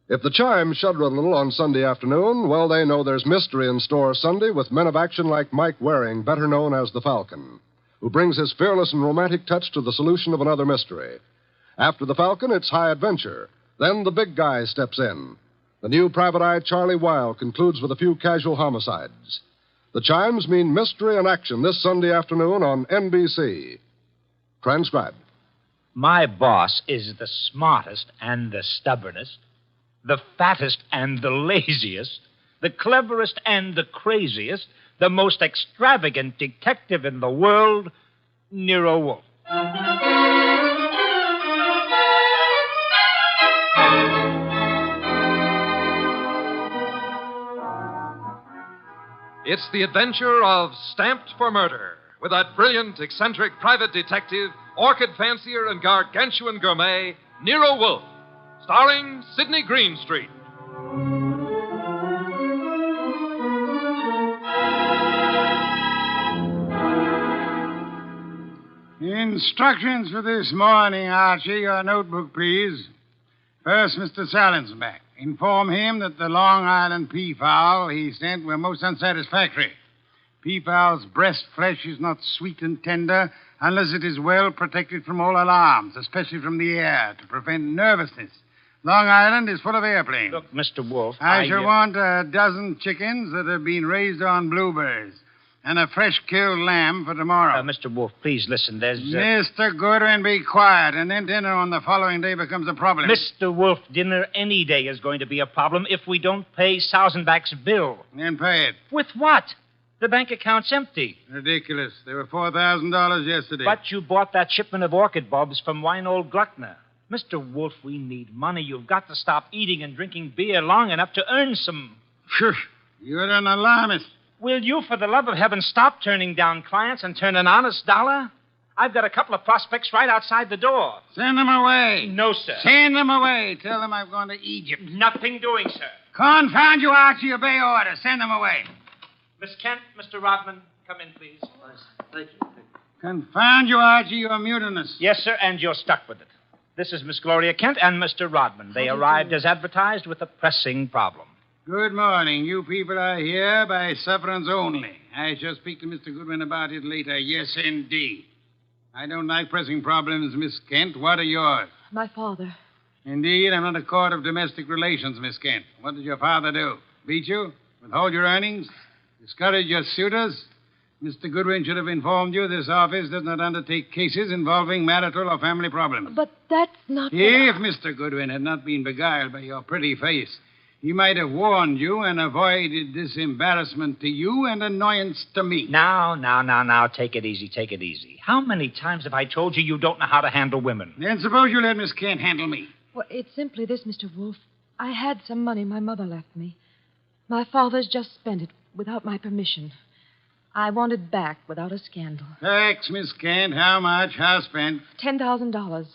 If the chimes shudder a little on Sunday afternoon, well, they know there's mystery in store Sunday with men of action like Mike Waring, better known as the Falcon, who brings his fearless and romantic touch to the solution of another mystery. After the Falcon, it's high adventure. Then the big guy steps in. The new private eye, Charlie Wilde, concludes with a few casual homicides. The chimes mean mystery and action this Sunday afternoon on NBC. Transcribed. My boss is the smartest and the stubbornest, the fattest and the laziest, the cleverest and the craziest, the most extravagant detective in the world, Nero Wolfe. It's the adventure of Stamped for Murder, with that brilliant, eccentric private detective, orchid fancier, and gargantuan gourmet, Nero Wolfe, starring Sidney Greenstreet. Instructions for this morning, Archie. Your notebook, please. First, Mr. Salinsbeck. Inform him that the Long Island peafowl he sent were most unsatisfactory. Peafowl's breast flesh is not sweet and tender unless it is well protected from all alarms, especially from the air, to prevent nervousness. Long Island is full of airplanes. Look, Mr. Wolfe, I shall want a dozen chickens that have been raised on blueberries and a fresh-killed lamb for tomorrow. Mr. Wolfe, please listen. There's... Mr. Goodwin, be quiet, and then dinner on the following day becomes a problem. Mr. Wolfe, dinner any day is going to be a problem if we don't pay Sausenbach's bill. Then pay it. With what? The bank account's empty. Ridiculous. There were $4,000 yesterday. But you bought that shipment of orchid bulbs from Winold Gluckner. Mr. Wolfe, we need money. You've got to stop eating and drinking beer long enough to earn some. Shush. You're an alarmist. Will you, for the love of heaven, stop turning down clients and turn an honest dollar? I've got a couple of prospects right outside the door. Send them away. No, sir. Send them away. Tell them I've gone to Egypt. Nothing doing, sir. Confound you, Archie. Obey orders. Send them away. Miss Kent, Mr. Rodman, come in, please. Thank you. Confound you, Archie. You're mutinous. Yes, sir, and you're stuck with it. This is Miss Gloria Kent and Mr. Rodman. They arrived as advertised with a pressing problem. Good morning. You people are here by sufferance only. I shall speak to Mr. Goodwin about it later. Yes, indeed. I don't like pressing problems, Miss Kent. What are yours? My father. Indeed, I'm not a court of domestic relations, Miss Kent. What did your father do? Beat you? Withhold your earnings? Discourage your suitors? Mr. Goodwin should have informed you this office does not undertake cases involving marital or family problems. But that's not... If Mr. Goodwin had not been beguiled by your pretty face, he might have warned you and avoided this embarrassment to you and annoyance to me. Now, take it easy. How many times have I told you you don't know how to handle women? Then suppose you let Miss Kent handle me. Well, it's simply this, Mr. Wolfe. I had some money my mother left me. My father's just spent it without my permission. I want it back without a scandal. Thanks, Miss Kent. How much? How spent? $10,000.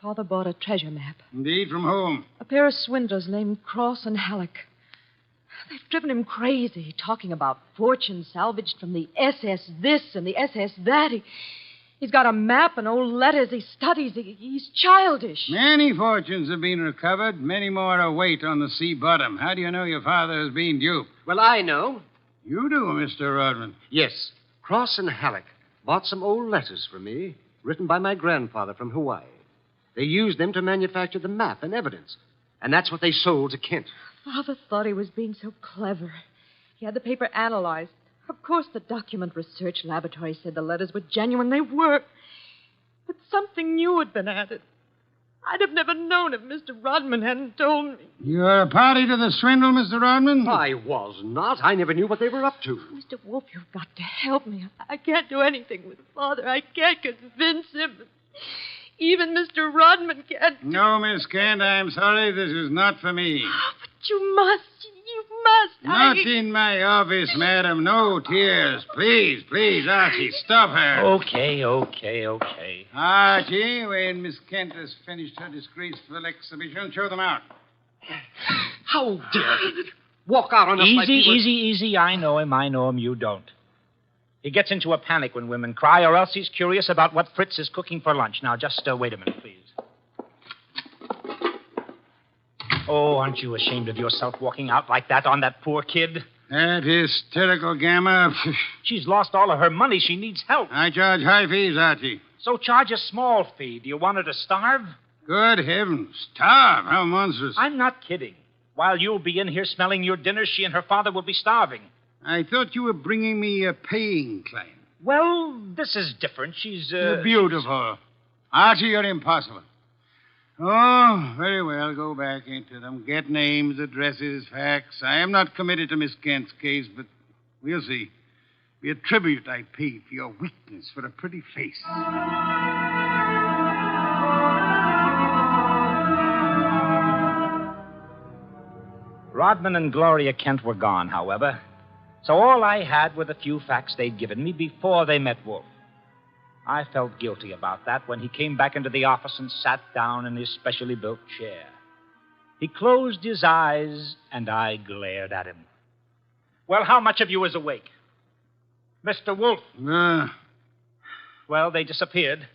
Father bought a treasure map. Indeed, from whom? A pair of swindlers named Cross and Halleck. They've driven him crazy, talking about fortune salvaged from the SS this and the SS that. He's got a map and old letters he studies. He's childish. Many fortunes have been recovered. Many more await on the sea bottom. How do you know your father has been duped? Well, I know. You do, Mr. Rodman. Yes. Cross and Halleck bought some old letters for me, written by my grandfather from Hawaii. They used them to manufacture the map and evidence. And that's what they sold to Kent. Father thought he was being so clever. He had the paper analyzed. Of course, the document research laboratory said the letters were genuine. They were. But something new had been added. I'd have never known if Mr. Rodman hadn't told me. You're a party to the swindle, Mr. Rodman? I was not. I never knew what they were up to. Mr. Wolfe, you've got to help me. I can't do anything with Father. I can't convince him. Even Mr. Rodman can't. No, Miss Kent, I'm sorry. This is not for me. Oh, but you must. You must. Not in my office, madam. No tears. Please, Archie, stop her. Okay. Archie, when Miss Kent has finished her disgraceful exhibition, show them out. How dare he walk out on us like he was... Easy. I know him. You don't. He gets into a panic when women cry, or else he's curious about what Fritz is cooking for lunch. Now, just wait a minute, please. Oh, aren't you ashamed of yourself walking out like that on that poor kid? That hysterical gamma. She's lost all of her money. She needs help. I charge high fees, Archie. So charge a small fee. Do you want her to starve? Good heavens. Starve? How monstrous. I'm not kidding. While you'll be in here smelling your dinner, she and her father will be starving. I thought you were bringing me a paying client. Well, this is different. She's, You're beautiful. Archie, you're impossible. Oh, very well. Go back into them. Get names, addresses, facts. I am not committed to Miss Kent's case, but we'll see. Be a tribute I pay for your weakness for a pretty face. Rodman and Gloria Kent were gone, however. So all I had were the few facts they'd given me before they met Wolfe. I felt guilty about that when he came back into the office and sat down in his specially built chair. He closed his eyes, and I glared at him. Well, how much of you is awake? Mr. Wolfe. Well, they disappeared.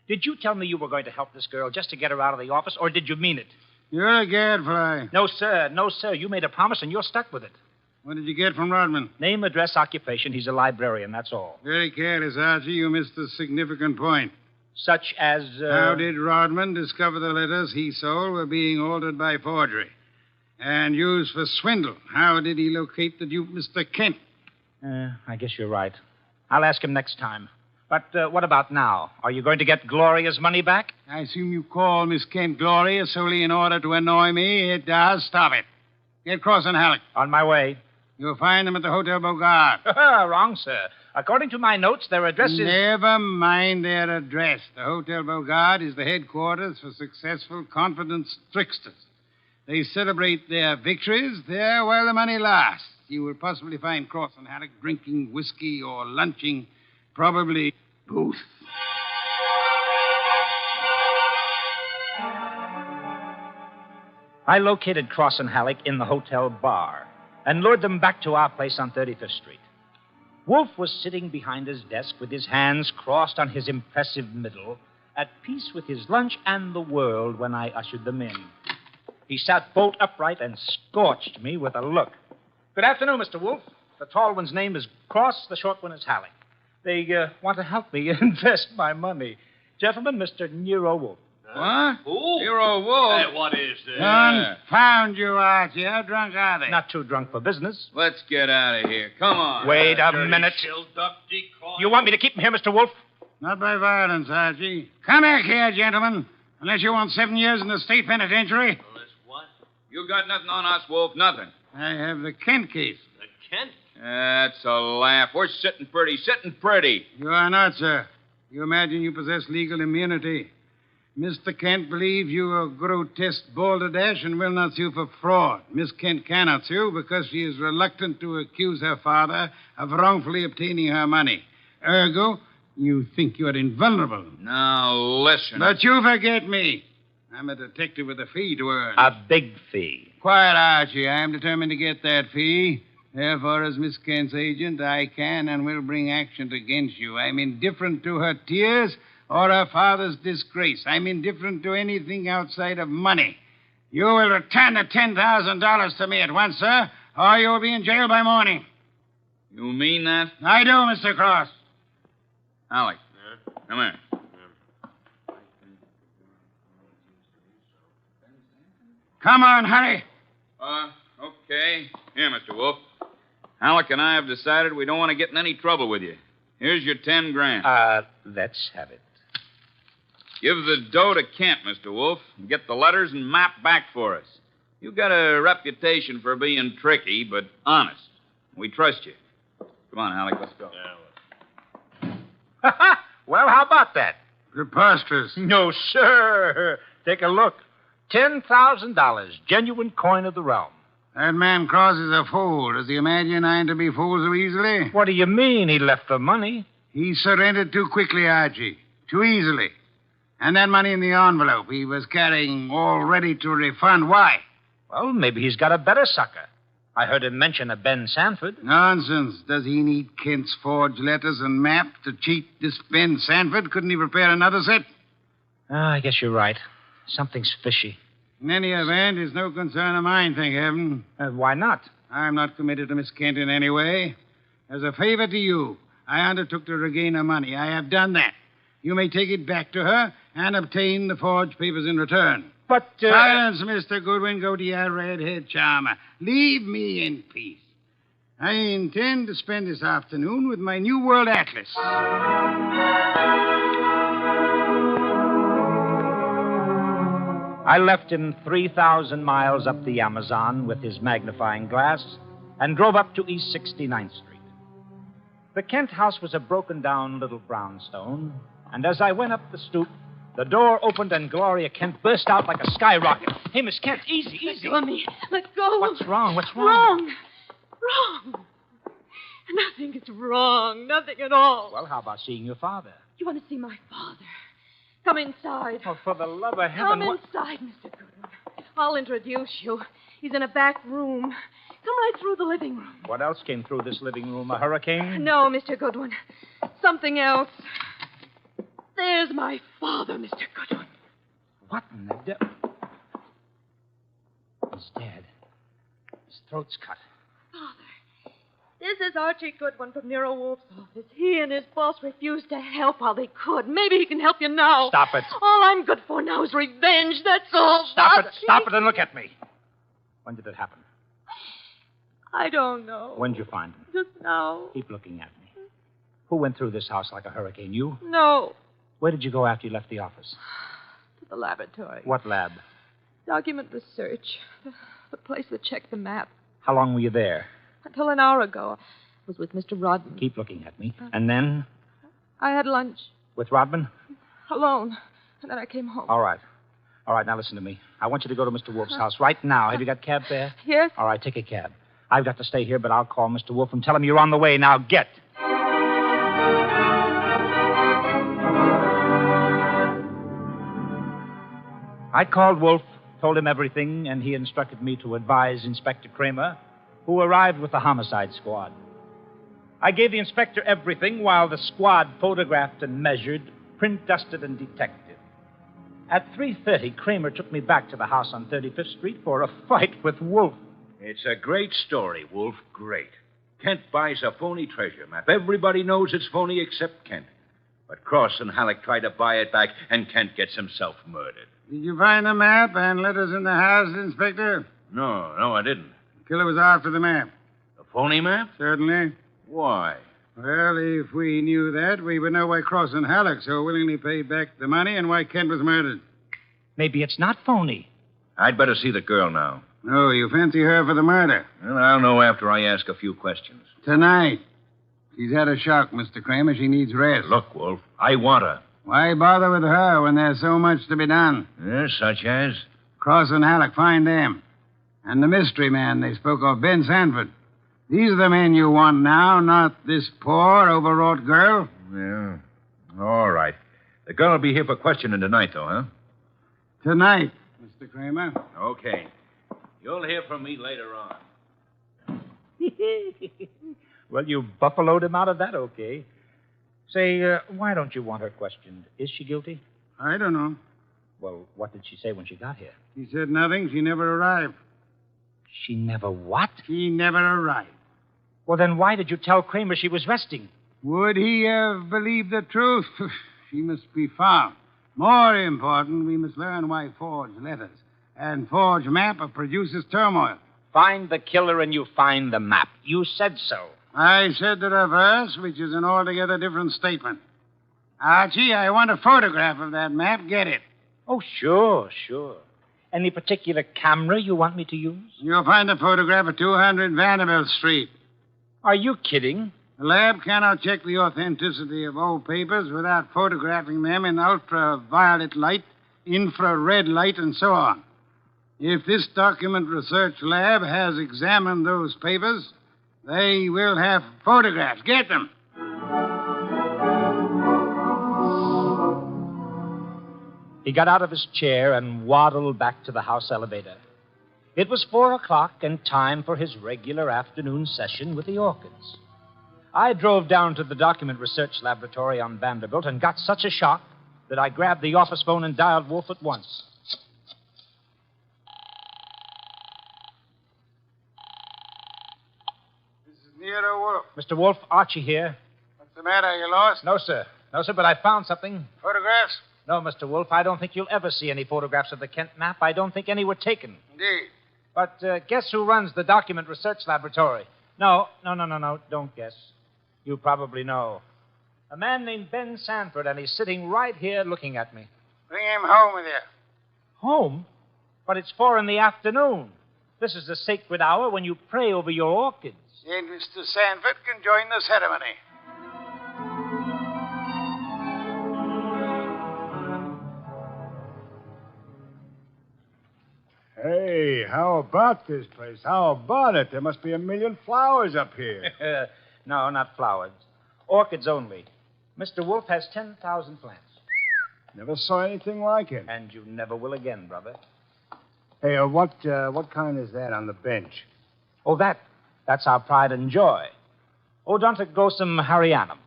Did you tell me you were going to help this girl just to get her out of the office, or did you mean it? You're a gadfly. No, sir. No, sir. You made a promise, and you're stuck with it. What did you get from Rodman? Name, address, occupation. He's a librarian, that's all. Very careless, Archie. You missed a significant point. Such as, How did Rodman discover the letters he sold were being altered by forgery and used for swindle? How did he locate the dupe, Mr. Kent? I guess you're right. I'll ask him next time. But what about now? Are you going to get Gloria's money back? I assume you call Miss Kent Gloria solely in order to annoy me. It does. Stop it. Get Cross and Halleck. On my way. You'll find them at the Hotel Bogart. Wrong, sir. According to my notes, their address is... Never mind their address. The Hotel Bogart is the headquarters for successful, confident tricksters. They celebrate their victories there while the money lasts. You will possibly find Cross and Halleck drinking whiskey or lunching, probably both. I located Cross and Halleck in the hotel bar and lured them back to our place on 35th Street. Wolfe was sitting behind his desk with his hands crossed on his impressive middle, at peace with his lunch and the world when I ushered them in. He sat bolt upright and scorched me with a look. Good afternoon, Mr. Wolfe. The tall one's name is Cross, the short one is Halleck. They want to help me invest my money. Gentlemen, Mr. Nero Wolfe. What? Who? Nero Wolfe. Hey, what is this? Confound you, Archie. How drunk are they? Not too drunk for business. Let's get out of here. Come on. Wait a Dirty minute. shill duck decoy. You want me to keep him here, Mr. Wolfe? Not by violence, Archie. Come back here, gentlemen. Unless you want 7 years in the state penitentiary. Unless what? You got nothing on us, Wolf. Nothing. I have the Kent case. The Kent? That's a laugh. We're sitting pretty. You are not, sir. You imagine you possess legal immunity. Mr. Kent believes you are a grotesque balderdash and will not sue for fraud. Miss Kent cannot sue because she is reluctant to accuse her father of wrongfully obtaining her money. Ergo, you think you are invulnerable. Now, listen. But you forget me. I'm a detective with a fee to earn. A big fee. Quiet, Archie. I am determined to get that fee. Therefore, as Miss Kent's agent, I can and will bring action against you. I'm indifferent to her tears or her father's disgrace. I'm indifferent to anything outside of money. You will return the $10,000 to me at once, sir, or you will be in jail by morning. You mean that? I do, Mr. Cross. Halleck. Come here. Come on, hurry. Okay. Here, Mr. Wolfe. Halleck and I have decided we don't want to get in any trouble with you. Here's your 10 grand. Let's have it. Give the dough to Kent, Mr. Wolfe, and get the letters and map back for us. You've got a reputation for being tricky, but honest. We trust you. Come on, Halleck, let's go. Well, how about that? Preposterous. No, sir. Take a look. $10,000, genuine coin of the realm. That man Cross is a fool. Does he imagine I'm to be fooled so easily? What do you mean he left the money? He surrendered too quickly, Archie. Too easily. And that money in the envelope he was carrying all ready to refund. Why? Well, maybe he's got a better sucker. I heard him mention a Ben Sanford. Nonsense. Does he need Kent's forged letters and map to cheat this Ben Sanford? Couldn't he prepare another set? I guess you're right. Something's fishy. In any event, it's no concern of mine, thank heaven. Why not? I'm not committed to Miss Kent in any way. As a favor to you, I undertook to regain her money. I have done that. You may take it back to her and obtain the forged papers in return. But, Silence, Mr. Goodwin. Go to your red-haired charmer. Leave me in peace. I intend to spend this afternoon with my New World Atlas. I left him 3,000 miles up the Amazon with his magnifying glass and drove up to East 69th Street. The Kent house was a broken-down little brownstone, and as I went up the stoop, the door opened and Gloria Kent burst out like a skyrocket. Hey, Miss Kent, easy. Let go of me. Let go. What's wrong? Wrong. Nothing is wrong. Nothing at all. Well, how about seeing your father? You want to see my father? Come inside. Oh, for the love of heaven. Come inside, Mr. Goodwin. I'll introduce you. He's in a back room. Come right through the living room. What else came through this living room? A hurricane? No, Mr. Goodwin. Something else. There's my father, Mr. Goodwin. What in the devil? He's dead. His throat's cut. Father, this is Archie Goodwin from Nero Wolfe's office. He and his boss refused to help while they could. Maybe he can help you now. Stop it. All I'm good for now is revenge, that's all. Stop it and look at me. When did it happen? I don't know. When did you find him? Just now. Keep looking at me. Who went through this house like a hurricane? You? No. Where did you go after you left the office? To the laboratory. What lab? Document research. The place that checked the map. How long were you there? Until an hour ago. I was with Mr. Rodman. Keep looking at me. And then? I had lunch. With Rodman? Alone. And then I came home. All right. Now listen to me. I want you to go to Mr. Wolfe's house right now. Have you got a cab there? Yes. All right, take a cab. I've got to stay here, but I'll call Mr. Wolfe and tell him you're on the way. Now get. I called Wolfe, told him everything, and he instructed me to advise Inspector Kramer, who arrived with the homicide squad. I gave the inspector everything while the squad photographed and measured, print dusted and detected. At 3:30, Kramer took me back to the house on 35th Street for a fight with Wolfe. It's a great story, Wolf. Great. Kent buys a phony treasure map. Everybody knows it's phony except Kent. But Cross and Halleck try to buy it back, and Kent gets himself murdered. Did you find the map and letters in the house, Inspector? No, I didn't. The killer was after the map. The phony map? Certainly. Why? Well, if we knew that, we would know why Cross and Halleck so willingly paid back the money and why Kent was murdered. Maybe it's not phony. I'd better see the girl now. No, you fancy her for the murder. Well, I'll know after I ask a few questions. Tonight. She's had a shock, Mr. Kramer. She needs rest. Look, Wolf, I want her. Why bother with her when there's so much to be done? Yes, such as? Cross and Halleck, find them. And the mystery man they spoke of, Ben Sanford. These are the men you want now, not this poor, overwrought girl. Yeah. All right. The girl will be here for questioning tonight, though, huh? Tonight, Mr. Kramer. Okay. You'll hear from me later on. Well, you buffaloed him out of that, okay. Say, why don't you want her questioned? Is she guilty? I don't know. Well, what did she say when she got here? She said nothing. She never arrived. She never what? She never arrived. Well, then why did you tell Kramer she was resting? Would he have believed the truth? She must be found. More important, we must learn why forged letters and forged map produces turmoil. Find the killer and you find the map. You said so. I said the reverse, which is an altogether different statement. Archie, I want a photograph of that map. Get it. Oh, sure. Any particular camera you want me to use? You'll find the photograph at 200 Vanderbilt Street. Are you kidding? The lab cannot check the authenticity of old papers without photographing them in ultraviolet light, infrared light, and so on. If this document research lab has examined those papers, they will have photographs. Get them. He got out of his chair and waddled back to the house elevator. It was 4:00 and time for his regular afternoon session with the orchids. I drove down to the document research laboratory on Vanderbilt and got such a shock that I grabbed the office phone and dialed Wolfe at once. Nero Wolfe. Mr. Wolfe, Archie here. What's the matter? You lost? No, sir. No, sir, but I found something. Photographs? No, Mr. Wolfe, I don't think you'll ever see any photographs of the Kent map. I don't think any were taken. Indeed. But guess who runs the document research laboratory? No. Don't guess. You probably know. A man named Ben Sanford, and he's sitting right here looking at me. Bring him home with you. Home? But it's 4 p.m. This is the sacred hour when you pray over your orchids. Then Mr. Sanford can join the ceremony. Hey, how about this place? How about it? There must be a million flowers up here. No, not flowers. Orchids only. Mr. Wolfe has 10,000 plants. Never saw anything like it. And you never will again, brother. Hey, what kind is that on the bench? Oh, that's our pride and joy. Odontoglossum harryanum.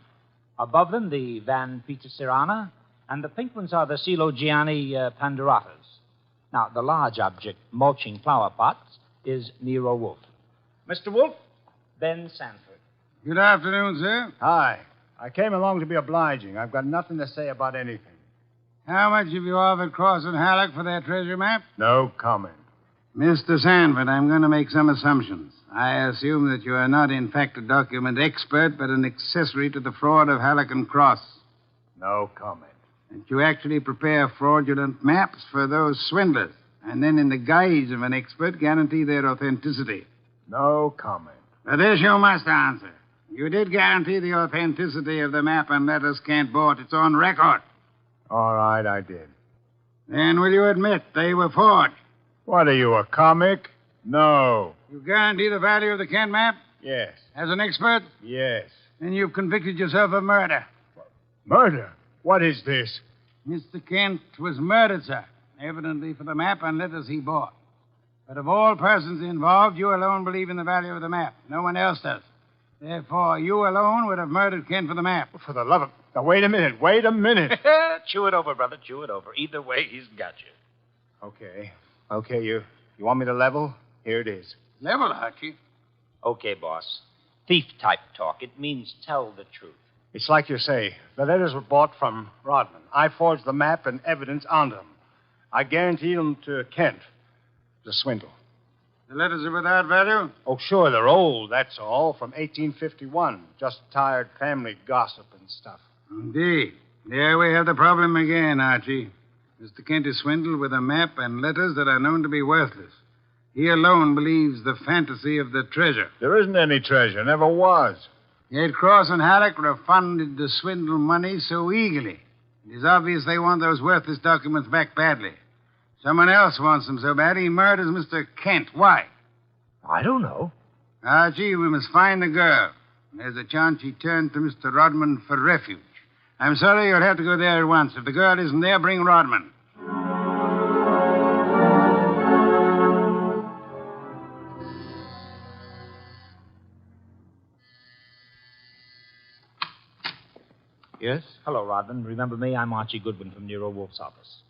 Above them, the Van Petersirana, and the pink ones are the Coelogiani panduratas. Now, the large object, mulching flower pots, is Nero Wolfe. Mr. Wolfe, Ben Sanford. Good afternoon, sir. Hi. I came along to be obliging. I've got nothing to say about anything. How much have you offered Cross and Halleck for their treasure map? No comment. Mr. Sanford, I'm going to make some assumptions. I assume that you are not, in fact, a document expert, but an accessory to the fraud of Halleck and Cross. No comment. That you actually prepare fraudulent maps for those swindlers, and then, in the guise of an expert, guarantee their authenticity. No comment. But this you must answer. You did guarantee the authenticity of the map and letters Kent bought. It's on record. All right, I did. Then will you admit they were forged? What are you, a comic? No. You guarantee the value of the Kent map? Yes. As an expert? Yes. Then you've convicted yourself of murder. Murder? What is this? Mr. Kent was murdered, sir, evidently for the map and letters he bought. But of all persons involved, you alone believe in the value of the map. No one else does. Therefore, you alone would have murdered Kent for the map. For the love of... Now, wait a minute. Chew it over, brother. Chew it over. Either way, he's got you. Okay, you want me to level? Here it is. Level, Archie. Okay, boss. Thief-type talk. It means tell the truth. It's like you say. The letters were bought from Rodman. I forged the map and evidence onto them. I guaranteed them to Kent. It was a swindle. The letters are without value? Oh, sure, they're old, that's all. From 1851. Just tired family gossip and stuff. Indeed. There we have the problem again, Archie. Mr. Kent is swindled with a map and letters that are known to be worthless. He alone believes the fantasy of the treasure. There isn't any treasure. Never was. Yet Cross and Halleck refunded the swindle money so eagerly. It is obvious they want those worthless documents back badly. Someone else wants them so bad he murders Mr. Kent. Why? I don't know. Archie, we must find the girl. There's a chance she turned to Mr. Rodman for refuge. I'm sorry, you'll have to go there at once. If the girl isn't there, bring Rodman. Yes? Hello, Rodman. Remember me? I'm Archie Goodwin from Nero Wolfe's office.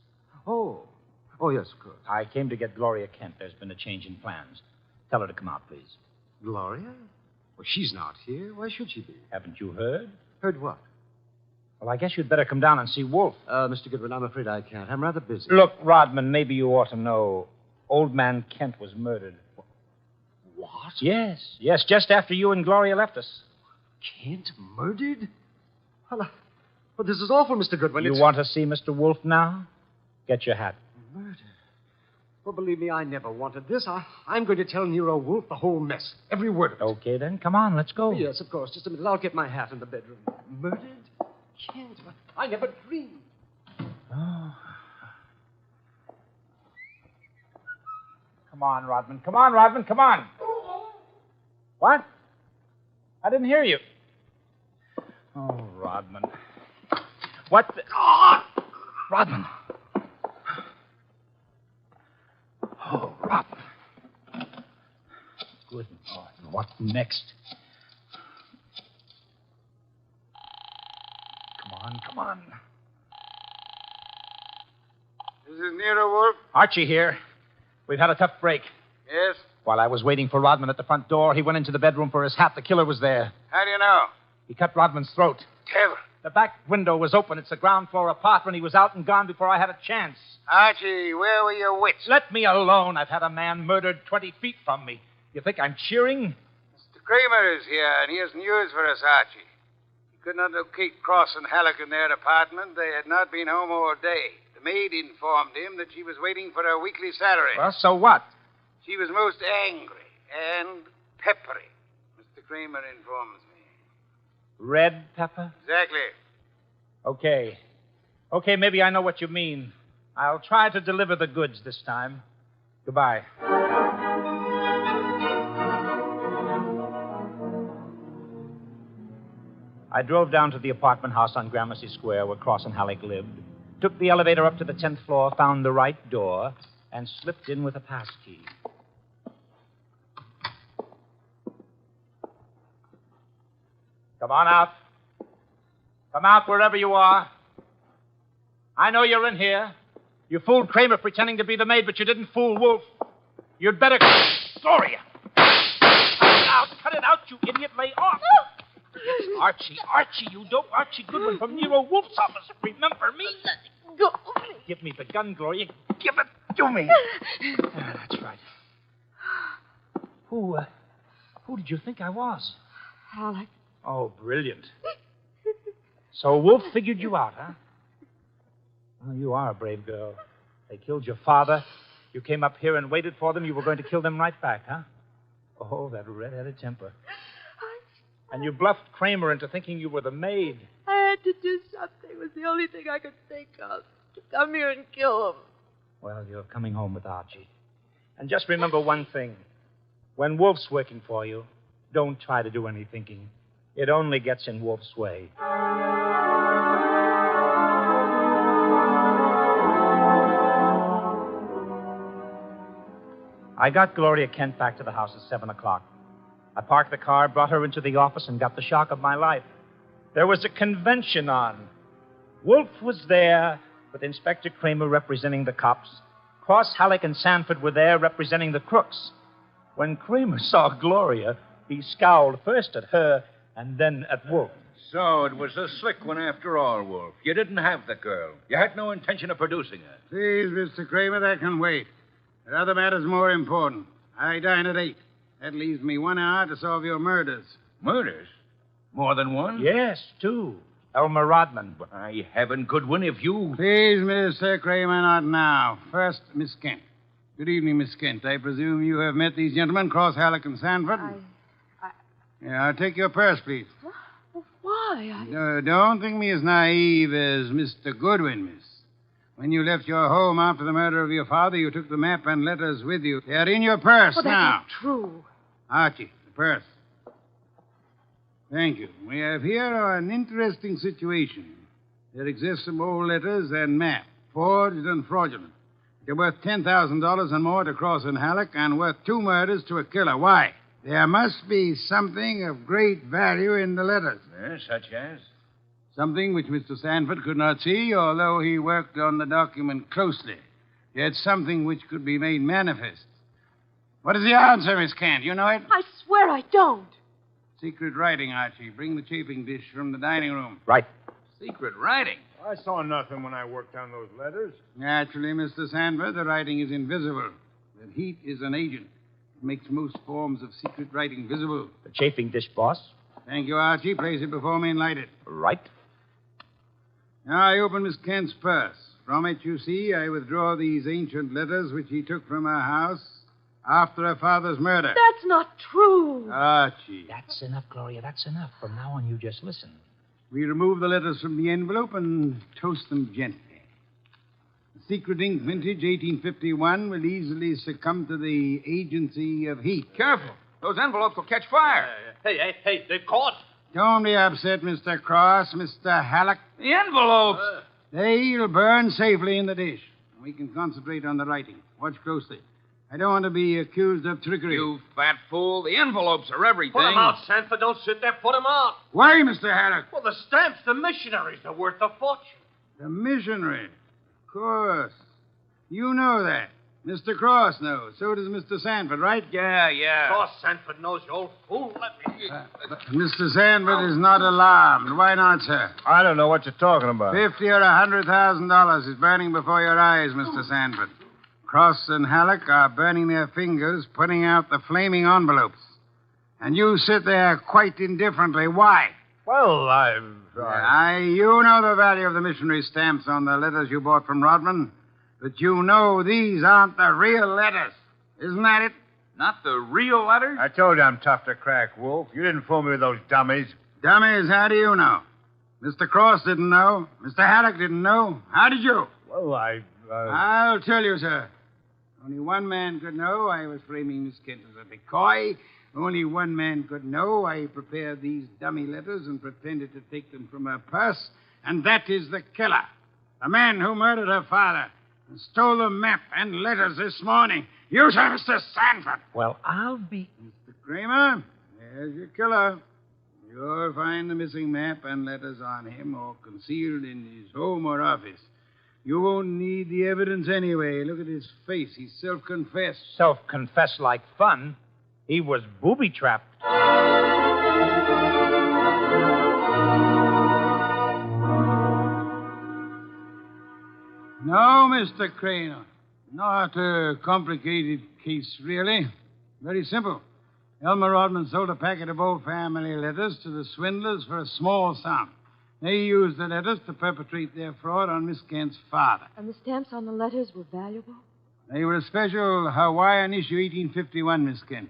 Oh, yes, of course. I came to get Gloria Kent. There's been a change in plans. Tell her to come out, please. Gloria? Well, she's not here. Why should she be? Haven't you heard? Heard what? Well, I guess you'd better come down and see Wolfe. Mr. Goodwin, I'm afraid I can't. I'm rather busy. Look, Rodman, maybe you ought to know. Old man Kent was murdered. What? Yes, just after you and Gloria left us. Kent murdered? Well, this is awful, Mr. Goodwin. You want to see Mr. Wolfe now? Get your hat. Murder? Well, believe me, I never wanted this. I'm going to tell Nero Wolfe the whole mess. Every word of it. Okay, then. Come on, let's go. Yes, of course. Just a minute. I'll get my hat in the bedroom. Murdered? Kent? I never dreamed. Oh. Come on, Rodman. Come on. What? I didn't hear you. Oh, Rodman. What the... Oh! Rodman. Oh, Rodman. Good. Oh, what next? Come on. This is Nero Wolfe. Archie here. We've had a tough break. Yes? While I was waiting for Rodman at the front door, he went into the bedroom for his hat. The killer was there. How do you know? He cut Rodman's throat. Kevin. The back window was open. It's a ground floor apartment. He was out and gone before I had a chance. Archie, where were your wits? Let me alone. I've had a man murdered 20 feet from me. You think I'm cheering? Mr. Kramer is here, and he has news for us, Archie. He could not locate Cross and Halleck in their apartment. They had not been home all day. The maid informed him that she was waiting for her weekly salary. Well, so what? She was most angry and peppery, Mr. Kramer informs me. Red pepper? Exactly. Okay. Okay, maybe I know what you mean. I'll try to deliver the goods this time. Goodbye. I drove down to the apartment house on Gramercy Square where Cross and Halleck lived, took the elevator up to the 10th floor, found the right door, and slipped in with a passkey. Come on out. Come out wherever you are. I know you're in here. You fooled Kramer pretending to be the maid, but you didn't fool Wolfe. You'd better... Gloria! Cut it out, you idiot. Lay off. Archie, you dope. Archie Goodwin from Nero Wolfe's office. Remember me? Go. Give me the gun, Gloria. Give it to me. That's right. Who did you think I was? Halleck. Oh, brilliant. So Wolfe figured you out, huh? Well, you are a brave girl. They killed your father. You came up here and waited for them. You were going to kill them right back, huh? Oh, that red-headed temper. And you bluffed Kramer into thinking you were the maid. I had to do something. It was the only thing I could think of. To come here and kill him. Well, you're coming home with Archie. And just remember one thing. When Wolfe's working for you, don't try to do any thinking. It only gets in Wolfe's way. I got Gloria Kent back to the house at 7 o'clock. I parked the car, brought her into the office, and got the shock of my life. There was a convention on. Wolfe was there, with Inspector Kramer representing the cops. Cross, Halleck, and Sanford were there representing the crooks. When Kramer saw Gloria, he scowled first at her and then at Wolfe. So it was a slick one after all, Wolfe. You didn't have the girl. You had no intention of producing her. Please, Mr. Kramer, that can wait. There are other matters more important. I dine at 8. That leaves me 1 hour to solve your murders. Murders? More than one? Yes, 2. Elmer Rodman. By heaven, Goodwin, if you... Please, Mr. Kramer, not now. First, Miss Kent. Good evening, Miss Kent. I presume you have met these gentlemen, Cross, Halleck, and Sanford? Yeah, take your purse, please. Well, why? Don't think me as naive as Mr. Goodwin, miss. When you left your home after the murder of your father, you took the map and letters with you. They are in your purse Well, now. that's not true. Archie, the purse. Thank you. We have here an interesting situation. There exist some old letters and map, forged and fraudulent. They're worth $10,000 and more to Cross and Halleck and worth 2 murders to a killer. Why? There must be something of great value in the letters. Such as? Something which Mr. Sanford could not see, although he worked on the document closely. Yet something which could be made manifest. What is the answer, Miss Kent? You know it? I swear I don't. Secret writing, Archie. Bring the chafing dish from the dining room. Right. Secret writing. I saw nothing when I worked on those letters. Naturally, Mr. Sanford, the writing is invisible. The heat is an agent. It makes most forms of secret writing visible. The chafing dish, boss. Thank you, Archie. Place it before me and light it. Right. Now I open Miss Kent's purse. From it, you see, I withdraw these ancient letters which he took from her house after her father's murder. That's not true. Archie. That's enough, Gloria. That's enough. From now on, you just listen. We remove the letters from the envelope and toast them gently. The secret ink vintage 1851 will easily succumb to the agency of heat. Careful. Those envelopes will catch fire. Hey, they're caught. Don't be upset, Mr. Cross, Mr. Halleck. The envelopes. They'll burn safely in the dish. We can concentrate on the writing. Watch closely. I don't want to be accused of trickery. You fat fool. The envelopes are everything. Put 'em out, Sanford. Don't sit there. Put 'em out. Why, Mr. Haddock? Well, the stamps, the missionaries, are worth a fortune. The missionary. Of course. You know that. Mr. Cross knows. So does Mr. Sanford, right? Yeah. Cross Sanford knows, you old fool. Let me... Mr. Sanford is not alarmed. Why not, sir? I don't know what you're talking about. $50,000 or $100,000 is burning before your eyes, Mr. Sanford. Cross and Halleck are burning their fingers, putting out the flaming envelopes. And you sit there quite indifferently. Why? Well, You know the value of the missionary stamps on the letters you bought from Rodman. But you know these aren't the real letters. Isn't that it? Not the real letters? I told you I'm tough to crack, Wolf. You didn't fool me with those dummies. Dummies, how do you know? Mr. Cross didn't know. Mr. Haddock didn't know. How did you? Well, I'll tell you, sir. Only one man could know I was framing Miss Kent as a decoy. Only one man could know I prepared these dummy letters and pretended to take them from her purse. And that is the killer. The man who murdered her father and stole the map and letters this morning. You, sir, Mr. Sanford. Well, I'll be... Mr. Kramer, there's your killer. You'll find the missing map and letters on him or concealed in his home or office. You won't need the evidence anyway. Look at his face. He's self-confessed. Self-confessed like fun. He was booby-trapped. No, Mr. Kramer. Not a complicated case, really. Very simple. Elmer Rodman sold a packet of old family letters to the swindlers for a small sum. They used the letters to perpetrate their fraud on Miss Kent's father. And the stamps on the letters were valuable? They were a special Hawaiian issue 1851, Miss Kent.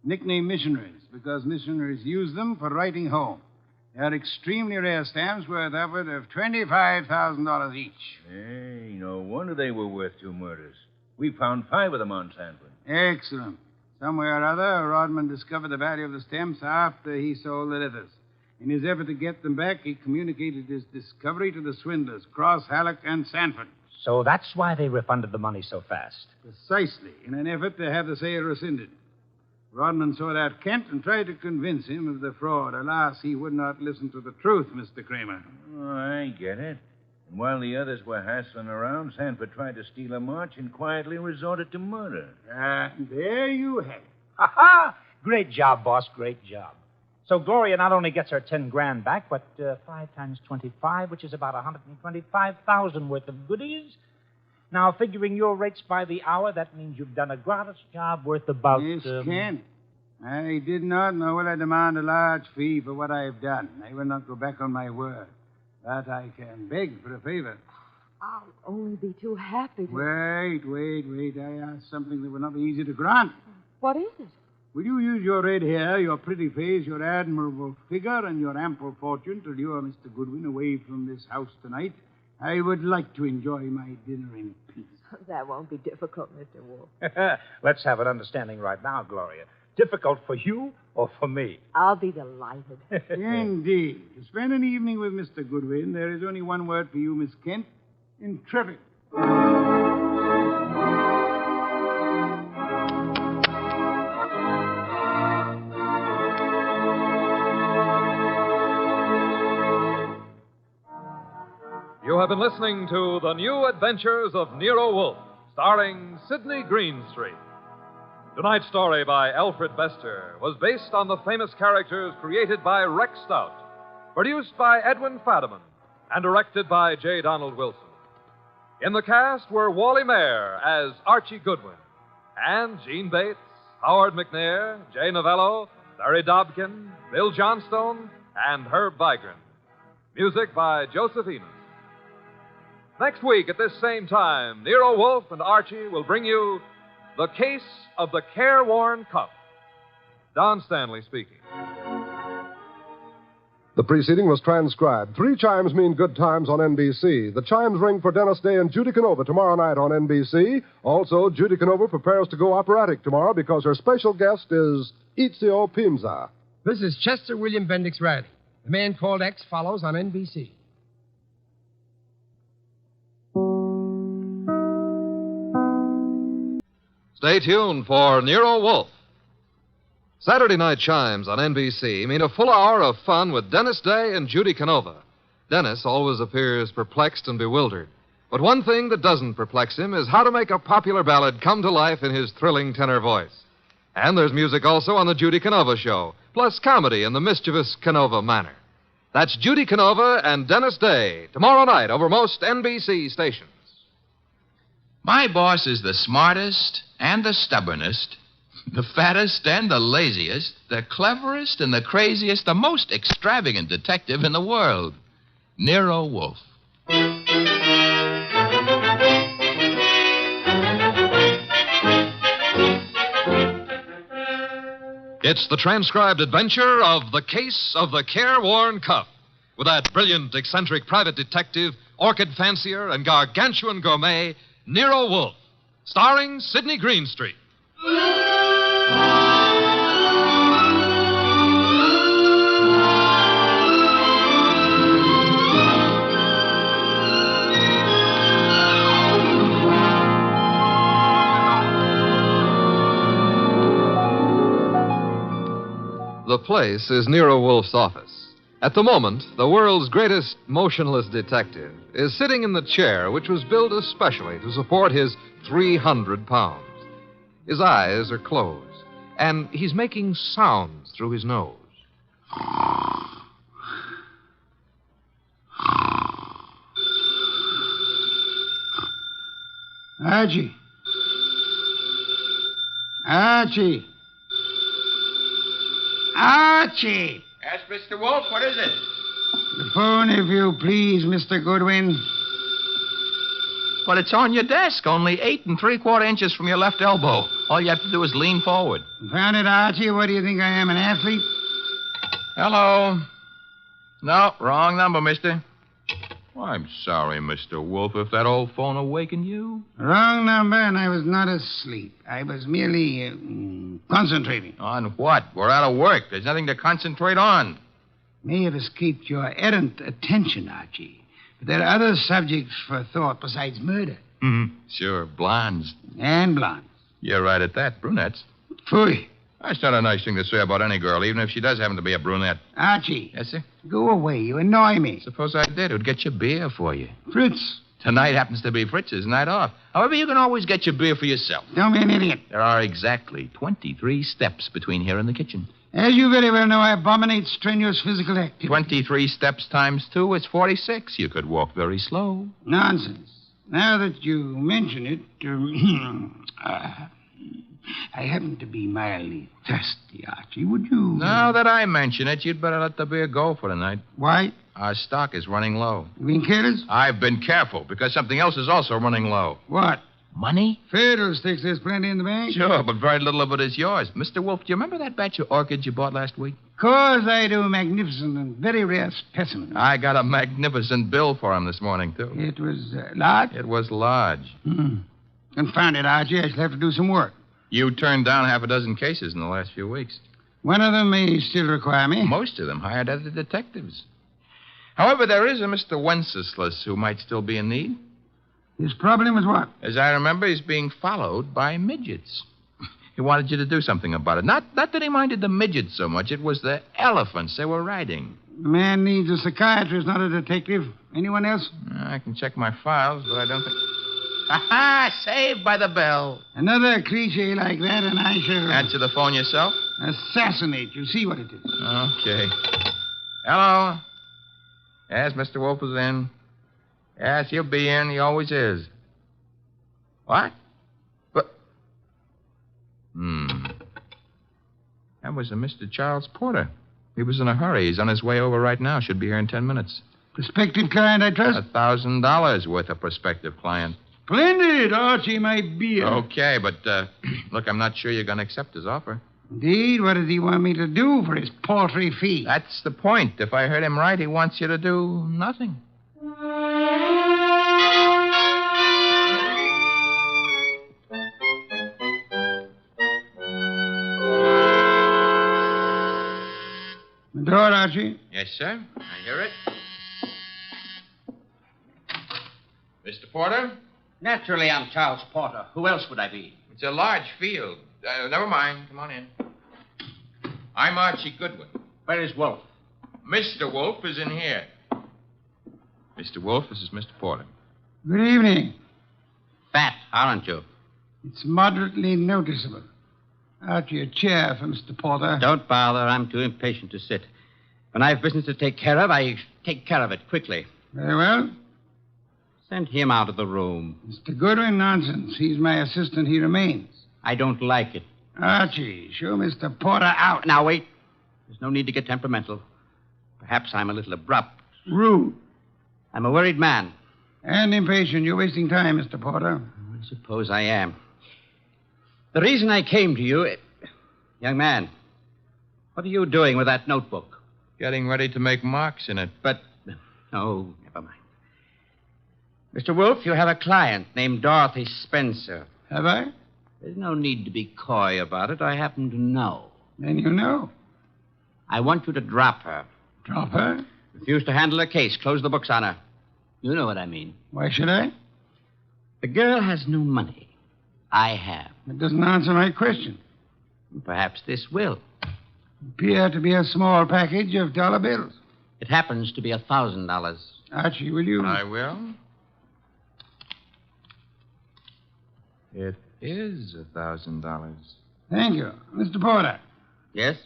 Nicknamed missionaries, because missionaries used them for writing home. They are extremely rare stamps worth upward of $25,000 each. Hey, no wonder they were worth 2 murders. We found 5 of them on Sanford. Excellent. Somewhere or other, Rodman discovered the value of the stamps after he sold the letters. In his effort to get them back, he communicated his discovery to the swindlers, Cross, Halleck, and Sanford. So that's why they refunded the money so fast. Precisely, in an effort to have the sale rescinded. Rodman sought out Kent and tried to convince him of the fraud. Alas, he would not listen to the truth, Mr. Kramer. Oh, I get it. And while the others were hassling around, Sanford tried to steal a march and quietly resorted to murder. There you have it. Ha-ha! Great job, boss. Great job. So Gloria not only gets her 10 grand back, but 5 times 25, which is about 125,000 worth of goodies. Now, figuring your rates by the hour, that means you've done a gratis job worth about... Miss Kent, I did not know will I demand a large fee for what I've done. I will not go back on my word. But I can beg for a favor. I'll only be too happy to... Wait. I asked something that would not be easy to grant. What is it? Will you use your red hair, your pretty face, your admirable figure, and your ample fortune to lure Mr. Goodwin away from this house tonight? I would like to enjoy my dinner in peace. That won't be difficult, Mr. Wolfe. Let's have an understanding right now, Gloria. Difficult for you or for me? I'll be delighted. Indeed. To spend an evening with Mr. Goodwin, there is only one word for you, Miss Kent. Intrepid. You have been listening to The New Adventures of Nero Wolfe, starring Sidney Greenstreet. Tonight's story by Alfred Bester was based on the famous characters created by Rex Stout, produced by Edwin Fadiman, and directed by J. Donald Wilson. In the cast were Wally Mayer as Archie Goodwin, and Gene Bates, Howard McNair, Jay Novello, Larry Dobkin, Bill Johnstone, and Herb Vigran. Music by Joseph Enos. Next week at this same time, Nero Wolfe and Archie will bring you The Case of the Careworn Cup. Don Stanley speaking. The preceding was transcribed. 3 chimes mean good times on NBC. The chimes ring for Dennis Day and Judy Canova tomorrow night on NBC. Also, Judy Canova prepares to go operatic tomorrow because her special guest is Ezio Pinza. This is Chester William Bendix Riley. The Man Called X follows on NBC. Stay tuned for Nero Wolfe. Saturday night chimes on NBC mean a full hour of fun with Dennis Day and Judy Canova. Dennis always appears perplexed and bewildered. But one thing that doesn't perplex him is how to make a popular ballad come to life in his thrilling tenor voice. And there's music also on the Judy Canova Show, plus comedy in the mischievous Canova manner. That's Judy Canova and Dennis Day, tomorrow night over most NBC stations. My boss is the smartest and the stubbornest, the fattest and the laziest, the cleverest and the craziest, the most extravagant detective in the world, Nero Wolfe. It's the transcribed adventure of The Case of the Careworn Cuff, with that brilliant, eccentric private detective, orchid fancier, and gargantuan gourmet, Nero Wolfe, starring Sidney Greenstreet. The place is Nero Wolfe's office. At the moment, the world's greatest motionless detective is sitting in the chair which was built especially to support his 300 pounds. His eyes are closed, and he's making sounds through his nose. Archie. Archie. Archie! Yes, Mr. Wolfe, what is it? The phone, if you please, Mr. Goodwin. But it's on your desk, only 8 3/4 inches from your left elbow. All you have to do is lean forward. Found it, Archie? What do you think I am, an athlete? Hello. No, wrong number, mister. Well, I'm sorry, Mr. Wolfe, if that old phone awakened you. Wrong number, and I was not asleep. I was merely concentrating. On what? We're out of work. There's nothing to concentrate on. May have escaped your errant attention, Archie. But there are other subjects for thought besides murder. Mm-hmm. Sure, blondes. And blondes. You're right at that, brunettes. Phooey. That's not a nice thing to say about any girl, even if she does happen to be a brunette. Archie. Yes, sir? Go away. You annoy me. Suppose I did. It would get you beer for you. Fritz. Tonight happens to be Fritz's night off. However, you can always get your beer for yourself. Don't be an idiot. There are exactly 23 steps between here and the kitchen. As you very well know, I abominate strenuous physical activity. 23 steps times 2 is 46. You could walk very slow. Nonsense. Now that you mention it, I happen to be mildly thirsty, Archie. Would you... Now that I mention it, you'd better let the beer go for tonight. Why? Our stock is running low. You being careless? I've been careful, because something else is also running low. What? Money? Fiddlesticks, there's plenty in the bank. Sure, but very little of it is yours. Mr. Wolfe, do you remember that batch of orchids you bought last week? Course I do. Magnificent and very rare specimen. I got a magnificent bill for him this morning, too. It was large? It was large. Confound it, Archie. I shall have to do some work. You turned down half a dozen cases in the last few weeks. One of them may still require me. Most of them hired other detectives. However, there is a Mr. Wenceslas who might still be in need. His problem is what? As I remember, he's being followed by midgets. He wanted you to do something about it. Not that he minded the midgets so much. It was the elephants they were riding. The man needs a psychiatrist, not a detective. Anyone else? I can check my files, but I don't think... Ha-ha! Saved by the bell. Another cliche like that, and I shall... Answer the phone yourself? Assassinate you. See what it is. Okay. Hello? Yes, Mr. Wolfe is in. Yes, he'll be in. He always is. What? But... That was a Mr. Charles Porter. He was in a hurry. He's on his way over right now. Should be here in 10 minutes. Prospective client, I trust? $1,000 worth of prospective client. Splendid, Archie, my beer. Okay, but, look, I'm not sure you're going to accept his offer. Indeed? What does he want me to do for his paltry fee? That's the point. If I heard him right, he wants you to do nothing. The door, Archie. Yes, sir. I hear it. Mr. Porter? Naturally, I'm Charles Porter. Who else would I be? It's a large field. Never mind. Come on in. I'm Archie Goodwin. Where is Wolfe? Mr. Wolfe is in here. Mr. Wolfe, this is Mr. Porter. Good evening. Fat, aren't you? It's moderately noticeable. Archie, a chair for Mr. Porter. Don't bother. I'm too impatient to sit. When I have business to take care of, I take care of it quickly. Very well. Send him out of the room. Mr. Goodwin, nonsense. He's my assistant. He remains. I don't like it. Archie, show Mr. Porter out. Now, wait. There's no need to get temperamental. Perhaps I'm a little abrupt. Rude. I'm a worried man. And impatient. You're wasting time, Mr. Porter. I suppose I am. The reason I came to you... Young man, what are you doing with that notebook? Getting ready to make marks in it. But... Oh, never mind. Mr. Wolfe, you have a client named Dorothy Spencer. Have I? There's no need to be coy about it. I happen to know. Then you know. I want you to drop her. Drop her? Refuse to handle her case. Close the books on her. You know what I mean. Why should I? The girl has no money. I have. That doesn't answer my question. Perhaps this will. Appear to be a small package of dollar bills. It happens to be $1,000. Archie, will you? I will. It is $1,000. Thank you. Mr. Porter. Yes?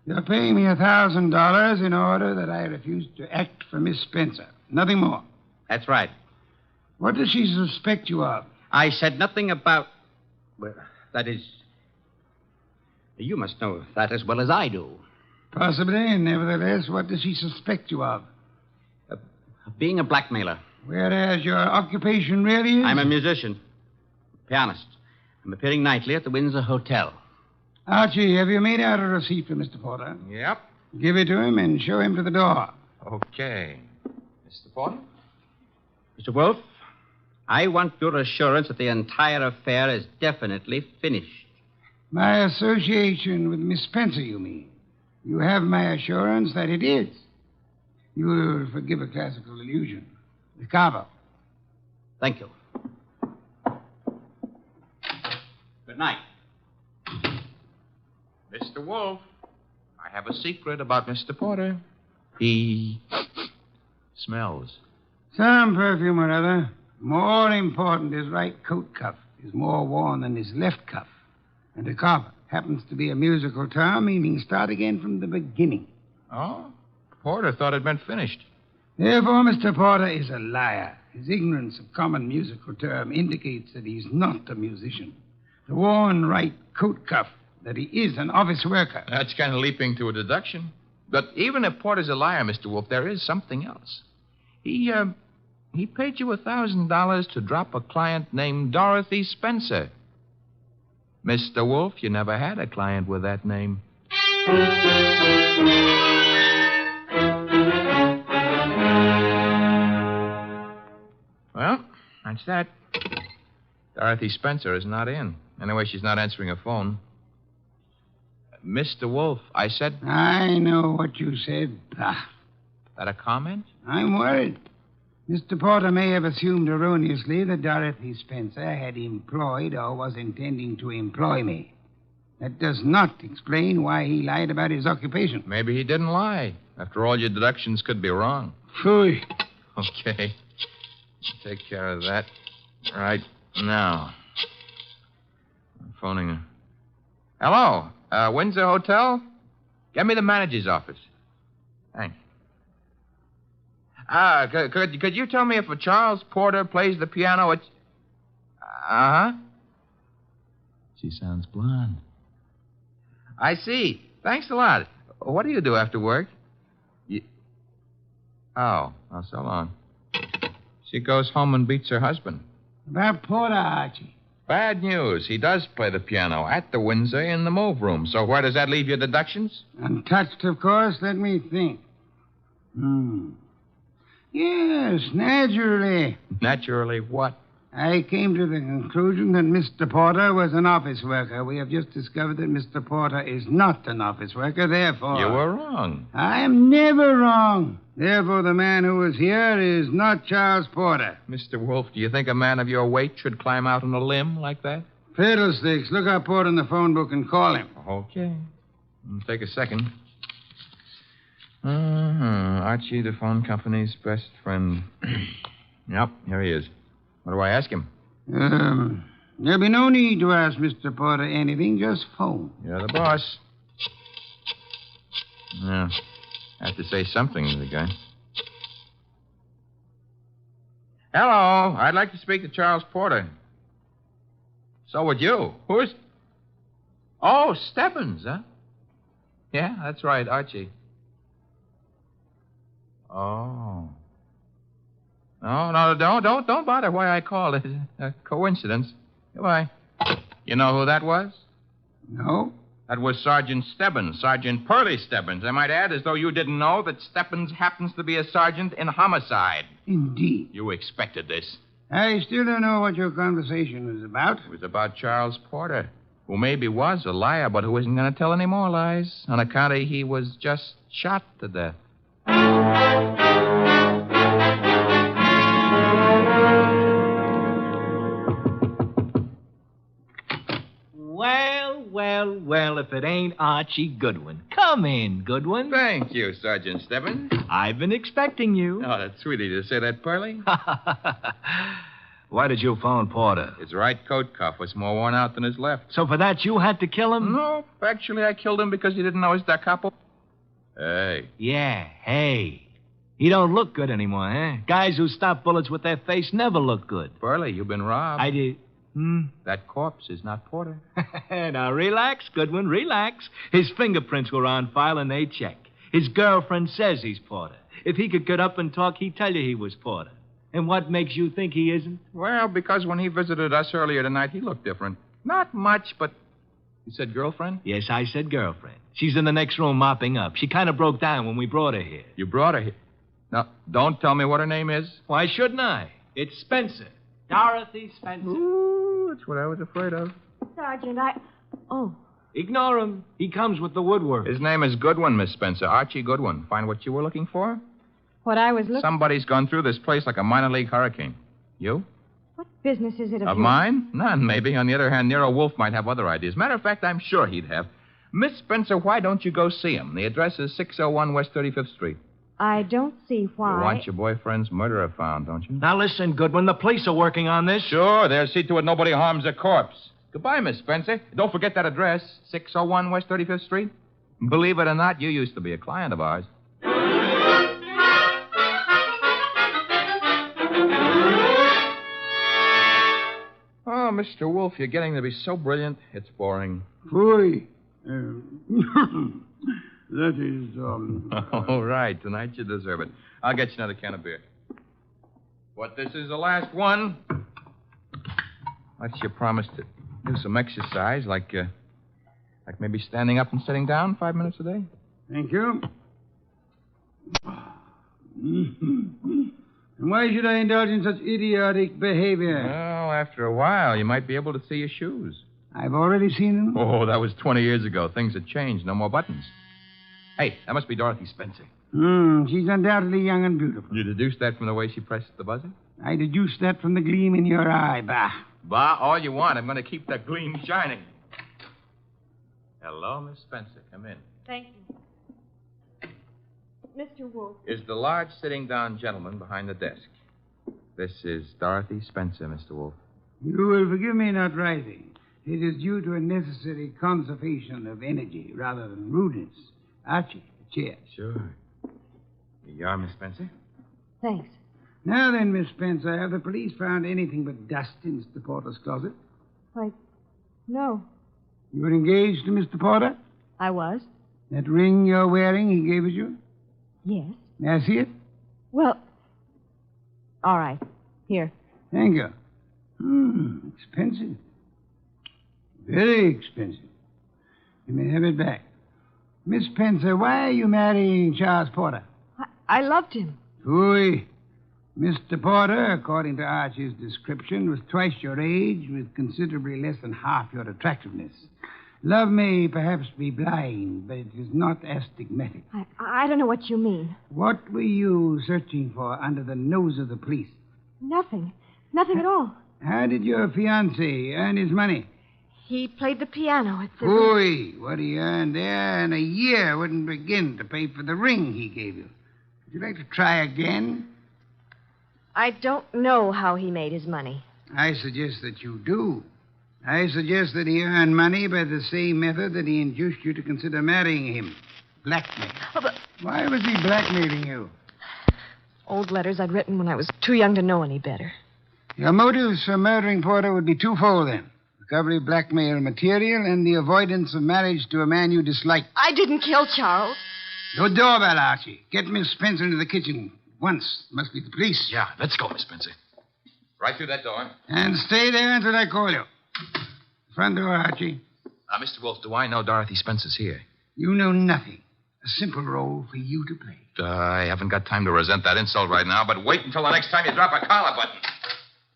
You're paying me $1,000 in order that I refuse to act for Miss Spencer. Nothing more. That's right. What does she suspect you of? I said nothing about... Well, that is... You must know that as well as I do. Possibly, and nevertheless, what does she suspect you of? Being a blackmailer. Whereas your occupation really is? I'm a musician. Pianist. I'm appearing nightly at the Windsor Hotel. Archie, have you made out a receipt for Mr. Porter? Yep. Give it to him and show him to the door. Okay. Mr. Porter? Mr. Wolfe, I want your assurance that the entire affair is definitely finished. My association with Miss Spencer, you mean? You have my assurance that it is. You will forgive a classical illusion. The carver. Thank you. Good night. Mr. Wolfe, I have a secret about Mr. Porter. He smells. Some perfume or other. More important, his right coat cuff is more worn than his left cuff. And the carver happens to be a musical term meaning start again from the beginning. Oh? Porter thought it meant finished. Therefore, Mr. Porter is a liar. His ignorance of common musical term indicates that he's not a musician. The worn right coat cuff, that he is an office worker. That's kind of leaping to a deduction. But even if Porter's a liar, Mr. Wolfe, there is something else. He paid you $1,000 to drop a client named Dorothy Spencer. Mr. Wolfe, you never had a client with that name. Well, that's that. Dorothy Spencer is not in. Anyway, she's not answering her phone. Mr. Wolfe, I said... I know what you said. That a comment? I'm worried. Mr. Porter may have assumed erroneously that Dorothy Spencer had employed or was intending to employ me. That does not explain why he lied about his occupation. Maybe he didn't lie. After all, your deductions could be wrong. Phooey. Okay. Take care of that right now. I'm phoning her. Hello? Windsor Hotel? Get me the manager's office. Thanks. Could you tell me if a Charles Porter plays the piano at... Uh-huh. She sounds blonde. I see. Thanks a lot. What do you do after work? Oh, so long. She goes home and beats her husband. About Porter, Archie. Bad news. He does play the piano at the Windsor in the move room. So where does that leave your deductions? Untouched, of course. Let me think. Yes, naturally. Naturally what? I came to the conclusion that Mr. Porter was an office worker. We have just discovered that Mr. Porter is not an office worker, therefore... You were wrong. I am never wrong. Therefore, the man who was here is not Charles Porter. Mr. Wolfe, do you think a man of your weight should climb out on a limb like that? Fiddlesticks. Look up Porter in the phone book and call him. Okay. Take a second. Archie, the phone company's best friend. Yep, here he is. What do I ask him? There'll be no need to ask Mr. Porter anything. Just phone. You're the boss. Yeah. I have to say something to the guy. Hello. I'd like to speak to Charles Porter. So would you. Who's... Oh, Stebbins, huh? Yeah, that's right, Archie. Oh. No, don't bother why I called. It's a coincidence. Goodbye. You know who that was? No. That was Sergeant Stebbins, Sergeant Pearlie Stebbins. I might add, as though you didn't know, that Stebbins happens to be a sergeant in homicide. Indeed. You expected this. I still don't know what your conversation was about. It was about Charles Porter, who maybe was a liar, but who isn't going to tell any more lies on account of he was just shot to death. Well, if it ain't Archie Goodwin. Come in, Goodwin. Thank you, Sergeant Stebbins. I've been expecting you. Oh, that's sweet of you to say that, Pearlie. Why did you phone Porter? His right coat cuff was more worn out than his left. So for that, you had to kill him? No, actually, I killed him because he didn't know his da capo. Hey. Yeah, hey. He don't look good anymore, huh? Guys who stop bullets with their face never look good. Pearlie, you've been robbed. I did. That corpse is not Porter. Now, relax, Goodwin, relax. His fingerprints were on file and they check. His girlfriend says he's Porter. If he could get up and talk, he'd tell you he was Porter. And what makes you think he isn't? Well, because when he visited us earlier tonight, he looked different. Not much, but... You said girlfriend? Yes, I said girlfriend. She's in the next room mopping up. She kind of broke down when we brought her here. You brought her here? Now, don't tell me what her name is. Why shouldn't I? It's Spencer. Dorothy Spencer. Ooh, that's what I was afraid of. Sergeant, Oh. Ignore him. He comes with the woodwork. His name is Goodwin, Miss Spencer. Archie Goodwin. Find what you were looking for? What I was looking... Somebody's gone through this place like a minor league hurricane. You? What business is it of Of yours? mine? None, maybe. On the other hand, Nero Wolfe might have other ideas. Matter of fact, I'm sure he'd have. Miss Spencer, why don't you go see him? The address is 601 West 35th Street. I don't see why. You want your boyfriend's murderer found, don't you? Now listen, Goodwin, the police are working on this. Sure, they'll see to it nobody harms a corpse. Goodbye, Miss Spencer. Don't forget that address, 601 West 35th Street. Believe it or not, you used to be a client of ours. Oh, Mr. Wolfe, you're getting to be so brilliant, it's boring. Boy. That is, All right, tonight you deserve it. I'll get you another can of beer. But this is the last one. What's your promise to do some exercise, like maybe standing up and sitting down 5 minutes a day? Thank you. And why should I indulge in such idiotic behavior? Well, after a while, you might be able to see your shoes. I've already seen them. Oh, that was 20 years ago. Things have changed. No more buttons. Hey, that must be Dorothy Spencer. She's undoubtedly young and beautiful. You deduced that from the way she pressed the buzzer? I deduced that from the gleam in your eye, bah. Bah, all you want. I'm going to keep that gleam shining. Hello, Miss Spencer. Come in. Thank you. Mr. Wolfe. Is the large sitting down gentleman behind the desk. This is Dorothy Spencer, Mr. Wolfe. You will forgive me not rising. It is due to a necessary conservation of energy rather than rudeness. Archie, a chair. Sure. Here you are, Miss Spencer. Thanks. Now then, Miss Spencer, have the police found anything but dust in Mr. Porter's closet? Why, no. You were engaged to Mr. Porter? I was? That ring you're wearing he gave it you? Yes. May I see it? Well, all right. Here. Thank you. Expensive. Very expensive. You may have it back. Miss Spencer, why are you marrying Charles Porter? I loved him. Phooey. Mr. Porter, according to Archie's description, was twice your age with considerably less than half your attractiveness. Love may perhaps be blind, but it is not astigmatic. I don't know what you mean. What were you searching for under the nose of the police? Nothing. Nothing at all. How did your fiancé earn his money? He played the piano at the... Phooey. What he earned there in a year wouldn't begin to pay for the ring he gave you. Would you like to try again? I don't know how he made his money. I suggest that you do. I suggest that he earned money by the same method that he induced you to consider marrying him. Blackmail. Oh, but Why was he blackmailing you? old letters I'd written when I was too young to know any better. Your motives for murdering Porter would be twofold, then. Recovery of blackmail material and the avoidance of marriage to a man you dislike. I didn't kill Charles. No doorbell, Archie. Get Miss Spencer into the kitchen once. Must be the police. Yeah, let's go, Miss Spencer. Right through that door. And stay there until I call you. Front door, Archie. Mr. Wolfe, do I know Dorothy Spencer's here? You know nothing. A simple role for you to play. I haven't got time to resent that insult right now, but wait until the next time you drop a collar button.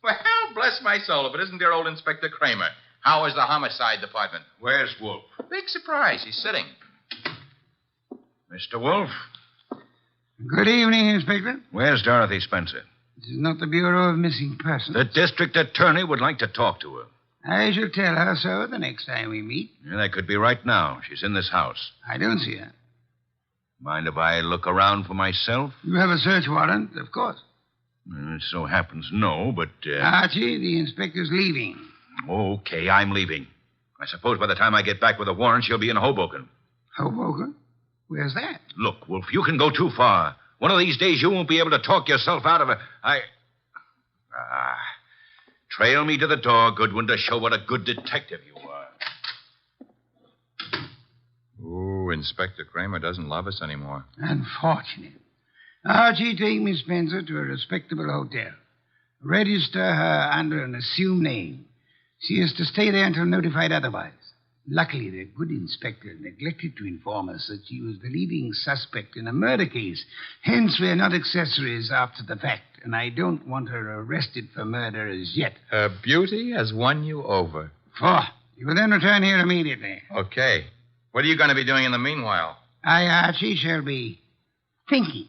Well, bless my soul, if it isn't dear old Inspector Kramer. How is the homicide department? Where's Wolfe? Big surprise. He's sitting. Mr. Wolfe? Good evening, Inspector. Where's Dorothy Spencer? This is not the Bureau of Missing Persons. The district attorney would like to talk to her. I shall tell her so the next time we meet. Yeah, that could be right now. She's in this house. I don't see her. Mind if I look around for myself? You have a search warrant, of course. It so happens no, but... Archie, the inspector's leaving. Okay, I'm leaving. I suppose by the time I get back with a warrant, she'll be in Hoboken. Hoboken? Where's that? Look, Wolf, you can go too far. One of these days you won't be able to talk yourself out of it. Trail me to the door, Goodwin, to show what a good detective you are. Ooh, Inspector Kramer doesn't love us anymore. Unfortunate. Archie, take Miss Spencer to a respectable hotel. Register her under an assumed name. She is to stay there until notified otherwise. Luckily, the good inspector neglected to inform us that she was the leading suspect in a murder case. Hence, we're not accessories after the fact, and I don't want her arrested for murder as yet. Her beauty has won you over. You will then return here immediately. Okay. What are you going to be doing in the meanwhile? I, Archie, shall be thinking.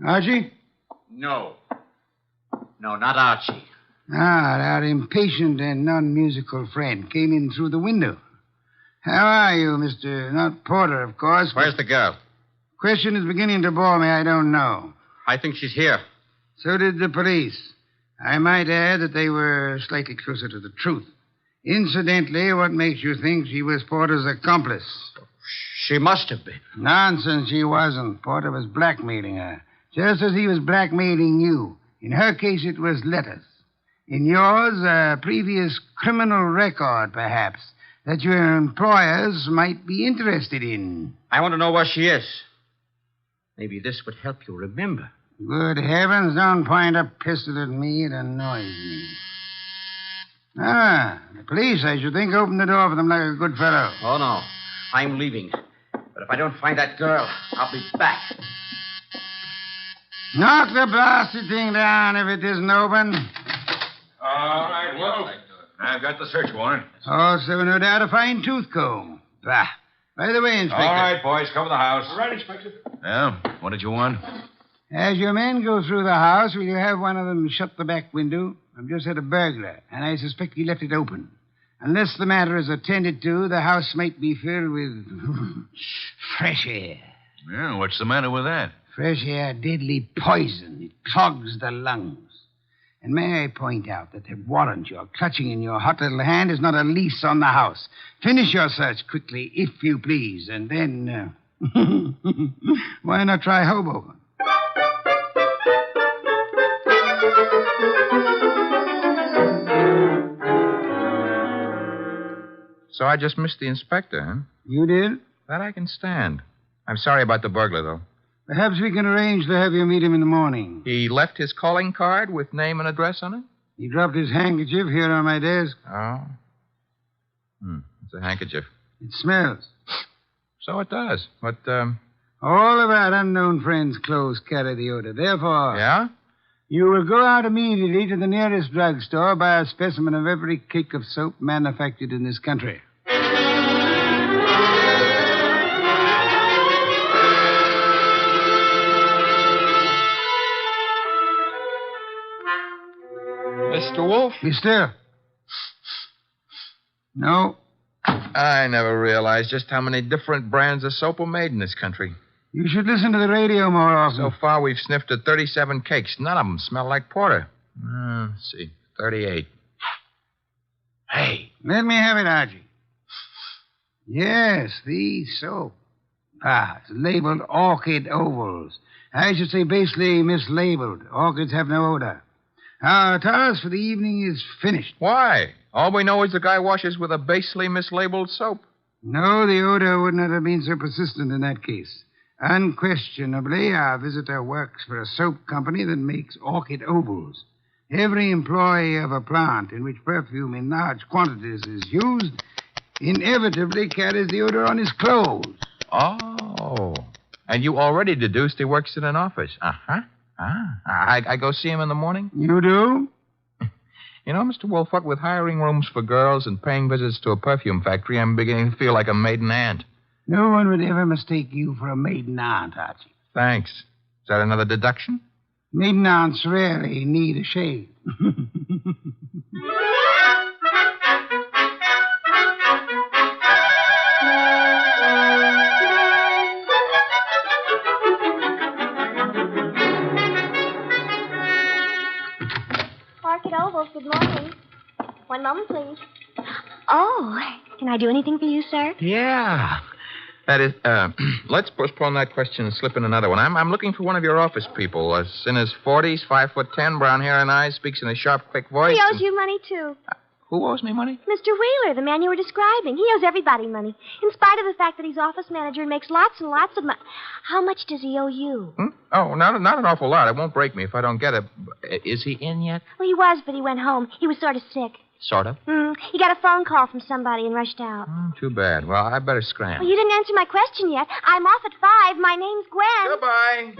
Archie? No. No, not Archie. Our impatient and non-musical friend came in through the window. How are you, Mr. Not Porter, of course. Where's the girl? Question is beginning to bore me. I don't know. I think she's here. So did the police. I might add that they were slightly closer to the truth. Incidentally, what makes you think she was Porter's accomplice? She must have been. Nonsense, she wasn't. Porter was blackmailing her, just as he was blackmailing you. In her case, it was letters. In yours, a previous criminal record, perhaps, that your employers might be interested in. I want to know where she is. Maybe this would help you remember. Good heavens, don't point a pistol at me. It annoys me. The police, I should think, opened the door for them like a good fellow. Oh, no. I'm leaving. But if I don't find that girl, I'll be back. Knock the blasted thing down if it isn't open. All right, Wolf. I've got the search warrant. Also, no doubt, a fine tooth comb. Bah. By the way, Inspector. All right, boys, cover the house. All right, Inspector. Yeah? What did you want? As your men go through the house, will you have one of them shut the back window? I've just had a burglar, and I suspect he left it open. Unless the matter is attended to, the house might be filled with fresh air. Yeah, what's the matter with that? Fresh air, deadly poison. It clogs the lungs. And may I point out that the warrant you're clutching in your hot little hand is not a lease on the house. Finish your search quickly, if you please, and then, why not try Hoboken? So I just missed the inspector, huh? You did? That I can stand. I'm sorry about the burglar, though. Perhaps we can arrange to have you meet him in the morning. He left his calling card with name and address on it? He dropped his handkerchief here on my desk. Oh. It's a handkerchief. It smells. So it does. But, all of our unknown friends' clothes carry the odor. Therefore... Yeah? You will go out immediately to the nearest drugstore, buy a specimen of every cake of soap manufactured in this country. Mr. Wolfe? Be still. No. I never realized just how many different brands of soap are made in this country. You should listen to the radio more often. So far, we've sniffed at 37 cakes. None of them smell like porter. Let's see. 38. Hey. Let me have it, Archie. Yes, the soap. It's labeled orchid ovals. I should say basically mislabeled. Orchids have no odor. Our task for the evening is finished. Why? All we know is the guy washes with a basely mislabeled soap. No, the odor would not have been so persistent in that case. Unquestionably, our visitor works for a soap company that makes orchid ovals. Every employee of a plant in which perfume in large quantities is used inevitably carries the odor on his clothes. Oh. And you already deduced he works in an office. Uh-huh. I go see him in the morning? You do? You know, Mr. Wolfe, what with hiring rooms for girls and paying visits to a perfume factory, I'm beginning to feel like a maiden aunt. No one would ever mistake you for a maiden aunt, Archie. Thanks. Is that another deduction? Maiden aunts rarely need a shave. Orchid Ovals, good morning. One moment, please. Oh, can I do anything for you, sir? Yeah. That is, let's postpone that question and slip in another one. I'm looking for one of your office people. In his 40s, 5'10", brown hair and eyes, speaks in a sharp, quick voice. He owes you money, too. Who owes me money? Mr. Wheeler, the man you were describing. He owes everybody money, in spite of the fact that he's office manager and makes lots and lots of money. How much does he owe you? Oh, not an awful lot. It won't break me if I don't get it. Is he in yet? Well, he was, but he went home. He was sort of sick. Sort of. He got a phone call from somebody and rushed out. Too bad. Well, I better scram. Well, you didn't answer my question yet. I'm off at 5. My name's Gwen. Goodbye.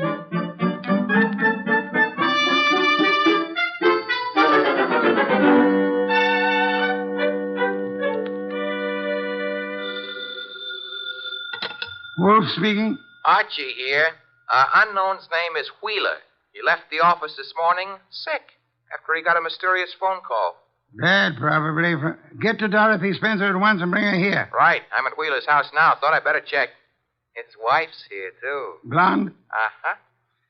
Wolf speaking. Archie here. Unknown's name is Wheeler. He left the office this morning sick after he got a mysterious phone call. Bad, probably. Get to Dorothy Spencer at once and bring her here. Right. I'm at Wheeler's house now. Thought I'd better check. His wife's here, too. Blonde? Uh-huh.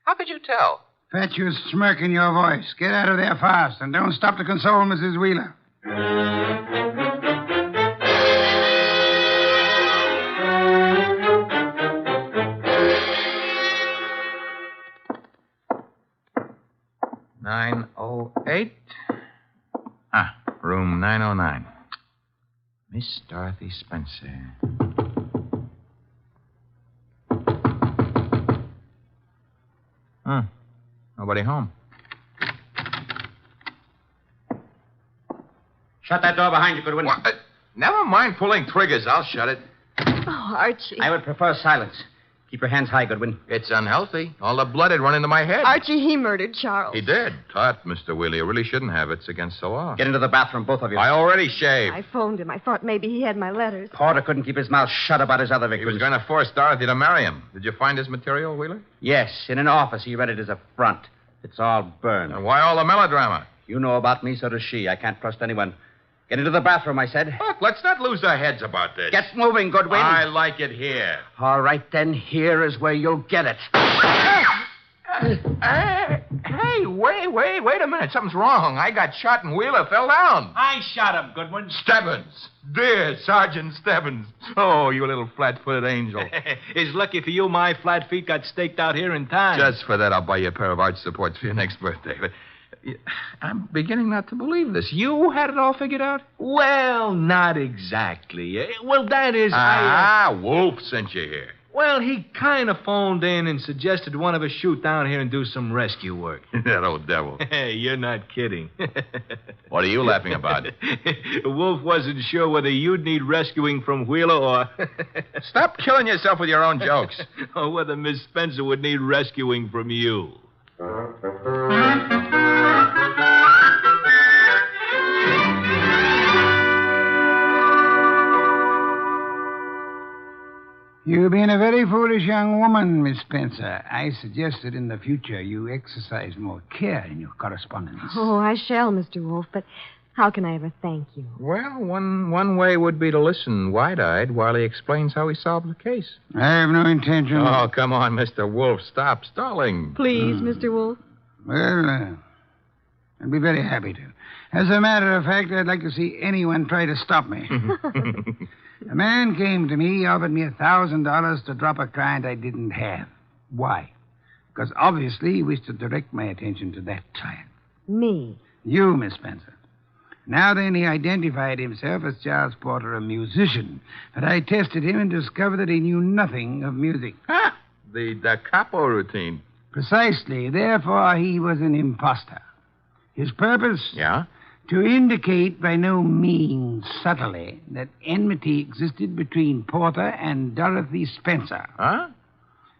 How could you tell? Fatuous smirk in your voice. Get out of there fast, and don't stop to console Mrs. Wheeler. (908). Room 909. Miss Dorothy Spencer. Nobody home. Shut that door behind you, Goodwin. What? Never mind pulling triggers. I'll shut it. Oh, Archie. I would prefer silence. Keep your hands high, Goodwin. It's unhealthy. All the blood had run into my head. Archie, he murdered Charles. He did. Tut, Mr. Wheeler. You really shouldn't have. It's against the law. Get into the bathroom, both of you. I already shaved. I phoned him. I thought maybe he had my letters. Porter couldn't keep his mouth shut about his other He victims. was going to force Dorothy to marry him. Did you find his material, Wheeler? Yes, in an office. He read it as a front. It's all burned. And why all the melodrama? You know about me, so does she. I can't trust anyone. Get into the bathroom, I said. Look, let's not lose our heads about this. Get moving, Goodwin. I like it here. All right, then. Here is where you'll get it. Hey, wait a minute. Something's wrong. I got shot and Wheeler fell down. I shot him, Goodwin. Stebbins. Dear Sergeant Stebbins. Oh, you little flat-footed angel. It's lucky for you my flat feet got staked out here in time. Just for that, I'll buy you a pair of arch supports for your next birthday. But I'm beginning not to believe this. You had it all figured out? Well, not exactly. Well, that is... Wolf sent you here. Well, he kind of phoned in and suggested one of us shoot down here and do some rescue work. That old devil. Hey, you're not kidding. What are you laughing about? Wolf wasn't sure whether you'd need rescuing from Wheeler or... Stop killing yourself with your own jokes. Or whether Miss Spencer would need rescuing from you. You've been a very foolish young woman, Miss Spencer. I suggest that in the future you exercise more care in your correspondence. Oh, I shall, Mr. Wolfe, but how can I ever thank you? Well, one way would be to listen wide-eyed while he explains how he solved the case. I have no intention. Oh, come on, Mr. Wolfe. Stop stalling. Please, Mr. Wolfe. Well, I'd be very happy to. As a matter of fact, I'd like to see anyone try to stop me. A man came to me, offered me $1,000 to drop a client I didn't have. Why? Because obviously he wished to direct my attention to that client. Me? You, Miss Spencer. Now then, he identified himself as Charles Porter, a musician. But I tested him and discovered that he knew nothing of music. Ha! The da capo routine. Precisely. Therefore, he was an imposter. His purpose? Yeah? To indicate by no means subtly that enmity existed between Porter and Dorothy Spencer. Huh?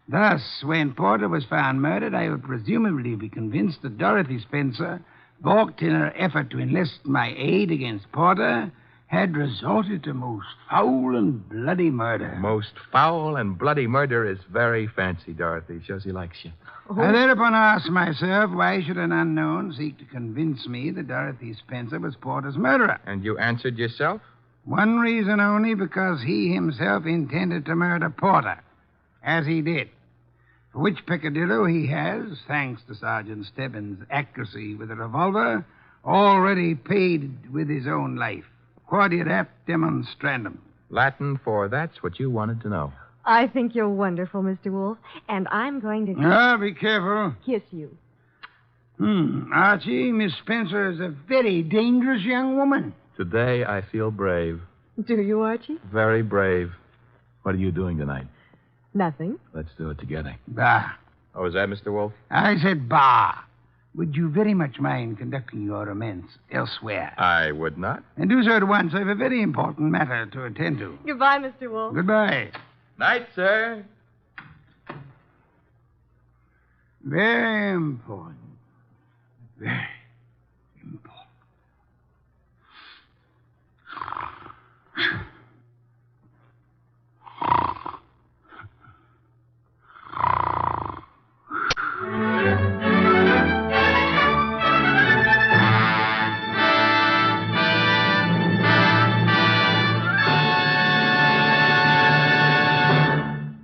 Thus, when Porter was found murdered, I would presumably be convinced that Dorothy Spencer, balked in her effort to enlist my aid against Porter, had resorted to most foul and bloody murder. Most foul and bloody murder is very fancy, Dorothy. Shows he likes you. I thereupon asked myself, why should an unknown seek to convince me that Dorothy Spencer was Porter's murderer? And you answered yourself? One reason only, because he himself intended to murder Porter, as he did. For which peccadillo he has, thanks to Sergeant Stebbins' accuracy with a revolver, already paid with his own life. Quodirat demonstrandum. Latin for that's what you wanted to know. I think you're wonderful, Mr. Wolfe, and I'm going to... Ah, be careful. Kiss you. Archie, Miss Spencer is a very dangerous young woman. Today I feel brave. Do you, Archie? Very brave. What are you doing tonight? Nothing. Let's do it together. Bah. Oh, is that Mr. Wolfe? I said bah. Would you very much mind conducting your romance elsewhere? I would not. And do so at once. I have a very important matter to attend to. Goodbye, Mr. Wolfe. Goodbye. Night, sir. Very important. Very important.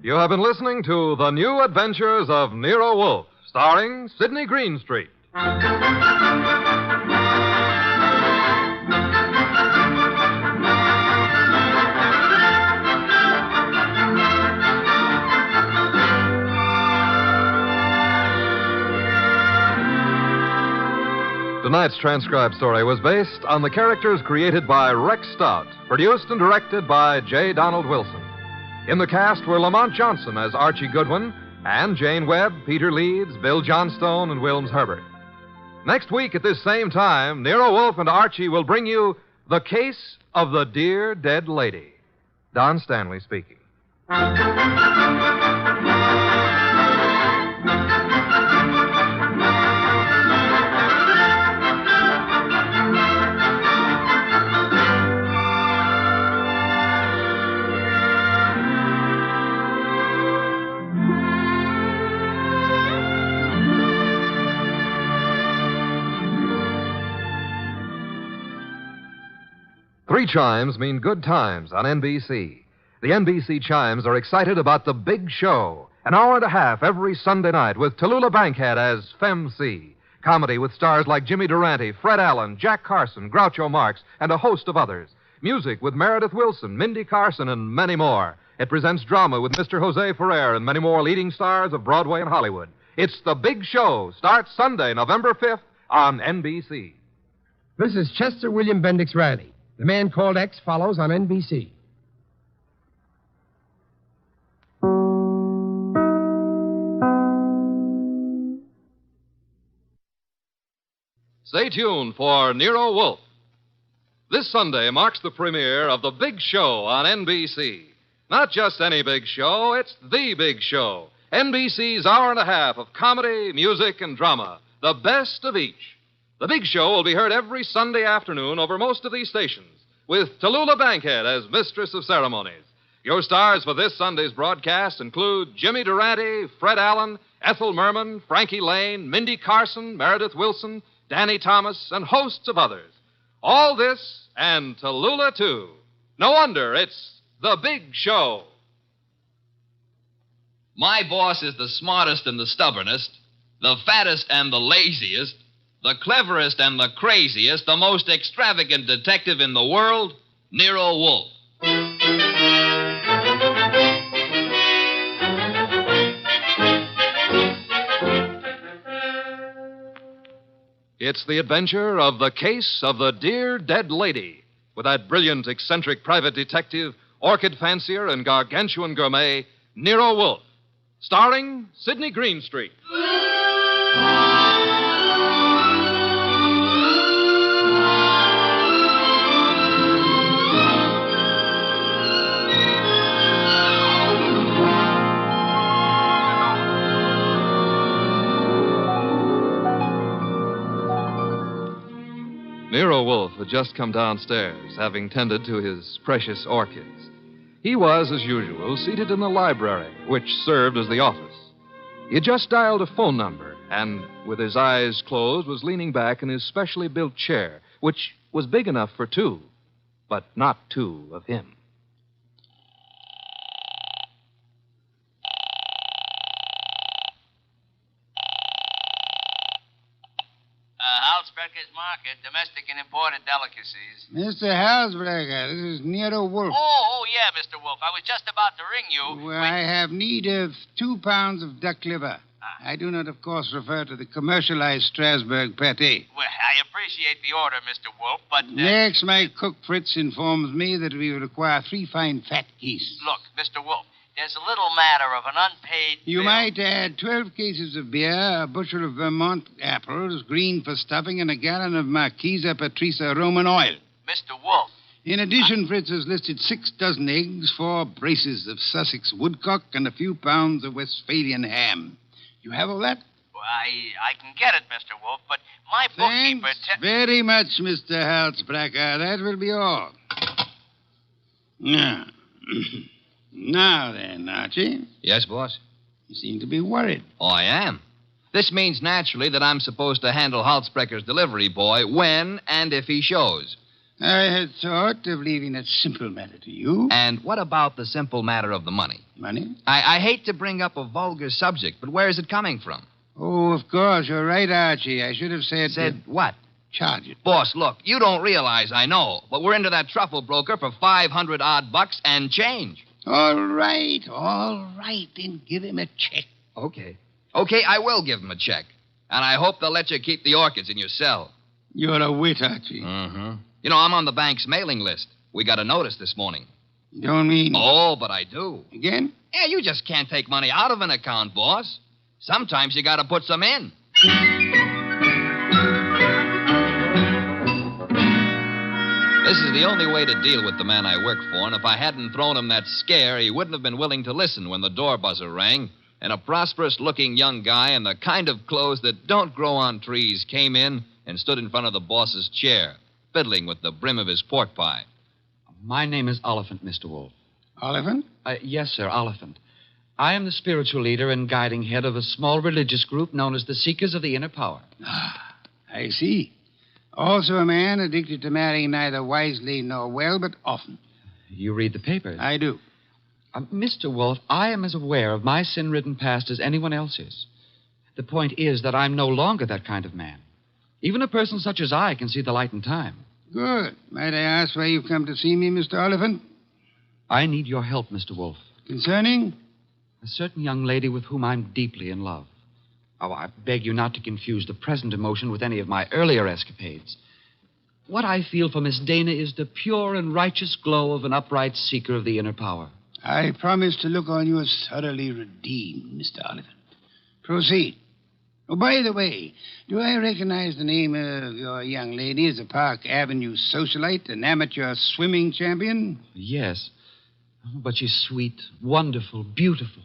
You have been listening to The New Adventures of Nero Wolfe, starring Sidney Greenstreet. Tonight's transcribed story was based on the characters created by Rex Stout, produced and directed by J. Donald Wilson. In the cast were Lamont Johnson as Archie Goodwin, and Jane Webb, Peter Leeds, Bill Johnstone, and Wilms Herbert. Next week at this same time, Nero Wolfe and Archie will bring you The Case of the Dear Dead Lady. Don Stanley speaking. Three chimes mean good times on NBC. The NBC chimes are excited about The Big Show, an hour and a half every Sunday night with Tallulah Bankhead as Femme C. Comedy with stars like Jimmy Durante, Fred Allen, Jack Carson, Groucho Marx, and a host of others. Music with Meredith Wilson, Mindy Carson, and many more. It presents drama with Mr. Jose Ferrer and many more leading stars of Broadway and Hollywood. It's The Big Show. Starts Sunday, November 5th on NBC. This is Chester William Bendix Riley. The Man Called X follows on NBC. Stay tuned for Nero Wolfe. This Sunday marks the premiere of The Big Show on NBC. Not just any big show, it's The Big Show. NBC's hour and a half of comedy, music, and drama. The best of each. The Big Show will be heard every Sunday afternoon over most of these stations, with Tallulah Bankhead as Mistress of Ceremonies. Your stars for this Sunday's broadcast include Jimmy Durante, Fred Allen, Ethel Merman, Frankie Lane, Mindy Carson, Meredith Wilson, Danny Thomas, and hosts of others. All this and Tallulah, too. No wonder it's the big show. My boss is the smartest and the stubbornest, the fattest and the laziest, the cleverest and the craziest, the most extravagant detective in the world, Nero Wolfe. It's the adventure of the case of the dear dead lady, with that brilliant, eccentric private detective, orchid fancier, and gargantuan gourmet, Nero Wolfe. Starring Sidney Greenstreet. Nero Wolfe had just come downstairs, having tended to his precious orchids. He was, as usual, seated in the library, which served as the office. He had just dialed a phone number, and, with his eyes closed, was leaning back in his specially built chair, which was big enough for two, but not two of him. Halsbecker's Market, domestic and imported delicacies. Mr. Halsbrecker, this is Nero Wolfe. Oh, yeah, Mr. Wolfe. I was just about to ring you. Well, I have need of 2 pounds of duck liver. I do not, of course, refer to the commercialized Strasbourg pate. Well, I appreciate the order, Mr. Wolfe, but... Next, my cook Fritz informs me that we require 3 fine fat geese. Look, Mr. Wolfe, there's a little matter of an unpaid You bill. might add 12 cases of beer, a bushel of Vermont apples, green for stuffing, and a gallon of Marquesa Patricia Roman oil. Mr. Wolfe. In addition, Fritz has listed 6 dozen eggs, 4 braces of Sussex woodcock, and a few pounds of Westphalian ham. You have all that? Well, I can get it, Mr. Wolfe, but my bookkeeper... Thanks very much, Mr. Halsbrecker. That will be all. Now, now then, Archie. Yes, boss? You seem to be worried. Oh, I am. This means naturally that I'm supposed to handle Halsbrecker's delivery boy when and if he shows. I had thought of leaving that simple matter to you. And what about the simple matter of the money? Money? I hate to bring up a vulgar subject, but where is it coming from? Oh, of course. You're right, Archie. I should have said... Said what? Charge it. Boss, look, you don't realize I know, but we're into that truffle broker for $500 bucks and change. All right. Then give him a check. Okay, I will give him a check. And I hope they'll let you keep the orchids in your cell. You're a wit, Archie. Mm-hmm. You know, I'm on the bank's mailing list. We got a notice this morning. You don't mean... Oh, but I do. Again? Yeah, you just can't take money out of an account, boss. Sometimes you got to put some in. This is the only way to deal with the man I work for, and if I hadn't thrown him that scare, he wouldn't have been willing to listen when the door buzzer rang, and a prosperous-looking young guy in the kind of clothes that don't grow on trees came in and stood in front of the boss's chair, fiddling with the brim of his pork pie. My name is Oliphant, Mr. Wolfe. Oliphant? Yes, sir, Oliphant. I am the spiritual leader and guiding head of a small religious group known as the Seekers of the Inner Power. I see. Also a man addicted to marrying neither wisely nor well, but often. You read the papers? I do. Mr. Wolfe, I am as aware of my sin-ridden past as anyone else is. The point is that I'm no longer that kind of man. Even a person such as I can see the light in time. Good. Might I ask why you've come to see me, Mr. Oliphant? I need your help, Mr. Wolfe. Concerning? A certain young lady with whom I'm deeply in love. Oh, I beg you not to confuse the present emotion with any of my earlier escapades. What I feel for Miss Dana is the pure and righteous glow of an upright seeker of the inner power. I promise to look on you as thoroughly redeemed, Mr. Oliphant. Proceed. Oh, by the way, do I recognize the name of your young lady as a Park Avenue socialite, an amateur swimming champion? Yes. But she's sweet, wonderful, beautiful.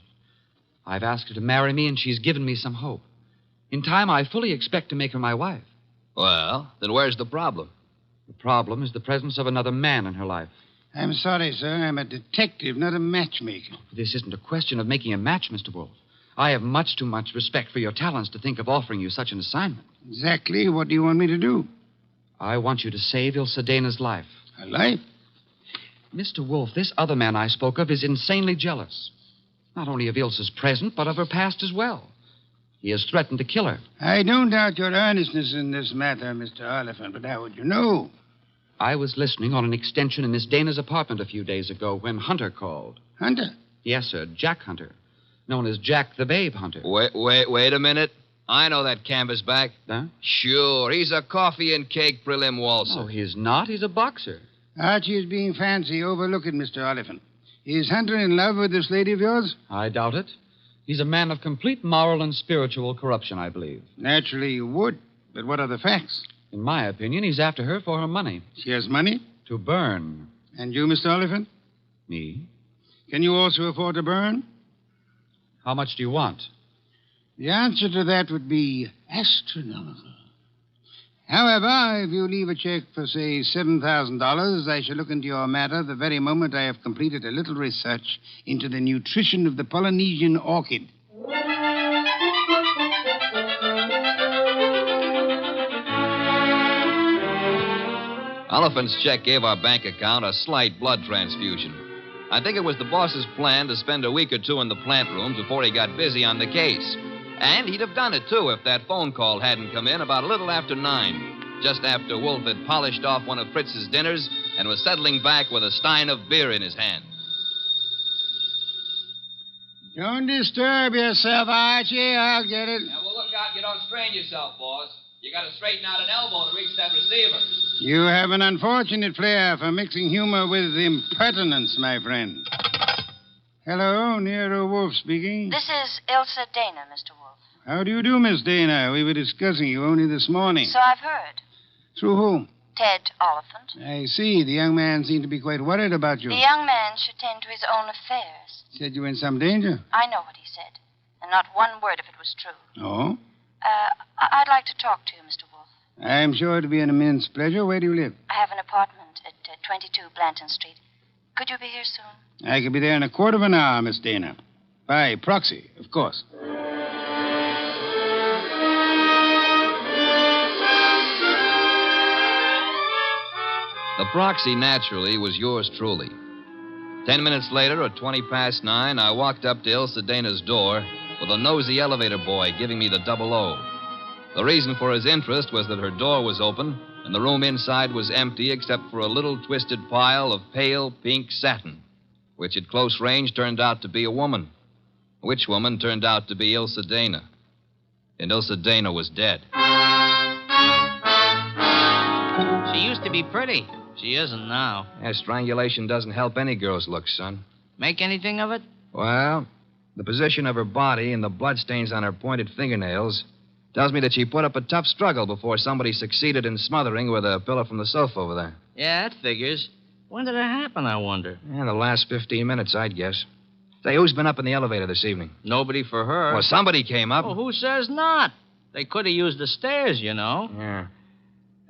I've asked her to marry me, and she's given me some hope. In time, I fully expect to make her my wife. Well, then where's the problem? The problem is the presence of another man in her life. I'm sorry, sir. I'm a detective, not a matchmaker. This isn't a question of making a match, Mr. Wolfe. I have much too much respect for your talents to think of offering you such an assignment. Exactly. What do you want me to do? I want you to save Ilse Dana's life. A life? Mr. Wolfe, this other man I spoke of is insanely jealous. Not only of Ilse's present, but of her past as well. He has threatened to kill her. I don't doubt your earnestness in this matter, Mr. Oliphant, but how would you know? I was listening on an extension in Miss Dana's apartment a few days ago when Hunter called. Hunter? Yes, sir, Jack Hunter, known as Jack the Babe Hunter. Wait a minute. I know that canvasback. Huh? Sure, he's a coffee and cake prelim waltzer. Oh, he's not. He's a boxer. Archie is being fancy. Overlook it, Mr. Oliphant. Is Hunter in love with this lady of yours? I doubt it. He's a man of complete moral and spiritual corruption, I believe. Naturally you would. But what are the facts? In my opinion, he's after her for her money. She has money? To burn. And you, Mr. Oliphant? Me? Can you also afford to burn? How much do you want? The answer to that would be astronomical. However, if you leave a check for, say, $7,000, I shall look into your matter the very moment I have completed a little research into the nutrition of the Polynesian orchid. Oliphant's check gave our bank account a slight blood transfusion. I think it was the boss's plan to spend a week or two in the plant rooms before he got busy on the case. And he'd have done it, too, if that phone call hadn't come in about a little after 9, just after Wolfe had polished off one of Fritz's dinners and was settling back with a stein of beer in his hand. Don't disturb yourself, Archie. I'll get it. Now, well, look out you don't strain yourself, boss. You got to straighten out an elbow to reach that receiver. You have an unfortunate flair for mixing humor with impertinence, my friend. Hello, Nero Wolfe speaking. This is Ilse Dana, Mr. Wolfe. How do you do, Miss Dana? We were discussing you only this morning. So I've heard. Through whom? Ted Oliphant. I see. The young man seemed to be quite worried about you. The young man should tend to his own affairs. Said you were in some danger. I know what he said, and not one word of it was true. Oh? I'd like to talk to you, Mr. Wolfe. I'm sure it'll be an immense pleasure. Where do you live? I have an apartment at 22 Blanton Street. Could you be here soon? I could be there in a quarter of an hour, Miss Dana. By proxy, of course. The proxy, naturally, was yours truly. 10 minutes later, at 20 past 9, I walked up to Ilse Dana's door with a nosy elevator boy giving me the 00. The reason for his interest was that her door was open and the room inside was empty except for a little twisted pile of pale pink satin, which at close range turned out to be a woman. Which woman turned out to be Ilse Dana. And Ilse Dana was dead. She used to be pretty. She isn't now. Yeah, strangulation doesn't help any girl's looks, son. Make anything of it? Well, the position of her body and the bloodstains on her pointed fingernails tells me that she put up a tough struggle before somebody succeeded in smothering with a pillow from the sofa over there. Yeah, that figures. When did it happen, I wonder? Yeah, the last 15 minutes, I'd guess. Say, who's been up in the elevator this evening? Nobody for her. Well, somebody came up. Oh, who says not? They could have used the stairs, you know. Yeah.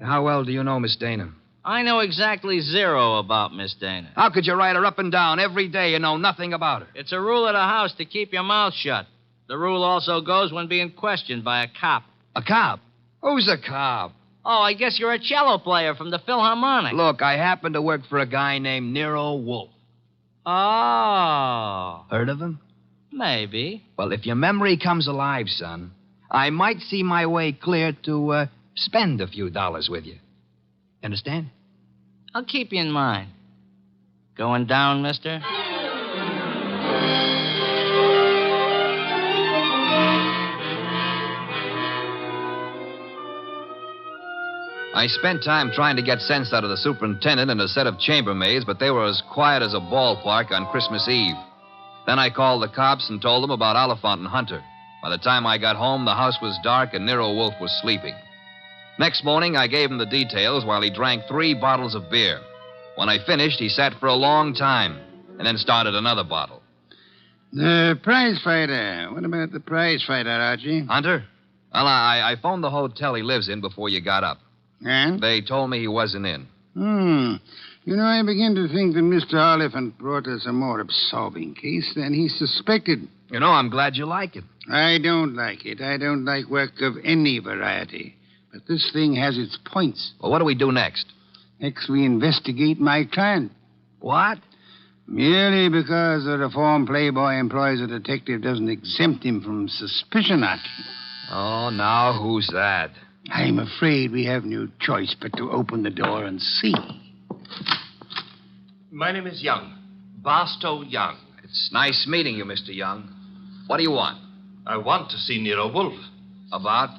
How well do you know Miss Dana? I know exactly zero about Miss Dana. How could you ride her up and down every day and know nothing about her? It's a rule of the house to keep your mouth shut. The rule also goes when being questioned by a cop. A cop? Who's a cop? Oh, I guess you're a cello player from the Philharmonic. Look, I happen to work for a guy named Nero Wolfe. Oh. Heard of him? Maybe. Well, if your memory comes alive, son, I might see my way clear to spend a few dollars with you. Understand? I'll keep you in mind. Going down, mister? I spent time trying to get sense out of the superintendent and a set of chambermaids, but they were as quiet as a ballpark on Christmas Eve. Then I called the cops and told them about Oliphant and Hunter. By the time I got home, the house was dark and Nero Wolfe was sleeping. Next morning, I gave him the details while he drank 3 bottles of beer. When I finished, he sat for a long time and then started another bottle. The prize fighter. What about the prize fighter, Archie? Hunter? Well, I phoned the hotel he lives in before you got up. And? They told me he wasn't in. You know, I begin to think that Mr. Oliphant brought us a more absorbing case than he suspected. You know, I'm glad you like it. I don't like it. I don't like work of any variety. But this thing has its points. Well, what do we do next? Next, we investigate my client. What? Merely because the reformed playboy employs a detective doesn't exempt him from suspicion, Archie. Oh, now who's that? I'm afraid we have no choice but to open the door and see. My name is Young. Barstow Young. It's nice meeting you, Mr. Young. What do you want? I want to see Nero Wolfe. About?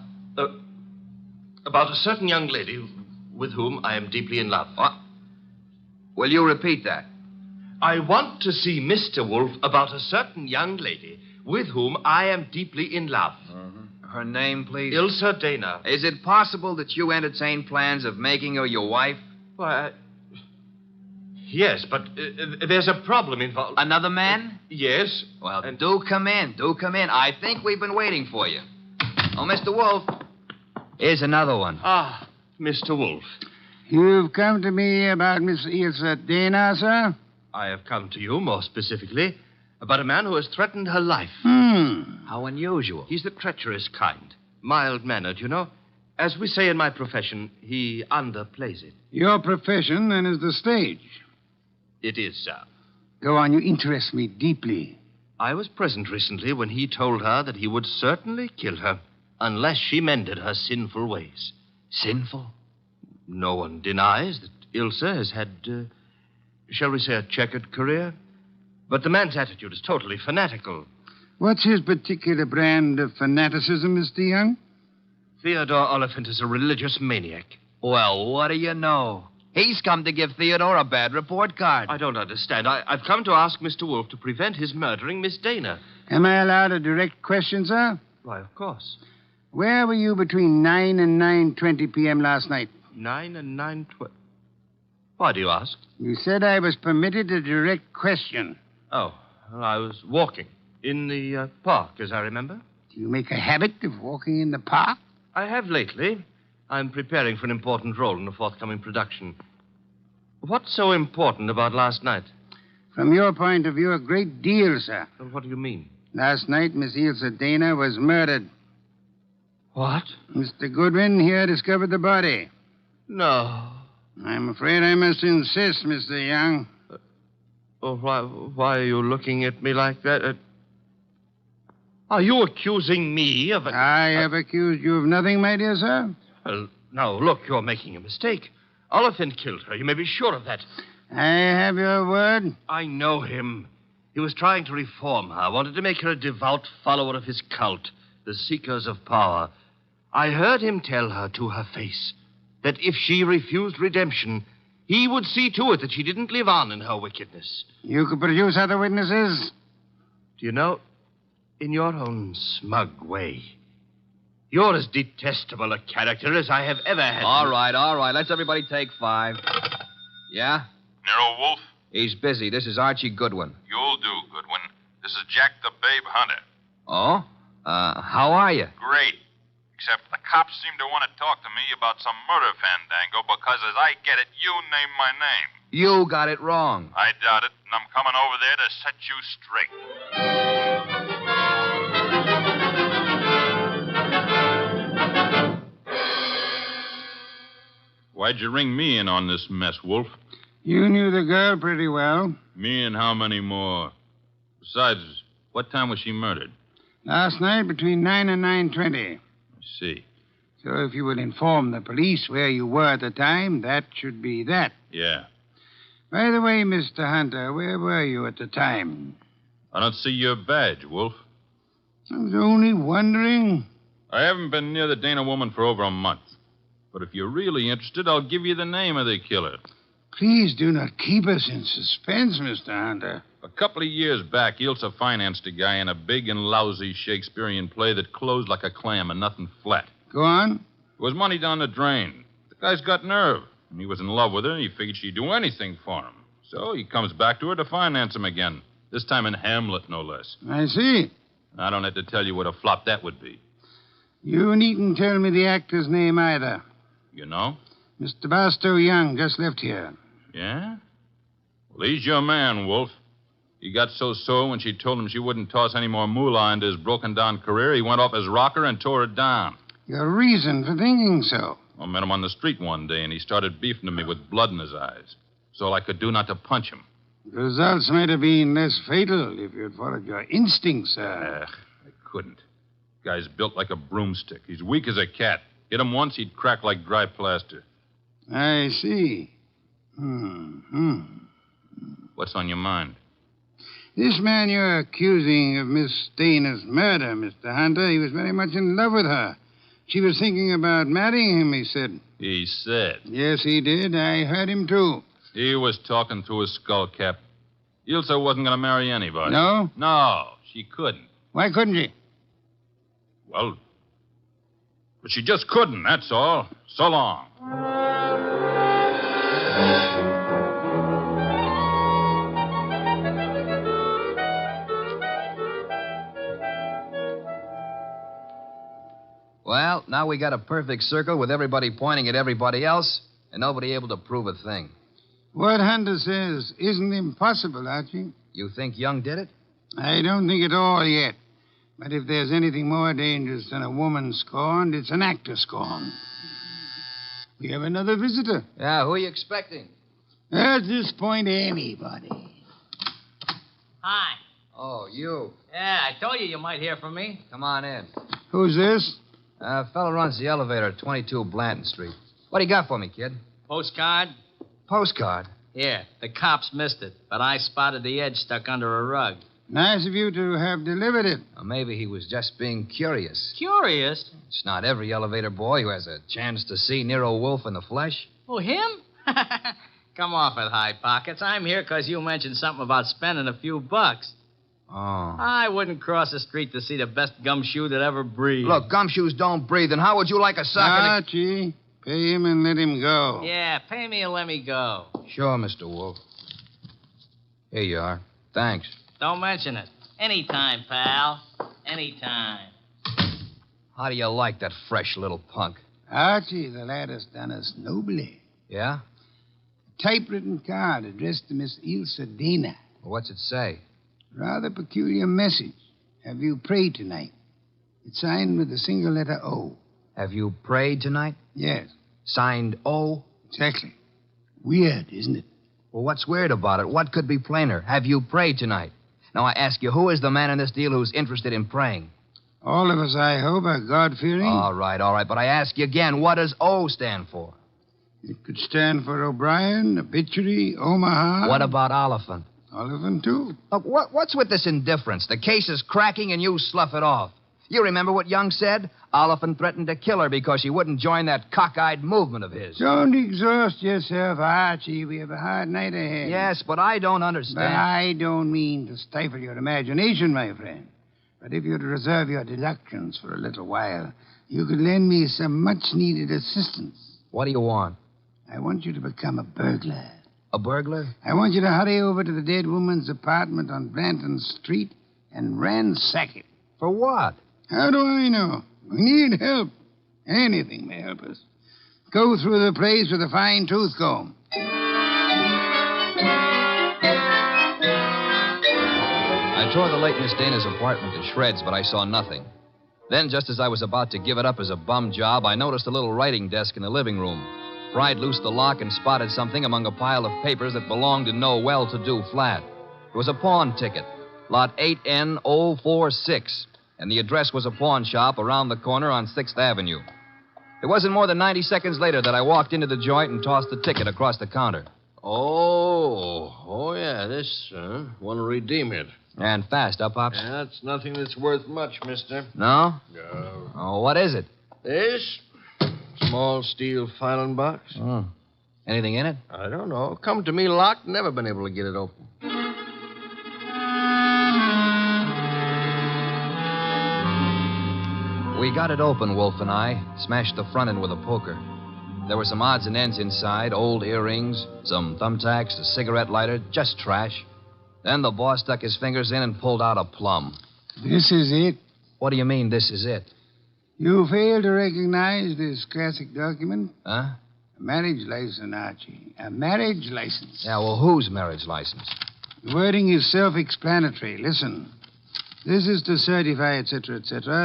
About a certain young lady with whom I am deeply in love. What? Will you repeat that? I want to see Mr. Wolfe about a certain young lady with whom I am deeply in love. Her name, please? Ilsa Dana. Is it possible that you entertain plans of making her your wife? Why, yes, but there's a problem involved. Another man? Yes. Well, do come in. Do come in. I think we've been waiting for you. Oh, Mr. Wolfe. Here's another one. Ah, Mr. Wolfe. You've come to me about Miss Ilsa Dana, sir? I have come to you, more specifically, about a man who has threatened her life. How unusual. He's the treacherous kind. Mild-mannered, you know. As we say in my profession, he underplays it. Your profession, then, is the stage. It is, sir. Go on, you interest me deeply. I was present recently when he told her that he would certainly kill her unless she mended her sinful ways. Sinful? No one denies that Ilsa has had, shall we say, a checkered career. But the man's attitude is totally fanatical. What's his particular brand of fanaticism, Mr. Young? Theodore Oliphant is a religious maniac. Well, what do you know? He's come to give Theodore a bad report card. I don't understand. I've come to ask Mr. Wolfe to prevent his murdering Miss Dana. Am I allowed a direct question, sir? Why, of course. Where were you between 9 and 9:20 p.m. last night? 9 and 9:20. Why do you ask? You said I was permitted a direct question. Oh, well, I was walking in the park, as I remember. Do you make a habit of walking in the park? I have lately. I'm preparing for an important role in a forthcoming production. What's so important about last night? From your point of view, a great deal, sir. Well, what do you mean? Last night, Miss Ilsa Dana was murdered. What? Mr. Goodwin here discovered the body. No. I'm afraid I must insist, Mr. Young. Oh, why are you looking at me like that? Are you accusing me of... I have accused you of nothing, my dear sir. Well, now, look, you're making a mistake. Oliphant killed her. You may be sure of that. I have your word. I know him. He was trying to reform her, wanted to make her a devout follower of his cult, the Seekers of Power. I heard him tell her to her face that if she refused redemption, he would see to it that she didn't live on in her wickedness. You could produce other witnesses? Do you know, in your own smug way, you're as detestable a character as I have ever had. All right. Let's everybody take 5. Yeah? Nero Wolfe? He's busy. This is Archie Goodwin. You'll do, Goodwin. This is Jack the Babe Hunter. Oh? How are you? Great. Except the cops seem to want to talk to me about some murder fandango because, as I get it, you named my name. You got it wrong. I doubt it, and I'm coming over there to set you straight. Why'd you ring me in on this mess, Wolf? You knew the girl pretty well. Me and how many more? Besides, what time was she murdered? Last night between 9 and 9:20. I see. So if you will inform the police where you were at the time, that should be that. Yeah. By the way, Mr. Hunter, where were you at the time? I don't see your badge, Wolf. I was only wondering. I haven't been near the Dana woman for over a month. But if you're really interested, I'll give you the name of the killer. Please do not keep us in suspense, Mr. Hunter. A couple of years back, Ilsa financed a guy in a big and lousy Shakespearean play that closed like a clam and nothing flat. Go on. It was money down the drain. The guy's got nerve. And he was in love with her, and he figured she'd do anything for him. So he comes back to her to finance him again. This time in Hamlet, no less. I see. I don't have to tell you what a flop that would be. You needn't tell me the actor's name either. You know? Mr. Barstow Young just left here. Yeah? Well, he's your man, Wolf. He got so sore when she told him she wouldn't toss any more moolah into his broken-down career, he went off his rocker and tore it down. Your reason for thinking so? I met him on the street one day, and he started beefing to me with blood in his eyes. It's all I could do not to punch him. The results might have been less fatal if you'd followed your instincts, sir. I couldn't. Guy's built like a broomstick. He's weak as a cat. Hit him once, he'd crack like dry plaster. I see. What's on your mind? This man you're accusing of Miss Dana's murder, Mr. Hunter, he was very much in love with her. She was thinking about marrying him, he said. He said. Yes, he did. I heard him, too. He was talking through his skull cap. Ilsa wasn't going to marry anybody. No? No, she couldn't. Why couldn't she? Well, but she just couldn't, that's all. So long. Well, now we got a perfect circle with everybody pointing at everybody else and nobody able to prove a thing. What Hunter says isn't impossible, Archie. You think Young did it? I don't think at all yet. But if there's anything more dangerous than a woman scorned, it's an actor scorned. We have another visitor. Yeah, who are you expecting? At this point, anybody. Hi. Oh, you. Yeah, I told you might hear from me. Come on in. Who's this? Fellow runs the elevator at 22 Blanton Street. What do you got for me, kid? Postcard? Postcard? Yeah, the cops missed it, but I spotted the edge stuck under a rug. Nice of you to have delivered it. Or maybe he was just being curious. Curious? It's not every elevator boy who has a chance to see Nero Wolfe in the flesh. Oh, him? Come off it, High Pockets. I'm here because you mentioned something about spending a few bucks. Oh. I wouldn't cross the street to see the best gumshoe that ever breathed. Look, gumshoes don't breathe, and how would you like a sock? Archie, pay him and let him go. Yeah, pay me and let me go. Sure, Mr. Wolfe. Here you are. Thanks. Don't mention it. Anytime, pal. Anytime. How do you like that fresh little punk? Archie, the lad has done us nobly. Yeah? A typewritten card addressed to Miss Ilsa Dana. Well, what's it say? Rather peculiar message. Have you prayed tonight? It's signed with a single letter O. Have you prayed tonight? Yes. Signed O? Exactly. Weird, isn't it? Well, what's weird about it? What could be plainer? Have you prayed tonight? Now, I ask you, who is the man in this deal who's interested in praying? All of us, I hope, are God-fearing. All right. But I ask you again, what does O stand for? It could stand for O'Brien, Obituary, Omaha. What about Oliphant? Oliphant, too. Look, what's with this indifference? The case is cracking and you slough it off. You remember what Young said? Oliphant threatened to kill her because she wouldn't join that cockeyed movement of his. Don't exhaust yourself, Archie. We have a hard night ahead. Yes, but I don't understand. But I don't mean to stifle your imagination, my friend. But if you'd reserve your deductions for a little while, you could lend me some much-needed assistance. What do you want? I want you to become a burglar. A burglar? I want you to hurry over to the dead woman's apartment on Blanton Street and ransack it. For what? How do I know? We need help. Anything may help us. Go through the place with a fine tooth comb. I tore the late Miss Dana's apartment to shreds, but I saw nothing. Then, just as I was about to give it up as a bum job, I noticed a little writing desk in the living room. Pried loose the lock and spotted something among a pile of papers that belonged to no well-to-do flat. It was a pawn ticket, lot 8N046, and the address was a pawn shop around the corner on 6th Avenue. It wasn't more than 90 seconds later that I walked into the joint and tossed the ticket across the counter. Oh, yeah, this, want to redeem it. And fast, huh, Pops? Yeah, it's nothing that's worth much, mister. No? No. Oh, what is it? This? Small steel filing box. Oh. Anything in it? I don't know. Come to me locked, never been able to get it open. We got it open, Wolfe and I. Smashed the front end with a poker. There were some odds and ends inside, old earrings, some thumbtacks, a cigarette lighter, just trash. Then the boss stuck his fingers in and pulled out a plum. This is it? What do you mean, this is it? You fail to recognize this classic document? Huh? A marriage license, Archie. A marriage license. Yeah, well, whose marriage license? The wording is self-explanatory. Listen. This is to certify, etc.,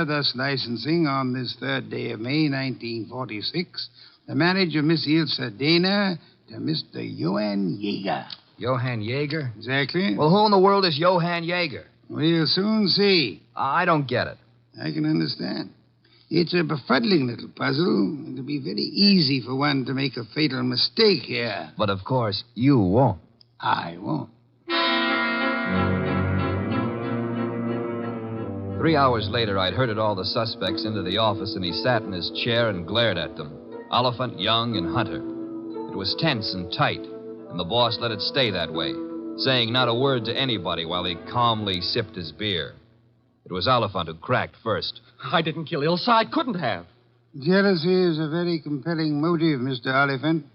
thus licensing on this 3rd day of May, 1946, the marriage of Miss Ilse Dana to Mr. Johann Jaeger. Johann Jaeger? Exactly. Well, who in the world is Johann Jaeger? We'll soon see. I don't get it. I can understand. It's a befuddling little puzzle. It'll be very easy for one to make a fatal mistake here. But, of course, you won't. I won't. 3 hours later, I'd herded all the suspects into the office, and he sat in his chair and glared at them. Oliphant, Young, and Hunter. It was tense and tight, and the boss let it stay that way, saying not a word to anybody while he calmly sipped his beer. It was Oliphant who cracked first. I didn't kill Ilse. I couldn't have. Jealousy is a very compelling motive, Mr. Oliphant.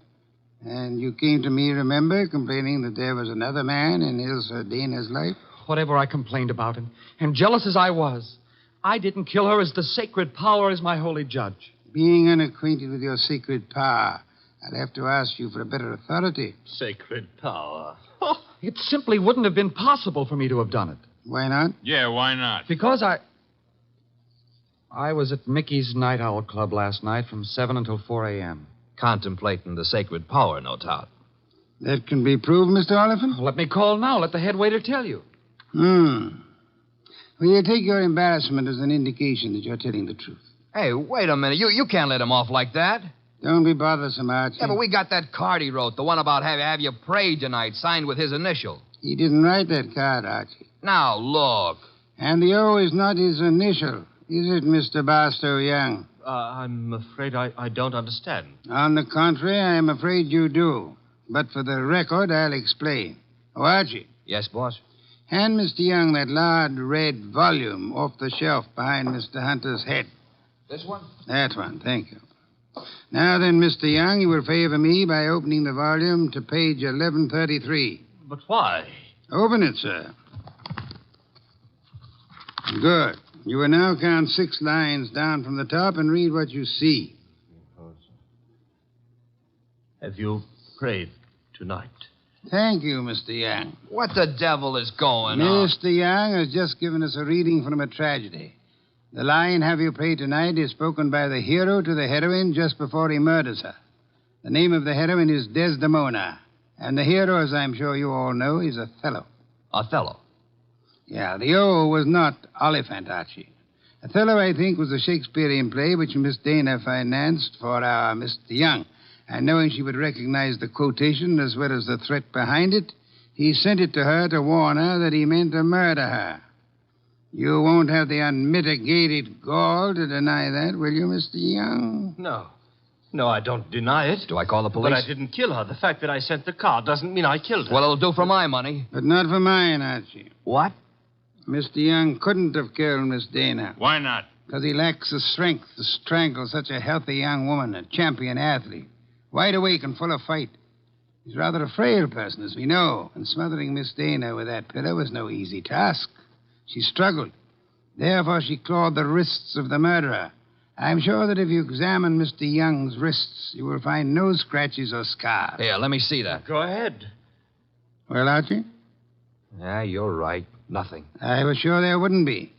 And you came to me, remember, complaining that there was another man in Ilse Dana's life? Whatever I complained about, and jealous as I was, I didn't kill her as the sacred power is my holy judge. Being unacquainted with your sacred power, I'll have to ask you for a better authority. Sacred power? Oh, it simply wouldn't have been possible for me to have done it. Why not? Yeah, why not? Because I was at Mickey's Night Owl Club last night from 7 until 4 a.m. Contemplating the sacred power, no doubt. That can be proved, Mr. Oliphant? Let me call now. Let the head waiter tell you. Well, you take your embarrassment as an indication that you're telling the truth. Hey, wait a minute. You can't let him off like that. Don't be bothersome, Archie. Yeah, but we got that card he wrote, the one about have you prayed tonight, signed with his initial. He didn't write that card, Archie. Now, look. And the O is not his initial, is it, Mr. Barstow Young? I'm afraid I don't understand. On the contrary, I'm afraid you do. But for the record, I'll explain. Oh, Archie. Yes, boss? Hand Mr. Young that large red volume off the shelf behind Mr. Hunter's head. This one? That one, thank you. Now then, Mr. Young, you will favor me by opening the volume to page 1133. But why? Open it, sir. Good. You will now count 6 lines down from the top and read what you see. Have you prayed tonight? Thank you, Mr. Young. What the devil is going on? Mr. Young has just given us a reading from a tragedy. The line, have you prayed tonight, is spoken by the hero to the heroine just before he murders her. The name of the heroine is Desdemona. And the hero, as I'm sure you all know, is Othello. Othello? Yeah, the O was not Oliphant, Archie. Othello, I think, was a Shakespearean play which Miss Dana financed for our Mr. Young. And knowing she would recognize the quotation as well as the threat behind it, he sent it to her to warn her that he meant to murder her. You won't have the unmitigated gall to deny that, will you, Mr. Young? No. No, I don't deny it. Do I call the police? But I didn't kill her. The fact that I sent the card doesn't mean I killed her. Well, it'll do for my money. But not for mine, Archie. What? Mr. Young couldn't have killed Miss Dana. Why not? Because he lacks the strength to strangle such a healthy young woman, a champion athlete. Wide awake and full of fight. He's rather a frail person, as we know, and smothering Miss Dana with that pillow was no easy task. She struggled. Therefore, she clawed the wrists of the murderer. I'm sure that if you examine Mr. Young's wrists, you will find no scratches or scars. Here, let me see that. Go ahead. Well, Archie? Yeah, you're right. Nothing. I was sure there wouldn't be.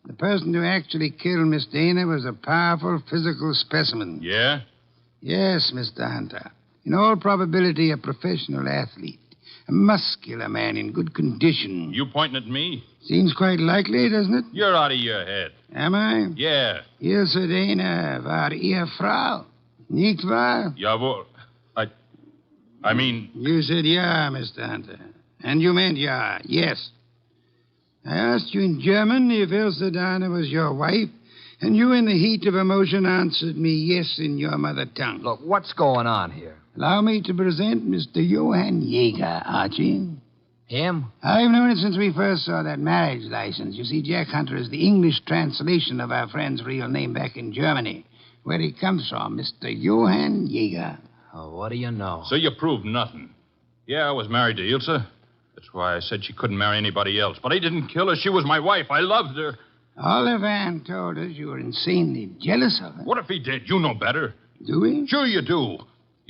The person who actually killed Miss Dana was a powerful physical specimen. Yeah? Yes, Mr. Hunter. In all probability, a professional athlete. A muscular man in good condition. You pointing at me? Seems quite likely, doesn't it? You're out of your head. Am I? Yeah. Ilse Dana war Ehefrau. Nicht wahr? Jawohl. I mean... You said yeah, Mr. Hunter. And you meant yeah, yes. I asked you in German if Ilse Dana was your wife, and you, in the heat of emotion, answered me yes in your mother tongue. Look, what's going on here? Allow me to present Mr. Johann Jaeger, Archie. Him? I've known it since we first saw that marriage license. You see, Jack Hunter is the English translation of our friend's real name back in Germany, where he comes from, Mr. Johann Jaeger. Oh, what do you know? So you proved nothing. Yeah, I was married to Ilse. That's why I said she couldn't marry anybody else. But I didn't kill her. She was my wife. I loved her. Oliphant told us you were insanely jealous of her. What if he did? You know better. Do we? Sure you do.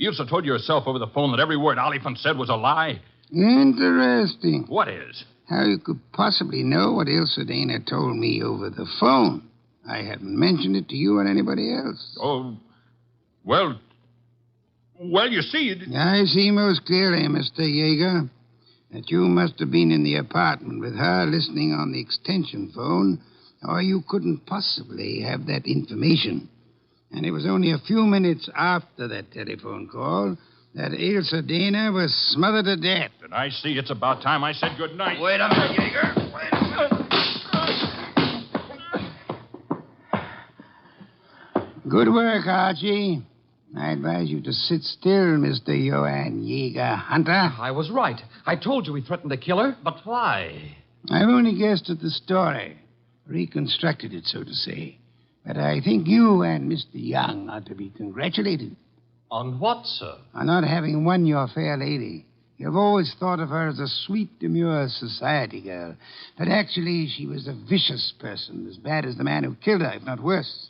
Ilsa told you herself over the phone that every word Oliphant said was a lie. Interesting. What is? How you could possibly know what Ilsa Dana told me over the phone. I haven't mentioned it to you or anybody else. Oh, well, you see... I see most clearly, Mr. Yeager, that you must have been in the apartment with her listening on the extension phone, or you couldn't possibly have that information. And it was only a few minutes after that telephone call that Ilsa Dana was smothered to death. Then I see it's about time I said good night. Wait a minute, Yeager. Wait a minute. Good work, Archie. I advise you to sit still, Mr. Johann Yeager Hunter. I was right. I told you he threatened to kill her. But why? I've only guessed at the story. Reconstructed it, so to say. But I think you and Mr. Young ought to be congratulated. On what, sir? On not having won your fair lady. You've always thought of her as a sweet, demure society girl. But actually, she was a vicious person, as bad as the man who killed her, if not worse.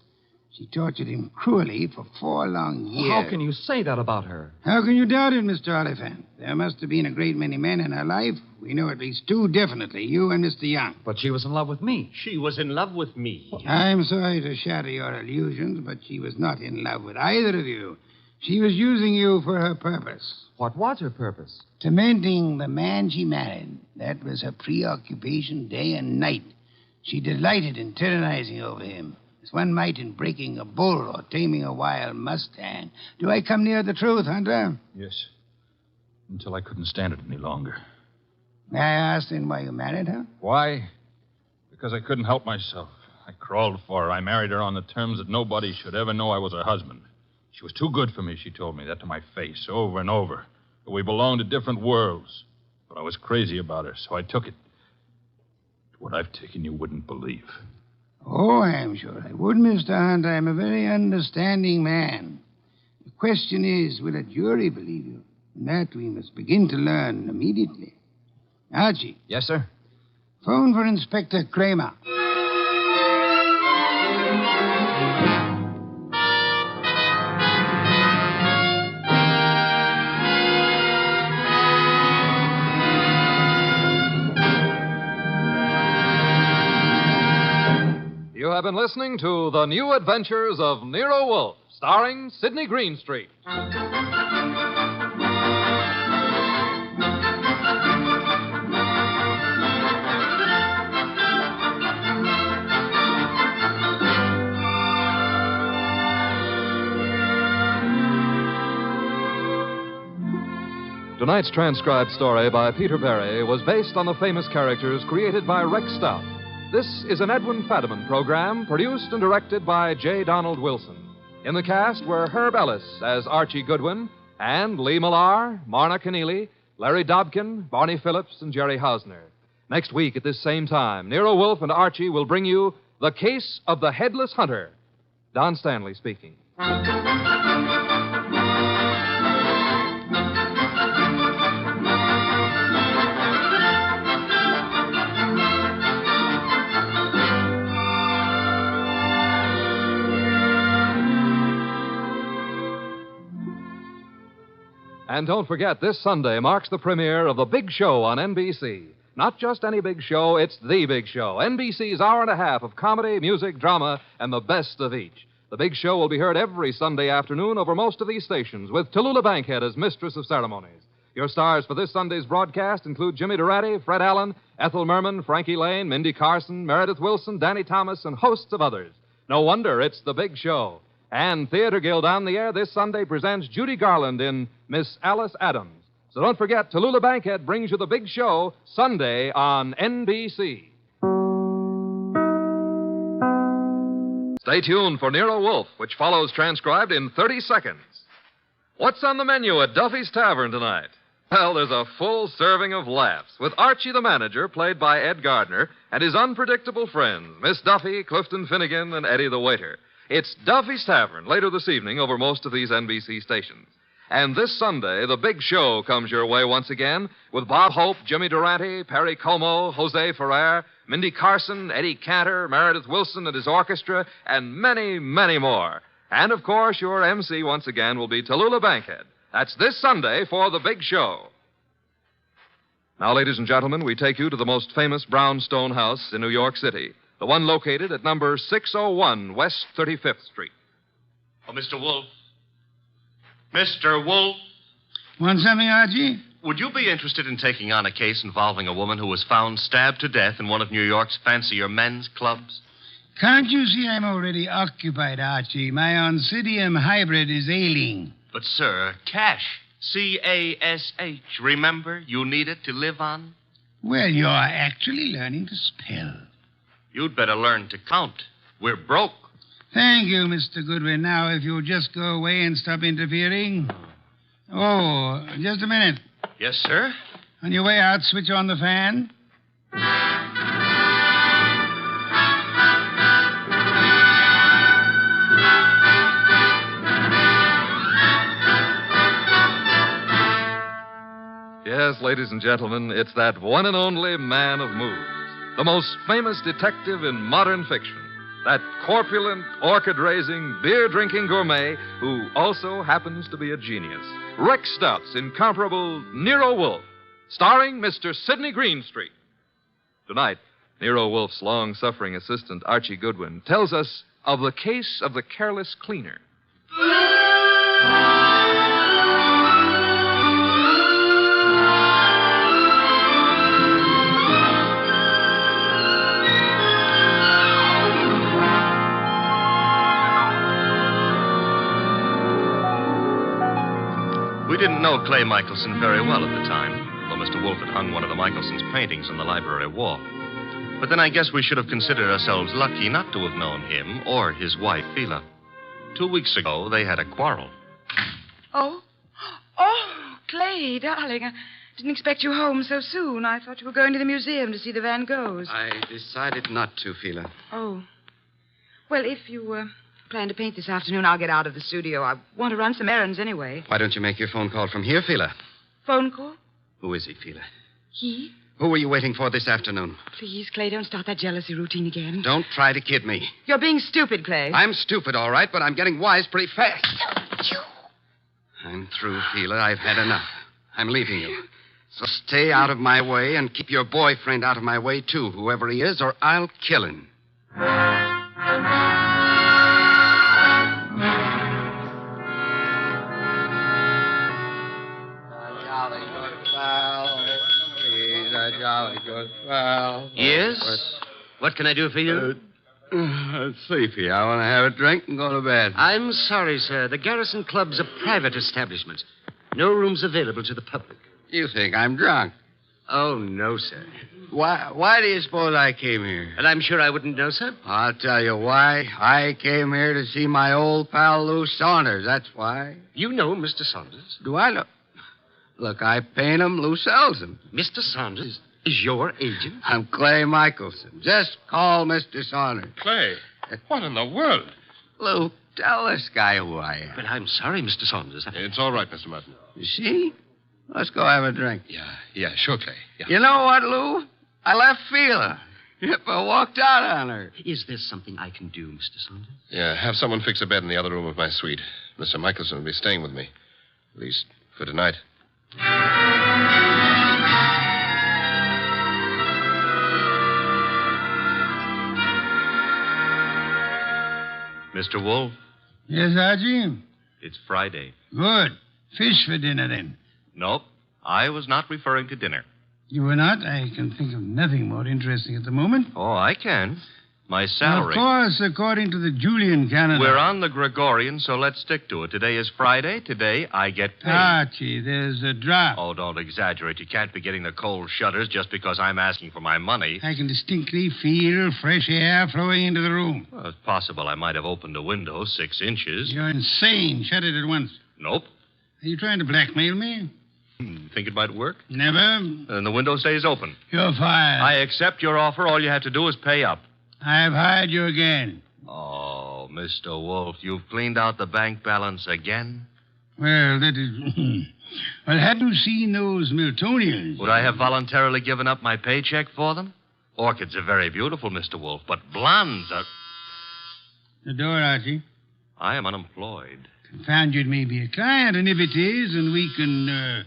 She tortured him cruelly for 4 long years. Well, how can you say that about her? How can you doubt it, Mr. Oliphant? There must have been a great many men in her life. We know at least 2 definitely, you and Mr. Young. But she was in love with me. She was in love with me. I'm sorry to shatter your illusions, but she was not in love with either of you. She was using you for her purpose. What was her purpose? Tormenting the man she married. That was her preoccupation day and night. She delighted in tyrannizing over him, as one might in breaking a bull or taming a wild mustang. Do I come near the truth, Hunter? Yes. Until I couldn't stand it any longer. May I ask then why you married her? Why? Because I couldn't help myself. I crawled for her. I married her on the terms that nobody should ever know I was her husband. She was too good for me, she told me that to my face over and over. But we belonged to different worlds. But I was crazy about her, so I took it. What I've taken you wouldn't believe. Oh, I'm sure I would, Mr. Hunt. I'm a very understanding man. The question is, will a jury believe you? And that we must begin to learn immediately. Archie. Yes, sir? Phone for Inspector Kramer. You have been listening to The New Adventures of Nero Wolfe, starring Sidney Greenstreet. Tonight's transcribed story by Peter Berry was based on the famous characters created by Rex Stout. This is an Edwin Fadiman program produced and directed by J. Donald Wilson. In the cast were Herb Ellis as Archie Goodwin and Lee Millar, Marna Keneally, Larry Dobkin, Barney Phillips, and Jerry Hausner. Next week at this same time, Nero Wolfe and Archie will bring you The Case of the Headless Hunter. Don Stanley speaking. And don't forget, this Sunday marks the premiere of The Big Show on NBC. Not just any big show, it's the big show. NBC's hour and a half of comedy, music, drama, and the best of each. The Big Show will be heard every Sunday afternoon over most of these stations, with Tallulah Bankhead as mistress of ceremonies. Your stars for this Sunday's broadcast include Jimmy Durante, Fred Allen, Ethel Merman, Frankie Lane, Mindy Carson, Meredith Wilson, Danny Thomas, and hosts of others. No wonder it's The Big Show. And Theater Guild on the Air this Sunday presents Judy Garland in Miss Alice Adams. So don't forget, Tallulah Bankhead brings you The Big Show Sunday on NBC. Stay tuned for Nero Wolfe, which follows transcribed in 30 seconds. What's on the menu at Duffy's Tavern tonight? Well, there's a full serving of laughs with Archie the manager, played by Ed Gardner, and his unpredictable friends, Miss Duffy, Clifton Finnegan, and Eddie the waiter. It's Duffy's Tavern later this evening over most of these NBC stations. And this Sunday, The Big Show comes your way once again with Bob Hope, Jimmy Durante, Perry Como, Jose Ferrer, Mindy Carson, Eddie Cantor, Meredith Wilson and his orchestra, and many, many more. And, of course, your MC once again will be Tallulah Bankhead. That's this Sunday for the big show. Now, ladies and gentlemen, we take you to the most famous brownstone house in New York City, the one located at number 601 West 35th Street. Oh, Mr. Wolfe. Mr. Wolfe. Want something, Archie? Would you be interested in taking on a case involving a woman who was found stabbed to death in one of New York's fancier men's clubs? Can't you see I'm already occupied, Archie? My Oncidium hybrid is ailing. But, sir, cash. C-A-S-H. Remember, you need it to live on? Well, you're actually learning to spell. You'd better learn to count. We're broke. Thank you, Mr. Goodwin. Now, if you'll just go away and stop interfering. Oh, just a minute. Yes, sir? On your way out, switch on the fan. Yes, ladies and gentlemen, it's that one and only man of moves, the most famous detective in modern fiction, that corpulent, orchid-raising, beer-drinking gourmet who also happens to be a genius. Rex Stuff's incomparable Nero Wolfe, starring Mr. Sidney Greenstreet. Tonight, Nero Wolfe's long-suffering assistant, Archie Goodwin, tells us of the case of the careless cleaner. We didn't know Clay Michelson very well at the time, though Mr. Wolfe had hung one of the Michelsons' paintings on the library wall. But then I guess we should have considered ourselves lucky not to have known him or his wife, Phila. 2 weeks ago, they had a quarrel. Oh, Clay, darling, I didn't expect you home so soon. I thought you were going to the museum to see the Van Goghs. I decided not to, Phila. Oh. Well, if you plan to paint this afternoon, I'll get out of the studio. I want to run some errands anyway. Why don't you make your phone call from here, Phila? Phone call? Who is he, Phila? He? Who were you waiting for this afternoon? Please, Clay, don't start that jealousy routine again. Don't try to kid me. You're being stupid, Clay. I'm stupid, all right, but I'm getting wise pretty fast. I'm through, Phila. I've had enough. I'm leaving you. So stay out of my way and keep your boyfriend out of my way, too, whoever he is, or I'll kill him. Yes? What can I do for you? Sleepy. I want to have a drink and go to bed. I'm sorry, sir. The Garrison Club's a private establishment. No rooms available to the public. You think I'm drunk? Oh, no, sir. Why do you suppose I came here? And I'm sure I wouldn't know, sir. I'll tell you why. I came here to see my old pal Lou Saunders. That's why. You know Mr. Saunders? Do I know? Look, I paint him. Lou sells them. Mr. Saunders is your agent? I'm Clay Michelson. Just call Mr. Saunders. Clay, what in the world? Lou, tell this guy who I am. But I'm sorry, Mr. Saunders. It's all right, Mr. Martin. You see? Let's go have a drink. Yeah, sure, Clay. Yeah. You know what, Lou? I left Phila. Yep, I walked out on her. Is there something I can do, Mr. Saunders? Yeah, have someone fix a bed in the other room of my suite. Mr. Michelson will be staying with me. At least for tonight. Mr. Wolfe, Yes, Archie? it's Friday. Good. Fish for dinner, then. Nope, I was not referring to dinner. You were not? I can think of nothing more interesting at the moment. Oh, I can. My salary. Of course, according to the Julian calendar. We're on the Gregorian, so let's stick to it. Today is Friday. Today I get paid. Archie, there's a drop. Oh, don't exaggerate. You can't be getting the cold shutters just because I'm asking for my money. I can distinctly feel fresh air flowing into the room. Well, it's possible I might have opened a window 6 inches. You're insane. Shut it at once. Nope. Are you trying to blackmail me? Think it might work? Never. And the window stays open. You're fired. I accept your offer. All you have to do is pay up. I've hired you again. Oh, Mr. Wolfe, you've cleaned out the bank balance again? Well, that is... Well, had you seen those Miltonians? Would I have voluntarily given up my paycheck for them? Orchids are very beautiful, Mr. Wolfe, but blondes are... The door, Archie. I am unemployed. found you it may be a client, and if it is, and we can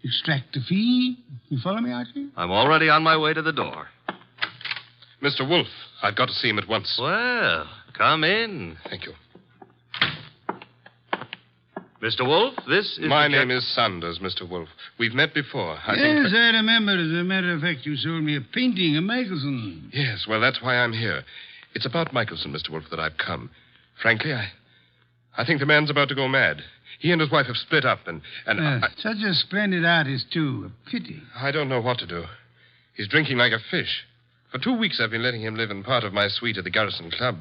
extract a fee. You follow me, Archie? I'm already on my way to the door. Mr. Wolfe, I've got to see him at once. Well, come in. Thank you. Mr. Wolfe, this is... My name is Saunders, Mr. Wolfe. We've met before. I remember. As a matter of fact, you sold me a painting of Michelson. Yes, well, that's why I'm here. It's about Michelson, Mr. Wolfe, that I've come. Frankly, I think the man's about to go mad. He and his wife have split up, and such a splendid artist, too. A pity. I don't know what to do. He's drinking like a fish. For 2 weeks, I've been letting him live in part of my suite at the Garrison Club,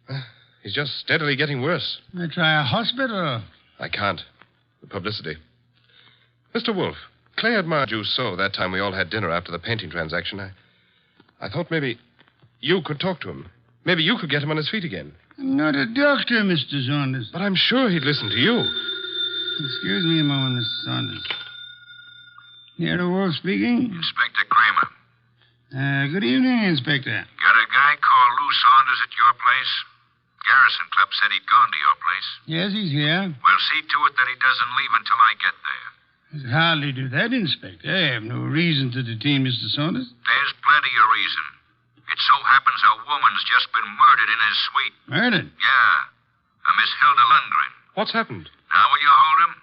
but he's just steadily getting worse. Try a hospital. I can't. The publicity. Mr. Wolfe, Clay admired you so that time we all had dinner after the painting transaction. I thought maybe you could talk to him. Maybe you could get him on his feet again. I'm not a doctor, Mr. Saunders. But I'm sure he'd listen to you. Excuse me a moment, Mr. Saunders. Nero Wolfe speaking. Inspector Kramer. Good evening, Inspector. Got a guy called Lou Saunders at your place? Garrison Club said he'd gone to your place. Yes, he's here. Well, see to it that he doesn't leave until I get there. I'd hardly do that, Inspector. I have no reason to detain Mr. Saunders. There's plenty of reason. It so happens a woman's just been murdered in his suite. Murdered? Yeah. A Miss Hilda Lundgren. What's happened? Now will you hold him?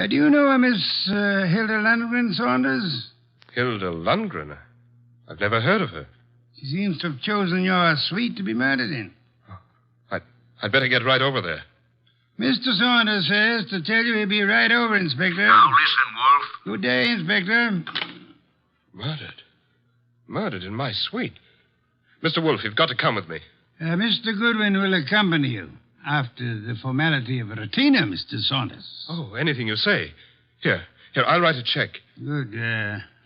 Do you know a Miss Hilda Lundgren, Saunders? Hilda Lundgren? I've never heard of her. She seems to have chosen your suite to be murdered in. I'd better get right over there. Mr. Saunders says to tell you he'll be right over, Inspector. Now listen, Wolfe. Good day, Inspector. Murdered in my suite. Mr. Wolfe, you've got to come with me. Mr. Goodwin will accompany you after the formality of a retainer, Mr. Saunders. Oh, anything you say. Here, I'll write a check. Good.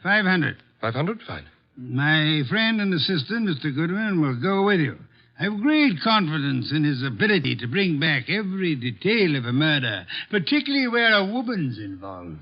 500. 500? Fine. My friend and assistant, Mr. Goodwin, will go with you. I have great confidence in his ability to bring back every detail of a murder, particularly where a woman's involved.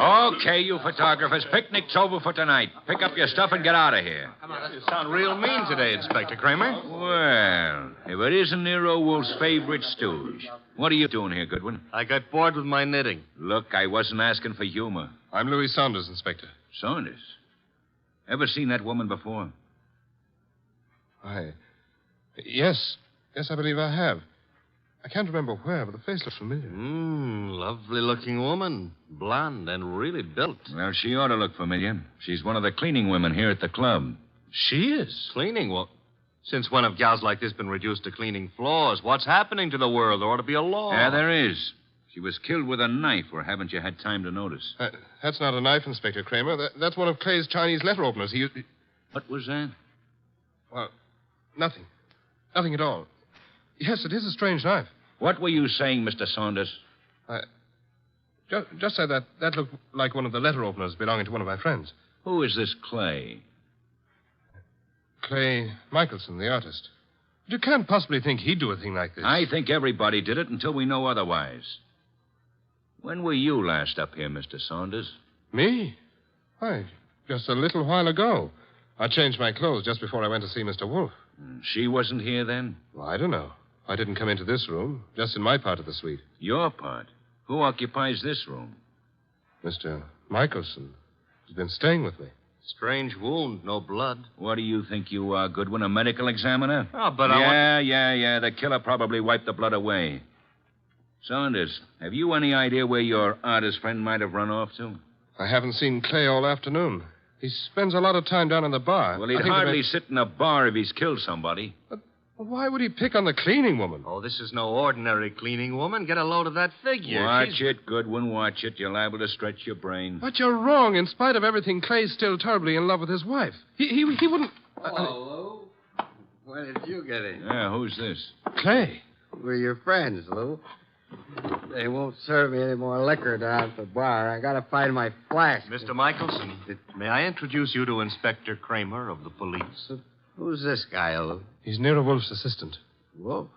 Okay, you photographers, picnic's over for tonight. Pick up your stuff and get out of here. You sound real mean today, Inspector Kramer. Well, if it isn't Nero Wolfe's favorite stooge. What are you doing here, Goodwin? I got bored with my knitting. Look, I wasn't asking for humor. I'm Louis Saunders, Inspector. Saunders? Ever seen that woman before? Yes, I believe I have. I can't remember where, but the face looks familiar. Lovely-looking woman. Blonde and really built. Well, she ought to look familiar. She's one of the cleaning women here at the club. She is? Cleaning? Well, since when have gals like this been reduced to cleaning floors? What's happening to the world? There ought to be a law. Yeah, there is. She was killed with a knife, or haven't you had time to notice? That's not a knife, Inspector Kramer. That's one of Clay's Chinese letter openers. What was that? Well, nothing. Nothing at all. Yes, it is a strange knife. What were you saying, Mr. Saunders? Just said that looked like one of the letter openers belonging to one of my friends. Who is this Clay? Clay Michelson, the artist. But you can't possibly think he'd do a thing like this. I think everybody did it until we know otherwise. When were you last up here, Mr. Saunders? Me? Why, just a little while ago. I changed my clothes just before I went to see Mr. Wolfe. She wasn't here then? Well, I don't know. I didn't come into this room, just in my part of the suite. Your part? Who occupies this room? Mr. Michelson. He's been staying with me. Strange wound, no blood. What do you think you are, Goodwin, a medical examiner? Oh, but Yeah. The killer probably wiped the blood away. Saunders, have you any idea where your artist friend might have run off to? I haven't seen Clay all afternoon. He spends a lot of time down in the bar. Well, he'd hardly sit in a bar if he's killed somebody. But why would he pick on the cleaning woman? Oh, this is no ordinary cleaning woman. Get a load of that figure. Watch it, Goodwin, watch it. You're liable to stretch your brain. But you're wrong. In spite of everything, Clay's still terribly in love with his wife. He wouldn't... Hello, Lou. When did you get in? Yeah, who's this? Clay. We're your friends, Lou. They won't serve me any more liquor down at the bar. I gotta find my flask. Mr. Michelson, may I introduce you to Inspector Kramer of the police? Who's this guy, Lou? He's Nero Wolfe's assistant. Wolfe?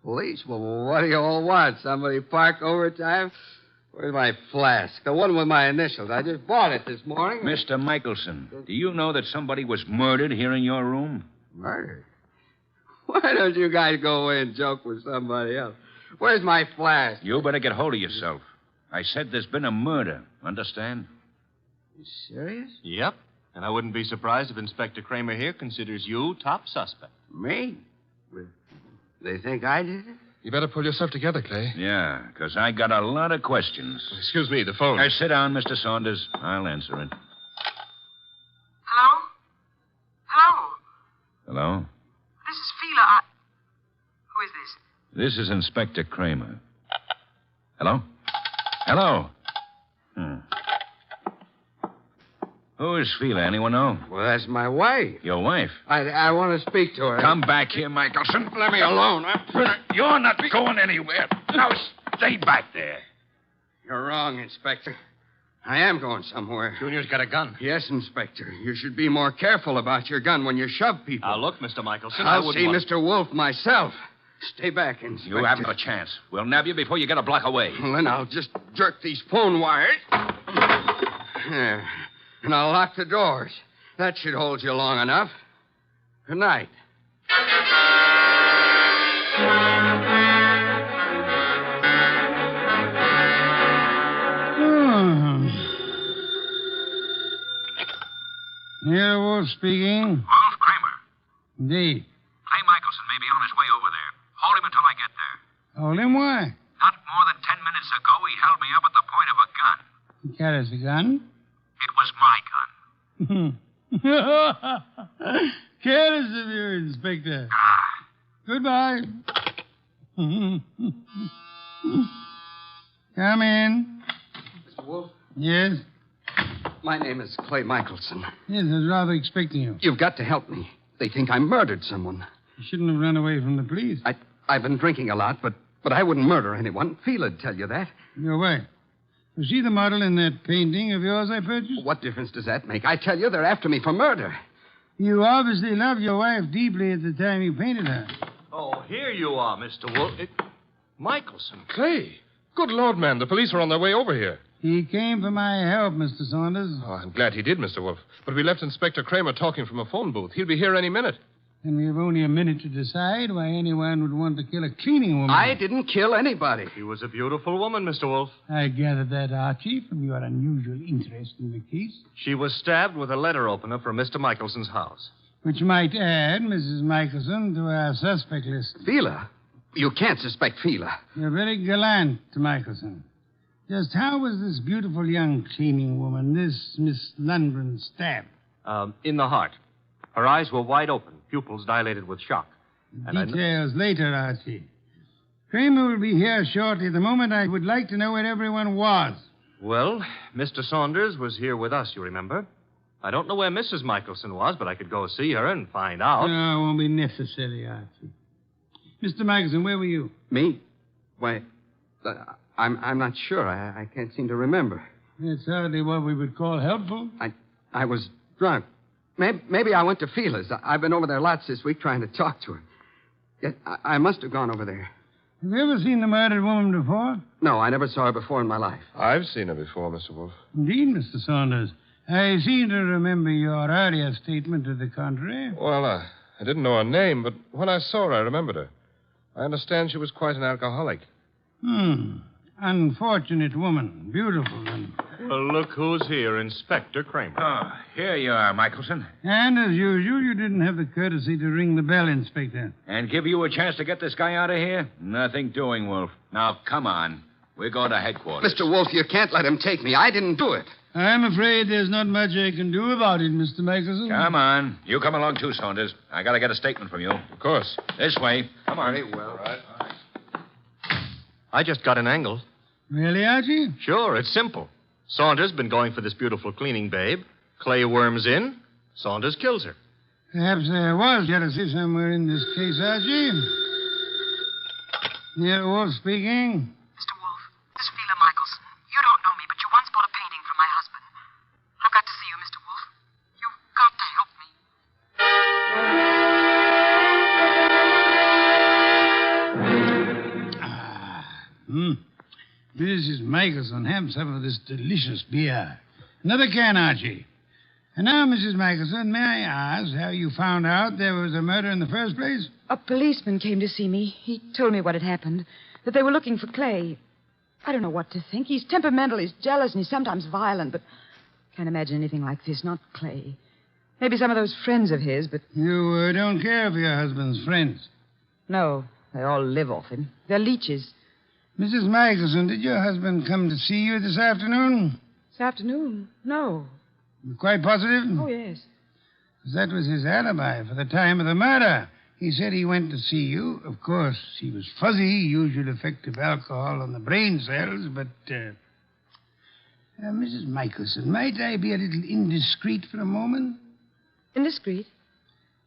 Police? Well, what do you all want? Somebody park overtime? Where's my flask? The one with my initials. I just bought it this morning. Mr. Michelson, do you know that somebody was murdered here in your room? Murdered? Why don't you guys go away and joke with somebody else? Where's my flask? You better get hold of yourself. I said there's been a murder. Understand? You serious? Yep. And I wouldn't be surprised if Inspector Kramer here considers you top suspect. Me? They think I did it? You better pull yourself together, Clay. Yeah, because I got a lot of questions. Excuse me, the phone. Sit down, Mr. Saunders. I'll answer it. Hello? Hello? Hello? This is Fila. Who is this? This is Inspector Kramer. Hello? Hello? Who is Fila? Anyone know? Well, that's my wife. Your wife? I want to speak to her. Come back here, Michelson. Let me alone. You're not going anywhere. Now, stay back there. You're wrong, Inspector. I am going somewhere. Junior's got a gun. Yes, Inspector. You should be more careful about your gun when you shove people. Now, look, Mr. Michelson, I'll see Mr. Wolfe myself. Stay back, Inspector. You haven't a chance. We'll nab you before you get a block away. Well, then I'll just jerk these phone wires. There. And I'll lock the doors. That should hold you long enough. Good night. Nero Wolfe speaking. Wolf Kramer. Indeed. Clay Michelson may be on his way over there. Hold him until I get there. Hold him, why? Not more than 10 minutes ago, he held me up at the point of a gun. He carries a gun? It was my gun. Careless of you, Inspector. Goodbye. Come in. Mr. Wolfe? Yes? My name is Clay Michelson. Yes, I was rather expecting you. You've got to help me. They think I murdered someone. You shouldn't have run away from the police. I've been drinking a lot, but I wouldn't murder anyone. Fela'd tell you that. Your wife. Was she the model in that painting of yours I purchased? What difference does that make? I tell you, they're after me for murder. You obviously loved your wife deeply at the time you painted her. Oh, here you are, Mr. Wolfe. Michelson. Clay. Good Lord, man. The police are on their way over here. He came for my help, Mr. Saunders. Oh, I'm glad he did, Mr. Wolfe. But we left Inspector Kramer talking from a phone booth. He'll be here any minute. And we have only a minute to decide why anyone would want to kill a cleaning woman. I didn't kill anybody. She was a beautiful woman, Mr. Wolfe. I gathered that, Archie, from your unusual interest in the case. She was stabbed with a letter opener from Mr. Michelson's house. Which might add Mrs. Michelson to our suspect list. Fila? You can't suspect Fila. You're very gallant, Michelson. Just how was this beautiful young cleaning woman, this Miss Lundgren, stabbed? In the heart. Her eyes were wide open, pupils dilated with shock. Details later, Archie. Kramer will be here shortly. The moment I would like to know where everyone was. Well, Mr. Saunders was here with us, you remember? I don't know where Mrs. Michelson was, but I could go see her and find out. No, it won't be necessary, Archie. Mr. Michelson, where were you? Me? Why, I'm not sure. I can't seem to remember. That's hardly what we would call helpful. I was drunk. Maybe I went to Fila's. I've been over there lots this week trying to talk to her. Yet I must have gone over there. Have you ever seen the murdered woman before? No, I never saw her before in my life. I've seen her before, Mr. Wolfe. Indeed, Mr. Saunders. I seem to remember your earlier statement to the contrary. Well, I didn't know her name, but when I saw her, I remembered her. I understand she was quite an alcoholic. Unfortunate woman. Beautiful and... Well, look who's here, Inspector Kramer. Oh, here you are, Michelson. And as usual, you didn't have the courtesy to ring the bell, Inspector. And give you a chance to get this guy out of here? Nothing doing, Wolf. Now, come on. We're going to headquarters. Mr. Wolfe, you can't let him take me. I didn't do it. I'm afraid there's not much I can do about it, Mr. Michelson. Come on. You come along, too, Saunders. I got to get a statement from you. Of course. This way. Come on. Very well. All right. I just got an angle. Really, Archie? Sure, it's simple. Saunders been going for this beautiful cleaning babe. Clay worms in. Saunders kills her. Perhaps there was jealousy somewhere in this case, Archie. Nero Wolfe speaking. Mr. Wolfe, this is Fila Michelson. You don't know me, but you once bought a painting from my husband. I've got to see you, Mr. Wolfe. You've got to help me. Mrs. Michelson, have some of this delicious beer. Another can, Archie. And now, Mrs. Michelson, may I ask how you found out there was a murder in the first place? A policeman came to see me. He told me what had happened, that they were looking for Clay. I don't know what to think. He's temperamental, he's jealous, and he's sometimes violent, but can't imagine anything like this, not Clay. Maybe some of those friends of his, but... You don't care for your husband's friends? No, they all live off him. They're leeches. Mrs. Michelson, did your husband come to see you this afternoon? This afternoon? No. You're quite positive? Oh, yes. That was his alibi for the time of the murder. He said he went to see you. Of course, he was fuzzy, usual effect of alcohol on the brain cells, but... Mrs. Michelson, might I be a little indiscreet for a moment? Indiscreet?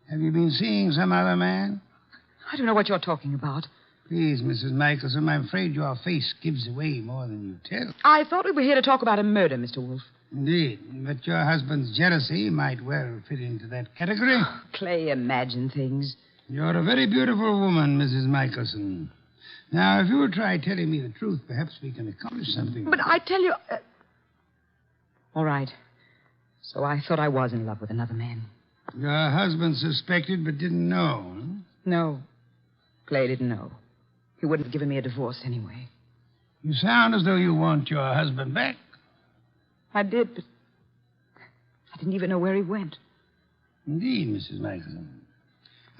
Have you been seeing some other man? I don't know what you're talking about. Please, Mrs. Michelson, I'm afraid your face gives away more than you tell. I thought we were here to talk about a murder, Mr. Wolfe. Indeed, but your husband's jealousy might well fit into that category. Clay, imagine things. You're a very beautiful woman, Mrs. Michelson. Now, if you'll try telling me the truth, perhaps we can accomplish something. But I tell you... All right. So I thought I was in love with another man. Your husband suspected but didn't know, huh? No. Clay didn't know. He wouldn't have given me a divorce anyway. You sound as though you want your husband back. I did, but I didn't even know where he went. Indeed, Mrs. Michelson.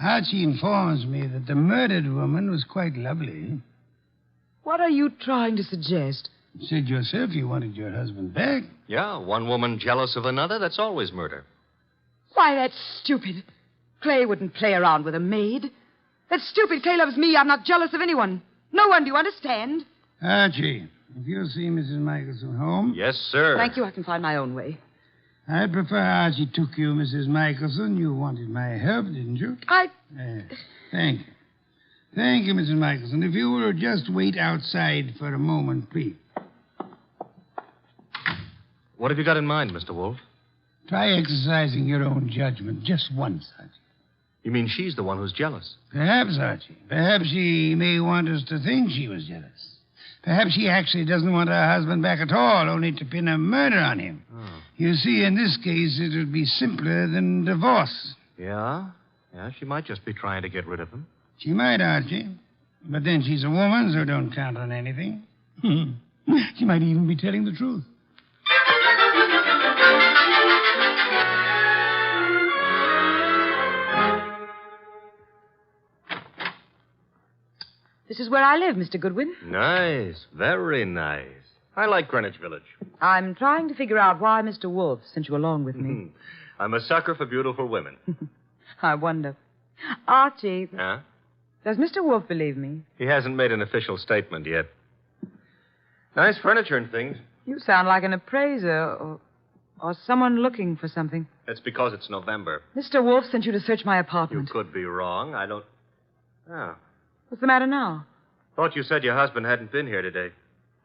Archie informs me that the murdered woman was quite lovely. What are you trying to suggest? You said yourself you wanted your husband back. Yeah, one woman jealous of another, that's always murder. Why, that's stupid. Clay wouldn't play around with a maid. That's stupid. Clay loves me. I'm not jealous of anyone. No one, do you understand? Archie, if you'll see Mrs. Michelson home... Yes, sir. Thank you. I can find my own way. I'd prefer Archie took you, Mrs. Michelson. You wanted my help, didn't you? Thank you. Thank you, Mrs. Michelson. If you will just wait outside for a moment, please. What have you got in mind, Mr. Wolfe? Try exercising your own judgment just once, Archie. You mean she's the one who's jealous? Perhaps, Archie. Perhaps she may want us to think she was jealous. Perhaps she actually doesn't want her husband back at all, only to pin a murder on him. Oh. You see, in this case, it would be simpler than divorce. Yeah? Yeah, she might just be trying to get rid of him. She might, Archie. But then she's a woman, so don't count on anything. She might even be telling the truth. This is where I live, Mr. Goodwin. Nice. Very nice. I like Greenwich Village. I'm trying to figure out why Mr. Wolfe sent you along with me. I'm a sucker for beautiful women. I wonder. Archie, Huh? does Mr. Wolfe believe me? He hasn't made an official statement yet. Nice furniture and things. You sound like an appraiser or someone looking for something. That's because it's November. Mr. Wolfe sent you to search my You apartment. could be wrong. I don't... Oh. What's the matter now? Thought you said your husband hadn't been here today.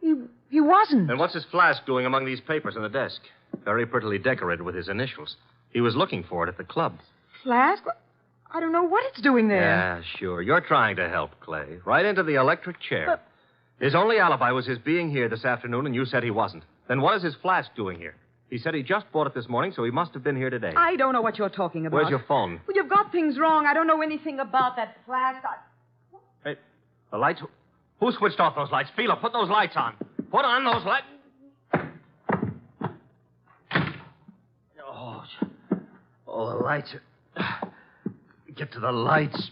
He wasn't. And what's his flask doing among these papers on the desk? Very prettily decorated with his initials. He was looking for it at the club. Flask? I don't know what it's doing there. Yeah, sure. You're trying to help, Clay. Right into the electric chair. But... His only alibi was his being here this afternoon, and you said he wasn't. Then what is his flask doing here? He said he just bought it this morning, so he must have been here today. I don't know what you're talking about. Where's your phone? Well, you've got things wrong. I don't know anything about that flask. Hey, the lights... Who switched off those lights? Fila, put those lights on. Put on those lights. Oh, the lights are... Get to the lights.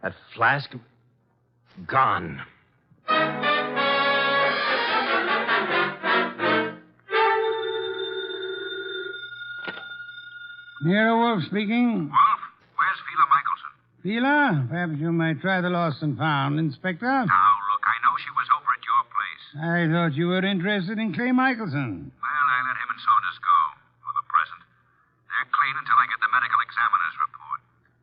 That flask... Gone. Nero Wolfe speaking. Wolf, where's Fila Michelson? Fila, perhaps you might try the lost and found, Inspector. Now, look, I know she was over at your place. I thought you were interested in Clay Michelson. Well, I let him and Saunders go, for the present. They're clean until I get the medical examiner's report.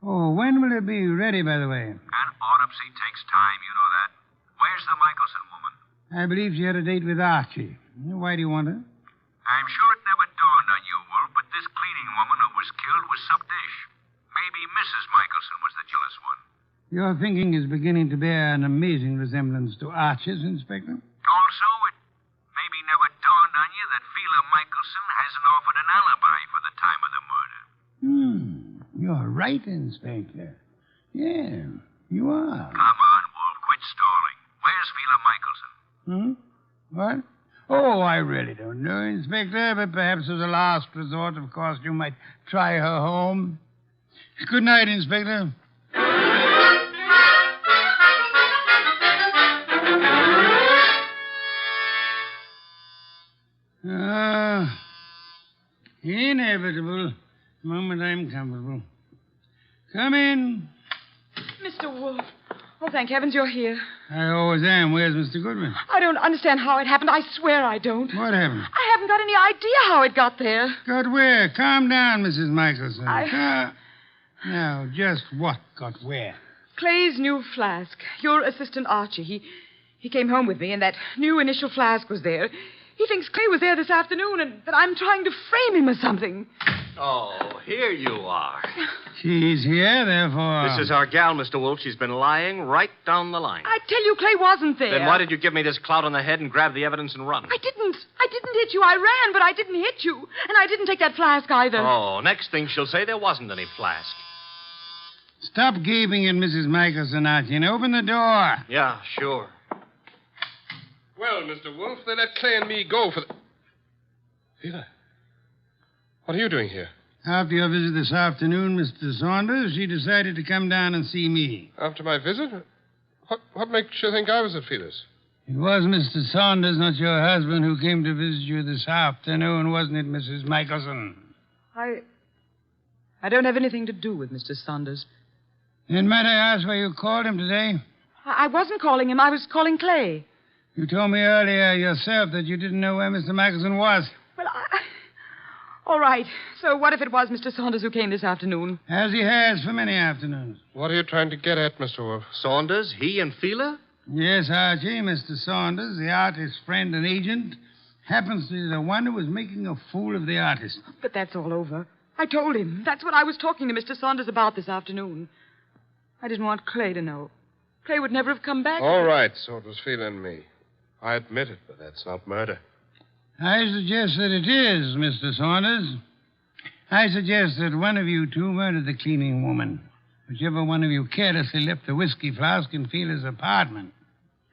Oh, when will it be ready, by the way? An autopsy takes time, you know that. Where's the Michelson woman? I believe she had a date with Archie. Why do you want her? I'm sure it never dawned on you, Wolf, but this cleaning woman who was killed was some dish. Maybe Mrs. Michelson was the jealous one. Your thinking is beginning to bear an amazing resemblance to Archie's, Inspector. Also, it maybe never dawned on you that Fela Michelson hasn't offered an alibi for the time of the murder. You're right, Inspector. Yeah, you are. Come on, Wolf, quit stalling. Where's Fela Michelson? What? Oh, I really don't know, Inspector, but perhaps as a last resort, of course, you might try her home. Good night, Inspector. Inevitable. The moment I'm comfortable. Come in. Mr. Wolfe. Oh, thank heavens you're here. I always am. Where's Mr. Goodwin? I don't understand how it happened. I swear I don't. What happened? I haven't got any idea how it got there. Got where? Calm down, Mrs. Michelson. Now, just what got where? Clay's new flask. Your assistant Archie. He came home with me, and that new initial flask was there. He thinks Clay was there this afternoon, and that I'm trying to frame him or something. Oh, here you are. She's here, therefore. This is our gal, Mr. Wolfe. She's been lying right down the line. I tell you, Clay wasn't there. Then why did you give me this clout on the head and grab the evidence and run? I didn't hit you. I ran, but I didn't hit you. And I didn't take that flask either. Oh, next thing she'll say there wasn't any flask. Stop gaping at Mrs. Michelson, Archie, and open the door. Yeah, sure. Well, Mr. Wolfe, they let Clay and me go for the... Fela, what are you doing here? After your visit this afternoon, Mr. Saunders, she decided to come down and see me. After my visit? What makes you think I was at Fela's? It was Mr. Saunders, not your husband, who came to visit you this afternoon, wasn't it, Mrs. Michelson? I don't have anything to do with Mr. Saunders. Then might I ask why you called him today? I wasn't calling him. I was calling Clay. You told me earlier yourself that you didn't know where Mr. Michelson was. Well, all right. So what if it was Mr. Saunders who came this afternoon? As he has for many afternoons. What are you trying to get at, Mr. Wolfe? Saunders? He and Fela? Yes, Archie. Mr. Saunders, the artist's friend and agent, happens to be the one who was making a fool of the artist. But that's all over. I told him. That's what I was talking to Mr. Saunders about this afternoon. I didn't want Clay to know. Clay would never have come back. All right, so it was Fela and me. I admit it, but that's not murder. I suggest that it is, Mr. Saunders. I suggest that one of you two murdered the cleaning woman. Whichever one of you carelessly left the whiskey flask in Fela's apartment.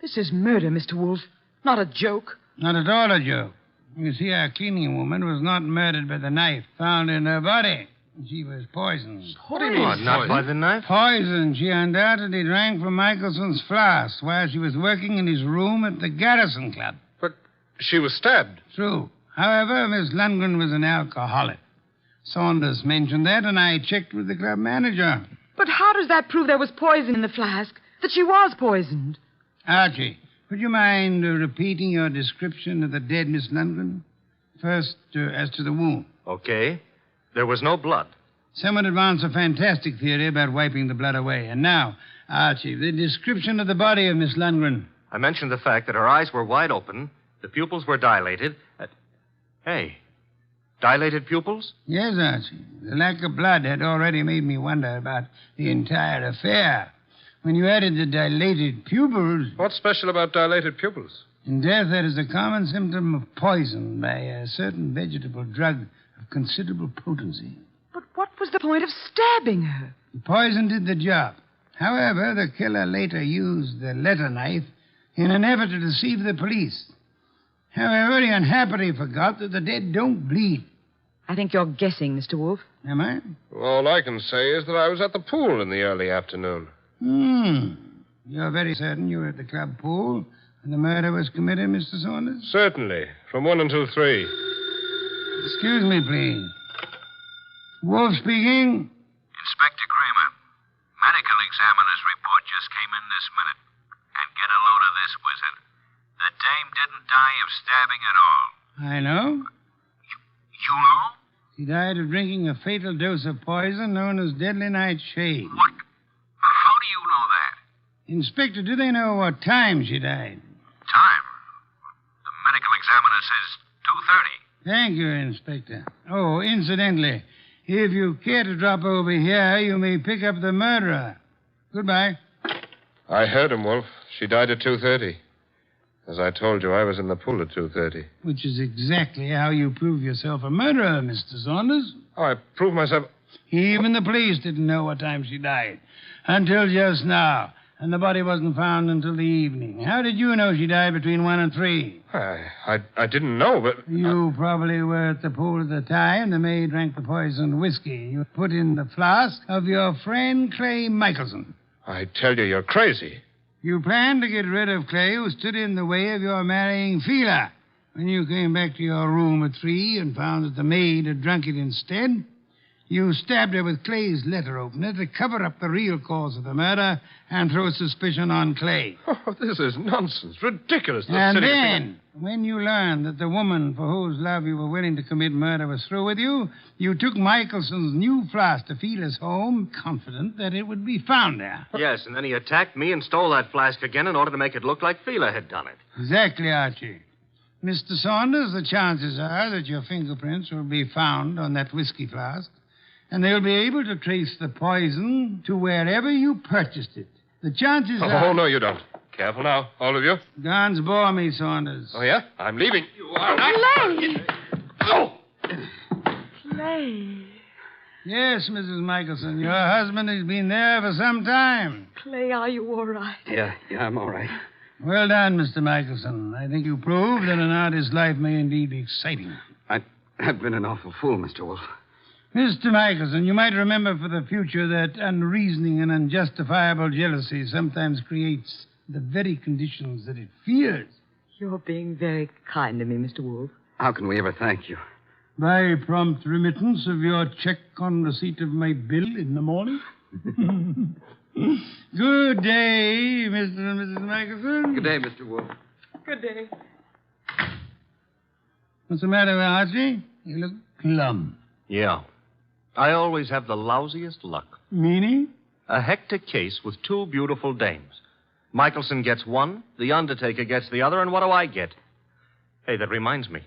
This is murder, Mr. Wolfe. Not a joke. Not at all a joke. You see, our cleaning woman was not murdered by the knife found in her body. She was poisoned. What do you mean? Not by the knife? Poisoned. She undoubtedly drank from Michelson's flask while she was working in his room at the Garrison Club. But she was stabbed. True. However, Miss Lundgren was an alcoholic. Saunders mentioned that, and I checked with the club manager. But how does that prove there was poison in the flask? That she was poisoned? Archie, would you mind repeating your description of the dead Miss Lundgren? First, as to the wound. Okay. There was no blood. Someone advanced a fantastic theory about wiping the blood away. And now, Archie, the description of the body of Miss Lundgren. I mentioned the fact that her eyes were wide open, the pupils were dilated. Hey, dilated pupils? Yes, Archie. The lack of blood had already made me wonder about the entire affair. When you added the dilated pupils... What's special about dilated pupils? In death, that is a common symptom of poison by a certain vegetable drug of considerable potency. But what was the point of stabbing her? The poison did the job. However, the killer later used the letter knife in an effort to deceive the police. However, he unhappily forgot that the dead don't bleed. I think you're guessing, Mr. Wolfe. Am I? All I can say is that I was at the pool in the early afternoon. You're very certain you were at the club pool when the murder was committed, Mr. Saunders? Certainly. From 1 until 3. Excuse me, please. Wolf speaking. Inspector Kramer, medical examiner's report just came in this minute. And get a load of this, wizard. The dame didn't die of stabbing at all. I know. You know? She died of drinking a fatal dose of poison known as deadly nightshade. What? How do you know that? Inspector, do they know what time she died? Time? The medical examiner says 2:30. Thank you, Inspector. Oh, incidentally, if you care to drop over here, you may pick up the murderer. Goodbye. I heard him, Wolf. She died at 2:30. As I told you, I was in the pool at 2:30. Which is exactly how you prove yourself a murderer, Mr. Saunders. Oh, I proved myself... Even the police didn't know what time she died. Until just now. And the body wasn't found until the evening. How did you know she died between 1 and 3? I didn't know, but... You probably were at the pool at the time. The maid drank the poisoned whiskey you put in the flask of your friend Clay Michelson. I tell you, you're crazy. You planned to get rid of Clay, who stood in the way of your marrying Fela. When you came back to your room at 3 and found that the maid had drunk it instead, you stabbed her with Clay's letter opener to cover up the real cause of the murder and throw suspicion on Clay. Oh, this is nonsense. Ridiculous. And then, when you learned that the woman for whose love you were willing to commit murder was through with you, you took Michelson's new flask to Fela's home, confident that it would be found there. Yes, and then he attacked me and stole that flask again in order to make it look like Fela had done it. Exactly, Archie. Mr. Saunders, the chances are that your fingerprints will be found on that whiskey flask, and they'll be able to trace the poison to wherever you purchased it. The chances are... Oh, no, you don't. Careful now, all of you. Guns bore me, Saunders. Oh, yeah? I'm leaving. You are Clay! Oh! Clay. Yes, Mrs. Michelson, your husband has been there for some time. Clay, are you all right? Yeah, I'm all right. Well done, Mr. Michelson. I think you proved that an artist's life may indeed be exciting. I've been an awful fool, Mr. Wolfe. Mr. Michelson, you might remember for the future that unreasoning and unjustifiable jealousy sometimes creates the very conditions that it fears. You're being very kind to me, Mr. Wolfe. How can we ever thank you? By prompt remittance of your check on receipt of my bill in the morning. Good day, Mr. and Mrs. Michelson. Good day, Mr. Wolfe. Good day. What's the matter with Archie? You look glum. Yeah. I always have the lousiest luck. Meaning? A hectic case with 2 beautiful dames. Michelson gets one, the undertaker gets the other, and what do I get? Hey, that reminds me.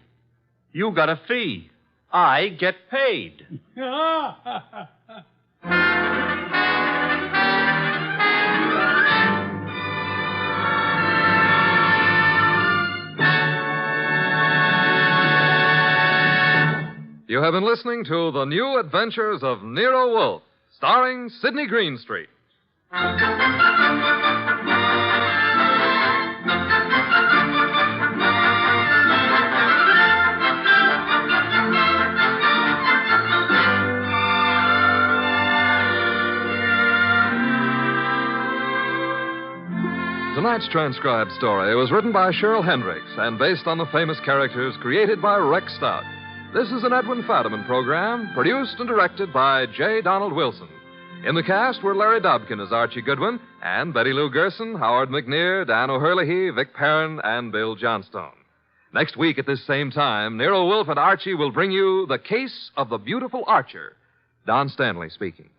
You got a fee. I get paid. You have been listening to The New Adventures of Nero Wolfe, starring Sidney Greenstreet. Tonight's transcribed story was written by Cheryl Hendricks and based on the famous characters created by Rex Stout. This is an Edwin Fadiman program, produced and directed by J. Donald Wilson. In the cast were Larry Dobkin as Archie Goodwin, and Betty Lou Gerson, Howard McNear, Dan O'Hurley, Vic Perrin, and Bill Johnstone. Next week at this same time, Nero Wolfe and Archie will bring you The Case of the Beautiful Archer. Don Stanley speaking.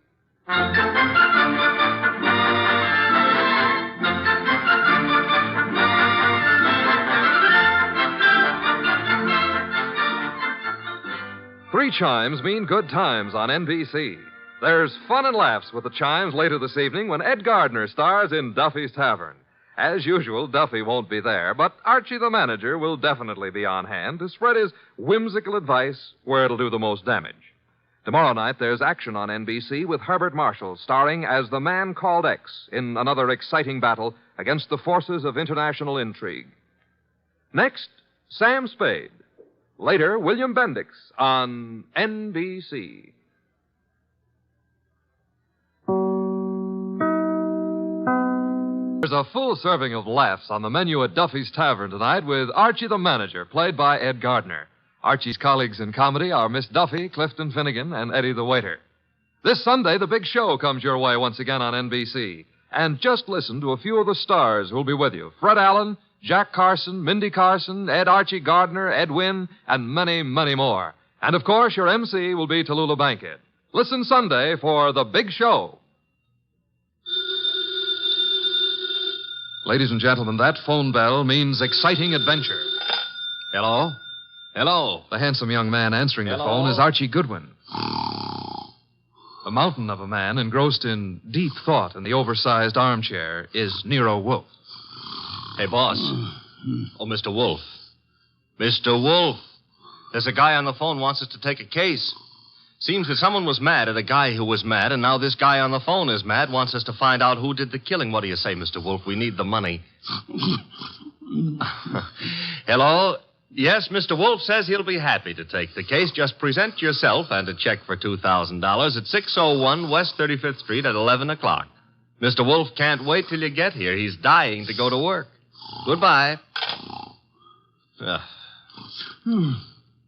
Three chimes mean good times on NBC. There's fun and laughs with the chimes later this evening when Ed Gardner stars in Duffy's Tavern. As usual, Duffy won't be there, but Archie the manager will definitely be on hand to spread his whimsical advice where it'll do the most damage. Tomorrow night, there's action on NBC with Herbert Marshall starring as the man called X in another exciting battle against the forces of international intrigue. Next, Sam Spade. Later, William Bendix on NBC. There's a full serving of laughs on the menu at Duffy's Tavern tonight with Archie the Manager, played by Ed Gardner. Archie's colleagues in comedy are Miss Duffy, Clifton Finnegan, and Eddie the Waiter. This Sunday, the big show comes your way once again on NBC. And just listen to a few of the stars who'll be with you. Fred Allen, Jack Carson, Mindy Carson, Ed Archie Gardner, Ed Wynn, and many, many more. And, of course, your MC will be Tallulah Bankhead. Listen Sunday for The Big Show. Ladies and gentlemen, that phone bell means exciting adventure. Hello? Hello? The handsome young man answering the phone is Archie Goodwin. A mountain of a man engrossed in deep thought in the oversized armchair is Nero Wolfe. Hey, boss. Oh, Mr. Wolfe. Mr. Wolfe. There's a guy on the phone wants us to take a case. Seems that someone was mad at a guy who was mad, and now this guy on the phone is mad, wants us to find out who did the killing. What do you say, Mr. Wolfe? We need the money. Hello? Yes, Mr. Wolfe says he'll be happy to take the case. Just present yourself and a check for $2,000 at 601 West 35th Street at 11 o'clock. Mr. Wolfe can't wait till you get here. He's dying to go to work. Goodbye.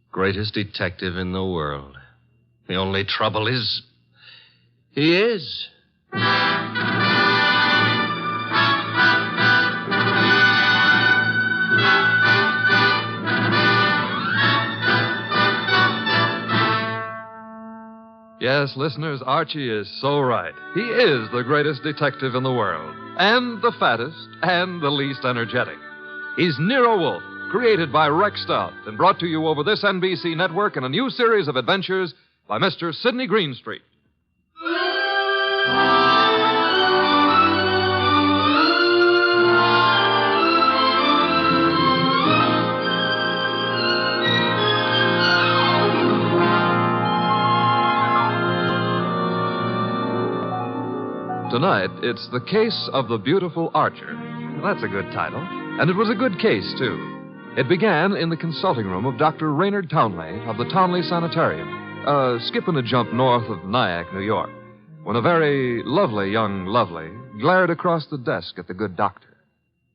Greatest detective in the world. The only trouble is, he is. Yes, listeners, Archie is so right. He is the greatest detective in the world, and the fattest, and the least energetic. He's Nero Wolfe, created by Rex Stout and brought to you over this NBC network in a new series of adventures by Mr. Sidney Greenstreet. Tonight, it's The Case of the Beautiful Archer. That's a good title. And it was a good case, too. It began in the consulting room of Dr. Raynard Townley of the Townley Sanitarium, skipping a jump north of Nyack, New York, when a very lovely young lovely glared across the desk at the good doctor.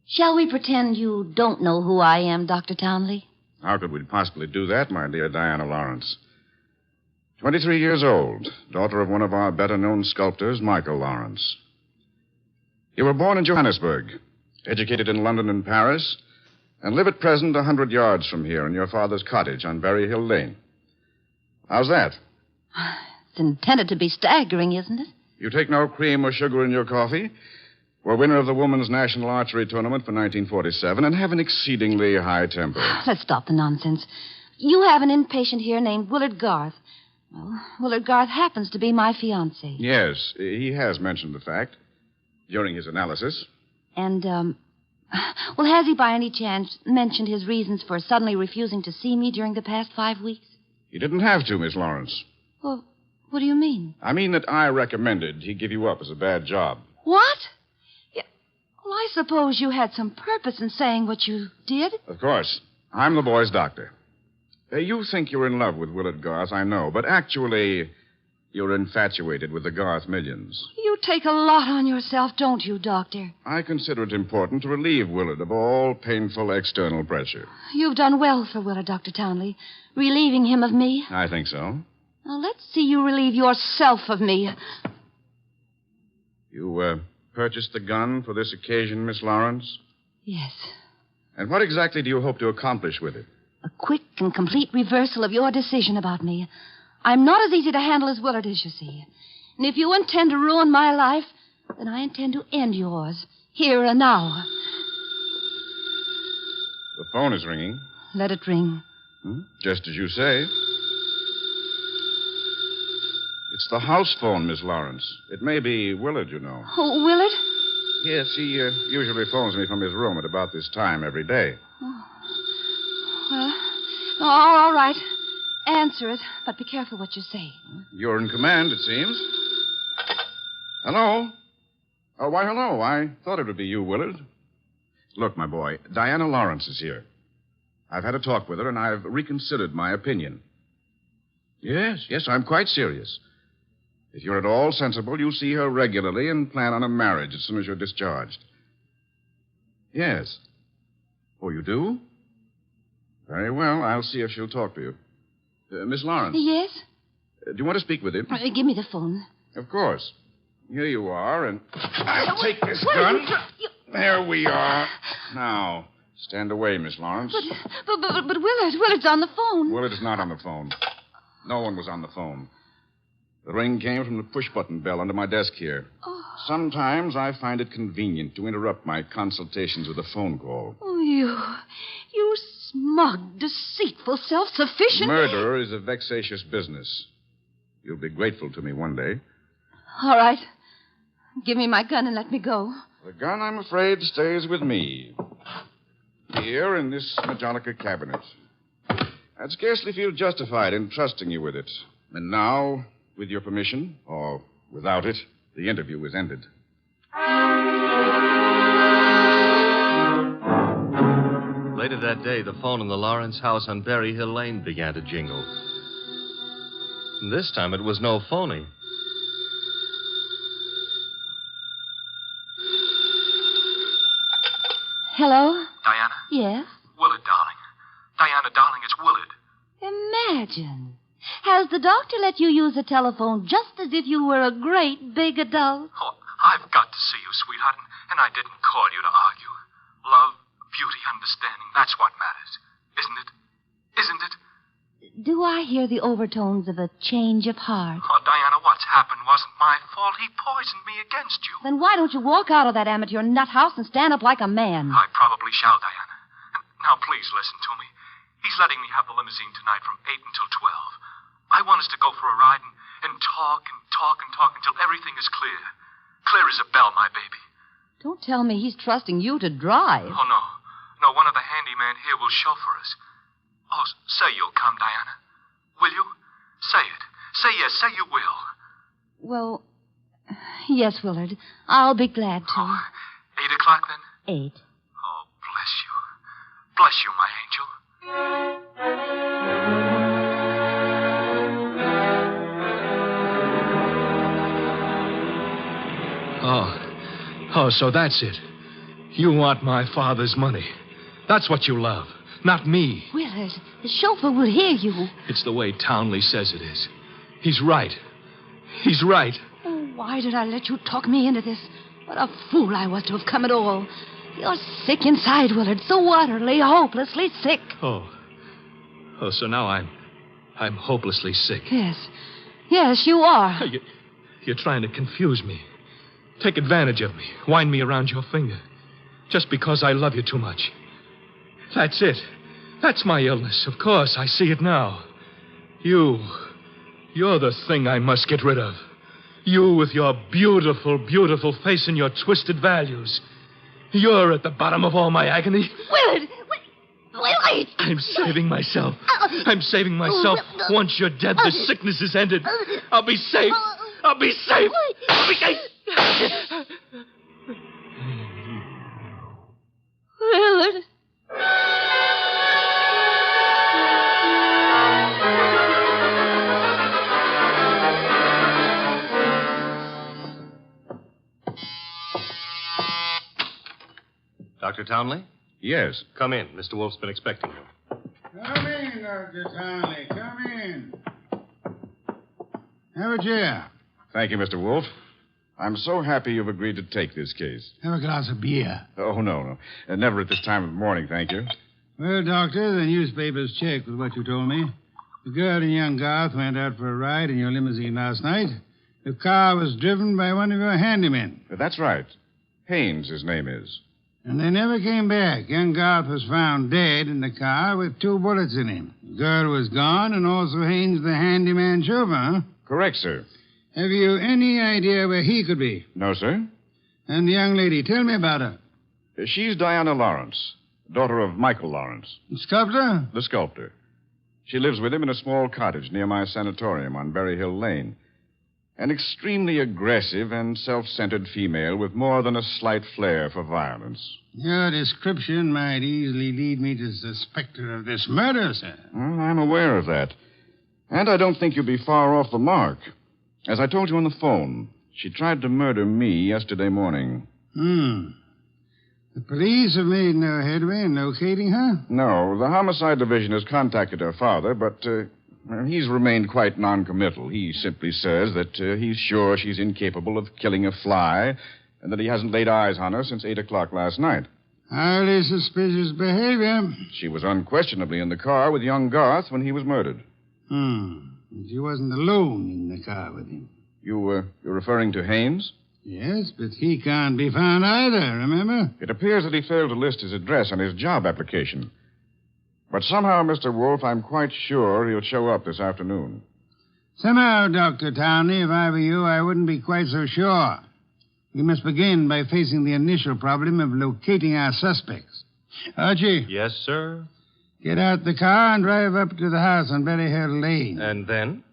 Shall we pretend you don't know who I am, Dr. Townley? How could we possibly do that, my dear Diana Lawrence? 23 years old, daughter of one of our better-known sculptors, Michael Lawrence. You were born in Johannesburg, educated in London and Paris, and live at present 100 yards from here in your father's cottage on Berry Hill Lane. How's that? It's intended to be staggering, isn't it? You take no cream or sugar in your coffee, were winner of the Women's National Archery Tournament for 1947, and have an exceedingly high temper. Let's stop the nonsense. You have an inpatient here named Willard Garth. Well, Willard Garth happens to be my fiancé. Yes, he has mentioned the fact during his analysis. And, well, has he by any chance mentioned his reasons for suddenly refusing to see me during the past 5 weeks? He didn't have to, Miss Lawrence. Well, what do you mean? I mean that I recommended he give you up as a bad job. What? Yeah, well, I suppose you had some purpose in saying what you did. Of course. I'm the boy's doctor. You think you're in love with Willard Garth, I know, but actually, you're infatuated with the Garth millions. You take a lot on yourself, don't you, Doctor? I consider it important to relieve Willard of all painful external pressure. You've done well for Willard, Dr. Townley, relieving him of me. I think so. Now, let's see you relieve yourself of me. You, purchased the gun for this occasion, Miss Lawrence? Yes. And what exactly do you hope to accomplish with it? A quick and complete reversal of your decision about me. I'm not as easy to handle as Willard is, you see. And if you intend to ruin my life, then I intend to end yours, here and now. The phone is ringing. Let it ring. Just as you say. It's the house phone, Miss Lawrence. It may be Willard, you know. Oh, Willard? Yes, he usually phones me from his room at about this time every day. Oh. Well, all right. Answer it, but be careful what you say. You're in command, it seems. Hello? Oh, why, hello. I thought it would be you, Willard. Look, my boy, Diana Lawrence is here. I've had a talk with her, and I've reconsidered my opinion. Yes, I'm quite serious. If you're at all sensible, you see her regularly and plan on a marriage as soon as you're discharged. Yes. Oh, you do? Very well. I'll see if she'll talk to you. Miss Lawrence. Yes? Do you want to speak with him? Give me the phone. Of course. Here you are, and I'll take this gun. There we are. Now, stand away, Miss Lawrence. But Willard's on the phone. Willard's not on the phone. No one was on the phone. The ring came from the push-button bell under my desk here. Oh. Sometimes I find it convenient to interrupt my consultations with a phone call. Oh, you smug, deceitful, self-sufficient... Murder is a vexatious business. You'll be grateful to me one day. All right. Give me my gun and let me go. The gun, I'm afraid, stays with me. Here in this Majolica cabinet. I'd scarcely feel justified in trusting you with it. And now, with your permission, or without it, the interview is ended. Later that day, the phone in the Lawrence house on Berry Hill Lane began to jingle. And this time it was no phony. Hello? Diana? Yes? Willard, darling. Diana, darling, it's Willard. Imagine. Has the doctor let you use the telephone just as if you were a great big adult? Oh, I've got to see you, sweetheart, and I didn't call you to argue. Love, beauty, understanding, that's what matters. Isn't it? Isn't it? Do I hear the overtones of a change of heart? Oh, Diana, what's happened wasn't my fault. He poisoned me against you. Then why don't you walk out of that amateur nut house and stand up like a man? I probably shall, Diana. And now, please listen to me. He's letting me have the limousine tonight from 8 until 12. I want us to go for a ride and talk and talk and talk until everything is clear. Clear as a bell, my baby. Don't tell me he's trusting you to drive. Oh, no. No, one of the handymen here will chauffeur us. Oh, say you'll come, Diana. Will you? Say it. Say yes. Say you will. Well, yes, Willard. I'll be glad to. 8 o'clock, then? 8. Oh, bless you. Bless you, my angel. Oh, so that's it. You want my father's money. That's what you love, not me. Willard, the chauffeur will hear you. It's the way Townley says it is. He's right. He's right. Oh, why did I let you talk me into this? What a fool I was to have come at all. You're sick inside, Willard, so utterly, hopelessly sick. Oh, so now I'm hopelessly sick. Yes, you are. You're trying to confuse me. Take advantage of me. Wind me around your finger. Just because I love you too much. That's it. That's my illness. Of course, I see it now. You're the thing I must get rid of. You with your beautiful, beautiful face and your twisted values. You're at the bottom of all my agony. Willard! Willard! I'm saving myself. I'm saving myself. Once you're dead, the sickness is ended. I'll be safe. I'll be safe. I'll be safe. Willard. Dr. Townley? Yes. Come in. Mr. Wolfe's been expecting you. Come in, Dr. Townley. Come in. Have a chair. Thank you, Mr. Wolfe. I'm so happy you've agreed to take this case. Have a glass of beer. Oh, no. Never at this time of the morning, thank you. Well, Doctor, the newspapers check with what you told me. The girl and young Garth went out for a ride in your limousine last night. The car was driven by one of your handymen. That's right. Haynes, his name is. And they never came back. Young Garth was found dead in the car with 2 bullets in him. The girl was gone, and also Haynes, the handyman chauffeur, huh? Correct, sir. Have you any idea where he could be? No, sir. And the young lady, tell me about her. She's Diana Lawrence, daughter of Michael Lawrence. The sculptor? The sculptor. She lives with him in a small cottage near my sanatorium on Berry Hill Lane. An extremely aggressive and self-centered female with more than a slight flair for violence. Your description might easily lead me to suspect her of this murder, sir. Well, I'm aware of that. And I don't think you'll be far off the mark. As I told you on the phone, she tried to murder me yesterday morning. The police have made no headway in locating her? No, the homicide division has contacted her father, but he's remained quite noncommittal. He simply says that he's sure she's incapable of killing a fly and that he hasn't laid eyes on her since 8 o'clock last night. Highly suspicious behavior. She was unquestionably in the car with young Garth when he was murdered. She wasn't alone in the car with him. You're referring to Haynes? Yes, but he can't be found either, remember? It appears that he failed to list his address on his job application. But somehow, Mr. Wolfe, I'm quite sure he'll show up this afternoon. Somehow, Dr. Townley, if I were you, I wouldn't be quite so sure. We must begin by facing the initial problem of locating our suspects. Archie? Yes, sir? Get out the car and drive up to the house on Berry Hill Lane. And then?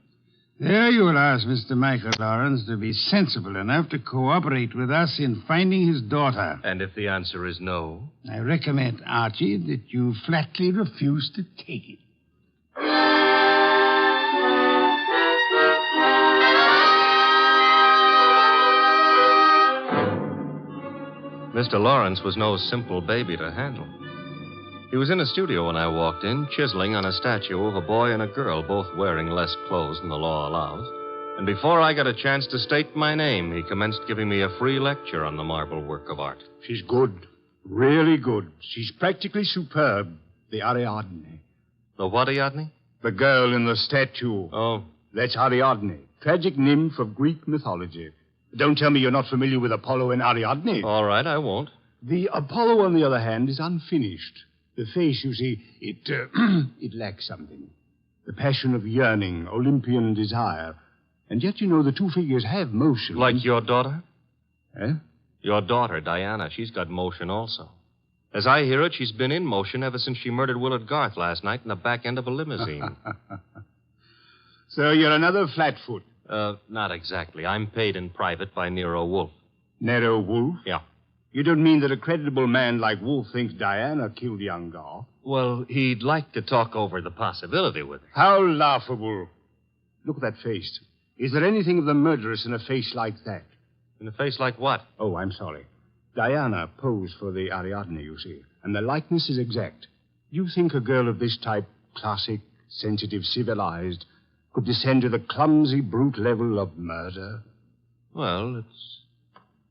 There you will ask Mr. Michael Lawrence to be sensible enough to cooperate with us in finding his daughter. And if the answer is no? I recommend, Archie, that you flatly refuse to take it. Mr. Lawrence was no simple baby to handle. He was in a studio when I walked in, chiseling on a statue of a boy and a girl, both wearing less clothes than the law allows. And before I got a chance to state my name, he commenced giving me a free lecture on the marble work of art. She's good. Really good. She's practically superb. The Ariadne. The what Ariadne? The girl in the statue. Oh. That's Ariadne, tragic nymph of Greek mythology. Don't tell me you're not familiar with Apollo and Ariadne. All right, I won't. The Apollo, on the other hand, is unfinished. The face, you see, it lacks something. The passion of yearning, Olympian desire. And yet, you know, the two figures have motion. Like your daughter? Eh? Your daughter, Diana, she's got motion also. As I hear it, she's been in motion ever since she murdered Willard Garth last night in the back end of a limousine. So you're another flatfoot? Not exactly. I'm paid in private by Nero Wolfe. Nero Wolfe? Yeah. You don't mean that a creditable man like Wolfe thinks Diana killed young Garth? Well, he'd like to talk over the possibility with her. How laughable. Look at that face. Is there anything of the murderous in a face like that? In a face like what? Oh, I'm sorry. Diana posed for the Ariadne, you see, and the likeness is exact. You think a girl of this type, classic, sensitive, civilized, could descend to the clumsy, brute level of murder? Well,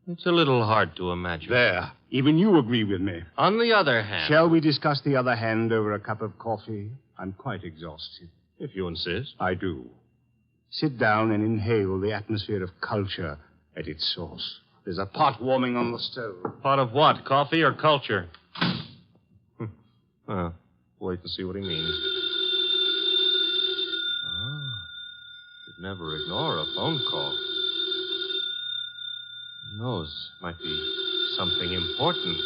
it's a little hard to imagine. There. Even you agree with me. On the other hand... Shall we discuss the other hand over a cup of coffee? I'm quite exhausted. If you insist. I do. Sit down and inhale the atmosphere of culture at its source. There's a pot warming on the stove. Pot of what? Coffee or culture? Well, wait and see what he means. Should never ignore a phone call. Who knows? Might be something important.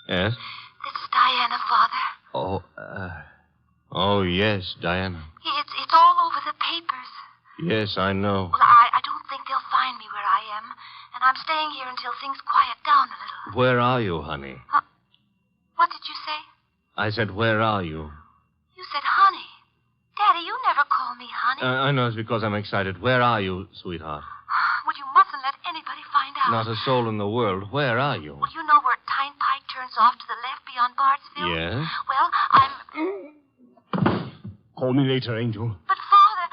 Yes? This is Diana, Father. Oh, yes, Diana. It's all over the papers. Yes, I know. Well, I don't think they'll find me where I am, and I'm staying here until things quiet down a little. Where are you, honey? What did you say? I said, where are you? You said honey. Daddy, you never call me honey. I know it's because I'm excited. Where are you, sweetheart? Well, you mustn't let anybody find out. Not a soul in the world. Where are you? Well, you know where Tyne Pike turns off to the left beyond Bardsville? Yes? Well, I'm... Call me later, Angel. But, Father...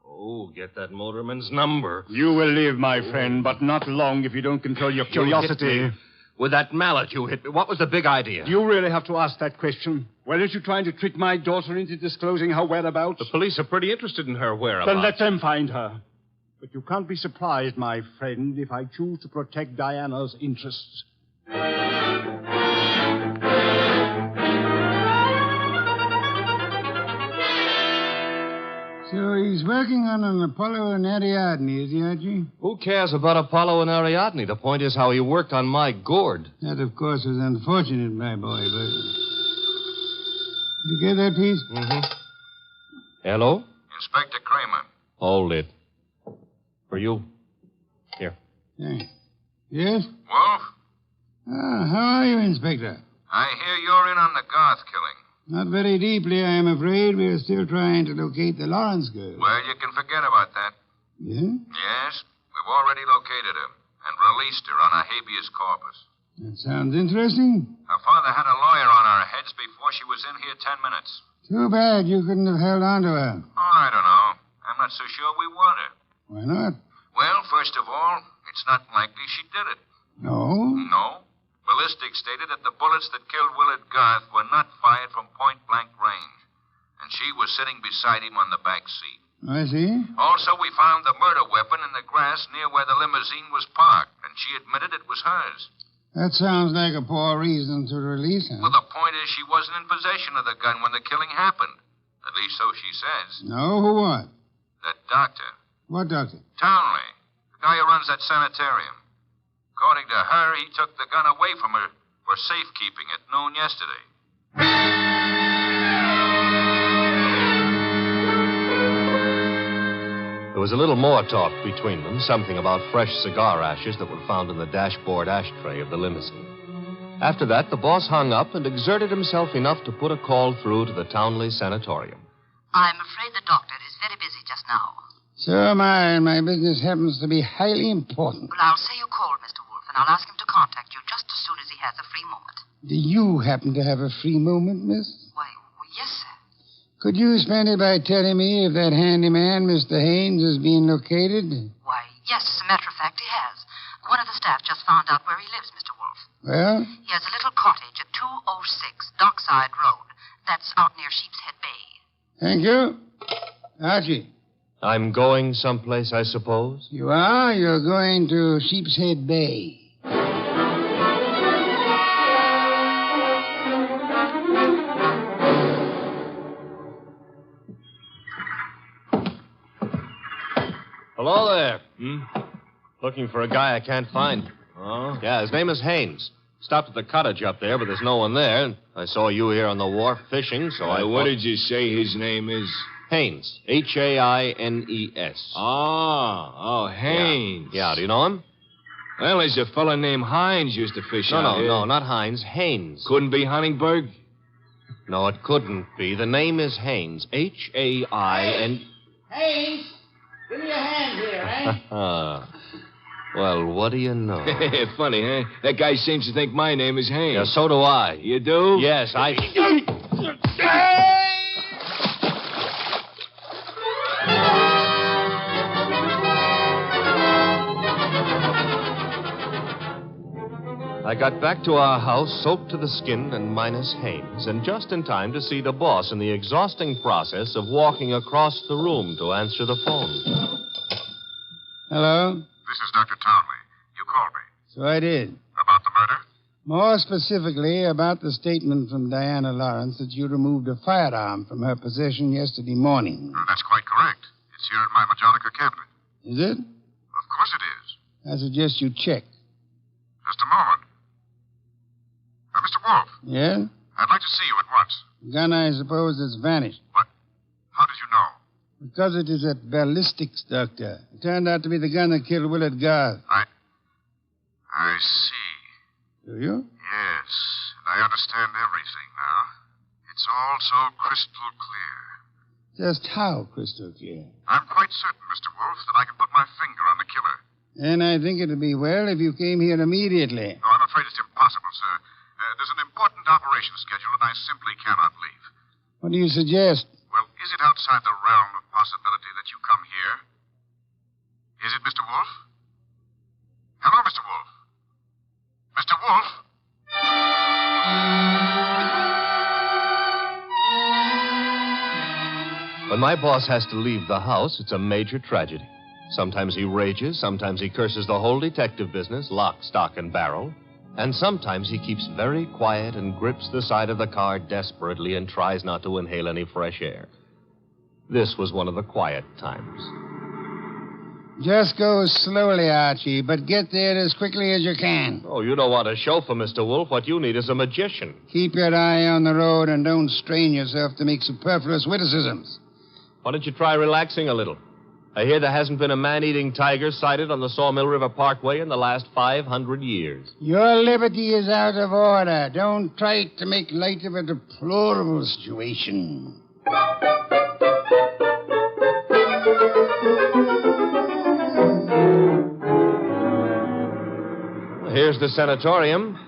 Oh, get that motorman's number. You will live, my friend, but not long if you don't control your curiosity. You hit me. With that mallet you hit me. What was the big idea? Do you really have to ask that question? Weren't you trying to trick my daughter into disclosing her whereabouts? The police are pretty interested in her whereabouts. Then let them find her. But you can't be surprised, my friend, if I choose to protect Diana's interests. So he's working on an Apollo and Ariadne, is he, Archie? Who cares about Apollo and Ariadne? The point is how he worked on my gourd. That, of course, was unfortunate, my boy, but... You get that piece? Mm-hmm. Hello? Inspector Kramer. Hold it. For you. Here. Thanks. Yes? Wolf? How are you, Inspector? I hear you're in on the Garth killing. Not very deeply, I am afraid. We're still trying to locate the Lawrence girl. Well, you can forget about that. Yeah? Yes, we've already located her and released her on a habeas corpus. That sounds interesting. Her father had a lawyer on our heads before she was in here 10 minutes. Too bad you couldn't have held on to her. Oh, I don't know. I'm not so sure we want her. Why not? Well, first of all, it's not likely she did it. No? No. Ballistics stated that the bullets that killed Willard Garth were not fired from point-blank range. And she was sitting beside him on the back seat. I see. Also, we found the murder weapon in the grass near where the limousine was parked, and she admitted it was hers. That sounds like a poor reason to release her. Well, the point is she wasn't in possession of the gun when the killing happened. At least so she says. No, who what? That doctor. What doctor? Townley. The guy who runs that sanitarium. According to her, he took the gun away from her for safekeeping at noon yesterday. There was a little more talk between them, something about fresh cigar ashes that were found in the dashboard ashtray of the limousine. After that, the boss hung up and exerted himself enough to put a call through to the Townley Sanatorium. I'm afraid the doctor is very busy just now. So am I, and my business happens to be highly important. Well, I'll say you called, Mr. Wolfe, and I'll ask him to contact you just as soon as he has a free moment. Do you happen to have a free moment, miss? Why, well, yes, sir. Could you spend it by telling me if that handyman, Mr. Haynes, is being located? Why, yes, as a matter of fact, he has. One of the staff just found out where he lives, Mr. Wolfe. Well? He has a little cottage at 206 Dockside Road. That's out near Sheepshead Bay. Thank you. Archie. I'm going someplace, I suppose? You are? You're going to Sheepshead Bay. Hello there. Looking for a guy I can't find. Oh? Yeah, his name is Haynes. Stopped at the cottage up there, but there's no one there. I saw you here on the wharf fishing, so I What thought... did you say his name is? Haynes. Haines. Oh, Haynes. Yeah, do you know him? Well, there's a fella named Hines used to fish out here. No, not Hines. Haynes. Couldn't be Huntingburg? No, it couldn't be. The name is Haynes. Hain... Haynes, give me a hand here, eh? Well, what do you know? Funny, huh? That guy seems to think my name is Haynes. Yeah, so do I. You do? Yes, I... I got back to our house soaked to the skin and minus Haynes, and just in time to see the boss in the exhausting process of walking across the room to answer the phone. Hello? This is Dr. Townley. You called me. So I did. About the murder? More specifically, about the statement from Diana Lawrence that you removed a firearm from her possession yesterday morning. That's quite correct. It's here in my Majolica cabinet. Is it? Of course it is. I suggest you check. Just a moment. Mr. Wolfe. Yeah? I'd like to see you at once. The gun, I suppose, has vanished. What? How did you know? Because it is at ballistics, Doctor. It turned out to be the gun that killed Willard Garth. I see. Do you? Yes. I understand everything now. It's all so crystal clear. Just how crystal clear? I'm quite certain, Mr. Wolfe, that I can put my finger on the killer. And I think it would be well if you came here immediately. No, I'm afraid it's impossible, sir. There's an important operation scheduled, and I simply cannot leave. What do you suggest? Well, is it outside the realm of possibility that you come here? Is it, Mr. Wolfe? Hello, Mr. Wolfe. Mr. Wolfe? When my boss has to leave the house, it's a major tragedy. Sometimes he rages, sometimes he curses the whole detective business, lock, stock, and barrel. And sometimes he keeps very quiet and grips the side of the car desperately and tries not to inhale any fresh air. This was one of the quiet times. Just go slowly, Archie, but get there as quickly as you can. Oh, you don't want a chauffeur, Mr. Wolfe. What you need is a magician. Keep your eye on the road and don't strain yourself to make superfluous witticisms. Why don't you try relaxing a little? I hear there hasn't been a man-eating tiger sighted on the Sawmill River Parkway in the last 500 years. Your liberty is out of order. Don't try to make light of a deplorable situation. Here's the sanatorium.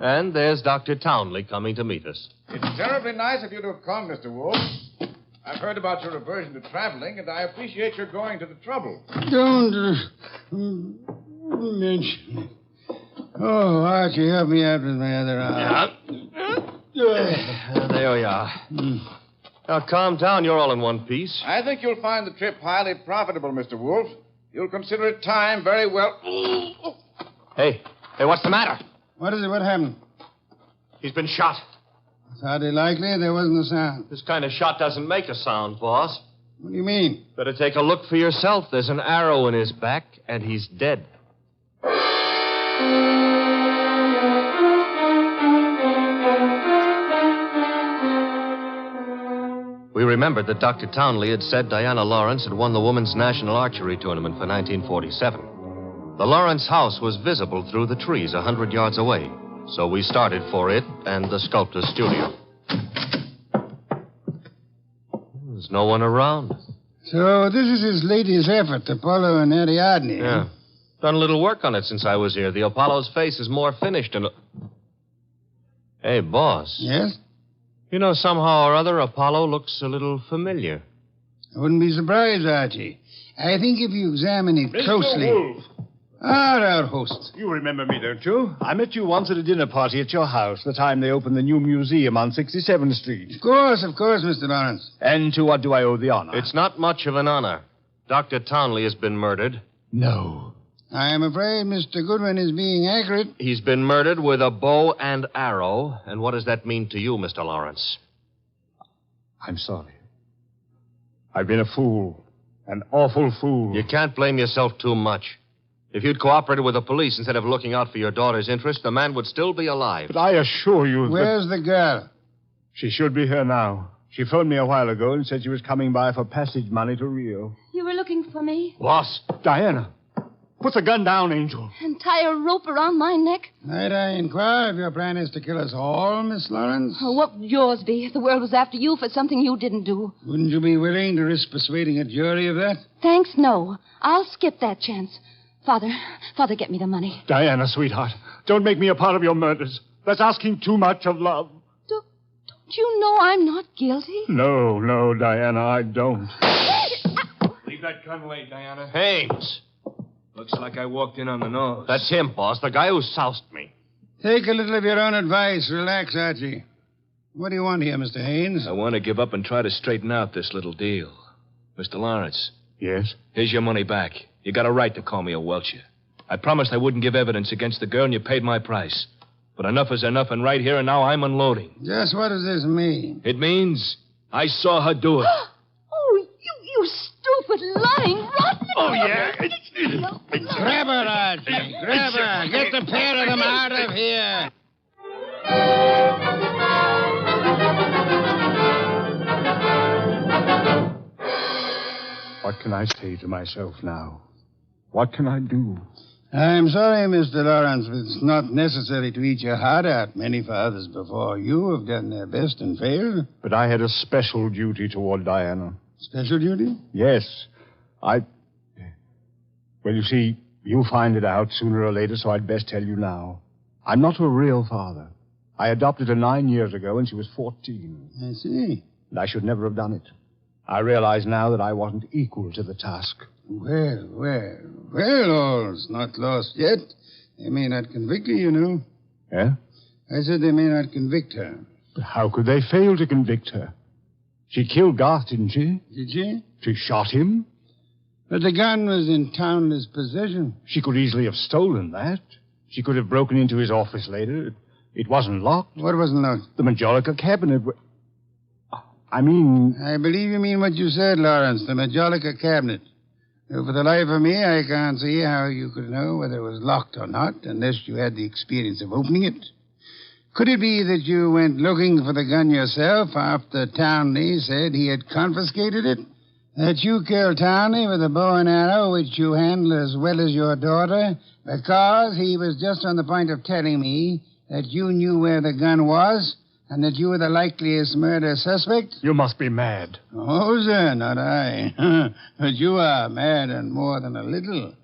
And there's Dr. Townley coming to meet us. It's terribly nice of you to have come, Mr. Wolfe. I've heard about your aversion to traveling, and I appreciate your going to the trouble. Don't mention it. Oh, Archie, help me out with my other arm. There we are. Now, calm down. You're all in one piece. I think you'll find the trip highly profitable, Mr. Wolfe. You'll consider it time very well. Hey, Hey, what's the matter? What is it? What happened? He's been shot. It's hardly likely. There wasn't a sound. This kind of shot doesn't make a sound, boss. What do you mean? Better take a look for yourself. There's an arrow in his back, and he's dead. We remembered that Dr. Townley had said Diana Lawrence had won the Women's National Archery Tournament for 1947. The Lawrence house was visible through the trees 100 yards away, so we started for it and the sculptor's studio. There's no one around. So this is his latest effort, Apollo and Ariadne. Yeah. Done a little work on it since I was here. The Apollo's face is more finished and... Hey, boss. Yes? You know, somehow or other, Apollo looks a little familiar. I wouldn't be surprised, Archie. I think if you examine it closely... Wolfe. Our host. You remember me, don't you? I met you once at a dinner party at your house, the time they opened the new museum on 67th Street. Of course, Mr. Lawrence. And to what do I owe the honor? It's not much of an honor. Dr. Townley has been murdered. No. I am afraid Mr. Goodwin is being accurate. He's been murdered with a bow and arrow. And what does that mean to you, Mr. Lawrence? I'm sorry. I've been a fool. An awful fool. You can't blame yourself too much. If you'd cooperated with the police instead of looking out for your daughter's interest, the man would still be alive. But I assure you that... Where's the girl? She should be here now. She phoned me a while ago and said she was coming by for passage money to Rio. You were looking for me? Boss, Diana. Put the gun down, Angel. And tie a rope around my neck? Might I inquire if your plan is to kill us all, Miss Lawrence? Oh, what would yours be if the world was after you for something you didn't do? Wouldn't you be willing to risk persuading a jury of that? Thanks, no. I'll skip that chance. Father, get me the money. Diana, sweetheart, don't make me a part of your murders. That's asking too much of love. Don't you know I'm not guilty? No, Diana, I don't. Leave that gun lay, Diana. Hames. Looks like I walked in on the nose. That's him, boss, the guy who soused me. Take a little of your own advice. Relax, Archie. What do you want here, Mr. Haynes? I want to give up and try to straighten out this little deal. Mr. Lawrence. Yes? Here's your money back. You got a right to call me a welcher. I promised I wouldn't give evidence against the girl, and you paid my price. But enough is enough, and right here and now I'm unloading. Just what does this mean? It means I saw her do it. Oh, you stupid, lying, rotten... Oh, yeah. Grab her, Archie. Grab her. Get the pair of them out of here. What can I say to myself now? What can I do? I'm sorry, Mr. Lawrence, but it's not necessary to eat your heart out. Many fathers before you have done their best and failed. But I had a special duty toward Diana. Special duty? Yes. Well, you see, you'll find it out sooner or later, so I'd best tell you now. I'm not a real father. I adopted her 9 years ago when she was 14. I see. And I should never have done it. I realize now that I wasn't equal to the task. Well, all's not lost yet. They may not convict her, you know. Eh? I said they may not convict her. But how could they fail to convict her? She killed Garth, didn't she? Did she? She shot him. But the gun was in Townley's possession. She could easily have stolen that. She could have broken into his office later. It wasn't locked. What wasn't locked? The Majolica cabinet. I believe you mean what you said, Lawrence, the Majolica cabinet. Though for the life of me, I can't see how you could know whether it was locked or not, unless you had the experience of opening it. Could it be that you went looking for the gun yourself after Townley said he had confiscated it? That you killed Townley with a bow and arrow, which you handled as well as your daughter, because he was just on the point of telling me that you knew where the gun was, and that you were the likeliest murder suspect? You must be mad. Oh, sir, not I. But you are mad and more than a little.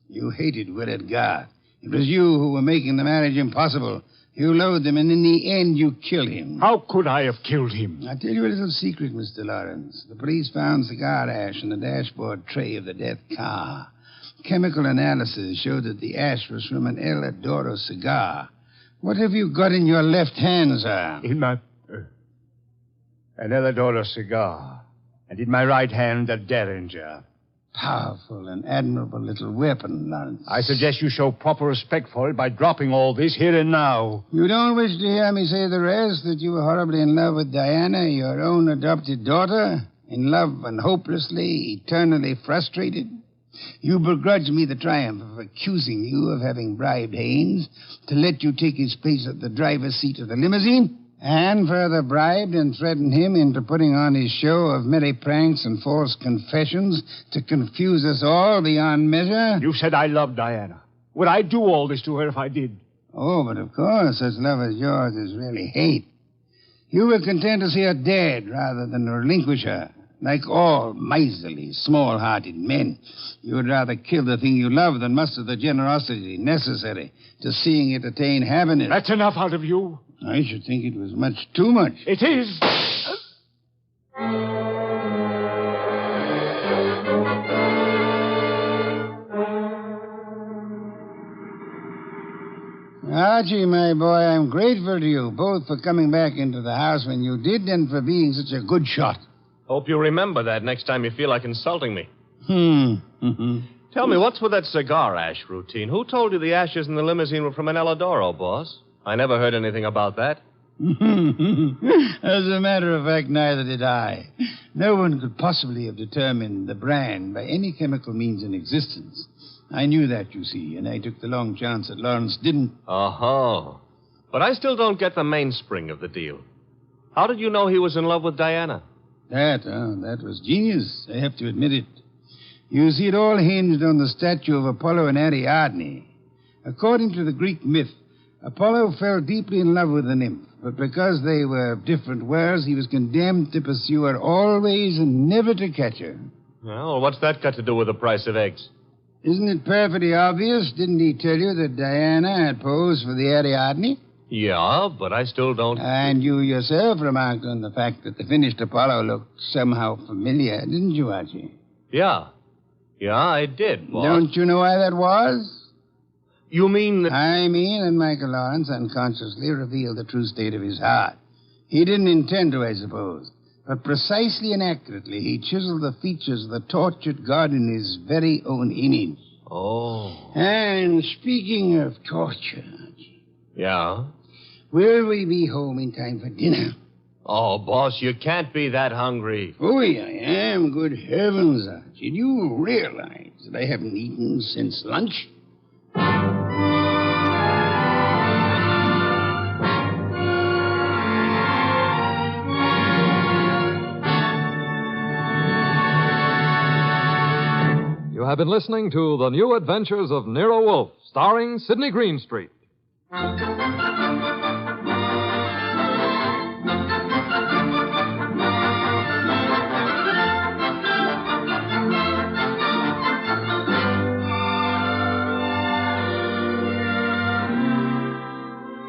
You hated Willard Garth. It was you who were making the marriage impossible. You loathed him, and in the end, you killed him. How could I have killed him? I'll tell you a little secret, Mr. Lawrence. The police found cigar ash in the dashboard tray of the death car. Chemical analysis showed that the ash was from an El Adoro cigar. What have you got in your left hand, sir? In my... an El Adoro cigar. And in my right hand, a Derringer. Powerful and admirable little weapon, Lawrence. I suggest you show proper respect for it by dropping all this here and now. You don't wish to hear me say the rest, that you were horribly in love with Diana, your own adopted daughter? In love and hopelessly, eternally frustrated? You begrudge me the triumph of accusing you of having bribed Haynes to let you take his place at the driver's seat of the limousine? And further bribed and threatened him into putting on his show of merry pranks and false confessions to confuse us all beyond measure? You said I loved Diana. Would I do all this to her if I did? Oh, but of course, such love as yours is really hate. You were content to see her dead rather than relinquish her. Like all miserly, small-hearted men, you would rather kill the thing you love than muster the generosity necessary to seeing it attain happiness. That's enough out of you. I should think it was much too much. It is. Archie, my boy, I'm grateful to you, both for coming back into the house when you did and for being such a good shot. Hope you remember that next time you feel like insulting me. Mm-hmm. Tell me, what's with that cigar ash routine? Who told you the ashes in the limousine were from an Eladoro, boss? I never heard anything about that. As a matter of fact, neither did I. No one could possibly have determined the brand by any chemical means in existence. I knew that, you see, and I took the long chance that Lawrence didn't. Oh. But I still don't get the mainspring of the deal. How did you know he was in love with Diana? That was genius. I have to admit it. You see, it all hinged on the statue of Apollo and Ariadne. According to the Greek myth, Apollo fell deeply in love with the nymph, but because they were of different worlds, he was condemned to pursue her always and never to catch her. Well, what's that got to do with the price of eggs? Isn't it perfectly obvious? Didn't he tell you that Diana had posed for the Ariadne? Yeah, but I still don't... And you yourself remarked on the fact that the finished Apollo looked somehow familiar, didn't you, Archie? Yeah, I did, boss. Don't you know why that was? You mean that... I mean that Michael Lawrence unconsciously revealed the true state of his heart. He didn't intend to, I suppose. But precisely and accurately, he chiseled the features of the tortured god in his very own image. Oh. And speaking of torture... Yeah? Will we be home in time for dinner? Oh, boss, you can't be that hungry. Oh, I am. Good heavens, Archie. Do you realize that I haven't eaten since lunch? You have been listening to The New Adventures of Nero Wolfe, starring Sidney Greenstreet.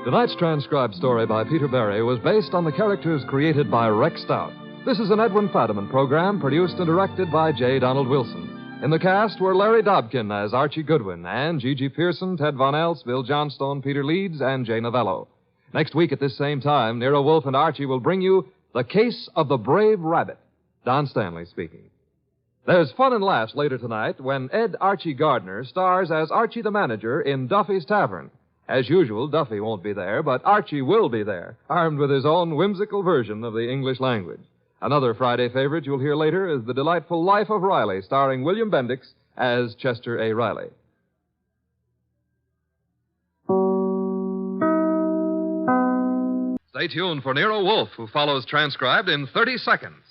Tonight's transcribed story by Peter Berry was based on the characters created by Rex Stout. This is an Edwin Fadiman program produced and directed by J. Donald Wilson. In the cast were Larry Dobkin as Archie Goodwin and Gigi Pearson, Ted Von Elst, Bill Johnstone, Peter Leeds, and Jay Novello. Next week at this same time, Nero Wolfe and Archie will bring you The Case of the Brave Rabbit. Don Stanley speaking. There's fun and laughs later tonight when Ed Archie Gardner stars as Archie the manager in Duffy's Tavern. As usual, Duffy won't be there, but Archie will be there, armed with his own whimsical version of the English language. Another Friday favorite you'll hear later is The Delightful Life of Riley, starring William Bendix as Chester A. Riley. Stay tuned for Nero Wolfe, who follows transcribed in 30 seconds.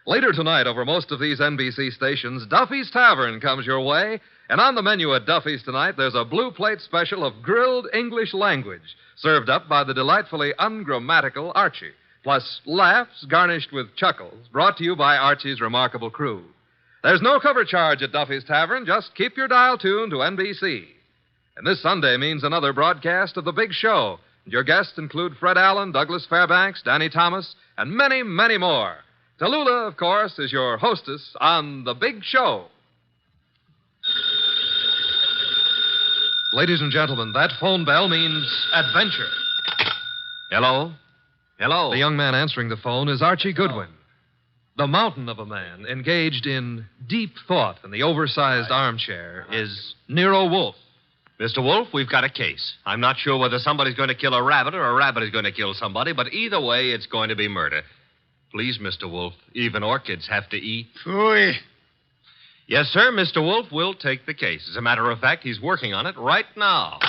Later tonight, over most of these NBC stations, Duffy's Tavern comes your way, and on the menu at Duffy's tonight, there's a blue plate special of grilled English language, served up by the delightfully ungrammatical Archie. Plus laughs garnished with chuckles, brought to you by Archie's remarkable crew. There's no cover charge at Duffy's Tavern. Just keep your dial tuned to NBC. And this Sunday means another broadcast of The Big Show. Your guests include Fred Allen, Douglas Fairbanks, Danny Thomas, and many, many more. Tallulah, of course, is your hostess on The Big Show. Ladies and gentlemen, that phone bell means adventure. Hello? Hello? The young man answering the phone is Archie Goodwin. The mountain of a man engaged in deep thought in the oversized armchair is Nero Wolfe. Mr. Wolfe, we've got a case. I'm not sure whether somebody's going to kill a rabbit or a rabbit is going to kill somebody, but either way, it's going to be murder. Please, Mr. Wolfe, even orchids have to eat. Phooey. Yes, sir, Mr. Wolfe will take the case. As a matter of fact, he's working on it right now.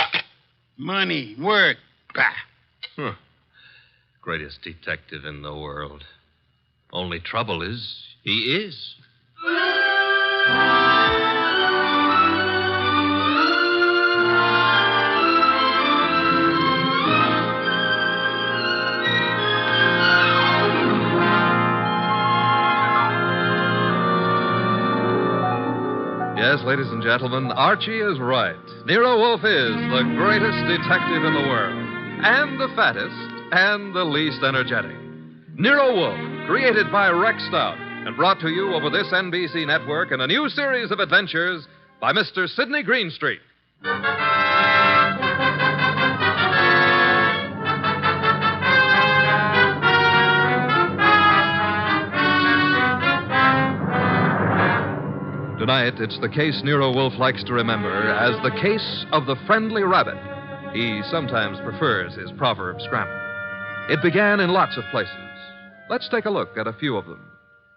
Money, work. Bah. Greatest detective in the world. Only trouble is, he is. Yes, ladies and gentlemen, Archie is right. Nero Wolfe is the greatest detective in the world, and the fattest, and the least energetic. Nero Wolfe, created by Rex Stout, and brought to you over this NBC network in a new series of adventures by Mr. Sidney Greenstreet. Tonight, it's the case Nero Wolfe likes to remember as the case of the friendly rabbit. He sometimes prefers his proverb scramble. It began in lots of places. Let's take a look at a few of them.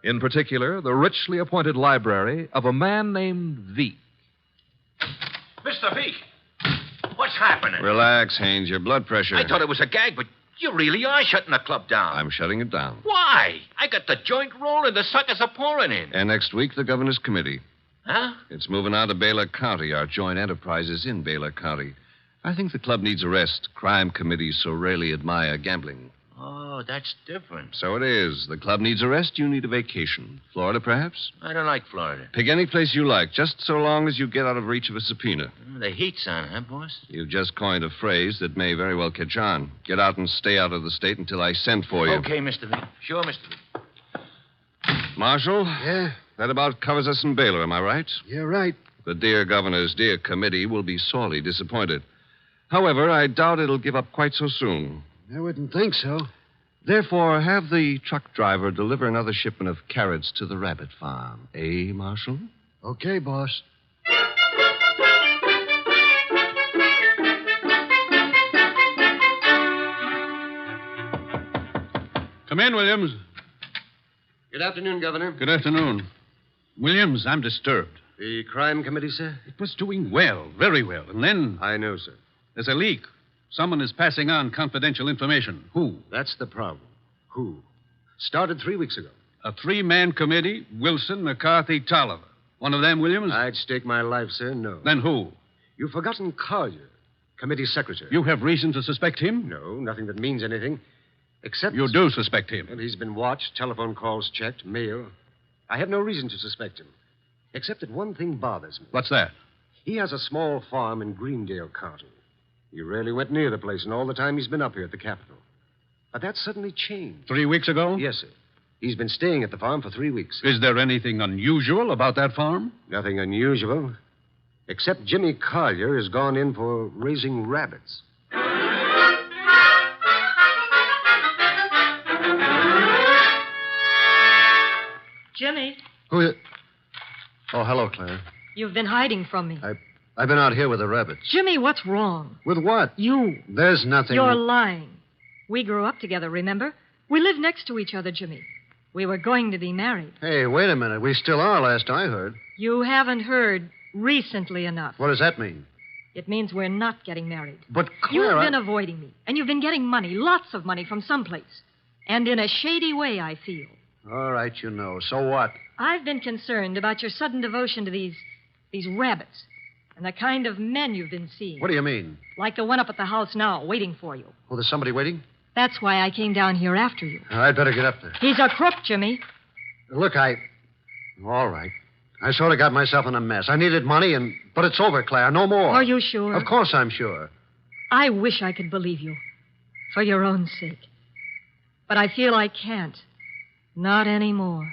In particular, the richly appointed library of a man named Veek. Mr. Veek, what's happening? Relax, Haynes. Your blood pressure. I thought it was a gag, but you really are shutting the club down. I'm shutting it down. Why? I got the joint rolling. The suckers are pouring in. And next week, the governor's committee. Huh? It's moving out of Baylor County. Our joint enterprise is in Baylor County. I think the club needs a rest. Crime committees so rarely admire gambling. Oh, that's different. So it is. The club needs a rest. You need a vacation. Florida, perhaps? I don't like Florida. Pick any place you like, just so long as you get out of reach of a subpoena. The heat's on, huh, boss? You've just coined a phrase that may very well catch on. Get out and stay out of the state until I send for you. Okay, Mr. Veek. Sure, Mr. Veek. Marshal? Yeah? That about covers us in Baylor, am I right? You're right. The dear governor's dear committee will be sorely disappointed. However, I doubt it'll give up quite so soon. I wouldn't think so. Therefore, have the truck driver deliver another shipment of carrots to the rabbit farm. Eh, Marshal? Okay, boss. Come in, Williams. Good afternoon, Governor. Good afternoon. Williams, I'm disturbed. The crime committee, sir? It was doing well, very well. And then I know, sir. there's a leak. Someone is passing on confidential information. Who? That's the problem. Who? Started 3 weeks ago. A three-man committee, Wilson, McCarthy, Tolliver. One of them, Williams? I'd stake my life, sir, no. Then who? You've forgotten Collier, committee secretary. You have reason to suspect him? No, nothing that means anything. Except... You do suspect him. Well, he's been watched, telephone calls checked, mail. I have no reason to suspect him. Except that one thing bothers me. What's that? He has a small farm in Greendale County. He rarely went near the place in all the time he's been up here at the Capitol. But that suddenly changed. 3 weeks ago? Yes, sir. He's been staying at the farm for 3 weeks. Is there anything unusual about that farm? Nothing unusual. Except Jimmy Collier has gone in for raising rabbits. Jimmy, Who is it? Oh, hello, Claire. you've been hiding from me. I've been out here with the rabbits. Jimmy, what's wrong? With what? You. There's nothing. You're lying. We grew up together, remember? We live next to each other, Jimmy. We were going to be married. Hey, wait a minute. We still are, last I heard. You haven't heard recently enough. What does that mean? It means we're not getting married. But, Claire, You've been avoiding me, and you've been getting money, lots of money from someplace. And in a shady way, I feel. All right, you know. So what? I've been concerned about your sudden devotion to these rabbits and the kind of men you've been seeing. What do you mean? Like the one up at the house now, waiting for you. Oh, there's somebody waiting? That's why I came down here after you. I'd better get up there. He's a crook, Jimmy. Look, all right. I sort of got myself in a mess. I needed money, but it's over, Claire. No more. Are you sure? Of course I'm sure. I wish I could believe you. For your own sake. But I feel I can't. Not anymore.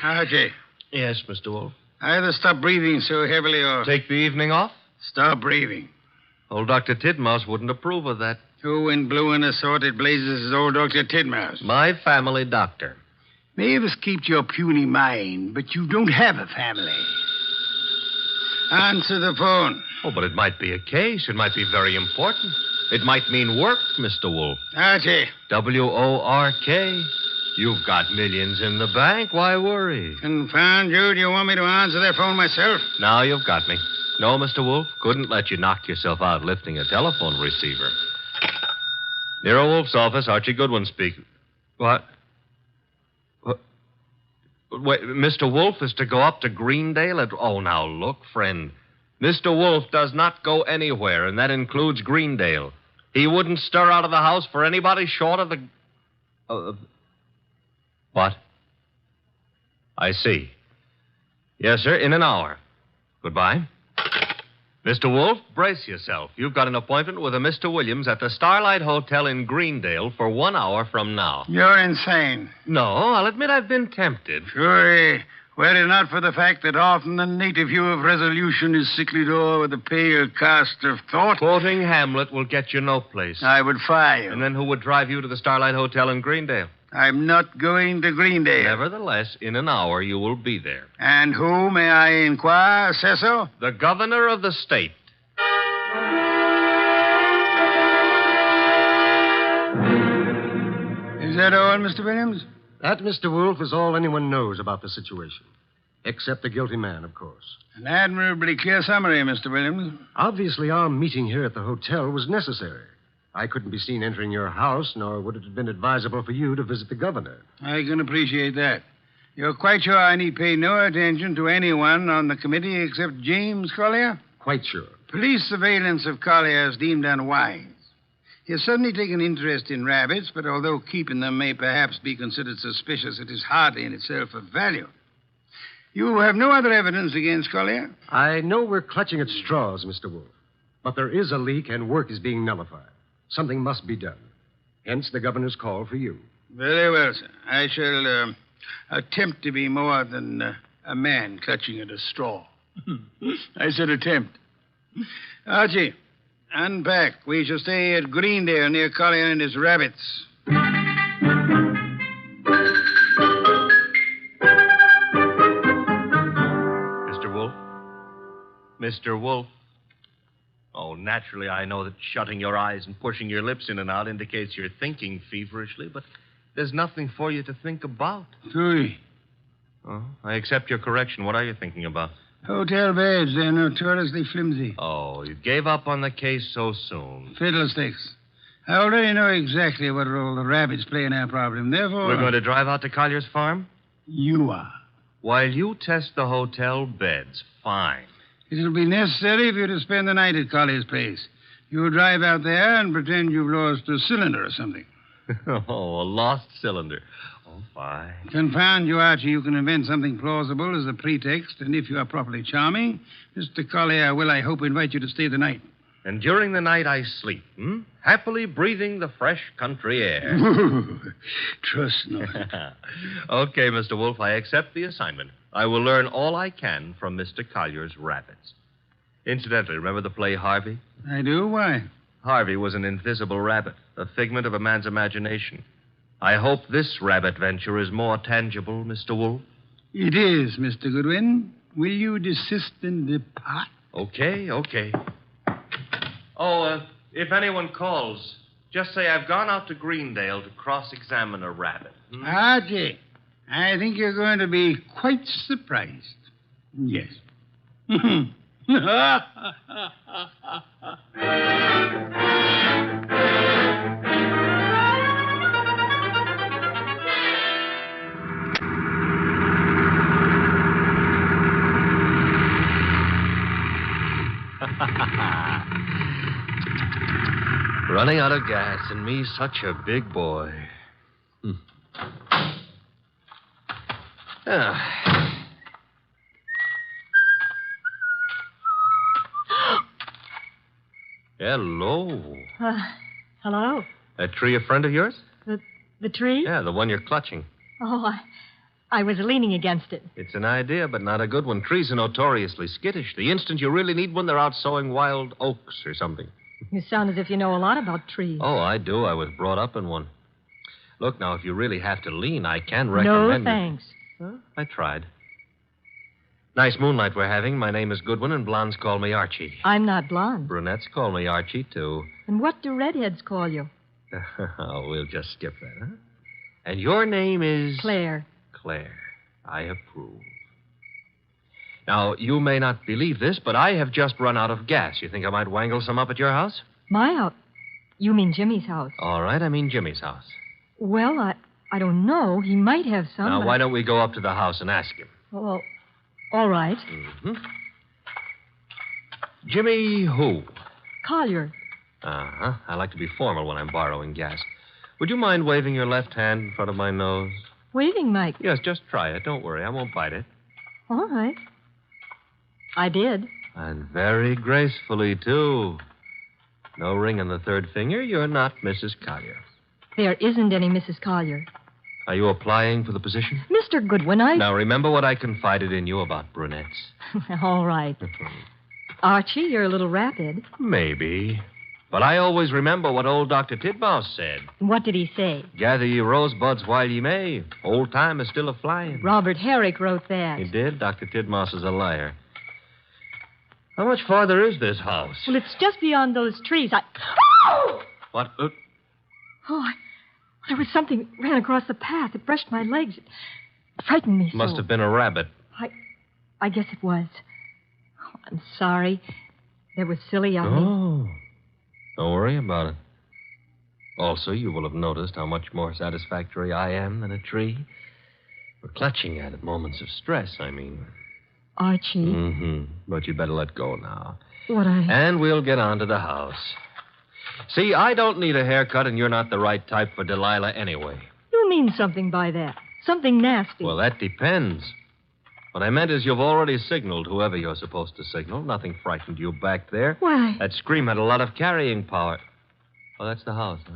Archie. Yes, Mr. Wolfe. Either stop breathing so heavily or... Take the evening off? Stop breathing. Old Dr. Tidmouse wouldn't approve of that. Who in blue and assorted blazes is old Dr. Tidmouse? My family doctor. Mavis keeps your puny mind, but you don't have a family. Answer the phone. Oh, but it might be a case. It might be very important. It might mean work, Mr. Wolfe. Archie. W-O-R-K. You've got millions in the bank. Why worry? Confound you. Do you want me to answer that phone myself? Now you've got me. No, Mr. Wolfe. Couldn't let you knock yourself out lifting a telephone receiver. Nero Wolfe's office, Archie Goodwin speaking. What? Wait, Mr. Wolfe is to go up to Greendale at... Oh, now, look, friend. Mr. Wolfe does not go anywhere, and that includes Greendale. He wouldn't stir out of the house for anybody short of the... What? I see. Yes, sir, in an hour. Goodbye. Mr. Wolfe, brace yourself. You've got an appointment with a Mr. Williams at the Starlight Hotel in Greendale for 1 hour from now. You're insane. No, I'll admit I've been tempted. Sure. Were it not for the fact that often the native hue of resolution is sicklied o'er with a pale cast of thought. Quoting Hamlet will get you no place. I would fire you. And then who would drive you to the Starlight Hotel in Greendale? I'm not going to Greendale. Nevertheless, in an hour you will be there. And who, may I inquire, says so? The governor of the state. Is that all, Mr. Williams? That, Mr. Wolfe, is all anyone knows about the situation. Except the guilty man, of course. An admirably clear summary, Mr. Williams. Obviously, our meeting here at the hotel was necessary. I couldn't be seen entering your house, nor would it have been advisable for you to visit the governor. I can appreciate that. You're quite sure I need pay no attention to anyone on the committee except James Collier? Quite sure. Police surveillance of Collier is deemed unwise. He has suddenly taken interest in rabbits, but although keeping them may perhaps be considered suspicious, it is hardly in itself of value. You have no other evidence against Collier? I know we're clutching at straws, Mr. Wolfe, but there is a leak and work is being nullified. Something must be done. Hence the governor's call for you. Very well, sir. I shall attempt to be more than a man clutching at a straw. I said attempt. Archie, unpack. We shall stay at Greendale near Collier and his rabbits. Mr. Wolfe? Mr. Wolfe? Oh, naturally, I know that shutting your eyes and pushing your lips in and out indicates you're thinking feverishly, but there's nothing for you to think about. Tui. Oh, I accept your correction. What are you thinking about? Hotel beds. They're notoriously flimsy. Oh, you gave up on the case so soon. Fiddlesticks. I already know exactly what role the rabbits play in our problem. Therefore... We're going to drive out to Collier's farm? You are. While you test the hotel beds, fine. It'll be necessary for you to spend the night at Collier's place. You'll drive out there and pretend you've lost a cylinder or something. Oh, a lost cylinder. Oh, fine. Confound you, Archie. You can invent something plausible as a pretext, and if you are properly charming, Mr. Collier will, I hope, invite you to stay the night. And during the night I sleep, happily breathing the fresh country air. Trust not. Okay, Mr. Wolfe, I accept the assignment. I will learn all I can from Mr. Collier's rabbits. Incidentally, remember the play Harvey? I do? Why? Harvey was an invisible rabbit, a figment of a man's imagination. I hope this rabbit venture is more tangible, Mr. Wolfe. It is, Mr. Goodwin. Will you desist and depart? Okay. Oh, if anyone calls, just say I've gone out to Greendale to cross-examine a rabbit. Archie, I think you're going to be quite surprised. Yes. Running out of gas, and me such a big boy. Hello. Hello. That tree a friend of yours? The tree? Yeah, the one you're clutching. Oh, I was leaning against it. It's an idea, but not a good one. Trees are notoriously skittish. The instant you really need one, they're out sowing wild oaks or something. You sound as if you know a lot about trees. Oh, I do. I was brought up in one. Look, now, if you really have to lean, I can recommend... No, thanks. Huh? I tried. Nice moonlight we're having. My name is Goodwin, and blondes call me Archie. I'm not blonde. Brunettes call me Archie, too. And what do redheads call you? Oh, we'll just skip that, huh? And your name is... Claire. Claire. I approve. Now, you may not believe this, but I have just run out of gas. You think I might wangle some up at your house? My house? You mean Jimmy's house? All right, I mean Jimmy's house. Well, I don't know. He might have some. Now, why don't we go up to the house and ask him? Well, all right. Mm-hmm. Jimmy who? Collier. Uh-huh. I like to be formal when I'm borrowing gas. Would you mind waving your left hand in front of my nose? Waving, Mike? Yes, just try it. Don't worry. I won't bite it. All right. I did. And very gracefully, too. No ring on the third finger. You're not Mrs. Collier. There isn't any Mrs. Collier. Are you applying for the position? Mr. Goodwin, Now, remember what I confided in you about brunettes. All right. Archie, you're a little rapid. Maybe. But I always remember what old Dr. Titmouse said. What did he say? Gather ye rosebuds while ye may. Old time is still a-flying. Robert Herrick wrote that. He did? Dr. Titmouse is a liar. How much farther is this house? Well, it's just beyond those trees. What? There was something ran across the path. It brushed my legs. It frightened me so. Must have been a rabbit. I guess it was. Oh, I'm sorry. That was silly of me. Oh. Don't worry about it. Also, you will have noticed how much more satisfactory I am than a tree. For clutching at moments of stress, I mean. Archie. Mm-hmm. But you'd better let go now. What And we'll get on to the house. See, I don't need a haircut, and you're not the right type for Delilah anyway. You mean something by that. Something nasty. Well, that depends. What I meant is you've already signaled whoever you're supposed to signal. Nothing frightened you back there. Why? That scream had a lot of carrying power. Oh, that's the house, huh?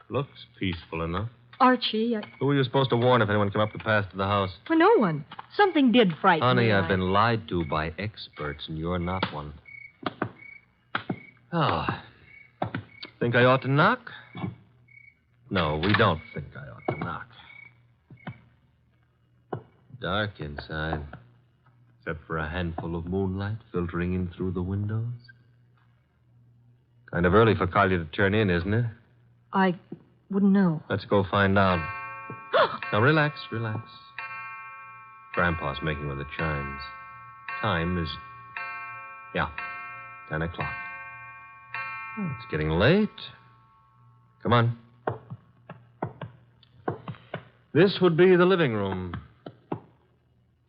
Looks peaceful enough. Archie, Who were you supposed to warn if anyone came up the path to the house? For no one. Something did frighten me. Honey, I've been lied to by experts, and you're not one. Oh. Think I ought to knock? No, we don't think I ought to knock. Dark inside, except for a handful of moonlight filtering in through the windows. Kind of early for Collier to turn in, isn't it? I wouldn't know. Let's go find out. Now, relax. Grandpa's making with the chimes. Time is, 10 o'clock. Oh, it's getting late. Come on. This would be the living room.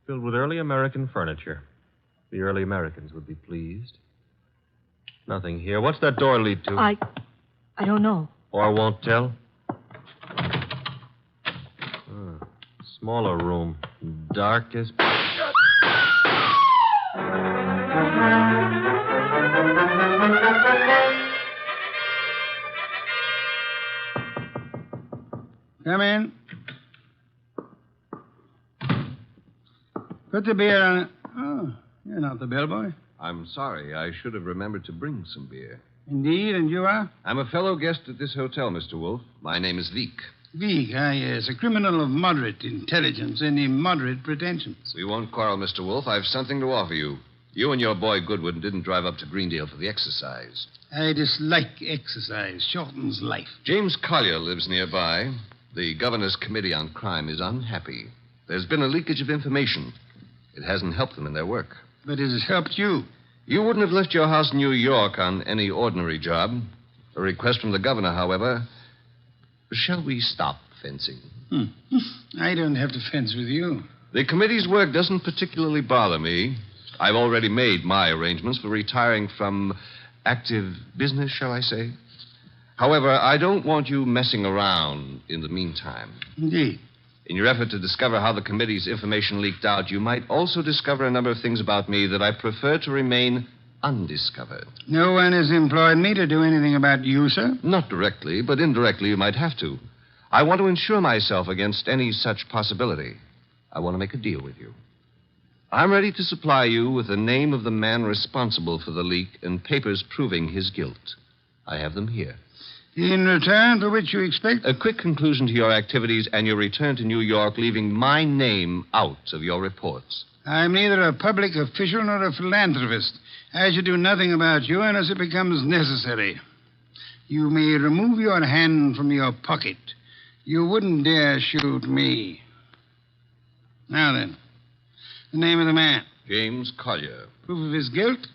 Filled with early American furniture. The early Americans would be pleased. Nothing here. What's that door lead to? I don't know. Or won't tell? Smaller room. Dark as... Come in. Put the beer on it. Oh, you're not the bellboy. I'm sorry. I should have remembered to bring some beer. Indeed, and you are? I'm a fellow guest at this hotel, Mr. Wolfe. My name is Veek. Veek, yes. A criminal of moderate intelligence and immoderate pretensions. We won't quarrel, Mr. Wolfe. I've something to offer you. You and your boy Goodwin didn't drive up to Greendale for the exercise. I dislike exercise. Shortens life. James Collier lives nearby. The Governor's Committee on Crime is unhappy. There's been a leakage of information. It hasn't helped them in their work. But it has helped you. You wouldn't have left your house in New York on any ordinary job. A request from the governor, however. Shall we stop fencing? I don't have to fence with you. The committee's work doesn't particularly bother me. I've already made my arrangements for retiring from active business, shall I say. However, I don't want you messing around in the meantime. Indeed. In your effort to discover how the committee's information leaked out, you might also discover a number of things about me that I prefer to remain undiscovered. No one has employed me to do anything about you, sir? Not directly, but indirectly you might have to. I want to insure myself against any such possibility. I want to make a deal with you. I'm ready to supply you with the name of the man responsible for the leak and papers proving his guilt. I have them here. In return for which you expect? A quick conclusion to your activities and your return to New York, leaving my name out of your reports. I'm neither a public official nor a philanthropist. I should do nothing about you unless it becomes necessary. You may remove your hand from your pocket. You wouldn't dare shoot me. Now then, the name of the man. James Collier. Proof of his guilt?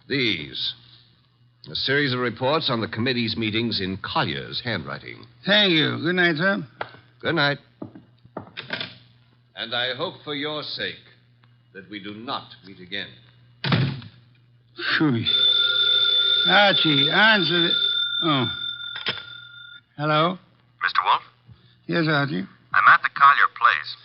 These. A series of reports on the committee's meetings in Collier's handwriting. Thank you. Good night, sir. Good night. And I hope for your sake that we do not meet again. Phew. Archie, answer the... Oh. Hello? Mr. Wolfe? Yes, Archie. I'm at the Collier place.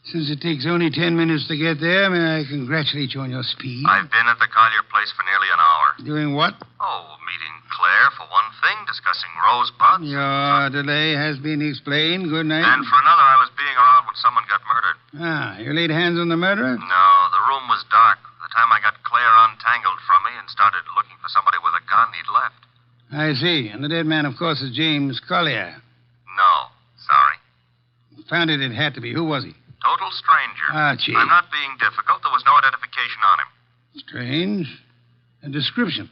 Since it takes only 10 minutes to get there, may I congratulate you on your speed? I've been at the Collier place for nearly an hour. Doing what? Oh, meeting Claire for one thing, discussing rosebuds. Your delay has been explained. Good night. And for another, I was being around when someone got murdered. Ah, you laid hands on the murderer? No, the room was dark. By the time I got Claire untangled from me and started looking for somebody with a gun, he'd left. I see. And the dead man, of course, is James Collier. No, sorry. Found it had to be. Who was he? Total stranger. Archie. I'm not being difficult. There was no identification on him. Strange. A description.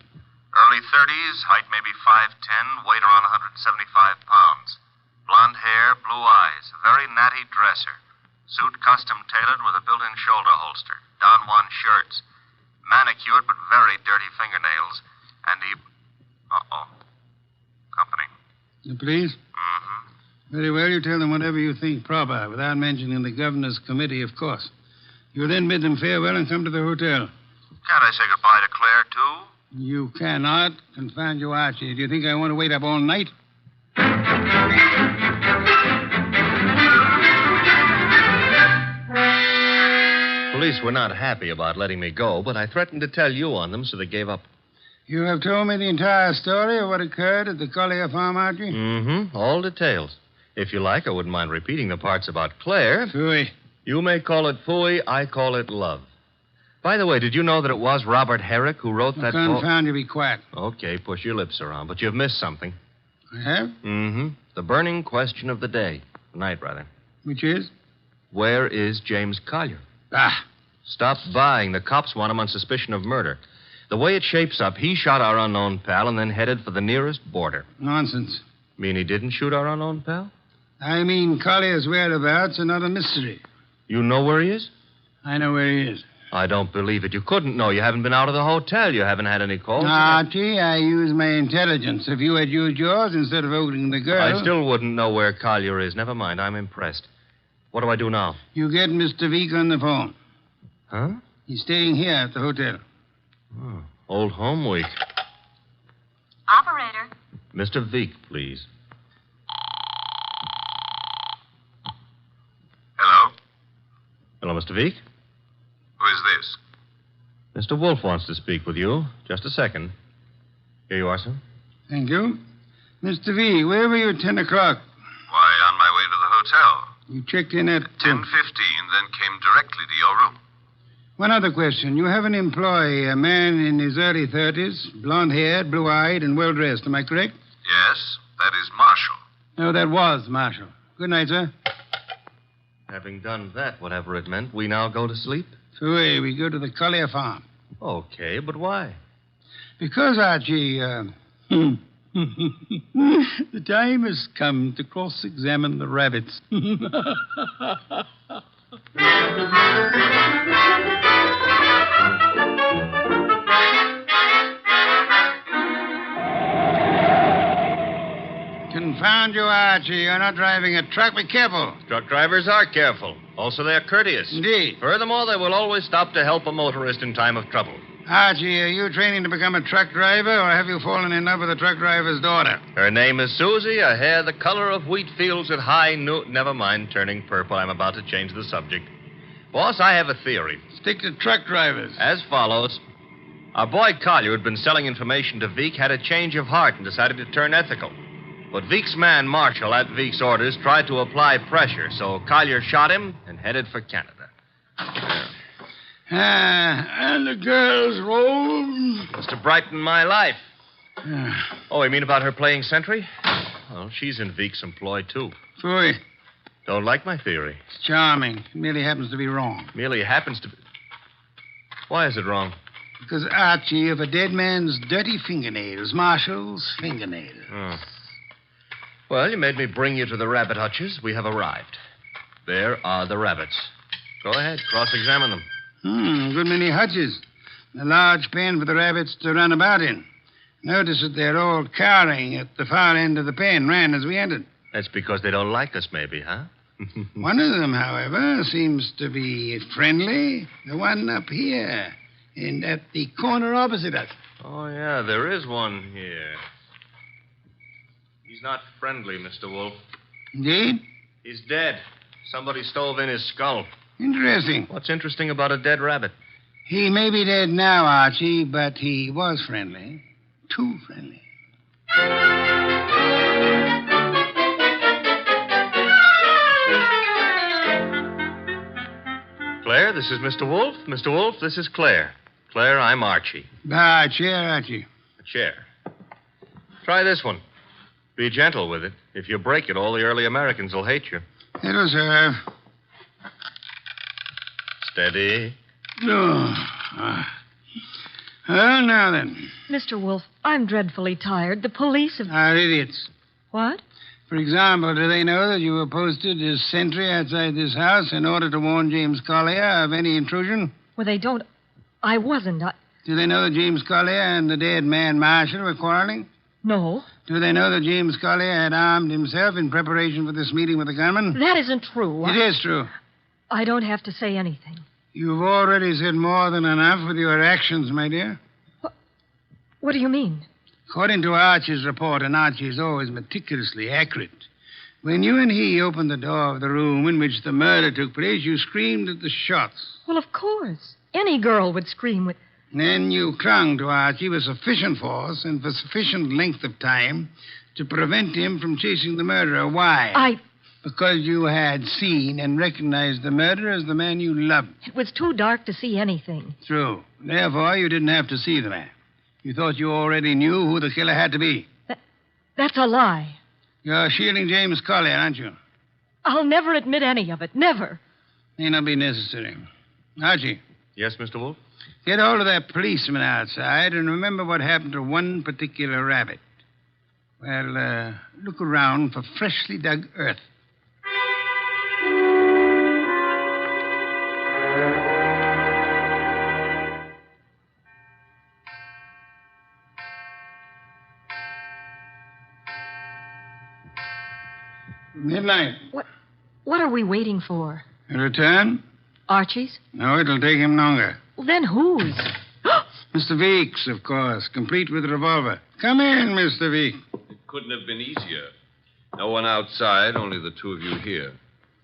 Early 30s, height maybe 5'10", weight around 175 pounds. Blonde hair, blue eyes, a very natty dresser. Suit custom tailored with a built-in shoulder holster. Don Juan shirts. Manicured but very dirty fingernails. And he... Uh-oh. Company. The police? Mm-hmm. Very well, you tell them whatever you think proper, without mentioning the governor's committee, of course. You then bid them farewell and come to the hotel. Can't I say goodbye to Claire, too? You cannot. Confound you, Archie. Do you think I want to wait up all night? Police were not happy about letting me go, but I threatened to tell you on them, so they gave up. You have told me the entire story of what occurred at the Collier farm, Archie? Mm-hmm. All details. If you like, I wouldn't mind repeating the parts about Claire. Phooey. You may call it phooey, I call it love. By the way, did you know that it was Robert Herrick who wrote that... Confound you, be quiet. Okay, push your lips around, but you've missed something. I have? Mm-hmm. The burning question of the day. The night, rather. Which is? Where is James Collier? Ah. Stop buying. The cops want him on suspicion of murder. The way it shapes up, he shot our unknown pal and then headed for the nearest border. Nonsense. Mean he didn't shoot our unknown pal? I mean Collier's whereabouts are not a mystery. You know where he is? I know where he is. I don't believe it. You couldn't know. You haven't been out of the hotel. You haven't had any calls. Archie, I use my intelligence. If you had used yours instead of voting the girl... I still wouldn't know where Collier is. Never mind. I'm impressed. What do I do now? You get Mr. Veek on the phone. Huh? He's staying here at the hotel. Oh, old home week. Operator. Mr. Veek, please. Hello? Hello, Mr. Veek. Who is this? Mr. Wolfe wants to speak with you. Just a second. Here you are, sir. Thank you. Mr. V, where were you at 10 o'clock? Why, on my way to the hotel. You checked in at... 10:15, then came directly to your room. One other question. You have an employee, a man in his early 30s, blonde-haired, blue-eyed, and well-dressed. Am I correct? Yes, that is Marshall. No, that was Marshall. Good night, sir. Having done that, whatever it meant, we now go to sleep? Phooey, we go to the Collier farm. Okay, but why? Because, Archie, the time has come to cross-examine the rabbits. Confound you, Archie. You're not driving a truck. Be careful. Truck drivers are careful. Also, they're courteous. Indeed. Furthermore, they will always stop to help a motorist in time of trouble. Archie, are you training to become a truck driver, or have you fallen in love with a truck driver's daughter? Her name is Susie, her hair the color of wheat fields at high noon. Never mind turning purple. I'm about to change the subject. Boss, I have a theory. Stick to truck drivers. As follows. Our boy Collier, who'd been selling information to Veek, had a change of heart and decided to turn ethical. But Veek's man, Marshall, at Veek's orders, tried to apply pressure, so Collier shot him and headed for Canada. And the girl's role? Was to brighten my life. Oh, you mean about her playing sentry? Well, she's in Veek's employ, too. Phooey. Don't like my theory. It's charming. It merely happens to be wrong. Merely happens to be... Why is it wrong? Because, Archie, of a dead man's dirty fingernails, Marshall's fingernails. Oh. Well, you made me bring you to the rabbit hutches. We have arrived. There are the rabbits. Go ahead, cross-examine them. Good many hutches. A large pen for the rabbits to run about in. Notice that they're all cowering at the far end of the pen, ran as we entered. That's because they don't like us, maybe, huh? One of them, however, seems to be friendly. The one up here, and at the corner opposite us. Oh, yeah, there is one here. He's not friendly, Mr. Wolfe. Indeed? He's dead. Somebody stove in his skull. Interesting. What's interesting about a dead rabbit? He may be dead now, Archie, but he was friendly. Too friendly. Claire, this is Mr. Wolfe. Mr. Wolfe, this is Claire. Claire, I'm Archie. Chair, Archie. A chair. Try this one. Be gentle with it. If you break it, all the early Americans will hate you. It'll serve. Steady. Oh. Well, now then. Mr. Wolfe, I'm dreadfully tired. The police have... Are idiots. What? For example, do they know that you were posted as sentry outside this house in order to warn James Collier of any intrusion? Well, they don't... I wasn't. Do they know that James Collier and the dead man Marshall were quarreling? No. Do they know that James Collier had armed himself in preparation for this meeting with the gunman? That isn't true. It is true. I don't have to say anything. You've already said more than enough with your actions, my dear. What do you mean? According to Archie's report, and Archie is always meticulously accurate, when you and he opened the door of the room in which the murder took place, you screamed at the shots. Well, of course. Any girl would scream with... Then you clung to Archie with sufficient force and for sufficient length of time to prevent him from chasing the murderer. Why? Because you had seen and recognized the murderer as the man you loved. It was too dark to see anything. True. Therefore, you didn't have to see the man. You thought you already knew who the killer had to be. That's a lie. You're shielding James Collier, aren't you? I'll never admit any of it. Never. May not be necessary. Archie. Yes, Mr. Wolfe? Get hold of that policeman outside and remember what happened to one particular rabbit. Well, look around for freshly dug earth. Midnight. What are we waiting for? A return? Archie's? No, it'll take him longer. Well, then whose? Mr. Veek's, of course, complete with revolver. Come in, Mr. Veek. It couldn't have been easier. No one outside, only the two of you here.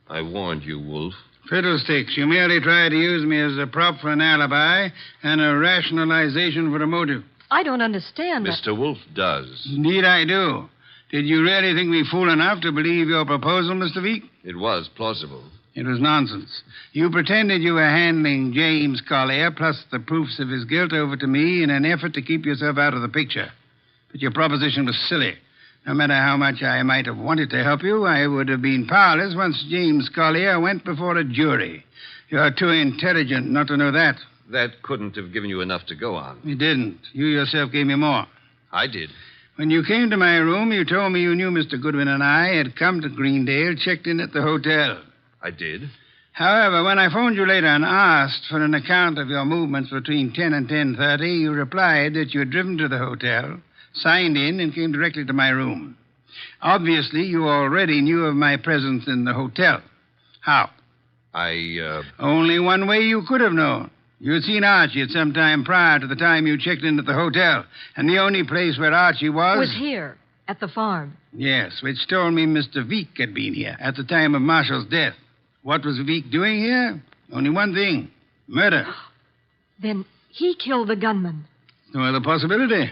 I warned you, Wolfe. Fiddlesticks. You merely tried to use me as a prop for an alibi and a rationalization for a motive. I don't understand. Mr. Wolfe does. Indeed, I do. Did you really think me fool enough to believe your proposal, Mr. Veek? It was plausible. It was nonsense. You pretended you were handing James Collier, plus the proofs of his guilt, over to me in an effort to keep yourself out of the picture. But your proposition was silly. No matter how much I might have wanted to help you, I would have been powerless once James Collier went before a jury. You're too intelligent not to know that. That couldn't have given you enough to go on. It didn't. You yourself gave me more. I did. When you came to my room, you told me you knew Mr. Goodwin and I had come to Greendale, checked in at the hotel. I did. However, when I phoned you later and asked for an account of your movements between 10 and 10:30, you replied that you had driven to the hotel, signed in, and came directly to my room. Obviously, you already knew of my presence in the hotel. How? Only one way you could have known. You had seen Archie at some time prior to the time you checked in at the hotel. And the only place where Archie was here, at the farm. Yes, which told me Mr. Veek had been here at the time of Marshall's death. What was Veek doing here? Only one thing. Murder. Then he killed the gunman. No other possibility.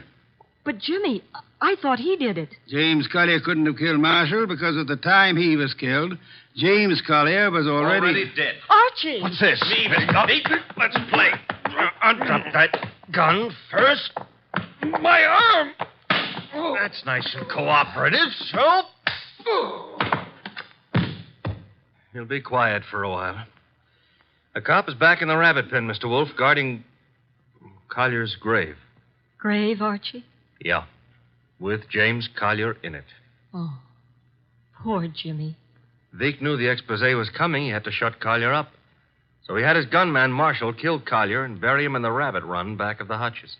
But, Jimmy, I thought he did it. James Collier couldn't have killed Marshall because at the time he was killed, James Collier was already dead. Archie! What's this? Leave it, Nobby. Let's play. Undrop that gun first. My arm! That's nice and cooperative, so. You'll be quiet for a while. The cop is back in the rabbit pen, Mr. Wolfe, guarding Collier's grave. Grave, Archie? Yeah, with James Collier in it. Oh, poor Jimmy. Vic knew the expose was coming. He had to shut Collier up. So he had his gunman, Marshall, kill Collier and bury him in the rabbit run back of the hutches.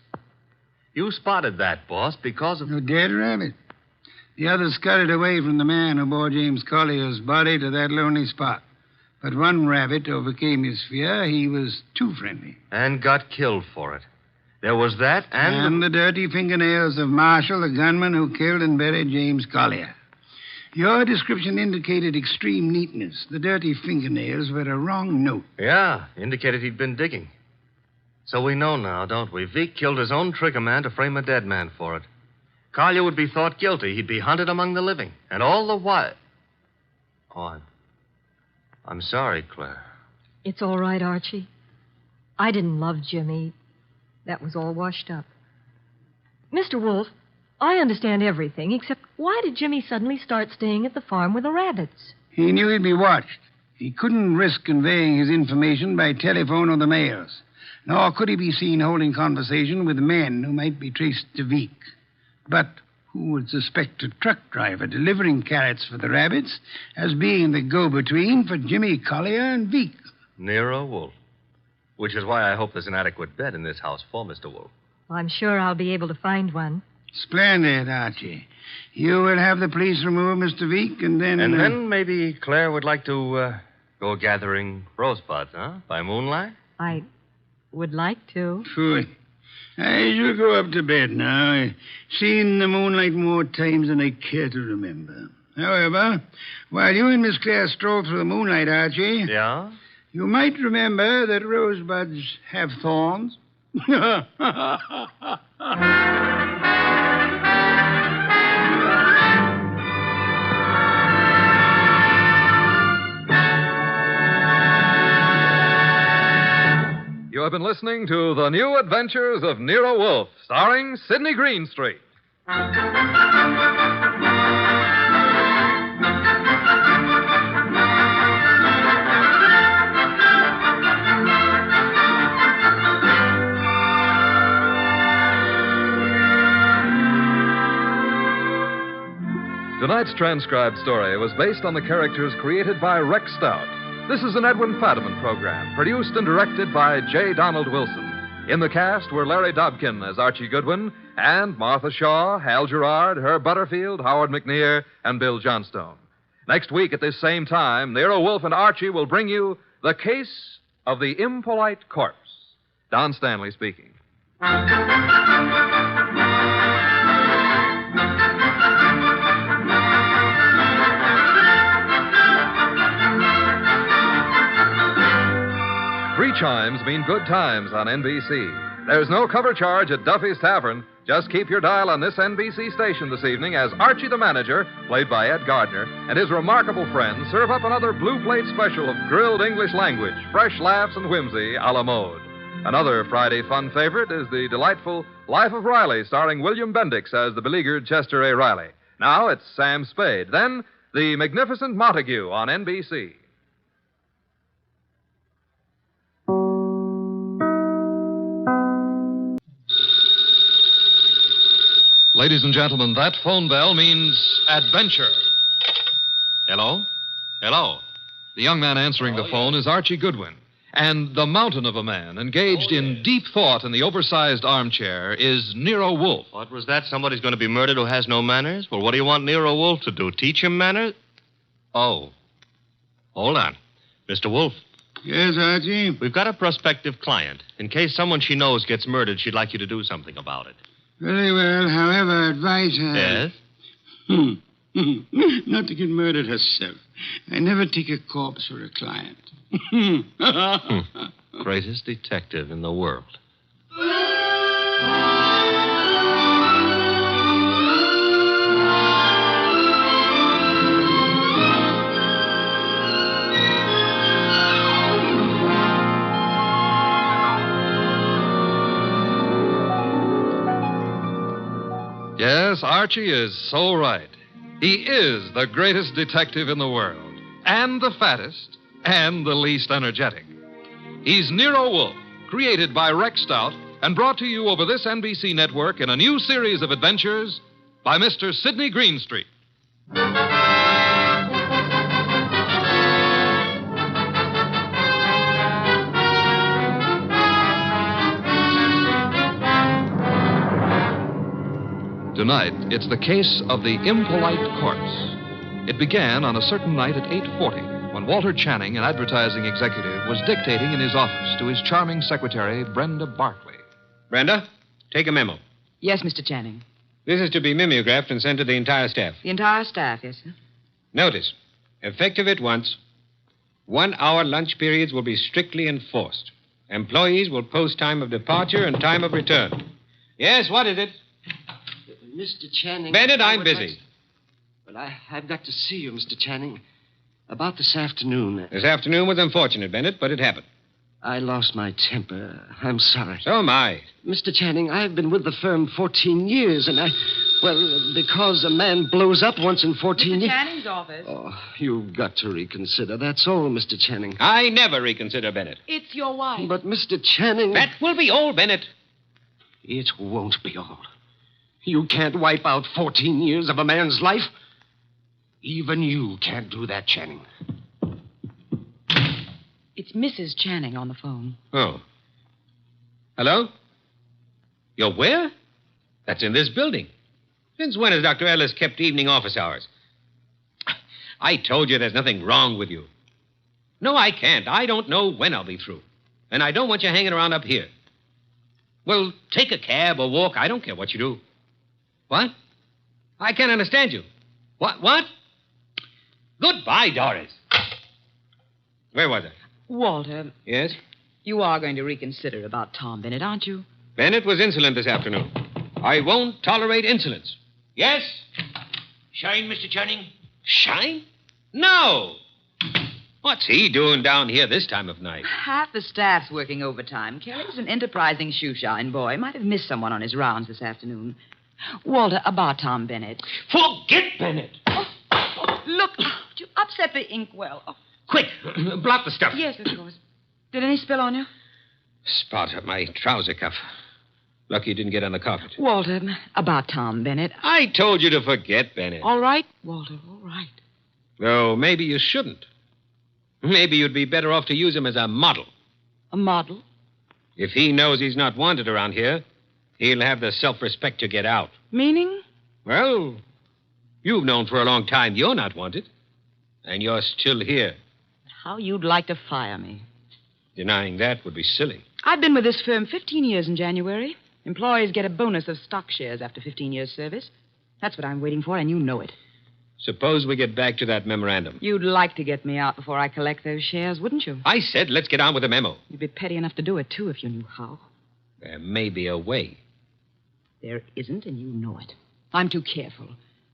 You spotted that, boss, because of... You dead rabbit. The others scuttled away from the man who bore James Collier's body to that lonely spot. But one rabbit overcame his fear. He was too friendly. And got killed for it. There was that And the dirty fingernails of Marshall, the gunman who killed and buried James Collier. Your description indicated extreme neatness. The dirty fingernails were a wrong note. Yeah, indicated he'd been digging. So we know now, don't we? Vic killed his own trigger man to frame a dead man for it. Collier would be thought guilty. He'd be hunted among the living. And all the while... Oh, I'm sorry, Claire. It's all right, Archie. I didn't love Jimmy. That was all washed up. Mr. Wolfe, I understand everything, except why did Jimmy suddenly start staying at the farm with the rabbits? He knew he'd be watched. He couldn't risk conveying his information by telephone or the mails. Nor could he be seen holding conversation with men who might be traced to Vic. But who would suspect a truck driver delivering carrots for the rabbits as being the go-between for Jimmy Collier and Vic? Nero Wolfe. Which is why I hope there's an adequate bed in this house for Mr. Wolfe. I'm sure I'll be able to find one. Splendid, Archie. You will have the police remove Mr. Vic, and then... And then maybe Claire would like to go gathering rosebuds, huh? By moonlight? I would like to. Sure. I shall go up to bed now. I've seen the moonlight more times than I care to remember. However, while you and Miss Claire stroll through the moonlight, Archie... Yeah? You might remember that rosebuds have thorns. You have been listening to The New Adventures of Nero Wolfe, starring Sidney Greenstreet. Tonight's transcribed story was based on the characters created by Rex Stout. This is an Edwin Fadiman program, produced and directed by J. Donald Wilson. In the cast were Larry Dobkin as Archie Goodwin, and Martha Shaw, Hal Gerard, Herb Butterfield, Howard McNear, and Bill Johnstone. Next week at this same time, Nero Wolfe and Archie will bring you The Case of the Impolite Corpse. Don Stanley speaking. Three chimes mean good times on NBC. There's no cover charge at Duffy's Tavern. Just keep your dial on this NBC station this evening as Archie the Manager, played by Ed Gardner, and his remarkable friends serve up another blue plate special of grilled English language, fresh laughs and whimsy a la mode. Another Friday fun favorite is the delightful Life of Riley, starring William Bendix as the beleaguered Chester A. Riley. Now it's Sam Spade. Then, The Magnificent Montague on NBC. Ladies and gentlemen, that phone bell means adventure. Hello? Hello. The young man answering the phone is Archie Goodwin. And the mountain of a man engaged in deep thought in the oversized armchair is Nero Wolfe. What was that? Somebody's going to be murdered who has no manners? Well, what do you want Nero Wolfe to do? Teach him manners? Oh. Hold on. Mr. Wolfe. Yes, Archie? We've got a prospective client. In case someone she knows gets murdered, she'd like you to do something about it. Very well. However, advise her. Yes? Not to get murdered herself. I never take a corpse for a client. Greatest detective in the world. Yes, Archie is so right. He is the greatest detective in the world, and the fattest, and the least energetic. He's Nero Wolfe, created by Rex Stout and brought to you over this NBC network in a new series of adventures by Mr. Sidney Greenstreet. Tonight, it's the case of the impolite corpse. It began on a certain night at 8:40 when Walter Channing, an advertising executive, was dictating in his office to his charming secretary, Brenda Barkley. Brenda, take a memo. Yes, Mr. Channing. This is to be mimeographed and sent to the entire staff. The entire staff, yes, sir. Notice, effective at once, 1-hour lunch periods will be strictly enforced. Employees will post time of departure and time of return. Yes, what is it? Mr. Channing. Bennett, I'm busy. But I've got to see you, Mr. Channing. About this afternoon. This afternoon was unfortunate, Bennett, but it happened. I lost my temper. I'm sorry. So am I. Mr. Channing, I've been with the firm 14 years, and because a man blows up once in 14 years. Mr. Channing's office. Oh, you've got to reconsider. That's all, Mr. Channing. I never reconsider, Bennett. It's your wife. But, Mr. Channing. That will be all, Bennett. It won't be all. You can't wipe out 14 years of a man's life. Even you can't do that, Channing. It's Mrs. Channing on the phone. Oh. Hello? You're where? That's in this building. Since when has Dr. Ellis kept evening office hours? I told you there's nothing wrong with you. No, I can't. I don't know when I'll be through. And I don't want you hanging around up here. Well, take a cab or walk. I don't care what you do. What? I can't understand you. What? Goodbye, Doris. Where was I? Walter. Yes? You are going to reconsider about Tom Bennett, aren't you? Bennett was insolent this afternoon. I won't tolerate insolence. Yes? Shine, Mr. Channing? Shine? No. What's he doing down here this time of night? Half the staff's working overtime. Kelly's an enterprising shoeshine boy. Might have missed someone on his rounds this afternoon. Walter, about Tom Bennett. Forget Bennett. Look, you upset the inkwell. Oh. Quick, blot the stuff. Yes, of course. Did any spill on you? Spot of my trouser cuff. Lucky it didn't get on the carpet. Walter, about Tom Bennett. I told you to forget Bennett. All right, Walter, all right. Though maybe you shouldn't. Maybe you'd be better off to use him as a model. A model? If he knows he's not wanted around here, he'll have the self-respect to get out. Meaning? Well, you've known for a long time you're not wanted. And you're still here. How you'd like to fire me. Denying that would be silly. I've been with this firm 15 years in January. Employees get a bonus of stock shares after 15 years' service. That's what I'm waiting for, and you know it. Suppose we get back to that memorandum. You'd like to get me out before I collect those shares, wouldn't you? I said let's get on with the memo. You'd be petty enough to do it, too, if you knew how. There may be a way. There isn't, and you know it. I'm too careful.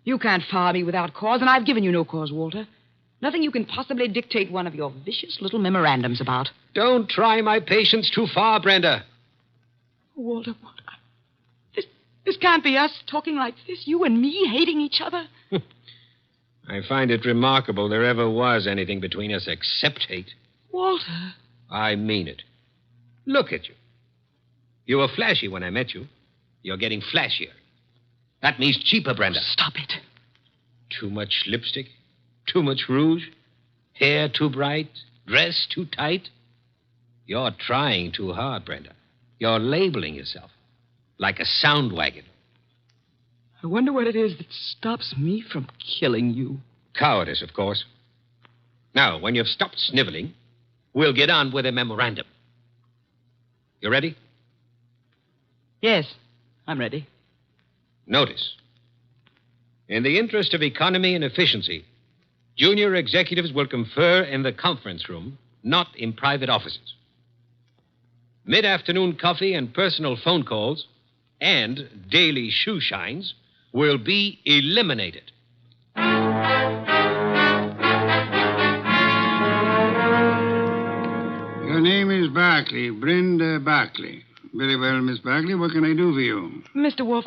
You can't fire me without cause, and I've given you no cause, Walter. Nothing you can possibly dictate one of your vicious little memorandums about. Don't try my patience too far, Brenda. Walter, what? This can't be us talking like this, you and me hating each other. I find it remarkable there ever was anything between us except hate. Walter. I mean it. Look at you. You were flashy when I met you. You're getting flashier. That means cheaper, Brenda. Stop it. Too much lipstick? Too much rouge? Hair too bright? Dress too tight? You're trying too hard, Brenda. You're labeling yourself like a sound wagon. I wonder what it is that stops me from killing you. Cowardice, of course. Now, when you've stopped sniveling, we'll get on with a memorandum. You ready? Yes, I'm ready. Notice. In the interest of economy and efficiency, junior executives will confer in the conference room, not in private offices. Mid-afternoon coffee and personal phone calls and daily shoe shines will be eliminated. Your name is Barkley, Brenda Barkley. Very well, Miss Barkley. What can I do for you? Mr. Wolfe,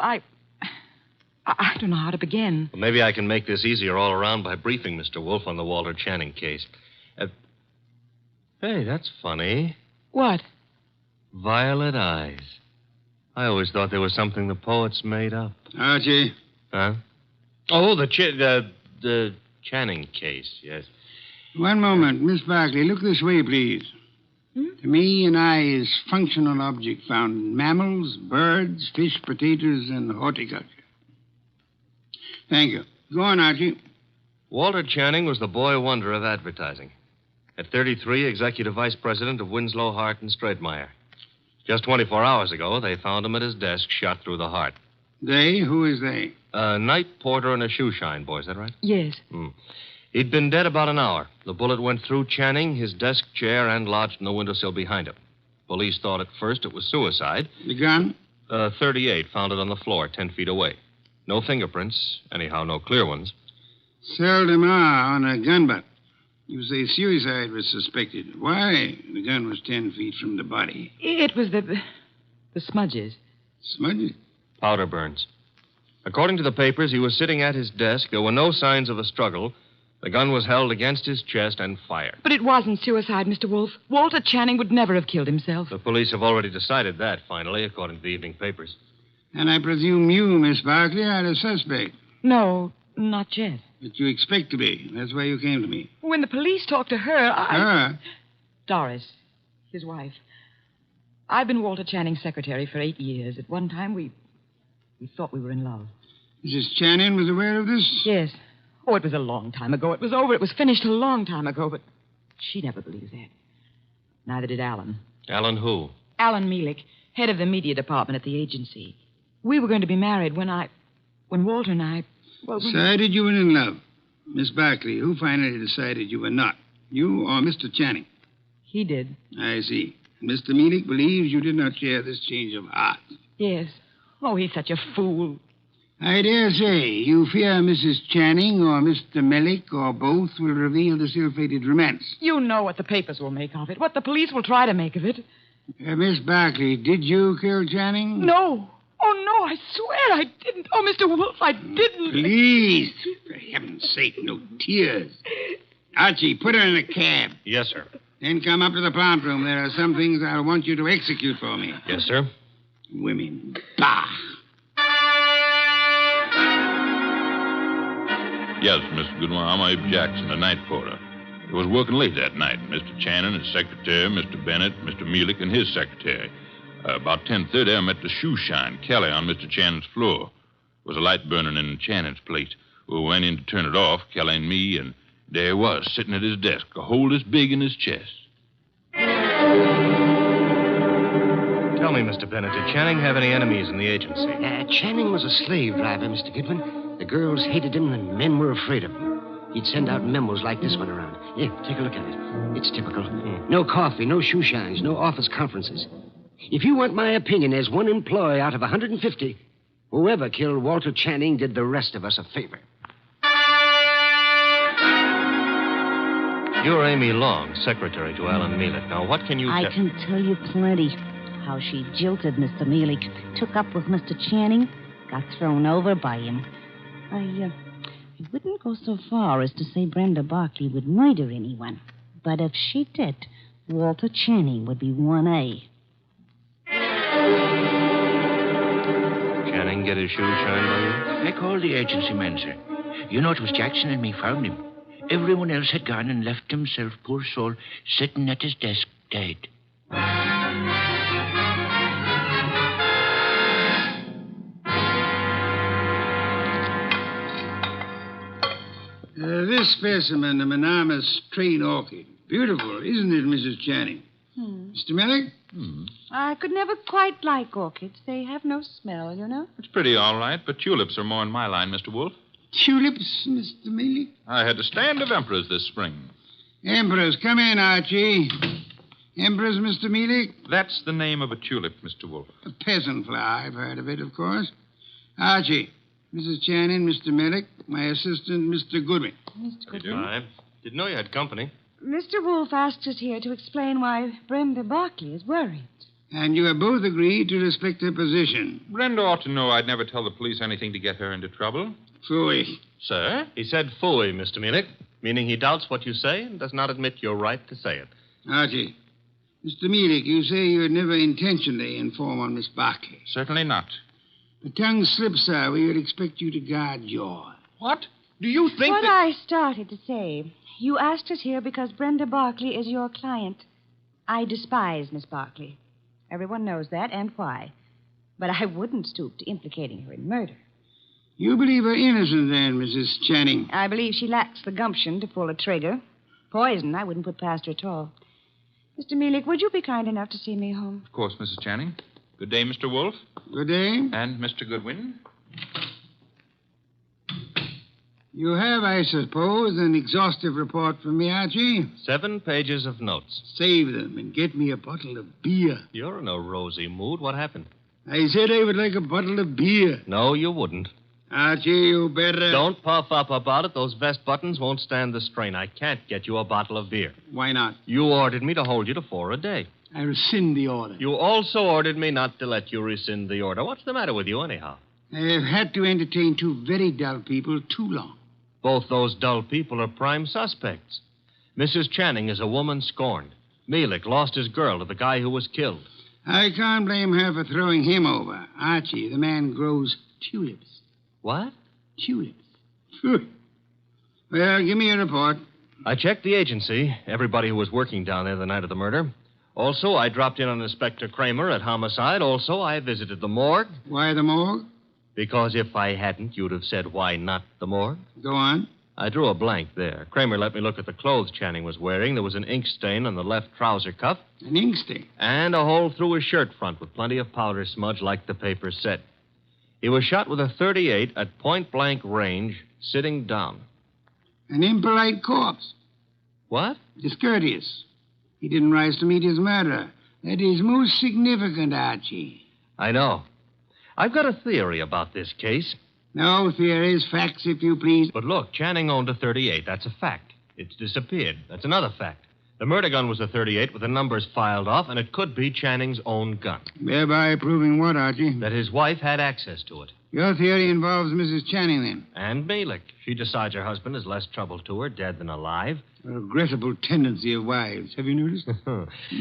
I don't know how to begin. Well, maybe I can make this easier all around by briefing Mr. Wolfe on the Walter Channing case. Hey, that's funny. What? Violet eyes. I always thought they were something the poets made up. Archie. Huh? Oh, the Channing case, yes. One moment. Miss Barkley, look this way, please. To me, an eye is functional object found in mammals, birds, fish, potatoes, and horticulture. Thank you. Go on, Archie. Walter Channing was the boy wonder of advertising. At 33, executive vice president of Winslow, Hart, and Straightmeyer. Just 24 hours ago, they found him at his desk, shot through the heart. They? Who is they? A night porter and a shoe shine boy, is that right? Yes. He'd been dead about an hour. The bullet went through Channing, his desk chair, and lodged in the windowsill behind him. Police thought at first it was suicide. The gun? 38, found it on the floor, 10 feet away. No fingerprints, anyhow, no clear ones. Seldom are on a gun butt. You say suicide was suspected. Why? The gun was 10 feet from the body. It was the smudges. Smudges? Powder burns. According to the papers, he was sitting at his desk. There were no signs of a struggle. The gun was held against his chest and fired. But it wasn't suicide, Mr. Wolfe. Walter Channing would never have killed himself. The police have already decided that, finally, according to the evening papers. And I presume you, Miss Barkley, are the suspect. No, not yet. But you expect to be. That's why you came to me. When the police talked to her, Her? Doris, his wife. I've been Walter Channing's secretary for 8 years. At one time, we thought we were in love. Mrs. Channing was aware of this? Yes. Oh, it was a long time ago. It was over. It was finished a long time ago, but she never believed that. Neither did Alan. Alan who? Alan Mielik, head of the media department at the agency. We were going to be married when Walter and I... Well, Decided you were in love. Miss Barkley, who finally decided you were not? You or Mr. Channing? He did. I see. Mr. Mielik believes you did not share this change of heart. Yes. Oh, he's such a fool. I dare say you fear Mrs. Channing or Mr. Mielik or both will reveal the ill-fated romance. You know what the papers will make of it, what the police will try to make of it. Miss Barkley, did you kill Channing? No. Oh, no, I swear I didn't. Oh, Mr. Wolfe, I didn't. Please, for heaven's sake, no tears. Archie, put her in a cab. Yes, sir. Then come up to the plant room. There are some things I'll want you to execute for me. Yes, sir. Women. Bah! Yes, Mr. Goodwin, I'm Abe Jackson, the night porter. I was working late that night. Mr. Channing, his secretary, Mr. Bennett, Mr. Mielik, and his secretary. About 10:30, I met the shoe shine, Kelly, on Mr. Channing's floor. There was a light burning in Channing's plate. We went in to turn it off, Kelly and me, and there he was, sitting at his desk, a hole this big in his chest. Tell me, Mr. Bennett, did Channing have any enemies in the agency? Channing was a slave driver, Mr. Goodwin. The girls hated him, and men were afraid of him. He'd send out memos like this one around. Here, take a look at it. It's typical. No coffee, no shoe shines, no office conferences. If you want my opinion as one employee out of 150, whoever killed Walter Channing did the rest of us a favor. You're Amy Long, secretary to Alan Mielik. Now, what can you I can tell you plenty. How she jilted Mr. Mielik, took up with Mr. Channing, got thrown over by him. I wouldn't go so far as to say Brenda Barkley would murder anyone. But if she did, Walter Channing would be 1A. Channing get his shoe shined by you? I called the agency man, sir. You know, it was Jackson and me found him. Everyone else had gone and left himself, poor soul, sitting at his desk, dead. This specimen, the monogamous train orchid. Beautiful, isn't it, Mrs. Channing? Mr. Mielik? I could never quite like orchids. They have no smell, you know. It's pretty all right, but tulips are more in my line, Mr. Wolfe. Tulips, Mr. Mielik? I had a stand of emperors this spring. Emperors, come in, Archie. Emperors, Mr. Mielik? That's the name of a tulip, Mr. Wolfe. A peasant flower. I've heard of it, of course. Archie, Mrs. Channing, Mr. Mielik, my assistant, Mr. Goodwin. Mr. Goodwin? I didn't know you had company. Mr. Wolfe asked us here to explain why Brenda Barkley is worried. And you have both agreed to respect her position. Brenda ought to know I'd never tell the police anything to get her into trouble. Phooey. Sir? He said phooey, Mr. Mielik, meaning he doubts what you say and does not admit your right to say it. Archie, Mr. Mielik, you say you would never intentionally inform on Miss Barkley. Certainly not. The tongue slips, sir. We would expect you to guard yours. What? Do you think what that... I started to say. You asked us here because Brenda Barkley is your client. I despise Miss Barkley. Everyone knows that, and why. But I wouldn't stoop to implicating her in murder. You believe her innocent, then, Mrs. Channing? I believe she lacks the gumption to pull a trigger. Poison, I wouldn't put past her at all. Mr. Mielik, would you be kind enough to see me home? Of course, Mrs. Channing. Good day, Mr. Wolfe. Good day. And Mr. Goodwin. You have, I suppose, an exhaustive report from me, Archie? 7 pages of notes. Save them and get me a bottle of beer. You're in a rosy mood. What happened? I said I would like a bottle of beer. No, you wouldn't. Archie, you better... Don't puff up about it. Those vest buttons won't stand the strain. I can't get you a bottle of beer. Why not? You ordered me to hold you to 4 a day. I rescind the order. You also ordered me not to let you rescind the order. What's the matter with you, anyhow? I have had to entertain 2 very dull people too long. Both those dull people are prime suspects. Mrs. Channing is a woman scorned. Mielik lost his girl to the guy who was killed. I can't blame her for throwing him over. Archie, the man grows tulips. What? Tulips. Well, give me a report. I checked the agency, everybody who was working down there the night of the murder. Also, I dropped in on Inspector Kramer at homicide. Also, I visited the morgue. Why the morgue? Because if I hadn't, you'd have said, why not the morgue? Go on. I drew a blank there. Kramer let me look at the clothes Channing was wearing. There was an ink stain on the left trouser cuff. An ink stain? And a hole through his shirt front with plenty of powder smudge like the paper said. He was shot with a .38 at point-blank range, sitting down. An impolite corpse. What? Discourteous. He didn't rise to meet his murderer. That is most significant, Archie. I know. I've got a theory about this case. No theories, facts, if you please. But look, Channing owned a .38. That's a fact. It's disappeared. That's another fact. The murder gun was a .38 with the numbers filed off, and it could be Channing's own gun. Thereby proving what, Archie? That his wife had access to it. Your theory involves Mrs. Channing, then? And Mielik. She decides her husband is less trouble to her, dead than alive. A regrettable tendency of wives. Have you noticed?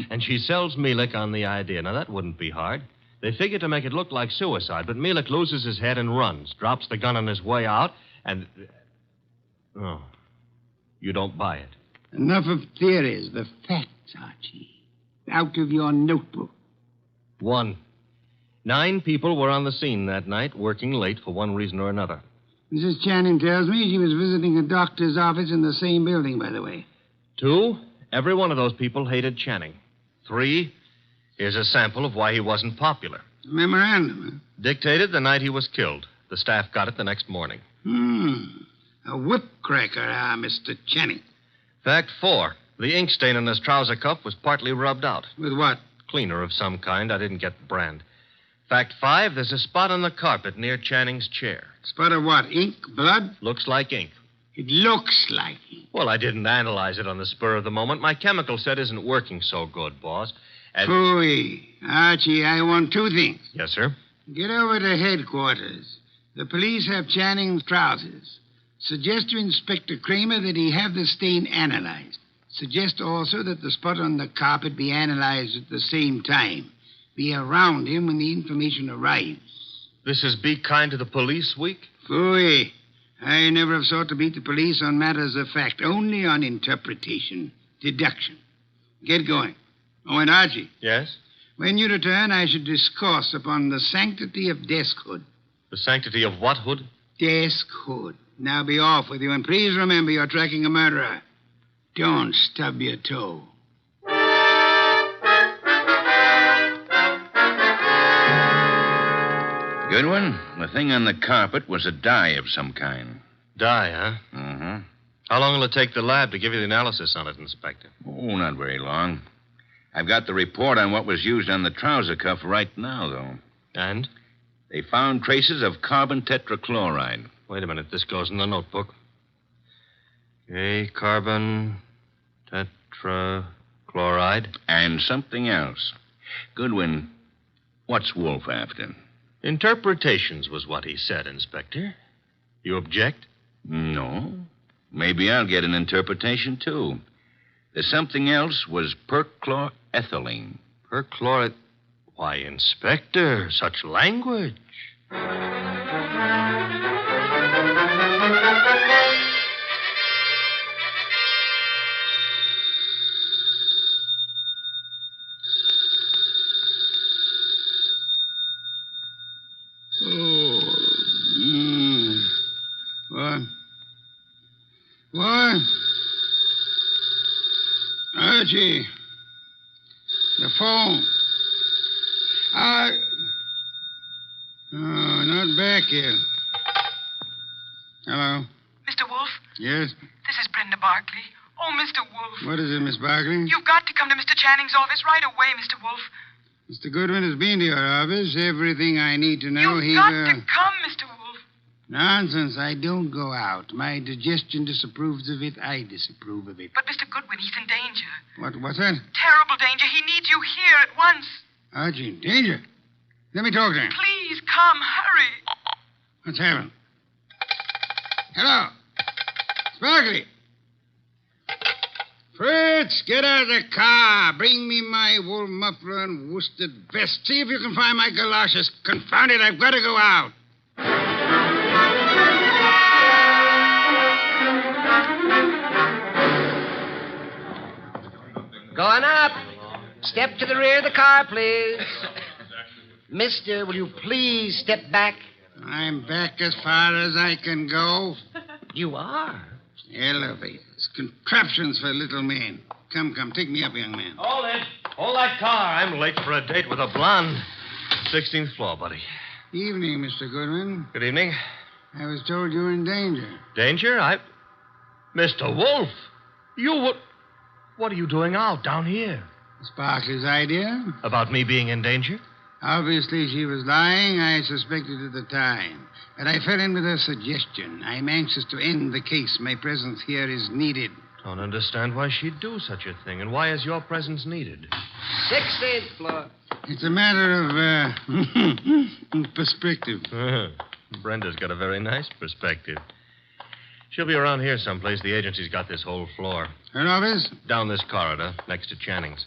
And she sells Mielik on the idea. Now, that wouldn't be hard. They figure to make it look like suicide, but Mielik loses his head and runs, drops the gun on his way out, and... Oh, you don't buy it. Enough of theories. The facts, Archie. Out of your notebook. 1. 9 people were on the scene that night, working late for one reason or another. Mrs. Channing tells me she was visiting a doctor's office in the same building, by the way. 2. Every one of those people hated Channing. 3. Here's a sample of why he wasn't popular. A memorandum, huh? Dictated the night he was killed. The staff got it the next morning. A whip-cracker, Mr. Channing. Fact 4. The ink stain on his trouser cuff was partly rubbed out. With what? Cleaner of some kind. I didn't get the brand. Fact 5. There's a spot on the carpet near Channing's chair. Spot of what? Ink? Blood? Looks like ink. It looks like ink. Well, I didn't analyze it on the spur of the moment. My chemical set isn't working so good, boss. Phooey. Archie, I want 2 things. Yes, sir? Get over to headquarters. The police have Channing's trousers. Suggest to Inspector Kramer that he have the stain analyzed. Suggest also that the spot on the carpet be analyzed at the same time. Be around him when the information arrives. This is Be Kind to the Police Week? Phooey. I never have sought to beat the police on matters of fact, only on interpretation, deduction. Get going. Oh, and Archie. Yes? When you return, I should discourse upon the sanctity of deskhood. The sanctity of what hood? Deskhood. Now be off with you, and please remember you're tracking a murderer. Don't stub your toe. Goodwin, the thing on the carpet was a dye of some kind. Dye, huh? Mm-hmm. How long will it take the lab to give you the analysis on it, Inspector? Oh, not very long. I've got the report on what was used on the trouser cuff right now, though. And? They found traces of carbon tetrachloride. Wait a minute. This goes in the notebook. Okay, carbon tetrachloride. And something else. Goodwin, what's Wolfe after? Interpretations was what he said, Inspector. You object? No. Maybe I'll get an interpretation, too. The something else was perchloroethylene. Perchloreth... Why, Inspector, such language. What? Archie. The phone. Oh, not back yet. Hello. Mr. Wolfe? Yes? This is Brenda Barkley. Oh, Mr. Wolfe. What is it, Miss Barkley? You've got to come to Mr. Channing's office right away, Mr. Wolfe. Mr. Goodwin has been to your office. Everything I need to know. You've got to come, Mr. Wolfe. Nonsense. I don't go out. My digestion disapproves of it. I disapprove of it. But, Mr. Goodwin, he's in danger. What's that? Terrible danger. He needs you here at once. Archie, in danger? Let me talk to him. Please come. Hurry. What's happened? Hello. Sparkly. Fritz, get out of the car. Bring me my wool muffler and worsted vest. See if you can find my galoshes. Confound it, I've got to go out. Going up. Step to the rear of the car, please. Mister, will you please step back? I'm back as far as I can go. You are? Elevators, contraptions for little men. Come, take me up, young man. Hold it. Hold that car. I'm late for a date with a blonde. 16th floor, buddy. Evening, Mr. Goodwin. Good evening. I was told you were in danger. Danger? Mr. Wolfe, what are you doing out down here? Sparkley's idea. About me being in danger? Obviously, she was lying. I suspected at the time. But I fell in with her suggestion. I'm anxious to end the case. My presence here is needed. Don't understand why she'd do such a thing, and why is your presence needed? 16th floor. It's a matter of perspective. Brenda's got a very nice perspective. She'll be around here someplace. The agency's got this whole floor. Her office? Down this corridor, next to Channing's.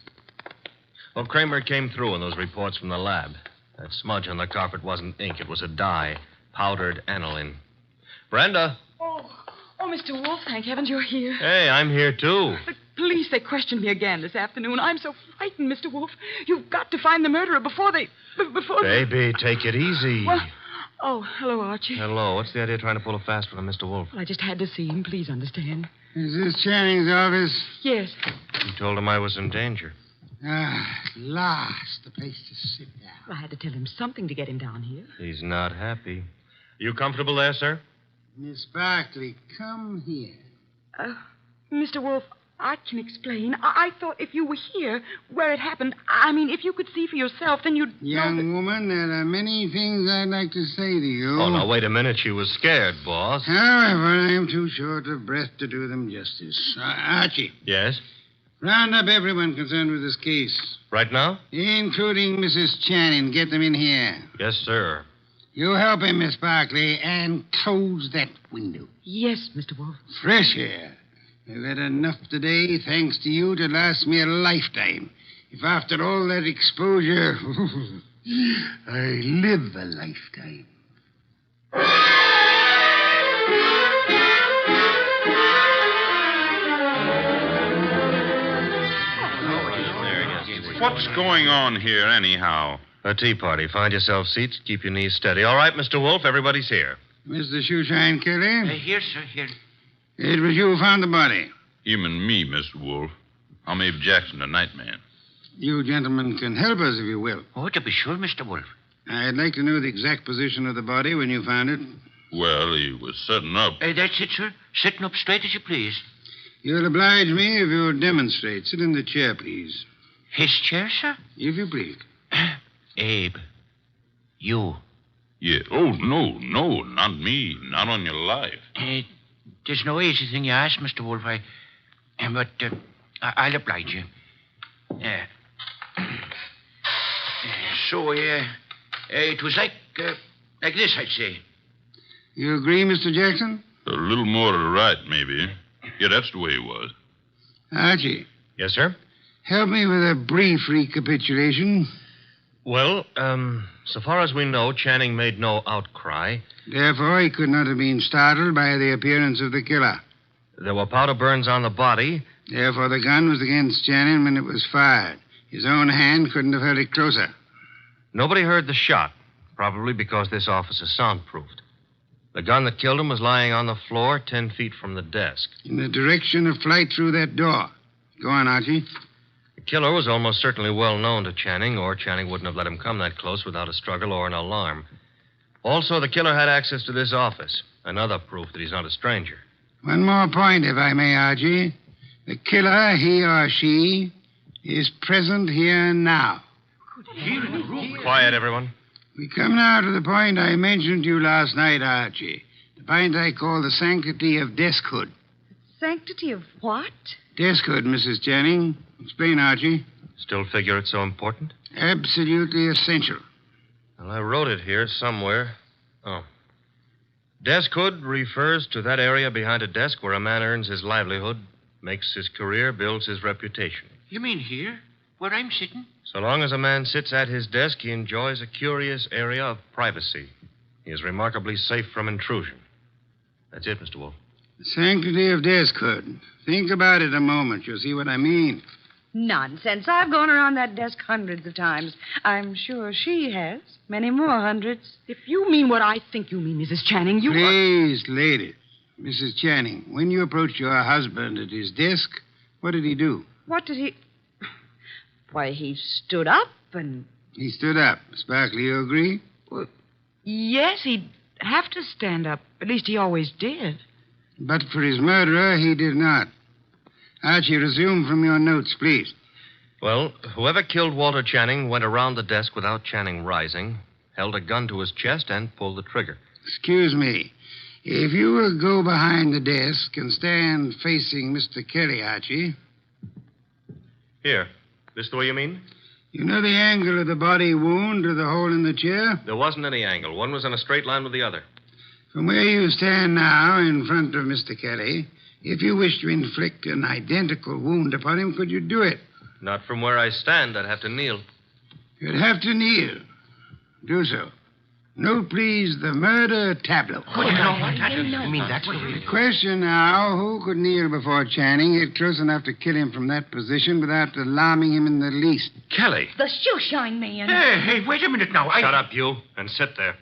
Well, Kramer came through in those reports from the lab. That smudge on the carpet wasn't ink. It was a dye. Powdered aniline. Brenda. Oh, Mr. Wolfe, thank heavens you're here. Hey, I'm here, too. The police, they questioned me again this afternoon. I'm so frightened, Mr. Wolfe. You've got to find the murderer before they... Baby, take it easy. Well, hello, Archie. Hello. What's the idea of trying to pull a fast one on Mr. Wolfe? Well, I just had to see him. Please understand. Is this Channing's office? Yes. You told him I was in danger. At last, the place to sit down. Well, I had to tell him something to get him down here. He's not happy. You comfortable there, sir? Miss Barkley, come here. Mr. Wolfe, I can explain. I thought if you were here, where it happened, I mean, if you could see for yourself, then you'd Young woman, there are many things I'd like to say to you. Oh, now, wait a minute. She was scared, boss. However, I am too short of breath to do them justice. Archie. Yes? Round up everyone concerned with this case. Right now? Including Mrs. Channing. Get them in here. Yes, sir. You help him, Miss Barkley, and close that window. Yes, Mr. Wolfe. Fresh air. I've had enough today, thanks to you, to last me a lifetime. If after all that exposure, I live a lifetime. What's going on here, anyhow? A tea party. Find yourself seats. Keep your knees steady. All right, Mr. Wolfe, everybody's here. Mr. Shoeshine Kelly? Here, sir, here. It was you who found the body. Him and me, Mr. Wolfe. I'm Abe Jackson, the night man. You gentlemen can help us if you will. Oh, to be sure, Mr. Wolfe. I'd like to know the exact position of the body when you found it. Well, he was sitting up. That's it, sir. Sitting up straight as you please. You'll oblige me if you'll demonstrate. Sit in the chair, please. His chair, sir? If you please. Abe, you. Yeah. Oh, no, not me. Not on your life. There's no easy thing you ask, Mr. Wolfe. I'll oblige you. so. It was like this, I'd say. You agree, Mr. Jackson? A little more to the right, maybe. Yeah, that's the way it was. Archie. Yes, sir? Help me with a brief recapitulation. Well, so far as we know, Channing made no outcry. Therefore, he could not have been startled by the appearance of the killer. There were powder burns on the body. Therefore, the gun was against Channing when it was fired. His own hand couldn't have held it closer. Nobody heard the shot, probably because this office is soundproofed. The gun that killed him was lying on the floor 10 feet from the desk. In the direction of flight through that door. Go on, Archie. The killer was almost certainly well known to Channing, or Channing wouldn't have let him come that close without a struggle or an alarm. Also, the killer had access to this office. Another proof that he's not a stranger. One more point, if I may, Archie. The killer, he or she, is present here now. Quiet, everyone. We come now to the point I mentioned to you last night, Archie. The point I call the sanctity of deskhood. Sanctity of what? Deskhood, Mrs. Channing. Explain, Archie. Still figure it's so important? Absolutely essential. Well, I wrote it here somewhere. Oh. Deskhood refers to that area behind a desk where a man earns his livelihood, makes his career, builds his reputation. You mean here? Where I'm sitting? So long as a man sits at his desk, he enjoys a curious area of privacy. He is remarkably safe from intrusion. That's it, Mr. Wolfe. The sanctity of deskhood. Think about it a moment. You'll see what I mean. Nonsense. I've gone around that desk hundreds of times. I'm sure she has. Many more hundreds. If you mean what I think you mean, Mrs. Channing, you... Please, ladies. Mrs. Channing, when you approached your husband at his desk, what did he do? What did he... Why, he stood up and... He stood up. Sparkley, you agree? Well, yes, he'd have to stand up. At least he always did. But for his murderer, he did not. Archie, resume from your notes, please. Well, whoever killed Walter Channing went around the desk without Channing rising, held a gun to his chest, and pulled the trigger. Excuse me. If you will go behind the desk and stand facing Mr. Kelly, Archie. Here. This the way you mean? You know the angle of the body wound to the hole in the chair? There wasn't any angle. One was in a straight line with the other. From where you stand now in front of Mr. Kelly, if you wish to inflict an identical wound upon him, could you do it? Not from where I stand. I'd have to kneel. You'd have to kneel. Do so. Note, please, the murder tableau. You mean that's what The question now, who could kneel before Channing, get close enough to kill him from that position without alarming him in the least? Kelly. The shoeshine man. Hey, wait a minute now. Shut up, you, and sit there.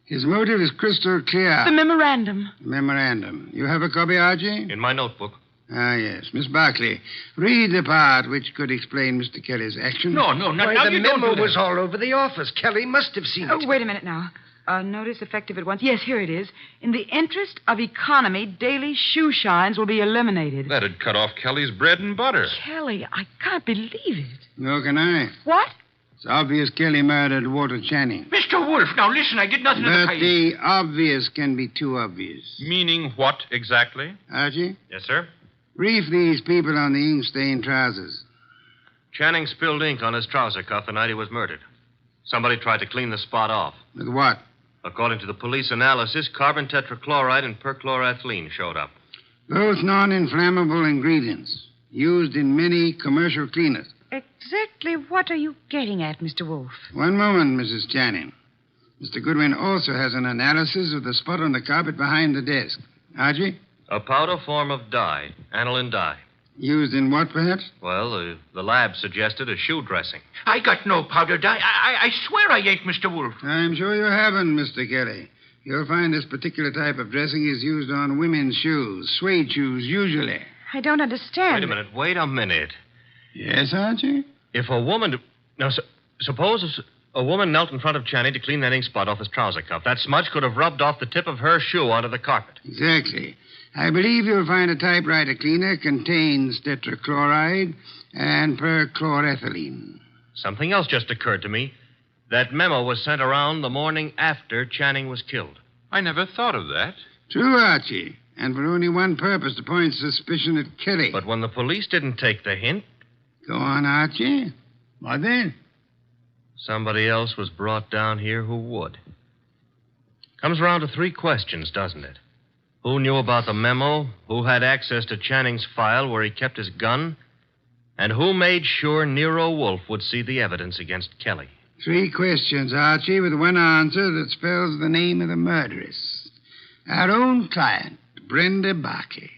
His motive is crystal clear. The memorandum. Memorandum. You have a copy, Archie? In my notebook. Ah, yes. Miss Barclay, read the part which could explain Mr. Kelly's action. No, now the you don't memo do that. was all over the office. Kelly must have seen it. Oh, wait a minute now. Notice effective at once. Yes, here it is. In the interest of economy, daily shoe shines will be eliminated. That'd cut off Kelly's bread and butter. Kelly, I can't believe it. Nor can I. What? It's obvious Kelly murdered Walter Channing. Mr. Wolfe, now listen, I did nothing of the But kind. the obvious can be too obvious. Meaning what exactly? Archie, Yes, sir? brief these people on the ink-stained trousers. Channing spilled ink on his trouser cuff the night he was murdered. Somebody tried to clean the spot off. With what? According to the police analysis, carbon tetrachloride and perchloroethylene showed up. Both non-inflammable ingredients used in many commercial cleaners. Exactly what are you getting at, Mr. Wolfe? One moment, Mrs. Channing. Mr. Goodwin also has an analysis of the spot on the carpet behind the desk. Archie? A powder form of dye, aniline dye. Used in what, perhaps? Well, the lab suggested a shoe dressing. I got no powder dye. I swear I ain't, Mr. Wolfe. I'm sure you haven't, Mr. Kelly. You'll find this particular type of dressing is used on women's shoes, suede shoes, usually. I don't understand. Wait a minute. Yes, Archie? If a woman... Now, suppose a woman knelt in front of Channing to clean that ink spot off his trouser cuff. That smudge could have rubbed off the tip of her shoe onto the carpet. Exactly. I believe you'll find a typewriter cleaner contains tetrachloride and perchloroethylene. Something else just occurred to me. That memo was sent around the morning after Channing was killed. I never thought of that. True, Archie. And for only one purpose, to point suspicion at Kelly. But when the police didn't take the hint... Go on, Archie. What then? Somebody else was brought down here who would. Comes around to 3 questions, doesn't it? Who knew about the memo? Who had access to Channing's file where he kept his gun? And who made sure Nero Wolfe would see the evidence against Kelly? 3 questions, Archie, with one answer that spells the name of the murderess. Our own client, Brenda Barkley.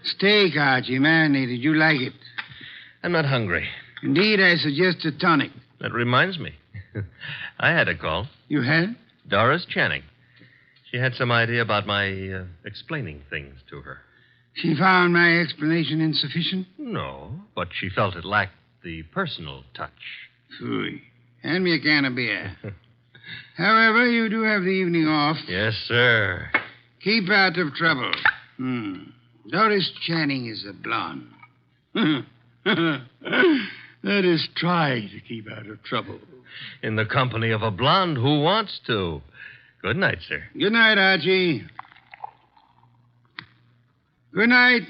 Steak, Archie, marinated. You like it? I'm not hungry. Indeed, I suggest a tonic. That reminds me. I had a call. You had? Doris Channing. She had some idea about my explaining things to her. She found my explanation insufficient? No, but she felt it lacked the personal touch. Phooey. Hand me a can of beer. However, you do have the evening off. Yes, sir. Keep out of trouble. Doris Channing is a blonde. That is, try to keep out of trouble. In the company of a blonde who wants to. Good night, sir. Good night, Archie. Good night.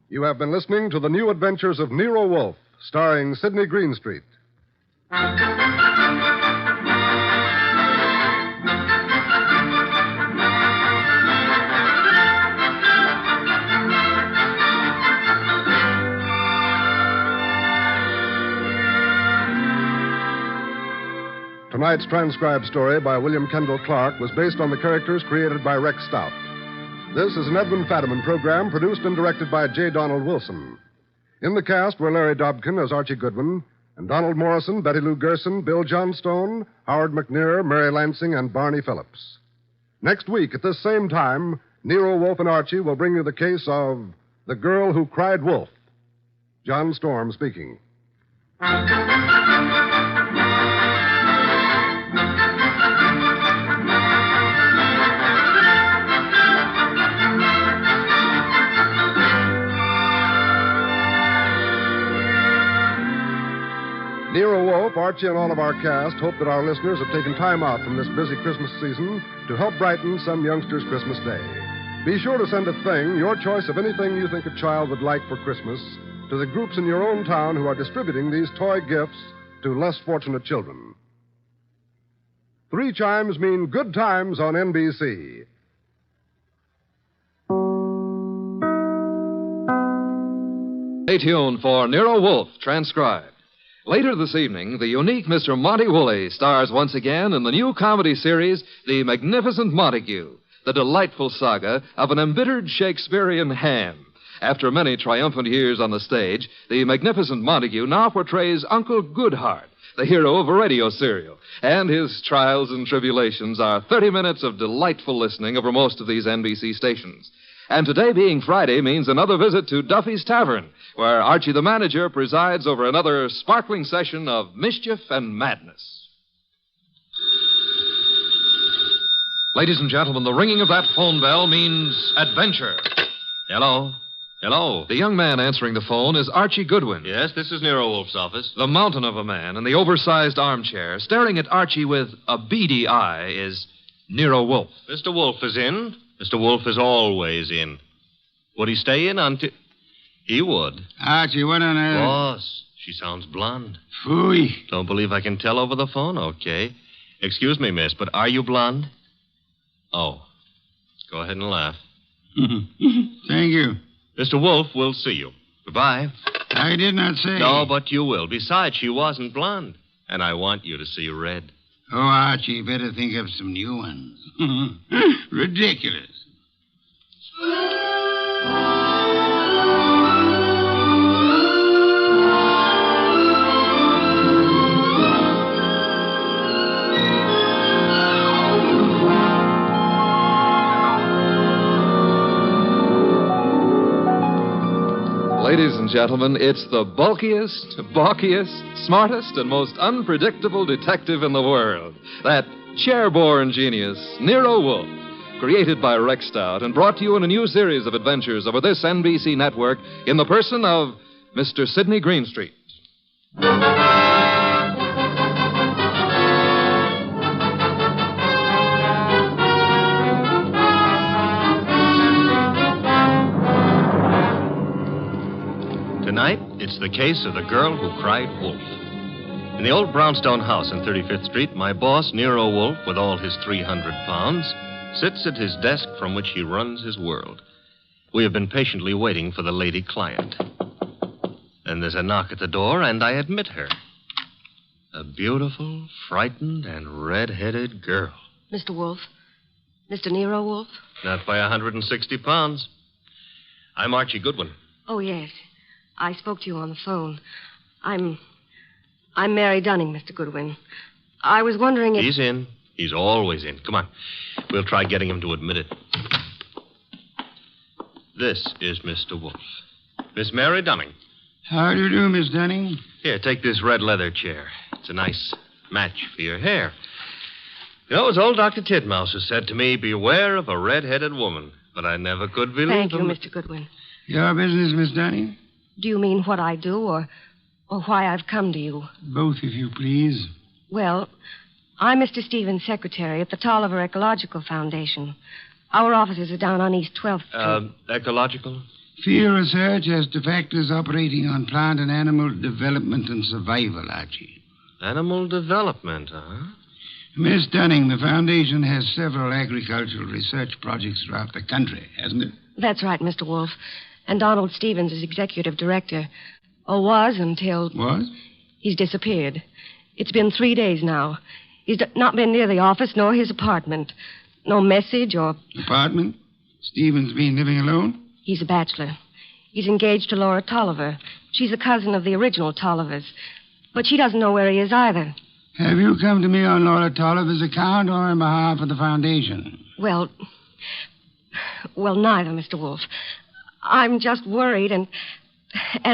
You have been listening to The New Adventures of Nero Wolfe, starring Sidney Greenstreet. Tonight's transcribed story by William Kendall Clark was based on the characters created by Rex Stout. This is an Edwin Fadiman program produced and directed by J. Donald Wilson. In the cast were Larry Dobkin as Archie Goodwin, and Donald Morrison, Betty Lou Gerson, Bill Johnstone, Howard McNear, Mary Lansing, and Barney Phillips. Next week, at this same time, Nero Wolfe and Archie will bring you the case of The Girl Who Cried Wolf. John Storm speaking. Nero Wolfe, Archie, and all of our cast hope that our listeners have taken time out from this busy Christmas season to help brighten some youngster's Christmas day. Be sure to send a thing, your choice of anything you think a child would like for Christmas, to the groups in your own town who are distributing these toy gifts to less fortunate children. 3 chimes mean good times on NBC. Stay tuned for Nero Wolfe, transcribed. Later this evening, the unique Mr. Monty Woolley stars once again in the new comedy series, The Magnificent Montague, the delightful saga of an embittered Shakespearean ham. After many triumphant years on the stage, the Magnificent Montague now portrays Uncle Goodhart, the hero of a radio serial, and his trials and tribulations are 30 minutes of delightful listening over most of these NBC stations. And today being Friday means another visit to Duffy's Tavern, where Archie the manager presides over another sparkling session of mischief and madness. Ladies and gentlemen, the ringing of that phone bell means adventure. Hello? Hello? The young man answering the phone is Archie Goodwin. Yes, this is Nero Wolfe's office. The mountain of a man in the oversized armchair, staring at Archie with a beady eye, is Nero Wolfe. Mr. Wolfe is in. Mr. Wolfe is always in. Would he stay in until... He would. Archie, what on earth? Boss, she sounds blonde. Phooey. Don't believe I can tell over the phone? Okay. Excuse me, miss, but are you blonde? Oh. Go ahead and laugh. Thank you. Mr. Wolfe will see you. Goodbye. I did not say. No, but you will. Besides, she wasn't blonde. And I want you to see red. Oh, Archie, better think of some new ones. Ridiculous. Ladies and gentlemen, it's the bulkiest, balkiest, smartest, and most unpredictable detective in the world. That chair-born genius, Nero Wolfe. created by Rex Stout and brought to you in a new series of adventures over this NBC network in the person of Mr. Sidney Greenstreet. Tonight, it's the case of the girl who cried wolf. In the old brownstone house on 35th Street, my boss, Nero Wolfe, with all his 300 pounds, sits at his desk from which he runs his world. We have been patiently waiting for the lady client. Then there's a knock at the door, and I admit her. A beautiful, frightened, and red-headed girl. Mr. Wolfe? Mr. Nero Wolfe? Not by 160 pounds. I'm Archie Goodwin. Oh, yes. I spoke to you on the phone. I'm Mary Dunning, Mr. Goodwin. I was wondering if... He's in. He's always in. Come on. We'll try getting him to admit it. This is Mr. Wolfe. Miss Mary Dunning. How do you do, Miss Dunning? Here, take this red leather chair. It's a nice match for your hair. You know, it was old Dr. Titmouse who said to me, beware of a red-headed woman. But I never could believe Thank you, him. Mr. Goodwin. Your business, Miss Dunning? Do you mean what I do or why I've come to you? Both, if you please. Well, I'm Mr. Stevens' secretary at the Tolliver Ecological Foundation. Our offices are down on East 12th Street. Ecological? Field research as to factors operating on plant and animal development and survival, Archie. Animal development, huh? Miss Dunning, the foundation has several agricultural research projects throughout the country, hasn't it? That's right, Mr. Wolfe. And Donald Stevens is executive director. Or was until... Was? He's disappeared. It's been 3 days now. He's not been near the office nor his apartment. No message or... Apartment? Stevens been living alone? He's a bachelor. He's engaged to Laura Tolliver. She's a cousin of the original Tollivers. But she doesn't know where he is either. Have you come to me on Laura Tolliver's account or on behalf of the foundation? Well, neither, Mr. Wolfe. I'm just worried, and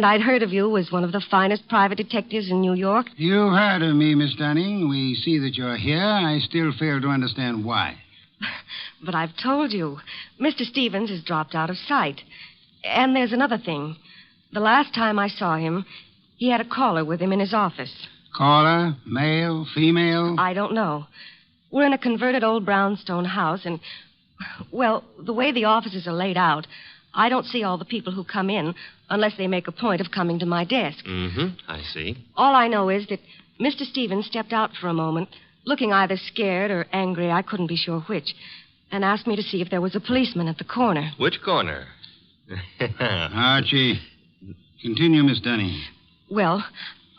I'd heard of you as one of the finest private detectives in New York. You've heard of me, Miss Dunning. We see that you're here. I still fail to understand why. But I've told you. Mr. Stevens has dropped out of sight. And there's another thing. The last time I saw him, he had a caller with him in his office. Caller? Male? Female? I don't know. We're in a converted old brownstone house, and, well, the way the offices are laid out, I don't see all the people who come in unless they make a point of coming to my desk. Mm-hmm. I see. All I know is that Mr. Stevens stepped out for a moment, looking either scared or angry, I couldn't be sure which, and asked me to see if there was a policeman at the corner. Which corner? Archie, continue, Miss Dunning. Well,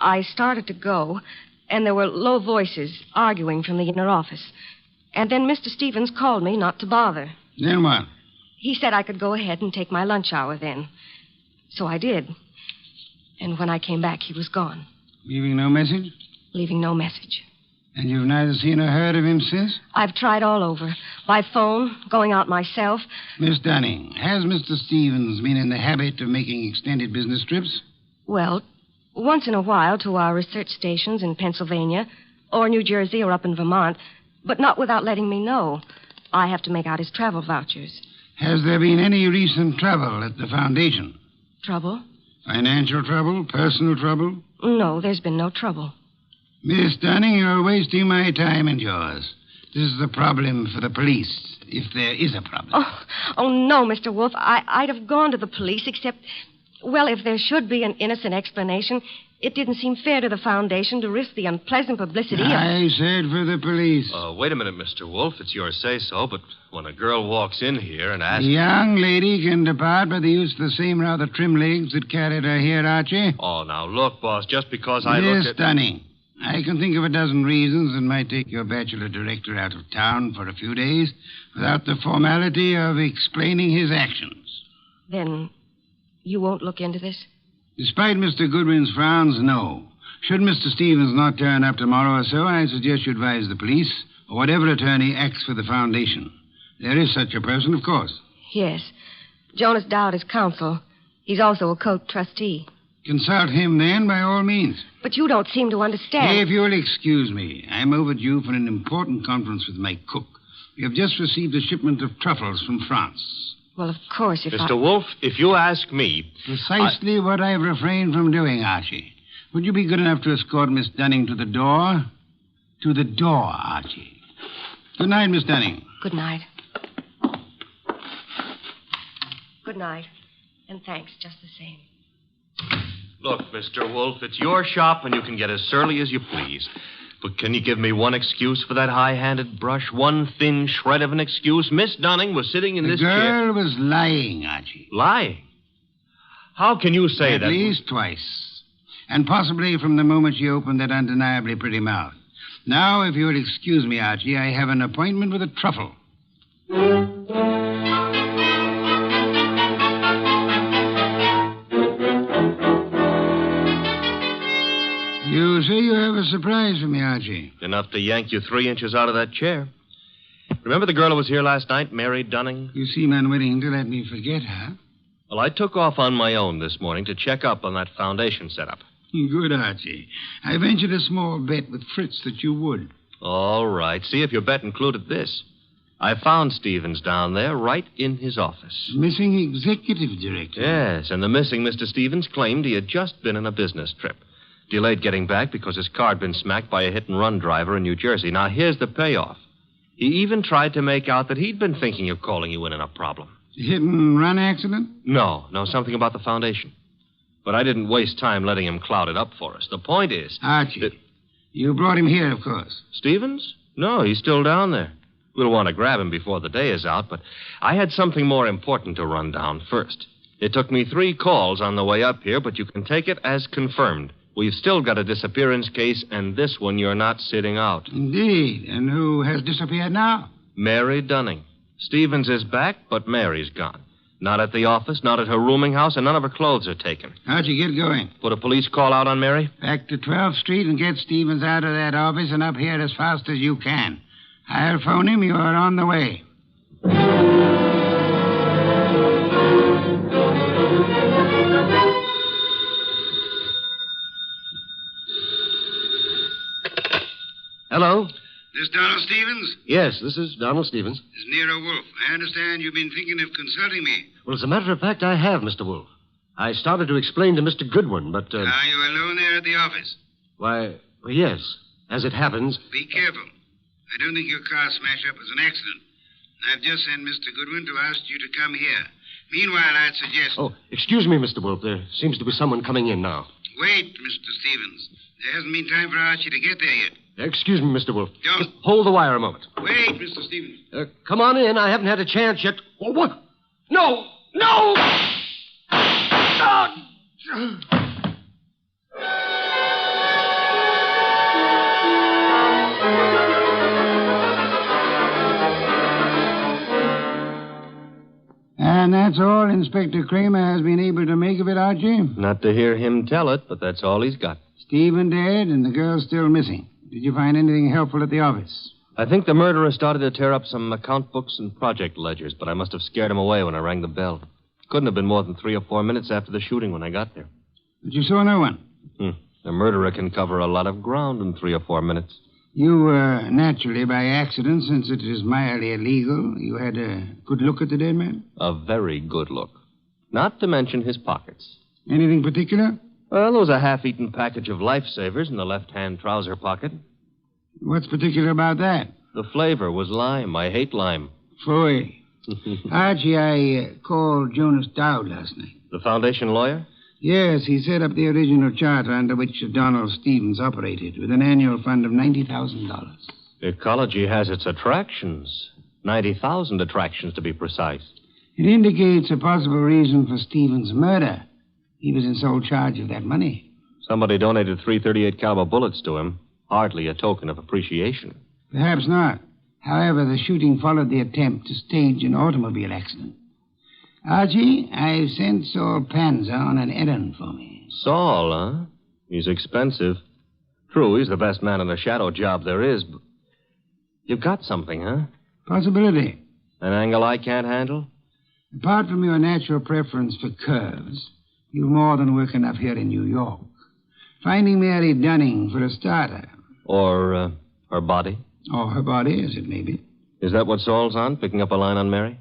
I started to go, and there were low voices arguing from the inner office. And then Mr. Stevens called me not to bother. Then what? He said I could go ahead and take my lunch hour then. So I did. And when I came back, he was gone. Leaving no message? Leaving no message. And you've neither seen or heard of him since? I've tried all over. By phone, going out myself. Miss Dunning, has Mr. Stevens been in the habit of making extended business trips? Well, once in a while to our research stations in Pennsylvania, or New Jersey, or up in Vermont, but not without letting me know. I have to make out his travel vouchers. Has there been any recent trouble at the foundation? Trouble? Financial trouble? Personal trouble? No, there's been no trouble. Miss Dunning, you're wasting my time and yours. This is a problem for the police, if there is a problem. Oh no, Mr. Wolfe. I'd have gone to the police, except, well, if there should be an innocent explanation, it didn't seem fair to the foundation to risk the unpleasant publicity of... I said for the police. Wait a minute, Mr. Wolfe. It's your say-so, but when a girl walks in here and asks... The young lady can depart by the use of the same rather trim legs that carried her here, Archie. Oh, now, look, boss, just because I looked Miss at... Dunning, I can think of a dozen reasons that might take your bachelor director out of town for a few days without the formality of explaining his actions. Then you won't look into this? Despite Mr. Goodwin's frowns, no. Should Mr. Stevens not turn up tomorrow or so, I suggest you advise the police or whatever attorney acts for the foundation. There is such a person, of course. Yes. Jonas Dowd is counsel. He's also a co-trustee. Consult him, then, by all means. But you don't seem to understand. If you'll excuse me, I'm overdue for an important conference with my cook. We have just received a shipment of truffles from France. Well, of course, if Mr. Wolfe, if you ask me... Precisely what I've refrained from doing, Archie. Would you be good enough to escort Miss Dunning to the door? To the door, Archie. Good night, Miss Dunning. Good night. Good night. And thanks, just the same. Look, Mr. Wolfe, it's your shop and you can get as surly as you please. But can you give me one excuse for that high-handed brush? One thin shred of an excuse? Miss Dunning was sitting in this chair... The girl was lying, Archie. Lying? How can you say that? At least twice. And possibly from the moment she opened that undeniably pretty mouth. Now, if you would excuse me, Archie, I have an appointment with a truffle. You say you have a surprise for me, Archie. Enough to yank you 3 inches out of that chair. Remember the girl who was here last night, Mary Dunning? You seem unwilling to let me forget her. Well, I took off on my own this morning to check up on that foundation setup. Good, Archie. I ventured a small bet with Fritz that you would. All right. See if your bet included this. I found Stevens down there right in his office. Missing executive director. Yes, and the missing Mr. Stevens claimed he had just been on a business trip. Delayed getting back because his car had been smacked by a hit-and-run driver in New Jersey. Now, here's the payoff. He even tried to make out that he'd been thinking of calling you in on a problem. Hit-and-run accident? No, something about the foundation. But I didn't waste time letting him cloud it up for us. The point is... Archie, you brought him here, of course. Stevens? No, he's still down there. We'll want to grab him before the day is out, but I had something more important to run down first. It took me 3 calls on the way up here, but you can take it as confirmed. We've still got a disappearance case, and this one you're not sitting out. Indeed. And who has disappeared now? Mary Dunning. Stevens is back, but Mary's gone. Not at the office, not at her rooming house, and none of her clothes are taken. How'd you get going? Put a police call out on Mary? Back to 12th Street and get Stevens out of that office and up here as fast as you can. I'll phone him. You are on the way. Hello? This Donald Stevens? Yes, this is Donald Stevens. This is Nero Wolfe. I understand you've been thinking of consulting me. Well, as a matter of fact, I have, Mr. Wolfe. I started to explain to Mr. Goodwin, but... Are you alone there at the office? Why, well, yes. As it happens... Be careful. I don't think your car smash up was an accident. I've just sent Mr. Goodwin to ask you to come here. Meanwhile, I'd suggest... Oh, excuse me, Mr. Wolfe. There seems to be someone coming in now. Wait, Mr. Stevens. There hasn't been time for Archie to get there yet. Excuse me, Mr. Wolfe. Don't. Just hold the wire a moment. Wait, Mr. Stevens. Come on in. I haven't had a chance yet. Oh, what? No! No! And that's all Inspector Kramer has been able to make of it, Archie? Not to hear him tell it, but that's all he's got. Stephen dead and the girl still missing. Did you find anything helpful at the office? I think the murderer started to tear up some account books and project ledgers, but I must have scared him away when I rang the bell. Couldn't have been more than 3 or 4 minutes after the shooting when I got there. But you saw no one? The murderer can cover a lot of ground in 3 or 4 minutes. You, naturally, by accident, since it is mildly illegal, you had a good look at the dead man? A very good look. Not to mention his pockets. Anything particular? Well, there was a half-eaten package of lifesavers in the left-hand trouser pocket. What's particular about that? The flavor was lime. I hate lime. Phooey. Archie, I called Jonas Dowd last night. The foundation lawyer? Yes, he set up the original charter under which Donald Stevens operated, with an annual fund of $90,000. Ecology has its attractions. 90,000 attractions, to be precise. It indicates a possible reason for Stevens' murder. He was in sole charge of that money. Somebody donated 338 caliber bullets to him. Hardly a token of appreciation. Perhaps not. However, the shooting followed the attempt to stage an automobile accident. Archie, I've sent Saul Panzer on an errand for me. Saul, huh? He's expensive. True, he's the best man in the shadow job there is, but... You've got something, huh? Possibility. An angle I can't handle? Apart from your natural preference for curves, you've more than work enough here in New York. Finding Mary Dunning, for a starter. Or her body? Or her body, as it may be. Is that what Saul's on, picking up a line on Mary?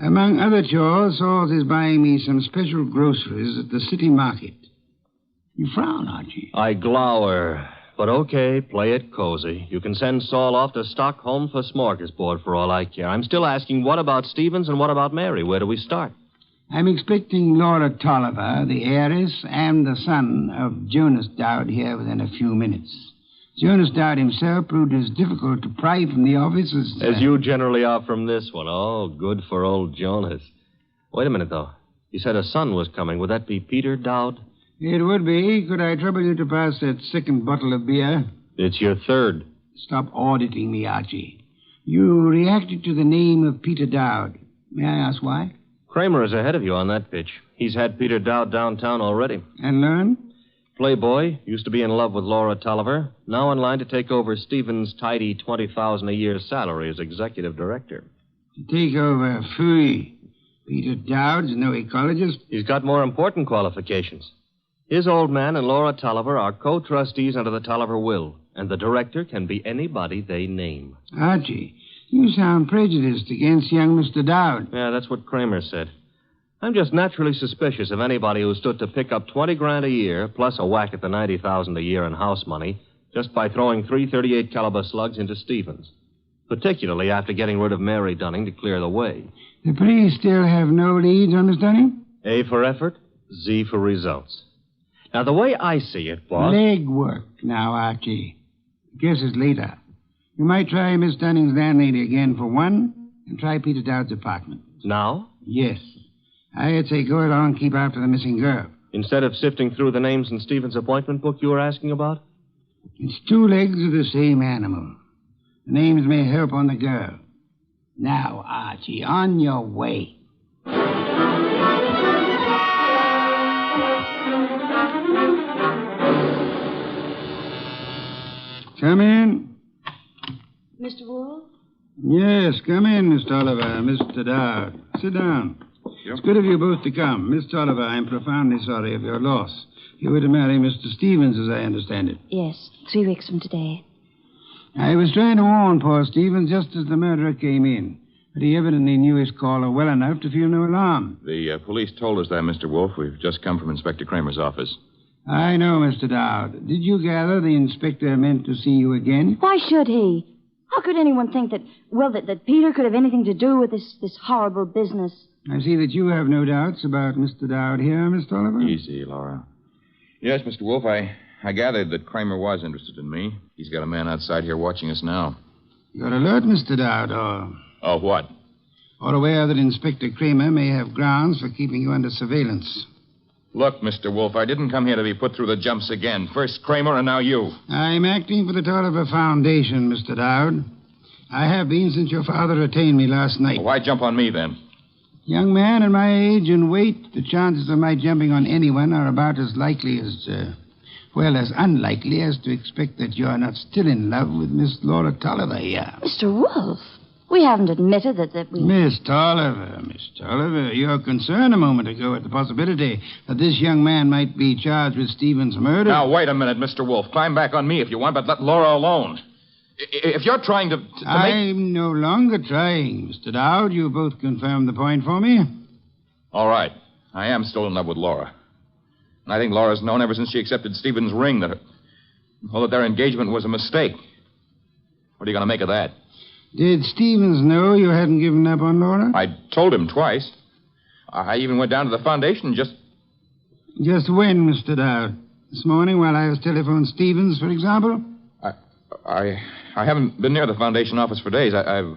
Among other chores, Saul is buying me some special groceries at the city market. You frown, Archie. I glower. But okay, play it cozy. You can send Saul off to Stockholm for smorgasbord for all I care. I'm still asking, what about Stevens and what about Mary? Where do we start? I'm expecting Laura Tolliver, the heiress, and the son of Jonas Dowd here within a few minutes. Jonas Dowd himself proved as difficult to pry from the office as... As you generally are from this one. Oh, good for old Jonas. Wait a minute, though. You said a son was coming. Would that be Peter Dowd? It would be. Could I trouble you to pass that second bottle of beer? It's your third. Stop auditing me, Archie. You reacted to the name of Peter Dowd. May I ask why? Kramer is ahead of you on that pitch. He's had Peter Dowd downtown already. And learned? Playboy, used to be in love with Laura Tolliver, now in line to take over Stevens' tidy $20,000 a year salary as executive director. To take over, phooey. Peter Dowd's no ecologist. He's got more important qualifications. His old man and Laura Tolliver are co-trustees under the Tolliver will, and the director can be anybody they name. Archie, you sound prejudiced against young Mr. Dowd. Yeah, that's what Kramer said. I'm just naturally suspicious of anybody who stood to pick up $20,000 a year, plus a whack at the $90,000 a year in house money, just by throwing 338 caliber slugs into Stevens. Particularly after getting rid of Mary Dunning to clear the way. The police still have no leads on Miss Dunning? A for effort, Z for results. Now, the way I see it, boss... Legwork now, Archie. Guess it's later. You might try Miss Dunning's landlady again for one, and try Peter Dowd's apartment. Now? Yes. I'd say go along and keep after the missing girl. Instead of sifting through the names in Stevens' appointment book you were asking about? It's two legs of the same animal. The names may help on the girl. Now, Archie, on your way. Come in. Mr. Wolfe? Yes, come in, Miss Tolliver, Mr. Dowd. Sit down. It's good of you both to come. Miss Tolliver, I'm profoundly sorry of your loss. You were to marry Mr. Stevens, as I understand it. Yes, 3 weeks from today. I was trying to warn poor Stevens just as the murderer came in. But he evidently knew his caller well enough to feel no alarm. The police told us that, Mr. Wolfe. We've just come from Inspector Kramer's office. I know, Mr. Dowd. Did you gather the inspector meant to see you again? Why should he? How could anyone think that Peter could have anything to do with this horrible business? I see that you have no doubts about Mr. Dowd here, Miss Tolliver. Easy, Laura. Yes, Mr. Wolfe, I gathered that Kramer was interested in me. He's got a man outside here watching us now. You're alert, Mr. Dowd, or... Oh, what? Or aware that Inspector Kramer may have grounds for keeping you under surveillance. Look, Mr. Wolfe, I didn't come here to be put through the jumps again. First Kramer and now you. I'm acting for the Tolliver Foundation, Mr. Dowd. I have been since your father retained me last night. Well, why jump on me, then? Young man, at my age and weight, the chances of my jumping on anyone are about as likely as, as unlikely as to expect that you're not still in love with Miss Laura Tolliver here. Mr. Wolfe, we haven't admitted that we... Miss Tolliver, your concern a moment ago at the possibility that this young man might be charged with Stevens' murder. Now, wait a minute, Mr. Wolfe. Climb back on me if you want, but let Laura alone. If you're trying to I'm no longer trying, Mr. Dowd. You both confirmed the point for me. All right. I am still in love with Laura. And I think Laura's known ever since she accepted Stevens' ring that their engagement was a mistake. What are you going to make of that? Did Stevens know you hadn't given up on Laura? I told him twice. I even went down to the foundation just... Just when, Mr. Dowd? This morning while I was telephoning Stevens, for example? I haven't been near the foundation office for days. I've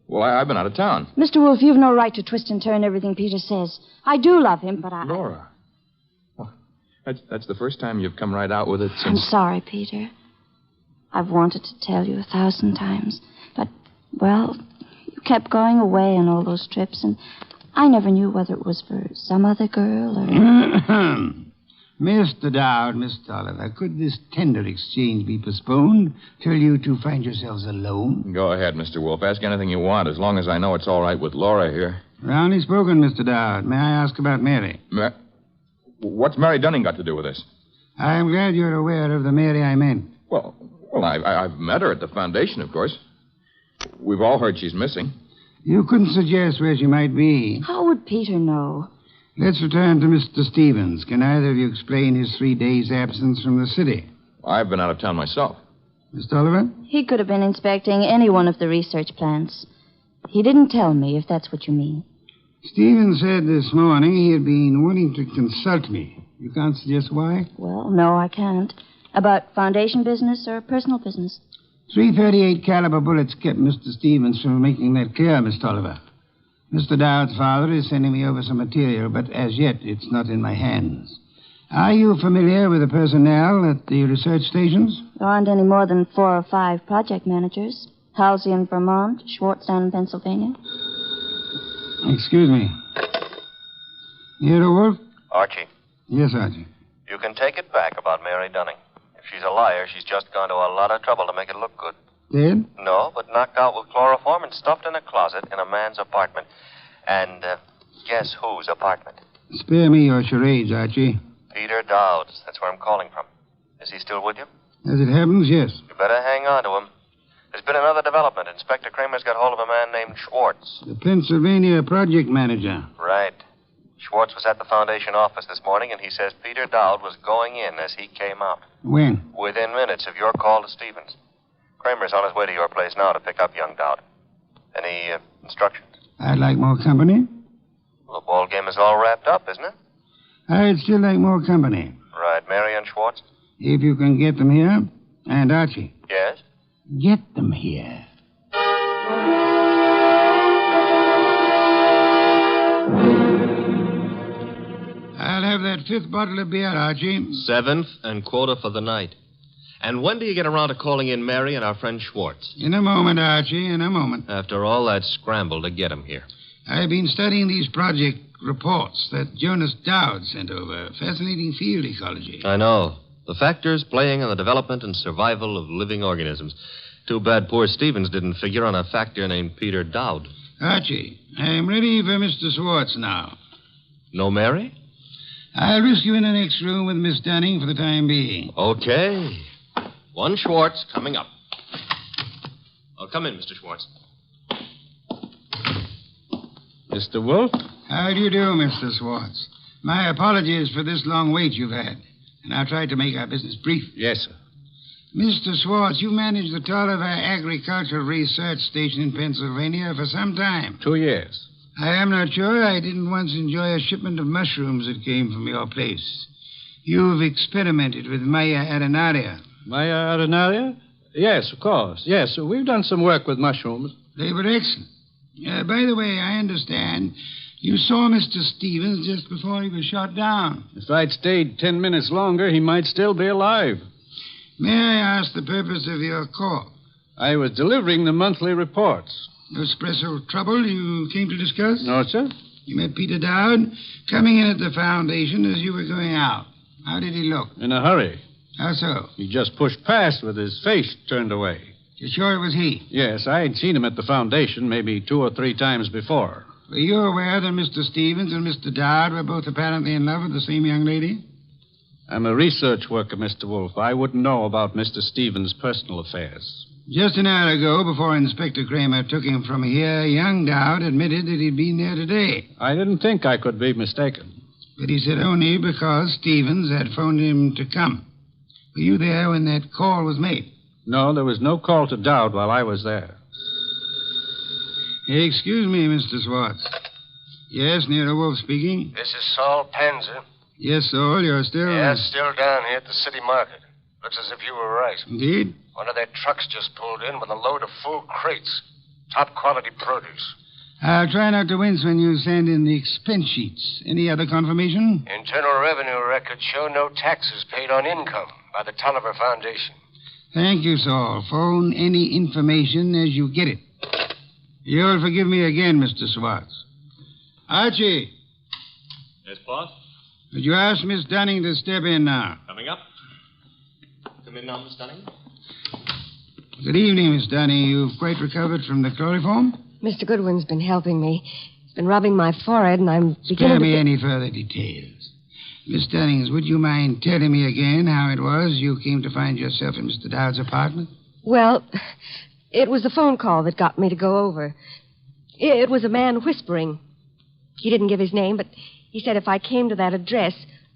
been out of town. Mr. Wolfe, you've no right to twist and turn everything Peter says. I do love him, but I... Laura. Well, that's the first time you've come right out with it since... I'm sorry, Peter. I've wanted to tell you 1,000 times. But, you kept going away on all those trips, and I never knew whether it was for some other girl or... Mr. Dowd, Miss Tolliver, could this tender exchange be postponed till you two find yourselves alone? Go ahead, Mr. Wolfe. Ask anything you want, as long as I know it's all right with Laura here. Roundly spoken, Mr. Dowd. May I ask about Mary? What's Mary Dunning got to do with this? I'm glad you're aware of the Mary I meant. Well, I've met her at the foundation, of course. We've all heard she's missing. You couldn't suggest where she might be. How would Peter know? Let's return to Mr. Stevens. Can either of you explain his 3 days' absence from the city? I've been out of town myself. Miss Tolliver? He could have been inspecting any one of the research plants. He didn't tell me, if that's what you mean. Stevens said this morning he had been wanting to consult me. You can't suggest why? Well, no, I can't. About foundation business or personal business? .338 caliber bullets kept Mr. Stevens from making that clear, Miss Tolliver. Mr. Dowd's father is sending me over some material, but as yet it's not in my hands. Are you familiar with the personnel at the research stations? There aren't any more than 4 or 5 project managers. Halsey in Vermont, Schwartz down in Pennsylvania. Excuse me. Nero Wolfe? Archie, Yes, Archie. you can take it back about Mary Dunning. If she's a liar, she's just gone to a lot of trouble to make it look good. Dead? No, but knocked out with chloroform and stuffed in a closet in a man's apartment. And guess whose apartment? Spare me your charades, Archie. Peter Dowd's. That's where I'm calling from. Is he still with you? As it happens, yes. You better hang on to him. There's been another development. Inspector Kramer's got hold of a man named Schwartz. The Pennsylvania project manager. Right. Schwartz was at the Foundation office this morning, and he says Peter Dowd was going in as he came out. When? Within minutes of your call to Stevens. Kramer's on his way to your place now to pick up young Dowd. Any instructions? I'd like more company. Well, the ball game is all wrapped up, isn't it? I'd still like more company. Right. Mary and Schwartz? If you can get them here. And Archie. Yes? Get them here. I'll have that 5th bottle of beer, Archie. 7th and quota for the night. And when do you get around to calling in Mary and our friend Schwartz? In a moment, Archie, in a moment. After all that scramble to get him here. I've been studying these project reports that Jonas Dowd sent over. Fascinating field ecology. I know. The factors playing on the development and survival of living organisms. Too bad poor Stevens didn't figure on a factor named Peter Dowd. Archie, I'm ready for Mr. Schwartz now. No Mary? I'll risk you in the next room with Miss Dunning for the time being. Okay. One Schwartz coming up. Oh, come in, Mr. Schwartz. Mr. Wolfe? How do you do, Mr. Schwartz? My apologies for this long wait you've had. And I'll try to make our business brief. Yes, sir. Mr. Schwartz, you managed the Tolliver Agricultural Research Station in Pennsylvania for some time. 2 years. I am not sure I didn't once enjoy a shipment of mushrooms that came from your place. You've experimented with Maya arenaria. Maya arenaria? Yes, of course. Yes, we've done some work with mushrooms. They were excellent. By the way, I understand you saw Mr. Stevens just before he was shot down. If I'd stayed 10 minutes longer, he might still be alive. May I ask the purpose of your call? I was delivering the monthly reports. No special trouble you came to discuss? No, sir. You met Peter Dowd coming in at the Foundation as you were going out. How did he look? In a hurry. How so? He just pushed past with his face turned away. You're sure it was he? Yes, I had seen him at the Foundation maybe 2 or 3 times before. Were you aware that Mr. Stevens and Mr. Dowd were both apparently in love with the same young lady? I'm a research worker, Mr. Wolfe. I wouldn't know about Mr. Stevens' personal affairs. Just an hour ago, before Inspector Kramer took him from here, young Dowd admitted that he'd been there today. I didn't think I could be mistaken. But he said only because Stevens had phoned him to come. Were you there when that call was made? No, there was no call to Dowd while I was there. Excuse me, Mr. Schwartz. Yes, Nero Wolfe speaking. This is Saul Panzer. Yes, Saul, you're still... Yes, still down here at the city market. Looks as if you were right. Indeed? One of their trucks just pulled in with a load of full crates. Top quality produce. I'll try not to wince when you send in the expense sheets. Any other confirmation? Internal Revenue records show no taxes paid on income by the Tolliver Foundation. Thank you, Saul. Phone any information as you get it. You'll forgive me again, Mr. Schwartz. Archie. Yes, boss? Would you ask Miss Dunning to step in now? Coming up. Come in now, Miss Dunning. Good evening, Miss Dunning. You've quite recovered from the chloroform? Mr. Goodwin's been helping me. He's been rubbing my forehead, and I'm beginning Spare to... me any further details. Miss Dunnings, would you mind telling me again how it was you came to find yourself in Mr. Dowd's apartment? Well, It was the phone call that got me to go over. It was a man whispering. He didn't give his name, but he said if I came to that address,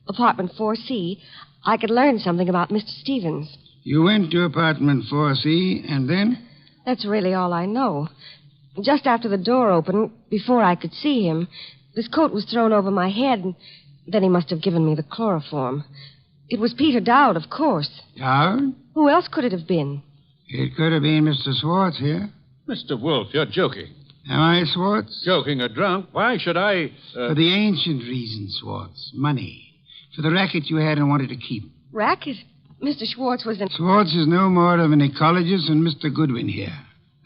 apartment 4C, I could learn something about Mr. Stevens. You went to apartment 4C, and then? That's really all I know. Just after the door opened, before I could see him, his coat was thrown over my head, and then he must have given me the chloroform. It was Peter Dowd, of course. Dowd? Who else could it have been? It could have been Mr. Swartz here. Mr. Wolfe, you're joking. Am I, Swartz? Joking or drunk? Why should I... For the ancient reason, Swartz. Money. For the racket you had and wanted to keep. Racket? Mr. Schwartz was in... Swartz is no more of an ecologist than Mr. Goodwin here.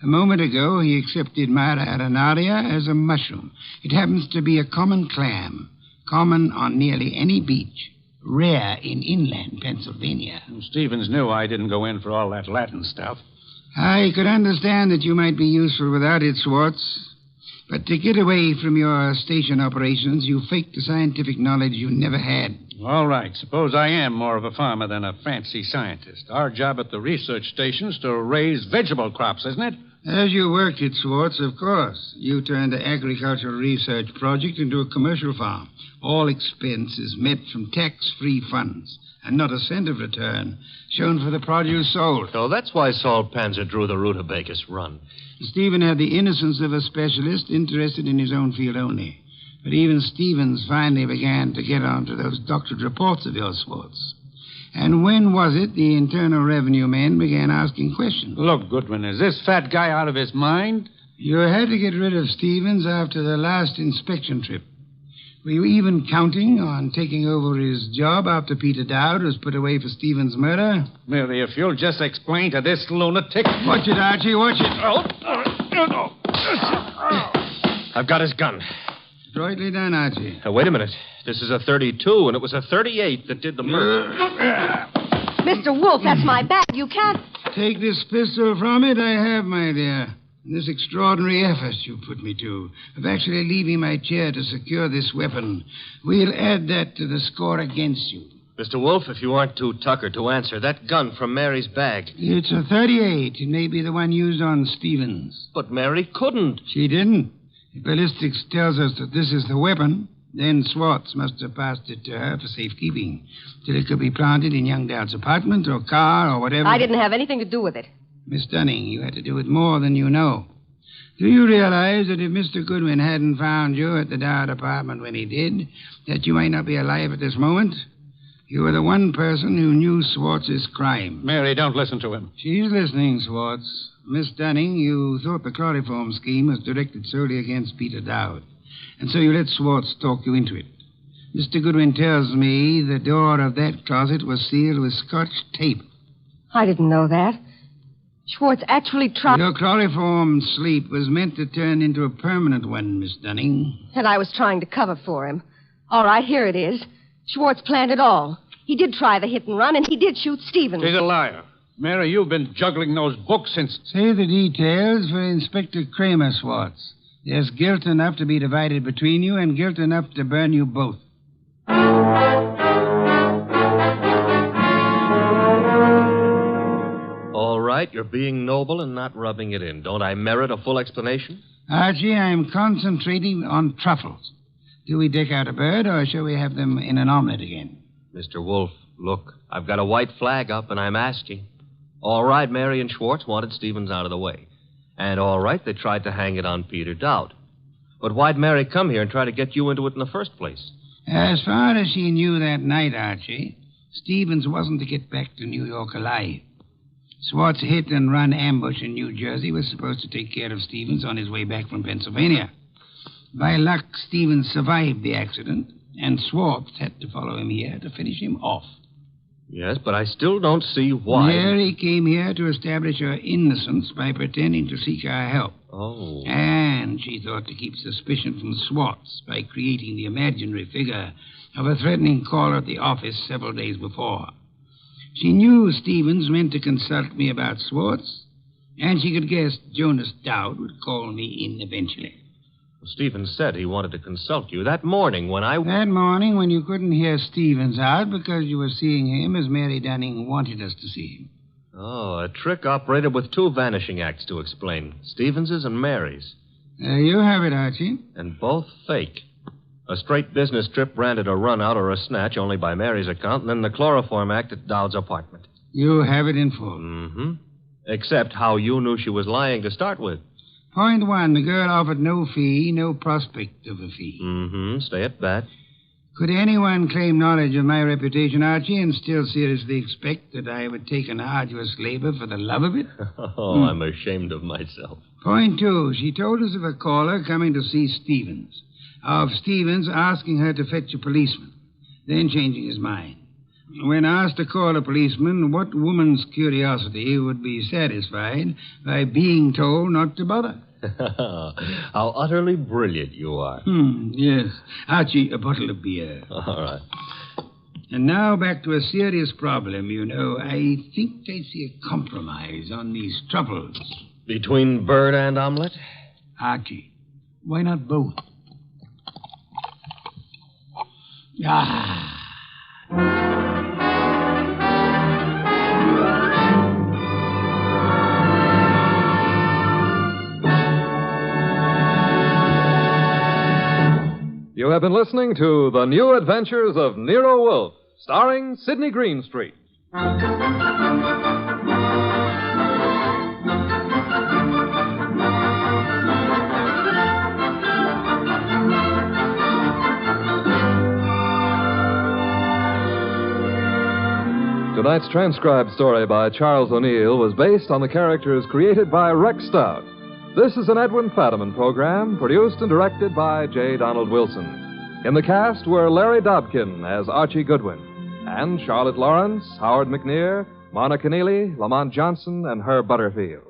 A moment ago, he accepted Mara arenaria as a mushroom. It happens to be a common clam, common on nearly any beach, rare in inland Pennsylvania. Stevens knew I didn't go in for all that Latin stuff. I could understand that you might be useful without it, Swartz. But to get away from your station operations, you faked the scientific knowledge you never had. All right. Suppose I am more of a farmer than a fancy scientist. Our job at the research station's to raise vegetable crops, isn't it? As you worked it, Swartz, of course. You turned the agricultural research project into a commercial farm. All expenses met from tax-free funds, and not a cent of return shown for the produce sold. So that's why Saul Panzer drew the rutabagus run. Stephen had the innocence of a specialist interested in his own field only. But even Stevens finally began to get onto those doctored reports of yours, Swartz. And when was it the Internal Revenue men began asking questions? Look, Goodwin, is this fat guy out of his mind? You had to get rid of Stevens after the last inspection trip. Were you even counting on taking over his job after Peter Dowd was put away for Stevens' murder? Merely, if you'll just explain to this lunatic... Watch it, Archie, watch it. I've got his gun. Adroitly done, Archie. Wait a minute. This is a 32, and it was a 38 that did the murder. Mr. Wolfe, that's my bag. You can't... Take this pistol from it, I have, my dear. And this extraordinary effort you put me to, of actually leaving my chair to secure this weapon, we'll add that to the score against you. Mr. Wolfe, if you aren't too tuckered to answer, that gun from Mary's bag. It's a 38. It may be the one used on Stevens. But Mary couldn't. She didn't. The ballistics tells us that this is the weapon. Then Swartz must have passed it to her for safekeeping, till it could be planted in young Dowd's apartment or car or whatever. I didn't have anything to do with it. Miss Dunning, you had to do it more than you know. Do you realize that if Mr. Goodwin hadn't found you at the Dowd apartment when he did, that you might not be alive at this moment? You were the one person who knew Swartz's crime. Mary, don't listen to him. She's listening, Swartz. Miss Dunning, you thought the chloroform scheme was directed solely against Peter Dowd, and so you let Swartz talk you into it. Mr. Goodwin tells me the door of that closet was sealed with Scotch tape. I didn't know that. Schwartz actually tried... Your chloroform sleep was meant to turn into a permanent one, Miss Dunning. And I was trying to cover for him. All right, here it is. Schwartz planned it all. He did try the hit and run, and he did shoot Stevens. He's a liar. Mary, you've been juggling those books since... Say the details for Inspector Kramer, Swartz. There's guilt enough to be divided between you and guilt enough to burn you both. All right, you're being noble and not rubbing it in. Don't I merit a full explanation? Archie, I'm concentrating on truffles. Do we deck out a bird, or shall we have them in an omelet again? Mr. Wolfe, look, I've got a white flag up, and I'm asking. All right, Mary and Schwartz wanted Stevens out of the way. And all right, they tried to hang it on Peter Dowd. But why'd Mary come here and try to get you into it in the first place? As far as she knew that night, Archie, Stevens wasn't to get back to New York alive. Swartz hit and run ambush in New Jersey was supposed to take care of Stevens on his way back from Pennsylvania. By luck, Stevens survived the accident, and Swartz had to follow him here to finish him off. Yes, but I still don't see why. Mary came here to establish her innocence by pretending to seek our help. Oh. And she thought to keep suspicion from Swartz by creating the imaginary figure of a threatening caller at the office several days before. She knew Stevens meant to consult me about Swartz, and she could guess Jonas Dowd would call me in eventually. Well, Stevens said he wanted to consult you that morning when I... That morning when you couldn't hear Stevens out because you were seeing him as Mary Dunning wanted us to see him. Oh, a trick operated with two vanishing acts to explain. Stevens's and Mary's. There you have it, Archie. And both fake. A straight business trip branded a run out or a snatch only by Mary's account, and then the chloroform act at Dowd's apartment. You have it in full. Mm-hmm. Except how you knew she was lying to start with. Point one, the girl offered no fee, no prospect of a fee. Mm-hmm. Stay at that. Could anyone claim knowledge of my reputation, Archie, and still seriously expect that I would take an arduous labor for the love of it? Oh, I'm ashamed of myself. Point two, she told us of a caller coming to see Stevens. Of Stevens asking her to fetch a policeman, then changing his mind. When asked to call a policeman, what woman's curiosity would be satisfied by being told not to bother? How utterly brilliant you are. Yes. Archie, a bottle of beer. All right. And now back to a serious problem, you know. I think I see a compromise on these troubles. Between bird and omelet? Archie, why not both? Ah. You have been listening to The New Adventures of Nero Wolfe, starring Sidney Greenstreet. Tonight's transcribed story by Charles O'Neill was based on the characters created by Rex Stout. This is an Edwin Fadiman program produced and directed by J. Donald Wilson. In the cast were Larry Dobkin as Archie Goodwin, and Charlotte Lawrence, Howard McNear, Mona Keneally, Lamont Johnson, and Herb Butterfield.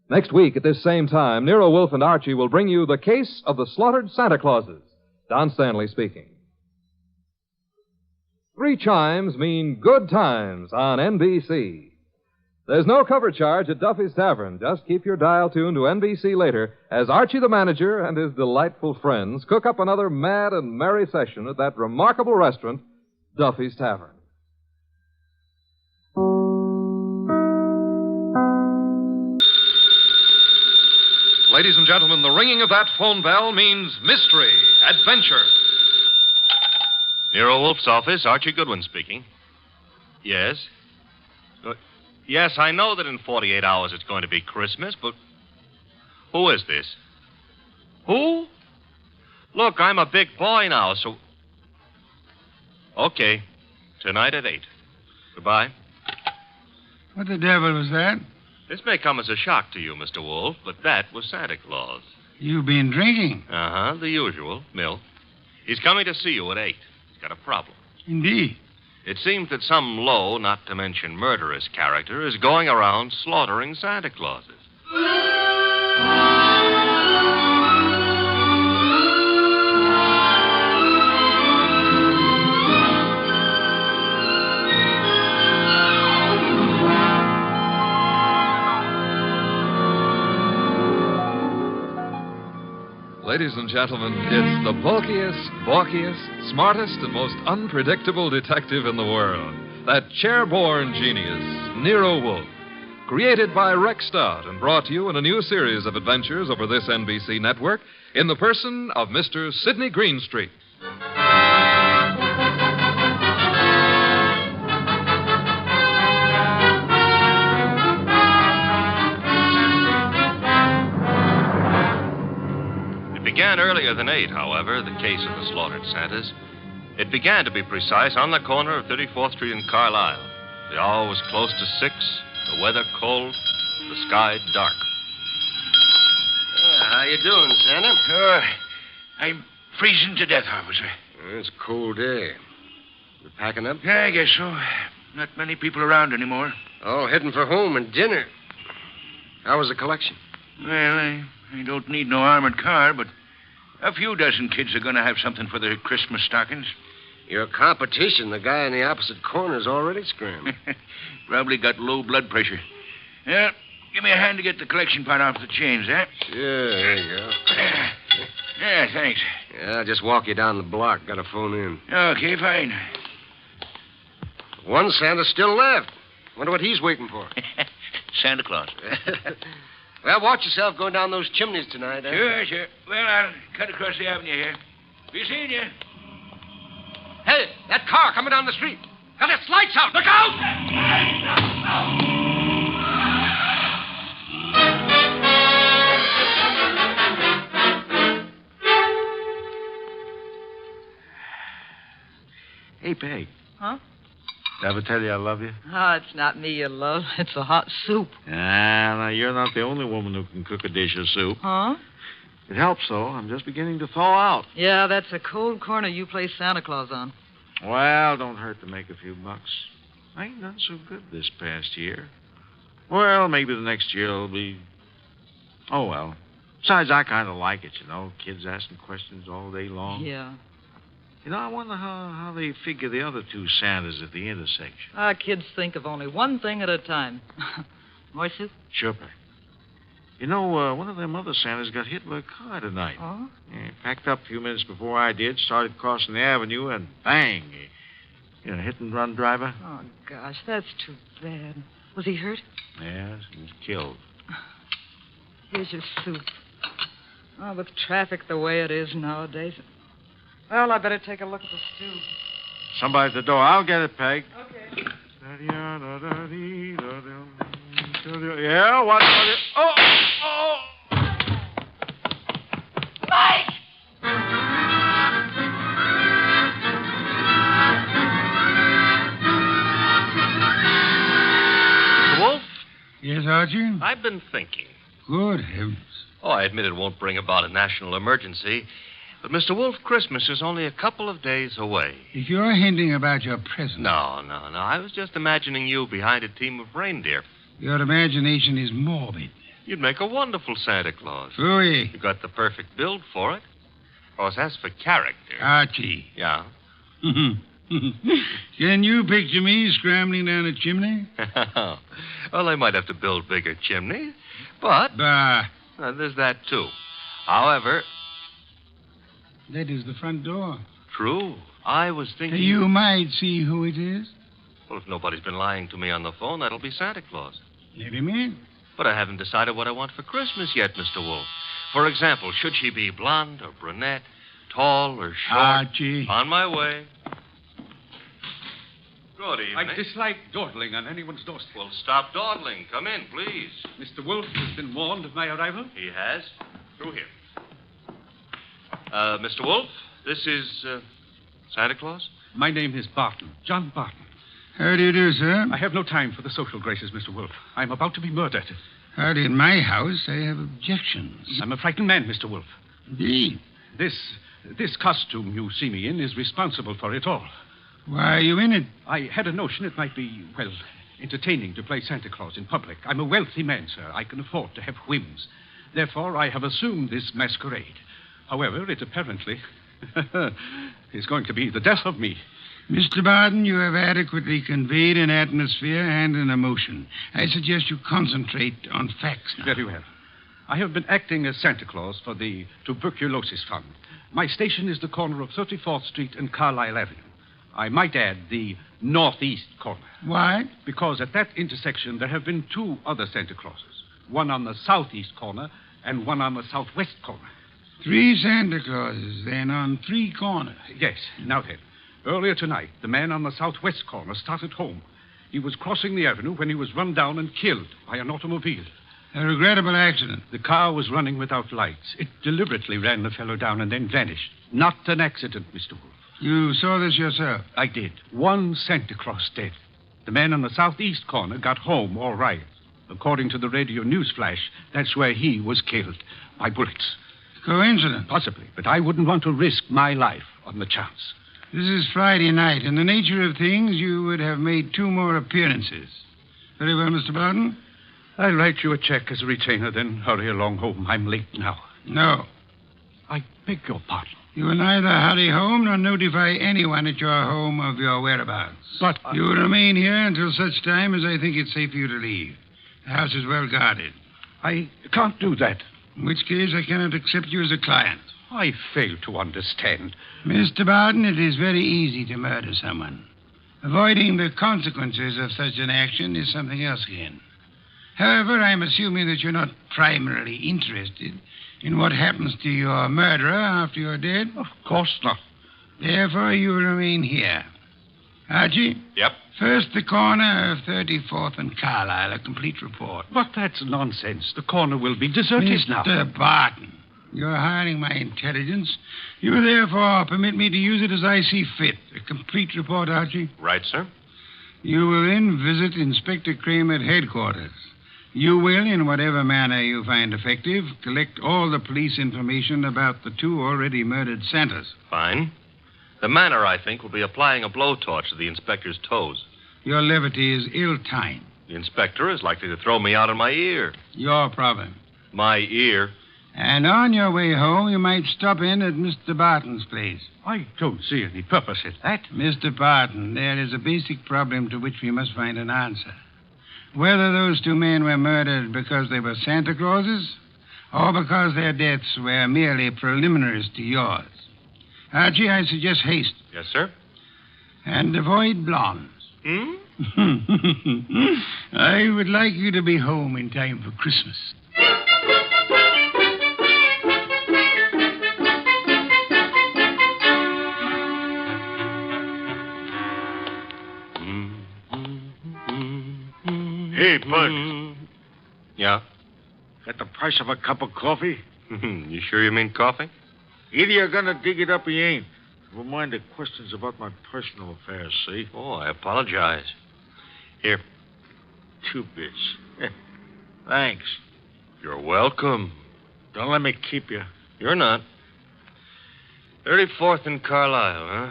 Next week at this same time, Nero Wolfe and Archie will bring you The Case of the Slaughtered Santa Clauses. Don Stanley speaking. 3 chimes mean good times on NBC. There's no cover charge at Duffy's Tavern. Just keep your dial tuned to NBC later as Archie the manager and his delightful friends cook up another mad and merry session at that remarkable restaurant, Duffy's Tavern. Ladies and gentlemen, the ringing of that phone bell means mystery, adventure. Nero Wolfe's office, Archie Goodwin speaking. Yes? Yes, I know that in 48 hours it's going to be Christmas, but who is this? Who? Look, I'm a big boy now, so... Okay. Tonight at 8. Goodbye. What the devil was that? This may come as a shock to you, Mr. Wolfe, but that was Santa Claus. You've been drinking? Uh-huh, the usual, milk. He's coming to see you at 8. He's got a problem. Indeed. It seems that some low, not to mention murderous character is going around slaughtering Santa Clauses. Ladies and gentlemen, it's the bulkiest, balkiest, smartest, and most unpredictable detective in the world. That chair-born genius, Nero Wolfe. Created by Rex Stout and brought to you in a new series of adventures over this NBC network in the person of Mr. Sidney Greenstreet. Began earlier than 8, however, the case of the slaughtered Santas. It began, to be precise, on the corner of 34th Street and Carlisle. The hour was close to 6, the weather cold, the sky dark. How you doing, Santa? I'm freezing to death, officer. It's a cold day. You packing up? Yeah, I guess so. Not many people around anymore. All heading for home and dinner. How was the collection? Well, I don't need no armored car, but a few dozen kids are going to have something for their Christmas stockings. Your competition, the guy in the opposite corner, is already screaming. Probably got low blood pressure. Yeah, give me a hand to get the collection pot off the chains, eh? Sure, there you go. Yeah, thanks. Yeah, I'll just walk you down the block. Got a phone in. Okay, fine. One Santa still left. Wonder what he's waiting for. Santa Claus. Well, watch yourself going down those chimneys tonight, eh? Sure. Well, I'll cut across the avenue here. Be seeing you. Hey, that car coming down the street. Got its lights out. Look out! Hey, Peg. Huh? Did I ever tell you I love you? Oh, it's not me you love. It's the hot soup. Now, you're not the only woman who can cook a dish of soup. Huh? It helps, though. I'm just beginning to thaw out. Yeah, that's a cold corner you play Santa Claus on. Well, don't hurt to make a few bucks. I ain't done so good this past year. Well, maybe the next year will be... Oh, well. Besides, I kind of like it, you know. Kids asking questions all day long. Yeah. You know, I wonder how they figure the other two Santas at the intersection. Our kids think of only one thing at a time. More soup? Sure, Peg. You know, one of them other Santas got hit by a car tonight. Oh? Yeah, packed up a few minutes before I did, started crossing the avenue, and bang! Hit-and-run driver. Oh, gosh, that's too bad. Was he hurt? Yes, he was killed. Here's your soup. Oh, with traffic the way it is nowadays. Well, I better take a look at the stew. Somebody at the door. I'll get it, Peg. Okay. Yeah, what? Oh! Mike! Wolf? Yes, Archie? I've been thinking. Good heavens. Oh, I admit it won't bring about a national emergency. But, Mr. Wolf, Christmas is only a couple of days away. If you're hinting about your present... No. I was just imagining you behind a team of reindeer. Your imagination is morbid. You'd make a wonderful Santa Claus. Phooey. You've got the perfect build for it. Of course, as for character... Archie. Yeah? Can you picture me scrambling down a chimney? Well, they might have to build bigger chimneys, but... Bah. There's that, too. However... That is the front door. True. I was thinking... You might see who it is. Well, if nobody's been lying to me on the phone, that'll be Santa Claus. Let him in. But I haven't decided what I want for Christmas yet, Mr. Wolf. For example, should she be blonde or brunette, tall or short? Archie. On my way. Good evening. I dislike dawdling on anyone's doorstep. Well, stop dawdling. Come in, please. Mr. Wolfe has been warned of my arrival? He has. Through here. Mr. Wolf, this is Santa Claus? My name is Barton, John Barton. How do you do, sir? I have no time for the social graces, Mr. Wolfe. I'm about to be murdered. Hardly in my house. I have objections. I'm a frightened man, Mr. Wolfe. Indeed. This costume you see me in is responsible for it all. Why are you in it? I had a notion it might be, well, entertaining to play Santa Claus in public. I'm a wealthy man, sir. I can afford to have whims. Therefore, I have assumed this masquerade. However, it apparently is going to be the death of me. Mr. Barton, you have adequately conveyed an atmosphere and an emotion. I suggest you concentrate on facts now. Very well. I have been acting as Santa Claus for the Tuberculosis Fund. My station is the corner of 34th Street and Carlisle Avenue. I might add the northeast corner. Why? Because at that intersection there have been two other Santa Clauses. One on the southeast corner and one on the southwest corner. 3 Santa Clauses, then, on 3 corners. Yes. Now then, earlier tonight, the man on the southwest corner started home. He was crossing the avenue when he was run down and killed by an automobile. A regrettable accident. The car was running without lights. It deliberately ran the fellow down and then vanished. Not an accident, Mr. Wolfe. You saw this yourself? I did. 1 Santa Claus dead. The man on the southeast corner got home all right. According to the radio news flash, that's where he was killed by bullets. Coincidence? Possibly, but I wouldn't want to risk my life on the chance. This is Friday night. In the nature of things, you would have made 2 more appearances. Very well, Mr. Barton. I'll write you a check as a retainer, then hurry along home. I'm late now. No. I beg your pardon. You will neither hurry home nor notify anyone at your home of your whereabouts. But you will remain here until such time as I think it's safe for you to leave. The house is well guarded. I can't do that. In which case, I cannot accept you as a client. I fail to understand. Mr. Barton, it is very easy to murder someone. Avoiding the consequences of such an action is something else again. However, I'm assuming that you're not primarily interested in what happens to your murderer after you're dead. Of course not. Therefore, you will remain here. Archie? Yep. First, the corner of 34th and Carlisle, a complete report. But that's nonsense. The corner will be deserted now. Mr. Barton, you're hiring my intelligence. You will therefore permit me to use it as I see fit. A complete report, Archie. Right, sir. You will then visit Inspector Crane at headquarters. You will, in whatever manner you find effective, collect all the police information about the two already murdered Santas. Fine. The manner, I think, will be applying a blowtorch to the inspector's toes. Your levity is ill-timed. The inspector is likely to throw me out of my ear. Your problem. My ear? And on your way home, you might stop in at Mr. Barton's place. I don't see any purpose in that. Mr. Barton, there is a basic problem to which we must find an answer. Whether those two men were murdered because they were Santa Clauses or because their deaths were merely preliminaries to yours. Archie, I suggest haste. Yes, sir. And avoid blondes. I would like you to be home in time for Christmas. Hey, Bud. Yeah? Got the price of a cup of coffee? You sure you mean coffee? Either you're gonna dig it up or you ain't. Never mind the questions about my personal affairs, see? Oh, I apologize. Here. 2 bits. Thanks. You're welcome. Don't let me keep you. You're not. 34th and Carlisle, huh?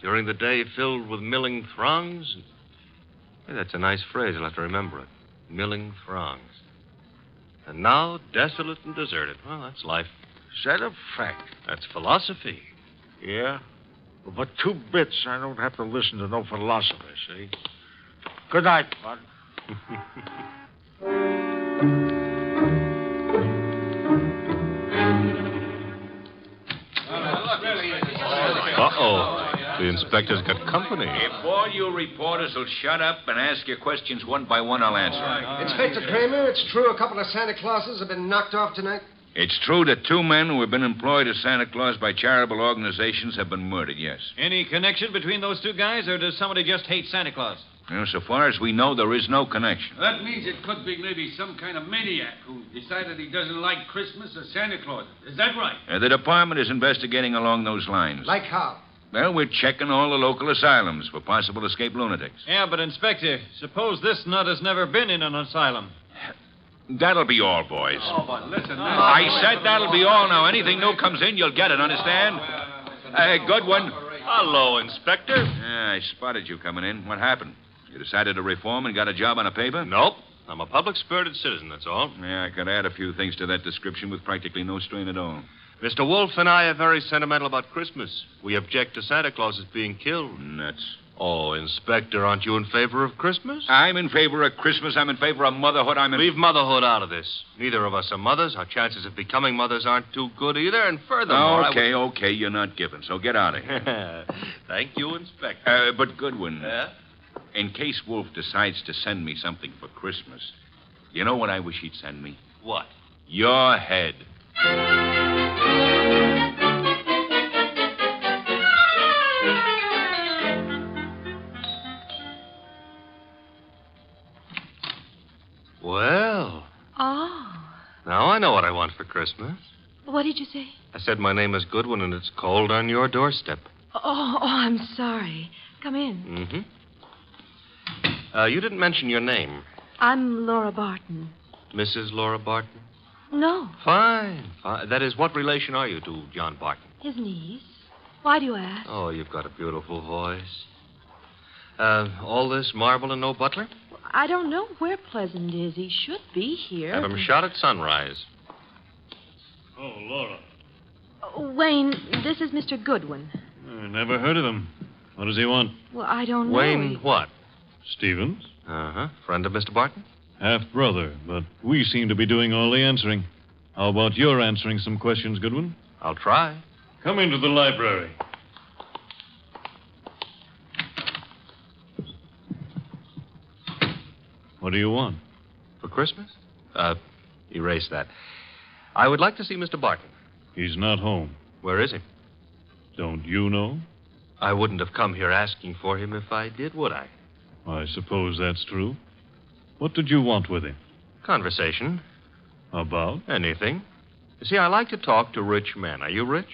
During the day filled with milling throngs. Hey, that's a nice phrase. I'll have to remember it. Milling throngs. And now desolate and deserted. Well, that's life. Is that a fact? That's philosophy. Yeah? Well, for 2 bits, I don't have to listen to no philosopher, see? Good night, Bud. Uh-oh. The inspector's got company. If all you reporters will shut up and ask your questions one by one, I'll answer. Inspector Kramer, it's true a couple of Santa Clauses have been knocked off tonight? It's true that 2 men who have been employed as Santa Claus by charitable organizations have been murdered, yes. Any connection between those 2 guys, or does somebody just hate Santa Claus? Well, so far as we know, there is no connection. That means it could be maybe some kind of maniac who decided he doesn't like Christmas or Santa Claus. Is that right? The department is investigating along those lines. Like how? Well, we're checking all the local asylums for possible escaped lunatics. Yeah, but, Inspector, suppose this nut has never been in an asylum. That'll be all, boys. Oh, but listen, I said that'll be all now. Anything new comes in, you'll get it, understand? Goodwin. Hello, Inspector. Yeah, I spotted you coming in. What happened? You decided to reform and got a job on a paper? Nope. I'm a public-spirited citizen, that's all. Yeah, I could add a few things to that description with practically no strain at all. Mr. Wolfe and I are very sentimental about Christmas. We object to Santa Claus being killed. Nuts. Oh, Inspector, aren't you in favor of Christmas? I'm in favor of Christmas. I'm in favor of motherhood. Leave motherhood out of this. Neither of us are mothers. Our chances of becoming mothers aren't too good either. And furthermore, Okay, you're not giving, so get out of here. Thank you, Inspector. But Goodwin, Yeah? in case Wolfe decides to send me something for Christmas, you know what I wish he'd send me? What? Your head. Well, Oh. now I know what I want for Christmas. What did you say? I said my name is Goodwin, and it's cold on your doorstep. Oh, I'm sorry. Come in. Mm-hmm. You didn't mention your name. I'm Laura Barton. Mrs. Laura Barton? No, Fine. That is, what relation are you to John Barton? his niece. Why do you ask? Oh, you've got a beautiful voice. All this marble and no butler? I don't know where Pleasant is. He should be here. Have him shot at sunrise. Oh, Laura. Wayne, this is Mr. Goodwin. Never heard of him. What does he want? Well, I don't know. Wayne what? Stevens? Uh-huh. Friend of Mr. Barton? Half-brother, but we seem to be doing all the answering. How about your answering some questions, Goodwin? I'll try. Come into the library. What do you want? For Christmas? Erase that. I would like to see Mr. Barton. He's not home. Where is he? Don't you know? I wouldn't have come here asking for him if I did, would I? I suppose that's true. What did you want with him? Conversation. About? Anything. You see, I like to talk to rich men. Are you rich?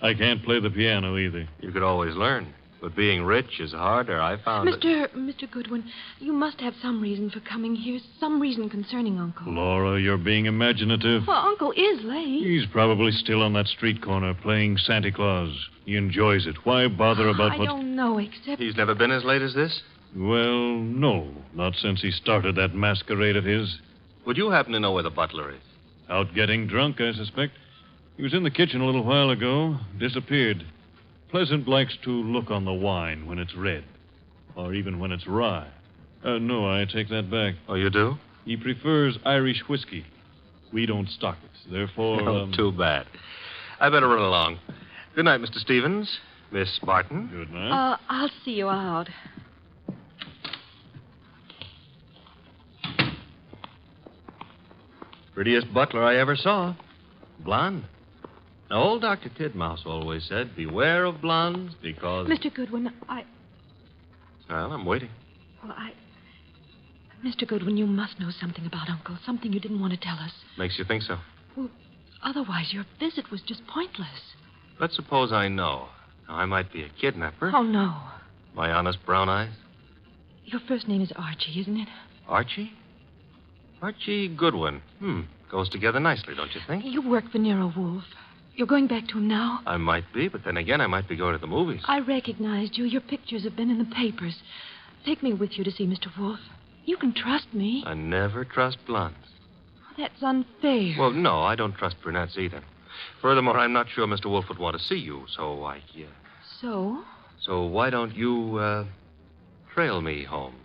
I can't play the piano either. You could always learn. But being rich is harder, I found it. Mr. Goodwin, you must have some reason for coming here, some reason concerning Uncle. Laura, you're being imaginative. Well, Uncle is late. He's probably still on that street corner playing Santa Claus. He enjoys it. Why bother about what... I don't know, except... He's never been as late as this? Well, no. Not since he started that masquerade of his. Would you happen to know where the butler is? Out getting drunk, I suspect. He was in the kitchen a little while ago. Disappeared. Pleasant likes to look on the wine when it's red. Or even when it's rye. No, I take that back. Oh, you do? He prefers Irish whiskey. We don't stock it. Therefore... Oh, too bad. I better run along. Good night, Mr. Stevens. Miss Barton. Good night. I'll see you out. Prettiest butler I ever saw. Blonde. Now, old Dr. Tidmouse always said, beware of blondes because... Mr. Goodwin, Well, I'm waiting. Well, Mr. Goodwin, you must know something about Uncle, something you didn't want to tell us. Makes you think so? Well, otherwise your visit was just pointless. Let's suppose I know. Now, I might be a kidnapper. Oh, no. My honest brown eyes? Your first name is Archie, isn't it? Archie? Archie Goodwin. Goes together nicely, don't you think? You work for Nero Wolfe. You're going back to him now? I might be, but then again, I might be going to the movies. I recognized you. Your pictures have been in the papers. Take me with you to see Mr. Wolfe. You can trust me. I never trust blondes. That's unfair. Well, no, I don't trust brunettes either. Furthermore, I'm not sure Mr. Wolfe would want to see you, so So? So why don't you, trail me home,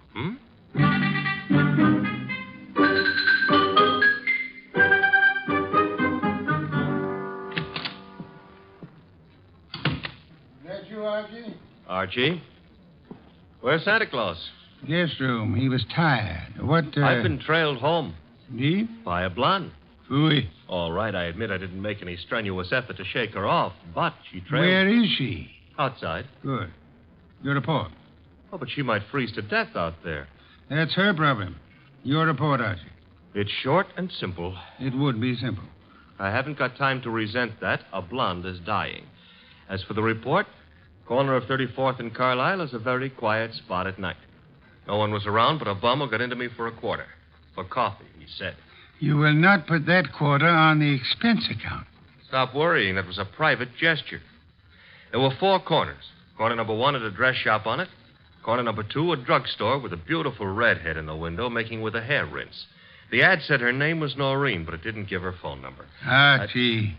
Archie? Where's Santa Claus? Guest room. He was tired. What, I've been trailed home. Indeed? By a blonde. Phooey. All right, I admit I didn't make any strenuous effort to shake her off, but she trailed... Where is she? Outside. Good. Your report. Oh, but she might freeze to death out there. That's her problem. Your report, Archie. It's short and simple. It would be simple. I haven't got time to resent that. A blonde is dying. As for the report, corner of 34th and Carlisle is a very quiet spot at night. No one was around but a bum who got into me for a quarter. For coffee, he said. You will not put that quarter on the expense account. Stop worrying. That was a private gesture. There were 4 corners. Corner number 1 had a dress shop on it. Corner number 2, a drugstore with a beautiful redhead in the window making with a hair rinse. The ad said her name was Noreen, but it didn't give her phone number. Archie.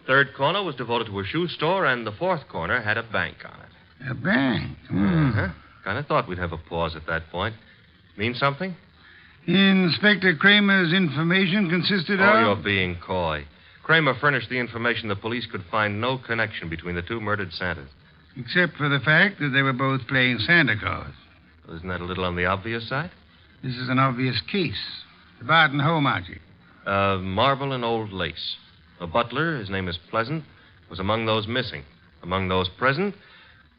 3rd corner was devoted to a shoe store, and the 4th corner had a bank on it. A bank? Uh-huh. Kind of thought we'd have a pause at that point. Mean something? Inspector Kramer's information consisted of... Oh, you're being coy. Kramer furnished the information the police could find no connection between the 2 murdered Santas. Except for the fact that they were both playing Santa Claus. Isn't that a little on the obvious side? This is an obvious case. The Barton home, Archie. Marble and old lace. The butler, his name is Pleasant, was among those missing. Among those present,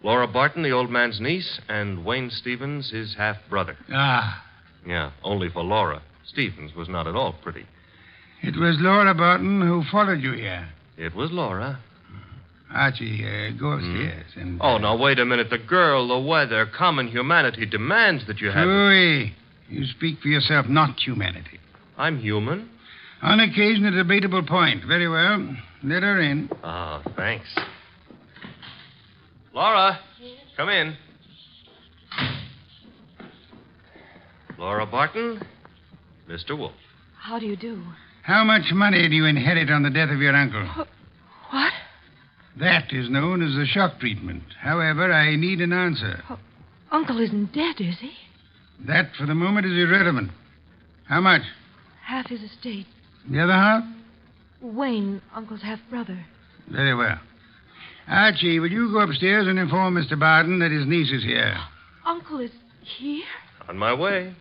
Laura Barton, the old man's niece, and Wayne Stevens, his half-brother. Ah. Yeah, only for Laura. Stevens was not at all pretty. It was Laura Barton who followed you here. It was Laura. Archie, go upstairs and... Oh, now, wait a minute. The girl, the weather, common humanity demands that you have... Louis, you speak for yourself, not humanity. I'm human. On occasion, a debatable point. Very well. Let her in. Oh, thanks. Laura, come in. Laura Barton, Mr. Wolfe. How do you do? How much money do you inherit on the death of your uncle? What? That is known as the shock treatment. However, I need an answer. Uncle isn't dead, is he? That, for the moment, is irrelevant. How much? Half his estate. The other half? Wayne, Uncle's half-brother. Very well. Archie, will you go upstairs and inform Mr. Barton that his niece is here? Uncle is Here? On my way.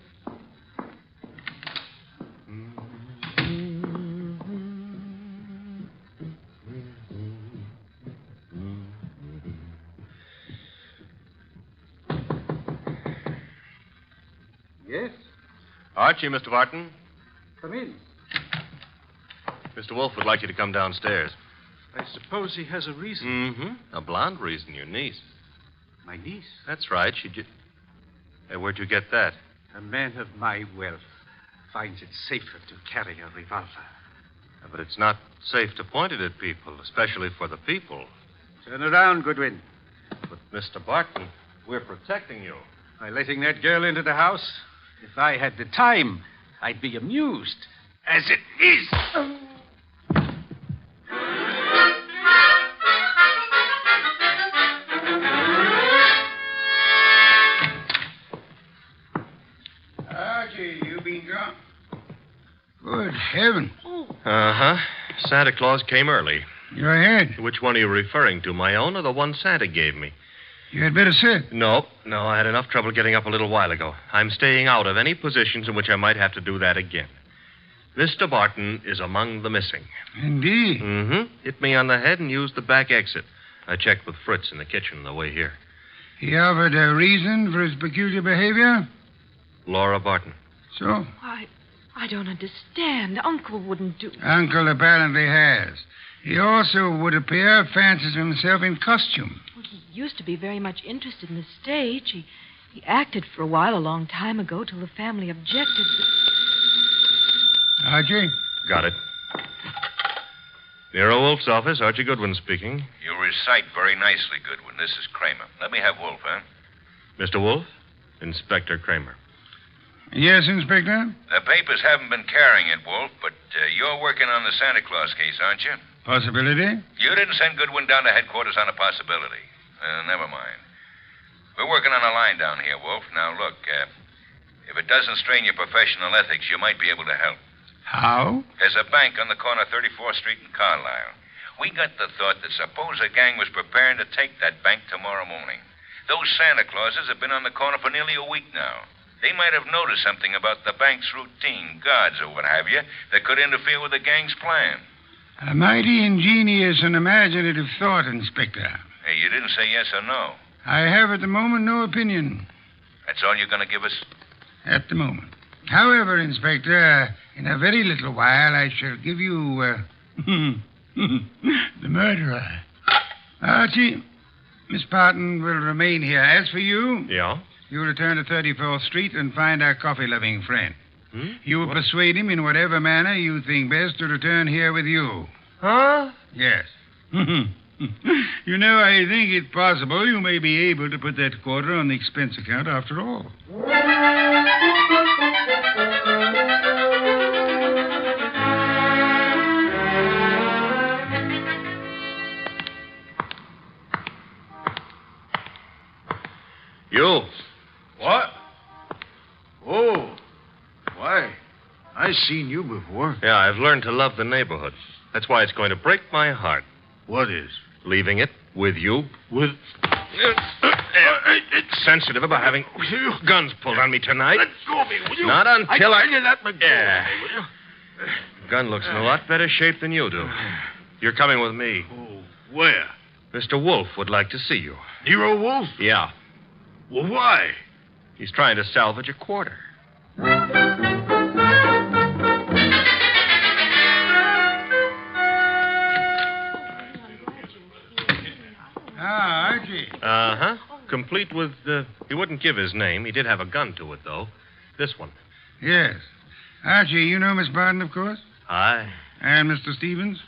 Yes? Archie, Mr. Barton. Come in. Mr. Wolfe would like you to come downstairs. I suppose he has a reason. Mm-hmm. A blonde reason, your niece. My niece? That's right. Hey, where'd you get that? A man of my wealth finds it safer to carry a revolver. But it's not safe to point it at people, especially for the people. Turn around, Goodwin. But, Mr. Barton, we're protecting you. By letting that girl into the house, if I had the time, I'd be amused. As it is. Archie, you been gone? Good heaven. Uh-huh. Santa Claus came early. Go ahead. Which one are you referring to, my own or the one Santa gave me? You had better sit. No, I had enough trouble getting up a little while ago. I'm staying out of any positions in which I might have to do that again. Mr. Barton is among the missing. Indeed. Mm-hmm. Hit me on the head and used the back exit. I checked with Fritz in the kitchen on the way here. He offered a reason for his peculiar behavior? Laura Barton. So? I don't understand. Uncle wouldn't do... Uncle apparently has. He also, would appear, fancies himself in costume. Well, he used to be very much interested in the stage. He acted for a while a long time ago till the family objected. Archie? Got it. Nero Wolfe's office, Archie Goodwin speaking. You recite very nicely, Goodwin. This is Kramer. Let me have Wolfe, huh? Mr. Wolfe? Inspector Kramer. Yes, Inspector? The papers haven't been carrying it, Wolfe, but you're working on the Santa Claus case, aren't you? Possibility? You didn't send Goodwin down to headquarters on a possibility. Never mind. We're working on a line down here, Wolfe. Now, look, if it doesn't strain your professional ethics, you might be able to help. How? There's a bank on the corner of 34th Street and Carlisle. We got the thought that suppose a gang was preparing to take that bank tomorrow morning. Those Santa Clauses have been on the corner for nearly a week now. They might have noticed something about the bank's routine, guards or what have you, that could interfere with the gang's plan. A mighty ingenious and imaginative thought, Inspector. Hey, you didn't say yes or no. I have at the moment no opinion. That's all you're going to give us? At the moment. However, Inspector, in a very little while I shall give you, the murderer. Archie, Miss Barton will remain here. As for you... Yeah? You return to 34th Street and find our coffee-loving friend. You will persuade him in whatever manner you think best to return here with you. Huh? Yes. You know, I think it possible you may be able to put that quarter on the expense account after all. You. What? Oh. Why, I've seen you before. Yeah, I've learned to love the neighborhood. That's why it's going to break my heart. What is? Leaving it with you. With... It's sensitive about having guns pulled on me tonight. Let go of me, will you? Not until I tell you that, but yeah. will you? Gun looks in a lot better shape than you do. You're coming with me. Oh, where? Mr. Wolfe would like to see you. Nero Wolfe? Yeah. Well, why? He's trying to salvage a quarter. Archie. Uh-huh. Complete with, he wouldn't give his name. He did have a gun to it, though. This one. Yes. Archie, you know Miss Barton, of course? Aye. And Mr. Stevens?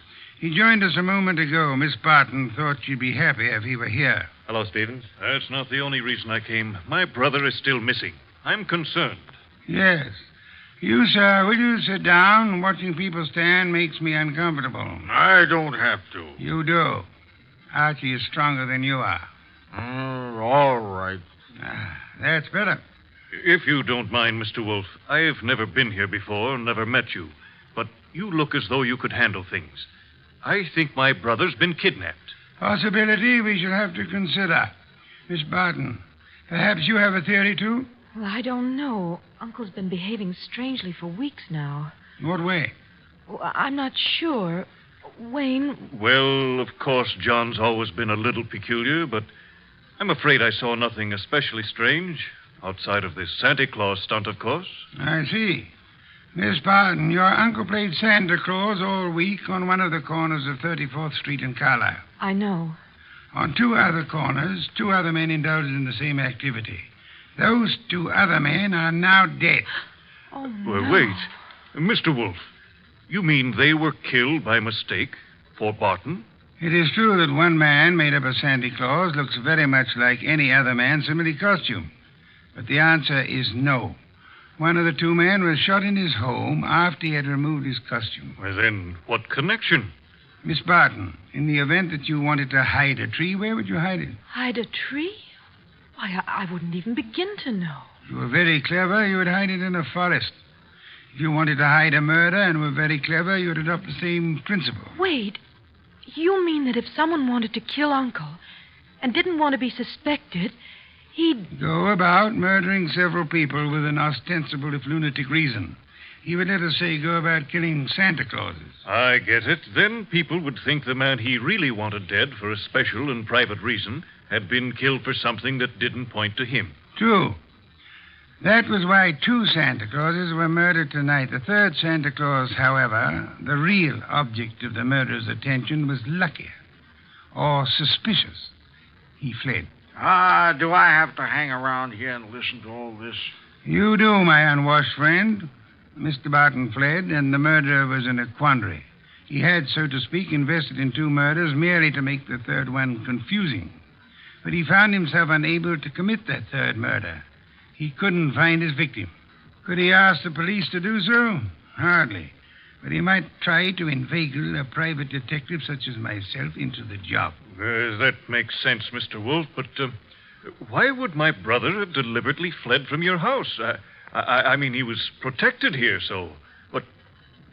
He joined us a moment ago. Miss Barton thought she'd be happy if he were here. Hello, Stevens. That's not the only reason I came. My brother is still missing. I'm concerned. Yes. You, sir, will you sit down? Watching people stand makes me uncomfortable. I don't have to. You do. Archie is stronger than you are. All right. That's better. If you don't mind, Mr. Wolfe, I've never been here before, never met you. But you look as though you could handle things. I think my brother's been kidnapped. Possibility we shall have to consider. Miss Barton, perhaps you have a theory, too? Well, I don't know. Uncle's been behaving strangely for weeks now. What way? Well, I'm not sure. Wayne, Well, of course, John's always been a little peculiar, but I'm afraid I saw nothing especially strange. Outside of this Santa Claus stunt, of course. I see. Miss Barton, your uncle played Santa Claus all week on one of the corners of 34th Street in Carlisle. I know. On two other corners, two other men indulged in the same activity. Those two other men are now dead. Oh, Well, no. wait. Mr. Wolfe, you mean they were killed by mistake for Barton? It is true that one man, made up of Santa Claus, looks very much like any other man similarly costumed. But the answer is no. One of the two men was shot in his home after he had removed his costume. Well, then, what connection? Miss Barton, in the event that you wanted to hide a tree, where would you hide it? Hide a tree? Why, I wouldn't even begin to know. If you were very clever, you would hide it in a forest. If you wanted to hide a murder and were very clever, you would adopt the same principle. Wait. You mean that if someone wanted to kill Uncle and didn't want to be suspected, he'd... Go about murdering several people with an ostensible, if lunatic, reason. He would, let us say, go about killing Santa Clauses. I get it. Then people would think the man he really wanted dead for a special and private reason had been killed for something that didn't point to him. True. That was why two Santa Clauses were murdered tonight. The third Santa Claus, however, the real object of the murderer's attention, was luckier or suspicious. He fled. Do I have to hang around here and listen to all this? You do, my unwashed friend. Mr. Barton fled, and the murderer was in a quandary. He had, so to speak, invested in two murders merely to make the third one confusing. But he found himself unable to commit that third murder. He couldn't find his victim. Could he ask the police to do so? Hardly. But he might try to inveigle a private detective such as myself into the job. That makes sense, Mr. Wolfe, but why would my brother have deliberately fled from your house? I mean, he was protected here, so... But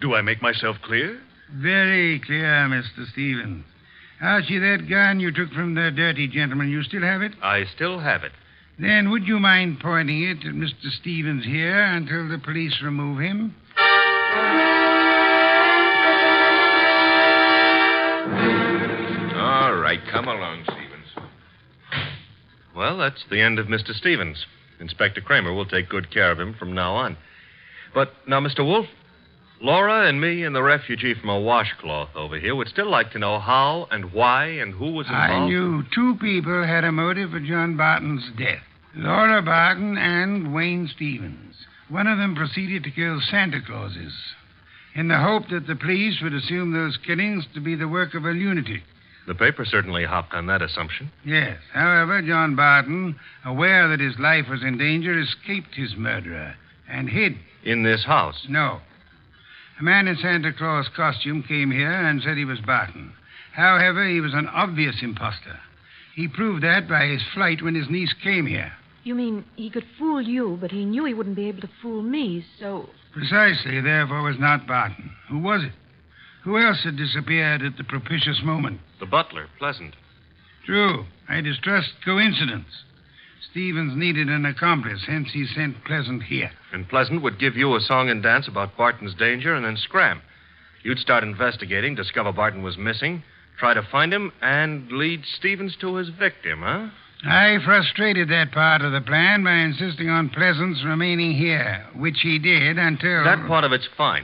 do I make myself clear? Very clear, Mr. Stevens. Archie, that gun you took from the dirty gentleman, you still have it? I still have it. Then would you mind pointing it at Mr. Stevens here until the police remove him? All right, come along, Stevens. Well, that's the end of Mr. Stevens. Inspector Kramer will take good care of him from now on. But now, Mr. Wolfe, Laura and me and the refugee from a washcloth over here would still like to know how and why and who was involved. I knew two people had a motive for John Barton's death. Laura Barton and Wayne Stevens. One of them proceeded to kill Santa Clauses in the hope that the police would assume those killings to be the work of a lunatic. The paper certainly hopped on that assumption. Yes. However, John Barton, aware that his life was in danger, escaped his murderer and hid. In this house? No. A man in Santa Claus costume came here and said he was Barton. However, he was an obvious imposter. He proved that by his flight when his niece came here. You mean he could fool you, but he knew he wouldn't be able to fool me, so... Precisely, therefore, was not Barton. Who was it? Who else had disappeared at the propitious moment? The butler, Pleasant. True. I distrust coincidence. Stevens needed an accomplice, hence he sent Pleasant here. And Pleasant would give you a song and dance about Barton's danger and then scram. You'd start investigating, discover Barton was missing, try to find him, and lead Stevens to his victim, huh? I frustrated that part of the plan by insisting on Pleasant's remaining here, which he did until... That part of it's fine.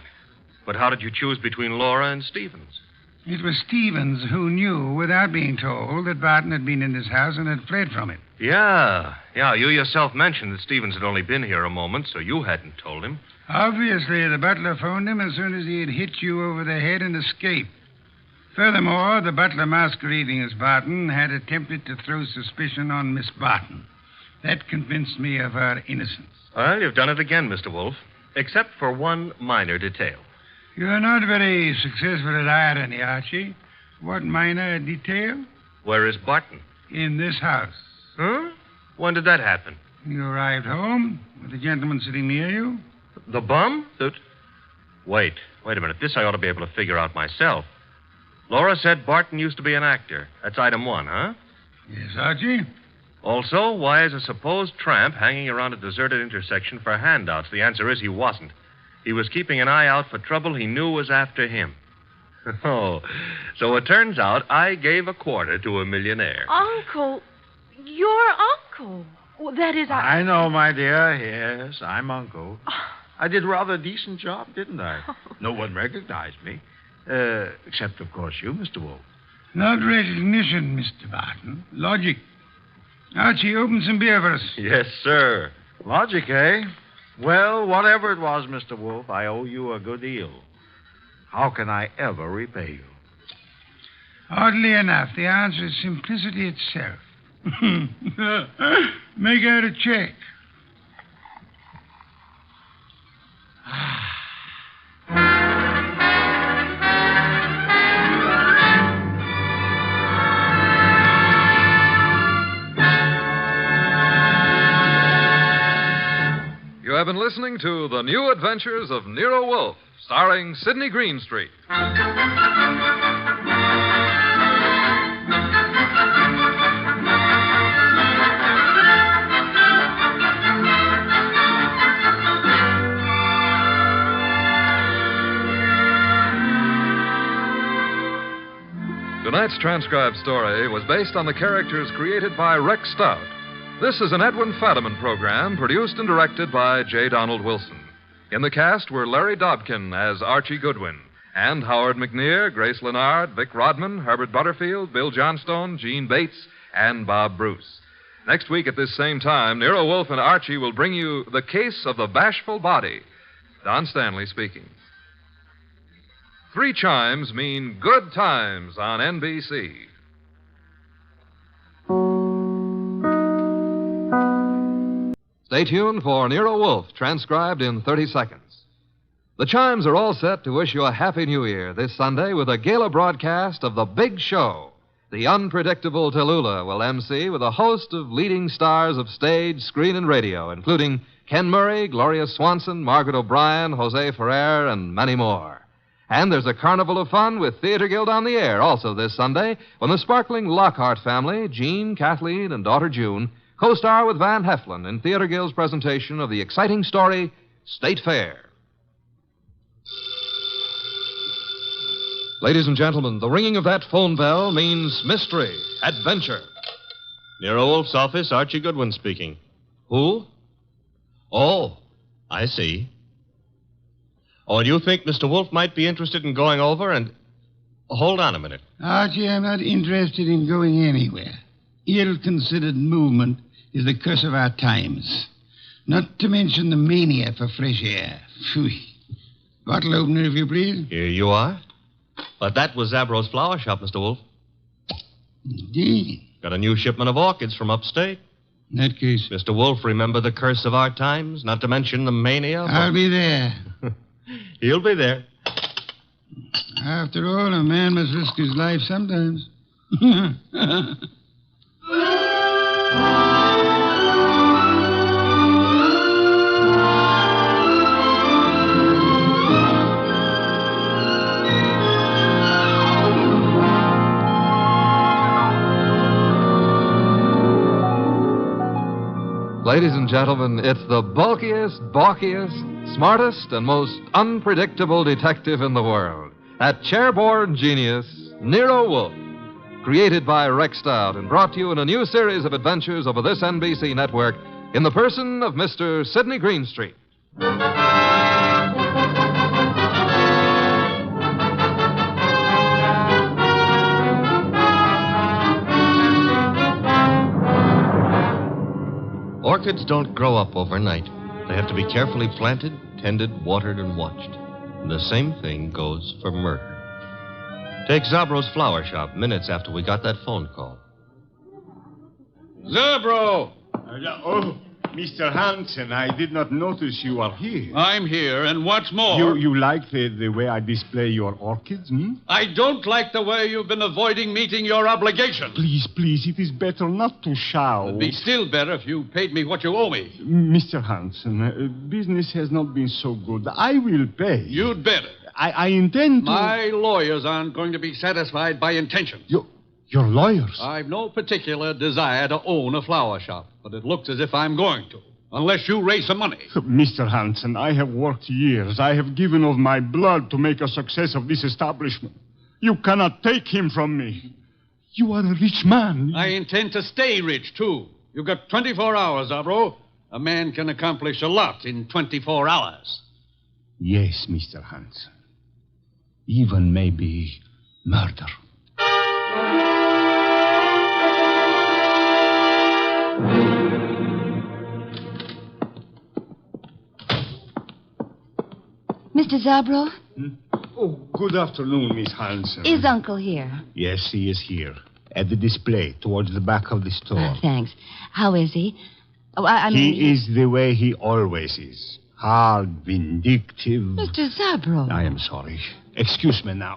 But how did you choose between Laura and Stevens? It was Stevens who knew, without being told, that Barton had been in this house and had fled from it. Yeah. You yourself mentioned that Stevens had only been here a moment, so you hadn't told him. Obviously, the butler phoned him as soon as he had hit you over the head and escaped. Furthermore, the butler masquerading as Barton had attempted to throw suspicion on Miss Barton. That convinced me of her innocence. Well, you've done it again, Mr. Wolfe, except for one minor detail. You're not very successful at irony, Archie. What minor detail? Where is Barton? In this house. Huh? When did that happen? You arrived home with the gentleman sitting near you. The bum? Wait a minute. This I ought to be able to figure out myself. Laura said Barton used to be an actor. That's item one, huh? Yes, Archie. Also, why is a supposed tramp hanging around a deserted intersection for handouts? The answer is he wasn't. He was keeping an eye out for trouble he knew was after him. Oh, so it turns out I gave a quarter to a millionaire. Uncle, your uncle. Well, that is, I know, my dear. Yes, I'm Uncle. I did rather a decent job, didn't I? No one recognized me. Except, of course, you, Mr. Wolfe. Not recognition, Mr. Barton. Logic. Archie, open some beer for us. Yes, sir. Logic, eh? Well, whatever it was, Mr. Wolfe, I owe you a good deal. How can I ever repay you? Oddly enough, the answer is simplicity itself. Make out a check. You have been listening to The New Adventures of Nero Wolfe, starring Sidney Greenstreet. Tonight's transcribed story was based on the characters created by Rex Stout. This is an Edwin Fadiman program produced and directed by J. Donald Wilson. In the cast were Larry Dobkin as Archie Goodwin, and Howard McNear, Grace Lennard, Vic Rodman, Herbert Butterfield, Bill Johnstone, Gene Bates, and Bob Bruce. Next week at this same time, Nero Wolfe and Archie will bring you The Case of the Bashful Body. Don Stanley speaking. 3 chimes mean good times on NBC. Stay tuned for Nero Wolfe, transcribed in 30 seconds. The chimes are all set to wish you a Happy New Year this Sunday with a gala broadcast of The Big Show. The unpredictable Tallulah will MC with a host of leading stars of stage, screen, and radio, including Ken Murray, Gloria Swanson, Margaret O'Brien, Jose Ferrer, and many more. And there's a carnival of fun with Theater Guild on the Air also this Sunday when the sparkling Lockhart family, Jean, Kathleen, and daughter June, co-star with Van Heflin in Theater Guild's presentation of the exciting story, State Fair. Ladies and gentlemen, the ringing of that phone bell means mystery, adventure. Nero Wolfe's office, Archie Goodwin speaking. Who? Oh, I see. Oh, and you think Mr. Wolfe might be interested in going over and... Hold on a minute. Archie, I'm not interested in going anywhere. Ill-considered movement is the curse of our times. Not to mention the mania for fresh air. Phew. Bottle opener, if you please. Here you are. But that was Zabro's flower shop, Mr. Wolfe. Indeed. Got a new shipment of orchids from upstate. In that case... Mr. Wolfe, remember the curse of our times? Not to mention the mania for... I'll be there. He'll be there. After all, a man must risk his life sometimes. Ladies and gentlemen, it's the bulkiest, balkiest, smartest, and most unpredictable detective in the world. That chairborne genius, Nero Wolfe. Created by Rex Stout and brought to you in a new series of adventures over this NBC network in the person of Mr. Sidney Greenstreet. Orchids don't grow up overnight. They have to be carefully planted, tended, watered, and watched. And the same thing goes for murder. Take Zabro's flower shop minutes after we got that phone call. Zabro! Oh, Mr. Hansen, I did not notice you are here. I'm here, and what's more... You like the way I display your orchids, hmm? I don't like the way you've been avoiding meeting your obligation. Please, it is better not to shout. It'd be still better if you paid me what you owe me. Mr. Hansen, business has not been so good. I will pay. You'd better. I intend to... My lawyers aren't going to be satisfied by intentions. You You're lawyers. I've no particular desire to own a flower shop, but it looks as if I'm going to, unless you raise some money. Mr. Hansen, I have worked years. I have given of my blood to make a success of this establishment. You cannot take him from me. You are a rich man. I intend to stay rich, too. You've got 24 hours, Abro. A man can accomplish a lot in 24 hours. Yes, Mr. Hansen. Even maybe murder. Mr. Zabro? Oh, good afternoon, Miss Hansen. Is Uncle here? Yes, he is here. At the display, towards the back of the store. Thanks. How is he? Oh, I mean... He is the way he always is. Hard, vindictive. Mr. Zabro. I am sorry. Excuse me now.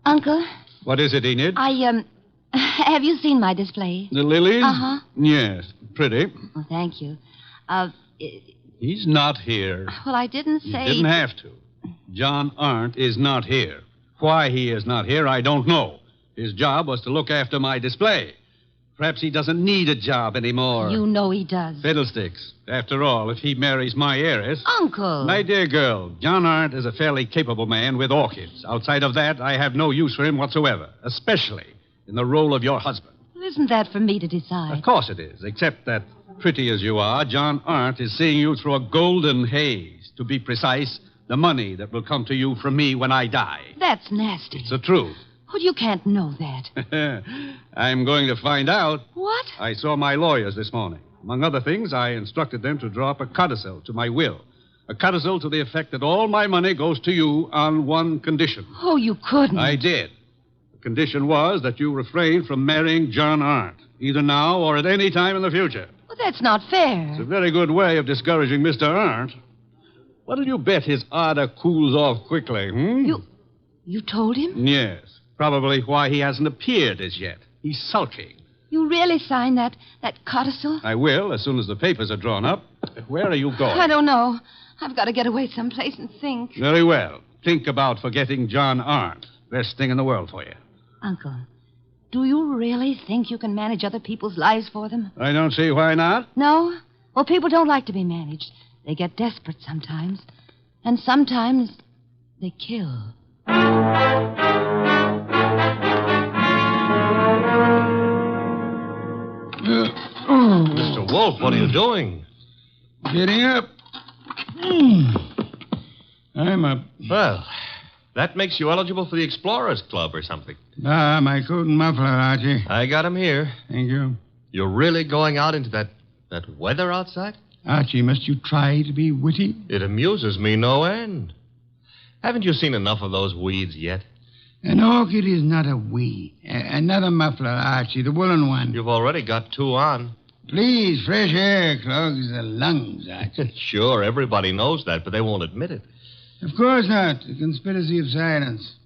Uncle? What is it, Enid? Have you seen my display? The lilies? Uh-huh. Yes, pretty. Oh, thank you. He's not here. Well, I didn't say... You didn't have to. John Arndt is not here. Why he is not here, I don't know. His job was to look after my display. Perhaps he doesn't need a job anymore. You know he does. Fiddlesticks. After all, if he marries my heiress... Uncle! My dear girl, John Arndt is a fairly capable man with orchids. Outside of that, I have no use for him whatsoever, especially in the role of your husband. Well, isn't that for me to decide? Of course it is, except that, pretty as you are, John Arndt is seeing you through a golden haze. To be precise, the money that will come to you from me when I die. That's nasty. It's the truth. Well, you can't know that. I'm going to find out. What? I saw my lawyers this morning. Among other things, I instructed them to draw up a codicil to my will. A codicil to the effect that all my money goes to you on one condition. Oh, you couldn't. I did. The condition was that you refrain from marrying John Arndt, either now or at any time in the future. Well, that's not fair. It's a very good way of discouraging Mr. Arndt. What'll you bet his ardor cools off quickly, You told him? Yes. Probably why he hasn't appeared as yet. He's sulking. You really signed that codicil? I will, as soon as the papers are drawn up. Where are you going? I don't know. I've got to get away someplace and think. Very well. Think about forgetting John Arndt. Best thing in the world for you. Uncle, do you really think you can manage other people's lives for them? I don't see why not. No? Well, people don't like to be managed. They get desperate sometimes. And sometimes they kill. Mr. Wolfe, what are you doing? Getting up. I'm up. Well, that makes you eligible for the Explorers Club or something. My coat and muffler, Archie. I got 'em here. Thank you. You're really going out into that weather outside? Archie, must you try to be witty? It amuses me no end. Haven't you seen enough of those weeds yet? An orchid is not a weed. Another muffler, Archie, the woolen one. You've already got 2 on. Please, fresh air clogs the lungs, Archie. Sure, everybody knows that, but they won't admit it. Of course not. A conspiracy of silence.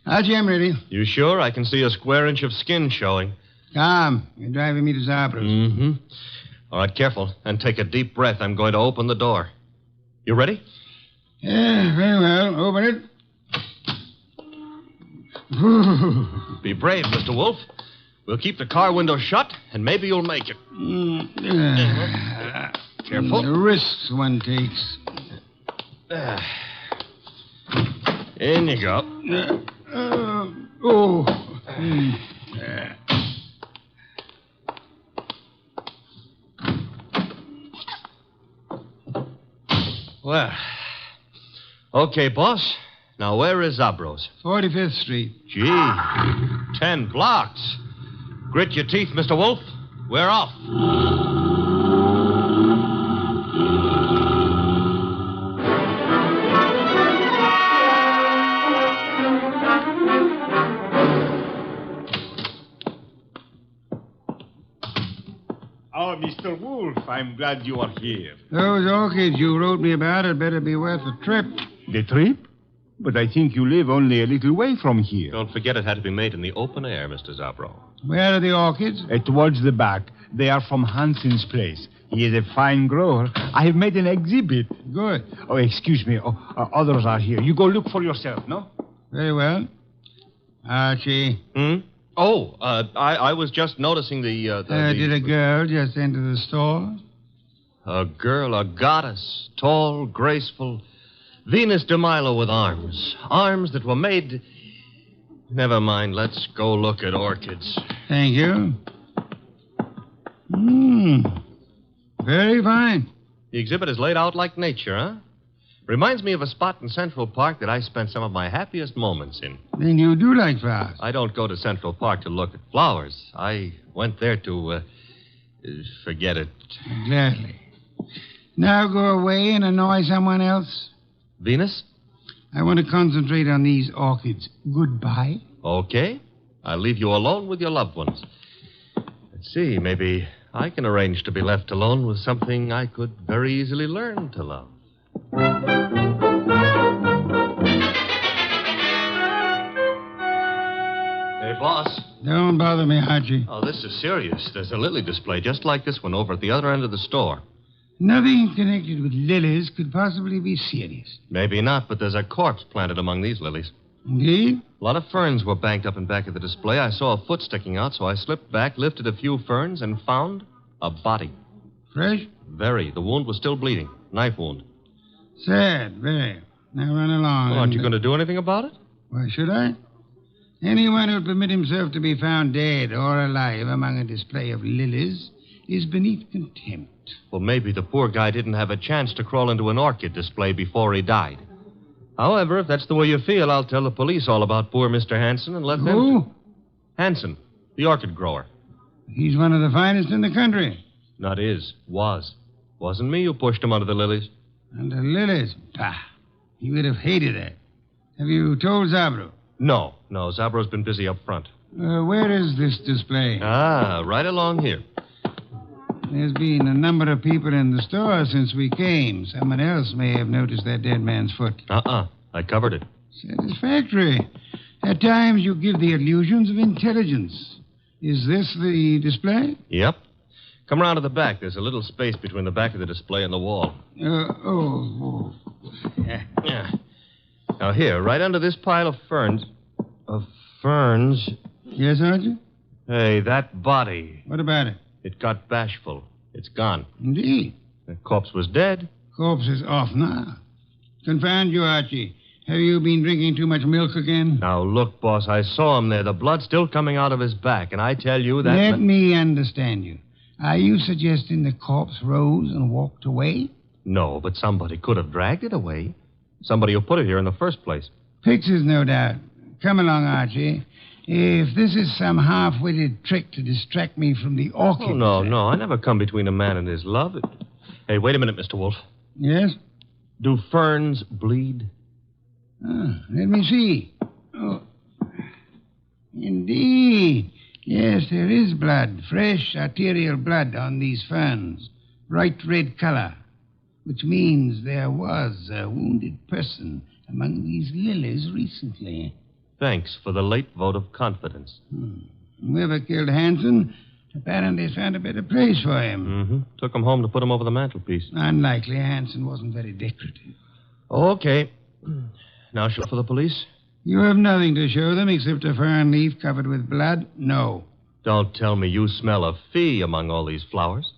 Archie, I'm ready. You sure? I can see a square inch of skin showing. Tom, you're driving me to Zabro's. Mm-hmm. All right, careful. And take a deep breath. I'm going to open the door. You ready? Yeah, very well. Open it. Be brave, Mr. Wolfe. We'll keep the car window shut, and maybe you'll make it. Careful. The risks one takes. In you go. Well, okay, boss. Now, where is Zabro's? 45th Street. Gee, 10 blocks. Grit your teeth, Mr. Wolfe. We're off. Oh, Mr. Wolfe, I'm glad you are here. Those orchids you wrote me about had better be worth the trip. The trip? But I think you live only a little way from here. Don't forget it had to be made in the open air, Mr. Zabro. Where are the orchids? Towards the back. They are from Hansen's place. He is a fine grower. I have made an exhibit. Good. Oh, excuse me. Others are here. You go look for yourself, no? Very well. Archie. Oh, I was just noticing Did a girl just enter the store? A girl, a goddess, tall, graceful. Venus de Milo with arms. Arms that were made... Never mind, let's go look at orchids. Thank you. Very fine. The exhibit is laid out like nature, huh? Reminds me of a spot in Central Park that I spent some of my happiest moments in. Then you do like flowers. I don't go to Central Park to look at flowers. I went there to, forget it. Gladly. Now go away and annoy someone else. Venus? I want to concentrate on these orchids. Goodbye. Okay. I'll leave you alone with your loved ones. Let's see, maybe I can arrange to be left alone with something I could very easily learn to love. Hey, boss. Don't bother me, Archie. Oh, this is serious. There's a lily display just like this one over at the other end of the store. Nothing connected with lilies could possibly be serious. Maybe not, but there's a corpse planted among these lilies. Indeed? A lot of ferns were banked up in back of the display. I saw a foot sticking out, so I slipped back, lifted a few ferns, and found a body. Fresh? Very. The wound was still bleeding. Knife wound. Sad, very. Now run along. Well, aren't you going to do anything about it? Why should I? Anyone who'll permit himself to be found dead or alive among a display of lilies is beneath contempt. Well, maybe the poor guy didn't have a chance to crawl into an orchid display before he died. However, if that's the way you feel, I'll tell the police all about poor Mr. Hanson and let them... Who? Hanson, the orchid grower. He's one of the finest in the country. Not is. Was. Wasn't me who pushed him under the lilies. Under lilies? Pah. He would have hated that. Have you told Zabro? No. Zabro's been busy up front. Where is this display? Right along here. There's been a number of people in the store since we came. Someone else may have noticed that dead man's foot. I covered it. Satisfactory. At times you give the illusions of intelligence. Is this the display? Yep. Come around to the back. There's a little space between the back of the display and the wall. Yeah. Now, here, right under this pile of ferns... Yes, Archie? Hey, that body. What about it? It got bashful. It's gone. Indeed. The corpse was dead. Corpse is off now. Confound you, Archie. Have you been drinking too much milk again? Now, look, boss, I saw him there. The blood's still coming out of his back, and I tell you that... Let me understand you. Are you suggesting the corpse rose and walked away? No, but somebody could have dragged it away. Somebody who put it here in the first place. Pictures, no doubt. Come along, Archie. If this is some half-witted trick to distract me from the orchid... Oh, no. I never come between a man and his love. Hey, wait a minute, Mr. Wolfe. Yes? Do ferns bleed? Let me see. Oh. Indeed. Yes, there is blood. Fresh arterial blood on these ferns. Bright red color. Which means there was a wounded person among these lilies recently. Thanks for the late vote of confidence. Whoever killed Hanson apparently found a better place for him. Took him home to put him over the mantelpiece. Unlikely. Hanson wasn't very decorative. Okay. Now show for the police? You have nothing to show them except a fern leaf covered with blood? No. Don't tell me you smell a fee among all these flowers.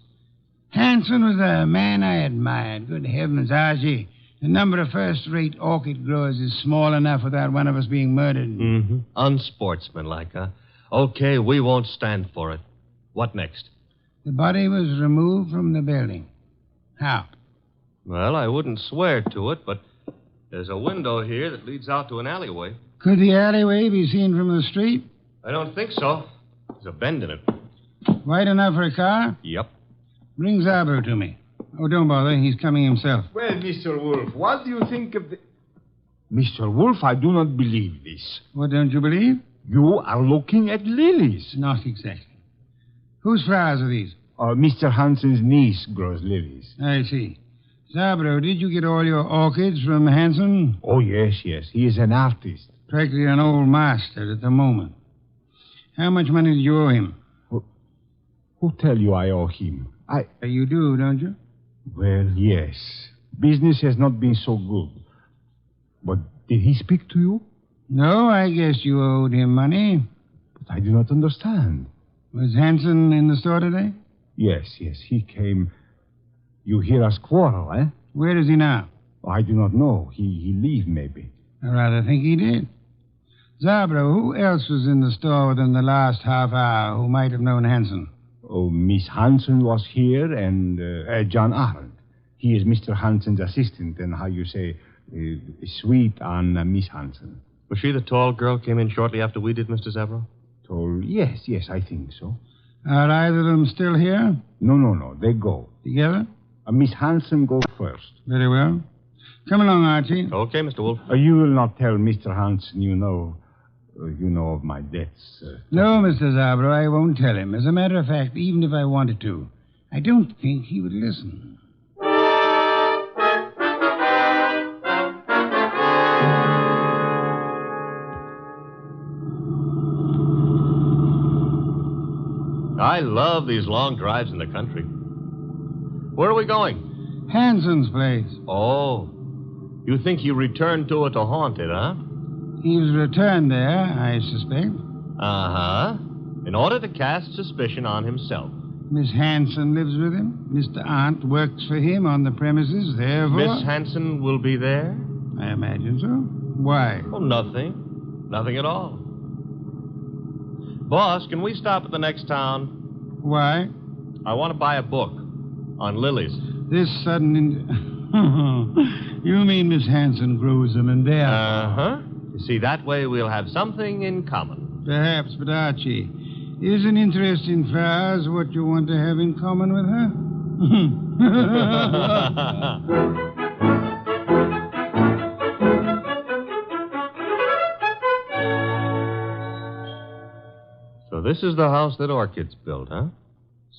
Hanson was a man I admired. Good heavens, Archie. The number of first-rate orchid growers is small enough without one of us being murdered. Unsportsmanlike, huh? Okay, we won't stand for it. What next? The body was removed from the building. How? Well, I wouldn't swear to it, but there's a window here that leads out to an alleyway. Could the alleyway be seen from the street? I don't think so. There's a bend in it. Wide enough for a car? Yep. Bring Zabro to me. Oh, don't bother. He's coming himself. Well, Mr. Wolfe, what do you think of the... Mr. Wolfe, I do not believe this. What don't you believe? You are looking at lilies. Not exactly. Whose flowers are these? Mr. Hanson's niece grows lilies. I see. Zabro, did you get all your orchids from Hanson? Oh, yes. He is an artist. Practically an old master at the moment. How much money did you owe him? Who tell you I owe him? You do, don't you? Well, yes. Business has not been so good. But did he speak to you? No, I guess you owed him money. But I do not understand. Was Hanson in the store today? Yes, he came. You hear us quarrel, eh? Where is he now? I do not know. He leave, maybe. I rather think he did. Zabro, who else was in the store within the last half hour who might have known Hanson? Oh, Miss Hanson was here, and John Arnold. He is Mr. Hanson's assistant, and how you say, sweet on Miss Hanson. Was she the tall girl came in shortly after we did, Mr. Zabro? Tall? Yes, I think so. Are either of them still here? No. They go. Together? Miss Hanson go first. Very well. Come along, Archie. Okay, Mr. Wolfe. You will not tell Mr. Hanson you know of my debts. No, Mr. Zabro, I won't tell him. As a matter of fact, even if I wanted to, I don't think he would listen. I love these long drives in the country. Where are we going? Hanson's place. Oh. You think he returned to it to haunt it, huh? He was returned there, I suspect. Uh-huh. In order to cast suspicion on himself. Miss Hanson lives with him. Mr. Arndt works for him on the premises, therefore... Miss Hanson will be there? I imagine so. Why? Oh, nothing. Nothing at all. Boss, can we stop at the next town? Why? I want to buy a book on lilies. This sudden... You mean Miss Hanson grows them and there? Uh-huh. You see, that way we'll have something in common. Perhaps, but Archie, is an interest in flowers what you want to have in common with her? So this is the house that Orchids built, huh?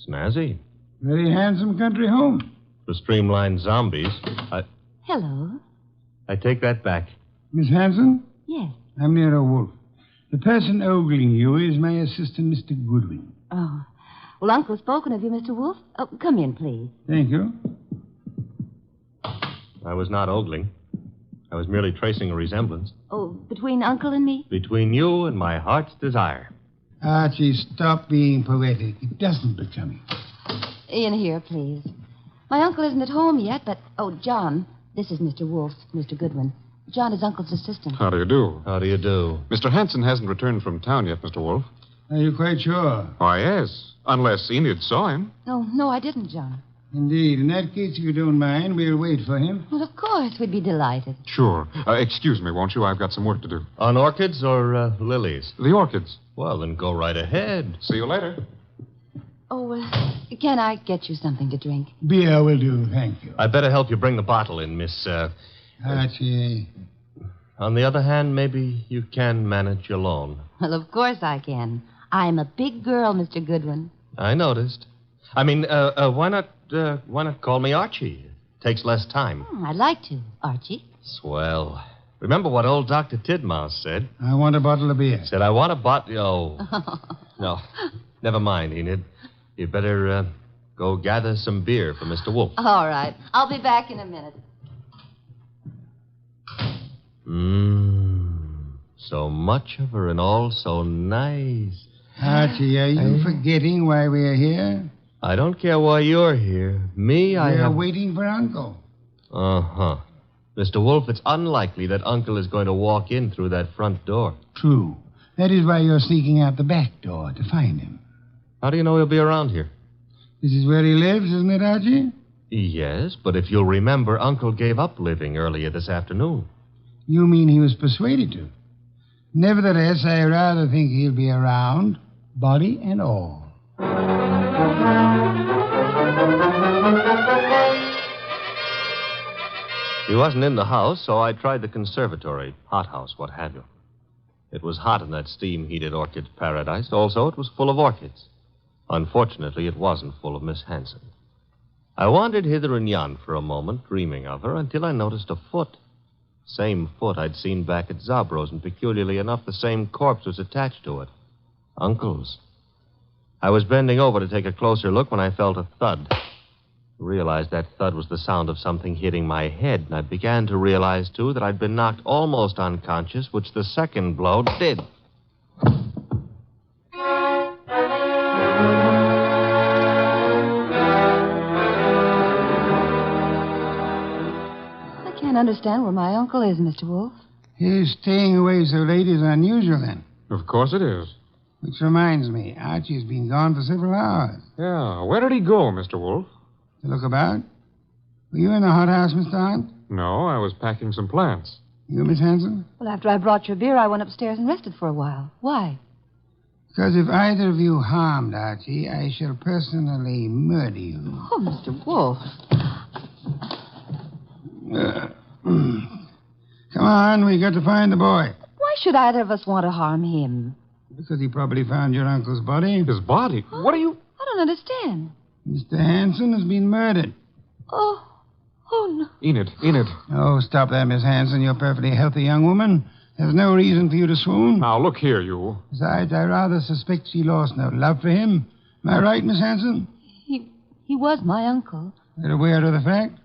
Snazzy. Very handsome country home. For streamlined zombies. Hello. I take that back. Miss Hanson? Yes. I'm Nero Wolfe. The person ogling you is my assistant, Mr. Goodwin. Oh. Well, Uncle's spoken of you, Mr. Wolfe. Oh, come in, please. Thank you. I was not ogling. I was merely tracing a resemblance. Oh, between Uncle and me? Between you and my heart's desire. Archie, stop being poetic. It doesn't become you. In here, please. My uncle isn't at home yet, but... Oh, John, this is Mr. Wolfe, Mr. Goodwin. John is Uncle's assistant. How do you do? How do you do? Mr. Hanson hasn't returned from town yet, Mr. Wolfe. Are you quite sure? Why, yes. Unless Enid saw him. No, I didn't, John. Indeed. In that case, if you don't mind, we'll wait for him. Well, of course. We'd be delighted. Sure. Excuse me, won't you? I've got some work to do. On orchids or lilies? The orchids. Well, then go right ahead. See you later. Oh, can I get you something to drink? Beer will do, thank you. I'd better help you bring the bottle in, Miss... Archie. On the other hand, maybe you can manage alone. Well, of course I can. I'm a big girl, Mr. Goodwin. I noticed. I mean, why not call me Archie? Takes less time. I'd like to, Archie. Swell. Remember what old Dr. Tidmouse said? I want a bottle of beer. Said, I want a bottle... Oh. No. Never mind, Enid. You better go gather some beer for Mr. Wolfe. All right. I'll be back in a minute. So much of her and all so nice. Archie, are you forgetting why we're here? I don't care why you're here. We're waiting for Uncle. Uh-huh. Mr. Wolfe, it's unlikely that Uncle is going to walk in through that front door. True. That is why you're sneaking out the back door to find him. How do you know he'll be around here? This is where he lives, isn't it, Archie? Yes, but if you'll remember, Uncle gave up living earlier this afternoon. You mean he was persuaded to? Nevertheless, I rather think he'll be around, body and all. He wasn't in the house, so I tried the conservatory, hothouse, what have you. It was hot in that steam-heated orchid paradise. Also, it was full of orchids. Unfortunately, it wasn't full of Miss Hanson. I wandered hither and yon for a moment, dreaming of her, until I noticed a foot. Same foot I'd seen back at Zabro's, and peculiarly enough, the same corpse was attached to it. Uncle's. I was bending over to take a closer look when I felt a thud. I realized that thud was the sound of something hitting my head, and I began to realize, too, that I'd been knocked almost unconscious, which the second blow did. I can't understand where my uncle is, Mr. Wolfe. His staying away so late is unusual, then. Of course it is. Which reminds me, Archie's been gone for several hours. Yeah, where did he go, Mr. Wolfe? To look about? Were you in the hothouse, Mr. Hunt? No, I was packing some plants. You, Miss Hanson? Well, after I brought your beer, I went upstairs and rested for a while. Why? Because if either of you harmed Archie, I shall personally murder you. Oh, Mr. Wolfe. Come on, we got to find the boy. Why should either of us want to harm him? Because he probably found your uncle's body. His body? What are you... I don't understand. Mr. Hanson has been murdered. Oh no. Enid. Oh, stop that, Miss Hanson. You're a perfectly healthy young woman. There's no reason for you to swoon. Now, look here, you. Besides, I rather suspect she lost no love for him. Am I right, Miss Hanson? He was my uncle. You're aware of the fact?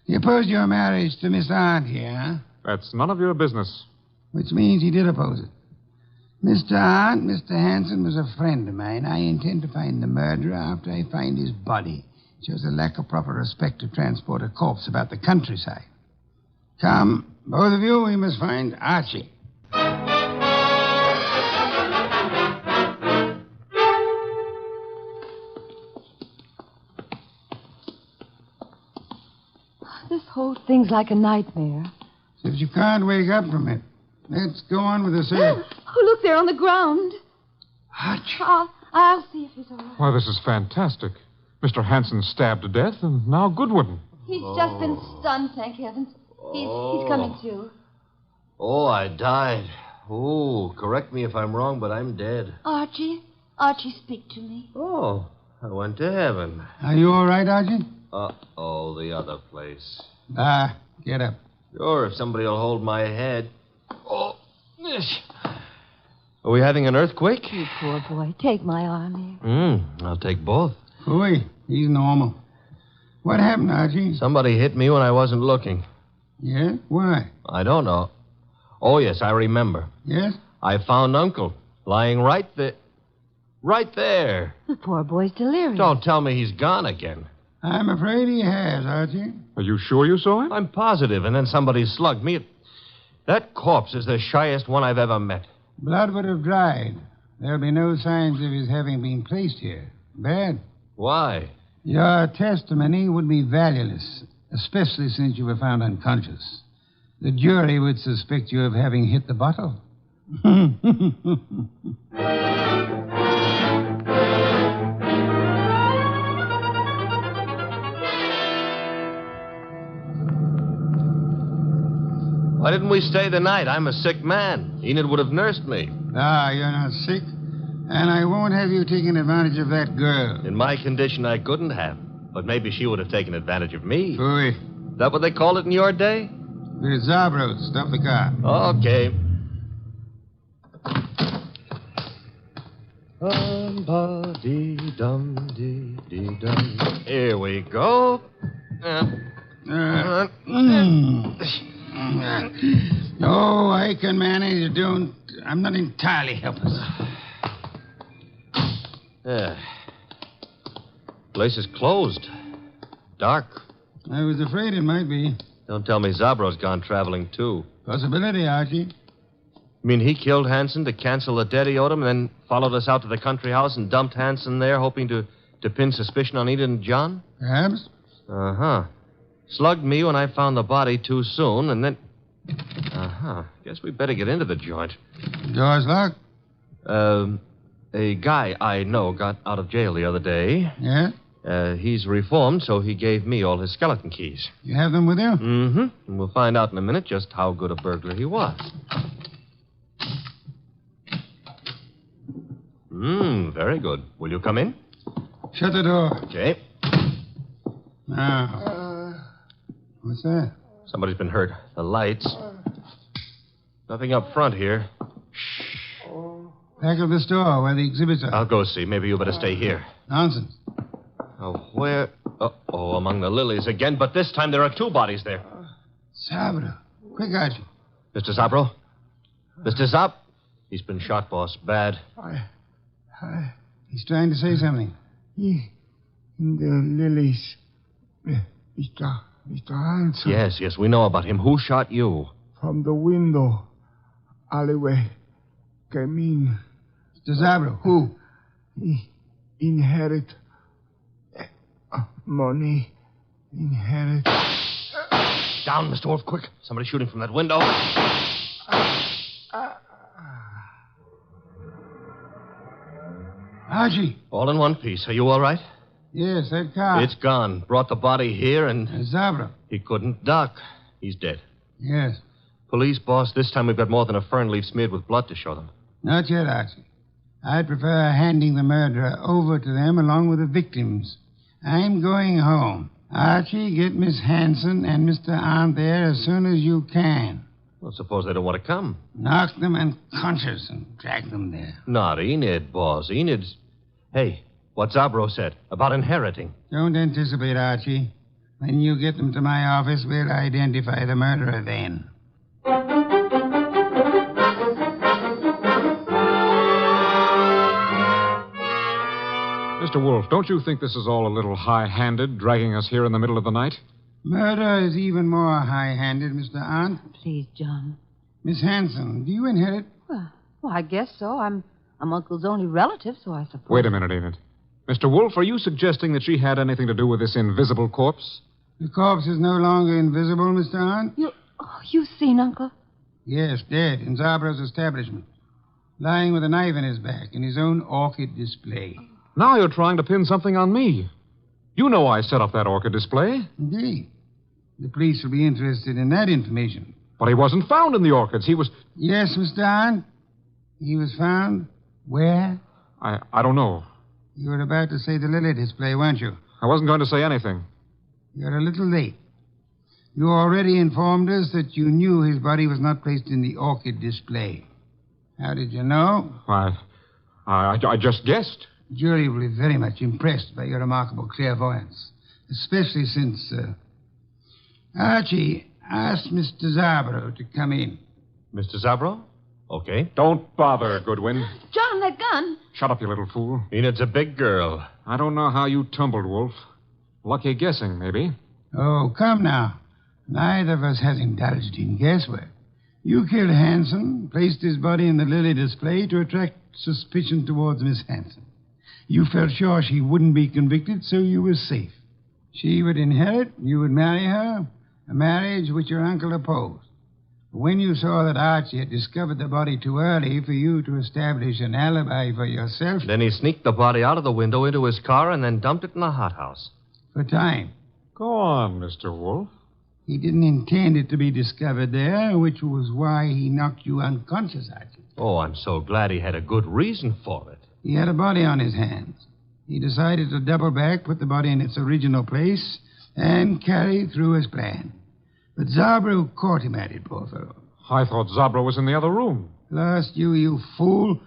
He opposed your marriage to Miss Aunt here, huh? That's none of your business. Which means he did oppose it. Mr. Aunt, Mr. Hanson was a friend of mine. I intend to find the murderer after I find his body. It shows a lack of proper respect to transport a corpse about the countryside. Come, both of you, we must find Archie. This whole thing's like a nightmare. If you can't wake up from it, let's go on with the search. Oh, look, there on the ground. Archie. I'll see if he's all right. Why, this is fantastic. Mr. Hanson stabbed to death, and now Goodwin. He's just been stunned, thank heavens. He's coming to. Oh, I died. Oh, correct me if I'm wrong, but I'm dead. Archie, speak to me. Oh, I went to heaven. Are you all right, Archie? Uh-oh, the other place. Get up. Sure, if somebody will hold my head. Oh, are we having an earthquake? You poor boy. Take my arm here. I'll take both. Phooey, he's normal. What happened, Archie? Somebody hit me when I wasn't looking. Yeah? Why? I don't know. Oh, yes, I remember. Yes? I found Uncle lying right there. Right there. The poor boy's delirious. Don't tell me he's gone again. I'm afraid he has, Archie. Are you sure you saw him? I'm positive, and then somebody slugged me. That corpse is the shyest one I've ever met. Blood would have dried. There'll be no signs of his having been placed here. Bad. Why? Your testimony would be valueless, especially since you were found unconscious. The jury would suspect you of having hit the bottle. Why didn't we stay the night? I'm a sick man. Enid would have nursed me. You're not sick. And I won't have you taking advantage of that girl. In my condition, I couldn't have. But maybe she would have taken advantage of me. Phooey. Is that what they called it in your day? There's Zabros. Stop the car. Okay. Dum-ba-dee-dum-dee-dee-dum. Here we go. No, I can manage. I'm not entirely helpless. Place is closed. Dark. I was afraid it might be. Don't tell me Zabro's gone traveling, too. Possibility, Archie. You mean he killed Hanson to cancel the debt he owed him, and then followed us out to the country house and dumped Hanson there, hoping to pin suspicion on Enid and John? Perhaps. Uh-huh. Slugged me when I found the body too soon, and then... Uh-huh. Guess we better get into the joint. Door's locked? A guy I know got out of jail the other day. Yeah? He's reformed, so he gave me all his skeleton keys. You have them with you? Mm-hmm. And we'll find out in a minute just how good a burglar he was. Very good. Will you come in? Shut the door. Okay. Now. What's that? Somebody's been hurt. The lights. Nothing up front here. Back of the store where the exhibits are. I'll go see. Maybe you better stay here. Nonsense. Oh, where... Uh-oh, among the lilies again, but this time there are two bodies there. Sabro. Quick, Archie. Mr. Zabro? Mr. Zab? He's been shot, boss. Bad. He's trying to say something. In the lilies. Mr. Hanson. Yes, we know about him. Who shot you? From the window. Alleyway. Came in. Mr. Zabro, who? He inherit. Money. Inherit. Down, Mr. Wolfe, quick. Somebody shooting from that window. Archie. All in one piece. Are you all right? Yes, that car. It's gone. Brought the body here and... Zabro. He couldn't duck. He's dead. Yes. Police, boss, this time we've got more than a fern leaf smeared with blood to show them. Not yet, Archie. I'd prefer handing the murderer over to them along with the victims. I'm going home. Archie, get Miss Hanson and Mr. Arndt there as soon as you can. Well, suppose they don't want to come. Knock them unconscious and drag them there. Not Enid, boss. Enid's... Hey, what Zabro said about inheriting. Don't anticipate, Archie. When you get them to my office, we'll identify the murderer then. Mr. Wolfe, don't you think this is all a little high-handed, dragging us here in the middle of the night? Murder is even more high-handed, Mr. Arndt. Please, John. Miss Hanson, do you inherit? Well, I guess so. I'm Uncle's only relative, so I suppose. Wait a minute, Enid. Mr. Wolfe, are you suggesting that she had anything to do with this invisible corpse? The corpse is no longer invisible, Mr. Arndt. You've seen Uncle? Yes, dead in Zabro's establishment. Lying with a knife in his back in his own orchid display. Now you're trying to pin something on me. You know I set up that orchid display. Indeed. The police will be interested in that information. But he wasn't found in the orchids. He was... Yes, Mr. Arndt. He was found where? I don't know. You were about to say the lily display, weren't you? I wasn't going to say anything. You're a little late. You already informed us that you knew his body was not placed in the orchid display. How did you know? I just guessed. The jury will be very much impressed by your remarkable clairvoyance, especially since... Archie asked Mr. Zabro to come in. Mr. Zabro? Okay. Don't bother, Goodwin. John, that gun. Shut up, you little fool. Enid's a big girl. I don't know how you tumbled, Wolfe. Lucky guessing, maybe. Oh, come now. Neither of us has indulged in guesswork. You killed Hanson, placed his body in the lily display to attract suspicion towards Miss Hanson. You felt sure she wouldn't be convicted, so you were safe. She would inherit, you would marry her, a marriage which your uncle opposed. But when you saw that Archie had discovered the body too early for you to establish an alibi for yourself... Then he sneaked the body out of the window into his car and then dumped it in the hothouse. For time. Go on, Mr. Wolfe. He didn't intend it to be discovered there, which was why he knocked you unconscious, Archie. Oh, I'm so glad he had a good reason for it. He had a body on his hands. He decided to double back, put the body in its original place, and carry through his plan. But Zabro caught him at it, poor fellow. I thought Zabro was in the other room. Lost you fool.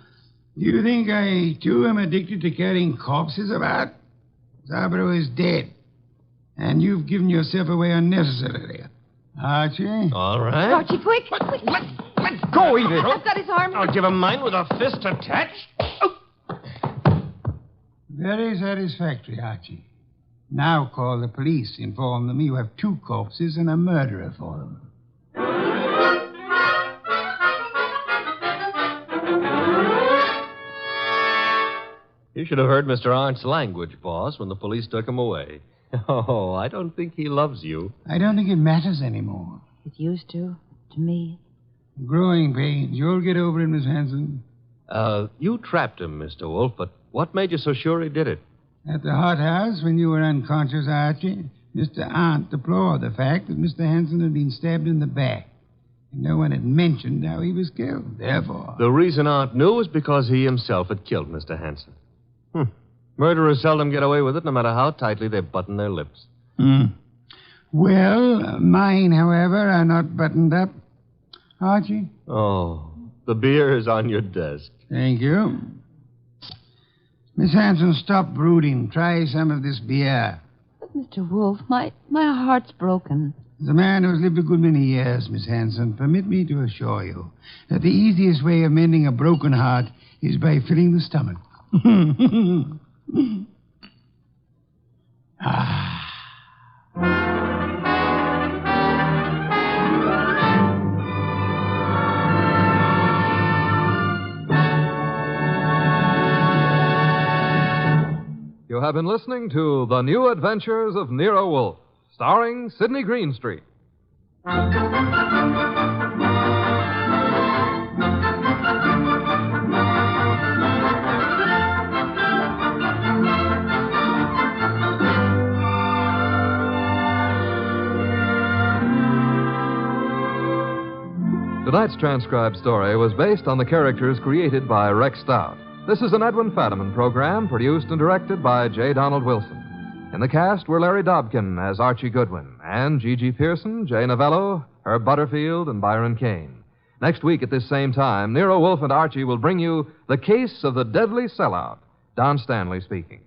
Do you think I, too, am addicted to carrying corpses about? Zabro is dead. And you've given yourself away unnecessarily. Archie? All right. Archie, quick. Let go, Edith. I've got his arm. I'll give him mine with a fist attached. Very satisfactory, Archie. Now call the police. Inform them you have two corpses and a murderer for them. You should have heard Mr. Arndt's language, boss, when the police took him away. Oh, I don't think he loves you. I don't think it matters anymore. It used to me. Growing pains. You'll get over it, Miss Hanson. You trapped him, Mr. Wolfe, but what made you so sure he did it? At the hothouse, when you were unconscious, Archie, Mr. Arndt deplored the fact that Mr. Hanson had been stabbed in the back. And no one had mentioned how he was killed. Therefore... The reason Arndt knew was because he himself had killed Mr. Hanson. Murderers seldom get away with it, no matter how tightly they button their lips. Well, mine, however, are not buttoned up. Archie? Oh, the beer is on your desk. Thank you. Miss Hanson, stop brooding. Try some of this beer. But, Mr. Wolfe, my heart's broken. As a man who's lived a good many years, Miss Hanson, permit me to assure you that the easiest way of mending a broken heart is by filling the stomach. You have been listening to The New Adventures of Nero Wolfe, starring Sidney Greenstreet. Tonight's transcribed story was based on the characters created by Rex Stout. This is an Edwin Fadiman program produced and directed by J. Donald Wilson. In the cast were Larry Dobkin as Archie Goodwin and Gigi Pearson, Jay Novello, Herb Butterfield, and Byron Kane. Next week at this same time, Nero Wolfe and Archie will bring you The Case of the Deadly Sellout. Don Stanley speaking.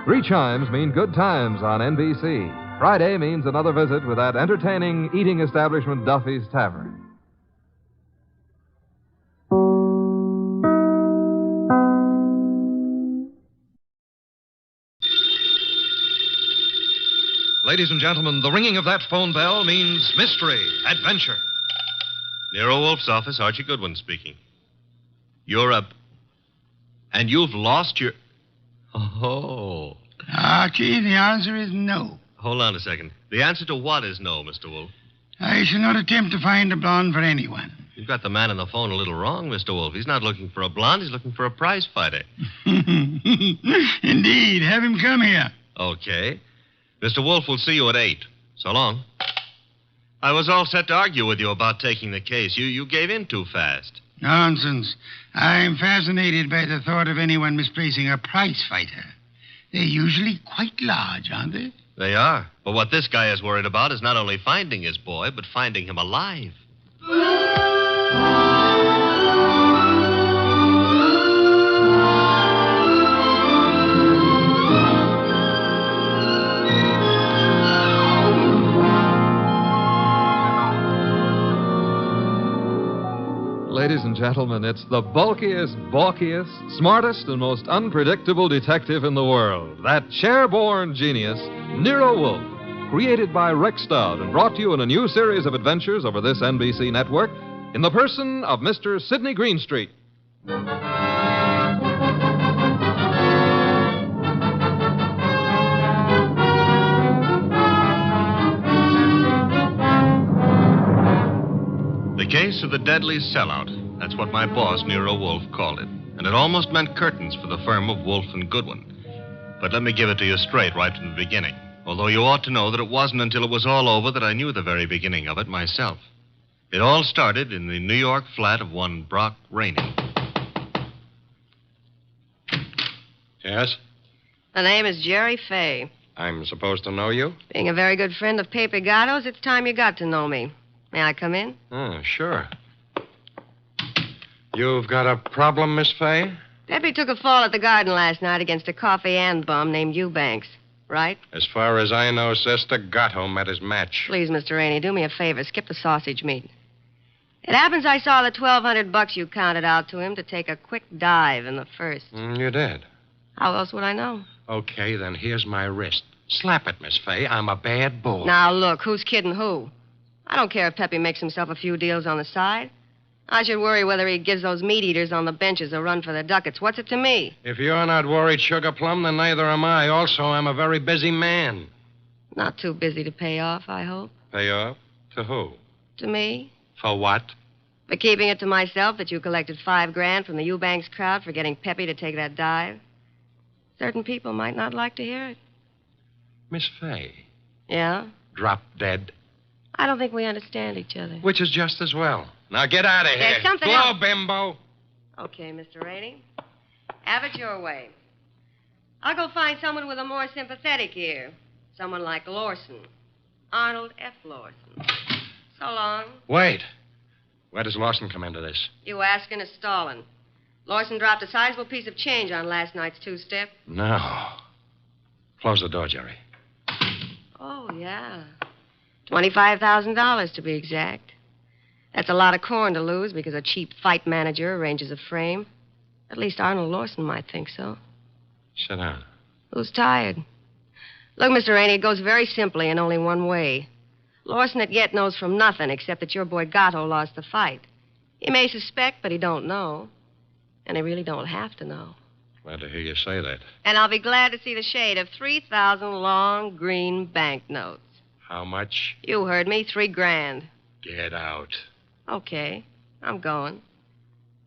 Three chimes mean good times on NBC. Friday means another visit with that entertaining eating establishment Duffy's Tavern. Ladies and gentlemen, the ringing of that phone bell means mystery, adventure. Nero Wolfe's office, Archie Goodwin speaking. You're up. And you've lost your... Oh. Archie, the answer is no. Hold on a second. The answer to what is no, Mr. Wolfe? I shall not attempt to find a blonde for anyone. You've got the man on the phone a little wrong, Mr. Wolfe. He's not looking for a blonde. He's looking for a prize fighter. Indeed. Have him come here. Okay. Mr. Wolfe will see you at 8. So long. I was all set to argue with you about taking the case. You gave in too fast. Nonsense. I'm fascinated by the thought of anyone misplacing a prize fighter. They're usually quite large, aren't they? They are. But what this guy is worried about is not only finding his boy, but finding him alive. Ladies and gentlemen, it's the bulkiest, balkiest, smartest, and most unpredictable detective in the world. That chair-born genius, Nero Wolfe, created by Rex Stout and brought to you in a new series of adventures over this NBC network in the person of Mr. Sidney Greenstreet. The case of the deadly sellout. That's what my boss, Nero Wolfe, called it. And it almost meant curtains for the firm of Wolfe and Goodwin. But let me give it to you straight right from the beginning. Although you ought to know that it wasn't until it was all over that I knew the very beginning of it myself. It all started in the New York flat of one Brock Rainey. Yes? The name is Jerry Fay. I'm supposed to know you? Being a very good friend of Pepe Gatto's, it's time you got to know me. May I come in? Sure. You've got a problem, Miss Fay? Pepe took a fall at the garden last night against a coffee and bum named Eubanks, right? As far as I know, Sister, Gatto met his match. Please, Mr. Rainey, do me a favor. Skip the sausage meat. It happens I saw the $1,200 you counted out to him to take a quick dive in the first. You did? How else would I know? Okay, then here's my wrist. Slap it, Miss Fay. I'm a bad bull. Now, look, who's kidding who? I don't care if Pepe makes himself a few deals on the side. I should worry whether he gives those meat eaters on the benches a run for the ducats. What's it to me? If you're not worried, Sugar Plum, then neither am I. Also, I'm a very busy man. Not too busy to pay off, I hope. Pay off? To who? To me. For what? For keeping it to myself that you collected $5,000 from the Eubanks crowd for getting Pepe to take that dive. Certain people might not like to hear it. Miss Fay. Yeah? Drop dead. I don't think we understand each other. Which is just as well. Now get out of here. There's something Blow, else. bimbo. Okay, Mr. Rainey. Have it your way. I'll go find someone with a more sympathetic ear. Someone like Lawson. Arnold F. Lawson. So long. Wait. Where does Lawson come into this? You asking is stalling. Lawson dropped a sizable piece of change on last night's two-step. No. Close the door, Jerry. Oh, yeah. $25,000 to be exact. That's a lot of corn to lose because a cheap fight manager arranges a frame. At least Arnold Lawson might think so. Sit down. Who's tired? Look, Mr. Rainey, it goes very simply in only one way. Lawson at yet knows from nothing except that your boy Gatto lost the fight. He may suspect, but he don't know. And he really don't have to know. Glad to hear you say that. And I'll be glad to see the shade of 3,000 long green banknotes. How much? You heard me, $3,000. Get out. Okay, I'm going.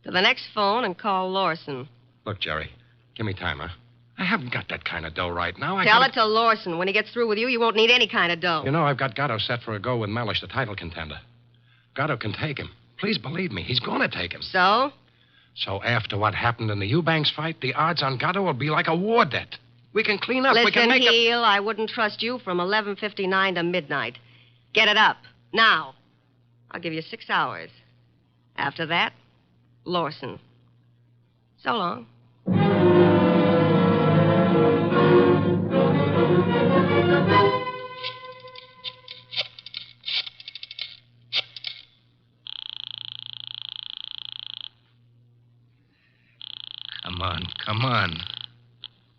To the next phone and call Lawson. Look, Jerry, give me time, huh? I haven't got that kind of dough right now. Tell it to Lawson. When he gets through with you, you won't need any kind of dough. You know, I've got Gatto set for a go with Mellish, the title contender. Gatto can take him. Please believe me, he's going to take him. So? So after what happened in the Eubanks fight, the odds on Gatto will be like a war debt. We can clean up. Listen, we can make Heel, I wouldn't trust you from 11:59 to midnight. Get it up. Now. I'll give you 6 hours. After that, Lawson. So long. Come on.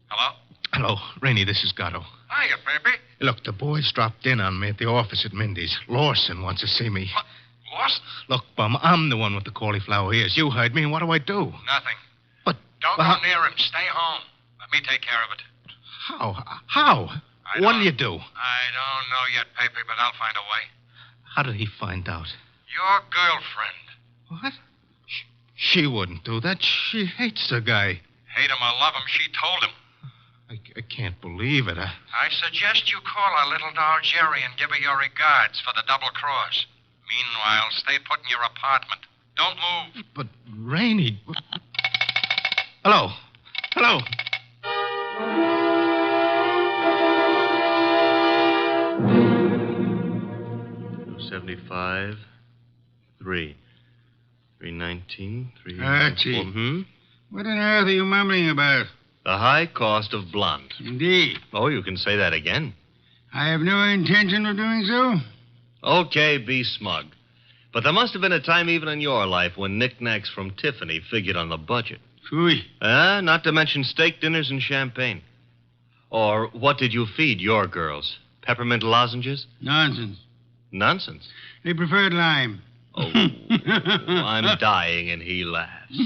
Hello? Hello, Rainey, this is Gatto. Hiya, Pappy. Look, the boys dropped in on me at the office at Mindy's. Lawson wants to see me. What? Lost? Look, Bum, I'm the one with the cauliflower ears. You heard me, and what do I do? Nothing. But... Don't go near him. Stay home. Let me take care of it. How? What'll you do? I don't know yet, Pappy, but I'll find a way. How did he find out? Your girlfriend. What? She wouldn't do that. She hates the guy. Hate him or love him, she told him. I can't believe it. I suggest you call our little doll Jerry and give her your regards for the double cross. Meanwhile, stay put in your apartment. Don't move. But, Rainey... Hello. 75, 3. 319, 3... Archie. What on earth are you mumbling about? The high cost of blonde. Indeed. Oh, you can say that again. I have no intention of doing so. Okay, be smug. But there must have been a time even in your life when knickknacks from Tiffany figured on the budget. Phooey. Not to mention steak dinners and champagne. Or what did you feed your girls? Peppermint lozenges? Nonsense. Nonsense? They preferred lime. Oh, I'm dying, and he laughs.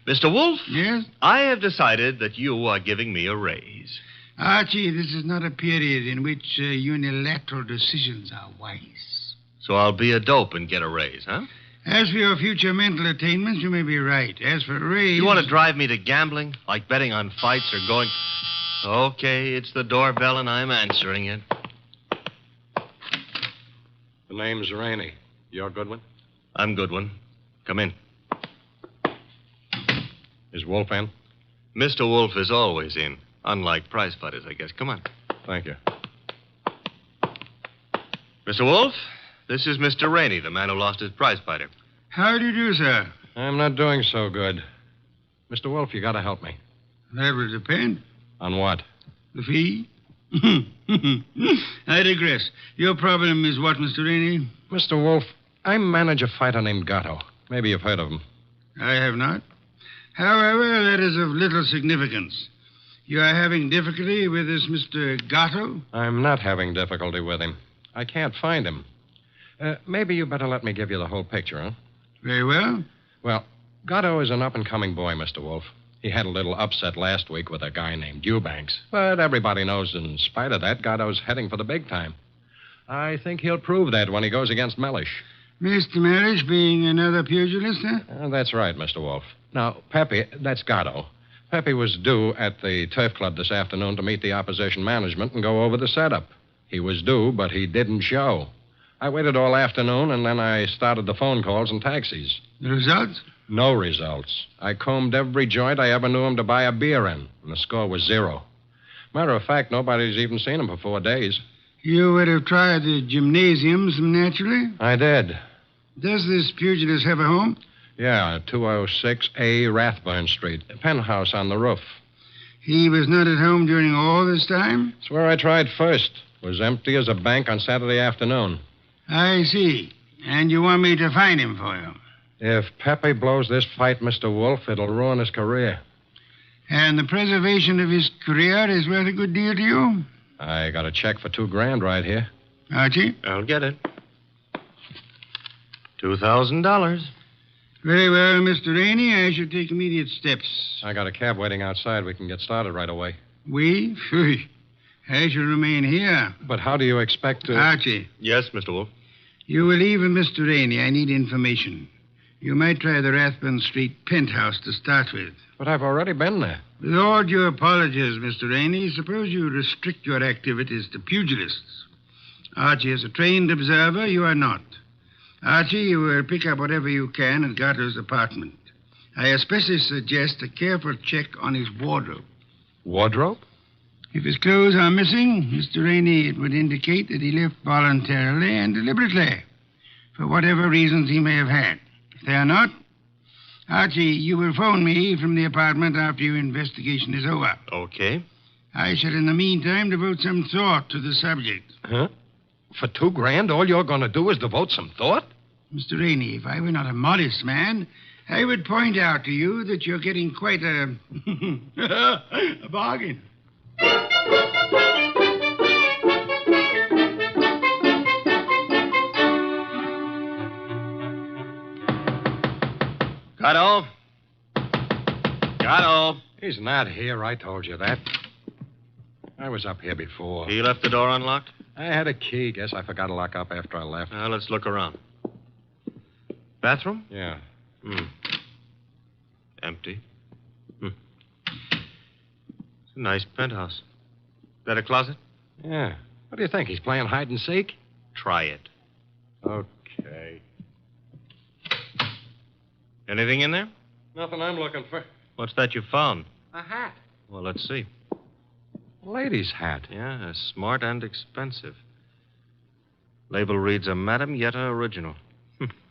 Mr. Wolfe? Yes? I have decided that you are giving me a raise. Archie, this is not a period in which unilateral decisions are wise. So I'll be a dope and get a raise, huh? As for your future mental attainments, you may be right. As for a raise... You want to drive me to gambling? Like betting on fights or going... Okay, it's the doorbell, and I'm answering it. The name's Rainey. You're Goodwin? I'm Goodwin. Come in. Is Wolfe in? Mr. Wolfe is always in. Unlike prize fighters, I guess. Come on. Thank you. Mr. Wolfe, this is Mr. Rainey, the man who lost his prize fighter. How do you do, sir? I'm not doing so good. Mr. Wolfe, you gotta help me. That will depend. On what? The fee? I digress. Your problem is what, Mr. Rainey? Mr. Wolfe, I manage a fighter named Gatto. Maybe you've heard of him. I have not. However, that is of little significance. You are having difficulty with this Mr. Gatto? I'm not having difficulty with him. I can't find him. Maybe you better let me give you the whole picture, huh? Very well. Well, Gatto is an up-and-coming boy, Mr. Wolfe. He had a little upset last week with a guy named Eubanks. But everybody knows in spite of that, Gatto's heading for the big time. I think he'll prove that when he goes against Mellish. Mr. Mellish being another pugilist, huh? That's right, Mr. Wolfe. Now, Pepe, that's Gatto. Pepe was due at the Turf Club this afternoon to meet the opposition management and go over the setup. He was due, but he didn't show. I waited all afternoon, and then I started the phone calls and taxis. The results? No results. I combed every joint I ever knew him to buy a beer in, and the score was 0. Matter of fact, nobody's even seen him for 4 days. You would have tried the gymnasiums, naturally? I did. Does this pugilist have a home? Yeah, 206A Rathburn Street. A penthouse on the roof. He was not at home during all this time? It's where I tried first. Was empty as a bank on Saturday afternoon. I see. And you want me to find him for you? If Pepe blows this fight, Mr. Wolfe, it'll ruin his career. And the preservation of his career is worth a good deal to you? I got a check for $2,000 right here. Archie? I'll get it. $2,000. Very well, Mr. Rainey. I shall take immediate steps. I got a cab waiting outside. We can get started right away. We? I shall remain here. But how do you expect to... Archie. Yes, Mr. Wolfe. You will leave with Mr. Rainey. I need information. You might try the Rathburn Street penthouse to start with. But I've already been there. With all due apologies, Mr. Rainey, suppose you restrict your activities to pugilists. Archie is a trained observer. You are not. Archie, you will pick up whatever you can at Gatto's apartment. I especially suggest a careful check on his wardrobe. Wardrobe? If his clothes are missing, Mr. Rainey, it would indicate that he left voluntarily and deliberately, for whatever reasons he may have had. If they are not, Archie, you will phone me from the apartment after your investigation is over. Okay. I shall, in the meantime, devote some thought to the subject. Huh? For $2,000, all you're going to do is devote some thought? Mr. Rainey, if I were not a modest man, I would point out to you that you're getting quite a... a bargain. Gatto? Gatto? He's not here. I told you that. I was up here before. He left the door unlocked? I had a key. Guess I forgot to lock up after I left. Now, let's look around. Bathroom? Yeah. Empty. It's a nice penthouse. That a closet? Yeah. What do you think? He's playing hide and seek? Try it. Okay. Anything in there? Nothing I'm looking for. What's that you found? A hat. Well, let's see. A lady's hat. Yeah, smart and expensive. Label reads a Madame Yetta original.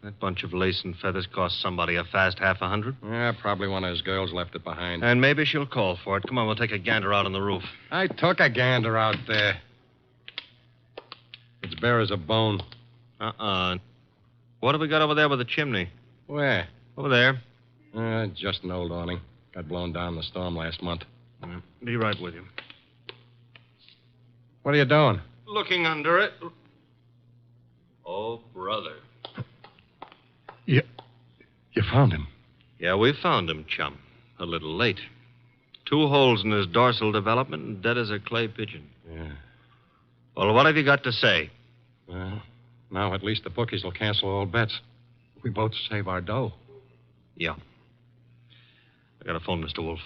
That bunch of lace and feathers cost somebody a fast $50. Yeah, probably one of his girls left it behind. And maybe she'll call for it. Come on, we'll take a gander out on the roof. I took a gander out there. It's bare as a bone. What have we got over there with the chimney? Where? Over there. Just an old awning. Got blown down in the storm last month. Be right with you. What are you doing? Looking under it. Oh, brother. You found him? Yeah, we found him, chum. A little late. 2 holes in his dorsal development and dead as a clay pigeon. Yeah. Well, what have you got to say? Well, now at least the bookies will cancel all bets. We both save our dough. Yeah. I got a phone, Mr. Wolfe.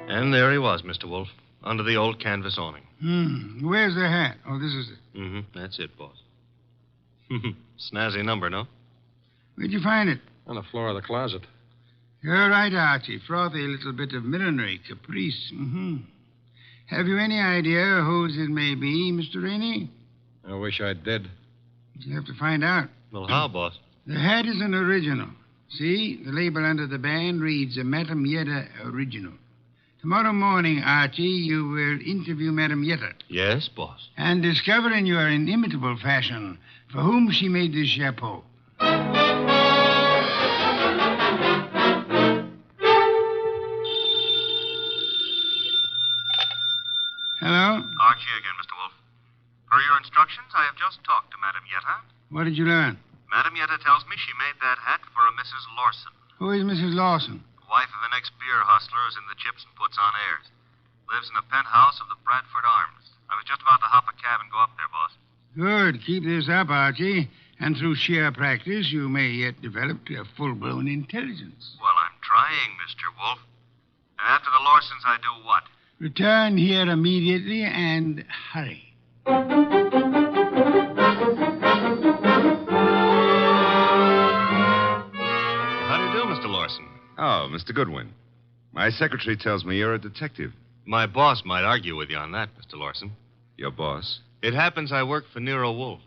And there he was, Mr. Wolfe, under the old canvas awning. Where's the hat? Oh, this is it. That's it, boss. Snazzy number, no? Where'd you find it? On the floor of the closet. You're right, Archie. Frothy little bit of millinery, caprice. Have you any idea whose it may be, Mr. Rainey? I wish I did. You have to find out. Well, how, boss? The hat is an original. See, the label under the band reads a Madame Yetta original. Tomorrow morning, Archie, you will interview Madame Yetta. Yes, boss. And discover in your inimitable fashion for whom she made this chapeau. Hello? Archie again, Mr. Wolfe. Per your instructions, I have just talked to Madame Yetta. What did you learn? Madame Yetta tells me she made that hat for a Mrs. Lawson. Who is Mrs. Lawson? Wife of an ex-beer hustler who's in the gypsum puts on airs. Lives in a penthouse of the Bradford Arms. I was just about to hop a cab and go up there, boss. Good. Keep this up, Archie. And through sheer practice, you may yet develop a full-blown intelligence. Well, I'm trying, Mr. Wolfe. And after the Lawsons, I do what? Return here immediately and hurry. How do you do, Mr. Lawson? Oh, Mr. Goodwin. My secretary tells me you're a detective. My boss might argue with you on that, Mr. Lorson. Your boss? It happens I work for Nero Wolfe.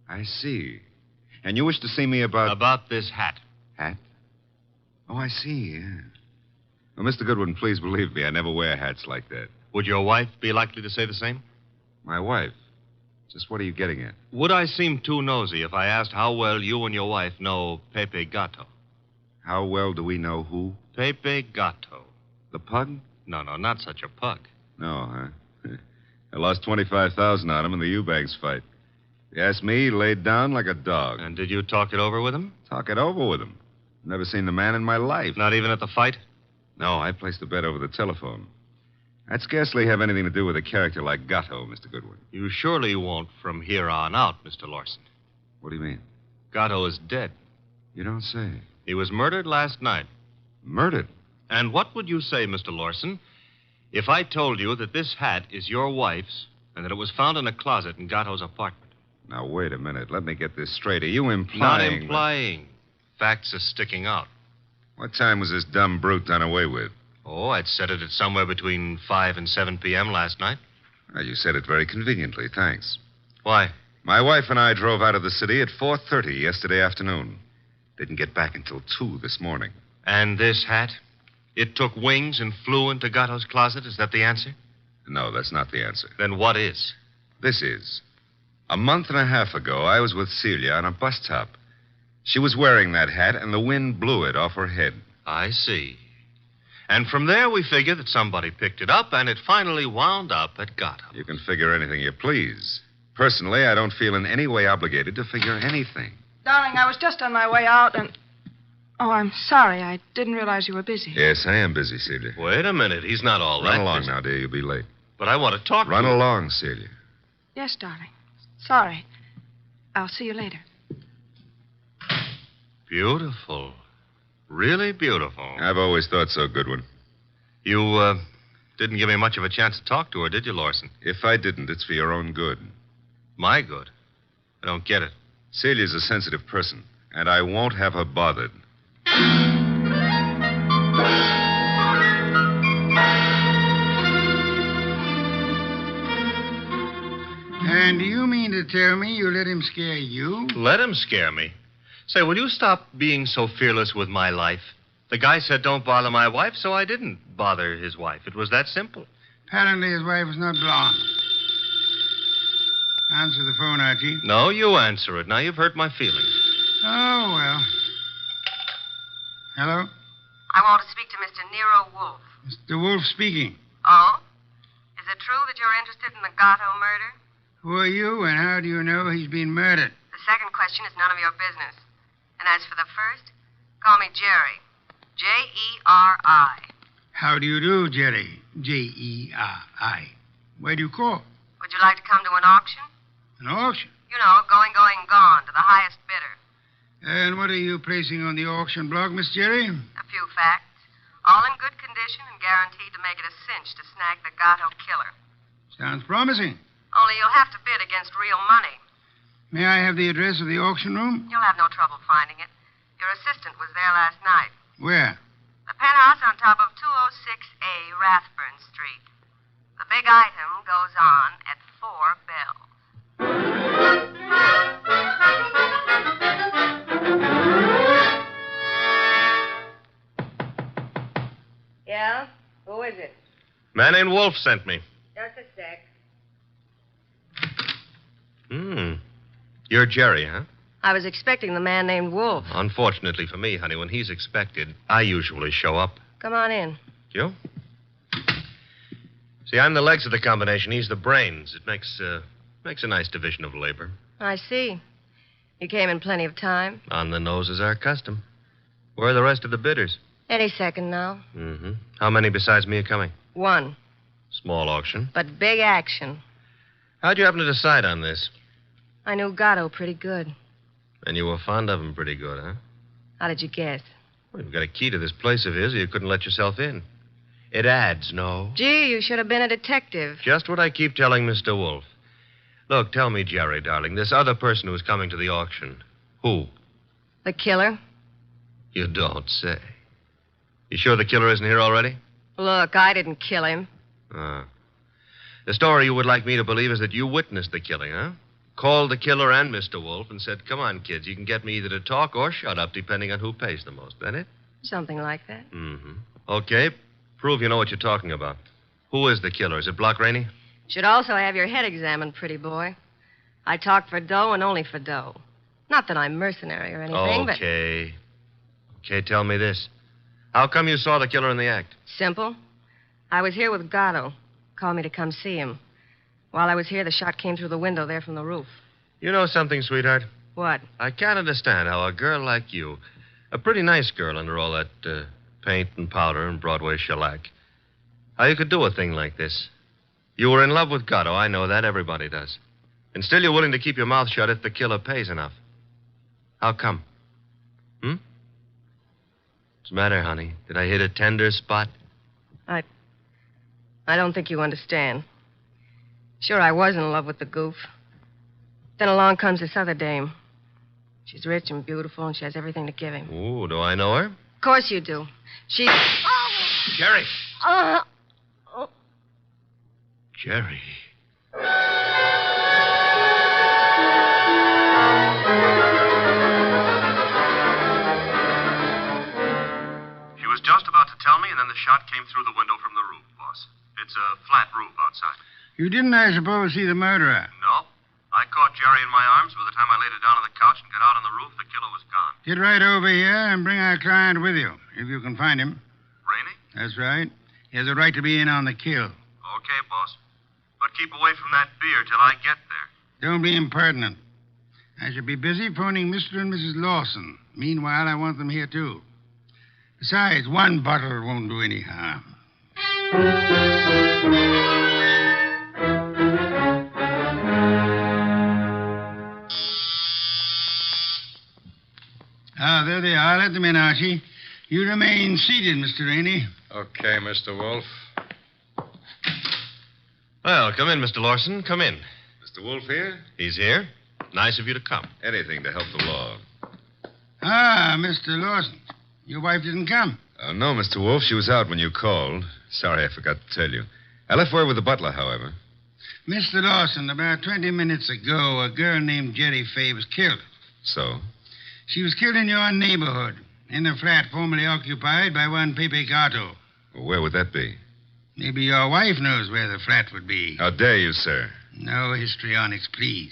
I see. And you wish to see me about... About this hat. Hat? Oh, I see, yeah. Well, Mr. Goodwin, please believe me, I never wear hats like that. Would your wife be likely to say the same? My wife? Just what are you getting at? Would I seem too nosy if I asked how well you and your wife know Pepe Gato? How well do we know who? Pepe Gato. The pug? No, not such a pug. No, huh? I lost $25,000 on him in the Eubanks fight. If you ask me, he laid down like a dog. And did you talk it over with him? Talk it over with him. Never seen the man in my life. Not even at the fight? No, I placed the bet over the telephone. I'd scarcely have anything to do with a character like Gatto, Mr. Goodwin. You surely won't from here on out, Mr. Lorson. What do you mean? Gatto is dead. You don't say. He was murdered last night. Murdered? And what would you say, Mr. Lorson, if I told you that this hat is your wife's and that it was found in a closet in Gatto's apartment? Now, wait a minute. Let me get this straight. Are you implying... Not implying. Facts are sticking out. What time was this dumb brute done away with? Oh, I'd set it at somewhere between 5 and 7 p.m. last night. Well, you said it very conveniently. Thanks. Why? My wife and I drove out of the city at 4:30 yesterday afternoon. Didn't get back until 2 this morning. And this hat? It took wings and flew into Gatto's closet? Is that the answer? No, that's not the answer. Then what is? This is. A month and a half ago, I was with Celia on a bus top. She was wearing that hat, and the wind blew it off her head. I see. And from there, we figure that somebody picked it up, and it finally wound up at Gatto. You can figure anything you please. Personally, I don't feel in any way obligated to figure anything. Darling, I was just on my way out, and... Oh, I'm sorry. I didn't realize you were busy. Yes, I am busy, Celia. Wait a minute. He's not all that Run along busy. now, dear. You'll be late. But I want to talk Run to you. along, Celia. Yes, darling. Sorry. I'll see you later. Beautiful. Really beautiful. I've always thought so, Goodwin. You, didn't give me much of a chance to talk to her, did you, Lorson? If I didn't, it's for your own good. My good? I don't get it. Celia's a sensitive person, and I won't have her bothered. And do you mean to tell me you let him scare you? Let him scare me? Say, will you stop being so fearless with my life? The guy said don't bother my wife, so I didn't bother his wife. It was that simple. Apparently his wife was not blonde. Answer the phone, Archie. No, you answer it. Now you've hurt my feelings. Oh, well. Hello? I want to speak to Mr. Nero Wolfe. Mr. Wolfe speaking. Oh? Is it true that you're interested in the Gatto murder? Who are you, and how do you know he's been murdered? The second question is none of your business. And as for the first, call me Jerry. Jerry. How do you do, Jerry? Jerry. Where do you call? Would you like to come to an auction? An auction? You know, going, gone, to the highest bidder. And what are you placing on the auction block, Miss Jerry? A few facts. All in good condition and guaranteed to make it a cinch to snag the Gatto killer. Sounds promising. Only you'll have to bid against real money. May I have the address of the auction room? You'll have no trouble finding it. Your assistant was there last night. Where? The penthouse on top of 206A Rathburn Street. The big item goes on at 4 bells. Yeah? Who is it? Man named Wolfe sent me. Just a sec. You're Jerry, huh? I was expecting the man named Wolfe. Unfortunately for me, honey, when he's expected, I usually show up. Come on in. You? See, I'm the legs of the combination. He's the brains. It makes a nice division of labor. I see. You came in plenty of time. On the nose is our custom. Where are the rest of the bidders? Any second now. Mm-hmm. How many besides me are coming? 1. Small auction. But big action. How'd you happen to decide on this? I knew Gatto pretty good. And you were fond of him pretty good, huh? How did you guess? Well, you've got a key to this place of his, or you couldn't let yourself in. It adds, no? Gee, you should have been a detective. Just what I keep telling Mr. Wolfe. Look, tell me, Jerry, darling, this other person who's coming to the auction, who? The killer? You don't say. You sure the killer isn't here already? Look, I didn't kill him. The story you would like me to believe is that you witnessed the killing, huh? Called the killer and Mr. Wolfe and said, come on, kids, you can get me either to talk or shut up, depending on who pays the most. That it? Something like that. Mm-hmm. Okay. Prove you know what you're talking about. Who is the killer? Is it Block Rainey? Should also have your head examined, pretty boy. I talk for dough and only for dough. Not that I'm mercenary or anything, but... Okay, tell me this. How come you saw the killer in the act? Simple. I was here with Gatto. Called me to come see him. While I was here, the shot came through the window there from the roof. You know something, sweetheart? What? I can't understand how a girl like you, a pretty nice girl under all that paint and powder and Broadway shellac, how you could do a thing like this. You were in love with Gatto, I know that. Everybody does. And still you're willing to keep your mouth shut if the killer pays enough. How come? What's the matter, honey? Did I hit a tender spot? I don't think you understand. Sure, I was in love with the goof. Then along comes this other dame. She's rich and beautiful, and she has everything to give him. Ooh, do I know her? Of course you do. She... Jerry! Oh. Jerry. She was just about to tell me, and then the shot came through the window from the roof, boss. It's a flat roof outside. You didn't, I suppose, see the murderer? No. I caught Jerry in my arms. By the time I laid her down on the couch and got out on the roof, the killer was gone. Get right over here and bring our client with you, if you can find him. Rainey? That's right. He has a right to be in on the kill. Okay, boss. But keep away from that beer till I get there. Don't be impertinent. I shall be busy phoning Mr. and Mrs. Lawson. Meanwhile, I want them here, too. Besides, one bottle won't do any harm. There they are. Let them in, Archie. You remain seated, Mr. Rainey. Okay, Mr. Wolfe. Well, come in, Mr. Lawson. Come in. Mr. Wolfe here? He's here. Nice of you to come. Anything to help the law. Mr. Lawson. Your wife didn't come. No, Mr. Wolfe. She was out when you called. Sorry, I forgot to tell you. I left word with the butler, however. Mr. Lawson, about 20 minutes ago, a girl named Jerry Fay was killed. So? She was killed in your neighborhood, in a flat formerly occupied by one Pepe Gatto. Well, where would that be? Maybe your wife knows where the flat would be. How dare you, sir? No histrionics, please.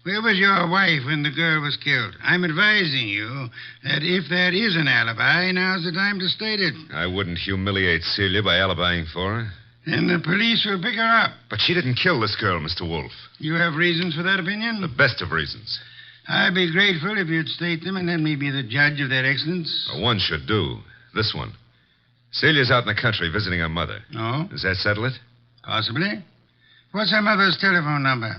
Where was your wife when the girl was killed? I'm advising you that if there is an alibi, now's the time to state it. I wouldn't humiliate Celia by alibying for her. Then the police will pick her up. But she didn't kill this girl, Mr. Wolfe. You have reasons for that opinion? The best of reasons. I'd be grateful if you'd state them and let me be the judge of their excellence. One should do. This one. Celia's out in the country visiting her mother. Oh? Does that settle it? Possibly. What's her mother's telephone number?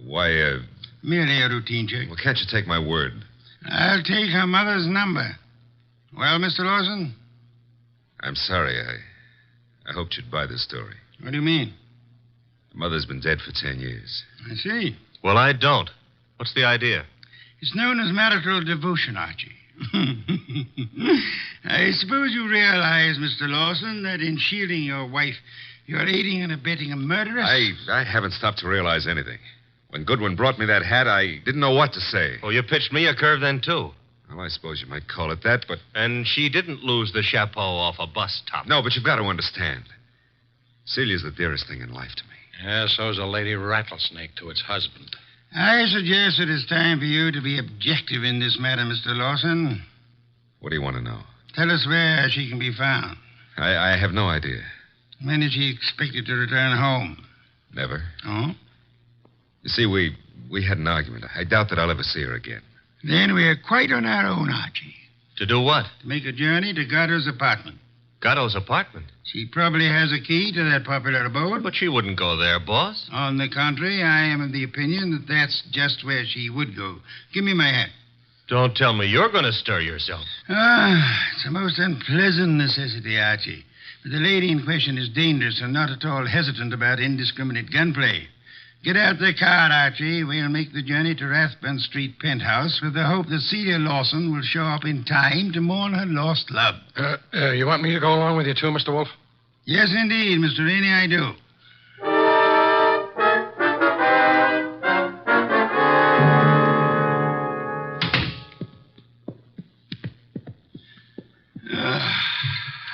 Why, Merely a routine check. Well, can't you take my word? I'll take her mother's number. Well, Mr. Lawson? I'm sorry. I hoped you'd buy this story. What do you mean? Her mother's been dead for 10 years. I see. Well, I don't. What's the idea? It's known as marital devotion, Archie. I suppose you realize, Mr. Lawson, that in shielding your wife, you're aiding and abetting a murderess? I haven't stopped to realize anything. When Goodwin brought me that hat, I didn't know what to say. Oh, you pitched me a curve then, too. Well, I suppose you might call it that, but... And she didn't lose the chapeau off a bus top. No, but you've got to understand. Celia's the dearest thing in life to me. Yeah, so's a lady rattlesnake to its husband. I suggest it is time for you to be objective in this matter, Mr. Lawson. What do you want to know? Tell us where she can be found. I have no idea. When is she expected to return home? Never. Oh? You see, we had an argument. I doubt that I'll ever see her again. Then we're quite on our own, Archie. To do what? To make a journey to Gatto's apartment. Gatto's apartment? She probably has a key to that popular abode. But she wouldn't go there, boss. On the contrary, I am of the opinion that that's just where she would go. Give me my hat. Don't tell me you're going to stir yourself. It's a most unpleasant necessity, Archie. But the lady in question is dangerous and not at all hesitant about indiscriminate gunplay. Get out the car, Archie. We'll make the journey to Rathbun Street penthouse with the hope that Celia Lawson will show up in time to mourn her lost love. You want me to go along with you, too, Mr. Wolfe? Yes, indeed, Mr. Rainey, I do.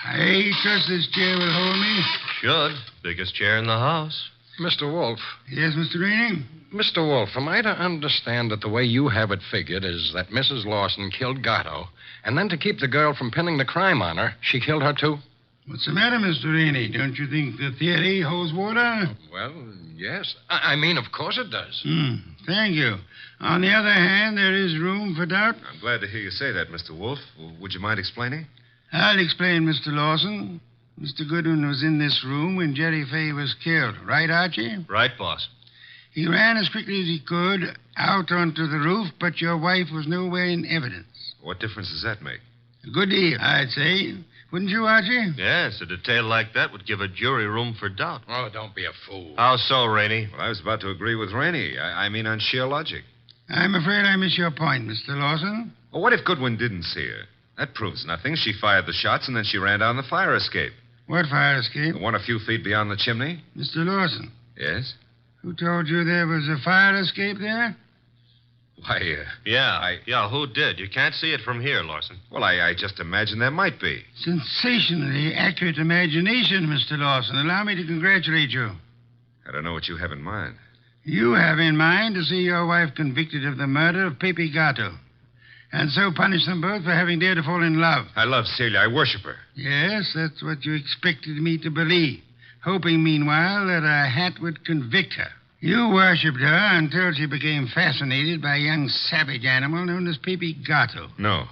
I trust this chair will hold me. Should. Biggest chair in the house. Mr. Wolfe. Yes, Mr. Rainey? Mr. Wolfe, am I to understand that the way you have it figured is that Mrs. Lawson killed Gatto, and then to keep the girl from pinning the crime on her, she killed her too? What's the matter, Mr. Rainey? Don't you think the theory holds water? Well, yes. I mean, of course it does. Thank you. On the other hand, there is room for doubt. I'm glad to hear you say that, Mr. Wolfe. Would you mind explaining? I'll explain, Mr. Lawson. Mr. Goodwin was in this room when Jerry Fay was killed. Right, Archie? Right, boss. He ran as quickly as he could out onto the roof, but your wife was nowhere in evidence. What difference does that make? A good deal, I'd say. Wouldn't you, Archie? Yes, a detail like that would give a jury room for doubt. Oh, don't be a fool. How so, Rainey? Well, I was about to agree with Rainey. I mean on sheer logic. I'm afraid I miss your point, Mr. Lawson. Well, what if Goodwin didn't see her? That proves nothing. She fired the shots, and then she ran down the fire escape. What fire escape? The one a few feet beyond the chimney. Mr. Lawson. Yes? Who told you there was a fire escape there? Why, Yeah, who did? You can't see it from here, Lawson. Well, I just imagined there might be. Sensationally accurate imagination, Mr. Lawson. Allow me to congratulate you. I don't know what you have in mind. You have in mind to see your wife convicted of the murder of Pepe Gatto, and so punish them both for having dared to fall in love. I love Celia. I worship her. Yes, that's what you expected me to believe, hoping, meanwhile, that a hat would convict her. You worshipped her until she became fascinated by a young savage animal known as Pepe Gatto. No.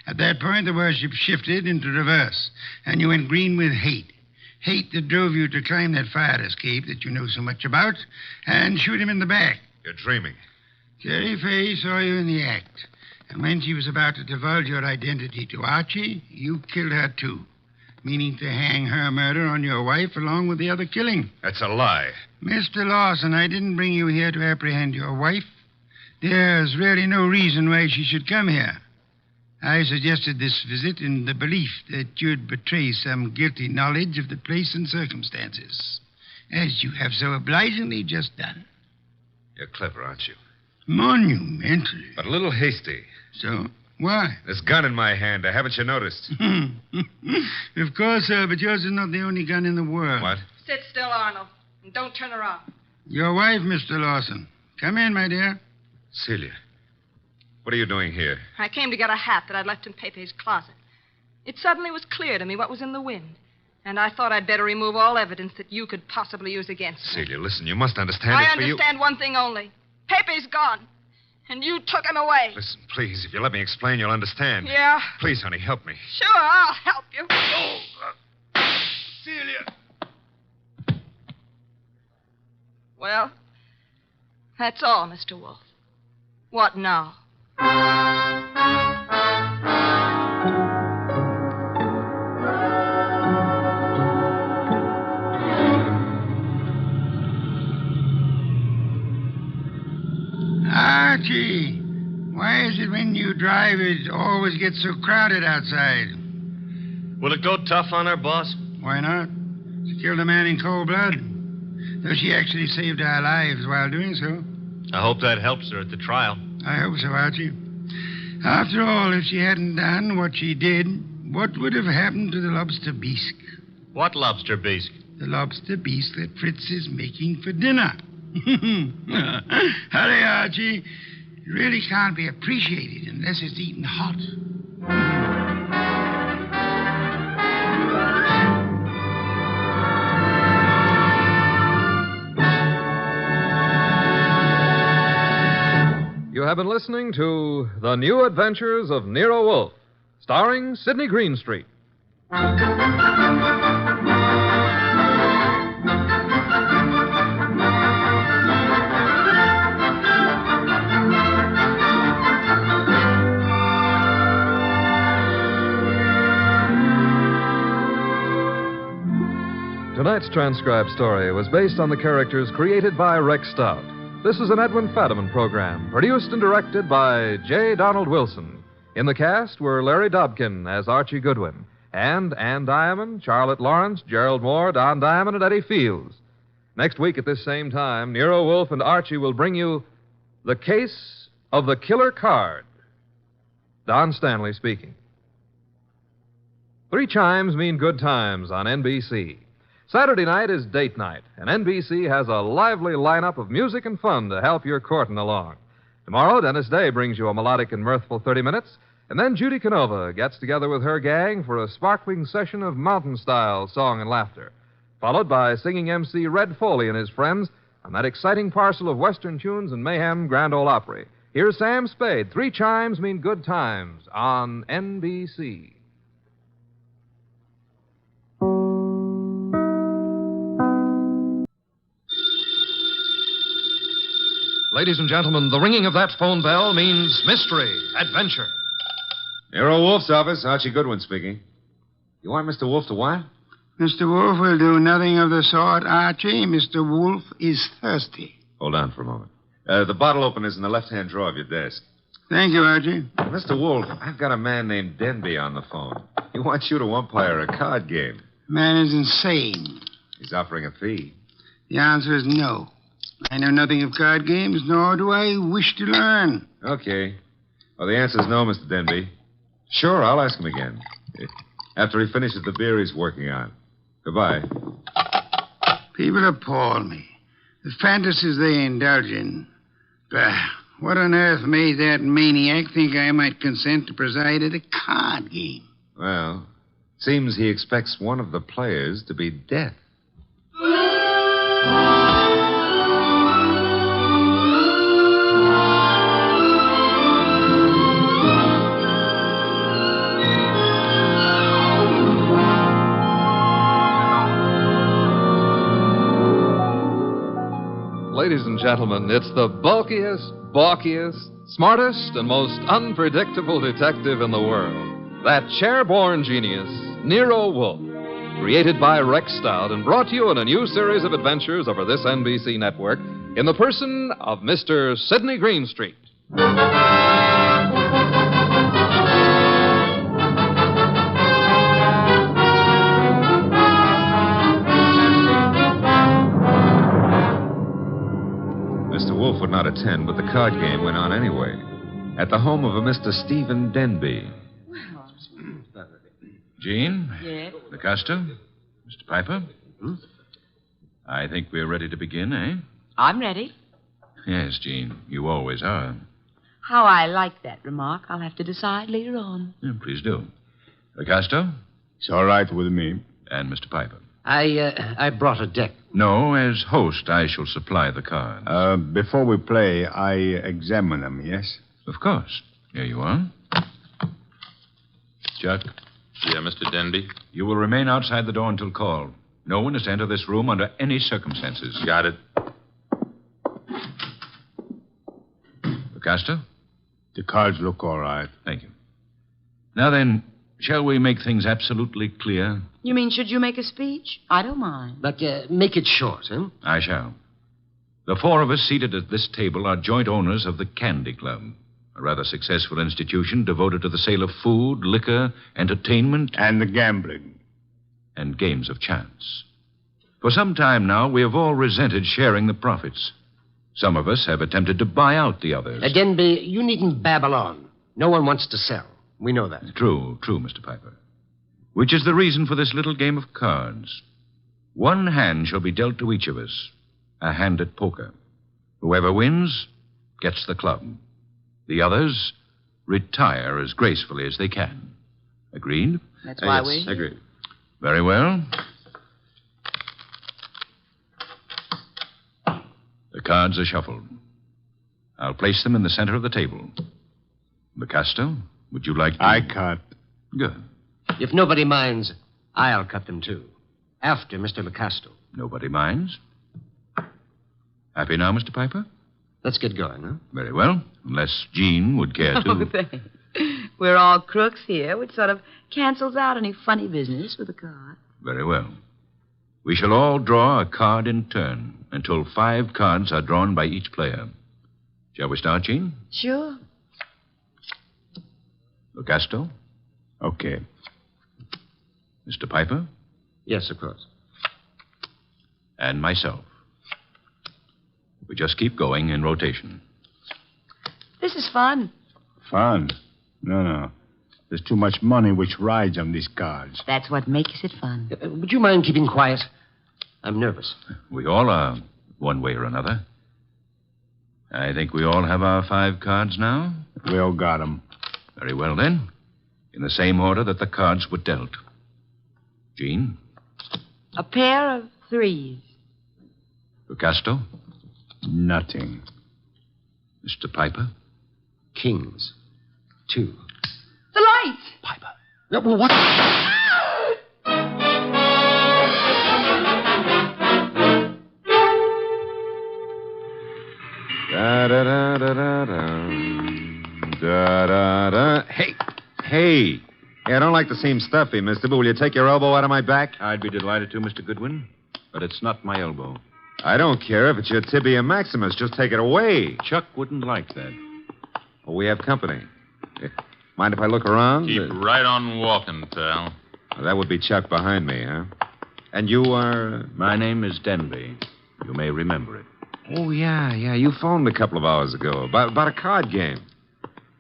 At that point, the worship shifted into reverse, and you went green with hate. Hate that drove you to climb that fire escape that you know so much about and shoot him in the back. You're dreaming. Jerry Fay saw you in the act, and when she was about to divulge your identity to Archie, you killed her too, meaning to hang her murder on your wife along with the other killing. That's a lie. Mr. Lawson, I didn't bring you here to apprehend your wife. There's really no reason why she should come here. I suggested this visit in the belief that you'd betray some guilty knowledge of the place and circumstances, as you have so obligingly just done. You're clever, aren't you? Monumentally. But a little hasty. So? Why? This gun in my hand. Haven't you noticed? Of course, sir, but yours is not the only gun in the world. What? Sit still, Arnold, and don't turn around. Your wife, Mr. Lawson. Come in, my dear. Celia, what are you doing here? I came to get a hat that I'd left in Pepe's closet. It suddenly was clear to me what was in the wind, and I thought I'd better remove all evidence that you could possibly use against me. Celia, listen, you must understand I it's for you. understand one thing only. Pepe's gone, and you took him away. Listen, please, if you let me explain, you'll understand. Yeah? Please, honey, help me. Sure, I'll help you. Celia! Well, that's all, Mr. Wolfe. What now? Archie, why is it when you drive it always gets so crowded outside? Will it go tough on her, boss? Why not? She killed a man in cold blood. Though she actually saved our lives while doing so. I hope that helps her at the trial. I hope so, Archie. After all, if she hadn't done what she did, what would have happened to the lobster bisque? What lobster bisque? The lobster bisque that Fritz is making for dinner. Hurry, Archie. It really can't be appreciated unless it's eaten hot. You have been listening to The New Adventures of Nero Wolfe, starring Sidney Greenstreet. Tonight's transcribed story was based on the characters created by Rex Stout. This is an Edwin Fadiman program, produced and directed by J. Donald Wilson. In the cast were Larry Dobkin as Archie Goodwin, and Ann Diamond, Charlotte Lawrence, Gerald Moore, Don Diamond, and Eddie Fields. Next week at this same time, Nero Wolfe and Archie will bring you The Case of the Killer Card. Don Stanley speaking. 3 chimes mean good times on NBC. Saturday night is date night, and NBC has a lively lineup of music and fun to help your courting along. Tomorrow, Dennis Day brings you a melodic and mirthful 30 minutes, and then Judy Canova gets together with her gang for a sparkling session of mountain-style song and laughter, followed by singing MC Red Foley and his friends on that exciting parcel of Western tunes and mayhem Grand Ole Opry. Here's Sam Spade. 3 chimes mean good times on NBC. Ladies and gentlemen, the ringing of that phone bell means mystery, adventure. Nero Wolfe's office. Archie Goodwin speaking. You want Mr. Wolfe to what? Mr. Wolfe will do nothing of the sort, Archie. Mr. Wolfe is thirsty. Hold on for a moment. The bottle opener's in the left-hand drawer of your desk. Thank you, Archie. Mr. Wolfe, I've got a man named Denby on the phone. He wants you to umpire a card game. Man is insane. He's offering a fee. The answer is no. I know nothing of card games, nor do I wish to learn. Okay. Well, the answer is no, Mr. Denby. Sure, I'll ask him again. After he finishes the beer he's working on. Goodbye. People appall me. The fantasies they indulge in. Bah, what on earth made that maniac think I might consent to preside at a card game? Well, seems he expects one of the players to be death. Ladies and gentlemen, it's the bulkiest, balkiest, smartest, and most unpredictable detective in the world. That chair-born genius, Nero Wolfe. Created by Rex Stout and brought to you in a new series of adventures over this NBC network in the person of Mr. Sidney Greenstreet. Wolfe would not attend, but the card game went on anyway. At the home of a Mr. Stephen Denby. Jean? Yes? LaCosta? Mr. Piper? I think we're ready to begin, eh? I'm ready. Yes, Jean. You always are. How I like that remark, I'll have to decide later on. Yeah, please do. LaCosta? It's all right with me. And Mr. Piper? I brought a deck. No, as host, I shall supply the cards. Before we play, I examine them, yes? Of course. Here you are. Chuck? Yeah, Mr. Denby? You will remain outside the door until called. No one is to enter this room under any circumstances. Got it. LaCosta? The cards look all right. Thank you. Now then, shall we make things absolutely clear? You mean, should you make a speech? I don't mind. But make it short, huh? I shall. The 4 of us seated at this table are joint owners of the Candy Club, a rather successful institution devoted to the sale of food, liquor, entertainment... And the gambling. And games of chance. For some time now, we have all resented sharing the profits. Some of us have attempted to buy out the others. Denby, you needn't babble on. No one wants to sell. We know that. True, Mr. Piper. Which is the reason for this little game of cards. 1 hand shall be dealt to each of us. A hand at poker. Whoever wins gets the club. The others retire as gracefully as they can. Agreed? That's why yes, agreed. Very well. The cards are shuffled. I'll place them in the center of the table. LaCosta, would you like to... I cut. Good. If nobody minds, I'll cut them, too. After Mr. LaCosta. Nobody minds? Happy now, Mr. Piper? Let's get going, huh? Very well. Unless Jean would care to... Oh, thanks. We're all crooks here, which sort of cancels out any funny business with a card. Very well. We shall all draw a card in turn until 5 cards are drawn by each player. Shall we start, Jean? Sure. LaCosta? Okay. Mr. Piper? Yes, of course. And myself. We just keep going in rotation. This is fun. Fun? No. There's too much money which rides on these cards. That's what makes it fun. Would you mind keeping quiet? I'm nervous. We all are, one way or another. I think we all have our 5 cards now. We all got 'em. Very well, then. In the same order that the cards were dealt. Jean? A pair of 3s. Lucasto? Nothing. Mr. Piper? Kings. 2. The light! Piper. No, well, what? Da-da-da-da-da. Hey, I don't like to seem stuffy, mister, but will you take your elbow out of my back? I'd be delighted to, Mr. Goodwin, but it's not my elbow. I don't care if it's your tibia maximus. Just take it away. Chuck wouldn't like that. Well, we have company. Mind if I look around? Keep right on walking, pal. Well, that would be Chuck behind me, huh? And you are... My name is Denby. You may remember it. Oh, yeah. You phoned a couple of hours ago about a card game.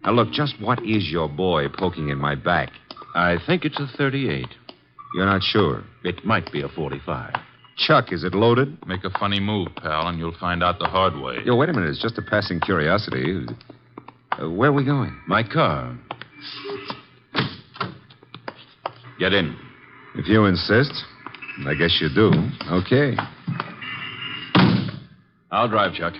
Now, look, just what is your boy poking in my back? I think it's a 38. You're not sure? It might be a 45. Chuck, is it loaded? Make a funny move, pal, and you'll find out the hard way. Yo, wait a minute. It's just a passing curiosity. Where are we going? My car. Get in. If you insist. I guess you do. Okay. I'll drive, Chuck.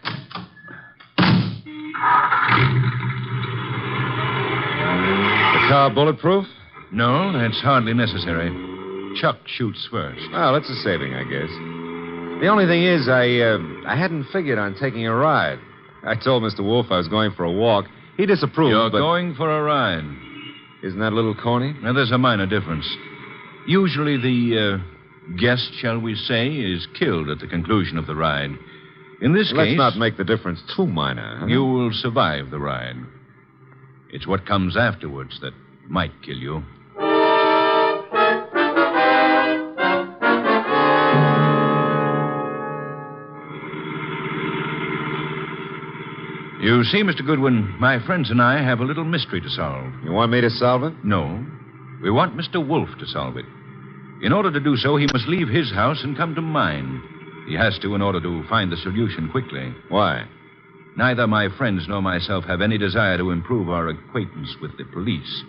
The car bulletproof? No, that's hardly necessary. Chuck shoots first. Well, that's a saving, I guess. The only thing is, I hadn't figured on taking a ride. I told Mr. Wolfe I was going for a walk. He disapproved, You're but... going for a ride. Isn't that a little corny? Now, there's a minor difference. Usually the guest, shall we say, is killed at the conclusion of the ride. In this case... Let's not make the difference too minor. Huh? You will survive the ride. It's what comes afterwards that might kill you. You see, Mr. Goodwin, my friends and I have a little mystery to solve. You want me to solve it? No. We want Mr. Wolfe to solve it. In order to do so, he must leave his house and come to mine. He has to in order to find the solution quickly. Why? Neither my friends nor myself have any desire to improve our acquaintance with the police.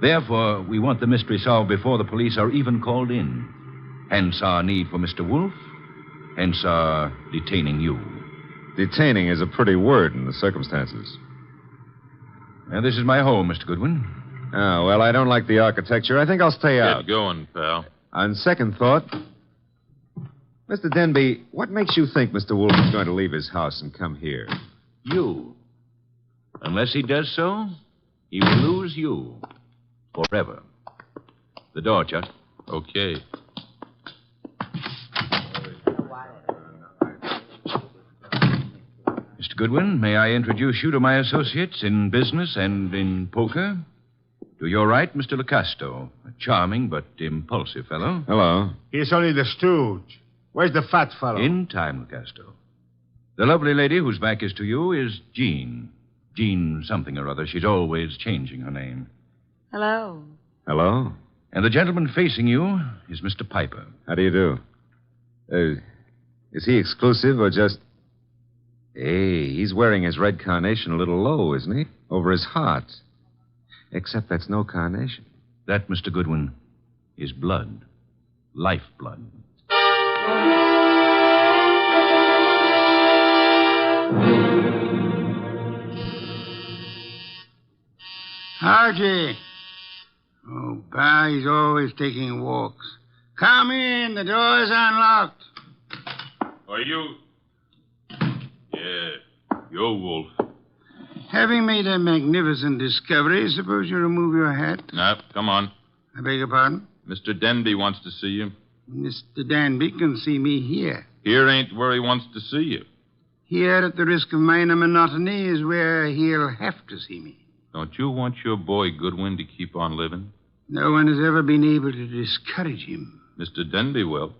Therefore, we want the mystery solved before the police are even called in. Hence our need for Mr. Wolfe. Hence our detaining you. Detaining is a pretty word in the circumstances. Now, this is my home, Mr. Goodwin. Oh, well, I don't like the architecture. I think I'll stay out. Get going, pal. On second thought, Mr. Denby, what makes you think Mr. Wolfe is going to leave his house and come here? You. Unless he does so, he will lose you. Forever. The door, Chuck. Okay. Mr. Goodwin, may I introduce you to my associates in business and in poker? To your right, Mr. Lucasto, a charming but impulsive fellow. Hello. He's only the stooge. Where's the fat fellow? In time, Lucasto. The lovely lady whose back is to you is Jean. Jean something or other. She's always changing her name. Hello. Hello. And the gentleman facing you is Mr. Piper. How do you do? Is he exclusive or just... Hey, he's wearing his red carnation a little low, isn't he? Over his heart. Except that's no carnation. That, Mr. Goodwin, is blood. Lifeblood. Archie. Oh, Barry's always taking walks. Come in. The door's unlocked. Are you... Yeah, you're Wolfe. Having made a magnificent discovery, suppose you remove your hat? No, come on. I beg your pardon? Mr. Denby wants to see you. Mr. Danby can see me here. Here ain't where he wants to see you. Here, at the risk of minor monotony, is where he'll have to see me. Don't you want your boy Goodwin to keep on living? No one has ever been able to discourage him. Mr. Denby will.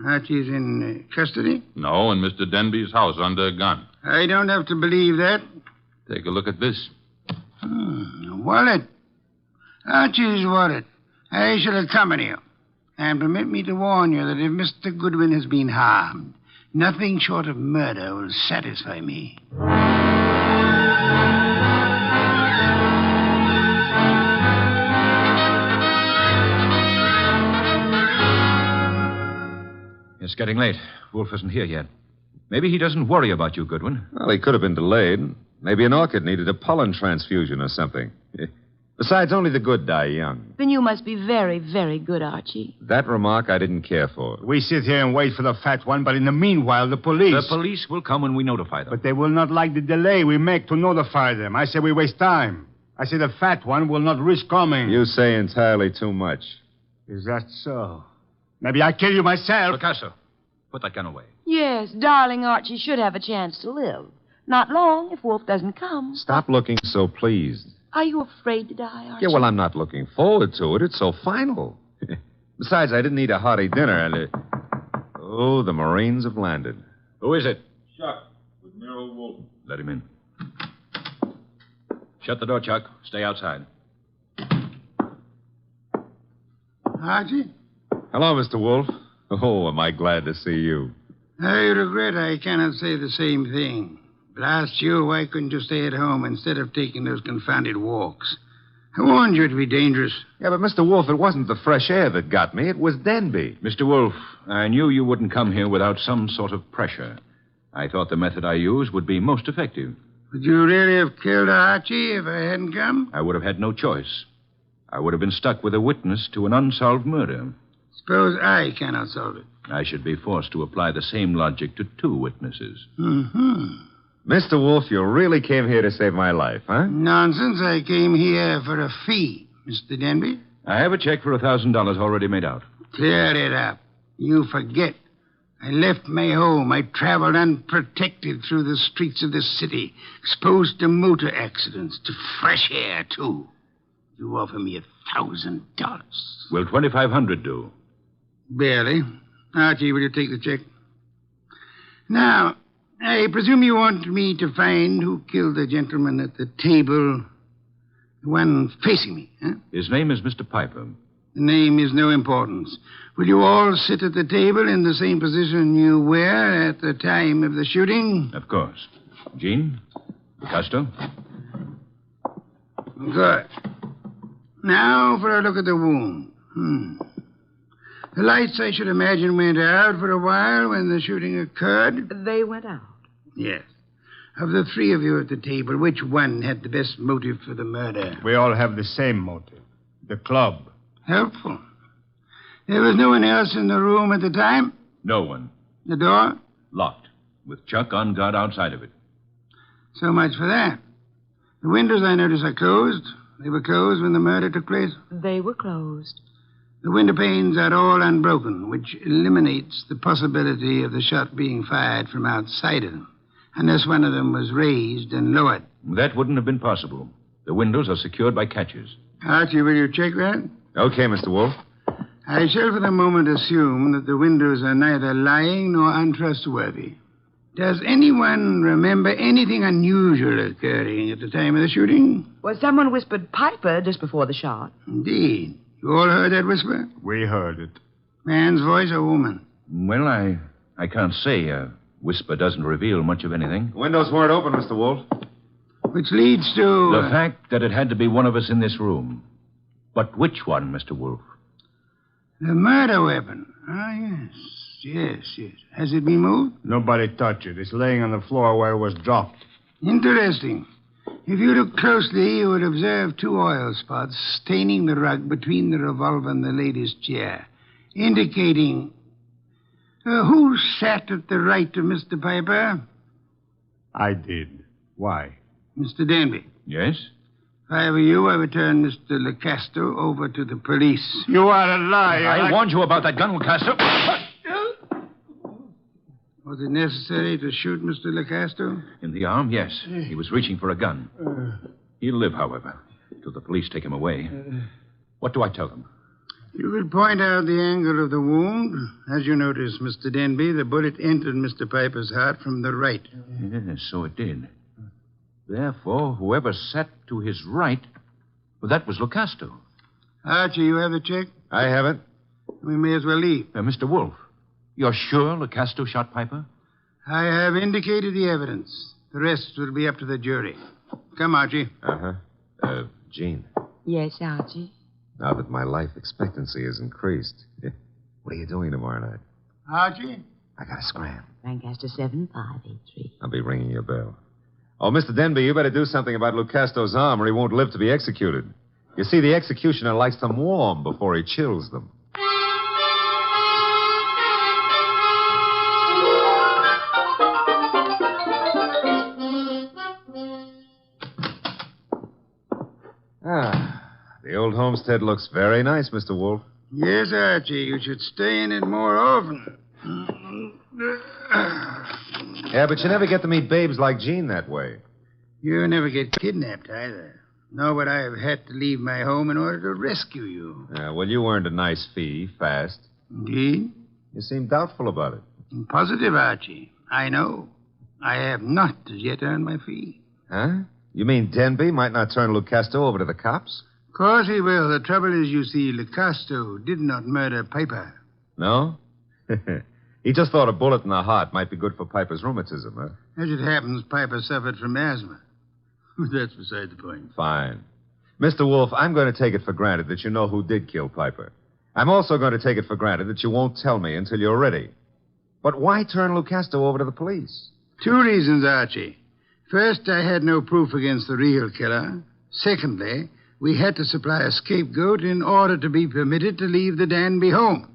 Archie's in custody? No, in Mr. Denby's house under a gun. I don't have to believe that. Take a look at this. A wallet. Archie's wallet. I shall accompany you. And permit me to warn you that if Mr. Goodwin has been harmed, nothing short of murder will satisfy me. It's getting late. Wolfe isn't here yet. Maybe he doesn't worry about you, Goodwin. Well, he could have been delayed. Maybe an orchid needed a pollen transfusion or something. Besides, only the good die young. Then you must be very, very good, Archie. That remark I didn't care for. We sit here and wait for the fat one, but in the meanwhile, the police... The police will come when we notify them. But they will not like the delay we make to notify them. I say we waste time. I say the fat one will not risk coming. You say entirely too much. Is that so? Maybe I kill you myself. Picasso, put that gun away. Yes, darling Archie should have a chance to live. Not long if Wolfe doesn't come. Stop looking so pleased. Are you afraid to die, Archie? Yeah, well, I'm not looking forward to it. It's so final. Besides, I didn't eat a hearty dinner, and... Oh, the Marines have landed. Who is it? Chuck, with Nero Wolfe. Let him in. Shut the door, Chuck. Stay outside. Archie? Hello, Mr. Wolfe. Oh, am I glad to see you. I regret I cannot say the same thing. But I asked you, why couldn't you stay at home instead of taking those confounded walks? I warned you it'd be dangerous. Yeah, but Mr. Wolfe, it wasn't the fresh air that got me. It was Denby. Mr. Wolfe, I knew you wouldn't come here without some sort of pressure. I thought the method I used would be most effective. Would you really have killed Archie if I hadn't come? I would have had no choice. I would have been stuck with a witness to an unsolved murder. Suppose I cannot solve it. I should be forced to apply the same logic to two witnesses. Mr. Wolfe, you really came here to save my life, huh? Nonsense. I came here for a fee, Mr. Denby. I have a check for $1,000 already made out. Clear it up. You forget. I left my home. I traveled unprotected through the streets of this city, exposed to motor accidents, to fresh air, too. You offer me $1,000. Will $2,500 do? Barely. Archie, will you take the check? Now, I presume you want me to find who killed the gentleman at the table, the one facing me, huh? His name is Mr. Piper. The name is no importance. Will you all sit at the table in the same position you were at the time of the shooting? Of course. Jean? Picasso? Good. Now for a look at the wound. The lights, I should imagine, went out for a while when the shooting occurred. They went out? Yes. Of the three of you at the table, which one had the best motive for the murder? We all have the same motive. The club. Helpful. There was no one else in the room at the time? No one. The door? Locked, with Chuck on guard outside of it. So much for that. The windows, I notice, are closed. They were closed when the murder took place? They were closed. The window panes are all unbroken, which eliminates the possibility of the shot being fired from outside of them, unless one of them was raised and lowered. That wouldn't have been possible. The windows are secured by catches. Archie, will you check that? Okay, Mr. Wolfe. I shall for the moment assume that the windows are neither lying nor untrustworthy. Does anyone remember anything unusual occurring at the time of the shooting? Well, someone whispered Piper just before the shot. Indeed. You all heard that whisper? We heard it. Man's voice or woman? Well, I can't say. A whisper doesn't reveal much of anything. The windows weren't open, Mr. Wolfe. Which leads to... The fact that it had to be one of us in this room. But which one, Mr. Wolfe? The murder weapon. Ah, yes. Has it been moved? Nobody touched it. It's laying on the floor where it was dropped. Interesting. If you look closely, you would observe two oil spots staining the rug between the revolver and the lady's chair, indicating... who sat at the right of Mr. Piper? I did. Why? Mr. Denby. Yes? If I were you, I would turn Mr. Lecasto over to the police. You are a liar. I warned you about that gun, Lecasto. Was it necessary to shoot Mr. Lecasto? In the arm, yes. He was reaching for a gun. He'll live, however, till the police take him away. What do I tell them? You could point out the angle of the wound. As you notice, Mr. Denby, the bullet entered Mr. Piper's heart from the right. Yes, so it did. Therefore, whoever sat to his right, well, that was Lucasto. Archie, you have the check? I haven't. We may as well leave. Mr. Wolfe, you're sure Lucasto shot Piper? I have indicated the evidence. The rest will be up to the jury. Come, Archie. Uh-huh. Jean, Yes, Archie. now that my life expectancy has increased, what are you doing tomorrow night? Archie? I got to scram. Lancaster 7583. I'll be ringing your bell. Oh, Mr. Denby, you better do something about Lucasto's arm or he won't live to be executed. You see, the executioner likes them warm before he chills them. The old homestead looks very nice, Mr. Wolfe. Yes, Archie. You should stay in it more often. Yeah, but you never get to meet babes like Jean that way. You never get kidnapped either. Nor would I have had to leave my home in order to rescue you. Well, you earned a nice fee, fast. Indeed? You seem doubtful about it. Positive, Archie. I know. I have not as yet earned my fee. Huh? You mean Denby might not turn Lucasto over to the cops? Of course he will. The trouble is, you see, Lucasto did not murder Piper. No? He just thought a bullet in the heart might be good for Piper's rheumatism, huh? As it happens, Piper suffered from asthma. That's beside the point. Fine. Mr. Wolfe, I'm going to take it for granted that you know who did kill Piper. I'm also going to take it for granted that you won't tell me until you're ready. But why turn Lucasto over to the police? 2 reasons, Archie. First, I had no proof against the real killer. Secondly, we had to supply a scapegoat in order to be permitted to leave the Danby home.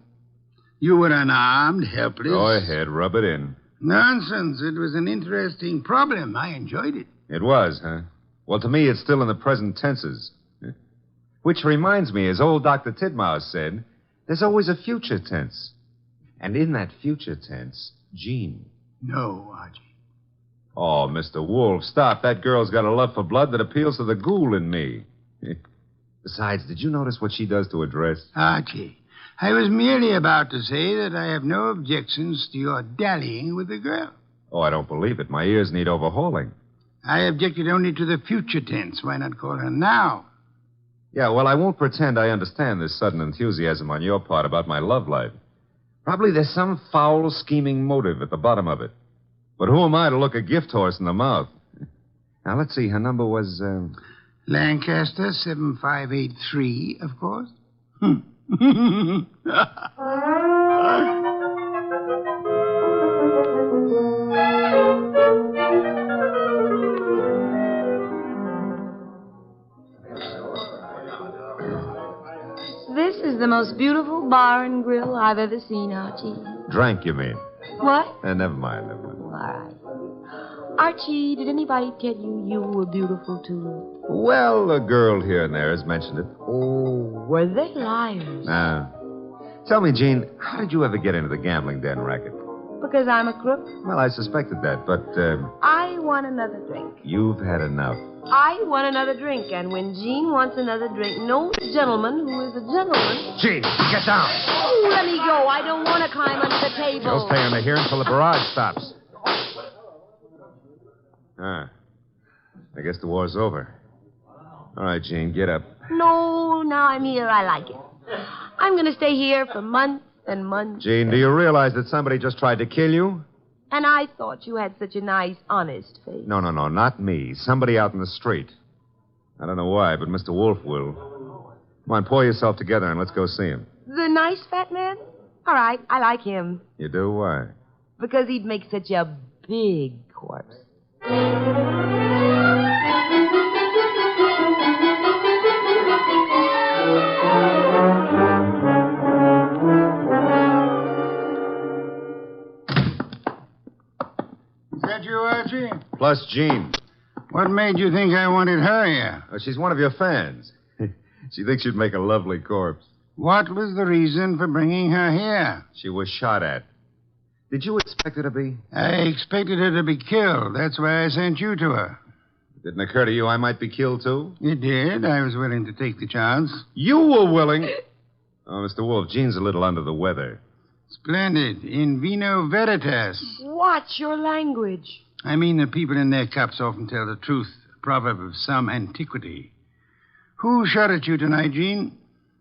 You were unarmed, helpless. Go ahead, rub it in. Nonsense. It was an interesting problem. I enjoyed it. It was, huh? Well, to me, it's still in the present tenses. Which reminds me, as old Dr. Tidmouse said, there's always a future tense. And in that future tense, Jean. No, Archie. Oh, Mr. Wolfe, stop. That girl's got a love for blood that appeals to the ghoul in me. Besides, did you notice what she does to her dress? Archie, I was merely about to say that I have no objections to your dallying with the girl. Oh, I don't believe it. My ears need overhauling. I objected only to the future tense. Why not call her now? Yeah, well, I won't pretend I understand this sudden enthusiasm on your part about my love life. Probably there's some foul, scheming motive at the bottom of it. But who am I to look a gift horse in the mouth? Now, let's see. Her number was, Lancaster 7583, of course. This is the most beautiful bar and grill I've ever seen, Archie. Drank, you mean? What? Never mind, never mind. All right. Archie, did anybody tell you you were beautiful, too? Well, a girl here and there has mentioned it. Oh, were they liars? Tell me, Jean, how did you ever get into the gambling den racket? Because I'm a crook? Well, I suspected that, but, I want another drink. you've had enough. I want another drink, and when Jean wants another drink, no gentleman who is a gentleman... Jean, get down. Oh, let me go. I don't want to climb under the table. You'll stay under here until the barrage stops. I guess the war's over. All right, Jean, get up. No, now I'm here. I like it. I'm going to stay here for months and months. Jean, do you realize that somebody just tried to kill you? And I thought you had such a nice, honest face. No, not me. Somebody out in the street. I don't know why, but Mr. Wolfe will. Come on, pull yourself together and let's go see him. The nice fat man? All right, I like him. You do? Why? Because he'd make such a big corpse. Is that you, Archie? Plus Jean. What made you think I wanted her here? She's one of your fans. She thinks you'd make a lovely corpse. What was the reason for bringing her here? She was shot at. Did you expect her to be? I expected her to be killed. That's why I sent you to her. Didn't occur to you I might be killed, too? It did. I was willing to take the chance. You were willing? Oh, Mr. Wolfe, Jean's a little under the weather. Splendid. In vino veritas. Watch your language. I mean that people in their cups often tell the truth. A proverb of some antiquity. Who shot at you tonight, Jean?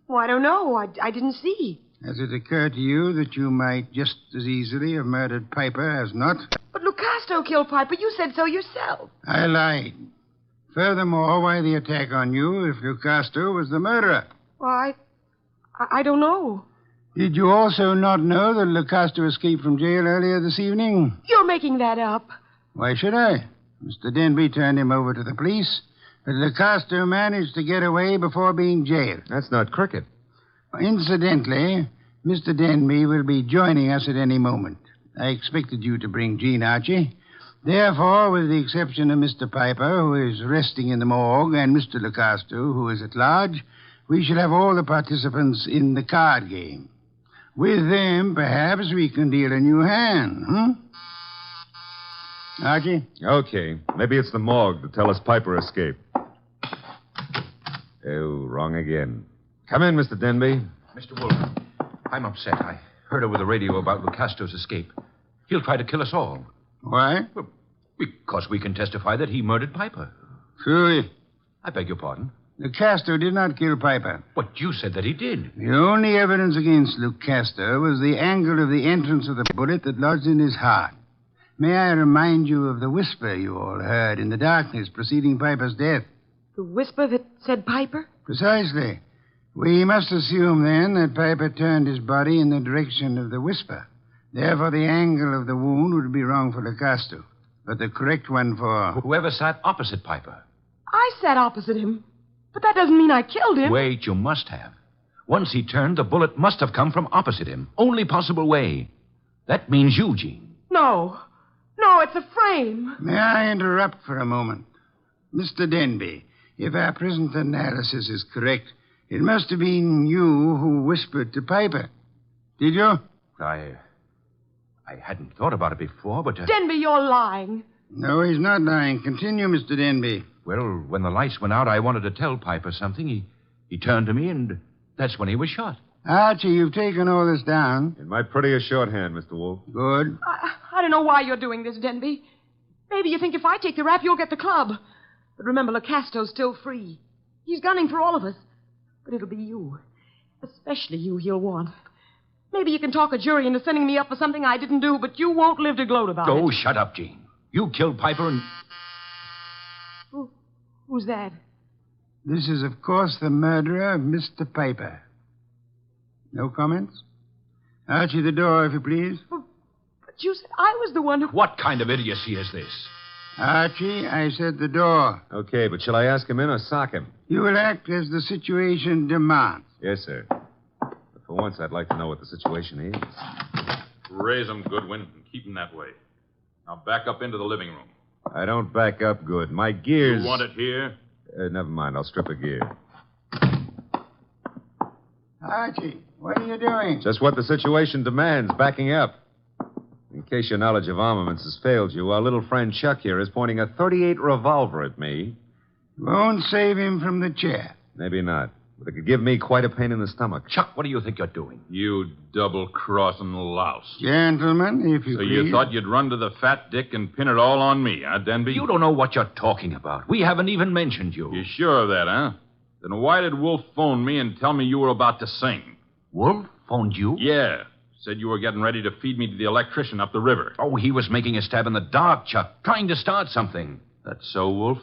Oh, I don't know. I didn't see. Has it occurred to you that you might just as easily have murdered Piper as not? But Lucasto killed Piper. You said so yourself. I lied. Furthermore, why the attack on you if Lucasto was the murderer? Well, I don't know. Did you also not know that Lucasto escaped from jail earlier this evening? You're making that up. Why should I? Mr. Denby turned him over to the police, but Lucasto managed to get away before being jailed. That's not cricket. Incidentally, Mr. Denby will be joining us at any moment. I expected you to bring Jean, Archie. Therefore, with the exception of Mr. Piper, who is resting in the morgue, and Mr. Lucasto, who is at large, we shall have all the participants in the card game. With them, perhaps we can deal a new hand, Archie? Okay. Maybe it's the morgue to tell us Piper escaped. Oh, wrong again. Come in, Mr. Denby. Mr. Wolfe, I'm upset. I heard over the radio about Lucasto's escape. He'll try to kill us all. Why? Well, because we can testify that he murdered Piper. True. I beg your pardon? Lucasto did not kill Piper. But you said that he did. The only evidence against Lucasto was the angle of the entrance of the bullet that lodged in his heart. May I remind you of the whisper you all heard in the darkness preceding Piper's death? The whisper that said Piper? Precisely. We must assume, then, that Piper turned his body in the direction of the whisper. Therefore, the angle of the wound would be wrong for Lucasto, but the correct one for... Whoever sat opposite Piper. I sat opposite him. But that doesn't mean I killed him. Wait, you must have. Once he turned, the bullet must have come from opposite him. Only possible way. That means you, Jean. No. No, it's a frame. May I interrupt for a moment? Mr. Denby, if our present analysis is correct, it must have been you who whispered to Piper. Did you? I hadn't thought about it before, but... Denby, you're lying. No, he's not lying. Continue, Mr. Denby. Well, when the lights went out, I wanted to tell Piper something. He turned to me, and that's when he was shot. Archie, you've taken all this down. In my prettiest shorthand, Mr. Wolfe. Good. I don't know why you're doing this, Denby. Maybe you think if I take the rap, you'll get the club. But remember, Lucasto's still free. He's gunning for all of us. But it'll be you. Especially you he'll want. Maybe you can talk a jury into sending me up for something I didn't do, but you won't live to gloat about it. Oh, shut up, Jean. You killed Piper and... Who's that? This is, of course, the murderer of Mr. Piper. No comments? Archie, the door, if you please. But you said I was the one who... What kind of idiocy is this? Archie, I said the door. Okay, but shall I ask him in or sock him? You will act as the situation demands. Yes, sir. But for once, I'd like to know what the situation is. Raise him, Goodwin, and keep him that way. Now back up into the living room. I don't back up good. My gears... You want it here? Never mind. I'll strip a gear. Archie, what are you doing? Just what the situation demands, backing up. In case your knowledge of armaments has failed you, our little friend Chuck here is pointing a .38 revolver at me. Won't save him from the chair. Maybe not. But it could give me quite a pain in the stomach. Chuck, what do you think you're doing? You double-crossing louse. Gentlemen, if you So please. you thought you'd run to the fat dick and pin it all on me, huh, Denby? You don't know what you're talking about. We haven't even mentioned you. You sure of that, huh? Then why did Wolf phone me and tell me you were about to sing? Wolf phoned you? Yeah. Said you were getting ready to feed me to the electrician up the river. Oh, he was making a stab in the dark, Chuck, trying to start something. That's so, Wolf?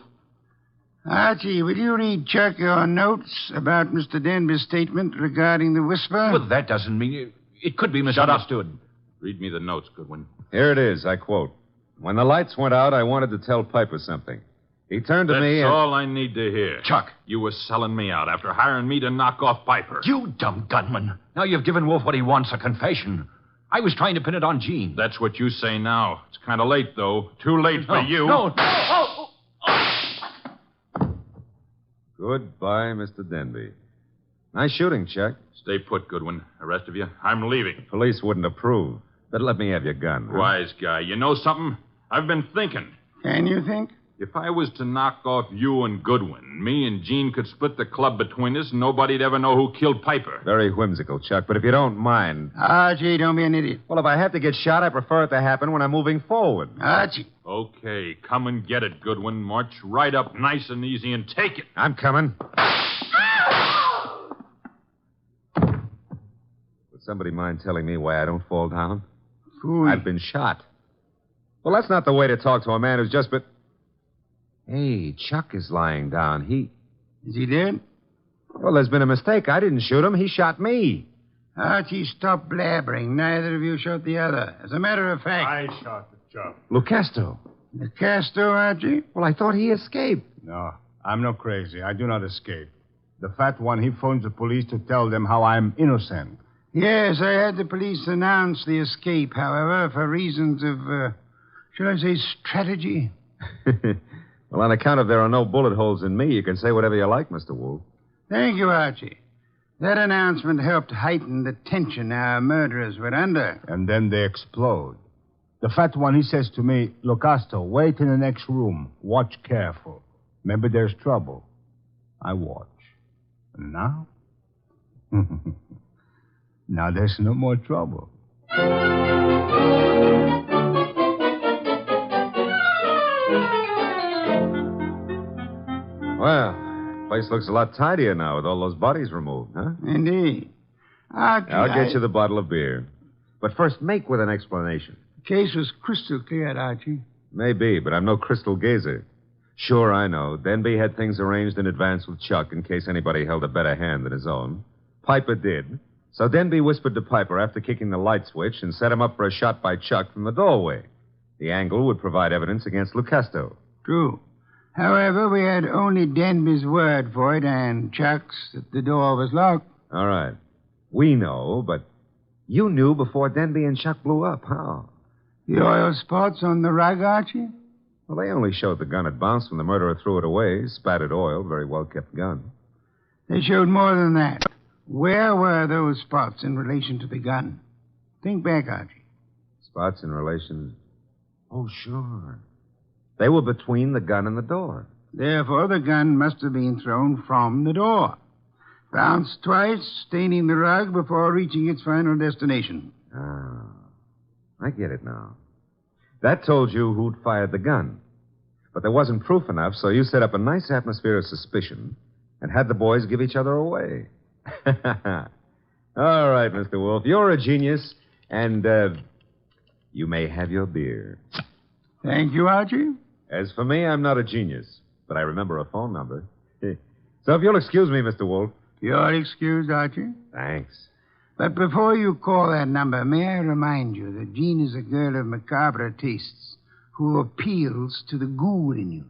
Archie, will you read Chuck your notes about Mr. Denby's statement regarding the whisper? Well, that doesn't mean... It could be misunderstood. Read me the notes, Goodwin. Here it is, I quote. When the lights went out, I wanted to tell Piper something. He turned to me That's and... all I need to hear. Chuck. You were selling me out after hiring me to knock off Piper. You dumb gunman. Now you've given Wolf what he wants, a confession. I was trying to pin it on Jean. That's what you say now. It's kind of late, though. Too late for you. No. Goodbye, Mr. Denby. Nice shooting, Chuck. Stay put, Goodwin. The rest of you, I'm leaving. Police wouldn't approve. But let me have your gun. Huh? Wise guy. You know something? I've been thinking. Can you think? If I was to knock off you and Goodwin, me and Gene could split the club between us and nobody'd ever know who killed Piper. Very whimsical, Chuck, but if you don't mind... Archie, don't be an idiot. Well, if I have to get shot, I prefer it to happen when I'm moving forward. Archie. Okay, come and get it, Goodwin. March right up nice and easy and take it. I'm coming. Would somebody mind telling me why I don't fall down? Phooey. I've been shot. Well, that's not the way to talk to a man who's just been... Hey, Chuck is lying down. Is he dead? Well, there's been a mistake. I didn't shoot him. He shot me. Archie, stop blabbering. Neither of you shot the other. As a matter of fact... I shot the Chuck. Lucasto. Lucasto, Archie? Well, I thought he escaped. No, I'm not crazy. I do not escape. The fat one, he phones the police to tell them how I'm innocent. Yes, I had the police announce the escape, however, for reasons of, shall I say, strategy? Well, on account of there are no bullet holes in me, you can say whatever you like, Mr. Wolfe. Thank you, Archie. That announcement helped heighten the tension our murderers were under. And then they explode. The fat one, he says to me, Lucasto, wait in the next room. Watch careful. Maybe there's trouble. I watch. And now? Now there's no more trouble. Well, the place looks a lot tidier now with all those bodies removed, huh? Indeed. Archie, I'll get you the bottle of beer. But first, make with an explanation. The case was crystal clear, Archie. Maybe, but I'm no crystal gazer. Sure, I know. Denby had things arranged in advance with Chuck in case anybody held a better hand than his own. Piper did. So Denby whispered to Piper after kicking the light switch and set him up for a shot by Chuck from the doorway. The angle would provide evidence against Lucasto. True. However, we had only Denby's word for it and Chuck's that the door was locked. All right. We know, but you knew before Denby and Chuck blew up. How? The oil spots on the rug, Archie? Well, they only showed the gun had bounced when the murderer threw it away. Spattered oil, very well-kept gun. They showed more than that. Where were those spots in relation to the gun? Think back, Archie. Spots in relation... Oh, sure. They were between the gun and the door. Therefore, the gun must have been thrown from the door. Bounced twice, staining the rug before reaching its final destination. Ah, I get it now. That told you who'd fired the gun. But there wasn't proof enough, so you set up a nice atmosphere of suspicion and had the boys give each other away. All right, Mr. Wolfe, you're a genius, and you may have your beer. Thank you, Archie. As for me, I'm not a genius, but I remember a phone number. So if you'll excuse me, Mr. Wolfe. You're excused, Archie. Thanks. But before you call that number, may I remind you that Jean is a girl of macabre tastes who appeals to the ghoul in you.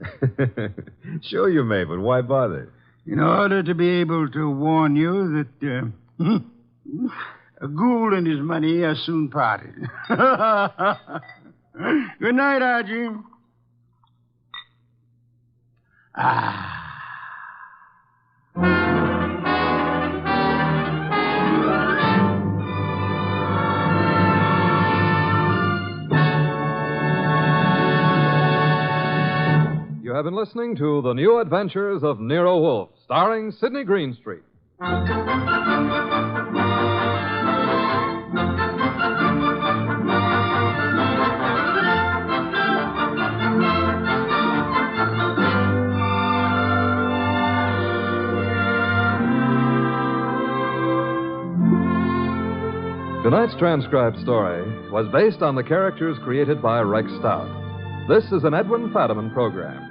Sure you may, but why bother? In order to be able to warn you that a ghoul and his money are soon parted. Good night, Archie. You have been listening to The New Adventures of Nero Wolfe, starring Sidney Greenstreet. Tonight's transcribed story was based on the characters created by Rex Stout. This is an Edwin Fadiman program.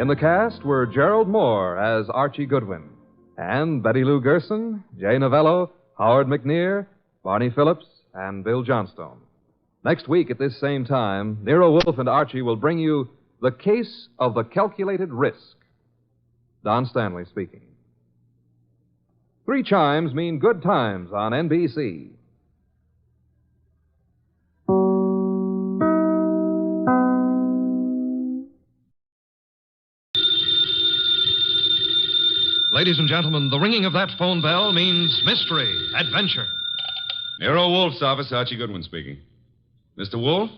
In the cast were Gerald Moore as Archie Goodwin, and Betty Lou Gerson, Jay Novello, Howard McNear, Barney Phillips, and Bill Johnstone. Next week at this same time, Nero Wolfe and Archie will bring you The Case of the Calculated Risk. Don Stanley speaking. 3 chimes mean good times on NBC. Ladies and gentlemen, the ringing of that phone bell means mystery, adventure. Nero Wolfe's office, Archie Goodwin speaking. Mr. Wolfe?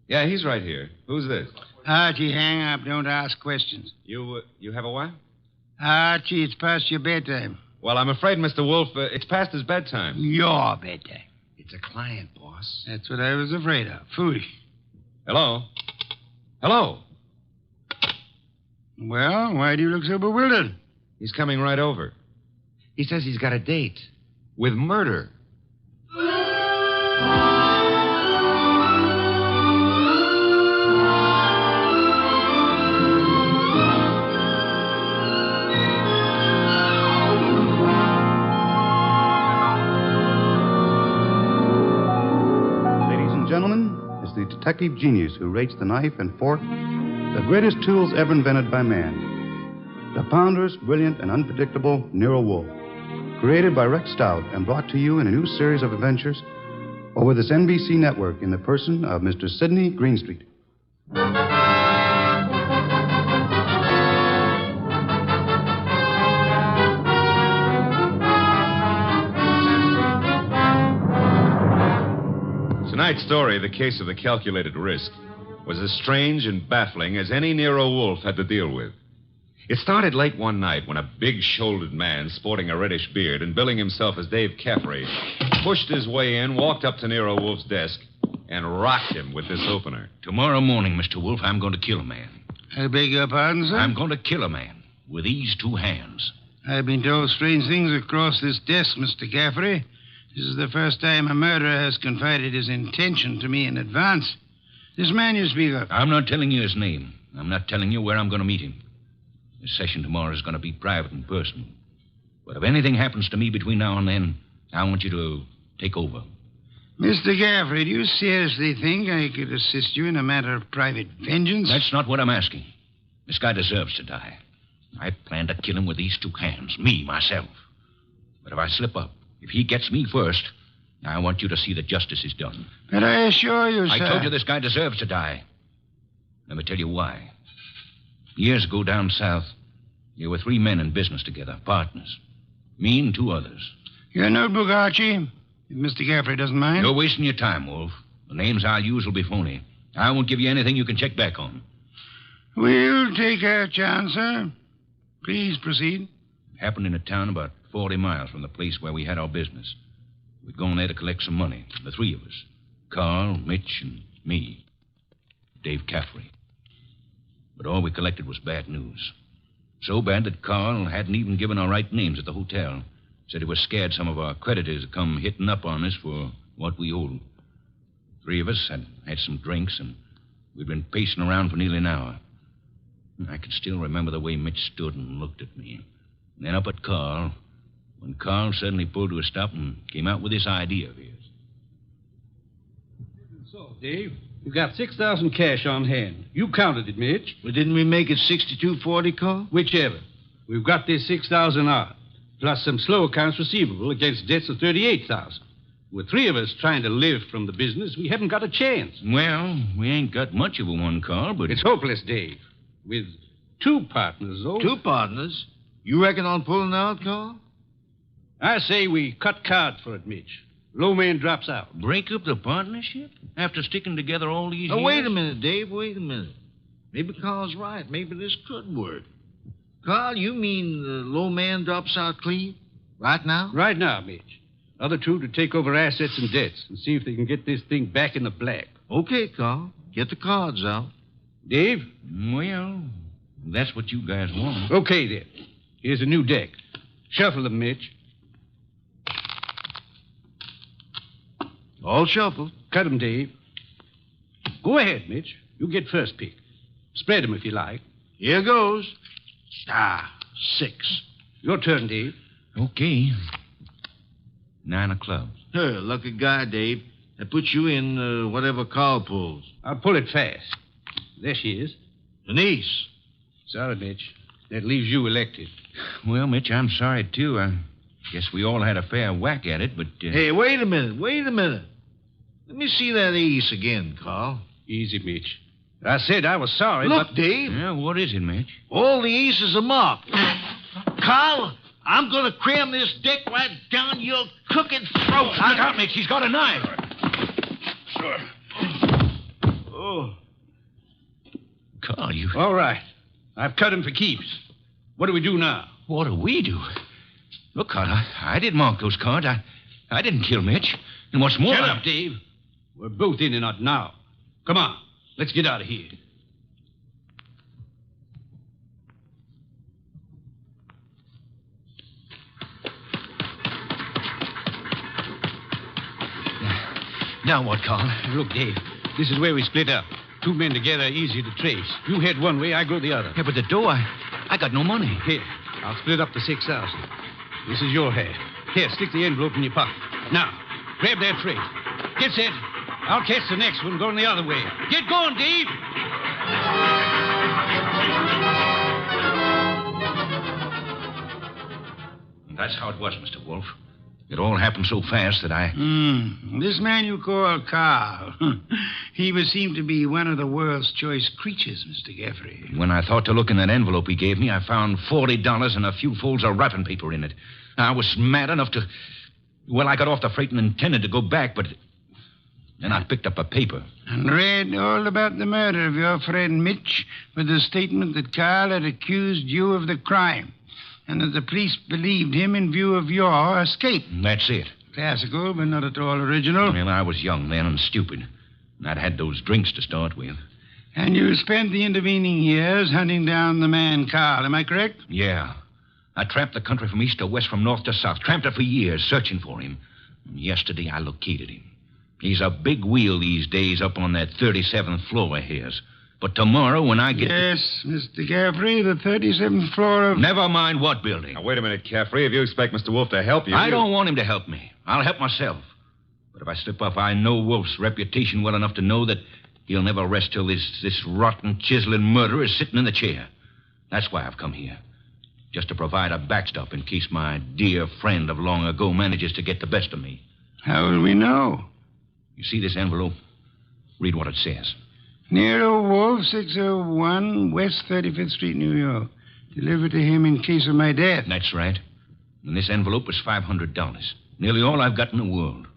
Yeah, he's right here. Who's this? Archie, hang up. Don't ask questions. You have a what? Archie, it's past your bedtime. Well, I'm afraid, Mr. Wolfe, it's past his bedtime. Your bedtime. It's a client, boss. That's what I was afraid of. Foolish. Hello? Hello? Well, why do you look so bewildered? He's coming right over. He says he's got a date with murder. Ladies and gentlemen, it's the detective genius who rates the knife and fork the greatest tools ever invented by man. The ponderous, brilliant, and unpredictable Nero Wolfe. Created by Rex Stout and brought to you in a new series of adventures over this NBC network in the person of Mr. Sidney Greenstreet. Tonight's story, The Case of the Calculated Risk, was as strange and baffling as any Nero Wolfe had to deal with. It started late one night when a big-shouldered man sporting a reddish beard and billing himself as Dave Caffrey pushed his way in, walked up to Nero Wolfe's desk, and rocked him with this opener. Tomorrow morning, Mr. Wolfe, I'm going to kill a man. I beg your pardon, sir? I'm going to kill a man with these two hands. I've been told strange things across this desk, Mr. Caffrey. This is the first time a murderer has confided his intention to me in advance. This man you speak of. I'm not telling you his name. I'm not telling you where I'm going to meet him. This session tomorrow is going to be private and personal. But if anything happens to me between now and then, I want you to take over. Mr. Caffrey, do you seriously think I could assist you in a matter of private vengeance? That's not what I'm asking. This guy deserves to die. I plan to kill him with these two hands, me, myself. But if I slip up, if he gets me first, I want you to see that justice is done. But I assure you, sir... I told you this guy deserves to die. Let me tell you why. Years ago down south, there were three men in business together, partners. Me and two others. Your notebook, Archie, if Mr. Caffrey doesn't mind. You're wasting your time, Wolf. The names I'll use will be phony. I won't give you anything you can check back on. We'll take our chance, sir. Please proceed. It happened in a town about 40 miles from the place where we had our business. We'd gone there to collect some money, the three of us. Carl, Mitch, and me. Dave Caffrey. But all we collected was bad news. So bad that Carl hadn't even given our right names at the hotel. Said he was scared some of our creditors would come hitting up on us for what we owed. Three of us had some drinks, and we'd been pacing around for nearly an hour. I can still remember the way Mitch stood and looked at me. And then up at Carl, when Carl suddenly pulled to a stop and came out with this idea of his. So, Dave, you've got 6,000 cash on hand. You counted it, Mitch. Well, didn't we make it 6240, Carl? Whichever. We've got this 6,000 odd, plus some slow accounts receivable against debts of 38,000. With three of us trying to live from the business, we haven't got a chance. Well, we ain't got much of a one, Carl, but... It's hopeless, Dave. With two partners, though. Two partners? You reckon on pulling out, Carl? I say we cut cards for it, Mitch. Low man drops out. Break up the partnership? After sticking together all these years? Wait a minute, Dave. Wait a minute. Maybe Carl's right. Maybe this could work. Carl, you mean the low man drops out clean? Right now? Right now, Mitch. Other two to take over assets and debts and see if they can get this thing back in the black. Okay, Carl. Get the cards out. Dave? Well, that's what you guys want. Okay, then. Here's a new deck. Shuffle them, Mitch. All shuffled. Cut 'em, Dave. Go ahead, Mitch. You get first pick. Spread 'em if you like. Here goes. 6. Your turn, Dave. Okay. 9 of clubs. Lucky guy, Dave. That puts you in whatever Carl pulls. I'll pull it fast. There she is. Denise. Sorry, Mitch. That leaves you elected. Well, Mitch, I'm sorry, too. I guess we all had a fair whack at it, but... Hey, wait a minute. Let me see that ace again, Carl. Easy, Mitch. I said I was sorry, Look, but... Dave. Yeah, what is it, Mitch? All the aces are marked. Carl, I'm going to cram this deck right down your crooked throat. I got Mitch. He's got a knife. Oh. Carl, you... All right. I've cut him for keeps. What do we do now? What do we do? Look, Carl, I didn't mark those cards. I didn't kill Mitch. And what's more... Shut up, Dave. We're both in and out now. Come on. Let's get out of here. Now what, Carl? Look, Dave, this is where we split up. Two men together, easy to trace. You head one way, I go the other. Yeah, but the dough, I got no money. Here, I'll split up the 6,000. This is your half. Here, stick the envelope in your pocket. Now, grab that freight. Get set. I'll catch the next one going the other way. Get going, Dave! That's how it was, Mr. Wolfe. It all happened so fast that I... This man you call Carl, he would seem to be one of the world's choice creatures, Mr. Geoffrey. When I thought to look in that envelope he gave me, I found $40 and a few folds of wrapping paper in it. I was mad enough to... Well, I got off the freight and intended to go back, but... Then I picked up a paper. And read all about the murder of your friend Mitch with the statement that Carl had accused you of the crime and that the police believed him in view of your escape. That's it. Classical, but not at all original. Well, I was young then and stupid. And I'd had those drinks to start with. And you spent the intervening years hunting down the man Carl, am I correct? Yeah. I tramped the country from east to west, from north to south. Tramped it for years, searching for him. And yesterday I located him. He's a big wheel these days up on that 37th floor of his. But tomorrow when I get... Yes, Mr. Caffrey, the 37th floor of... Never mind what building. Now, wait a minute, Caffrey. If you expect Mr. Wolfe to help you... I don't want him to help me. I'll help myself. But if I slip up, I know Wolfe's reputation well enough to know that he'll never rest till this rotten, chiseling murderer is sitting in the chair. That's why I've come here. Just to provide a backstop in case my dear friend of long ago manages to get the best of me. How will we know? You see this envelope? Read what it says. Nero Wolfe, 601 West 35th Street, New York. Delivered to him in case of my death. That's right. And this envelope is $500. Nearly all I've got in the world.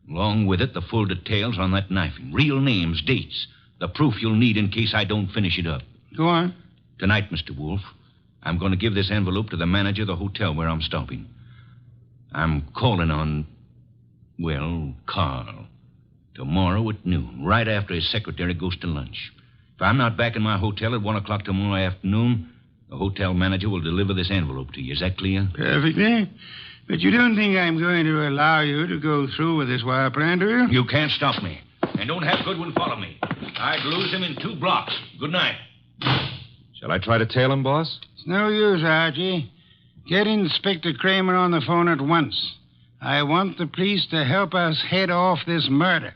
Along with it, the full details on that knifing. Real names, dates. The proof you'll need in case I don't finish it up. Go on. Tonight, Mr. Wolfe, I'm going to give this envelope to the manager of the hotel where I'm stopping. I'm calling on, well, Carl. Tomorrow at noon, right after his secretary goes to lunch. If I'm not back in my hotel at 1 o'clock tomorrow afternoon, the hotel manager will deliver this envelope to you. Is that clear? Perfectly. But you don't think I'm going to allow you to go through with this wire plan, do you? You can't stop me. And don't have Goodwin follow me. I'd lose him in 2 blocks. Good night. Shall I try to tail him, boss? It's no use, Archie. Get Inspector Kramer on the phone at once. I want the police to help us head off this murder.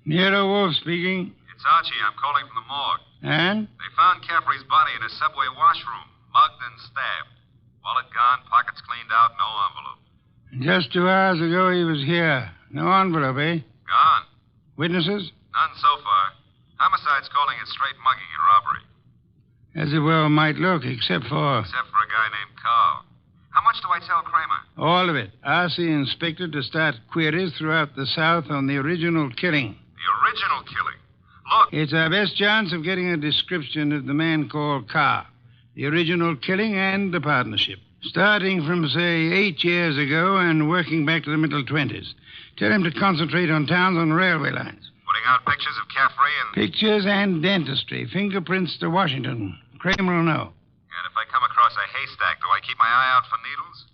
Nero Wolfe speaking. It's Archie. I'm calling from the morgue. And? They found Caffrey's body in a subway washroom, mugged and stabbed. Wallet gone, pockets cleaned out, no envelope. Just 2 hours ago he was here. No envelope, eh? Gone. Witnesses? None so far. Homicide's calling it straight mugging and robbery. As it well might look, except for a guy named Carl. How much do I tell Kramer? all of it. Ask the inspector to start queries throughout the South on the original killing. The original killing? Look. It's our best chance of getting a description of the man called Carr. The original killing and the partnership. Starting from, say, 8 years ago and working back to the middle 20s. Tell him to concentrate on towns on railway lines. Putting out pictures of Caffrey and... Pictures and dentistry. Fingerprints to Washington. Kramer will know. And if I come across a haystack, do I keep my eye out for needles?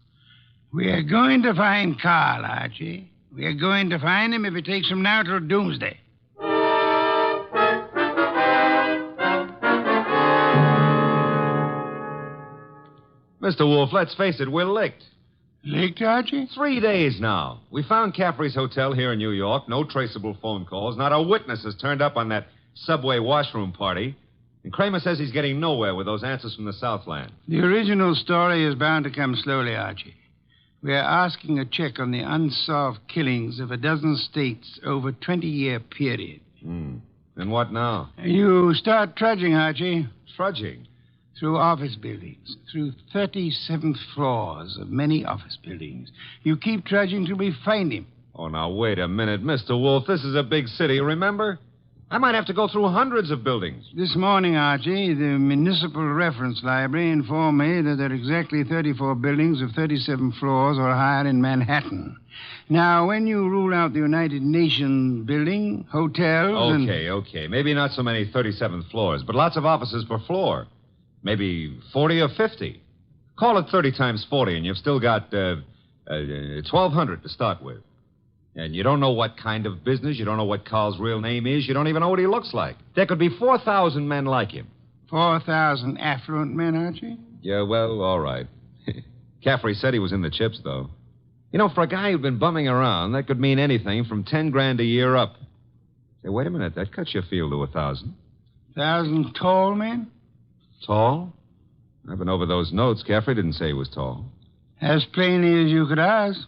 We are going to find Carl, Archie. We are going to find him if it takes from now till doomsday. Mr. Wolfe, let's face it, we're licked. Licked, Archie? 3 days now. We found Caffrey's hotel here in New York. No traceable phone calls. Not a witness has turned up on that subway washroom party. And Kramer says he's getting nowhere with those answers from the Southland. The original story is bound to come slowly, Archie. We are asking a check on the unsolved killings of a dozen states over a 20-year period. And what now? You start trudging, Archie. Trudging? through office buildings, through 37th floors of many office buildings. You keep trudging till we find him. Oh, now, wait a minute, Mr. Wolfe. This is a big city, remember? I might have to go through hundreds of buildings. This morning, Archie, the Municipal Reference Library informed me that there are exactly 34 buildings of 37 floors or higher in Manhattan. Now, when you rule out the United Nations building, hotels, Okay. Maybe not so many 37th floors, but lots of offices per floor. Maybe 40 or 50. Call it 30 times 40, and you've still got 1,200 to start with. And you don't know what kind of business. You don't know what Carl's real name is. You don't even know what he looks like. There could be 4,000 men like him. 4,000 affluent men, Archie? Yeah, well, all right. Caffrey said he was in the chips, though. You know, for a guy who'd been bumming around, that could mean anything from 10 grand a year up. Say, wait a minute. That cuts your field to 1,000. 1,000 tall men? Tall? I've been over those notes. Caffrey didn't say he was tall. As plainly as you could ask.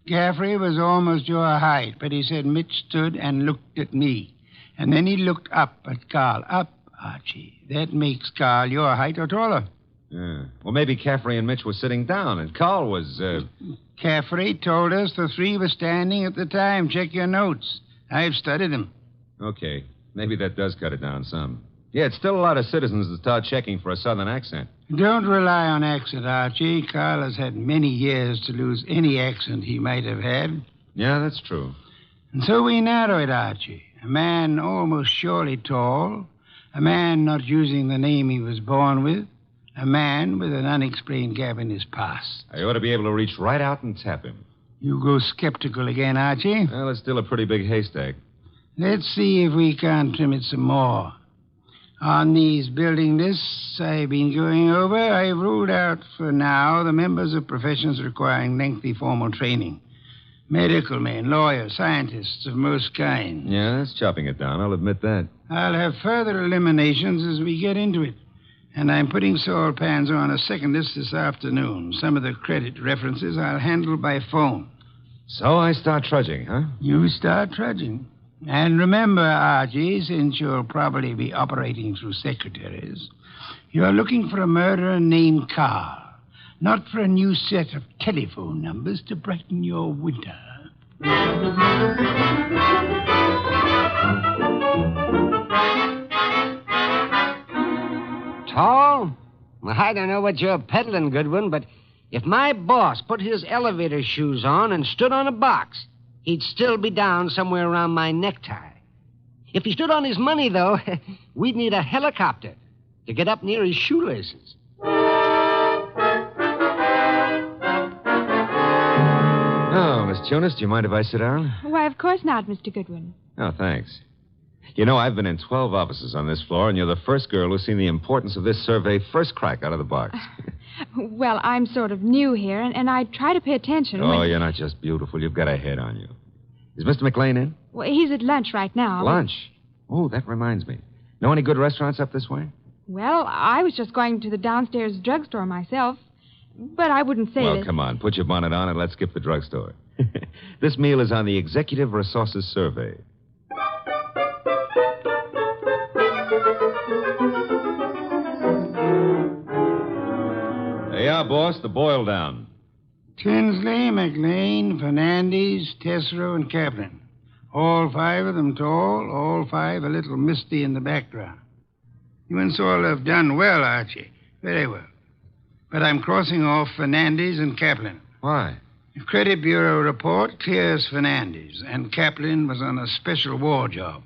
Caffrey was almost your height, but he said Mitch stood and looked at me. And then he looked up at Carl. Up, Archie. That makes Carl your height or taller. Yeah. Well, maybe Caffrey and Mitch were sitting down, and Carl was, Caffrey told us the three were standing at the time. Check your notes. I've studied them. Okay. Maybe that does cut it down some. Yeah, it's still a lot of citizens that start checking for a southern accent. Don't rely on accent, Archie. Carl has had many years to lose any accent he might have had. Yeah, that's true. And so we narrow it, Archie. A man almost surely tall. A man not using the name he was born with. A man with an unexplained gap in his past. I ought to be able to reach right out and tap him. You go skeptical again, Archie. Well, it's still a pretty big haystack. Let's see if we can't trim it some more. On these building lists I've been going over, I've ruled out for now the members of professions requiring lengthy formal training. Medical men, lawyers, scientists of most kinds. Yeah, that's chopping it down. I'll admit that. I'll have further eliminations as we get into it. And I'm putting Saul Panzer on a second list this afternoon. Some of the credit references I'll handle by phone. So I start trudging, huh? You start trudging. And remember, Archie, since you'll probably be operating through secretaries, you're looking for a murderer named Carl, not for a new set of telephone numbers to brighten your winter. Tall? Well, I don't know what you're peddling, Goodwin, but if my boss put his elevator shoes on and stood on a box, he'd still be down somewhere around my necktie. If he stood on his money, though, we'd need a helicopter to get up near his shoelaces. Oh, Miss Jonas, do you mind if I sit down? Why, of course not, Mr. Goodwin. Oh, thanks. You know, I've been in 12 offices on this floor, and you're the first girl who's seen the importance of this survey first crack out of the box. Well, I'm sort of new here, and I try to pay attention. Oh, you're not just beautiful. You've got a head on you. Is Mr. McLean in? Well, he's at lunch right now. Lunch? Oh, that reminds me. Know any good restaurants up this way? Well, I was just going to the downstairs drugstore myself, but I wouldn't say Well, that... come on. Put your bonnet on and let's skip the drugstore. This meal is on the Executive Resources Survey. There you are, boss. The boil down. Tinsley, McLean, Fernandez, Tesreau, and Kaplan. All five of them tall, all five a little misty in the background. You and Saul have done well, Archie. Very well. But I'm crossing off Fernandez and Kaplan. Why? The Credit Bureau report clears Fernandez, and Kaplan was on a special war job.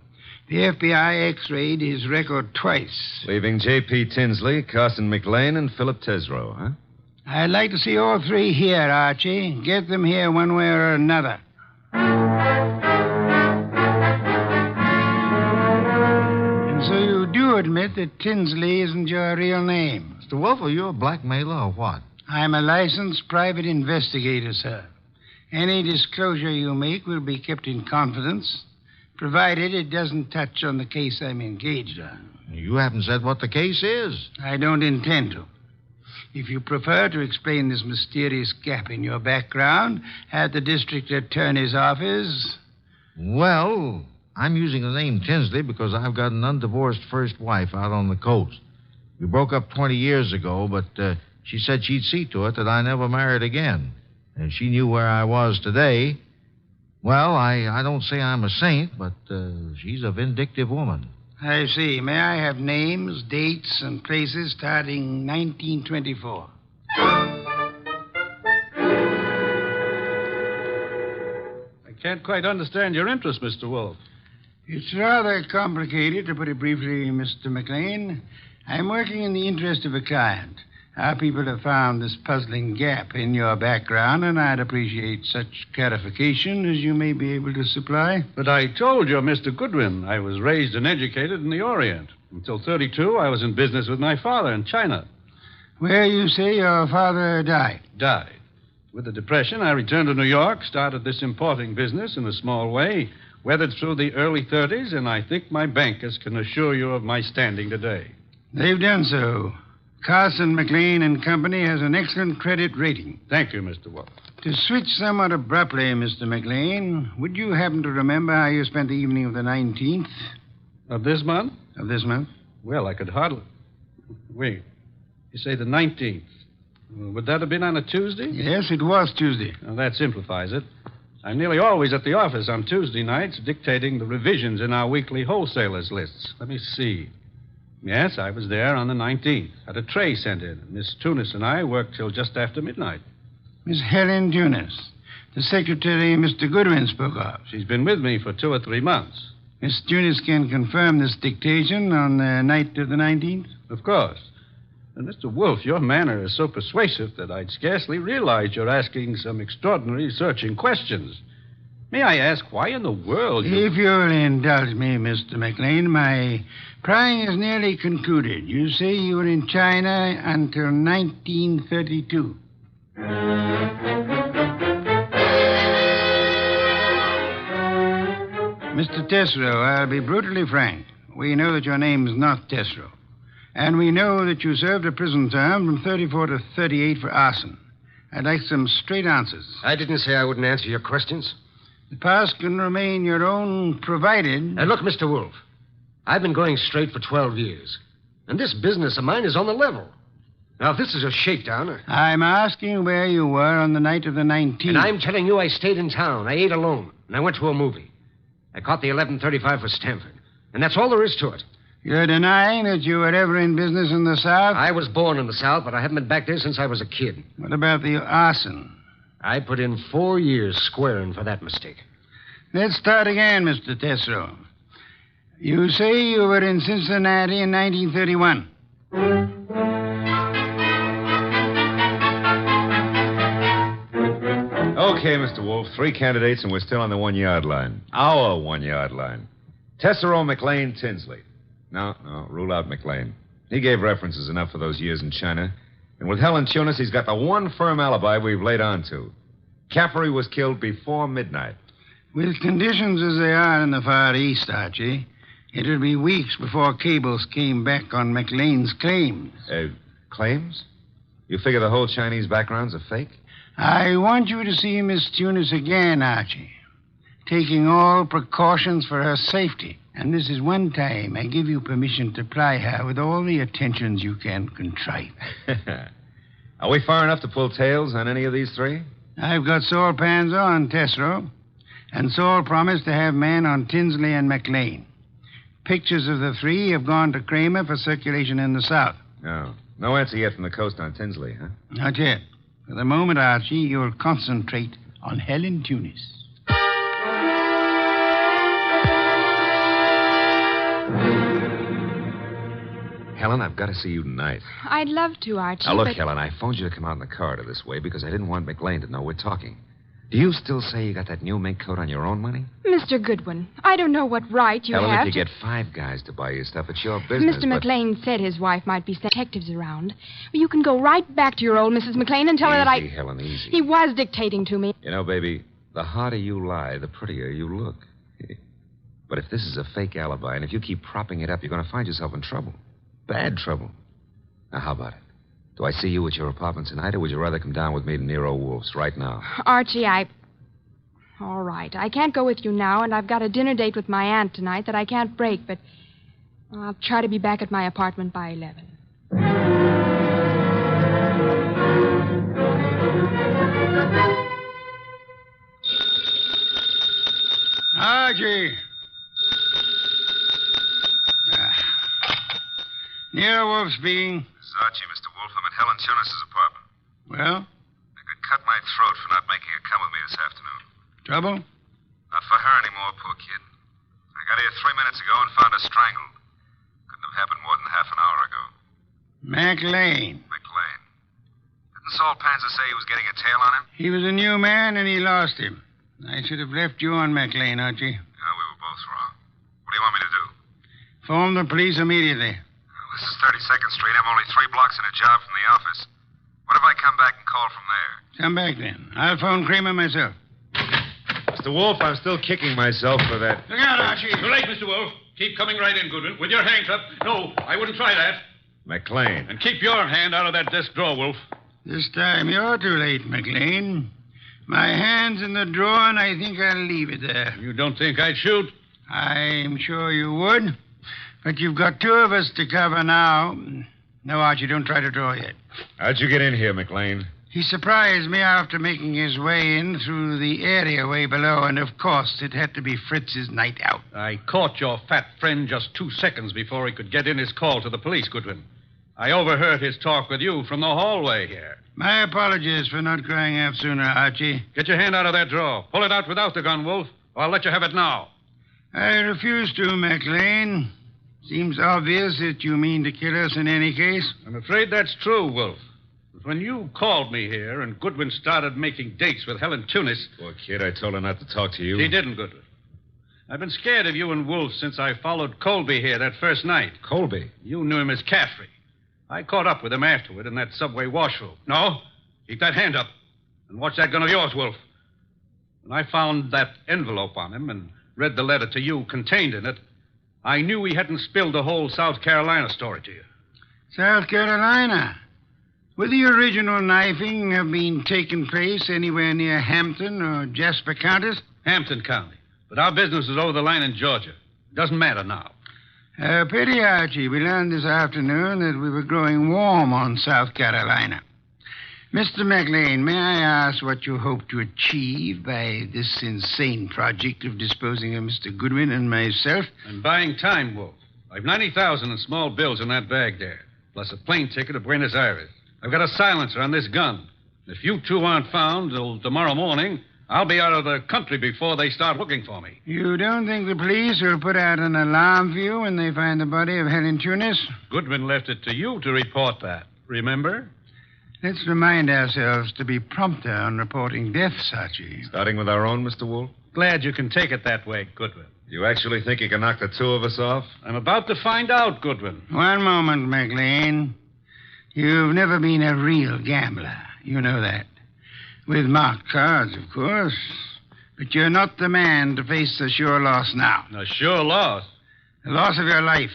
The FBI x-rayed his record twice. Leaving J.P. Tinsley, Carson McLean, and Philip Tesreau, huh? I'd like to see all three here, Archie. Get them here one way or another. And so you do admit that Tinsley isn't your real name? Mr. Wolfe, are you a blackmailer or what? I'm a licensed private investigator, sir. Any disclosure you make will be kept in confidence, provided it doesn't touch on the case I'm engaged on. You haven't said what the case is. I don't intend to. If you prefer to explain this mysterious gap in your background at the district attorney's office... Well, I'm using the name Tinsley because I've got an undivorced first wife out on the coast. We broke up 20 years ago, but she said she'd see to it that I never married again. And she knew where I was today. Well, I don't say I'm a saint, but she's a vindictive woman. I see. May I have names, dates, and places starting 1924? I can't quite understand your interest, Mr. Wolfe. It's rather complicated, to put it briefly, Mr. McLean. I'm working in the interest of a client. Our people have found this puzzling gap in your background, and I'd appreciate such clarification as you may be able to supply. But I told you, Mr. Goodwin, I was raised and educated in the Orient. Until 32, I was in business with my father in China. Where you say your father died? Died. With the Depression, I returned to New York, started this importing business in a small way, weathered through the early 30s, and I think my bankers can assure you of my standing today. They've done so. Carson, McLean and Company has an excellent credit rating. Thank you, Mr. Wolfe. To switch somewhat abruptly, Mr. McLean, would you happen to remember how you spent the evening of the 19th? Of this month? Of this month? Well, I could hardly... Wait. You say the 19th. Would that have been on a Tuesday? Yes, it was Tuesday. Well, that simplifies it. I'm nearly always at the office on Tuesday nights dictating the revisions in our weekly wholesalers' lists. Let me see. Yes, I was there on the 19th. Had a tray sent in. Miss Tunis and I worked till just after midnight. Miss Helen Tunis, the secretary Mr. Goodwin spoke of. She's been with me for 2 or 3 months. Miss Tunis can confirm this dictation on the night of the 19th? Of course. And Mr. Wolfe, your manner is so persuasive that I'd scarcely realize you're asking some extraordinary searching questions. May I ask why in the world you... If you'll indulge me, Mr. McLean, my prying is nearly concluded. You say you were in China until 1932. Mr. Tesreau, I'll be brutally frank. We know that your name's not Tesreau. And we know that you served a prison term from 34 to 38 for arson. I'd like some straight answers. I didn't say I wouldn't answer your questions. The past can remain your own, provided... Look, Mr. Wolfe, I've been going straight for 12 years. And this business of mine is on the level. Now, if this is a shakedown... I'm asking where you were on the night of the 19th. And I'm telling you I stayed in town. I ate alone. And I went to a movie. I caught the 11:35 for Stanford. And that's all there is to it. You're denying that you were ever in business in the South? I was born in the South, but I haven't been back there since I was a kid. What about the arson? I put in 4 years squaring for that mistake. Let's start again, Mr. Tesreau. You say you were in Cincinnati in 1931. Okay, Mr. Wolfe, 3 candidates, and we're still on the 1-yard line. Our 1-yard line. Tesreau, McLean, Tinsley. No, rule out McLean. He gave references enough for those years in China. And with Helen Tunis, he's got the one firm alibi we've laid on to. Caffrey was killed before midnight. With conditions as they are in the Far East, Archie, it'll be weeks before cables came back on McLean's claims. Claims? You figure the whole Chinese background's a fake? I want you to see Miss Tunis again, Archie, taking all precautions for her safety. And this is one time I give you permission to ply her with all the attentions you can contrive. Are we far enough to pull tails on any of these 3? I've got Saul Pans on Tesreau, and Saul promised to have men on Tinsley and McLean. Pictures of the 3 have gone to Kramer for circulation in the South. No answer yet from the coast on Tinsley, huh? Not yet. For the moment, Archie, you'll concentrate on Helen Tunis. Helen, I've got to see you tonight. I'd love to, Archie. Now, look, Helen, I phoned you to come out in the corridor this way because I didn't want McLean to know we're talking. Do you still say you got that new mink coat on your own money? Mr. Goodwin, I don't know what right you Helen, have if you get 5 guys to buy you stuff, it's your business. Mr. McLean said his wife might be sending detectives around. Well, you can go right back to your old Mrs. McLean and tell her that I... Easy, Helen, easy. He was dictating to me. You know, baby, the harder you lie, the prettier you look. But if this is a fake alibi, and if you keep propping it up, you're going to find yourself in trouble. Bad trouble. Now, how about it? Do I see you at your apartment tonight, or would you rather come down with me to Nero Wolfe's right now? Archie, All right. I can't go with you now, and I've got a dinner date with my aunt tonight that I can't break, but I'll try to be back at my apartment by 11. Archie. Nero Wolfe speaking. It's Archie, Mr. Wolfe. I'm at Helen Tunis's apartment. Well, I could cut my throat for not making her come with me this afternoon. trouble? Not for her anymore, poor kid. I got here 3 minutes ago and found her strangled. Couldn't have happened more than half an hour ago. McLean. McLean. Didn't Saul Panzer say he was getting a tail on him? He was a new man and he lost him. I should have left you on McLean, Archie. No, we were both wrong. What do you want me to do? Phone the police immediately. Well, this is 32nd Street. I'm only 3 blocks in a job from the office. What if I come back and call from there? Come back then. I'll phone Kramer myself. Mr. Wolfe, I'm still kicking myself for that. Look out, Archie. Too late, Mr. Wolfe. Keep coming right in, Goodwin, with your hands up. No, I wouldn't try that. McLean. And keep your hand out of that desk drawer, Wolfe. This time you're too late, McLean. My hand's in the drawer, and I think I'll leave it there. You don't think I'd shoot? I'm sure you would. But you've got 2 of us to cover now. No, Archie, don't try to draw yet. How'd you get in here, McLean? He surprised me after making his way in through the area way below, and of course it had to be Fritz's night out. I caught your fat friend just 2 seconds before he could get in his call to the police, Goodwin. I overheard his talk with you from the hallway here. My apologies for not crying out sooner, Archie. Get your hand out of that drawer. Pull it out without the gun, Wolfe, or I'll let you have it now. I refuse to, McLean. Seems obvious that you mean to kill us in any case. I'm afraid that's true, Wolfe. But when you called me here and Goodwin started making dates with Helen Tunis... Poor kid, I told her not to talk to you. She didn't, Goodwin. I've been scared of you and Wolfe since I followed Colby here that first night. Colby? You knew him as Caffrey. I caught up with him afterward in that subway washroom. No, keep that hand up. And watch that gun of yours, Wolfe. When I found that envelope on him and read the letter to you contained in it, I knew he hadn't spilled the whole South Carolina story to you. South Carolina? Would the original knifing have been taking place anywhere near Hampton or Jasper counties? Hampton County. But our business is over the line in Georgia. Doesn't matter now. Pity, Archie. We learned this afternoon that we were growing warm on South Carolina. Mr. McLean, may I ask what you hope to achieve by this insane project of disposing of Mr. Goodwin and myself? I'm buying time, Wolfe. I've $90,000 in small bills in that bag there, plus a plane ticket to Buenos Aires. I've got a silencer on this gun. If you 2 aren't found till tomorrow morning, I'll be out of the country before they start looking for me. You don't think the police will put out an alarm for you when they find the body of Helen Tunis? Goodwin left it to you to report that, remember? Let's remind ourselves to be prompter on reporting deaths, Archie. Starting with our own, Mr. Wolfe? Glad you can take it that way, Goodwin. You actually think you can knock the 2 of us off? I'm about to find out, Goodwin. One moment, McLean. You've never been a real gambler. You know that. With marked cards, of course. But you're not the man to face a sure loss now. A sure loss? The loss of your life.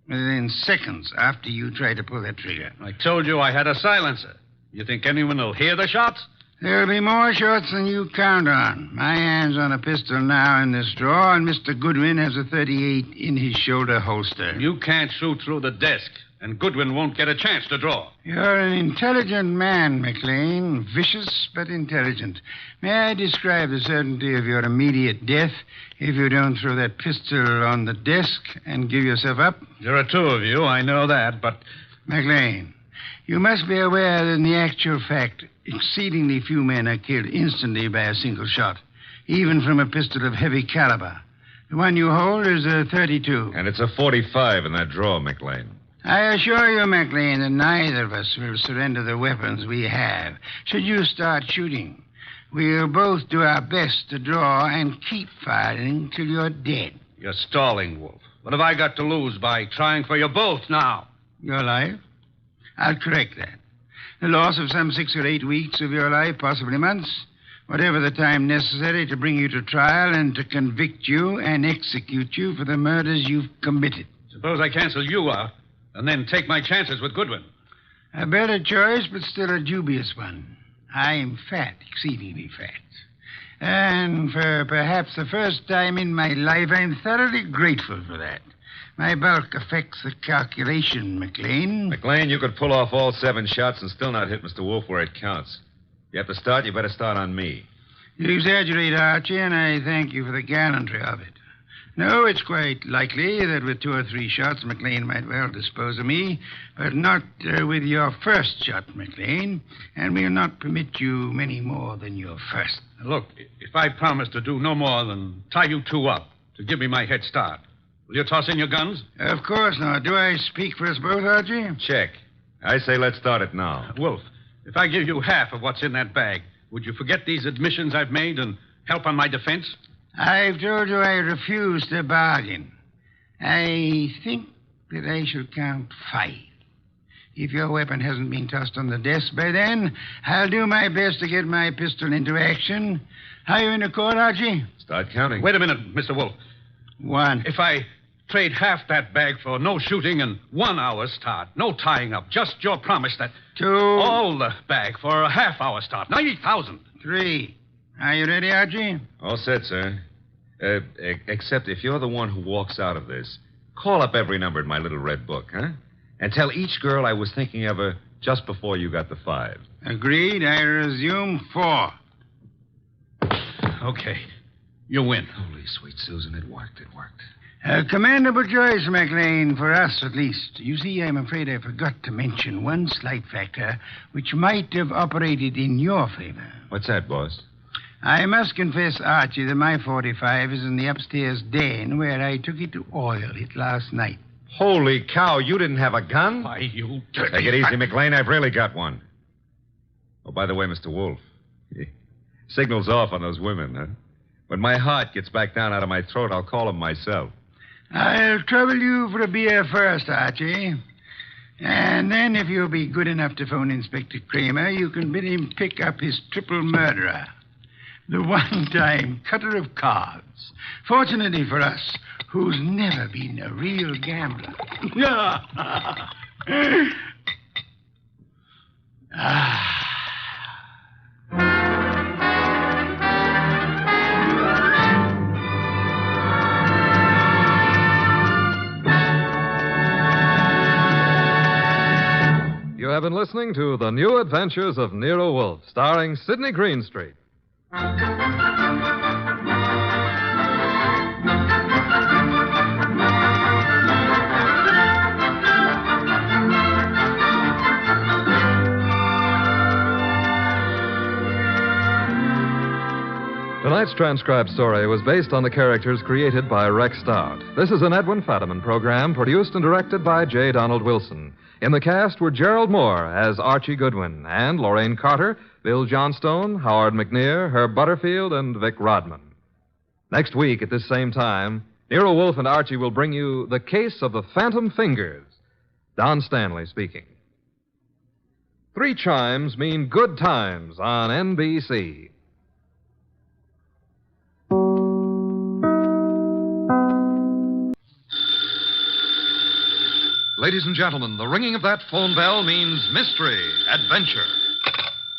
Within seconds after you try to pull that trigger. I told you I had a silencer. You think anyone will hear the shots? There'll be more shots than you count on. My hand's on a pistol now in this drawer, and Mr. Goodwin has a .38 in his shoulder holster. You can't shoot through the desk, and Goodwin won't get a chance to draw. You're an intelligent man, McLean. Vicious, but intelligent. May I describe the certainty of your immediate death if you don't throw that pistol on the desk and give yourself up? There are 2 of you, I know that, but... McLean, you must be aware that in the actual fact, exceedingly few men are killed instantly by a single shot, even from a pistol of heavy caliber. The one you hold is a .32. And it's a .45 in that drawer, McLean. I assure you, McLean, that neither of us will surrender the weapons we have. Should you start shooting, we'll both do our best to draw and keep firing till you're dead. You're stalling, Wolfe. What have I got to lose by trying for you both now? Your life? I'll correct that. The loss of some 6 or 8 weeks of your life, possibly months. Whatever the time necessary to bring you to trial and to convict you and execute you for the murders you've committed. Suppose I cancel you out and then take my chances with Goodwin. A better choice, but still a dubious one. I'm fat, exceedingly fat. And for perhaps the first time in my life, I'm thoroughly grateful for that. My bulk affects the calculation, McLean. McLean, you could pull off all 7 shots and still not hit Mr. Wolfe where it counts. You have to start, you better start on me. You exaggerate, Archie, and I thank you for the gallantry of it. No, it's quite likely that with 2 or 3 shots, McLean might well dispose of me, but not with your first shot, McLean, and we'll not permit you many more than your first. Look, if I promise to do no more than tie you two up to give me my head start, will you toss in your guns? Of course not. Do I speak for us both, Archie? Check. I say let's start it now. Wolf, if I give you half of what's in that bag, would you forget these admissions I've made and help on my defense? I've told you I refuse to bargain. I think that I shall count 5. If your weapon hasn't been tossed on the desk by then, I'll do my best to get my pistol into action. How you in the court, Archie? Start counting. Wait a minute, Mr. Wolf. 1. If I trade half that bag for no shooting and 1 hour's start, no tying up, just your promise that... 2. All the bag for a half-hour start, 90,000. 3. Are you ready, Archie? All set, sir. Except if you're the one who walks out of this, call up every number in my little red book, huh? And tell each girl I was thinking of her just before you got the 5. Agreed. I resume 4. Okay. You win. Holy sweet Susan, it worked. A commendable choice, McLean, for us at least. You see, I'm afraid I forgot to mention one slight factor which might have operated in your favor. What's that, boss? I must confess, Archie, that my 45 is in the upstairs den where I took it to oil it last night. Holy cow, you didn't have a gun? Why, you dirty... Take it easy, McLean. I've really got one. Oh, by the way, Mr. Wolfe, signal's off on those women, huh? When my heart gets back down out of my throat, I'll call them myself. I'll trouble you for a beer first, Archie. And then, if you'll be good enough to phone Inspector Kramer, you can bid him pick up his triple murderer. The one-time cutter of cards. Fortunately for us, who's never been a real gambler. You have been listening to The New Adventures of Nero Wolfe, starring Sidney Greenstreet. Tonight's transcribed story was based on the characters created by Rex Stout. This is an Edwin Fadiman program produced and directed by J. Donald Wilson. In the cast were Gerald Moore as Archie Goodwin and Lorraine Carter, Bill Johnstone, Howard McNear, Herb Butterfield, and Vic Rodman. Next week at this same time, Nero Wolfe and Archie will bring you The Case of the Phantom Fingers. Don Stanley speaking. 3 chimes mean good times on NBC. Ladies and gentlemen, the ringing of that phone bell means mystery, adventure.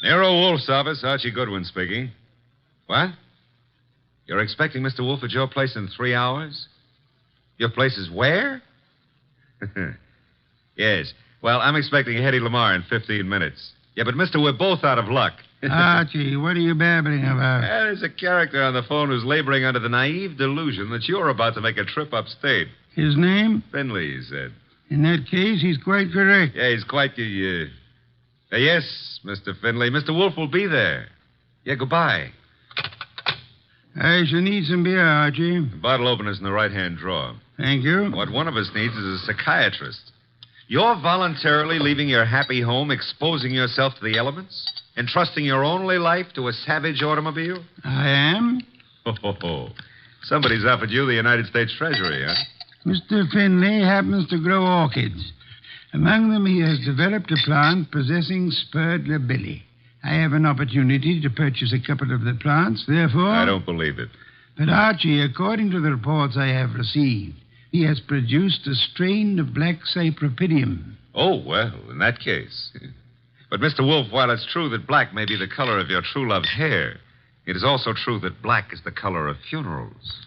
Nero Wolfe's office, Archie Goodwin speaking. What? You're expecting Mr. Wolfe at your place in 3 hours? Your place is where? Yes. Well, I'm expecting Hedy Lamarr in 15 minutes. Yeah, but, mister, we're both out of luck. Archie, what are you babbling about? There's a character on the phone who's laboring under the naive delusion that you're about to make a trip upstate. His name? Finley, he said. In that case, he's quite correct. Yeah, he's quite yes, Mr. Finley. Mr. Wolfe will be there. Yeah, goodbye. I shall need some beer, Archie. The bottle opener's in the right-hand drawer. Thank you. What one of us needs is a psychiatrist. You're voluntarily leaving your happy home, exposing yourself to the elements, entrusting your only life to a savage automobile? I am. Oh. Somebody's offered you the United States Treasury, huh? Mr. Finley happens to grow orchids. Among them, he has developed a plant possessing spurred labilli. I have an opportunity to purchase a couple of the plants, therefore... I don't believe it. But, Archie, according to the reports I have received, he has produced a strain of black cypripedium. Oh, well, in that case. But, Mr. Wolfe, while it's true that black may be the color of your true love's hair, it is also true that black is the color of funerals.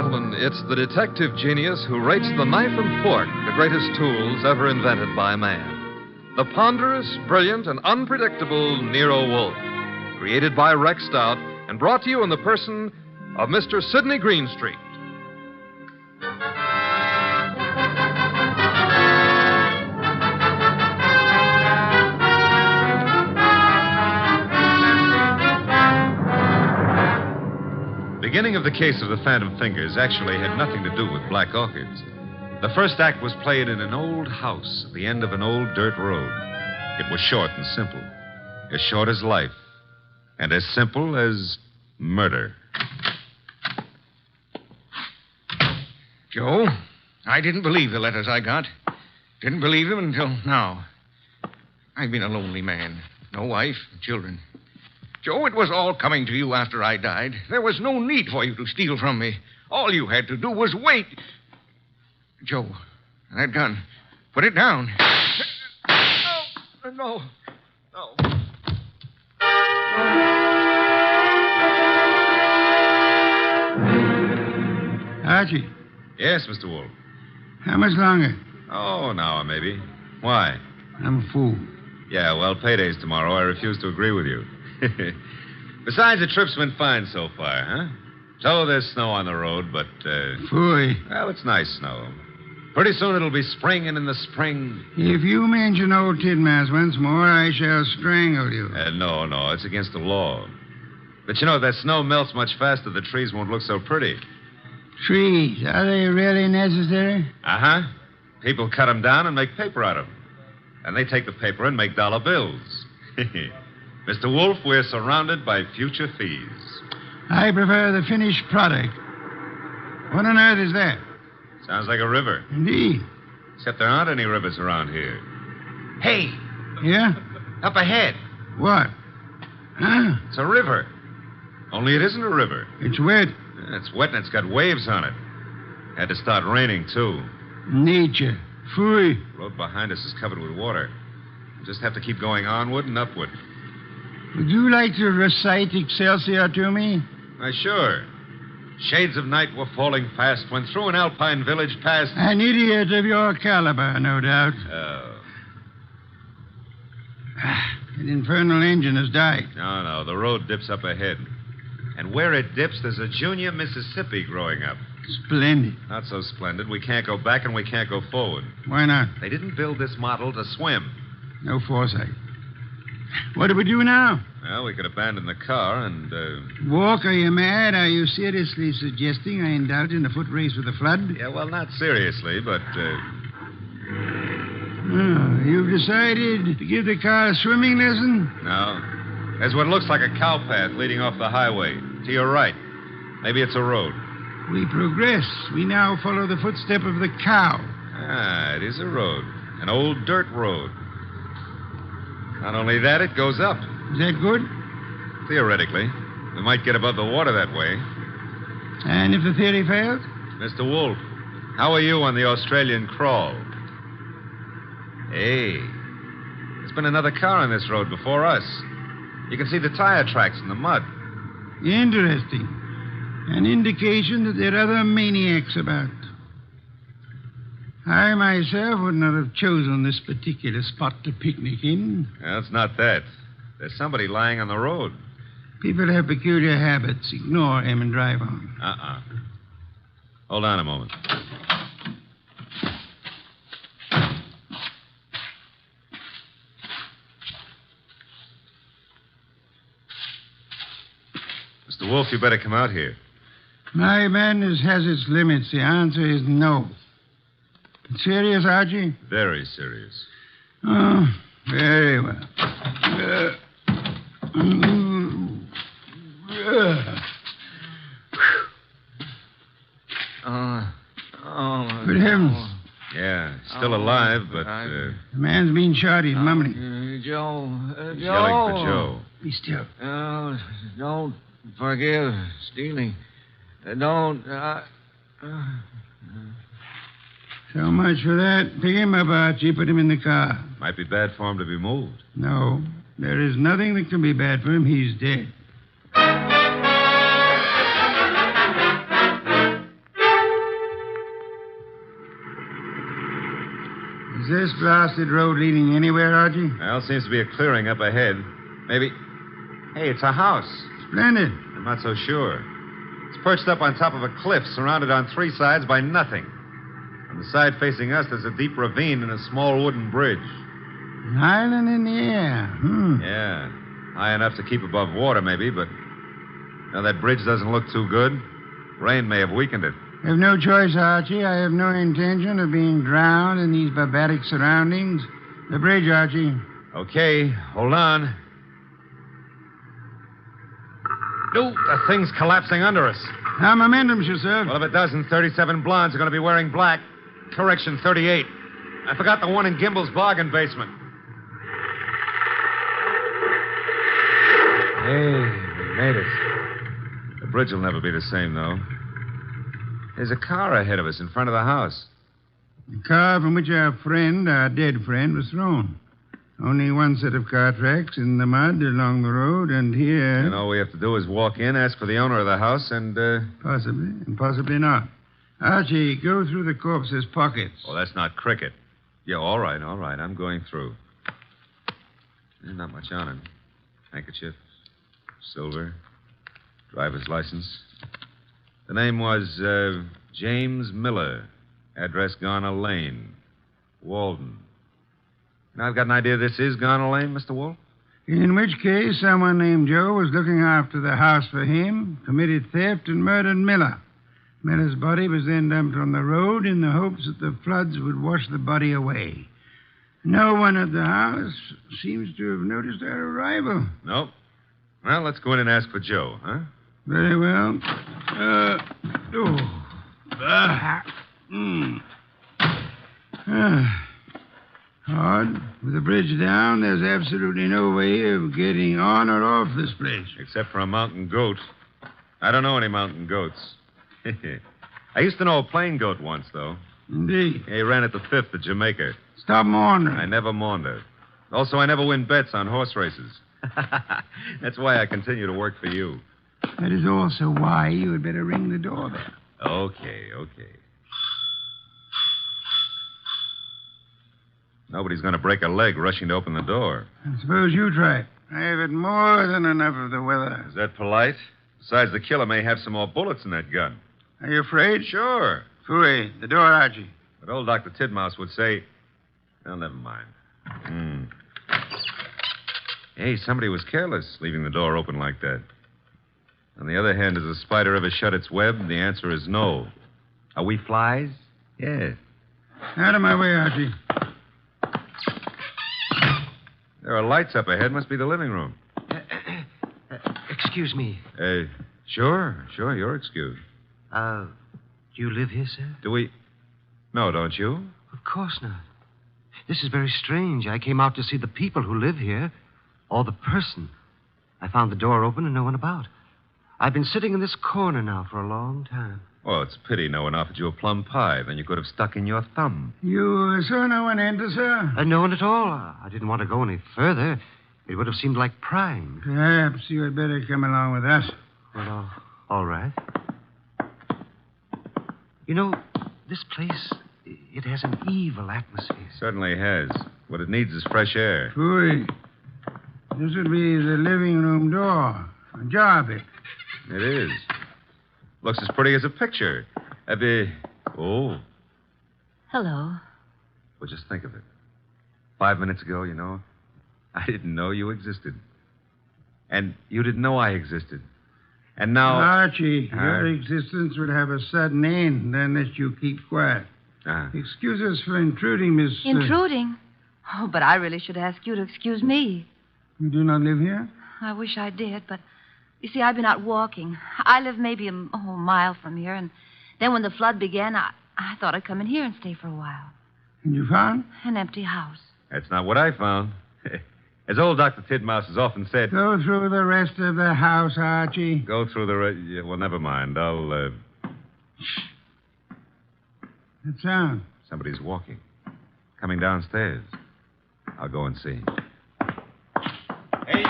gentlemen, it's the detective genius who rates the knife and fork the greatest tools ever invented by man. The ponderous, brilliant, and unpredictable Nero Wolfe. Created by Rex Stout and brought to you in the person of Mr. Sidney Greenstreet. The beginning of the case of the Phantom Fingers actually had nothing to do with black orchids. The first act was played in an old house at the end of an old dirt road. It was short and simple. As short as life. And as simple as murder. Joe, I didn't believe the letters I got. Didn't believe them until now. I've been a lonely man. No wife, children. Joe, it was all coming to you after I died. There was no need for you to steal from me. All you had to do was wait. Joe, that gun. Put it down. No. Archie. Yes, Mr. Wolfe. How much longer? Oh, an hour, maybe. Why? I'm a fool. Yeah, well, payday's tomorrow. I refuse to agree with you. Besides, the trip's been fine so far, huh? So there's snow on the road, but, Phooey. Well, it's nice snow. Pretty soon it'll be spring, and in the spring... If you mention old Tidmas once more, I shall strangle you. No, it's against the law. But you know, if that snow melts much faster, the trees won't look so pretty. Trees, are they really necessary? Uh-huh. People cut them down and make paper out of them. And they take the paper and make dollar bills. Mr. Wolfe, we're surrounded by future fees. I prefer the finished product. What on earth is that? Sounds like a river. Indeed. Except there aren't any rivers around here. Hey! Yeah? Up ahead. What? Huh? It's a river. Only it isn't a river. It's wet. It's wet and it's got waves on it. Had to start raining, too. Nature. Phooey. The road behind us is covered with water. We'll just have to keep going onward and upward. Would you like to recite Excelsior to me? Why, sure. Shades of night were falling fast when through an alpine village passed... An idiot of your caliber, no doubt. Oh. That infernal engine has died. No, the road dips up ahead. And where it dips, there's a junior Mississippi growing up. Splendid. Not so splendid. We can't go back and we can't go forward. Why not? They didn't build this model to swim. No foresight. What do we do now? Well, we could abandon the car and, Walk, are you mad? Are you seriously suggesting I indulge in a foot race with the flood? Yeah, well, not seriously, but, Oh, you've decided to give the car a swimming lesson? No. There's what looks like a cow path leading off the highway. To your right. Maybe it's a road. We progress. We now follow the footstep of the cow. Ah, it is a road. An old dirt road. Not only that, it goes up. Is that good? Theoretically. We might get above the water that way. And if the theory fails? Mr. Wolfe, how are you on the Australian crawl? Hey, there's been another car on this road before us. You can see the tire tracks in the mud. Interesting. An indication that there are other maniacs about. I myself would not have chosen this particular spot to picnic in. Well, it's not that. There's somebody lying on the road. People have peculiar habits. Ignore him and drive on. Hold on a moment. Mr. Wolfe, you better come out here. My madness has its limits. The answer is no. Serious, Archie? Very serious. Oh, very well. Good heavens. Yeah, still alive, but... The man's been shot. He's mumbling. Joe. He's yelling for Joe. Be still. Don't forgive stealing. Don't. So much for that. Pick him up, Archie. Put him in the car. Might be bad for him to be moved. No. There is nothing that can be bad for him. He's dead. Is this blasted road leading anywhere, Archie? Well, seems to be a clearing up ahead. Maybe. Hey, it's a house. Splendid. I'm not so sure. It's perched up on top of a cliff, surrounded on three sides by nothing. On the side facing us, there's a deep ravine and a small wooden bridge. An island in the air. Yeah. High enough to keep above water, maybe, but now that bridge doesn't look too good. Rain may have weakened it. I have no choice, Archie. I have no intention of being drowned in these barbaric surroundings. The bridge, Archie. Okay, hold on. No, the thing's collapsing under us. How momentum, sir? Well, if it doesn't, 37 blondes are going to be wearing black. Correction, 38. I forgot the one in Gimbel's bargain basement. Hey, we made it. The bridge will never be the same, though. There's a car ahead of us in front of the house. The car from which our dead friend, was thrown. Only one set of car tracks in the mud along the road, and here... And all we have to do is walk in, ask for the owner of the house, and, Possibly, and possibly not. Archie, go through the corpse's pockets. Oh, that's not cricket. Yeah, all right. I'm going through. Not much on him. Handkerchief, silver, driver's license. The name was, James Miller. Address Garner Lane. Walden. Now, I've got an idea this is Garner Lane, Mr. Wolfe. In which case, someone named Joe was looking after the house for him, committed theft, and murdered Miller. Miller's body was then dumped on the road in the hopes that the floods would wash the body away. No one at the house seems to have noticed our arrival. Nope. Well, let's go in and ask for Joe, huh? Very well. Hard. With the bridge down, there's absolutely no way of getting on or off this place. Except for a mountain goat. I don't know any mountain goats. I used to know a plain goat once, though. Indeed. He ran at the 5th at Jamaica. Stop maundering. I never maunder. Also, I never win bets on horse races. That's why I continue to work for you. That is also why you had better ring the doorbell. Okay. Nobody's going to break a leg rushing to open the door. I suppose you try it. I have had more than enough of the weather. Is that polite? Besides, the killer may have some more bullets in that gun. Are you afraid? Sure. Fooey, the door, Archie. But old Dr. Tidmouse would say... Well, never mind. Hey, somebody was careless leaving the door open like that. On the other hand, has a spider ever shut its web? The answer is no. Are we flies? Yes. Out of my way, Archie. There are lights up ahead. Must be the living room. Excuse me. Sure. You're excused. Do you live here, sir? Do we? No, don't you? Of course not. This is very strange. I came out to see the people who live here, or the person. I found the door open and no one about. I've been sitting in this corner now for a long time. Well, it's a pity no one offered you a plum pie. Then you could have stuck in your thumb. You saw no one enter, sir? No one at all. I didn't want to go any further. It would have seemed like prying. Perhaps you had better come along with us. Well, all right. You know, this place, it has an evil atmosphere. Certainly has. What it needs is fresh air. Fooey. This would be the living room door. Ajar bit. It is. Looks as pretty as a picture. Oh. Hello. Well, just think of it. 5 minutes ago, you know, I didn't know you existed. And you didn't know I existed. And now... Archie, your existence would have a sudden end unless you keep quiet. Excuse us for intruding, Miss... Intruding? Oh, but I really should ask you to excuse me. You do not live here? I wish I did, but... You see, I've been out walking. I live maybe a mile from here, and then when the flood began, I thought I'd come in here and stay for a while. And you found? An empty house. That's not what I found. As old Dr. Tidmouse has often said... Go through the rest of the house, Archie. Go through the... well, never mind. I'll, That sound? Somebody's walking. Coming downstairs. I'll go and see. Hey, you!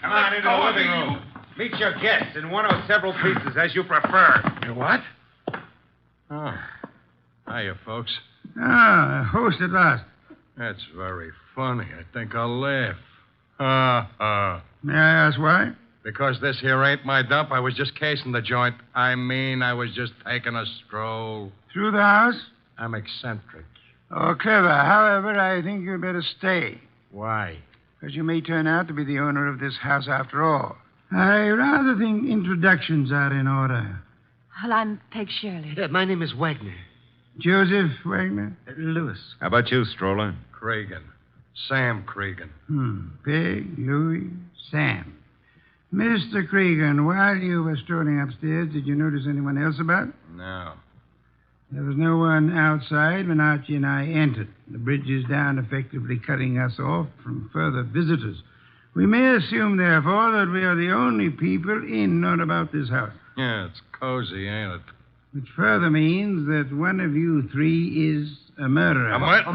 Come on into the living room. Meet your guests in one or several pieces, as you prefer. What? Oh. Hiya, folks. Ah, a host at last. That's very funny. I think I'll laugh. Ha. May I ask why? Because this here ain't my dump. I was just casing the joint. I was just taking a stroll. Through the house? I'm eccentric. Oh, clever. However, I think you'd better stay. Why? Because you may turn out to be the owner of this house after all. I rather think introductions are in order. Well, I'm Peg Shirley. My name is Wagner. Joseph Wagner? Lewis. How about you, Stroller? Cregan. Sam Cregan. Peg, Louis, Sam. Mr. Cregan, while you were strolling upstairs, did you notice anyone else about? No. There was no one outside when Archie and I entered. The bridge is down, effectively cutting us off from further visitors. We may assume, therefore, that we are the only people in or about this house. Yeah, it's cozy, ain't it? Which further means that one of you three is a murderer. What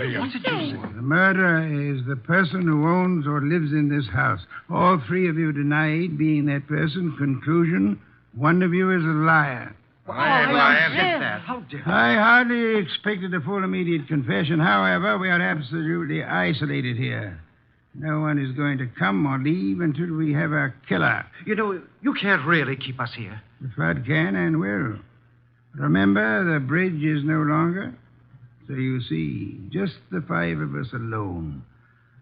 did you say? The murderer is the person who owns or lives in this house. All three of you denied being that person. Conclusion, one of you is a liar. I hardly expected a full immediate confession. However, we are absolutely isolated here. No one is going to come or leave until we have our killer. You know, you can't really keep us here. The flood can and will. Remember, the bridge is no longer. So you see, just the five of us alone.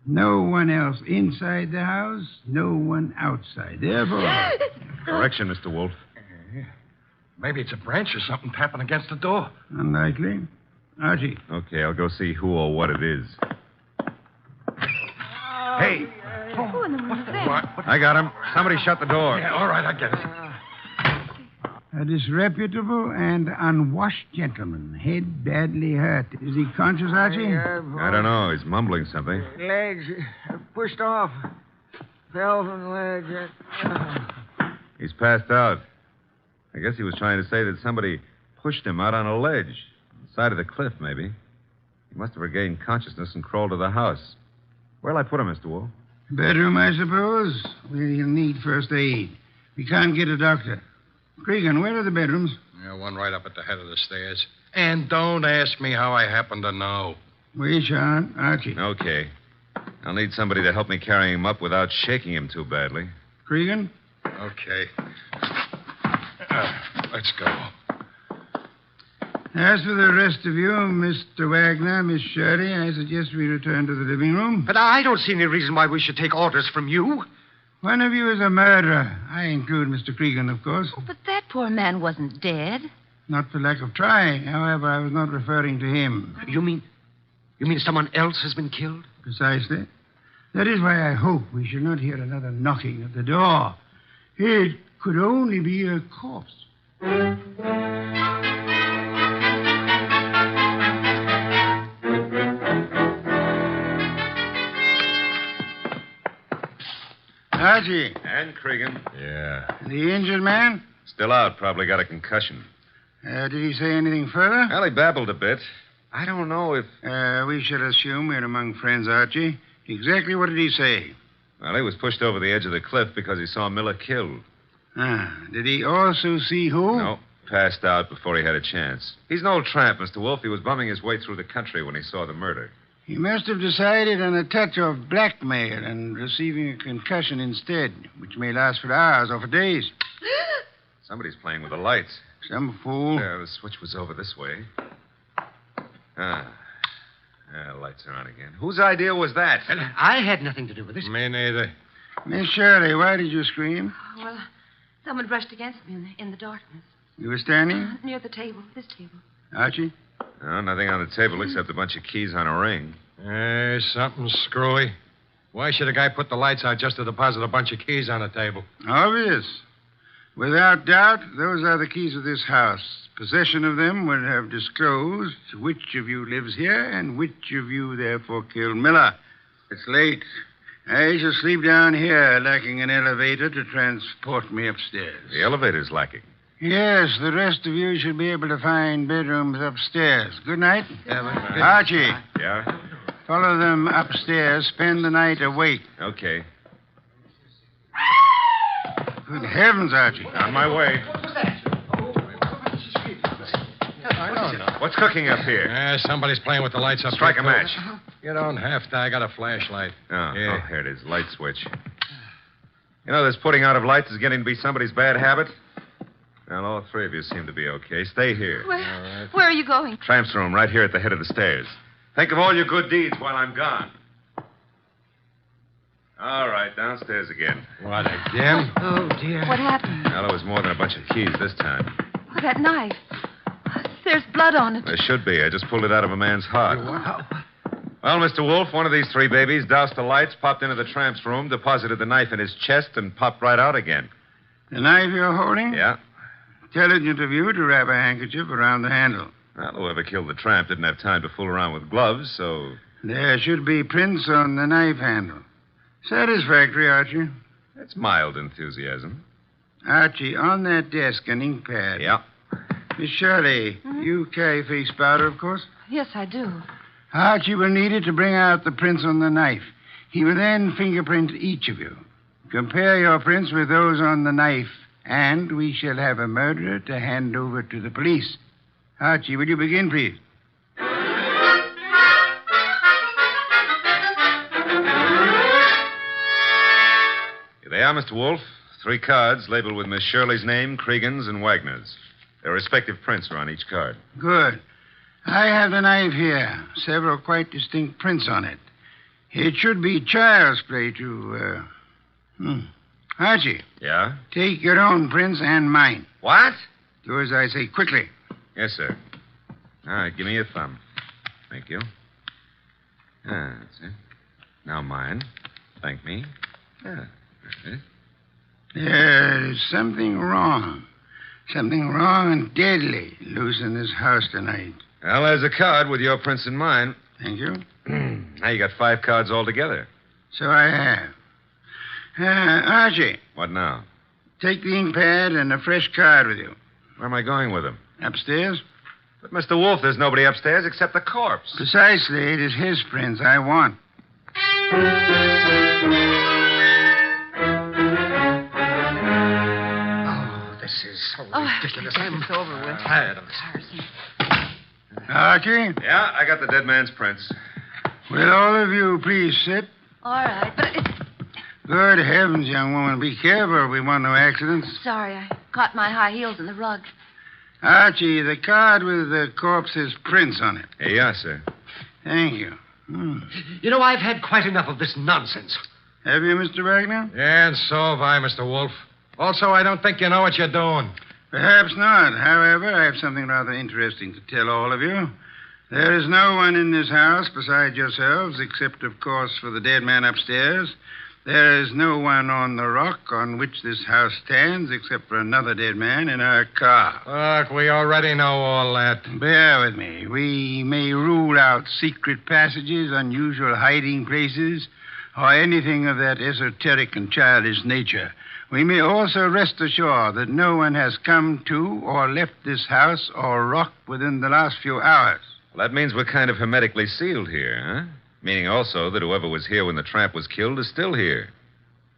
No one else inside the house, no one outside. Therefore... Correction, Mr. Wolfe. Maybe it's a branch or something tapping against the door. Unlikely. Archie. Okay, I'll go see who or what it is. Hey. Who in the world is that? What? I got him. Somebody shut the door. Yeah, all right, I get it. A disreputable and unwashed gentleman. Head badly hurt. Is he conscious, Archie? I don't know. He's mumbling something. Legs pushed off. Fell from the ledge. He's passed out. I guess he was trying to say that somebody pushed him out on a ledge. On the side of the cliff, maybe. He must have regained consciousness and crawled to the house. Where'll I put him, Mr. Wolfe? Bedroom, I suppose. We'll need first aid. We can't get a doctor. Cregan, where are the bedrooms? Yeah, one right up at the head of the stairs. And don't ask me how I happen to know. We shan't. Archie. Okay. I'll need somebody to help me carry him up without shaking him too badly. Cregan? Okay. Let's go. As for the rest of you, Mr. Wagner, Miss Shirley, I suggest we return to the living room. But I don't see any reason why we should take orders from you. One of you is a murderer. I include Mr. Cregan, of course. Oh, but that poor man wasn't dead. Not for lack of trying. However, I was not referring to him. You mean someone else has been killed? Precisely. That is why I hope we shall not hear another knocking at the door. It could only be a corpse. Archie. And Cregan. Yeah. The injured man? Still out. Probably got a concussion. Did he say anything further? Well, he babbled a bit. I don't know if... We should assume we're among friends, Archie. Exactly what did he say? Well, he was pushed over the edge of the cliff because he saw Miller killed. Did he also see who? No. Passed out before he had a chance. He's an old tramp, Mr. Wolfe. He was bumming his way through the country when he saw the murder. He must have decided on a touch of blackmail and receiving a concussion instead, which may last for hours or for days. Somebody's playing with the lights. Some fool. The switch was over this way. Lights are on again. Whose idea was that? I had nothing to do with this. Me neither. Miss Shirley, why did you scream? Well, someone brushed against me in the darkness. You were standing? Near the table, this table. Archie? No, nothing on the table except a bunch of keys on a ring. Something screwy. Why should a guy put the lights out just to deposit a bunch of keys on the table? Obvious. Without doubt, those are the keys of this house. Possession of them would have disclosed which of you lives here and which of you therefore killed Miller. It's late. I shall sleep down here, lacking an elevator to transport me upstairs. The elevator's lacking. Yes, the rest of you should be able to find bedrooms upstairs. Good night. Archie. Yeah? Follow them upstairs. Spend the night awake. Okay. Good heavens, Archie. On my way. What's that? I don't know. What's cooking up here? Somebody's playing with the lights up Strike here, a match. You don't have to. I got a flashlight. Oh, here it is. Light switch. You know, this putting out of lights is getting to be somebody's bad habit. Well, all three of you seem to be okay. Stay here. Where are you going? Tramp's room, right here at the head of the stairs. Think of all your good deeds while I'm gone. All right, downstairs again. What, again? Oh, dear. What happened? Well, it was more than a bunch of keys this time. Oh, that knife. There's blood on it. There should be. I just pulled it out of a man's heart. Well, Mr. Wolfe, one of these three babies doused the lights, popped into the tramp's room, deposited the knife in his chest, and popped right out again. The knife you're holding? Yeah. Intelligent of you to wrap a handkerchief around the handle. Well, whoever killed the tramp didn't have time to fool around with gloves, so... There should be prints on the knife handle. Satisfactory, Archie. That's mild enthusiasm. Archie, on that desk, an ink pad. Yeah. Miss Shirley, you carry face powder, of course? Yes, I do. Archie will need it to bring out the prints on the knife. He will then fingerprint each of you. Compare your prints with those on the knife, and we shall have a murderer to hand over to the police. Archie, will you begin, please? Here they are, Mr. Wolfe. 3 cards labeled with Miss Shirley's name, Cregan's, and Wagner's. Their respective prints are on each card. Good. I have the knife here. Several quite distinct prints on it. It should be child's play to, Archie. Yeah? Take your own prints and mine. What? Do as I say quickly. Yes, sir. All right, give me your thumb. Thank you. That's it. Now mine. Thank me. That's it. There's something wrong. Something wrong and deadly loose in this house tonight. Well, there's a card with your prints and mine. Thank you. Now you got 5 cards altogether. So I have. Archie. What now? Take the ink pad and a fresh card with you. Where am I going with them? Upstairs? But, Mr. Wolfe, there's nobody upstairs except the corpse. Precisely. It is his prints I want. This is so ridiculous. It's over with. Tired of it. Archie? Yeah, I got the dead man's prints. Will all of you please sit? All right, but it's... Good heavens, young woman. Be careful. We want no accidents. Sorry, I caught my high heels in the rug. Archie, the card with the corpse's prints on it. Yes, sir. Thank you. You know, I've had quite enough of this nonsense. Have you, Mr. Wagner? Yeah, and so have I, Mr. Wolfe. Also, I don't think you know what you're doing. Perhaps not. However, I have something rather interesting to tell all of you. There is no one in this house besides yourselves, except, of course, for the dead man upstairs. There is no one on the rock on which this house stands, except for another dead man in our car. Look, we already know all that. Bear with me. We may rule out secret passages, unusual hiding places, or anything of that esoteric and childish nature. We may also rest assured that no one has come to or left this house or rock within the last few hours. Well, that means we're kind of hermetically sealed here, huh? Meaning also that whoever was here when the tramp was killed is still here.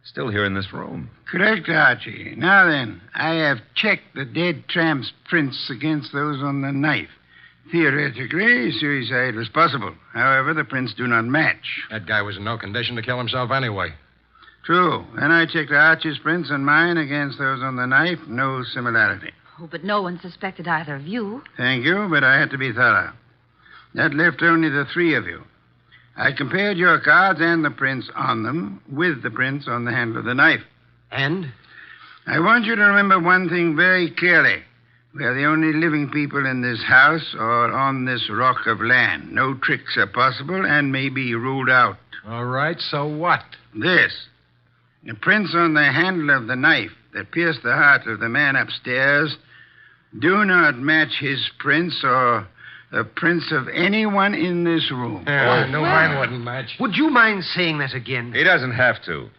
Still here in this room. Correct, Archie. Now then, I have checked the dead tramp's prints against those on the knife. Theoretically, suicide was possible. However, the prints do not match. That guy was in no condition to kill himself anyway. True. Then I checked Archie's prints and mine against those on the knife. No similarity. Oh, but no one suspected either of you. Thank you, but I had to be thorough. That left only the 3 of you. I compared your cards and the prints on them with the prints on the handle of the knife. And? I want you to remember one thing very clearly. We are the only living people in this house or on this rock of land. No tricks are possible and may be ruled out. All right, so what? This. The prints on the handle of the knife that pierced the heart of the man upstairs do not match his prints or the prints of anyone in this room. Yeah, I knew mine wouldn't match. Would you mind saying that again? He doesn't have to.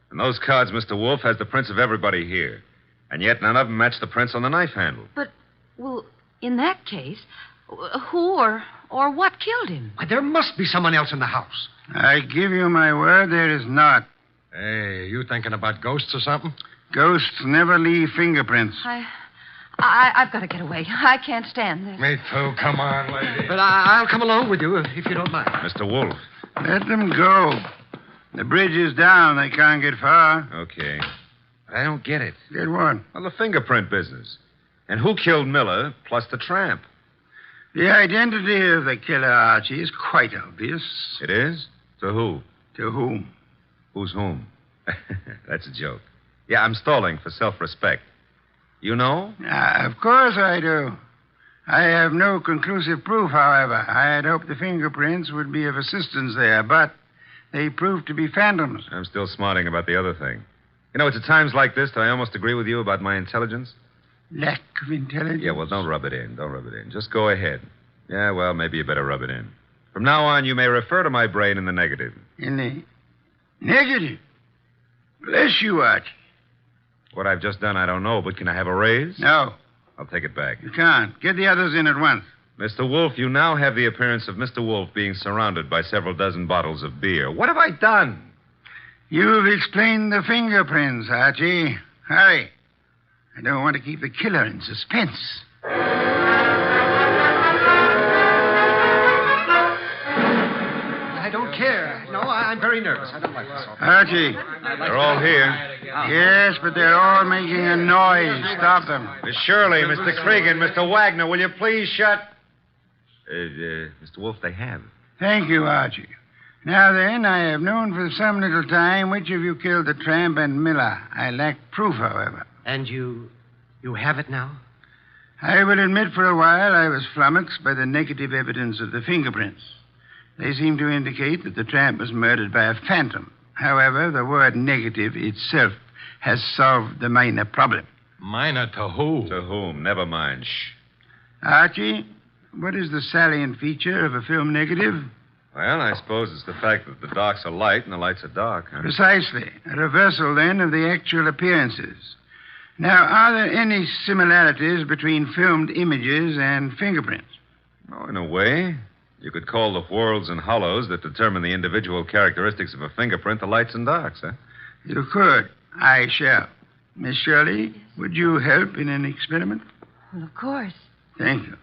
And those cards, Mr. Wolfe, has the prints of everybody here. And yet none of them match the prints on the knife handle. But, well, in that case, who or what killed him? Why, there must be someone else in the house. I give you my word there is not. Hey, you thinking about ghosts or something? Ghosts never leave fingerprints. I've got to get away. I can't stand this. Me too. Come on, lady. But I'll come along with you if you don't mind. Mr. Wolfe. Let them go. The bridge is down. They can't get far. Okay. But I don't get it. Get what? Well, the fingerprint business. And who killed Miller, plus the tramp? The identity of the killer, Archie, is quite obvious. It is? To who? To whom? Who's whom? That's a joke. Yeah, I'm stalling for self-respect. You know? Of course I do. I have no conclusive proof, however. I had hoped the fingerprints would be of assistance there, but they proved to be phantoms. I'm still smarting about the other thing. You know, it's at times like this that I almost agree with you about my intelligence. Lack of intelligence? Yeah, well, don't rub it in. Don't rub it in. Just go ahead. Yeah, well, maybe you better rub it in. From now on, you may refer to my brain in the negative. In the negative? Bless you, Archie. What I've just done, I don't know, but can I have a raise? No. I'll take it back. You can't. Get the others in at once. Mr. Wolfe, you now have the appearance of Mr. Wolfe being surrounded by several dozen bottles of beer. What have I done? You've explained the fingerprints, Archie. Hurry. I don't want to keep the killer in suspense. I don't care. No, I'm very nervous. I don't like this. Archie. They're all here. Yes, but they're all making a noise. Stop them. Miss Shirley, Mr. Cregan, Mr. Wagner, will you please shut... Mr. Wolfe, they have. Thank you, Archie. Now then, I have known for some little time which of you killed the tramp and Miller. I lack proof, however. And you have it now? I will admit for a while I was flummoxed by the negative evidence of the fingerprints. They seem to indicate that the tramp was murdered by a phantom. However, the word negative itself has solved the minor problem. Minor to who? To whom? Never mind. Shh. Archie, what is the salient feature of a film negative? Well, I suppose it's the fact that the darks are light and the lights are dark. Huh? Precisely. A reversal, then, of the actual appearances. Now, are there any similarities between filmed images and fingerprints? Oh, in a way. You could call the whorls and hollows that determine the individual characteristics of a fingerprint the lights and darks, huh? You could. I shall. Miss Shirley, would you help in an experiment? Well, of course. Thank you.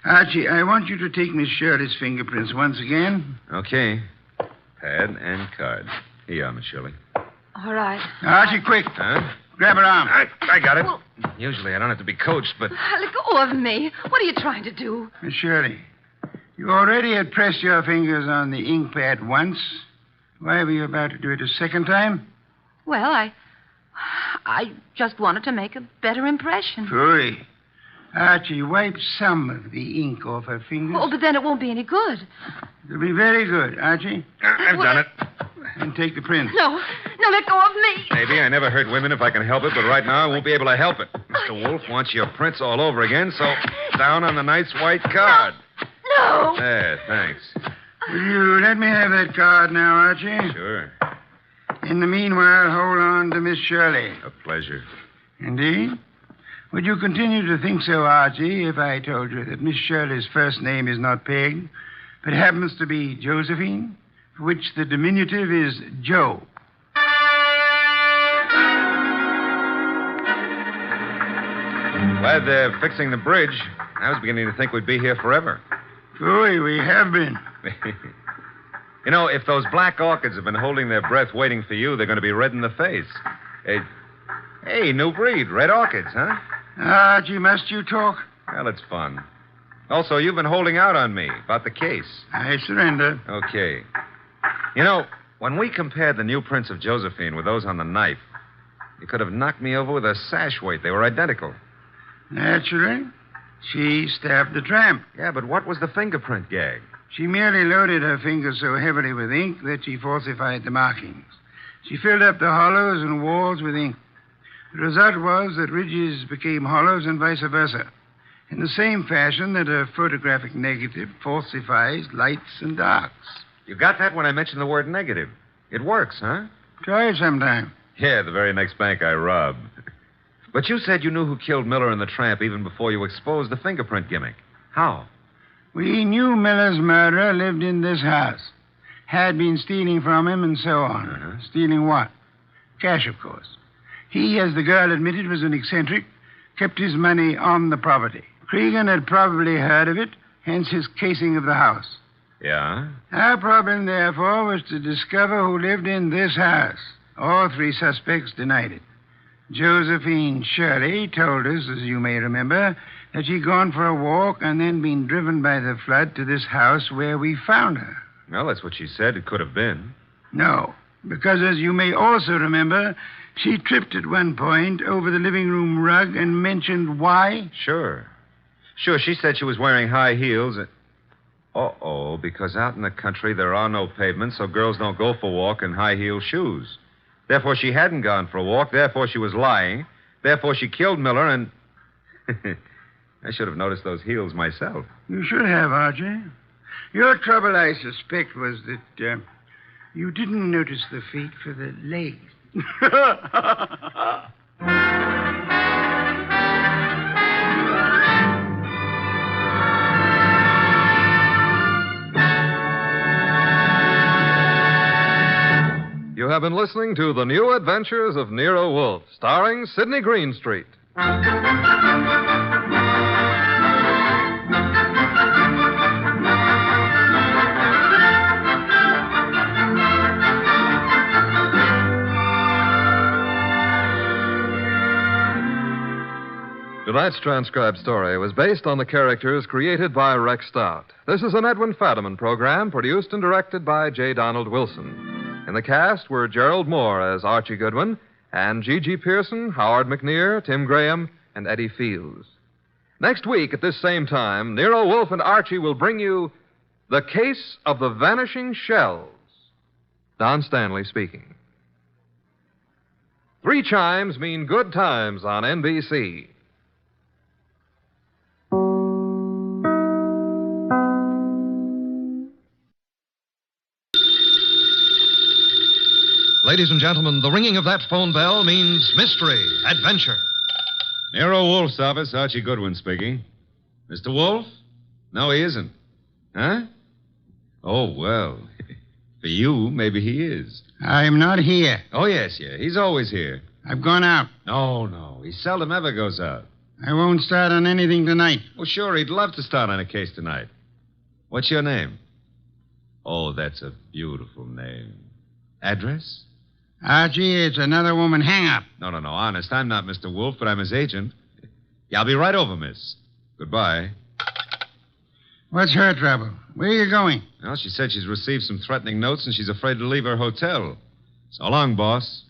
Archie, I want you to take Miss Shirley's fingerprints once again. Okay. Pad and card. Here you are, Miss Shirley. All right. Archie, quick. Huh? Grab her arm. I got it. Well, usually I don't have to be coached, but... Let go of me. What are you trying to do? Miss Shirley, you already had pressed your fingers on the ink pad once. Why were you about to do it a second time? Well, I just wanted to make a better impression. Phooey. Archie, wipe some of the ink off her fingers. Oh, but then it won't be any good. It'll be very good, Archie. I've done it. And take the print. No, let go of me. Maybe. I never hurt women if I can help it, but right now I won't be able to help it. Mr. Wolfe wants your prints all over again, so down on the nice white card. No. There, thanks. Will you let me have that card now, Archie? Sure. In the meanwhile, hold on to Miss Shirley. A pleasure. Indeed? Would you continue to think so, Archie, if I told you that Miss Shirley's first name is not Peg, but happens to be Josephine, for which the diminutive is Joe? Glad they're fixing the bridge. I was beginning to think we'd be here forever. Phooey, we have been. You know, if those black orchids have been holding their breath waiting for you, they're going to be red in the face. Hey, new breed, red orchids, huh? Archie, must you talk? Well, it's fun. Also, you've been holding out on me about the case. I surrender. Okay. You know, when we compared the new prints of Josephine with those on the knife, you could have knocked me over with a sash weight. They were identical. Naturally. She stabbed the tramp. Yeah, but what was the fingerprint gag? She merely loaded her fingers so heavily with ink that she falsified the markings. She filled up the hollows and walls with ink. The result was that ridges became hollows and vice versa, in the same fashion that a photographic negative falsifies lights and darks. You got that when I mentioned the word negative. It works, huh? Try it sometime. Yeah, the very next bank I robbed. But you said you knew who killed Miller and the tramp even before you exposed the fingerprint gimmick. How? We knew Miller's murderer lived in this house, had been stealing from him, and so on. Stealing what? Cash, of course. He, as the girl admitted, was an eccentric, kept his money on the property. Cregan had probably heard of it, hence his casing of the house. Yeah? Our problem, therefore, was to discover who lived in this house. All three suspects denied it. Josephine Shirley told us, as you may remember, that she'd gone for a walk and then been driven by the flood to this house where we found her. Well, that's what she said it could have been. No, because as you may also remember, she tripped at one point over the living room rug and mentioned why. Sure, she said she was wearing high heels. Uh-oh, because out in the country there are no pavements, so girls don't go for a walk in high-heel shoes. Therefore, she hadn't gone for a walk. Therefore, she was lying. Therefore, she killed Miller, and... I should have noticed those heels myself. You should have, Archie. Your trouble, I suspect, was that you didn't notice the feet for the legs. You have been listening to The New Adventures of Nero Wolfe, starring Sidney Greenstreet. Tonight's transcribed story was based on the characters created by Rex Stout. This is an Edwin Fadiman program produced and directed by J. Donald Wilson. In the cast were Gerald Moore as Archie Goodwin and G.G. Pearson, Howard McNear, Tim Graham, and Eddie Fields. Next week at this same time, Nero Wolfe and Archie will bring you The Case of the Vanishing Shells. Don Stanley speaking. 3 chimes mean good times on NBC. Ladies and gentlemen, the ringing of that phone bell means mystery, adventure. Nero Wolfe's office, Archie Goodwin speaking. Mr. Wolfe? No, he isn't. Huh? Oh, well. For you, maybe he is. I'm not here. Oh, yes. He's always here. I've gone out. No. He seldom ever goes out. I won't start on anything tonight. Oh, sure, he'd love to start on a case tonight. What's your name? Oh, that's a beautiful name. Address? Archie, it's another woman hang-up. No, honest. I'm not Mr. Wolfe, but I'm his agent. Yeah, I'll be right over, miss. Goodbye. What's her trouble? Where are you going? Well, she said she's received some threatening notes and she's afraid to leave her hotel. So long, boss.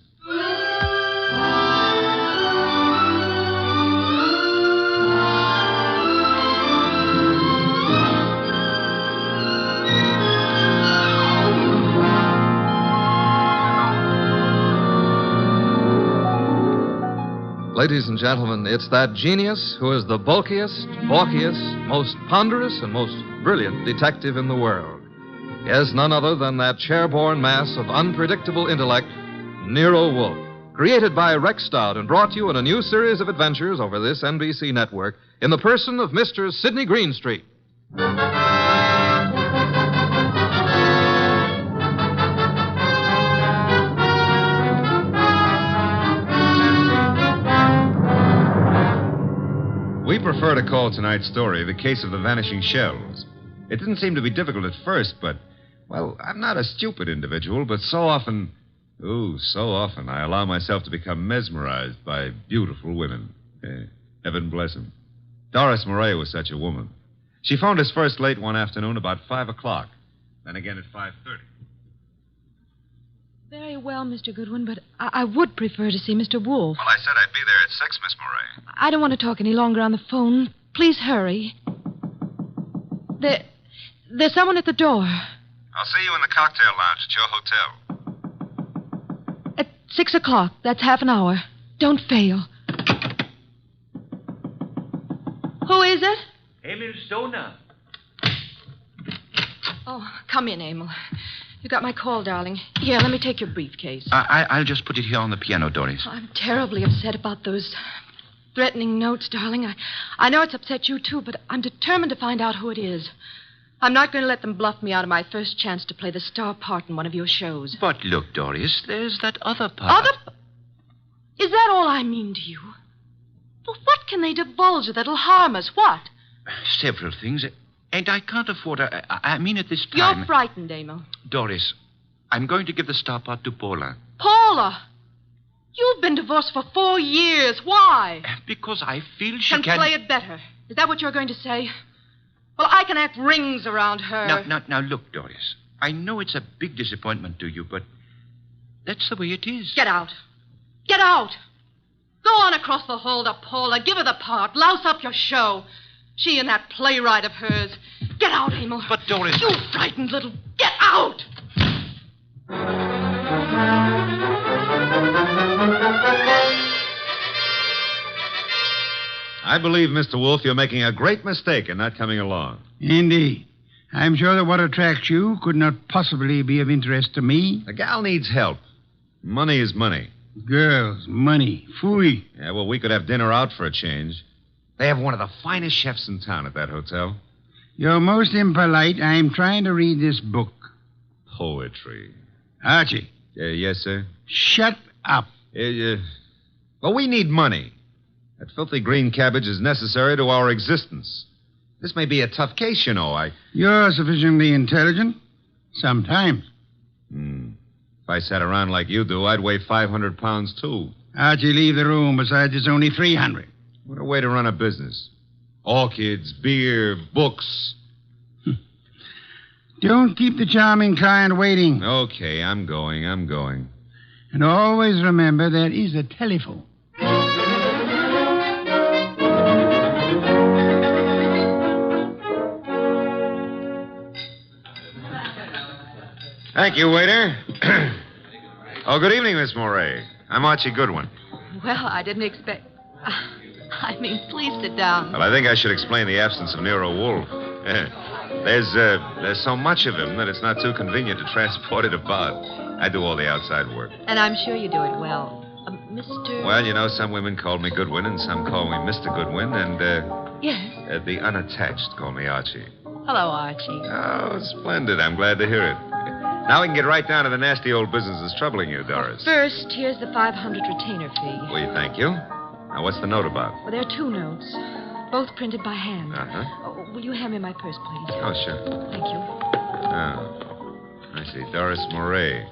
Ladies and gentlemen, it's that genius who is the bulkiest, balkiest, most ponderous, and most brilliant detective in the world. Yes, none other than that chair-borne mass of unpredictable intellect, Nero Wolfe, created by Rex Stout and brought you in a new series of adventures over this NBC network in the person of Mr. Sidney Greenstreet. We prefer to call tonight's story The Case of the Vanishing Shells. It didn't seem to be difficult at first, but, well, I'm not a stupid individual, but so often I allow myself to become mesmerized by beautiful women. Heaven bless them. Doris Murray was such a woman. She phoned us first late one afternoon about 5 o'clock, then again at 5:30. Very well, Mr. Goodwin, but I would prefer to see Mr. Wolfe. Well, I said I'd be there at 6, Miss Murray. I don't want to talk any longer on the phone. Please hurry. There's someone at the door. I'll see you in the cocktail lounge at your hotel. At 6 o'clock. That's half an hour. Don't fail. Who is it? Emil Stoner. Oh, come in, Emil. You got my call, darling. Here, let me take your briefcase. I'll just put it here on the piano, Doris. I'm terribly upset about those threatening notes, darling. I know it's upset you, too, but I'm determined to find out who it is. I'm not going to let them bluff me out of my first chance to play the star part in one of your shows. But look, Doris, there's that other part. Is that all I mean to you? But what can they divulge that'll harm us? What? Several things. And I can't afford... I mean at this time... You're frightened, Emil. Doris, I'm going to give the star part to Paula. Paula! You've been divorced for 4 years. Why? Because I feel she can play it better. Is that what you're going to say? Well, I can act rings around her. Now, look, Doris. I know it's a big disappointment to you, but that's the way it is. Get out. Get out. Go on across the hall to Paula. Give her the part. Louse up your show. She and that playwright of hers. Get out, Emil. But, Doris... You frightened little... Get out! I believe, Mr. Wolfe, you're making a great mistake in not coming along. Indeed. I'm sure that what attracts you could not possibly be of interest to me. The gal needs help. Money is money. Girls, money, phooey. Yeah, well, we could have dinner out for a change. They have one of the finest chefs in town at that hotel. You're most impolite. I'm trying to read this book. Poetry. Archie. Yes, sir? Shut up. Well, we need money. That filthy green cabbage is necessary to our existence. This may be a tough case, you know. You're sufficiently intelligent. Sometimes. If I sat around like you do, I'd weigh 500 pounds, too. Archie, leave the room. Besides, it's only 300. What a way to run a business. Orchids, beer, books. Don't keep the charming client waiting. Okay, I'm going. And always remember there is a telephone. Thank you, waiter. Oh, good evening, Miss Moray. I'm Archie Goodwin. Well, I didn't expect... please sit down. Well, I think I should explain the absence of Nero Wolfe. There's so much of him that it's not too convenient to transport it about. I do all the outside work. And I'm sure you do it well. Mr... Well, you know, some women call me Goodwin and some call me Mr. Goodwin, and, Yes? the unattached call me Archie. Hello, Archie. Oh, splendid. I'm glad to hear it. Now we can get right down to the nasty old business that's troubling you, Doris. First, here's the 500 retainer fee. Well, thank you. Now, what's the note about? Well, there are 2 notes, both printed by hand. Uh-huh. Will you hand me my purse, please? Oh, sure. Thank you. Oh, I see. Doris Moray.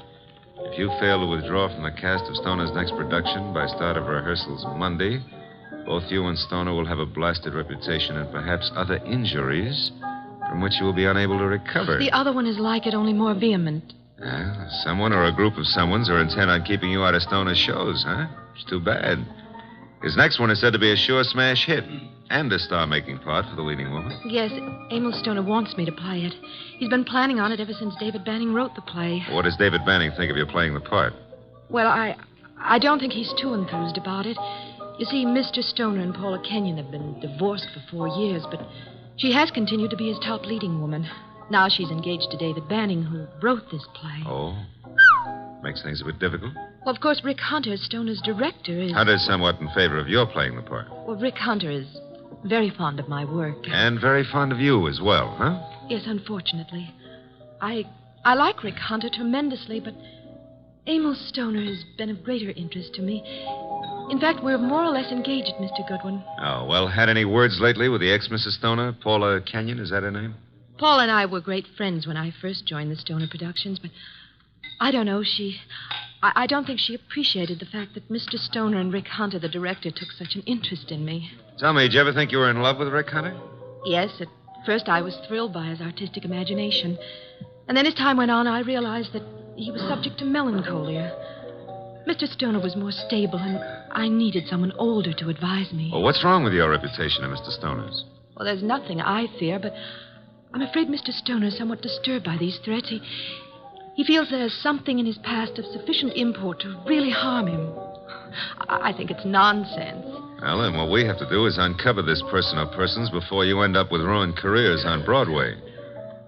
If you fail to withdraw from the cast of Stoner's next production by start of rehearsals Monday, both you and Stoner will have a blasted reputation and perhaps other injuries from which you will be unable to recover. The other one is like it, only more vehement. Someone or a group of someones are intent on keeping you out of Stoner's shows, huh? It's too bad. His next one is said to be a sure smash hit and a star-making part for the leading woman. Yes, Emil Stoner wants me to play it. He's been planning on it ever since David Banning wrote the play. What does David Banning think of you playing the part? Well, I don't think he's too enthused about it. You see, Mr. Stoner and Paula Kenyon have been divorced for 4 years, but she has continued to be his top leading woman. Now she's engaged to David Banning, who wrote this play. Oh? Makes things a bit difficult. Well, of course, Rick Hunter, Stoner's director, is... Hunter's somewhat in favor of your playing the part. Well, Rick Hunter is very fond of my work. And very fond of you as well, huh? Yes, unfortunately. I like Rick Hunter tremendously, but Emil Stoner has been of greater interest to me. In fact, we're more or less engaged, Mr. Goodwin. Oh, well, had any words lately with the ex-Mrs. Stoner? Paula Kenyon, is that her name? Paul and I were great friends when I first joined the Stoner Productions, but I don't know, I don't think she appreciated the fact that Mr. Stoner and Rick Hunter, the director, took such an interest in me. Tell me, did you ever think you were in love with Rick Hunter? Yes, at first I was thrilled by his artistic imagination. And then as time went on, I realized that he was subject to melancholia. Mr. Stoner was more stable, and I needed someone older to advise me. Well, what's wrong with your reputation of Mr. Stoner's? Well, there's nothing I fear, but I'm afraid Mr. Stoner is somewhat disturbed by these threats. He feels there's something in his past of sufficient import to really harm him. I think it's nonsense. Well, then what we have to do is uncover this person or persons before you end up with ruined careers on Broadway.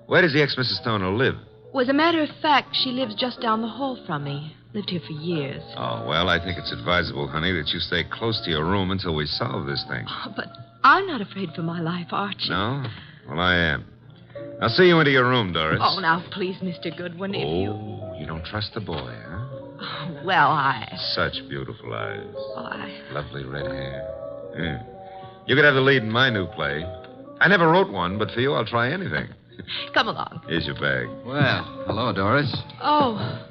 Where does the ex-Mrs. Stoner live? Well, as a matter of fact, she lives just down the hall from me. Lived here for years. Oh, well, I think it's advisable, honey, that you stay close to your room until we solve this thing. Oh, but I'm not afraid for my life, Archie. No? Well, I am. I'll see you into your room, Doris. Oh, now, please, Mr. Goodwin, if you... Oh, you don't trust the boy, huh? Oh, well, Such beautiful eyes. Oh, Lovely red hair. Yeah. You could have the lead in my new play. I never wrote one, but for you, I'll try anything. Come along. Here's your bag. Well, hello, Doris. Oh,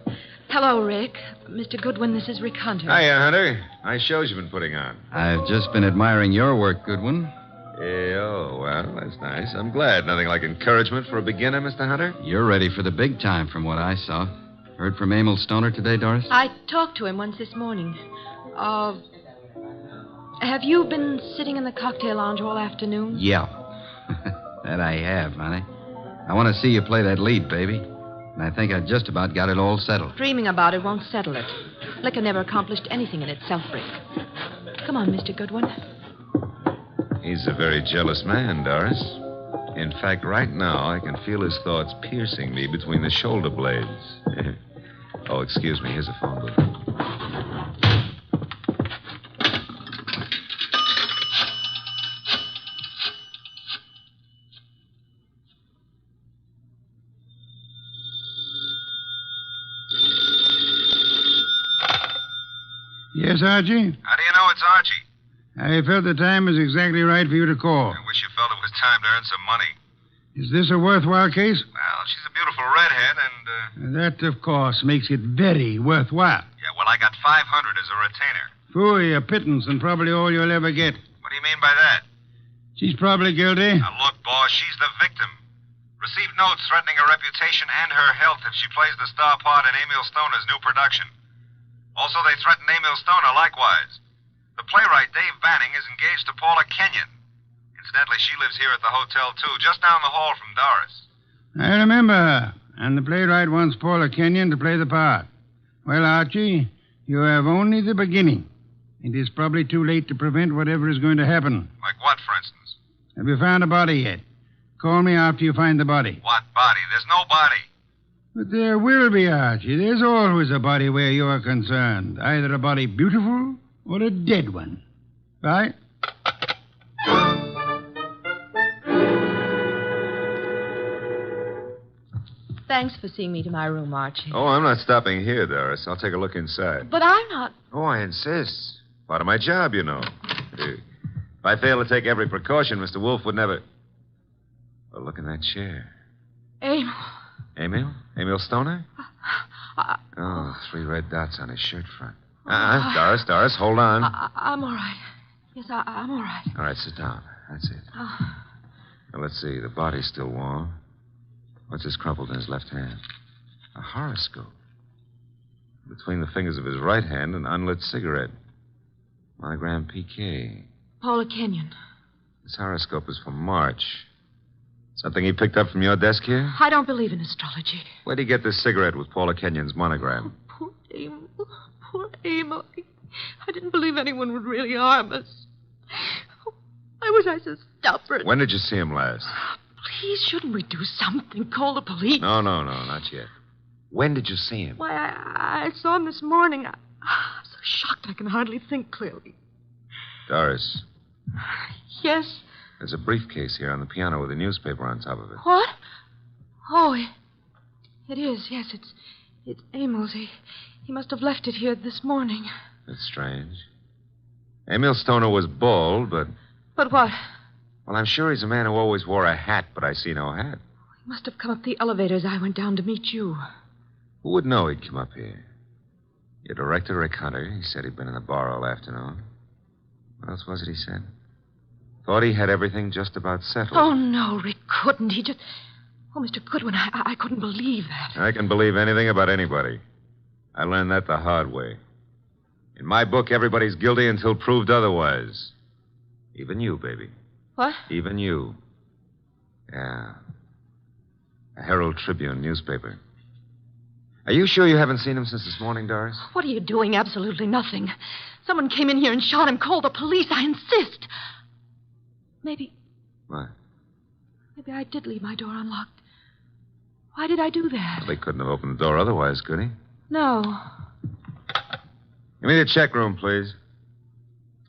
hello, Rick. Mr. Goodwin, this is Rick Hunter. Hiya, Hunter. Nice shows you've been putting on. I've just been admiring your work, Goodwin. Yeah, oh, well, that's nice. I'm glad. Nothing like encouragement for a beginner, Mr. Hunter. You're ready for the big time from what I saw. Heard from Emil Stoner today, Doris? I talked to him once this morning. Have you been sitting in the cocktail lounge all afternoon? Yeah. That I have, honey. I want to see you play that lead, baby. And I think I just about got it all settled. Dreaming about it won't settle it. Liquor never accomplished anything in itself, Rick. Come on, Mr. Goodwin. He's a very jealous man, Doris. In fact, right now, I can feel his thoughts piercing me between the shoulder blades. Oh, excuse me. Here's a phone booth. Yes, Archie? How do you know it's Archie? I felt the time was exactly right for you to call. I wish you felt it was time to earn some money. Is this a worthwhile case? Well, she's a beautiful redhead, and, That, of course, makes it very worthwhile. yeah, well, I got 500 as a retainer. Phooey, a pittance, and probably all you'll ever get. What do you mean by that? She's probably guilty. Now, look, boss, she's the victim. Received notes threatening her reputation and her health if she plays the star part in Emil Stoner's new production. Also, they threatened Emil Stoner likewise. The playwright, Dave Banning, is engaged to Paula Kenyon. Incidentally, she lives here at the hotel, too, just down the hall from Doris. I remember her. And the playwright wants Paula Kenyon to play the part. Well, Archie, you have only the beginning. It is probably too late to prevent whatever is going to happen. Like what, for instance? Have you found a body yet? Call me after you find the body. What body? There's no body. But there will be, Archie. There's always a body where you are concerned. Either a body beautiful or a dead one. Right? Thanks for seeing me to my room, Archie. Oh, I'm not stopping here, Doris. I'll take a look inside. But I'm not. Oh, I insist. Part of my job, you know. If I fail to take every precaution, Mr. Wolfe would never... Oh, look in that chair. Emil. Emil? Emil Stoner? Oh, 3 red dots on his shirt front. Doris, hold on. I'm all right. Yes, I'm all right. All right, sit down. That's it. Now, let's see. The body's still warm. What's this crumpled in his left hand? A horoscope. Between the fingers of his right hand, an unlit cigarette. Monogram PK. Paula Kenyon. This horoscope is from March. Something he picked up from your desk here? I don't believe in astrology. Where'd he get this cigarette with Paula Kenyon's monogram? Poor Emil. Poor Emil. I didn't believe anyone would really harm us. Why was I so stubborn? When did you see him last? Please, shouldn't we do something? Call the police? No, not yet. When did you see him? Why, I saw him this morning. I'm so shocked I can hardly think clearly. Doris, Yes? there's a briefcase here on the piano with a newspaper on top of it. What? Oh, it is. Yes, it's Emil's. He must have left it here this morning. That's strange. Emil Stoner was bald, but... But what? Well, I'm sure he's a man who always wore a hat, but I see no hat. He must have come up the elevator as I went down to meet you. Who would know he'd come up here? Your director, Rick Hunter, he said he'd been in the bar all afternoon. What else was it he said? Thought he had everything just about settled. Oh, no, Rick couldn't. He just... Oh, Mr. Goodwin, I couldn't believe that. I can believe anything about anybody. I learned that the hard way. In my book, everybody's guilty until proved otherwise. Even you, baby. What? Even you. Yeah. A Herald Tribune newspaper. Are you sure you haven't seen him since this morning, Doris? What are you doing? Absolutely nothing. Someone came in here and shot him. Call the police. I insist. Maybe... What? Maybe I did leave my door unlocked. Why did I do that? Well, they couldn't have opened the door otherwise, could he? No. Give me the check room, please.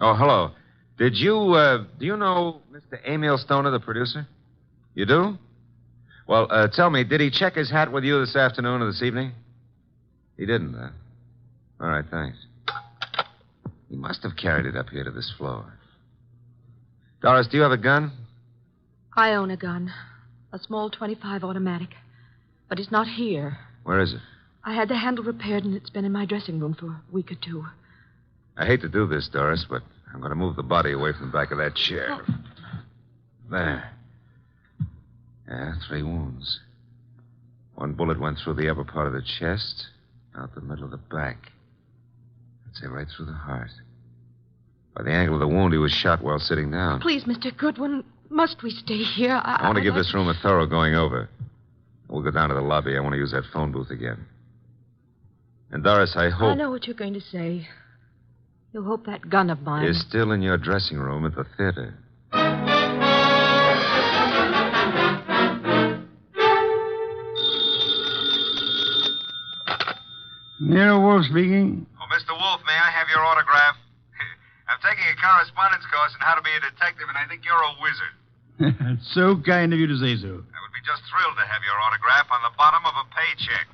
Oh, hello. Do you know Mr. Emil Stoner, the producer? You do? Well, tell me, did he check his hat with you this afternoon or this evening? He didn't, huh? All right, thanks. He must have carried it up here to this floor. Doris, do you have a gun? I own a gun. A small .25 automatic. But it's not here. Where is it? I had the handle repaired, and it's been in my dressing room for a week or two. I hate to do this, Doris, but I'm going to move the body away from the back of that chair. There. Yeah, 3 wounds. 1 bullet went through the upper part of the chest, out the middle of the back. I'd say right through the heart. By the angle of the wound, he was shot while sitting down. Please, Mr. Goodwin, must we stay here? I want to give this room a thorough going over. We'll go down to the lobby. I want to use that phone booth again. And, Doris, I hope... I know what you're going to say. You hope that gun of mine... is still in your dressing room at the theater. Nero Wolfe speaking. Oh, Mr. Wolfe, may I have your autograph? I'm taking a correspondence course on how to be a detective, and I think you're a wizard. It's so kind of you to say so. I would be just thrilled to have your autograph on the bottom of a paycheck.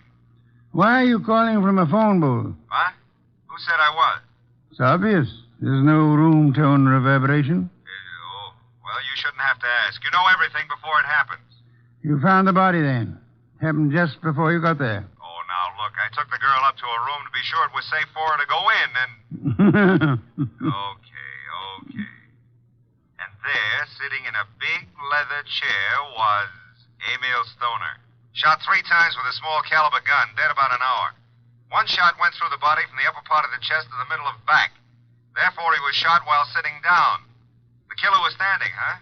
Why are you calling from a phone booth? What? Who said I was? It's obvious. There's no room tone reverberation. Well, you shouldn't have to ask. You know everything before it happens. You found the body then. Happened just before you got there. Oh, now, look, I took the girl up to her room to be sure it was safe for her to go in, and... Okay. And there, sitting in a big leather chair, was Emil Stoner. Shot 3 times with a small caliber gun, dead about an hour. 1 shot went through the body from the upper part of the chest to the middle of back. Therefore, he was shot while sitting down. The killer was standing, huh?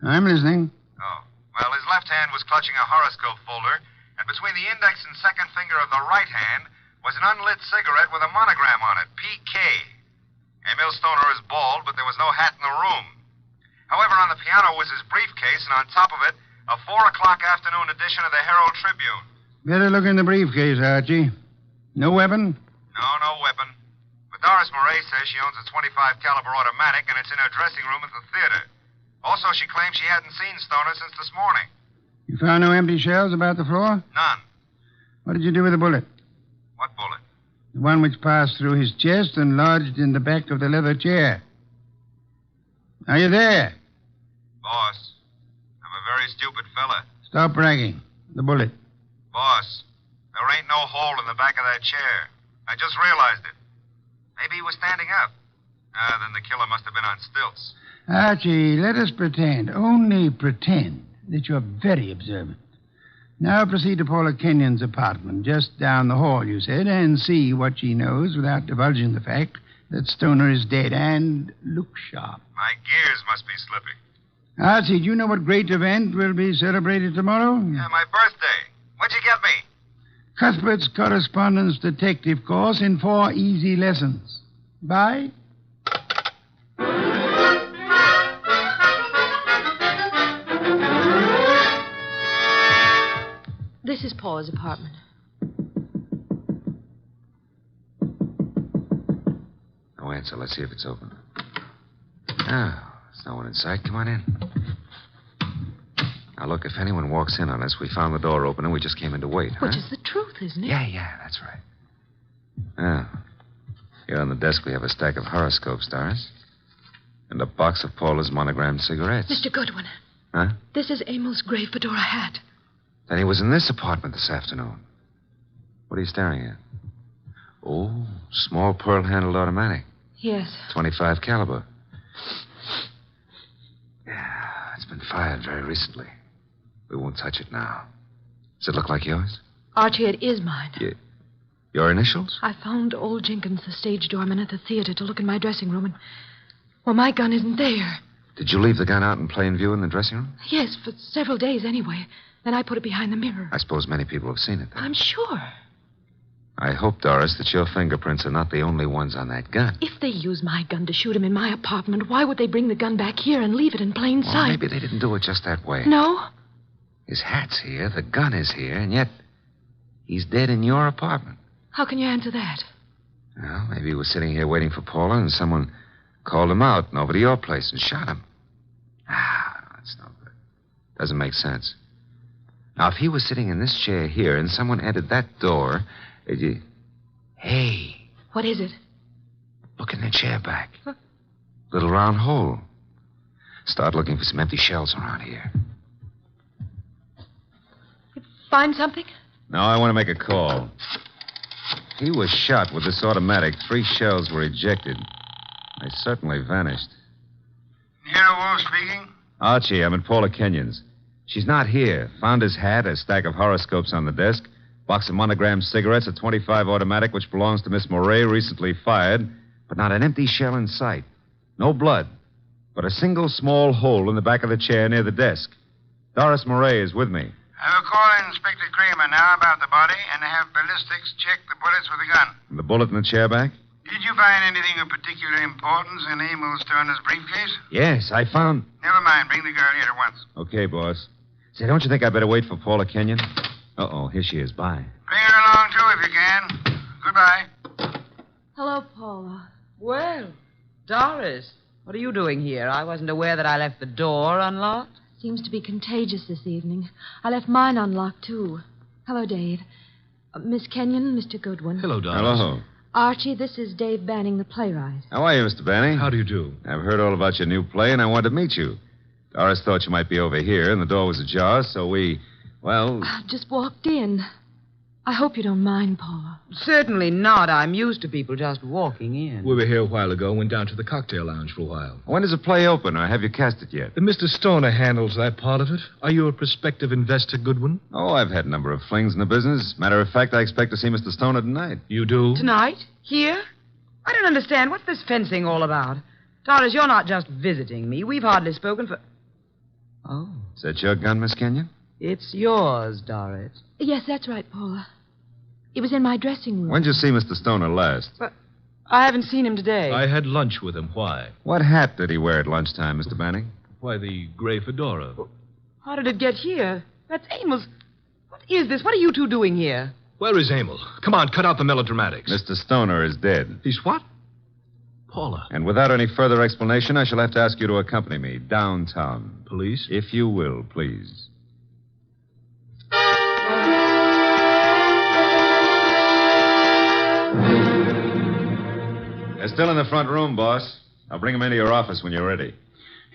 I'm listening. Oh. Well, his left hand was clutching a horoscope folder, and between the index and second finger of the right hand was an unlit cigarette with a monogram on it, PK. Emil Stoner is bald, but there was no hat in the room. However, on the piano was his briefcase, and on top of it, a 4:00 afternoon edition of the Herald Tribune. Better look in the briefcase, Archie. No weapon? No weapon. But Doris Murray says she owns a .25 caliber automatic, and it's in her dressing room at the theater. Also, she claims she hadn't seen Stoner since this morning. You found no empty shells about the floor? None. What did you do with the bullet? What bullet? The one which passed through his chest and lodged in the back of the leather chair. Are you there? Boss, I'm a very stupid fella. Stop bragging. The bullet. Boss, there ain't no hole in the back of that chair. I just realized it. Maybe he was standing up. Then the killer must have been on stilts. Archie, let us pretend, only pretend, that you're very observant. Now proceed to Paula Kenyon's apartment, just down the hall, you said, and see what she knows without divulging the fact that Stoner is dead, and look sharp. My gears must be slipping. Archie, do you know what great event will be celebrated tomorrow? Yeah, my birthday. What'd you get me? Cuthbert's correspondence detective course in 4 easy lessons. Bye. This is Paula's apartment. No answer. Let's see if it's open. Oh, there's no one inside. Come on in. Now, look, if anyone walks in on us, we found the door open and we just came in to wait, huh? Which is the truth, isn't it? Yeah, that's right. Oh. Here on the desk we have a stack of horoscopes, Doris. And a box of Paula's monogrammed cigarettes. Mr. Goodwin. Huh? This is Emil's gray fedora hat. Then he was in this apartment this afternoon. What are you staring at? Oh, small pearl-handled automatic. Yes. .25 caliber. Yeah, it's been fired very recently. We won't touch it now. Does it look like yours? Archie, it is mine. Your initials? I found old Jenkins, the stage doorman at the theater, to look in my dressing room, and... well, my gun isn't there. Did you leave the gun out in plain view in the dressing room? Yes, for several days anyway. Then I put it behind the mirror. I suppose many people have seen it, then. I'm sure. I hope, Doris, that your fingerprints are not the only ones on that gun. If they use my gun to shoot him in my apartment, why would they bring the gun back here and leave it in plain Well, sight? maybe they didn't do it just that way. No? His hat's here, the gun is here, and yet he's dead in your apartment. How can you answer that? Well, maybe he was sitting here waiting for Paula, and someone called him out and over to your place and shot him. That's no good. Doesn't make sense. Now, if he was sitting in this chair here and someone entered that door, Hey. What is it? Look in the chair back. Little round hole. Start looking for some empty shells around here. Find something? Now I want to make a call. He was shot with this automatic. 3 shells were ejected. They certainly vanished. Nero Wolfe speaking. Archie, I'm at Paula Kenyon's. She's not here. Found his hat, a stack of horoscopes on the desk, box of monogrammed cigarettes, a .25 automatic which belongs to Miss Moray, recently fired, but not an empty shell in sight. No blood, but a single small hole in the back of the chair near the desk. Doris Moray is with me. I will call Inspector Kramer now about the body and have ballistics check the bullets with the gun. The bullet in the chair back? Did you find anything of particular importance in Emil Stoner's briefcase? Yes, I found... Never mind. Bring the girl here at once. Okay, boss. Say, don't you think I better wait for Paula Kenyon? Uh-oh, here she is. Bye. Bring her along, too, if you can. Goodbye. Hello, Paula. Well, Doris, what are you doing here? I wasn't aware that I left the door unlocked. Seems to be contagious this evening. I left mine unlocked, too. Hello, Dave. Miss Kenyon, Mr. Goodwin. Hello, Doris. Hello. Archie, this is Dave Banning, the playwright. How are you, Mr. Banning? How do you do? I've heard all about your new play, and I wanted to meet you. Doris thought you might be over here, and the door was ajar, so we, well... I just walked in. I hope you don't mind, Paula. Certainly not. I'm used to people just walking in. We were here a while ago and went down to the cocktail lounge for a while. When does the play open, or have you cast it yet? Mr. Stoner handles that part of it. Are you a prospective investor, Goodwin? Oh, I've had a number of flings in the business. Matter of fact, I expect to see Mr. Stoner tonight. You do? Tonight? Here? I don't understand. What's this fencing all about? Doris, you're not just visiting me. We've hardly spoken for... Oh. Is that your gun, Miss Kenyon? It's yours, Doris. Yes, that's right, Paula. It was in my dressing room. When did you see Mr. Stoner last? But I haven't seen him today. I had lunch with him. Why? What hat did he wear at lunchtime, Mr. Banning? Why, the gray fedora. How did it get here? That's Emil's. What is this? What are you two doing here? Where is Emil? Come on, cut out the melodramatics. Mr. Stoner is dead. He's what? Paula. And without any further explanation, I shall have to ask you to accompany me downtown. Police? If you will, please. They're still in the front room, boss. I'll bring them into your office when you're ready.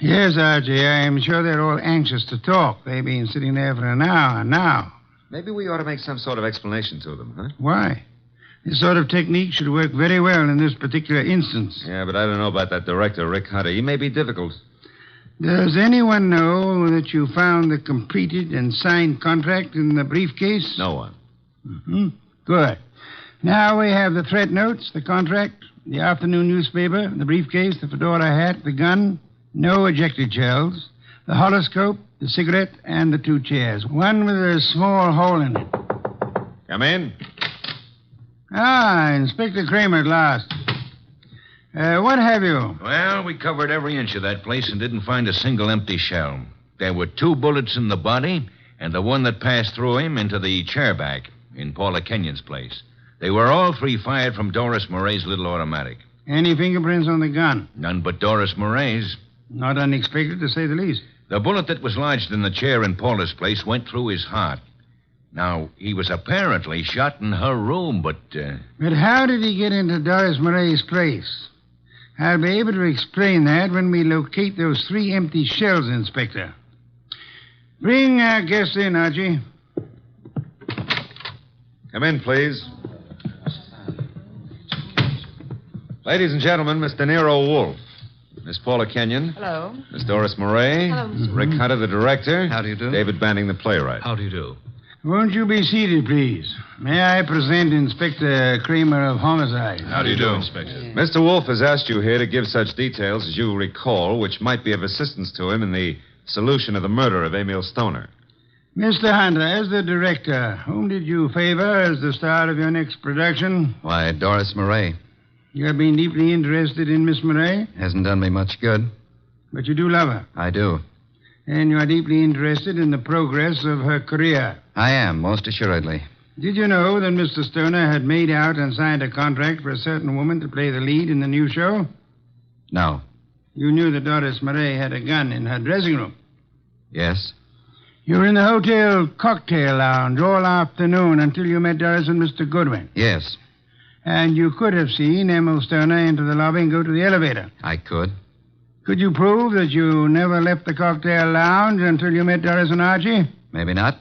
Yes, Archie. I'm sure they're all anxious to talk. They've been sitting there for an hour now. Maybe we ought to make some sort of explanation to them, huh? Why? This sort of technique should work very well in this particular instance. Yeah, but I don't know about that director, Rick Hunter. He may be difficult. Does anyone know that you found the completed and signed contract in the briefcase? No one. Mm-hmm. Good. Now we have the threat notes, the contract, the afternoon newspaper, the briefcase, the fedora hat, the gun, no ejected shells, the horoscope, the cigarette, and the 2 chairs. One with a small hole in it. Come in. Ah, Inspector Kramer at last. What have you? Well, we covered every inch of that place and didn't find a single empty shell. There were 2 bullets in the body and the one that passed through him into the chair back in Paula Kenyon's place. They were all 3 fired from Doris Moray's little automatic. Any fingerprints on the gun? None but Doris Moray's. Not unexpected, to say the least. The bullet that was lodged in the chair in Paula's place went through his heart. Now, he was apparently shot in her room, but... But how did he get into Doris Moray's place? I'll be able to explain that when we locate those 3 empty shells, Inspector. Bring our guest in, Archie. Come in, please. Ladies and gentlemen, Mr. Nero Wolfe. Miss Paula Kenyon. Hello. Miss Doris Moray. Hello, Mr. Rick Hunter, the director. How do you do? David Banning, the playwright. How do you do? Won't you be seated, please? May I present Inspector Kramer of Homicide? How do you do, Inspector? Mr. Wolfe has asked you here to give such details as you recall, which might be of assistance to him in the solution of the murder of Emil Stoner. Mr. Hunter, as the director, whom did you favor as the star of your next production? Why, Doris Moray. You have been deeply interested in Miss Moray, Hasn't done me much good. but you do love her. I do. And you are deeply interested in the progress of her career. I am, most assuredly. Did you know that Mr. Stoner had made out and signed a contract for a certain woman to play the lead in the new show? No. You knew that Doris Moray had a gun in her dressing room. Yes? You were in the hotel cocktail lounge all afternoon until you met Doris and Mr. Goodwin. Yes, And you could have seen Emil Stoner enter the lobby and go to the elevator. I could. Could you prove that you never left the cocktail lounge until you met Doris and Archie? Maybe not.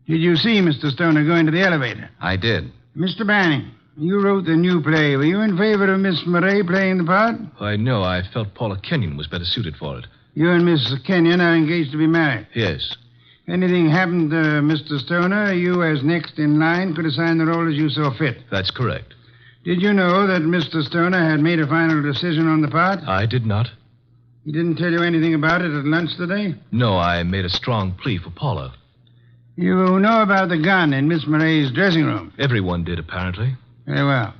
Did you see Mr. Stoner go into the elevator? I did. Mr. Banning, you wrote the new play. Were you in favor of Miss Murray playing the part? Why, no, I felt Paula Kenyon was better suited for it. You and Miss Kenyon are engaged to be married. Yes. If anything happened to Mr. Stoner, you, as next in line, could assign the role as you saw fit. That's correct. Did you know that Mr. Stoner had made a final decision on the part? I did not. He didn't tell you anything about it at lunch today? No, I made a strong plea for Paula. You know about the gun in Miss Murray's dressing room? Everyone did, apparently. Very well.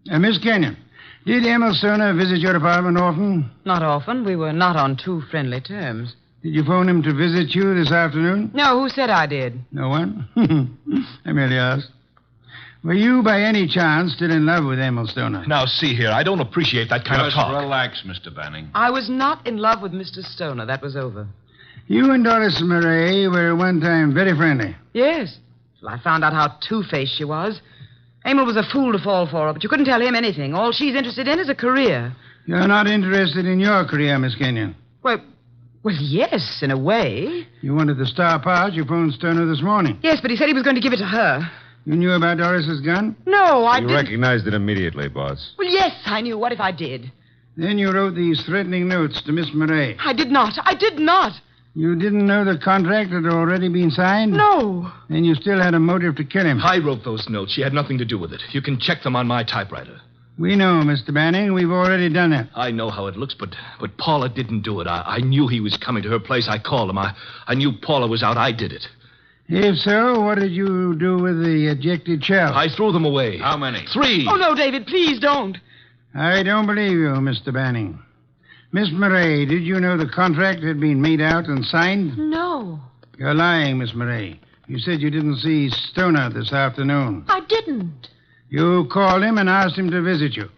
Miss Kenyon, did Emil Stoner visit your apartment often? Not often. We were not on too friendly terms. Did you phone him to visit you this afternoon? No, who said I did? No one? I merely asked. Were you, by any chance, still in love with Emil Stoner? Now, see here, I don't appreciate that kind of talk. Just relax, Mr. Banning. I was not in love with Mr. Stoner. That was over. You and Doris Murray were at one time very friendly. Yes. Well, I found out how two-faced she was. Emil was a fool to fall for her, but you couldn't tell him anything. All she's interested in is a career. You're not interested in your career, Miss Kenyon? Well, yes, in a way. You wanted the star part. You phoned Stoner this morning. Yes, but he said he was going to give it to her. You knew about Doris's gun? No, I You didn't. recognized it immediately, boss. Well, yes, I knew. What if I did? Then you wrote these threatening notes to Miss Murray. I did not. I did not. You didn't know the contract had already been signed? No. Then you still had a motive to kill him. I wrote those notes. She had nothing to do with it. You can check them on my typewriter. We know, Mr. Banning. We've already done it. I know how it looks, but Paula didn't do it. I knew he was coming to her place. I called him. I knew Paula was out. I did it. If so, what did you do with the ejected shells? I threw them away. How many? 3. Oh, no, David, please don't. I don't believe you, Mr. Banning. Miss Murray, did you know the contract had been made out and signed? No, You're lying, Miss Murray. You said you didn't see Stoner this afternoon. I didn't. You called him and asked him to visit you.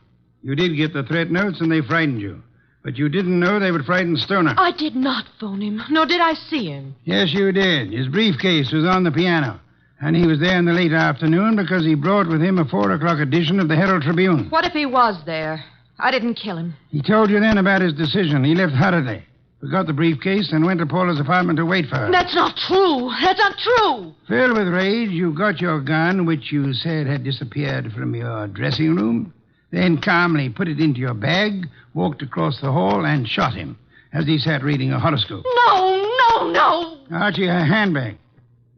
You did get the threat notes, and they frightened you. But you didn't know they would frighten Stoner. I did not phone him, nor did I see him. Yes, you did. His briefcase was on the piano. And he was there in the late afternoon because he brought with him a 4 o'clock edition of the Herald Tribune. What if he was there? I didn't kill him. He told you then about his decision. He left hurriedly, forgot the briefcase, and went to Paula's apartment to wait for her. That's not true. That's not true. Filled with rage, you got your gun, which you said had disappeared from your dressing room, then calmly put it into your bag, walked across the hall, and shot him as he sat reading a horoscope. No. Archie, her handbag.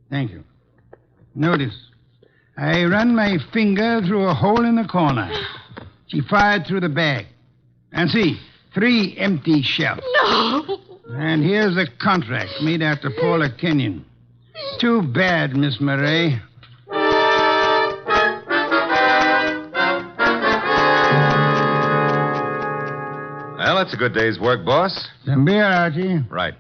Thank you. Notice, I run my finger through a hole in the corner. She fired through the bag. And see, 3 empty shells. No. And here's the contract made out to Paula Kenyon. Too bad, Miss Murray. Well, that's a good day's work, boss. Some beer, Archie. Right.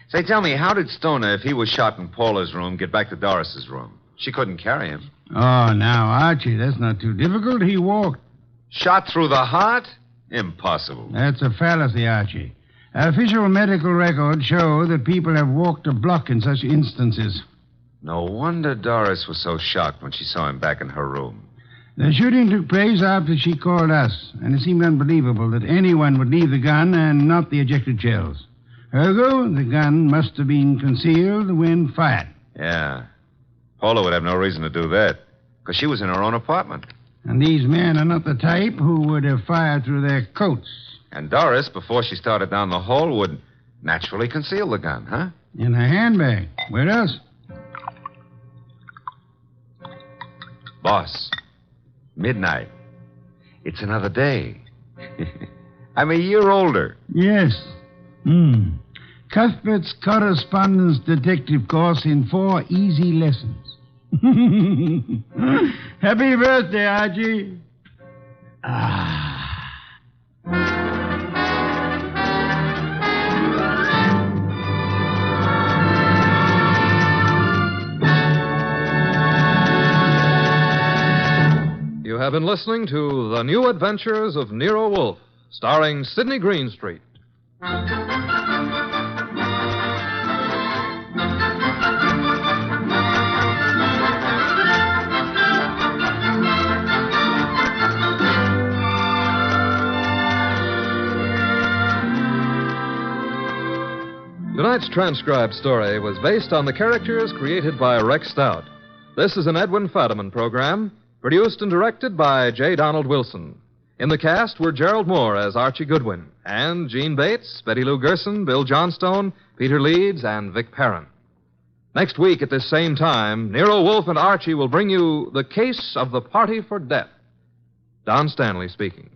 Say, tell me, how did Stoner, if he was shot in Paula's room, get back to Doris's room? She couldn't carry him. Oh, now, Archie, that's not too difficult. He walked. Shot through the heart? Impossible. That's a fallacy, Archie. Official medical records show that people have walked a block in such instances. No wonder Doris was so shocked when she saw him back in her room. The shooting took place after she called us, and it seemed unbelievable that anyone would leave the gun and not the ejected shells. Ergo, the gun must have been concealed when fired. Yeah. Paula would have no reason to do that, because she was in her own apartment. And these men are not the type who would have fired through their coats. And Doris, before she started down the hall, would naturally conceal the gun, huh? In her handbag. Where else? Boss, midnight. It's another day. I'm a year older. Yes. Cuthbert's correspondence detective course in 4 easy lessons. Happy birthday, Archie. You have been listening to The New Adventures of Nero Wolfe, starring Sidney Greenstreet. Tonight's transcribed story was based on the characters created by Rex Stout. This is an Edwin Fadiman program, produced and directed by J. Donald Wilson. In the cast were Gerald Moore as Archie Goodwin, and Gene Bates, Betty Lou Gerson, Bill Johnstone, Peter Leeds, and Vic Perrin. Next week at this same time, Nero Wolfe and Archie will bring you The Case of the Party for Death. Don Stanley speaking.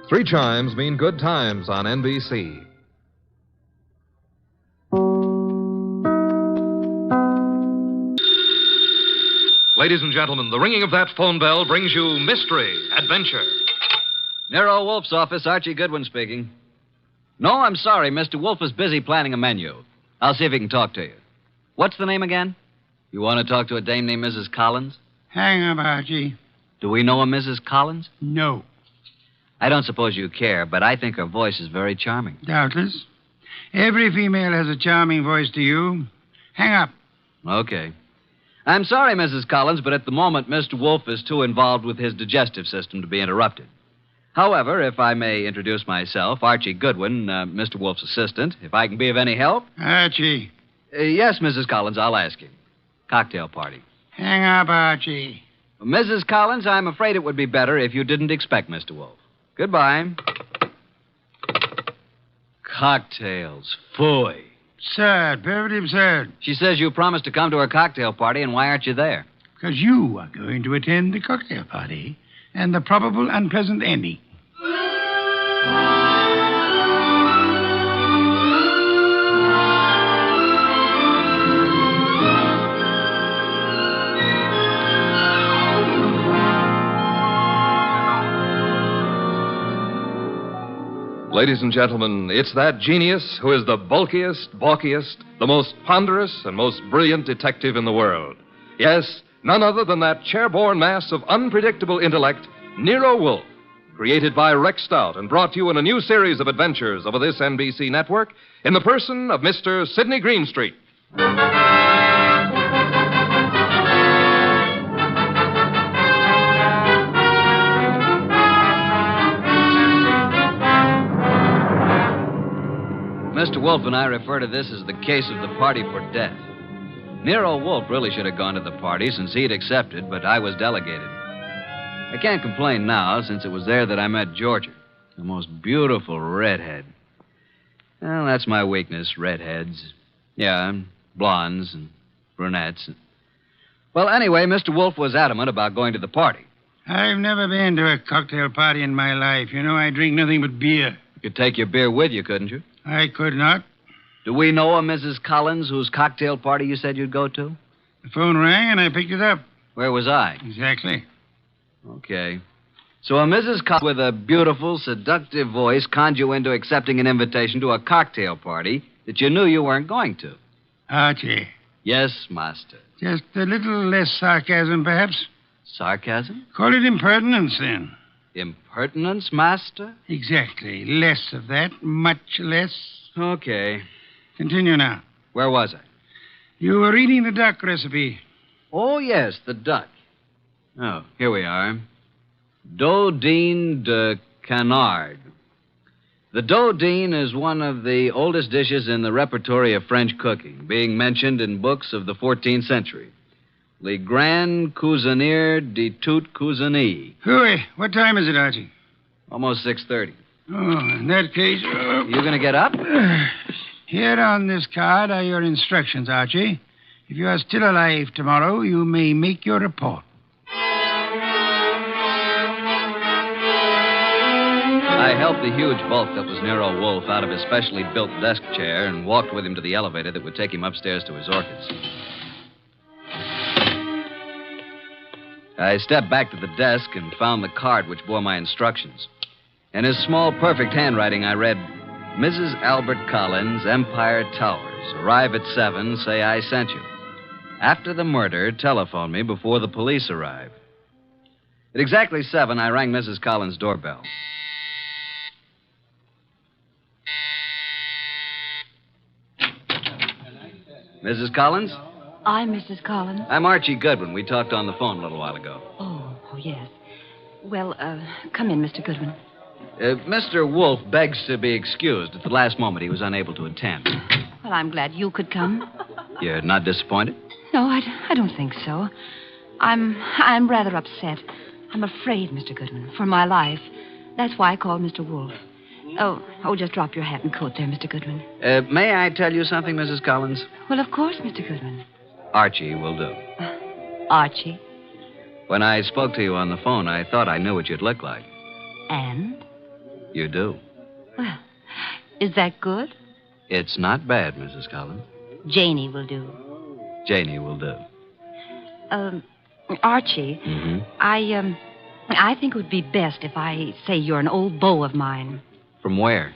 Three chimes mean good times on NBC. Ladies and gentlemen, the ringing of that phone bell brings you mystery, adventure. Nero Wolfe's office, Archie Goodwin speaking. No, I'm sorry. Mr. Wolfe is busy planning a menu. I'll see if he can talk to you. What's the name again? You want to talk to a dame named Mrs. Collins? Hang up, Archie. Do we know a Mrs. Collins? No. I don't suppose you care, but I think her voice is very charming. Doubtless. Every female has a charming voice to you. Hang up. Okay. I'm sorry, Mrs. Collins, but at the moment, Mr. Wolfe is too involved with his digestive system to be interrupted. However, if I may introduce myself, Archie Goodwin, Mr. Wolfe's assistant, if I can be of any help. Archie. Yes, Mrs. Collins, I'll ask you. Cocktail party. Hang up, Archie. Mrs. Collins, I'm afraid it would be better if you didn't expect Mr. Wolfe. Goodbye. Cocktails. Phooey. Absurd. Perfectly absurd. She says you promised to come to her cocktail party, and why aren't you there? Because you are going to attend the cocktail party and the probable unpleasant ending. Ladies and gentlemen, it's that genius who is the bulkiest, balkiest, the most ponderous, and most brilliant detective in the world. Yes, none other than that chairborne mass of unpredictable intellect, Nero Wolfe, created by Rex Stout and brought to you in a new series of adventures over this NBC network in the person of Mr. Sidney Greenstreet. Mr. Wolfe and I refer to this as the case of the party for death. Nero Wolfe really should have gone to the party since he'd accepted, but I was delegated. I can't complain now since it was there that I met Georgia, the most beautiful redhead. Well, that's my weakness, redheads. Yeah, and blondes and brunettes. Well, anyway, Mr. Wolfe was adamant about going to the party. I've never been to a cocktail party in my life. You know, I drink nothing but beer. You could take your beer with you, couldn't you? I could not. Do we know a Mrs. Collins whose cocktail party you said you'd go to? The phone rang and I picked it up. Where was I? Exactly. Okay. So a Mrs. Collins with a beautiful, seductive voice conned you into accepting an invitation to a cocktail party that you knew you weren't going to. Archie. Yes, master. Just a little less sarcasm, perhaps. Sarcasm? Call it impertinence, then. Impertinence, master? Exactly. Less of that. Much less. Okay. Continue now. Where was I? You were reading the duck recipe. Oh, yes, the duck. Oh, here we are. Dodine de canard. The dodine is one of the oldest dishes in the repertory of French cooking, being mentioned in books of the 14th century. Le Grand Cuisinier de Toute Cuisine. Hooey, what time is it, Archie? Almost 6:30. Oh, in that case... You going to get up? Here on this card are your instructions, Archie. If you are still alive tomorrow, you may make your report. I helped the huge bulk that was Nero Wolfe out of his specially built desk chair and walked with him to the elevator that would take him upstairs to his orchids. I stepped back to the desk and found the card which bore my instructions. In his small, perfect handwriting, I read, Mrs. Albert Collins, Empire Towers. Arrive at 7, say I sent you. After the murder, telephone me before the police arrive. At exactly 7, I rang Mrs. Collins' doorbell. Mrs. Collins? I'm Mrs. Collins. I'm Archie Goodwin. We talked on the phone a little while ago. Oh, yes. Well, come in, Mr. Goodwin. Mr. Wolfe begs to be excused. At the last moment, he was unable to attend. Well, I'm glad you could come. You're not disappointed? No, I don't think so. I'm rather upset. I'm afraid, Mr. Goodwin, for my life. That's why I called Mr. Wolfe. Oh, just drop your hat and coat there, Mr. Goodwin. May I tell you something, Mrs. Collins? Well, of course, Mr. Goodwin. Archie will do. Archie? When I spoke to you on the phone, I thought I knew what you'd look like. And? You do. Well, is that good? It's not bad, Mrs. Collins. Janie will do. Janie will do. Archie, Mm-hmm. I think it would be best if I say you're an old beau of mine. From where?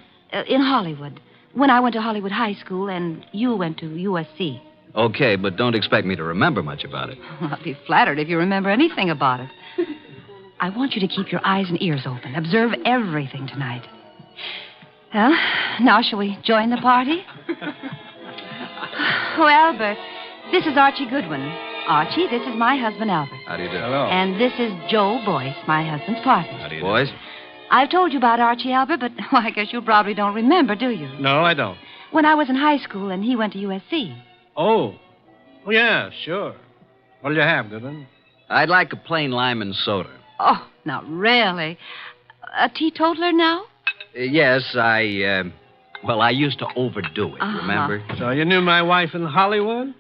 In Hollywood. When I went to Hollywood High School and you went to USC. Okay, but don't expect me to remember much about it. Well, I'll be flattered if you remember anything about it. I want you to keep your eyes and ears open. Observe everything tonight. Well, now shall we join the party? Oh, Albert, this is Archie Goodwin. Archie, this is my husband, Albert. How do you do? Hello. And this is Joe Boyce, my husband's partner. How do you do? Boys? I've told you about Archie, Albert, but well, I guess you probably don't remember, do you? No, I don't. When I was in high school and he went to USC. Oh, yeah, sure. What'll you have, Goodwin? I'd like a plain lime and soda. Oh, now, really? A teetotaler now? Yes, I used to overdo it, remember? So you knew my wife in Hollywood?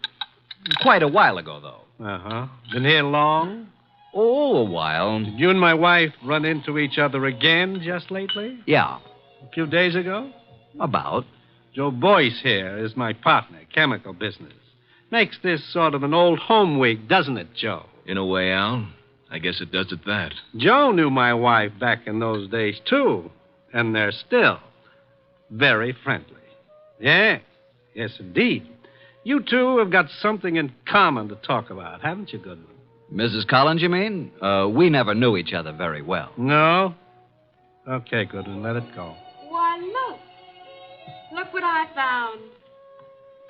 Quite a while ago, though. Uh-huh. Been here long? Oh, a while. Did you and my wife run into each other again just lately? Yeah. A few days ago? About. Joe Boyce here is my partner, chemical business. Makes this sort of an old home week, doesn't it, Joe? In a way, Al. I guess it does it that. Joe knew my wife back in those days, too. And they're still very friendly. Yes, indeed. You two have got something in common to talk about, haven't you, Goodwin? Mrs. Collins, you mean? We never knew each other very well. No? Okay, Goodwin, let it go. Why, look. Look what I found.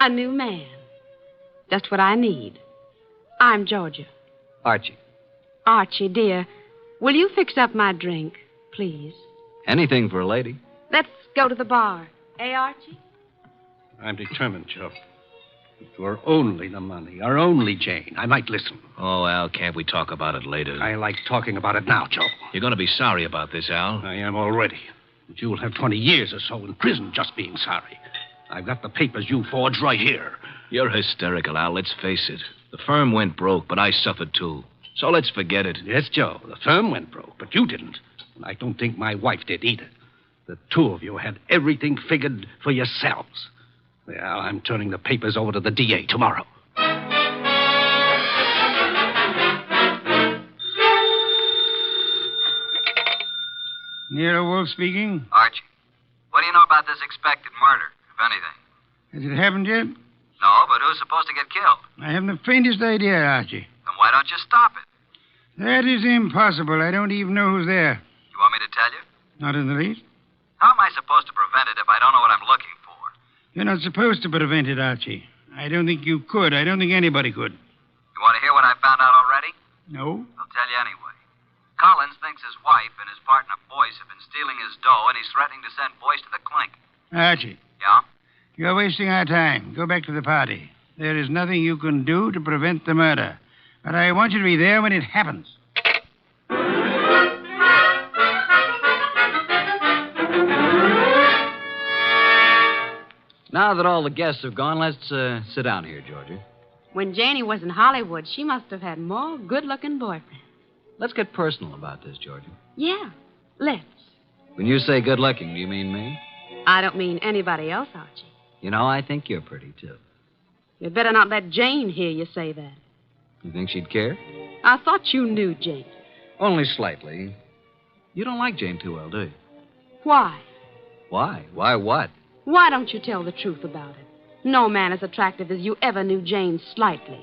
A new man. Just what I need. I'm Georgia. Archie. Archie, dear, will you fix up my drink, please? Anything for a lady. Let's go to the bar. Eh, Archie? I'm determined, Joe. If it were only the money, or only Jane, I might listen. Oh, Al, can't we talk about it later? I like talking about it now, Joe. You're going to be sorry about this, Al. I am already. But you'll have 20 years or so in prison just being sorry. I've got the papers you forged right here. You're hysterical, Al. Let's face it. The firm went broke, but I suffered too. So let's forget it. Yes, Joe. The firm went broke, but you didn't. And I don't think my wife did either. The two of you had everything figured for yourselves. Well, I'm turning the papers over to the DA tomorrow. Nero Wolfe speaking. Archie, what do you know about this expected murder, if anything? Has it happened yet? No, but who's supposed to get killed? I haven't the faintest idea, Archie. Then why don't you stop it? That is impossible. I don't even know who's there. You want me to tell you? Not in the least. How am I supposed to prevent it if I don't know what I'm looking for? You're not supposed to prevent it, Archie. I don't think you could. I don't think anybody could. You want to hear what I found out already? No? I'll tell you anyway. Collins thinks his wife and his partner Boyce have been stealing his dough, and he's threatening to send Boyce to the clink. Archie. Yeah? You're wasting our time. Go back to the party. There is nothing you can do to prevent the murder. But I want you to be there when it happens. Now that all the guests have gone, let's sit down here, Georgia. When Janie was in Hollywood, she must have had more good-looking boyfriends. Let's get personal about this, Georgia. Yeah, let's. When you say good looking, do you mean me? I don't mean anybody else, Archie. You know, I think you're pretty, too. You'd better not let Jane hear you say that. You think she'd care? I thought you knew Jane. Only slightly. You don't like Jane too well, do you? Why? Why? Why what? Why don't you tell the truth about it? No man as attractive as you ever knew Jane slightly.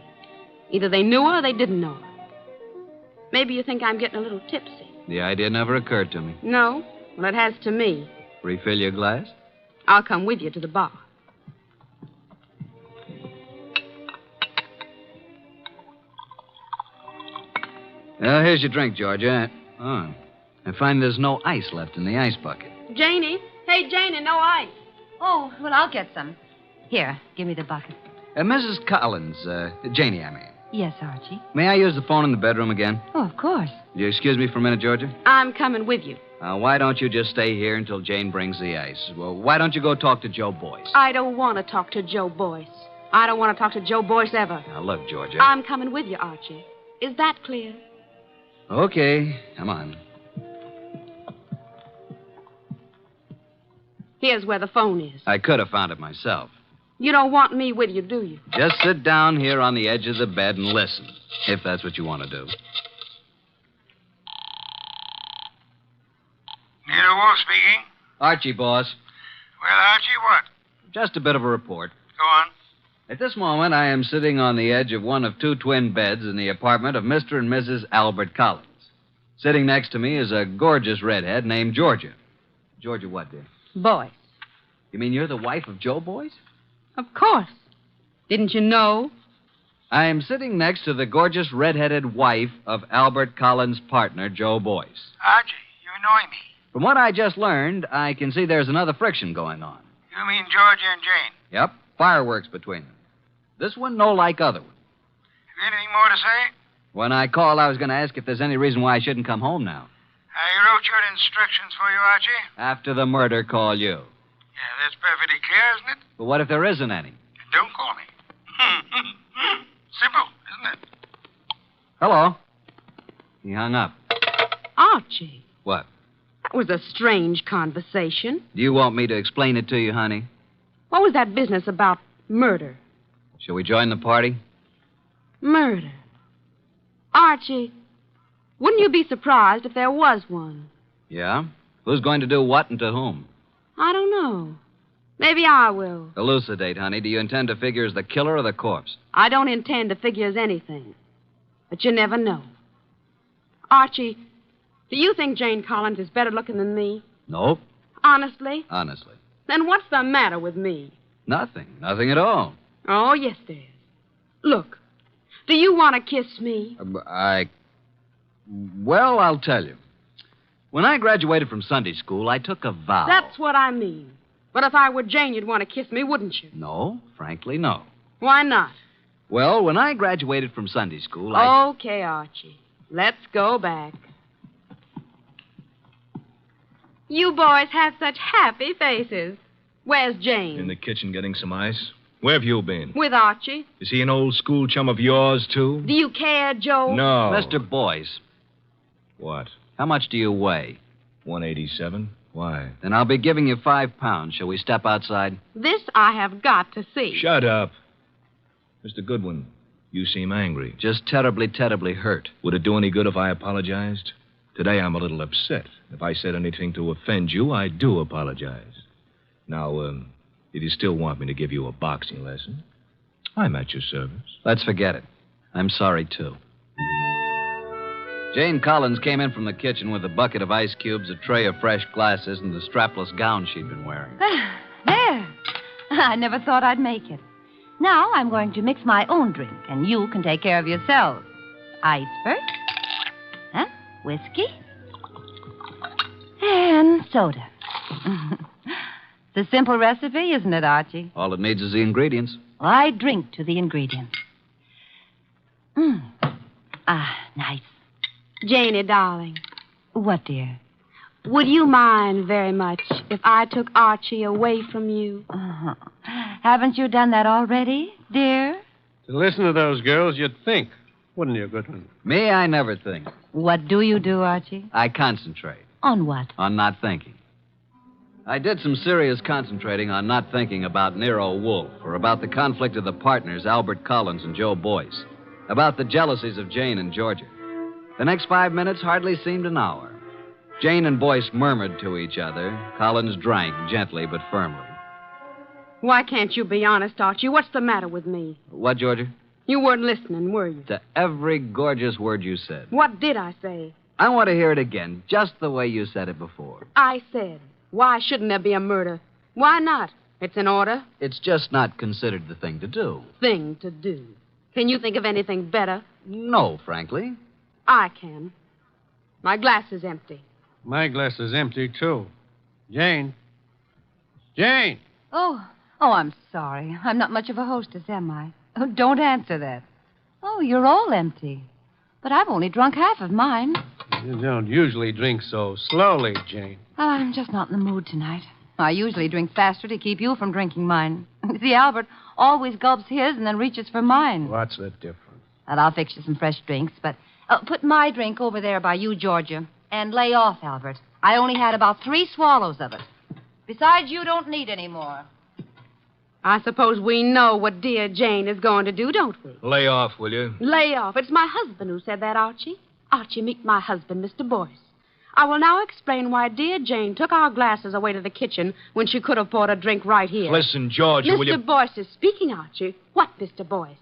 Either they knew her or they didn't know her. Maybe you think I'm getting a little tipsy. The idea never occurred to me. No? Well, it has to me. Refill your glass? I'll come with you to the bar. Well, here's your drink, Georgia. Oh, I find there's no ice left in the ice bucket. Janie. Hey, Janie, no ice. Oh, well, I'll get some. Here, give me the bucket. Mrs. Collins, Janie, I mean. Yes, Archie. May I use the phone in the bedroom again? Oh, of course. Will you excuse me for a minute, Georgia? I'm coming with you. Why don't you just stay here until Jane brings the ice? Well, why don't you go talk to Joe Boyce? I don't want to talk to Joe Boyce. I don't want to talk to Joe Boyce ever. Now, look, Georgia. I'm coming with you, Archie. Is that clear? Okay, come on. Here's where the phone is. I could have found it myself. You don't want me with you, do you? Just sit down here on the edge of the bed and listen, if that's what you want to do. Nero Wolfe speaking. Archie, boss. Well, Archie, what? Just a bit of a report. Go on. At this moment, I am sitting on the edge of one of two twin beds in the apartment of Mr. and Mrs. Albert Collins. Sitting next to me is a gorgeous redhead named Georgia. Georgia what, dear? Boyce. You mean you're the wife of Joe Boyce? Of course. Didn't you know? I am sitting next to the gorgeous redheaded wife of Albert Collins' partner, Joe Boyce. Archie, you annoy me. From what I just learned, I can see there's another friction going on. You mean Georgia and Jane? Yep, fireworks between them. This one no like other one. Have you anything more to say? When I called, I was going to ask if there's any reason why I shouldn't come home now. I wrote your instructions for you, Archie. After the murder, call you. Yeah, that's perfectly clear, isn't it? But what if there isn't any? Don't call me. Simple, isn't it? Hello. He hung up. Archie. What? That was a strange conversation. Do you want me to explain it to you, honey? What was that business about murder? Shall we join the party? Murder. Archie, wouldn't you be surprised if there was one? Yeah? Who's going to do what and to whom? I don't know. Maybe I will. Elucidate, honey. Do you intend to figure as the killer or the corpse? I don't intend to figure as anything. But you never know. Archie, do you think Jane Collins is better looking than me? Nope. Honestly? Honestly. Then what's the matter with me? Nothing. Nothing at all. Oh, yes, there is. Look, do you want to kiss me? Well, I'll tell you. When I graduated from Sunday school, I took a vow. That's what I mean. But if I were Jane, you'd want to kiss me, wouldn't you? No, frankly, no. Why not? Well, when I graduated from Sunday school, Okay, Archie. Let's go back. You boys have such happy faces. Where's Jane? In the kitchen getting some ice. Where have you been? With Archie. Is he an old school chum of yours, too? Do you care, Joe? No. Mr. Boyce. What? How much do you weigh? 187. Why? Then I'll be giving you 5 pounds. Shall we step outside? This I have got to see. Shut up. Mr. Goodwin, you seem angry. Just terribly, terribly hurt. Would it do any good if I apologized? Today I'm a little upset. If I said anything to offend you, I do apologize. Now, if you still want me to give you a boxing lesson, I'm at your service. Let's forget it. I'm sorry, too. Jane Collins came in from the kitchen with a bucket of ice cubes, a tray of fresh glasses, and the strapless gown she'd been wearing. There. I never thought I'd make it. Now I'm going to mix my own drink, and you can take care of yourselves. Ice first. Huh? Whiskey. And soda. It's a simple recipe, isn't it, Archie? All it needs is the ingredients. Well, I drink to the ingredients. Nice. Janie, darling. What, dear? Would you mind very much if I took Archie away from you? Haven't you done that already, dear? To listen to those girls, you'd think, wouldn't you, Goodwin? Me, I never think. What do you do, Archie? I concentrate. On what? On not thinking. I did some serious concentrating on not thinking about Nero Wolfe or about the conflict of the partners, Albert Collins and Joe Boyce, about the jealousies of Jane and Georgia. The next 5 minutes hardly seemed an hour. Jane and Boyce murmured to each other. Collins drank gently but firmly. Why can't you be honest, Archie? What's the matter with me? What, Georgia? You weren't listening, were you? To every gorgeous word you said. What did I say? I want to hear it again, just the way you said it before. I said, why shouldn't there be a murder? Why not? It's an order. It's just not considered the thing to do. Thing to do. Can you think of anything better? No, frankly. I can. My glass is empty. My glass is empty, too. Jane. Jane! Oh, I'm sorry. I'm not much of a hostess, am I? Oh, don't answer that. Oh, you're all empty. But I've only drunk half of mine. You don't usually drink so slowly, Jane. Well, I'm just not in the mood tonight. I usually drink faster to keep you from drinking mine. See, Albert always gulps his and then reaches for mine. What's the difference? Well, I'll fix you some fresh drinks, but put my drink over there by you, Georgia, and lay off, Albert. I only had about 3 swallows of it. Besides, you don't need any more. I suppose we know what dear Jane is going to do, don't we? Lay off, will you? Lay off. It's my husband who said that, Archie. Archie, meet my husband, Mr. Boyce. I will now explain why dear Jane took our glasses away to the kitchen when she could have bought a drink right here. Listen, Georgia, will you... Mr. Boyce is speaking, Archie. What, Mr. Boyce?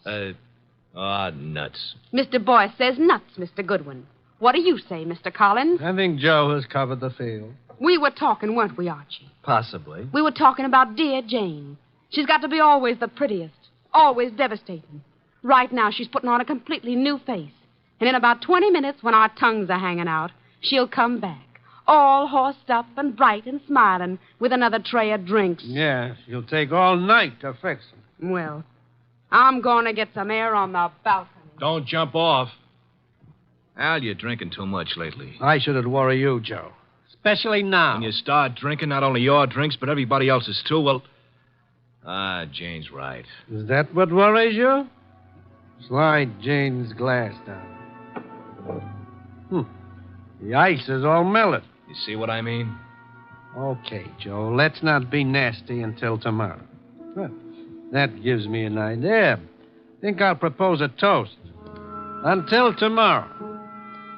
Nuts. Mr. Boyce says nuts, Mr. Goodwin. What do you say, Mr. Collins? I think Joe has covered the field. We were talking, weren't we, Archie? Possibly. We were talking about dear Jane. She's got to be always the prettiest, always devastating. Right now, she's putting on a completely new face. And in about 20 minutes, when our tongues are hanging out, she'll come back, all horsed up and bright and smiling, with another tray of drinks. Yeah, she'll take all night to fix them. Well, I'm going to get some air on the balcony. Don't jump off. Al, you're drinking too much lately. I shouldn't worry you, Joe. Especially now. When you start drinking, not only your drinks, but everybody else's, too, well... Jane's right. Is that what worries you? Slide Jane's glass down. The ice is all melted. You see what I mean? Okay, Joe, let's not be nasty until tomorrow. That gives me an idea. Think I'll propose a toast. Until tomorrow.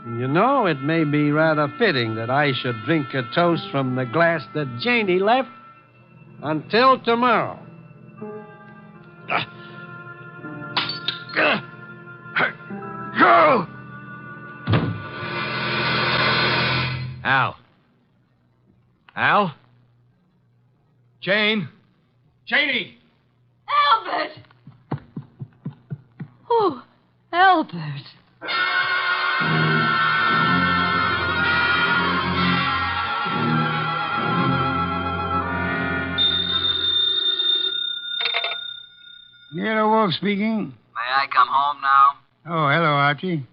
And you know, it may be rather fitting that I should drink a toast from the glass that Janey left. Until tomorrow. Go! Al. Al? Jane? Janey! Albert! Oh, Albert. Nero Wolfe speaking. May I come home now? Oh, hello, Archie.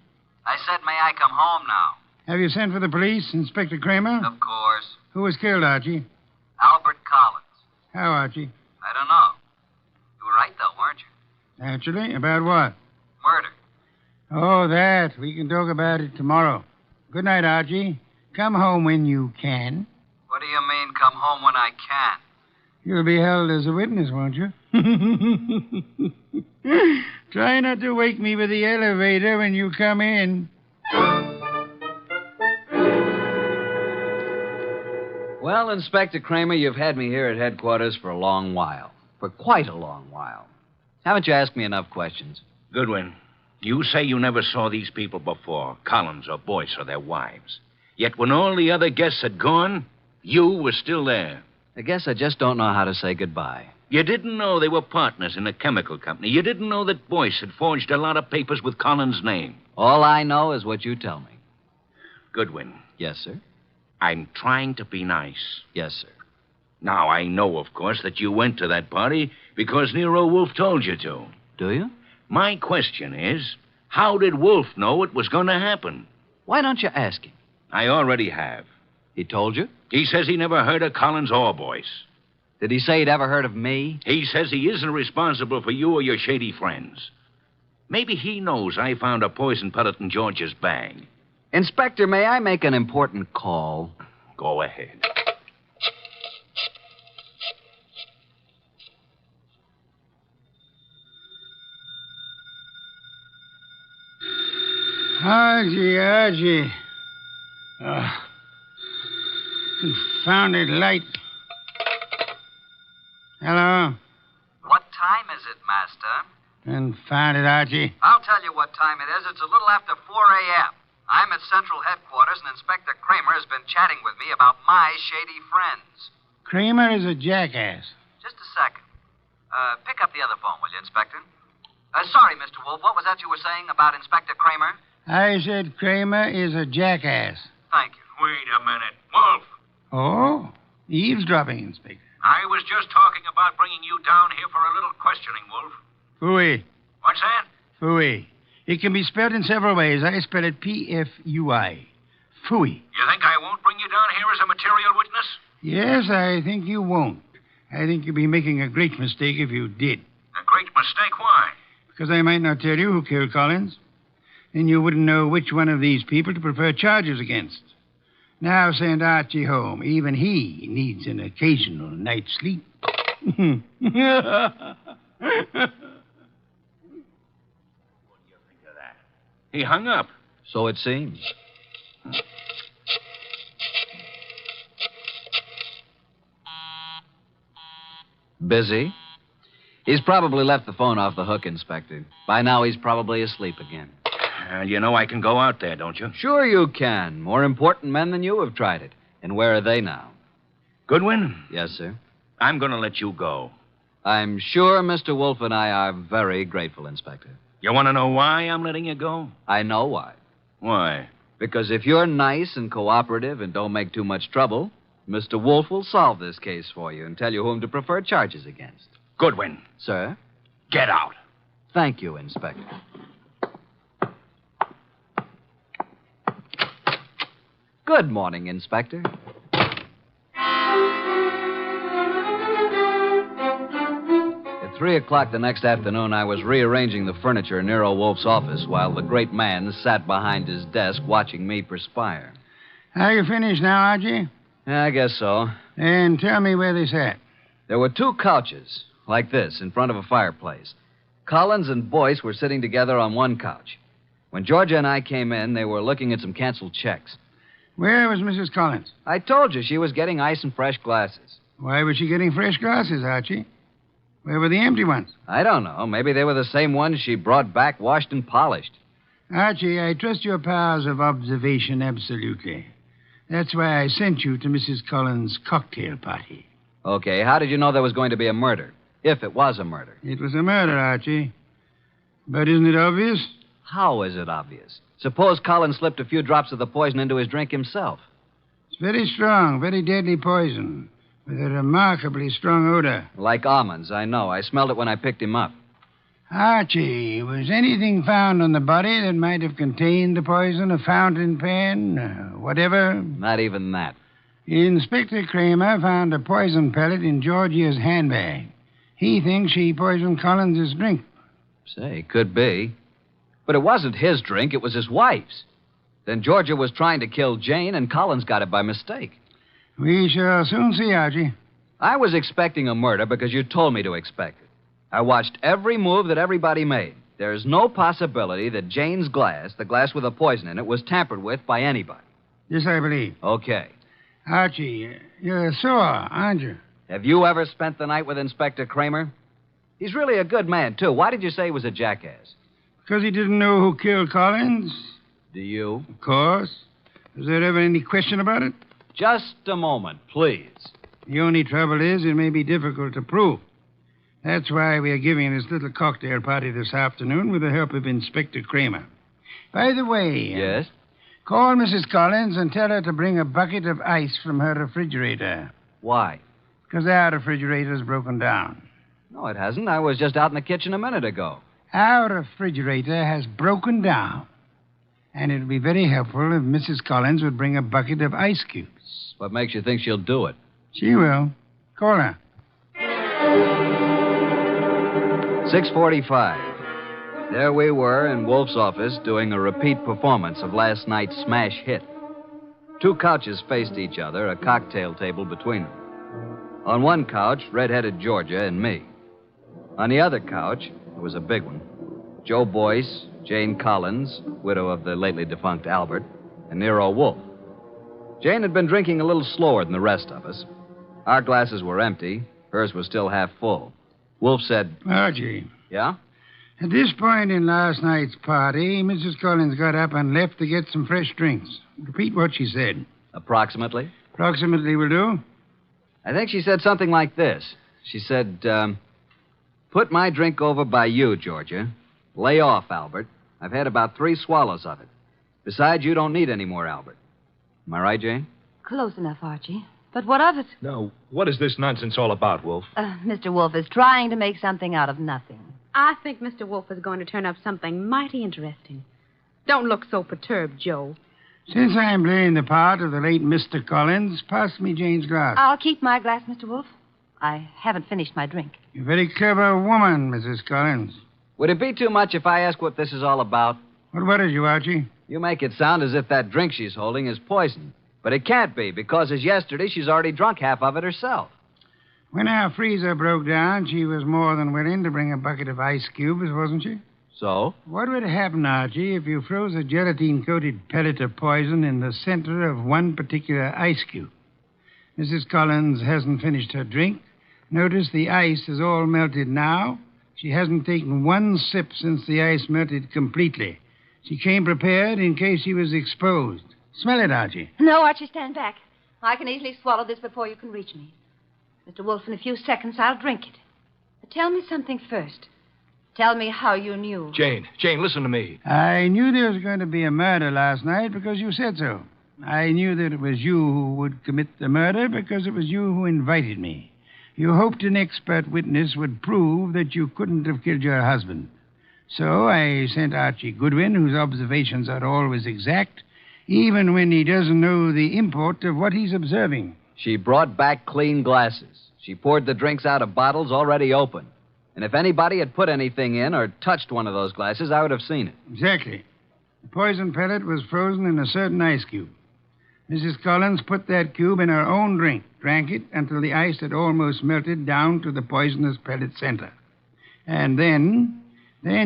I said, may I come home now? Have you sent for the police, Inspector Kramer? Of course. Who was killed, Archie? Albert Collins. How, Archie? I don't know. You were right, though, weren't you? Naturally. About what? Murder. Oh, that. We can talk about it tomorrow. Good night, Archie. Come home when you can. What do you mean, come home when I can? You'll be held as a witness, won't you? Try not to wake me with the elevator when you come in. Well, Inspector Kramer, you've had me here at headquarters for a long while. For quite a long while. Haven't you asked me enough questions? Goodwin, you say you never saw these people before, Collins or Boyce or their wives. Yet when all the other guests had gone, you were still there. I guess I just don't know how to say goodbye. You didn't know they were partners in a chemical company. You didn't know that Boyce had forged a lot of papers with Collins' name. All I know is what you tell me. Goodwin. Yes, sir? I'm trying to be nice. Yes, sir. Now, I know, of course, that you went to that party because Nero Wolfe told you to. Do you? My question is, how did Wolfe know it was going to happen? Why don't you ask him? I already have. He told you? He says he never heard of Collins or Boyce. Did he say he'd ever heard of me? He says he isn't responsible for you or your shady friends. Maybe he knows I found a poison pellet in George's bag. Inspector, may I make an important call? Go ahead. Archie. Confounded light. Hello? What time is it, Master? Confounded, Archie. I'll tell you what time it is. It's a little after 4 a.m. I'm at Central Headquarters, and Inspector Kramer has been chatting with me about my shady friends. Kramer is a jackass. Just a second. Pick up the other phone, will you, Inspector? Sorry, Mr. Wolfe. What was that you were saying about Inspector Kramer? I said Kramer is a jackass. Thank you. Wait a minute. Wolf, Oh? Eavesdropping, Inspector. I was just talking about bringing you down here for a little questioning, Wolf. Fooey. What's that? Fooey. It can be spelled in several ways. I spell it P-F-U-I. Fooey. You think I won't bring you down here as a material witness? Yes, I think you won't. I think you'd be making a great mistake if you did. A great mistake. Why? Because I might not tell you who killed Collins. Then you wouldn't know which one of these people to prefer charges against. Now send Archie home. Even he needs an occasional night's sleep. He hung up. So it seems. Busy? He's probably left the phone off the hook, Inspector. By now, he's probably asleep again. You know I can go out there, don't you? Sure you can. More important men than you have tried it. And where are they now? Goodwin? Yes, sir. I'm going to let you go. I'm sure Mr. Wolfe and I are very grateful, Inspector. You want to know why I'm letting you go? I know why. Why? Because if you're nice and cooperative and don't make too much trouble, Mr. Wolfe will solve this case for you and tell you whom to prefer charges against. Goodwin. Sir? Get out. Thank you, Inspector. Good morning, Inspector. At 3 o'clock the next afternoon, I was rearranging the furniture in Nero Wolfe's office while the great man sat behind his desk watching me perspire. Are you finished now, Archie? I guess so. And tell me where they sat. There were 2 couches, like this, in front of a fireplace. Collins and Boyce were sitting together on one couch. When Georgia and I came in, they were looking at some canceled checks. Where was Mrs. Collins? I told you she was getting ice and fresh glasses. Why was she getting fresh glasses, Archie? Where were the empty ones? I don't know. Maybe they were the same ones she brought back, washed and polished. Archie, I trust your powers of observation absolutely. That's why I sent you to Mrs. Collins' cocktail party. Okay, how did you know there was going to be a murder? If it was a murder. It was a murder, Archie. But isn't it obvious? How is it obvious? Suppose Collins slipped a few drops of the poison into his drink himself. It's very strong, very deadly poison, with a remarkably strong odor. Like almonds, I know. I smelled it when I picked him up. Archie, was anything found on the body that might have contained the poison? A fountain pen? Whatever? Not even that. Inspector Kramer found a poison pellet in Georgia's handbag. He thinks she poisoned Collins' drink. Say, could be. But it wasn't his drink, it was his wife's. Then Georgia was trying to kill Jane, and Collins got it by mistake. We shall soon see, Archie. I was expecting a murder because you told me to expect it. I watched every move that everybody made. There's no possibility that Jane's glass, the glass with the poison in it, was tampered with by anybody. Yes, I believe. Okay. Archie, you're sore, aren't you? Have you ever spent the night with Inspector Kramer? He's really a good man, too. Why did you say he was a jackass? Because he didn't know who killed Collins. Do you? Of course. Was there ever any question about it? Just a moment, please. The only trouble is it may be difficult to prove. That's why we are giving this little cocktail party this afternoon with the help of Inspector Kramer. By the way... Yes? Call Mrs. Collins and tell her to bring a bucket of ice from her refrigerator. Why? Because our refrigerator's broken down. No, it hasn't. I was just out in the kitchen a minute ago. Our refrigerator has broken down. And it would be very helpful if Mrs. Collins would bring a bucket of ice cubes. What makes you think she'll do it? She will. Call her. 6:45. There we were in Wolfe's office doing a repeat performance of last night's smash hit. 2 couches faced each other, a cocktail table between them. On one couch, red-headed Georgia and me. On the other couch, it was a big one, Joe Boyce, Jane Collins, widow of the lately defunct Albert, and Nero Wolfe. Jane had been drinking a little slower than the rest of us. Our glasses were empty. Hers was still half full. Wolfe said... Archie. Yeah? At this point in last night's party, Mrs. Collins got up and left to get some fresh drinks. Repeat what she said. Approximately? Approximately will do. I think she said something like this. She said, put my drink over by you, Georgia. Lay off, Albert. I've had about 3 swallows of it. Besides, you don't need any more, Albert. Am I right, Jane? Close enough, Archie. But what of it? Now, what is this nonsense all about, Wolf? Mr. Wolfe is trying to make something out of nothing. I think Mr. Wolfe is going to turn up something mighty interesting. Don't look so perturbed, Joe. Since I'm playing the part of the late Mr. Collins, pass me Jane's glass. I'll keep my glass, Mr. Wolfe. I haven't finished my drink. You're a very clever woman, Mrs. Collins. Would it be too much if I ask what this is all about? What worries you, Archie? You make it sound as if that drink she's holding is poison. But it can't be, because as yesterday, she's already drunk half of it herself. When our freezer broke down, she was more than willing to bring a bucket of ice cubes, wasn't she? So? What would happen, Archie, if you froze a gelatine-coated pellet of poison in the center of one particular ice cube? Mrs. Collins hasn't finished her drink. Notice the ice is all melted now. She hasn't taken one sip since the ice melted completely. She came prepared in case she was exposed. Smell it, Archie. No, Archie, stand back. I can easily swallow this before you can reach me. Mr. Wolfe, in a few seconds, I'll drink it. But tell me something first. Tell me how you knew. Jane, listen to me. I knew there was going to be a murder last night because you said so. I knew that it was you who would commit the murder because it was you who invited me. You hoped an expert witness would prove that you couldn't have killed your husband. So I sent Archie Goodwin, whose observations are always exact, even when he doesn't know the import of what he's observing. She brought back clean glasses. She poured the drinks out of bottles already open. And if anybody had put anything in or touched one of those glasses, I would have seen it. Exactly. The poison pellet was frozen in a certain ice cube. Mrs. Collins put that cube in her own drink, drank it until the ice had almost melted down to the poisonous pellet center. And then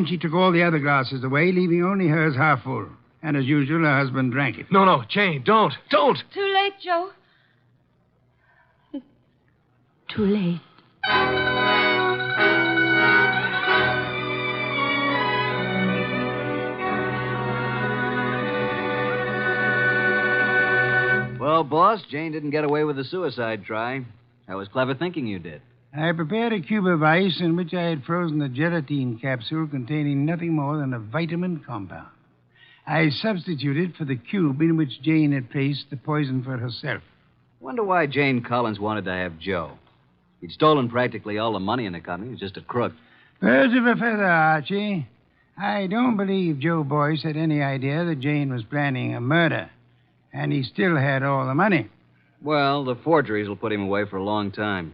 she took all the other glasses away, leaving only hers half full. And as usual, her husband drank it. No, Jane, don't. Too late, Joe. Too late. Well, boss, Jane didn't get away with the suicide try. That was clever thinking you did. I prepared a cube of ice in which I had frozen a gelatine capsule containing nothing more than a vitamin compound. I substituted for the cube in which Jane had placed the poison for herself. Wonder why Jane Collins wanted to have Joe. He'd stolen practically all the money in the company. He was just a crook. Birds of a feather, Archie. I don't believe Joe Boyce had any idea that Jane was planning a murder. And he still had all the money. Well, the forgeries will put him away for a long time.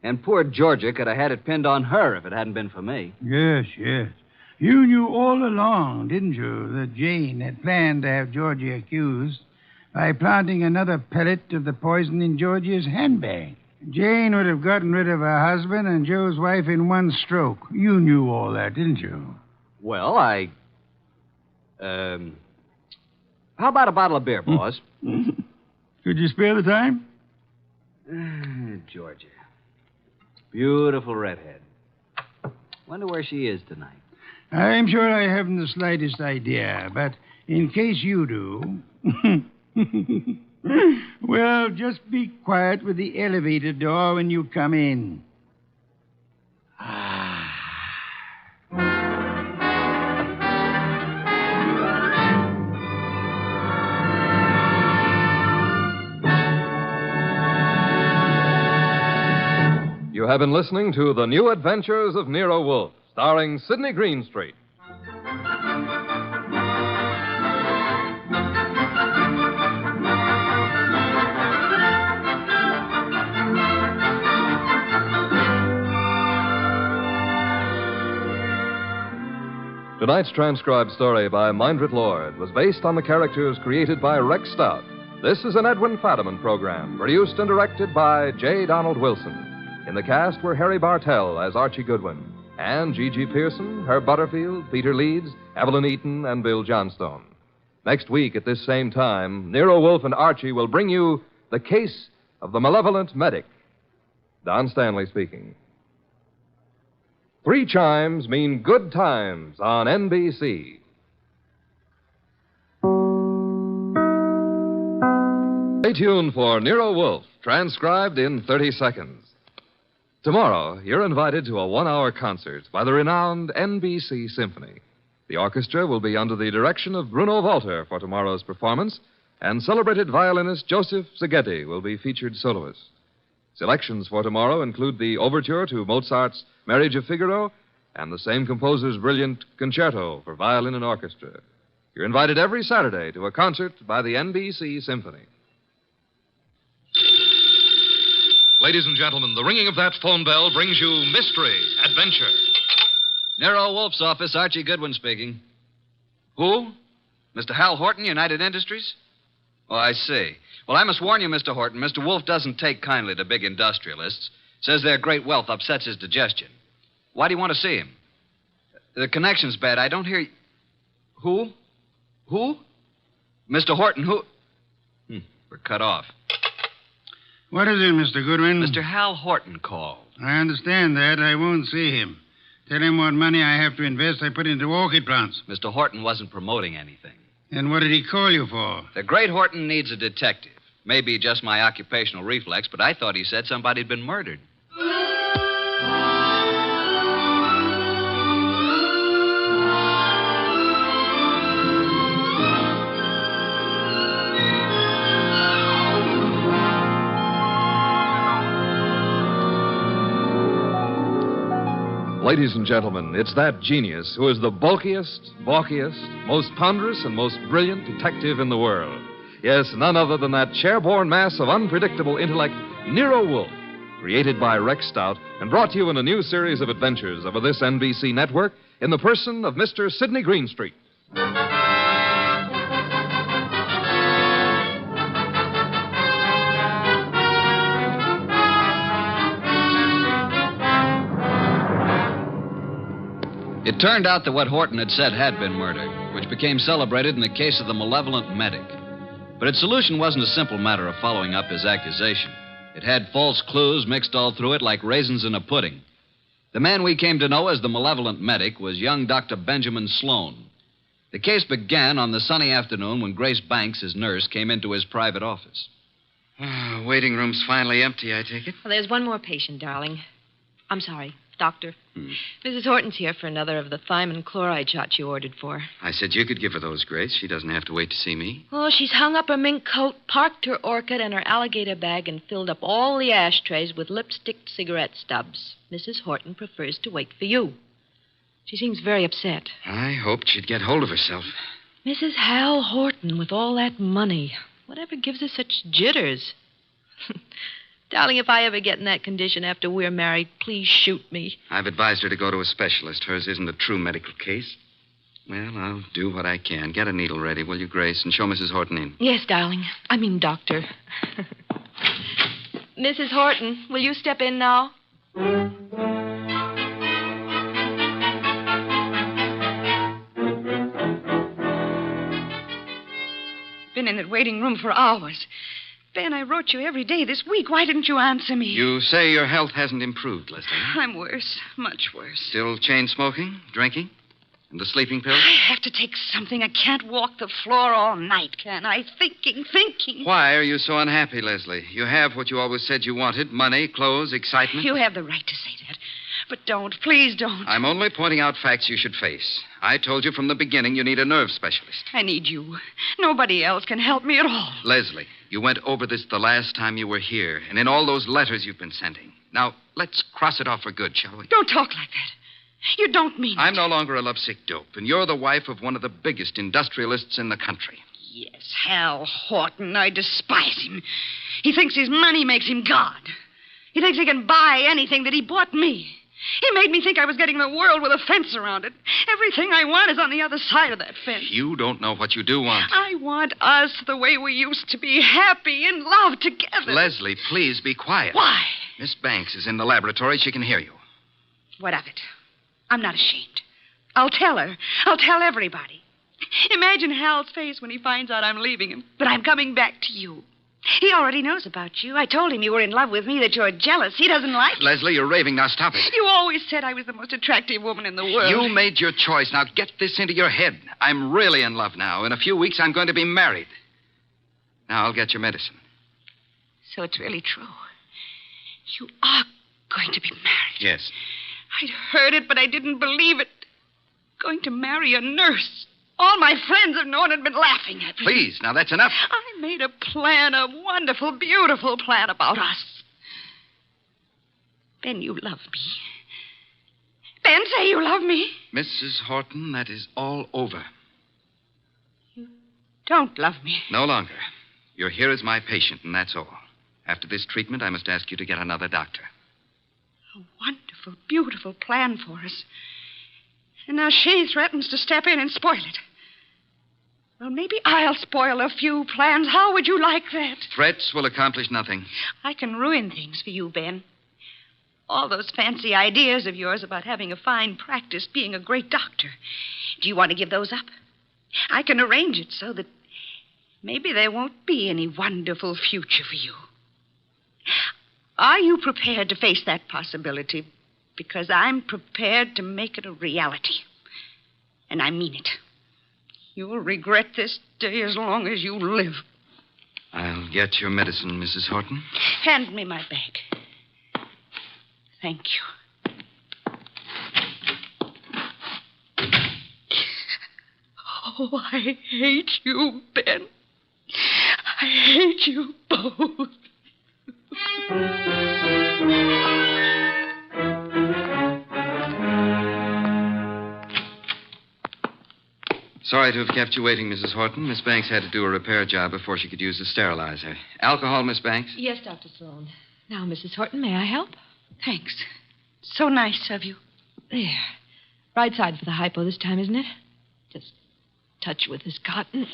And poor Georgia could have had it pinned on her if it hadn't been for me. Yes. You knew all along, didn't you, that Jane had planned to have Georgia accused by planting another pellet of the poison in Georgia's handbag. Jane would have gotten rid of her husband and Joe's wife in one stroke. You knew all that, didn't you? Well, how about a bottle of beer, boss? Could you spare the time? Georgia. Beautiful redhead. Wonder where she is tonight. I'm sure I haven't the slightest idea, but in case you do... well, just be quiet with the elevator door when you come in. You have been listening to The New Adventures of Nero Wolfe, starring Sidney Greenstreet. Tonight's transcribed story by Mindred Lord was based on the characters created by Rex Stout. This is an Edwin Fadiman program, produced and directed by J. Donald Wilson. In the cast were Harry Bartell as Archie Goodwin, and G.G. Pearson, Herb Butterfield, Peter Leeds, Evelyn Eaton, and Bill Johnstone. Next week at this same time, Nero Wolfe and Archie will bring you The Case of the Malevolent Medic. Don Stanley speaking. 3 chimes mean good times on NBC. Stay tuned for Nero Wolfe, transcribed in 30 seconds. Tomorrow, you're invited to a 1-hour concert by the renowned NBC Symphony. The orchestra will be under the direction of Bruno Walter for tomorrow's performance, and celebrated violinist Joseph Szigeti will be featured soloist. Selections for tomorrow include the overture to Mozart's Marriage of Figaro and the same composer's brilliant concerto for violin and orchestra. You're invited every Saturday to a concert by the NBC Symphony. Ladies and gentlemen, the ringing of that phone bell brings you mystery, adventure. Nero Wolfe's office, Archie Goodwin speaking. Who? Mr. Hal Horton, United Industries? Oh, I see. Well, I must warn you, Mr. Horton, Mr. Wolfe doesn't take kindly to big industrialists. Says their great wealth upsets his digestion. Why do you want to see him? The connection's bad. I don't hear you. Who? Who? Mr. Horton, who? We're cut off. What is it, Mr. Goodwin? Mr. Hal Horton called. I understand that. I won't see him. Tell him what money I have to invest I put into orchid plants. Mr. Horton wasn't promoting anything. And what did he call you for? The great Horton needs a detective. Maybe just my occupational reflex, but I thought he said somebody'd been murdered. Ladies and gentlemen, it's that genius who is the bulkiest, balkiest, most ponderous, and most brilliant detective in the world. Yes, none other than that chairborne mass of unpredictable intellect, Nero Wolfe, created by Rex Stout and brought to you in a new series of adventures over this NBC network in the person of Mr. Sidney Greenstreet. It turned out that what Horton had said had been murder, which became celebrated in the case of the malevolent medic. But its solution wasn't a simple matter of following up his accusation. It had false clues mixed all through it like raisins in a pudding. The man we came to know as the malevolent medic was young Dr. Benjamin Sloan. The case began on the sunny afternoon when Grace Banks, his nurse, came into his private office. Waiting room's finally empty, I take it? Well, there's one more patient, darling. I'm sorry, doctor. Mrs. Horton's here for another of the thiamine chloride shots you ordered for. I said you could give her those, Grace. She doesn't have to wait to see me. Oh, she's hung up her mink coat, parked her orchid and her alligator bag, and filled up all the ashtrays with lipstick cigarette stubs. Mrs. Horton prefers to wait for you. She seems very upset. I hoped she'd get hold of herself. Mrs. Hal Horton with all that money. Whatever gives her such jitters? Darling, if I ever get in that condition after we're married, please shoot me. I've advised her to go to a specialist. Hers isn't a true medical case. Well, I'll do what I can. Get a needle ready, will you, Grace, and show Mrs. Horton in. Yes, darling. I mean, doctor. Mrs. Horton, will you step in now? Been in that waiting room for hours. Ben, I wrote you every day this week. Why didn't you answer me? You say your health hasn't improved, Leslie. I'm worse. Much worse. Still chain smoking, drinking, and the sleeping pills? I have to take something. I can't walk the floor all night, can I? Thinking. Why are you so unhappy, Leslie? You have what you always said you wanted: money, clothes, excitement. You have the right to say that. But don't. Please don't. I'm only pointing out facts you should face. I told you from the beginning you need a nerve specialist. I need you. Nobody else can help me at all. Leslie, you went over this the last time you were here, and in all those letters you've been sending. Now, let's cross it off for good, shall we? Don't talk like that. You don't mean I'm it. no longer a lovesick dope, and you're the wife of one of the biggest industrialists in the country. Yes, Hal Horton. I despise him. He thinks his money makes him God. He thinks he can buy anything that he bought me. He made me think I was getting the world with a fence around it. Everything I want is on the other side of that fence. You don't know what you do want. I want us the way we used to be, happy in love together. Leslie, please be quiet. Why? Miss Banks is in the laboratory. She can hear you. What of it? I'm not ashamed. I'll tell her. I'll tell everybody. Imagine Hal's face when he finds out I'm leaving him, that I'm coming back to you. He already knows about you. I told him you were in love with me, that you're jealous. He doesn't like it. Leslie, you're raving. Now stop it. You always said I was the most attractive woman in the world. You made your choice. Now get this into your head. I'm really in love now. In a few weeks, I'm going to be married. Now I'll get your medicine. So it's really true. You are going to be married. Yes. I'd heard it, but I didn't believe it. going to marry a nurse. All my friends have known and been laughing at me. Please, now that's enough. I made a plan, a wonderful, beautiful plan about us. Ben, you love me. Ben, say you love me. Mrs. Horton, that is all over. Don't love me. No longer. You're here as my patient, and that's all. After this treatment, I must ask you to get another doctor. A wonderful, beautiful plan for us. And now she threatens to step in and spoil it. Well, maybe I'll spoil a few plans. How would you like that? Threats will accomplish nothing. I can ruin things for you, Ben. All those fancy ideas of yours about having a fine practice, being a great doctor. Do you want to give those up? I can arrange it so that maybe there won't be any wonderful future for you. Are you prepared to face that possibility? Because I'm prepared to make it a reality. And I mean it. You'll regret this day as long as you live. I'll get your medicine, Mrs. Horton. Hand me my bag. Thank you. Oh, I hate you, Ben. I hate you both. Sorry to have kept you waiting, Mrs. Horton. Miss Banks had to do a repair job before she could use the sterilizer. Alcohol, Miss Banks? Yes, Dr. Sloan. Now, Mrs. Horton, may I help? Thanks. So nice of you. There. Right side for the hypo this time, isn't it? Just touch with this cotton.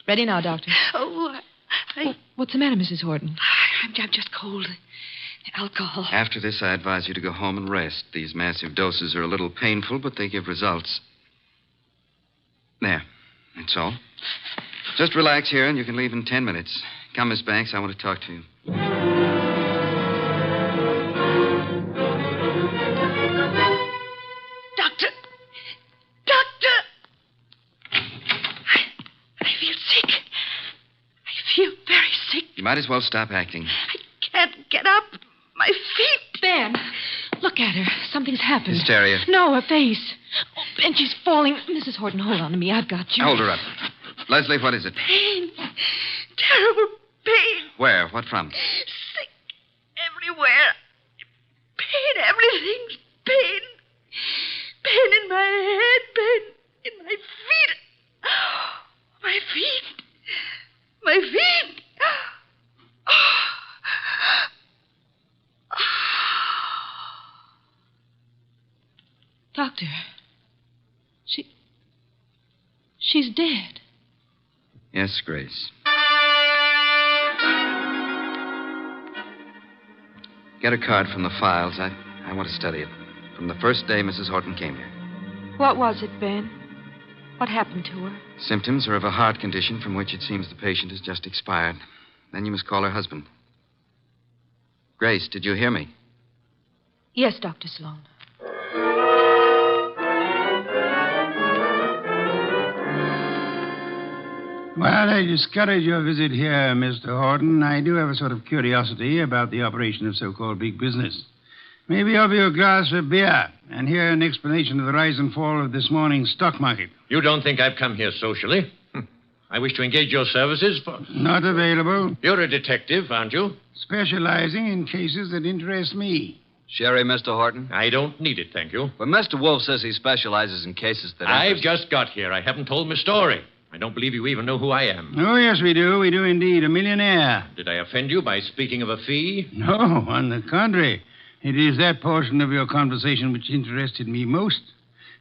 Ready now, Doctor. Oh, what's the matter, Mrs. Horton? I'm just cold. Alcohol. After this, I advise you to go home and rest. These massive doses are a little painful, but they give results. There. That's all. Just relax here, and you can leave in 10 minutes. Come, Miss Banks. I want to talk to you. Doctor! I feel sick. I feel very sick. You might as well stop acting. I can't get up. My feet. Ben, look at her. Something's happened. Hysteria. No, her face. Oh, Ben, she's falling. Mrs. Horton, hold on to me. I've got you. Hold her up. Leslie, what is it? Pain. Terrible pain. Where? What from? Sick everywhere. Pain, everything's pain. Pain in my head, pain in my feet. My feet. My feet. Doctor, she's dead. Yes, Grace. Get a card from the files. I want to study it. From the first day Mrs. Horton came here. What was it, Ben? What happened to her? Symptoms are of a heart condition from which it seems the patient has just expired. Then you must call her husband. Grace, did you hear me? Yes, Dr. Sloan. Well, I discourage your visit here, Mr. Horton. I do have a sort of curiosity about the operation of so-called big business. Maybe offer you a glass of beer and hear an explanation of the rise and fall of this morning's stock market. You don't think I've come here socially? I wish to engage your services for... Not available. You're a detective, aren't you? Specializing in cases that interest me. Sherry, Mr. Horton? I don't need it, thank you. But Mr. Wolfe says he specializes in cases that I've just got here. I haven't told my story. I don't believe you even know who I am. Oh, yes, we do. We do indeed. A millionaire. Did I offend you by speaking of a fee? No, on the contrary. It is that portion of your conversation which interested me most.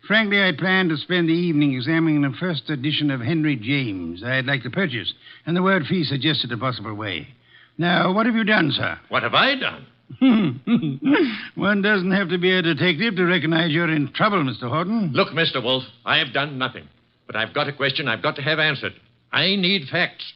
Frankly, I planned to spend the evening examining the first edition of Henry James I'd like to purchase, and the word fee suggested a possible way. Now, what have you done, sir? What have I done? One doesn't have to be a detective to recognize you're in trouble, Mr. Horton. Look, Mr. Wolfe, I have done nothing. But I've got a question I've got to have answered. I need facts.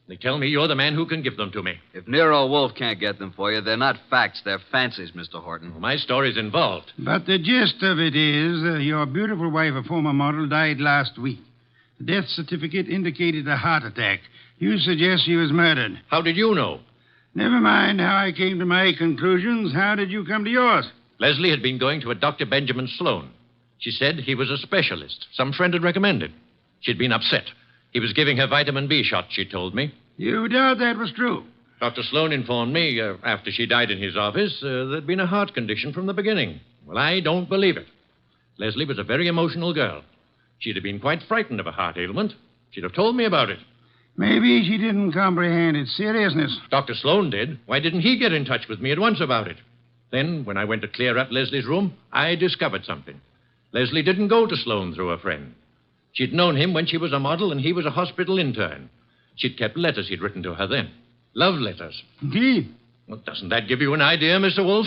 They tell me you're the man who can give them to me. If Nero Wolfe can't get them for you, they're not facts, they're fancies, Mr. Horton. Well, my story's involved. But the gist of it is your beautiful wife, a former model, died last week. The death certificate indicated a heart attack. You suggest she was murdered. How did you know? Never mind how I came to my conclusions. How did you come to yours? Leslie had been going to a Dr. Benjamin Sloan. She said he was a specialist. Some friend had recommended. She'd been upset. He was giving her vitamin B shots, she told me. You doubt that was true? Dr. Sloan informed me, after she died in his office, there'd been a heart condition from the beginning. Well, I don't believe it. Leslie was a very emotional girl. She'd have been quite frightened of a heart ailment. She'd have told me about it. Maybe she didn't comprehend its seriousness. Dr. Sloan did. Why didn't he get in touch with me at once about it? Then, when I went to clear up Leslie's room, I discovered something. Leslie didn't go to Sloan through a friend. She'd known him when she was a model and he was a hospital intern. She'd kept letters he'd written to her then. Love letters. Indeed. Well, doesn't that give you an idea, Mr. Wolfe?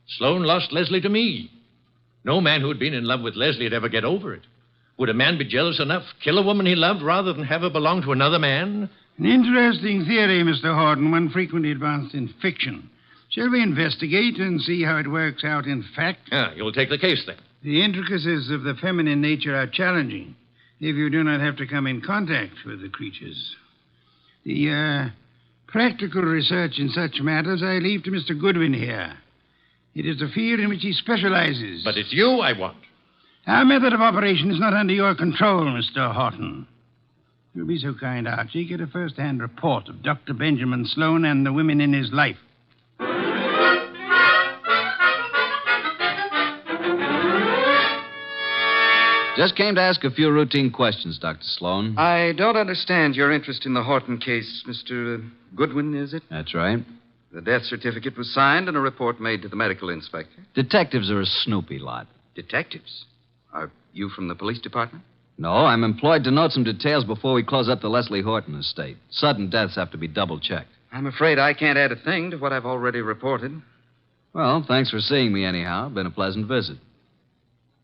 Sloan lost Leslie to me. No man who'd been in love with Leslie would ever get over it. Would a man be jealous enough, kill a woman he loved, rather than have her belong to another man? An interesting theory, Mr. Horton, one frequently advanced in fiction. Shall we investigate and see how it works out in fact? Yeah, you'll take the case, then. The intricacies of the feminine nature are challenging if you do not have to come in contact with the creatures. The practical research in such matters I leave to Mr. Goodwin here. It is a field in which he specializes. But it's you I want. Our method of operation is not under your control, Mr. Horton. You'll be so kind, Archie. Get a first-hand report of Dr. Benjamin Sloan and the women in his life. Just came to ask a few routine questions, Dr. Sloan. I don't understand your interest in the Horton case, Mr. Goodwin, is it? That's right. The death certificate was signed and a report made to the medical inspector. Detectives are a snoopy lot. Detectives? Are you from the police department? No, I'm employed to note some details before we close up the Leslie Horton estate. Sudden deaths have to be double-checked. I'm afraid I can't add a thing to what I've already reported. Well, thanks for seeing me anyhow. Been a pleasant visit.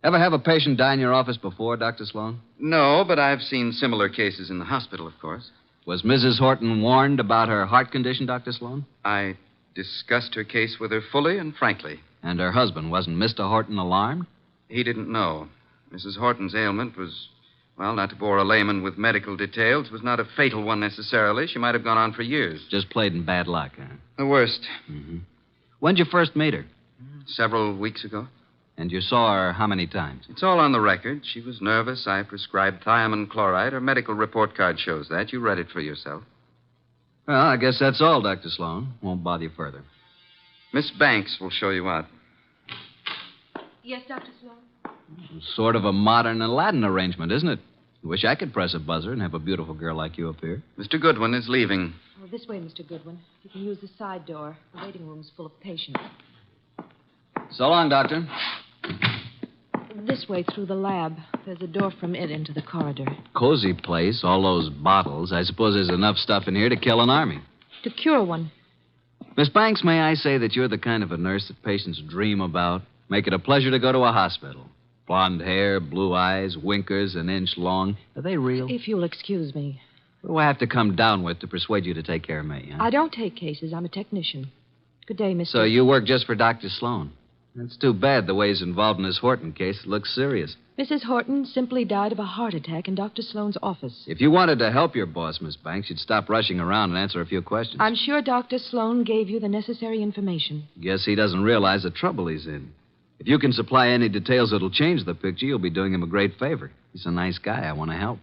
Ever have a patient die in your office before, Dr. Sloan? No, but I've seen similar cases in the hospital, of course. Was Mrs. Horton warned about her heart condition, Dr. Sloan? I discussed her case with her fully and frankly. And her husband, wasn't Mr. Horton alarmed? He didn't know. Mrs. Horton's ailment was, well, not to bore a layman with medical details, was not a fatal one necessarily. She might have gone on for years. Just played in bad luck, huh? The worst. Mm-hmm. When'd you first meet her? Several weeks ago. And you saw her how many times? It's all on the record. She was nervous. I prescribed thiamine chloride. Her medical report card shows that. You read it for yourself. Well, I guess that's all, Dr. Sloan. Won't bother you further. Miss Banks will show you out. Yes, Dr. Sloan? Sort of a modern Aladdin arrangement, isn't it? Wish I could press a buzzer and have a beautiful girl like you appear. Mr. Goodwin is leaving. Oh, this way, Mr. Goodwin. You can use the side door. The waiting room's full of patients. So long, Doctor. This way through the lab. There's a door from it into the corridor. Cozy place, all those bottles. I suppose there's enough stuff in here to kill an army. To cure one. Miss Banks, may I say that you're the kind of a nurse that patients dream about? Make it a pleasure to go to a hospital. Blonde hair, blue eyes, winkers an inch long. Are they real? If you'll excuse me. What do I have to come down with to persuade you to take care of me, huh? I don't take cases. I'm a technician. Good day, Mr. So you work just for Dr. Sloan? That's too bad the way he's involved in this Horton case. It looks serious. Mrs. Horton simply died of a heart attack in Dr. Sloan's office. If you wanted to help your boss, Miss Banks, you'd stop rushing around and answer a few questions. I'm sure Dr. Sloan gave you the necessary information. Guess he doesn't realize the trouble he's in. If you can supply any details that'll change the picture, you'll be doing him a great favor. He's a nice guy. I want to help.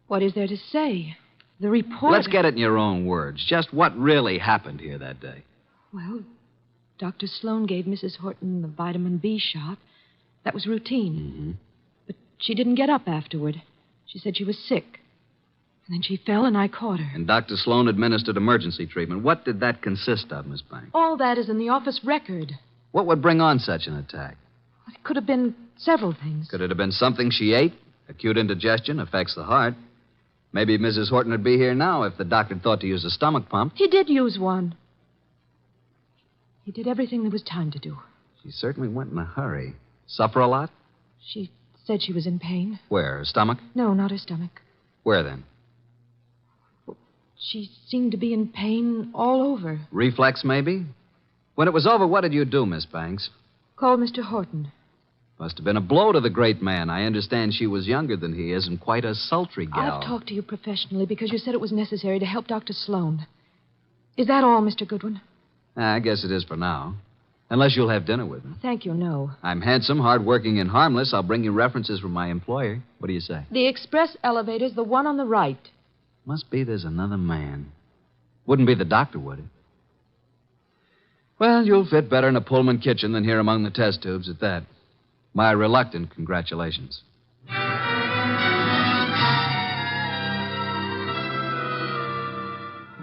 What is there to say? The report... Let's get it in your own words. Just what really happened here that day. Well, Dr. Sloan gave Mrs. Horton the vitamin B shot. That was routine. Mm-hmm. But she didn't get up afterward. She said she was sick. And then she fell and I caught her. And Dr. Sloan administered emergency treatment. What did that consist of, Miss Banks? All that is in the office record. What would bring on such an attack? It could have been several things. Could it have been something she ate? Acute indigestion affects the heart. Maybe Mrs. Horton would be here now if the doctor thought to use a stomach pump. He did use one. He did everything there was time to do. She certainly went in a hurry. Suffer a lot? She said she was in pain. Where? Her stomach? No, not her stomach. Where then? She seemed to be in pain all over. Reflex, maybe? When it was over, what did you do, Miss Banks? Called Mr. Horton. Must have been a blow to the great man. I understand she was younger than he is and quite a sultry gal. I've talked to you professionally because you said it was necessary to help Dr. Sloan. Is that all, Mr. Goodwin? I guess it is for now. Unless you'll have dinner with me. Thank you, no. I'm handsome, hardworking, and harmless. I'll bring you references from my employer. What do you say? The express elevator's the one on the right. Must be there's another man. Wouldn't be the doctor, would it? Well, you'll fit better in a Pullman kitchen than here among the test tubes at that. My reluctant congratulations.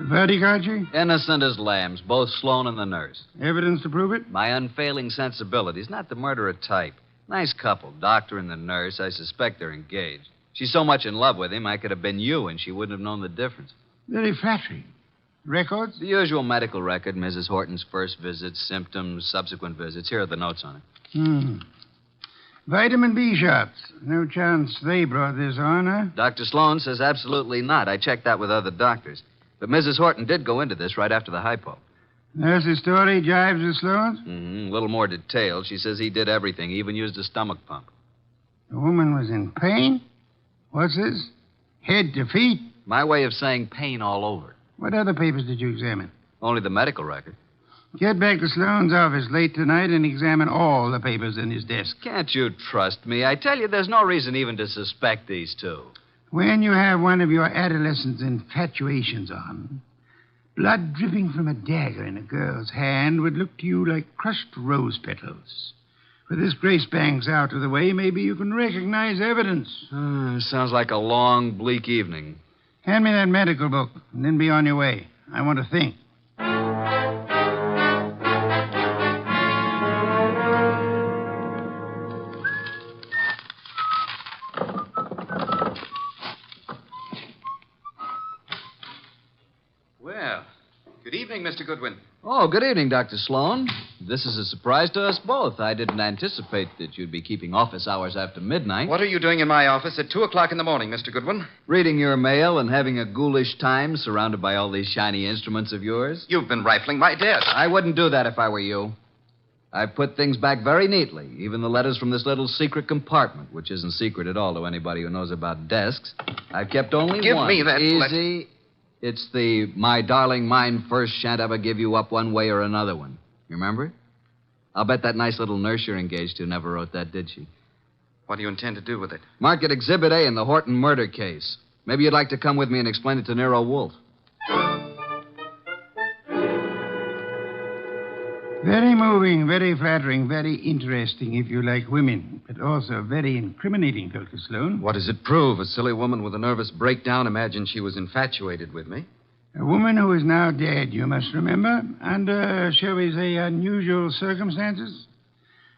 Verdict, Archie? Innocent as lambs, both Sloan and the nurse. Evidence to prove it? My unfailing sensibilities, not the murderer type. Nice couple, doctor and the nurse. I suspect they're engaged. She's so much in love with him, I could have been you, and she wouldn't have known the difference. Very flattering. Records? The usual medical record, Mrs. Horton's first visits, symptoms, subsequent visits. Here are the notes on it. Vitamin B shots. No chance they brought this on, huh? Dr. Sloan says absolutely not. I checked that with other doctors. But Mrs. Horton did go into this right after the hypo. Nurse's story jives with Sloan's? A little more detailed. She says he did everything, even used a stomach pump. The woman was in pain? What's this? Head to feet? My way of saying pain all over. What other papers did you examine? Only the medical record. Get back to Sloan's office late tonight and examine all the papers in his desk. Can't you trust me? I tell you, there's no reason even to suspect these two. When you have one of your adolescent's infatuations on, blood dripping from a dagger in a girl's hand would look to you like crushed rose petals. With this Grace Banks out of the way, maybe you can recognize evidence. Sounds like a long, bleak evening. Hand me that medical book, and then be on your way. I want to think. Well, good evening, Mr. Goodwin. Oh, good evening, Dr. Sloan. This is a surprise to us both. I didn't anticipate that you'd be keeping office hours after midnight. What are you doing in my office at 2 o'clock in the morning, Mr. Goodwin? Reading your mail and having a ghoulish time surrounded by all these shiny instruments of yours. You've been rifling my desk. I wouldn't do that if I were you. I've put things back very neatly, even the letters from this little secret compartment, which isn't secret at all to anybody who knows about desks. I've kept only Give one. me that Easy. It's the "My darling, mine first, shan't ever give you up one way or another" one. You remember it? I'll bet that nice little nurse you're engaged to never wrote that, did she? What do you intend to do with it? Mark it Exhibit A in the Horton murder case. Maybe you'd like to come with me and explain it to Nero Wolfe. Very moving, very flattering, very interesting if you like women, but also very incriminating, Dr. Sloan. What does it prove? A silly woman with a nervous breakdown imagined she was infatuated with me. A woman who is now dead, you must remember, under, shall we say, unusual circumstances.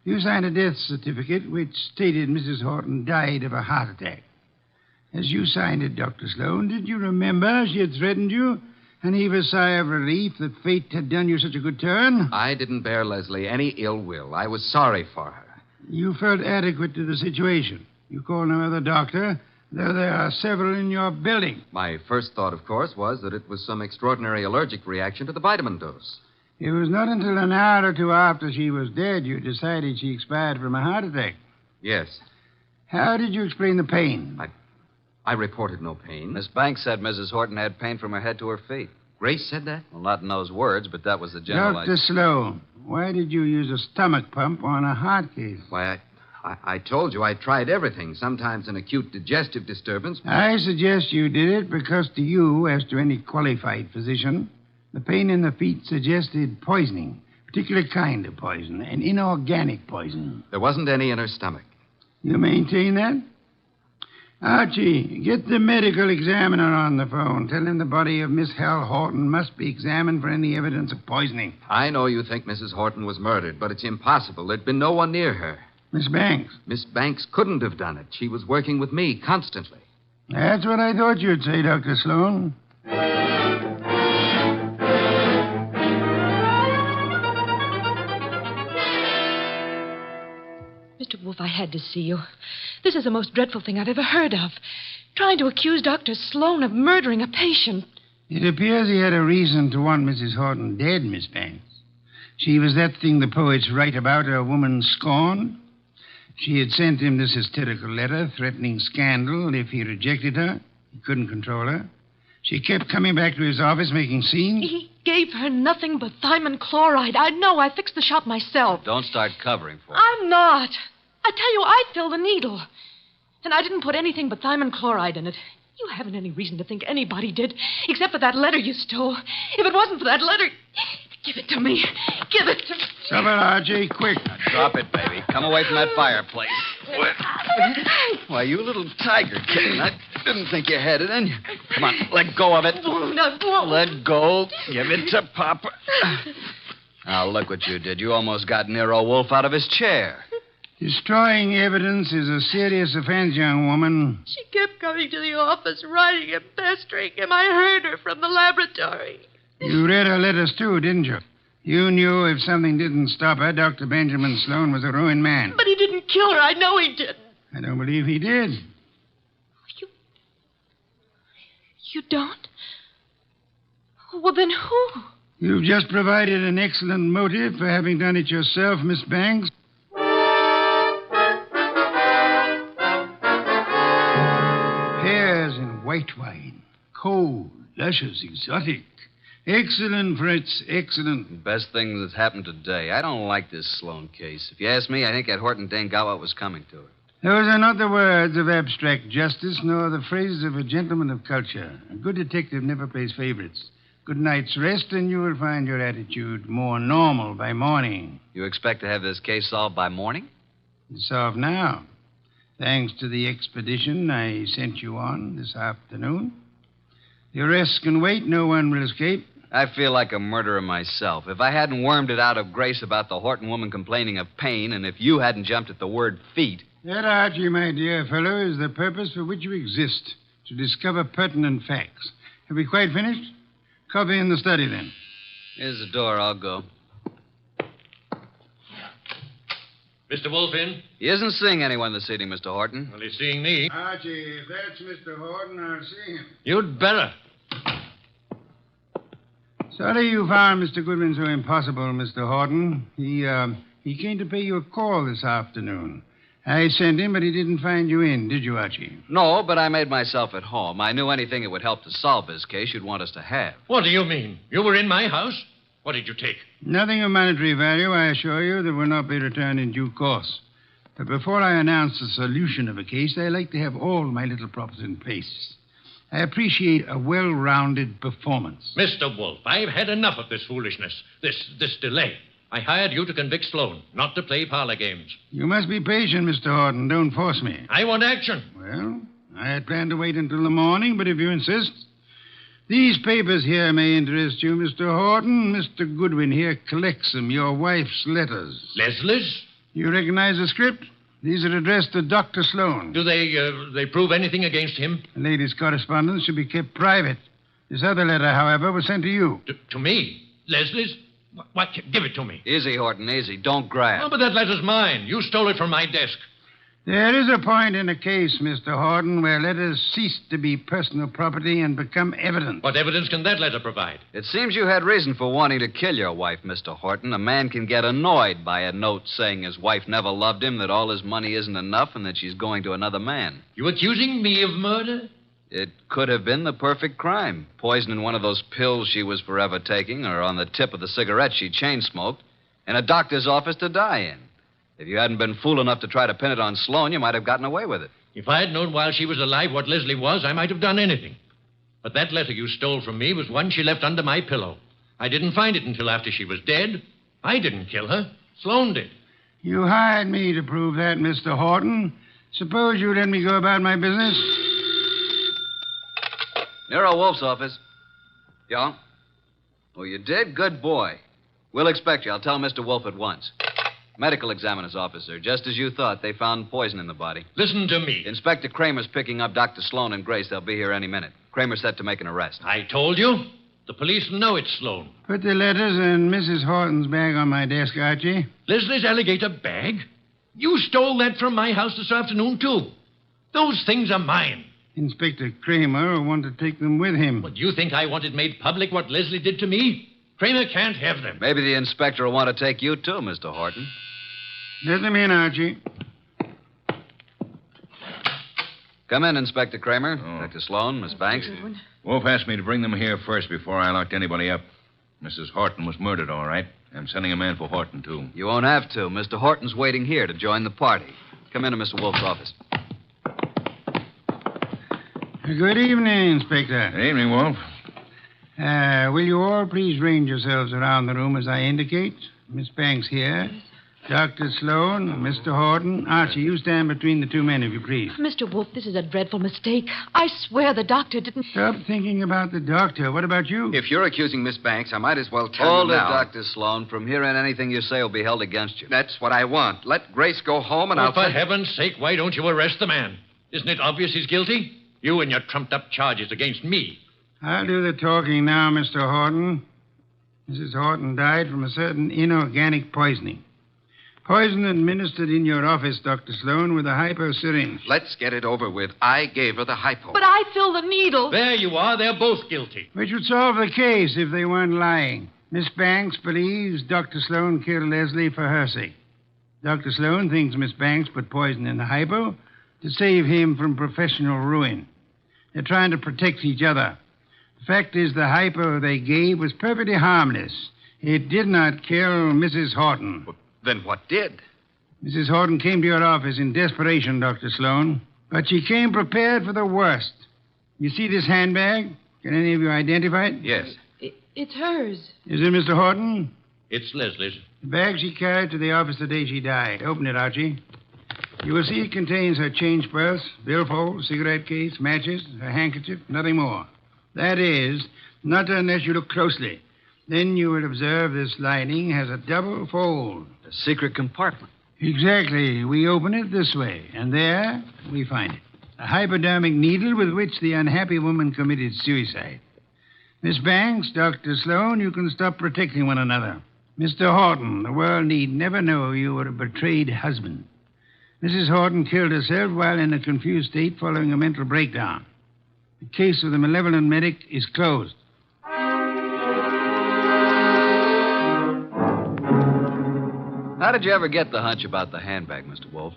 You signed a death certificate which stated Mrs. Horton died of a heart attack. As you signed it, Dr. Sloan, did you remember she had threatened you and heave a sigh of relief that fate had done you such a good turn? I didn't bear Leslie any ill will. I was sorry for her. You felt adequate to the situation. You called no other doctor, though there are several in your building. My first thought, of course, was that it was some extraordinary allergic reaction to the vitamin dose. It was not until an hour or two after she was dead you decided she expired from a heart attack. Yes. How did you explain the pain? I reported no pain. Miss Banks said Mrs. Horton had pain from her head to her feet. Grace said that? Well, not in those words, but that was the general Dr. Sloan, why did you use a stomach pump on a heart case? Why, I told you I tried everything. Sometimes an acute digestive disturbance. I suggest you did it because to you, as to any qualified physician, the pain in the feet suggested poisoning, a particular kind of poison, an inorganic poison. There wasn't any in her stomach. You maintain that? Archie, get the medical examiner on the phone. Tell him the body of Miss Hal Horton must be examined for any evidence of poisoning. I know you think Mrs. Horton was murdered, but it's impossible. There'd been no one near her. Miss Banks? Miss Banks couldn't have done it. She was working with me constantly. That's what I thought you'd say, Dr. Sloan. Mr. Wolfe, I had to see you. This is the most dreadful thing I've ever heard of. Trying to accuse Dr. Sloan of murdering a patient. It appears he had a reason to want Mrs. Horton dead, Miss Banks. She was that thing the poets write about, a woman scorned. She had sent him this hysterical letter threatening scandal if he rejected her. He couldn't control her. She kept coming back to his office making scenes? He gave her nothing but thiamine chloride. I know. I fixed the shot myself. Don't start covering for her. I'm not. I tell you, I filled the needle. And I didn't put anything but thiamine chloride in it. You haven't any reason to think anybody did, except for that letter you stole. If it wasn't for that letter... Give it to me. Give it to me. Stop it, Archie, quick. Now, drop it, baby. Come away from that fireplace. Why, you little tiger kitten. I didn't think you had it in you. Come on, let go of it. Let go. Give it to Papa. Now, look what you did. You almost got Nero Wolfe out of his chair. Destroying evidence is a serious offense, young woman. She kept coming to the office, writing and pestering him. I heard her from the laboratory. You read her letters, too, didn't you? You knew if something didn't stop her, Dr. Benjamin Sloan was a ruined man. But he didn't kill her. I know he didn't. I don't believe he did. You don't? Well, then who? You've just provided an excellent motive for having done it yourself, Miss Banks. Pears and white wine. Cold, luscious, exotic. Excellent, Fritz, excellent. Best thing that's happened today. I don't like this Sloan case. If you ask me, I think that Horton dame got what was coming to her. Those are not the words of abstract justice, nor the phrases of a gentleman of culture. A good detective never plays favorites. Good night's rest, and you will find your attitude more normal by morning. You expect to have this case solved by morning? It's solved now. Thanks to the expedition I sent you on this afternoon. The arrest can wait. No one will escape. I feel like a murderer myself. If I hadn't wormed it out of Grace about the Horton woman complaining of pain, and if you hadn't jumped at the word feet... That, Archie, my dear fellow, is the purpose for which you exist, to discover pertinent facts. Have we quite finished? Coffee in the study, then. Here's the door. I'll go. Mr. Wolfe in? He isn't seeing anyone this evening, Mr. Horton. Well, he's seeing me. Archie, if that's Mr. Horton, I'll see him. You'd better. Sorry you found Mr. Goodwin so impossible, Mr. Horton. He came to pay you a call this afternoon. I sent him, but he didn't find you in, did you, Archie? No, but I made myself at home. I knew anything that would help to solve this case you'd want us to have. What do you mean? You were in my house? What did you take? Nothing of monetary value, I assure you, that will not be returned in due course. But before I announce the solution of a case, I like to have all my little props in place. I appreciate a well-rounded performance. Mr. Wolfe, I've had enough of this foolishness, this delay. I hired you to convict Sloan, not to play parlor games. You must be patient, Mr. Horton. Don't force me. I want action. Well, I had planned to wait until the morning, but if you insist... These papers here may interest you, Mr. Horton. Mr. Goodwin here collects them, your wife's letters. Leslie's? You recognize the script? These are addressed to Dr. Sloan. Do they prove anything against him? The lady's correspondence should be kept private. This other letter, however, was sent to you. To me? Leslie's? What? Give it to me. Easy, Horton, easy. Don't grab. Oh, but that letter's mine. You stole it from my desk. There is a point in a case, Mr. Horton, where letters cease to be personal property and become evidence. What evidence can that letter provide? It seems you had reason for wanting to kill your wife, Mr. Horton. A man can get annoyed by a note saying his wife never loved him, that all his money isn't enough, and that she's going to another man. You accusing me of murder? It could have been the perfect crime. Poison in one of those pills she was forever taking, or on the tip of the cigarette she chain-smoked, in a doctor's office to die in. If you hadn't been fool enough to try to pin it on Sloan, you might have gotten away with it. If I had known while she was alive what Leslie was, I might have done anything. But that letter you stole from me was one she left under my pillow. I didn't find it until after she was dead. I didn't kill her. Sloan did. You hired me to prove that, Mr. Horton. Suppose you let me go about my business. Nero Wolfe's office. Yeah? Oh, you did? Good boy. We'll expect you. I'll tell Mr. Wolfe at once. Medical examiner's officer. Just as you thought, they found poison in the body. Listen to me. Inspector Kramer's picking up Dr. Sloan and Grace. They'll be here any minute. Kramer's set to make an arrest. I told you. The police know it's Sloan. Put the letters in Mrs. Horton's bag on my desk, Archie. Leslie's alligator bag? You stole that from my house this afternoon, too. Those things are mine. Inspector Kramer will want to take them with him. Well, do you think I wanted made public what Leslie did to me? Kramer can't have them. Maybe the inspector will want to take you, too, Mr. Horton. Let them in, Archie. Come in, Inspector Kramer. Dr. Sloan, Miss Banks. Wolf asked me to bring them here first before I locked anybody up. Mrs. Horton was murdered, all right. I'm sending a man for Horton, too. You won't have to. Mr. Horton's waiting here to join the party. Come into Mr. Wolf's office. Good evening, Inspector. Good evening, Wolf. Will you all please range yourselves around the room as I indicate? Miss Banks here. Dr. Sloan, Mr. Horton. Archie, you stand between the two men, if you please. Mr. Wolfe, this is a dreadful mistake. I swear the doctor didn't... Stop thinking about the doctor. What about you? If you're accusing Miss Banks, I might as well turn Hold it, now. Dr. Sloan. From here on, anything you say will be held against you. That's what I want. Let Grace go home and Well, I'll... for heaven's sake, why don't you arrest the man? Isn't it obvious he's guilty? You and your trumped-up charges against me. I'll do the talking now, Mr. Horton. Mrs. Horton died from a certain inorganic poisoning. Poison administered in your office, Dr. Sloan, with a hypo syringe. Let's get it over with. I gave her the hypo. But I filled the needle. There you are. They're both guilty. Which would solve the case if they weren't lying. Miss Banks believes Dr. Sloan killed Leslie for her sake. Dr. Sloan thinks Miss Banks put poison in the hypo to save him from professional ruin. They're trying to protect each other. The fact is, the hypo they gave was perfectly harmless. It did not kill Mrs. Horton. Then what did? Mrs. Horton came to your office in desperation, Dr. Sloan. But she came prepared for the worst. You see this handbag? Can any of you identify it? Yes. It's hers. Is it Mr. Horton? It's Leslie's. The bag she carried to the office the day she died. Open it, Archie. You will see it contains her change purse, billfold, cigarette case, matches, her handkerchief, nothing more. That is, not unless you look closely. Then you will observe this lining has a double fold. A secret compartment. Exactly. We open it this way, and there we find it. A hypodermic needle with which the unhappy woman committed suicide. Miss Banks, Dr. Sloan, you can stop protecting one another. Mr. Horton, the world need never know you were a betrayed husband. Mrs. Horton killed herself while in a confused state following a mental breakdown. The case of the malevolent medic is closed. How did you ever get the hunch about the handbag, Mr. Wolfe?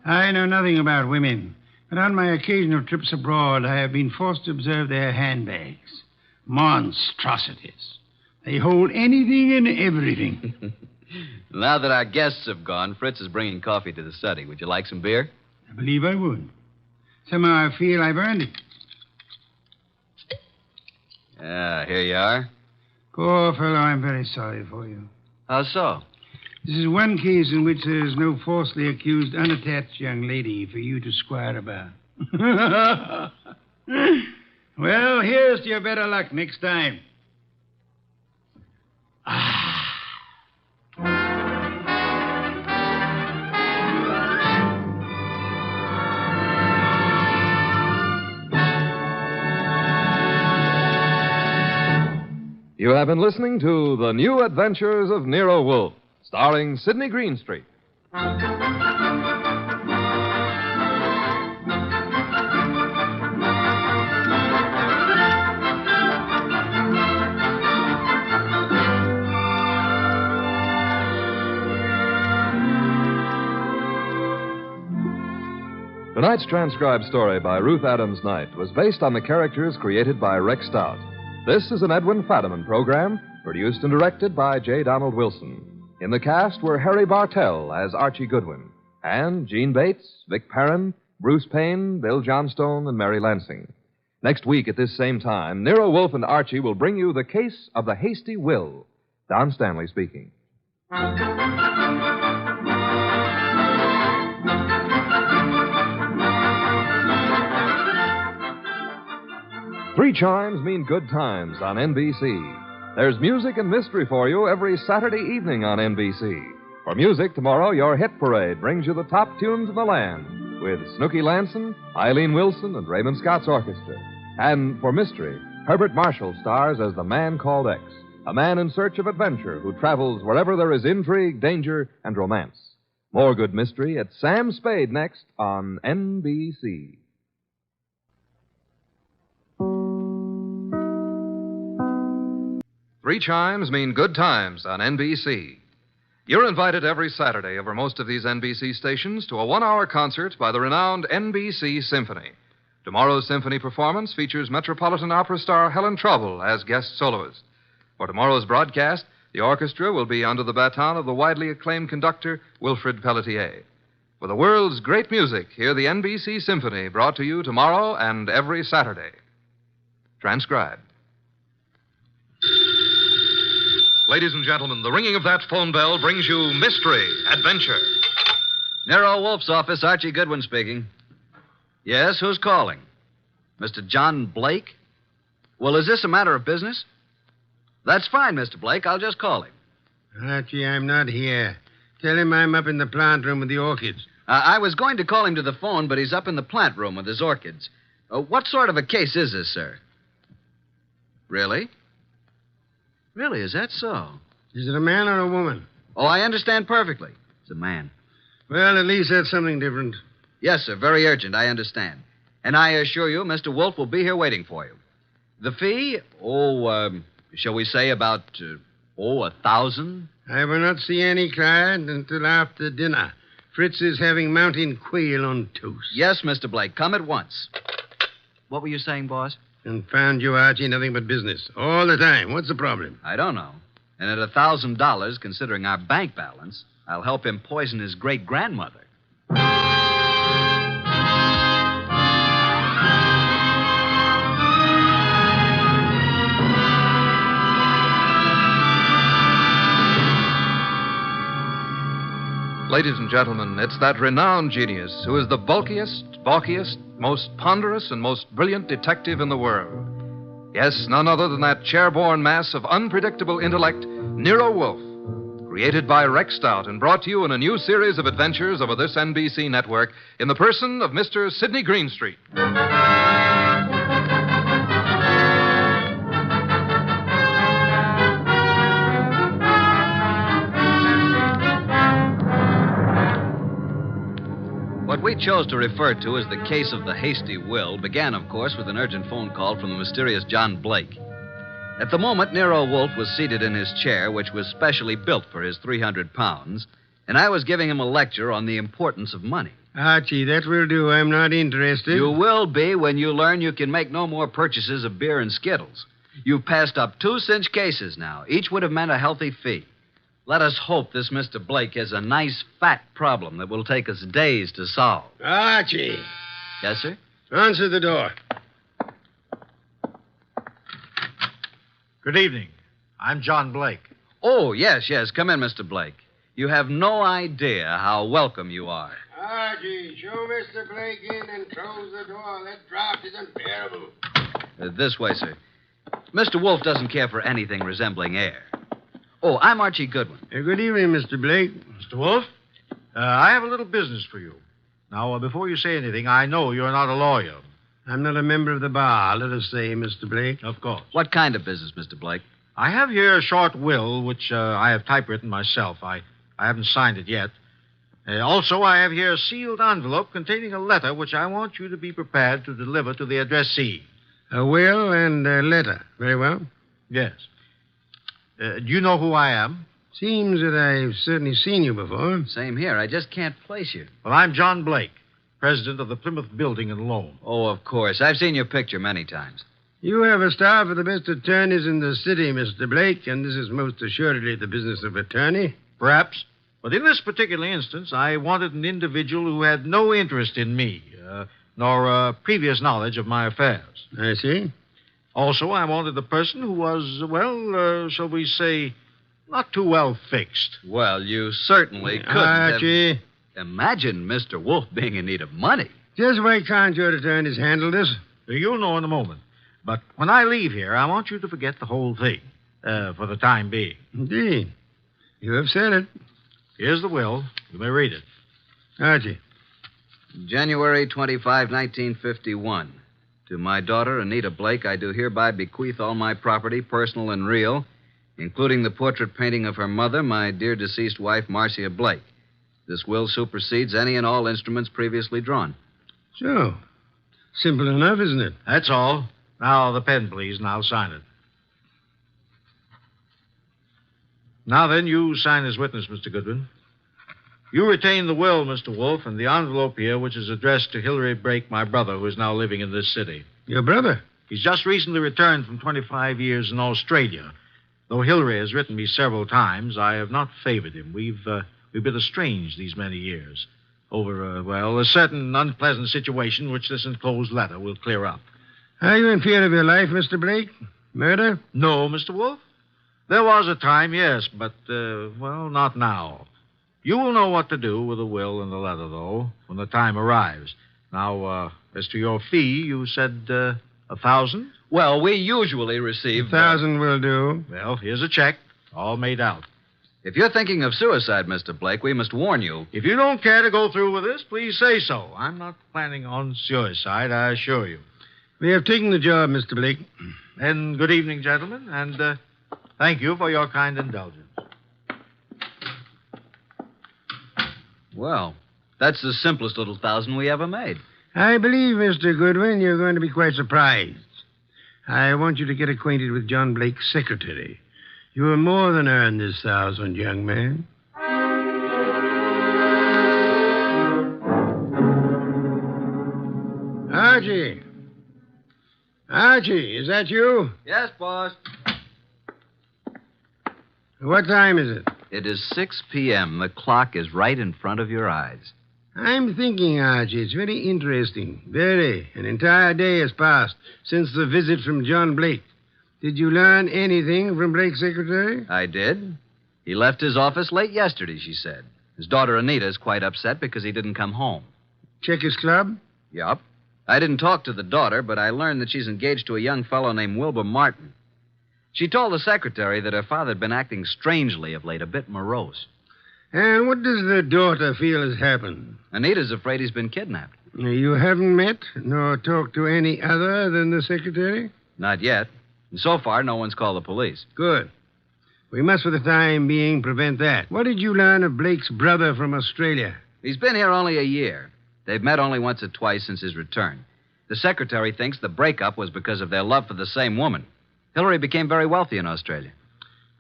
I know nothing about women, but on my occasional trips abroad, I have been forced to observe their handbags. Monstrosities. They hold anything and everything. Now that our guests have gone, Fritz is bringing coffee to the study. Would you like some beer? I believe I would. Somehow I feel I've earned it. Here you are. Poor fellow, I'm very sorry for you. How so? This is one case in which there is no falsely accused, unattached young lady for you to squire about. Well, here's to your better luck next time. You have been listening to The New Adventures of Nero Wolfe, starring Sidney Greenstreet. Tonight's transcribed story by Ruth Adams Knight was based on the characters created by Rex Stout. This is an Edwin Fadiman program, produced and directed by J. Donald Wilson. In the cast were Harry Bartell as Archie Goodwin, and Gene Bates, Vic Perrin, Bruce Payne, Bill Johnstone, and Mary Lansing. Next week at this same time, Nero Wolfe and Archie will bring you The Case of the Hasty Will. Don Stanley speaking. Three chimes mean good times on NBC. There's music and mystery for you every Saturday evening on NBC. For music, tomorrow, your hit parade brings you the top tunes in the land with Snooky Lanson, Eileen Wilson, and Raymond Scott's orchestra. And for mystery, Herbert Marshall stars as the Man Called X, a man in search of adventure who travels wherever there is intrigue, danger, and romance. More good mystery at Sam Spade next on NBC. Three chimes mean good times on NBC. You're invited every Saturday over most of these NBC stations to a one-hour concert by the renowned NBC Symphony. Tomorrow's symphony performance features Metropolitan Opera star Helen Trouble as guest soloist. For tomorrow's broadcast, the orchestra will be under the baton of the widely acclaimed conductor Wilfrid Pelletier. For the world's great music, hear the NBC Symphony, brought to you tomorrow and every Saturday. Transcribed. Ladies and gentlemen, the ringing of that phone bell brings you mystery, adventure. Nero Wolfe's office, Archie Goodwin speaking. Yes, who's calling? Mr. John Blake? Well, is this a matter of business? That's fine, Mr. Blake. I'll just call him. Archie, I'm not here. Tell him I'm up in the plant room with the orchids. I was going to call him to the phone, but he's up in the plant room with his orchids. What sort of a case is this, sir? Really? Really, is that so? Is it a man or a woman? Oh, I understand perfectly. It's a man. Well, at least that's something different. Yes, sir. Very urgent. I understand. And I assure you, Mr. Wolfe will be here waiting for you. The fee? Shall we say about, 1,000? I will not see any client until after dinner. Fritz is having mountain quail on toast. Yes, Mr. Blake. Come at once. What were you saying, boss? Confound you, Archie. Nothing but business. All the time. What's the problem? I don't know. And at $1,000, considering our bank balance, I'll help him poison his great-grandmother. Ladies and gentlemen, it's that renowned genius who is the bulkiest, balkiest, most ponderous, and most brilliant detective in the world. Yes, none other than that chair-borne mass of unpredictable intellect, Nero Wolfe, created by Rex Stout and brought to you in a new series of adventures over this NBC network in the person of Mr. Sidney Greenstreet. What we chose to refer to as the case of the hasty will began, of course, with an urgent phone call from the mysterious John Blake. At the moment, Nero Wolfe was seated in his chair, which was specially built for his 300 pounds, and I was giving him a lecture on the importance of money. Archie, that will do. I'm not interested. You will be when you learn you can make no more purchases of beer and Skittles. You've passed up 2 cinch cases now. Each would have meant a healthy fee. Let us hope this Mr. Blake has a nice, fat problem that will take us days to solve. Archie. Yes, sir? Answer the door. Good evening. I'm John Blake. Oh, yes. Come in, Mr. Blake. You have no idea how welcome you are. Archie, show Mr. Blake in and close the door. That draft is unbearable. This way, sir. Mr. Wolfe doesn't care for anything resembling air. Oh, I'm Archie Goodwin. Good evening, Mr. Blake. Mr. Wolfe, I have a little business for you. Now, before you say anything, I know you're not a lawyer. I'm not a member of the bar, let us say, Mr. Blake. Of course. What kind of business, Mr. Blake? I have here a short will, which I have typewritten myself. I haven't signed it yet. Also, I have here a sealed envelope containing a letter which I want you to be prepared to deliver to the addressee. A will and a letter. Very well. Yes. Do you know who I am? Seems that I've certainly seen you before. Same here. I just can't place you. Well, I'm John Blake, president of the Plymouth Building and Loan. Oh, of course. I've seen your picture many times. You have a staff of the best attorneys in the city, Mr. Blake, and this is most assuredly the business of attorney. Perhaps. But in this particular instance, I wanted an individual who had no interest in me, nor previous knowledge of my affairs. I see. Also, I wanted a person who was, shall we say, not too well fixed. Well, you certainly couldn't Archie. Imagine Mr. Wolfe being in need of money. Just why can't your attorneys handle this? You'll know in a moment. But when I leave here, I want you to forget the whole thing, for the time being. Indeed. You have said it. Here's the will. You may read it. Archie. January 25, 1951. To my daughter, Anita Blake, I do hereby bequeath all my property, personal and real, including the portrait painting of her mother, my dear deceased wife, Marcia Blake. This will supersedes any and all instruments previously drawn. So, simple enough, isn't it? That's all. Now, the pen, please, and I'll sign it. Now then, you sign as witness, Mr. Goodwin. You retain the will, Mr. Wolfe, and the envelope here, which is addressed to Hilary Blake, my brother, who is now living in this city. Your brother? He's just recently returned from 25 years in Australia. Though Hilary has written me several times, I have not favored him. We've been estranged these many years over, a certain unpleasant situation which this enclosed letter will clear up. Are you in fear of your life, Mr. Blake? Murder? No, Mr. Wolfe. There was a time, yes, but, not now. You will know what to do with the will and the letter, though, when the time arrives. Now, as to your fee, you said, 1,000? Well, we usually receive... 1,000 will do. Well, here's a check, all made out. If you're thinking of suicide, Mr. Blake, we must warn you. If you don't care to go through with this, please say so. I'm not planning on suicide, I assure you. We have taken the job, Mr. Blake. And good evening, gentlemen, and thank you for your kind indulgence. Well, that's the simplest little 1,000 we ever made. I believe, Mr. Goodwin, you're going to be quite surprised. I want you to get acquainted with John Blake's secretary. You will more than earn this 1,000, young man. Archie. Archie, is that you? Yes, boss. What time is it? It is 6 p.m. The clock is right in front of your eyes. I'm thinking, Archie, it's very interesting. Very. An entire day has passed since the visit from John Blake. Did you learn anything from Blake's secretary? I did. He left his office late yesterday, she said. His daughter Anita is quite upset because he didn't come home. Check his club? Yup. I didn't talk to the daughter, but I learned that she's engaged to a young fellow named Wilbur Martin. She told the secretary that her father had been acting strangely of late, a bit morose. And what does the daughter feel has happened? Anita's afraid he's been kidnapped. You haven't met nor talked to any other than the secretary? Not yet. And so far, no one's called the police. Good. We must, for the time being, prevent that. What did you learn of Blake's brother from Australia? He's been here only a year. They've met only once or twice since his return. The secretary thinks the breakup was because of their love for the same woman. Hilary became very wealthy in Australia.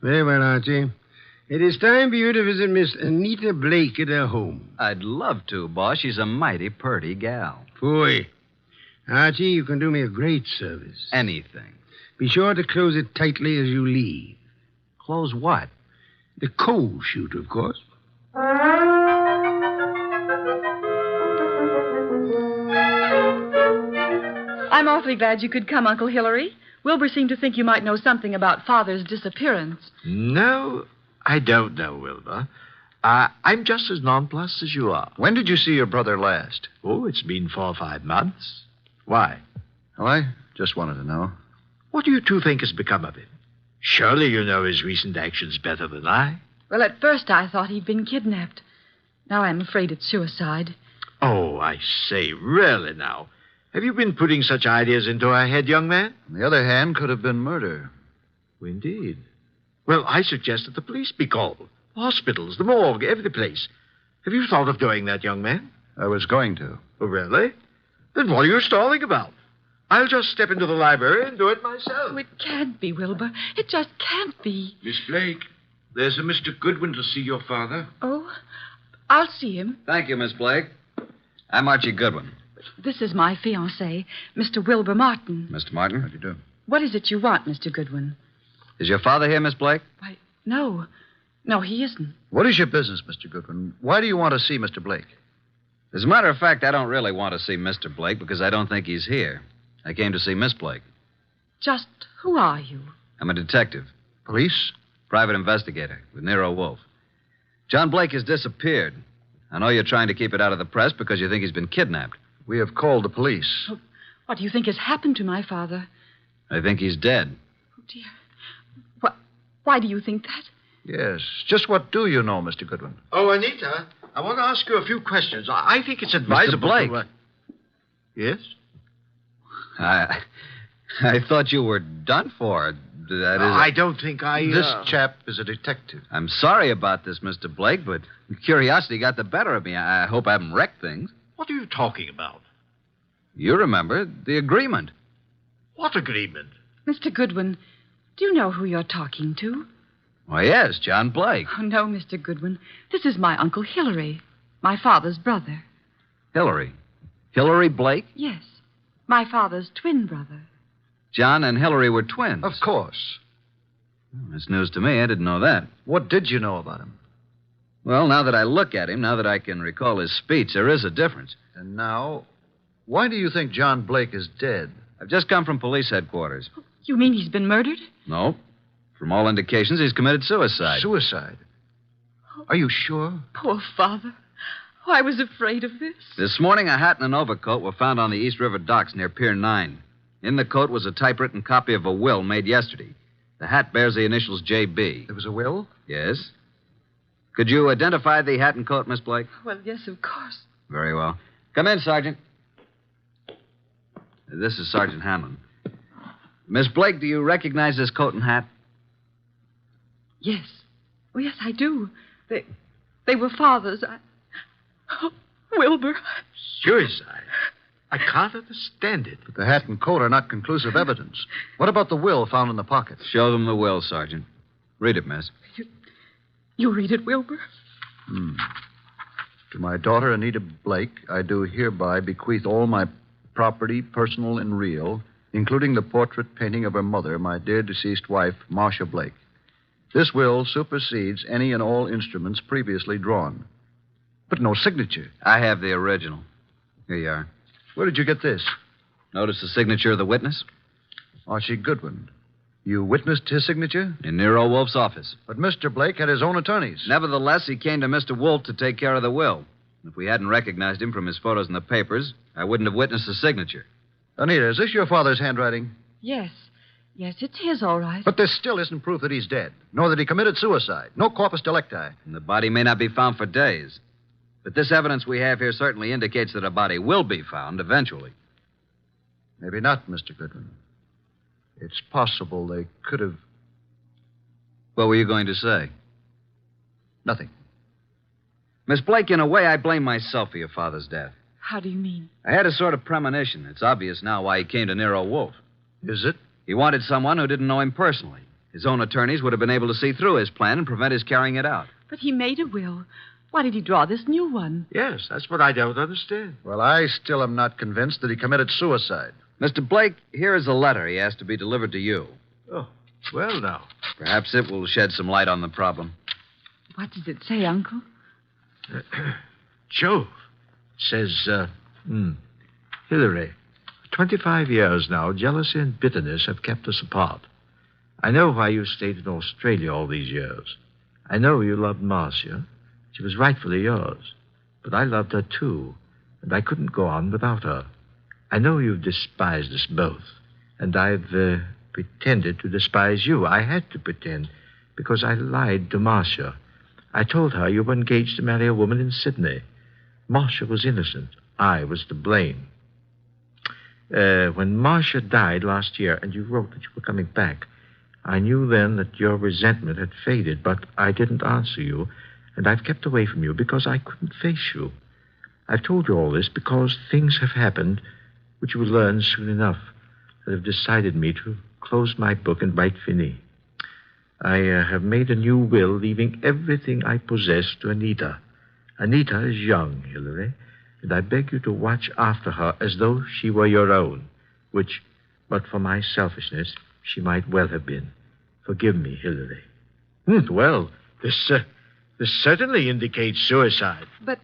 Very well, Archie. It is time for you to visit Miss Anita Blake at her home. I'd love to, boss. She's a mighty purty gal. Phooey. Archie, you can do me a great service. Anything. Be sure to close it tightly as you leave. Close what? The coal chute, of course. I'm awfully glad you could come, Uncle Hilary. Wilbur seemed to think you might know something about Father's disappearance. No, I don't know, Wilbur. I'm just as nonplussed as you are. When did you see your brother last? Oh, it's been 4 or 5 months. Why? Oh, I just wanted to know. What do you two think has become of him? Surely you know his recent actions better than I. Well, at first I thought he'd been kidnapped. Now I'm afraid it's suicide. Oh, I say, really now. Have you been putting such ideas into our head, young man? On the other hand, could have been murder. Indeed. Well, I suggest that the police be called. Hospitals, the morgue, every place. Have you thought of doing that, young man? I was going to. Oh, really? Then what are you stalling about? I'll just step into the library and do it myself. Oh, it can't be, Wilbur. It just can't be. Miss Blake, there's a Mr. Goodwin to see your father. Oh, I'll see him. Thank you, Miss Blake. I'm Archie Goodwin. This is my fiancé, Mr. Wilbur Martin. Mr. Martin? How do you do? What is it you want, Mr. Goodwin? Is your father here, Miss Blake? Why, no. No, he isn't. What is your business, Mr. Goodwin? Why do you want to see Mr. Blake? As a matter of fact, I don't really want to see Mr. Blake because I don't think he's here. I came to see Miss Blake. Just who are you? I'm a detective. Police? Private investigator with Nero Wolfe. John Blake has disappeared. I know you're trying to keep it out of the press because you think he's been kidnapped. We have called the police. Oh, what do you think has happened to my father? I think he's dead. Oh, dear. Why do you think that? Yes. Just what do you know, Mr. Goodwin? Oh, Anita, I want to ask you a few questions. I think it's advisable. Mr. Blake. Yes? I thought you were done for. That is, I don't think I... This chap is a detective. I'm sorry about this, Mr. Blake, but curiosity got the better of me. I hope I haven't wrecked things. What are you talking about? You remember the agreement. What agreement? Mr. Goodwin, do you know who you're talking to? Why, yes, John Blake. Oh, no, Mr. Goodwin. This is my Uncle Hilary, my father's brother. Hillary. Hillary Blake? Yes, my father's twin brother. John and Hillary were twins. Of course. That's news to me. I didn't know that. What did you know about him? Well, now that I look at him, now that I can recall his speech, there is a difference. And now, why do you think John Blake is dead? I've just come from police headquarters. You mean he's been murdered? No. From all indications, he's committed suicide. Suicide? Are you sure? Poor father. Oh, I was afraid of this. This morning, a hat and an overcoat were found on the East River docks near Pier 9. In the coat was a typewritten copy of a will made yesterday. The hat bears the initials J.B. There was a will? Yes. Could you identify the hat and coat, Miss Blake? Well, yes, of course. Very well. Come in, Sergeant. This is Sergeant Hanlon. Miss Blake, do you recognize this coat and hat? Yes. Oh, yes, I do. They were father's. Oh, Wilbur. Suicide? I can't understand it. But the hat and coat are not conclusive evidence. What about the will found in the pocket? Show them the will, Sergeant. Read it, miss. You read it, Wilbur? To my daughter, Anita Blake, I do hereby bequeath all my property, personal and real, including the portrait painting of her mother, my dear deceased wife, Marcia Blake. This will supersedes any and all instruments previously drawn. But no signature. I have the original. Here you are. Where did you get this? Notice the signature of the witness? Archie Goodwin. You witnessed his signature? In Nero Wolfe's office. But Mr. Blake had his own attorneys. Nevertheless, he came to Mr. Wolfe to take care of the will. If we hadn't recognized him from his photos in the papers, I wouldn't have witnessed the signature. Anita, is this your father's handwriting? Yes. Yes, it's his, all right. But this still isn't proof that he's dead, nor that he committed suicide. No corpus delicti. And the body may not be found for days. But this evidence we have here certainly indicates that a body will be found eventually. Maybe not, Mr. Goodwin. It's possible they could have... What were you going to say? Nothing. Miss Blake, in a way, I blame myself for your father's death. How do you mean? I had a sort of premonition. It's obvious now why he came to Nero Wolfe. Is it? He wanted someone who didn't know him personally. His own attorneys would have been able to see through his plan and prevent his carrying it out. But he made a will. Why did he draw this new one? Yes, that's what I don't understand. Well, I still am not convinced that he committed suicide. Mr. Blake, here is a letter he asked to be delivered to you. Oh, well, now. Perhaps it will shed some light on the problem. What does it say, Uncle? Jove. It says, Hillary, 25 years now, jealousy and bitterness have kept us apart. I know why you stayed in Australia all these years. I know you loved Marcia. She was rightfully yours. But I loved her, too, and I couldn't go on without her. I know you've despised us both, and I've pretended to despise you. I had to pretend, because I lied to Marcia. I told her you were engaged to marry a woman in Sydney. Marcia was innocent. I was to blame. When Marcia died last year, and you wrote that you were coming back, I knew then that your resentment had faded, but I didn't answer you, and I've kept away from you because I couldn't face you. I've told you all this because things have happened which you will learn soon enough that have decided me to close my book and write fini. I have made a new will, leaving everything I possess to Anita. Anita is young, Hillary, and I beg you to watch after her as though she were your own, which, but for my selfishness, she might well have been. Forgive me, Hillary. Well, this certainly indicates suicide. But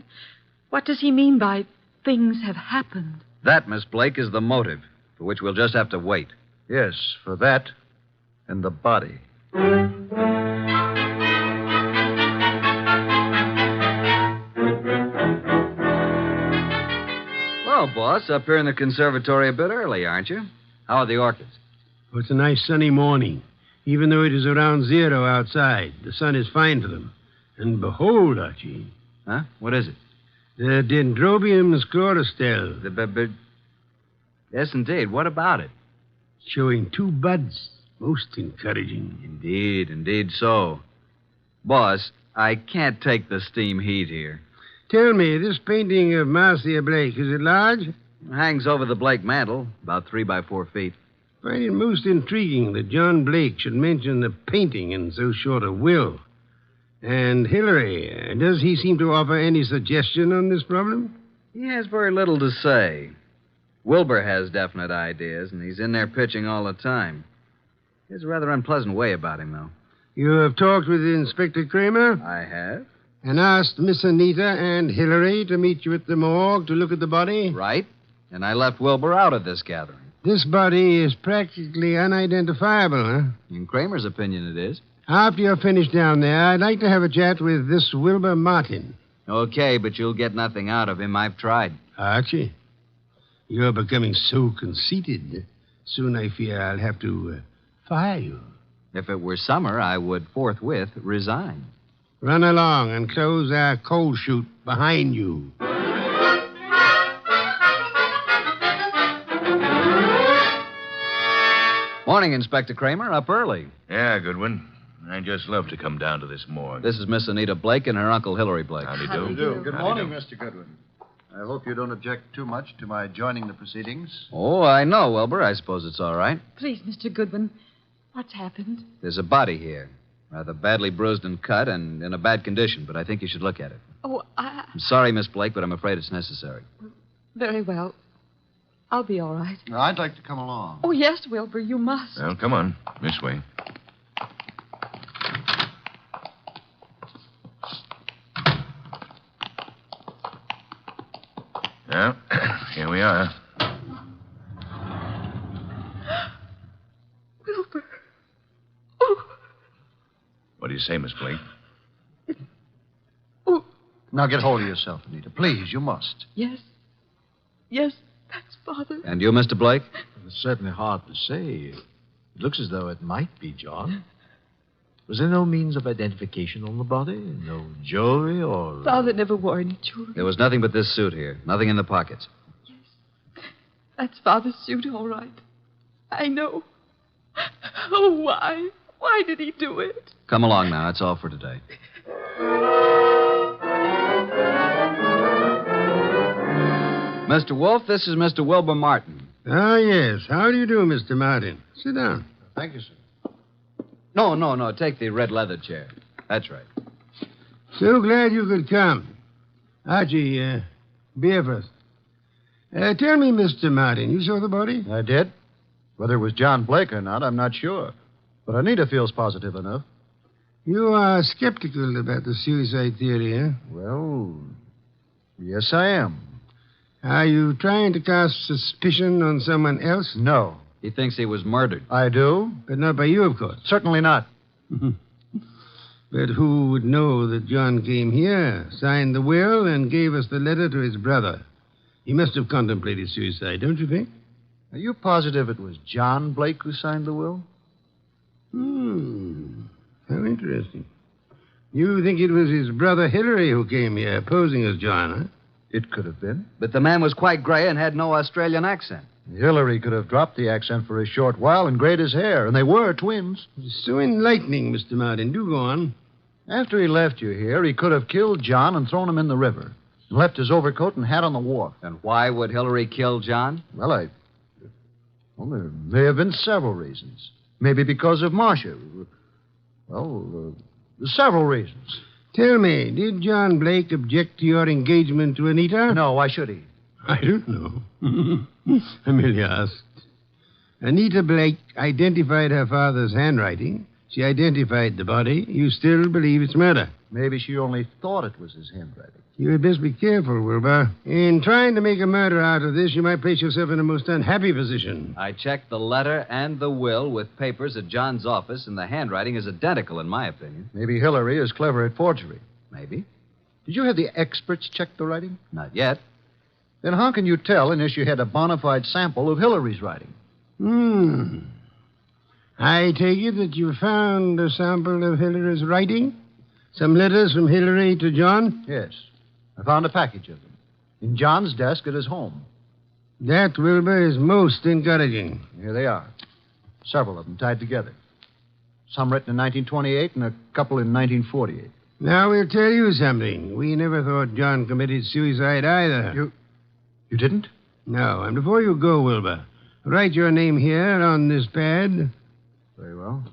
what does he mean by things have happened? That, Miss Blake, is the motive, for which we'll just have to wait. Yes, for that and the body. Well, boss, up here in the conservatory a bit early, aren't you? How are the orchids? Oh, it's a nice sunny morning. Even though it is around 0 outside, the sun is fine for them. And behold, Archie. Huh? What is it? The Dendrobium sclerotel. Yes, indeed. What about it? Showing 2 buds. Most encouraging. Indeed so. Boss, I can't take the steam heat here. Tell me, this painting of Marcia Blake, is it large? It hangs over the Blake mantle, about 3 by 4 feet. find it most intriguing that John Blake should mention the painting in so short a will. And Hillary, does he seem to offer any suggestion on this problem? He has very little to say. Wilbur has definite ideas, and he's in there pitching all the time. He has a rather unpleasant way about him, though. You have talked with Inspector Kramer? I have. And asked Miss Anita and Hillary to meet you at the morgue to look at the body? Right. And I left Wilbur out of this gathering. This body is practically unidentifiable, huh? In Kramer's opinion, it is. After you're finished down there, I'd like to have a chat with this Wilbur Martin. Okay, but you'll get nothing out of him. I've tried. Archie, you're becoming so conceited. Soon I fear I'll have to fire you. If it were summer, I would forthwith resign. Run along and close our coal chute behind you. Morning, Inspector Kramer. Up early. Yeah, Goodwin. I'd just love to come down to this morgue. This is Miss Anita Blake and her Uncle Hillary Blake. Howdy do. Good morning, Mr. Goodwin. I hope you don't object too much to my joining the proceedings. Oh, I know, Wilbur. I suppose it's all right. Please, Mr. Goodwin, what's happened? There's a body here. Rather badly bruised and cut and in a bad condition, but I think you should look at it. Oh, I'm sorry, Miss Blake, but I'm afraid it's necessary. very well. I'll be all right. I'd like to come along. Oh, yes, Wilbur, you must. Well, come on. This way. Well, here we are. Wilbur. What do you say, Miss Blake? Now get hold of yourself, Anita. Please, you must. Yes. Yes, that's Father. And you, Mr. Blake? It's certainly hard to say. It looks as though it might be John. Was there no means of identification on the body? No jewelry or... Father never wore any jewelry. There was nothing but this suit here. Nothing in the pockets. That's Father's suit, all right. I know. Oh, why? Why did he do it? Come along now. That's all for today. Mr. Wolfe, this is Mr. Wilbur Martin. Ah, yes. How do you do, Mr. Martin? Sit down. Thank you, sir. No. Take the red leather chair. That's right. So glad you could come. Archie, beer first. Tell me, Mr. Martin, you saw the body? I did. Whether it was John Blake or not, I'm not sure. But Anita feels positive enough. You are skeptical about the suicide theory, huh? Well, yes, I am. Are you trying to cast suspicion on someone else? No. He thinks he was murdered. I do? But not by you, of course. Certainly not. But who would know that John came here, signed the will, and gave us the letter to his brother? He must have contemplated suicide, don't you think? Are you positive it was John Blake who signed the will? How interesting. You think it was his brother Hillary who came here, posing as John, huh? It could have been. But the man was quite gray and had no Australian accent. Hillary could have dropped the accent for a short while and grayed his hair, and they were twins. So enlightening, Mr. Martin. Do go on. After he left you here, he could have killed John and thrown him in the river, and left his overcoat and hat on the wharf. And why would Hillary kill John? Well, there may have been several reasons. Maybe because of Marcia. Well, several reasons. Tell me, did John Blake object to your engagement to Anita? No, why should he? I don't know. I merely asked. Anita Blake identified her father's handwriting. She identified the body. You still believe it's murder? Maybe she only thought it was his handwriting. You had best be careful, Wilbur. In trying to make a murder out of this, you might place yourself in a most unhappy position. I checked the letter and the will with papers at John's office, and the handwriting is identical, in my opinion. Maybe Hillary is clever at forgery. Maybe. Did you have the experts check the writing? Not yet. Then how can you tell unless you had a bona fide sample of Hillary's writing? I take it that you found a sample of Hillary's writing? Some letters from Hillary to John? Yes. I found a package of them in John's desk at his home. That, Wilbur, is most encouraging. Here they are. Several of them tied together. Some written in 1928 and a couple in 1948. Now, we'll tell you something. We never thought John committed suicide either. You didn't? No. And before you go, Wilbur, Write your name here on this pad. Very well.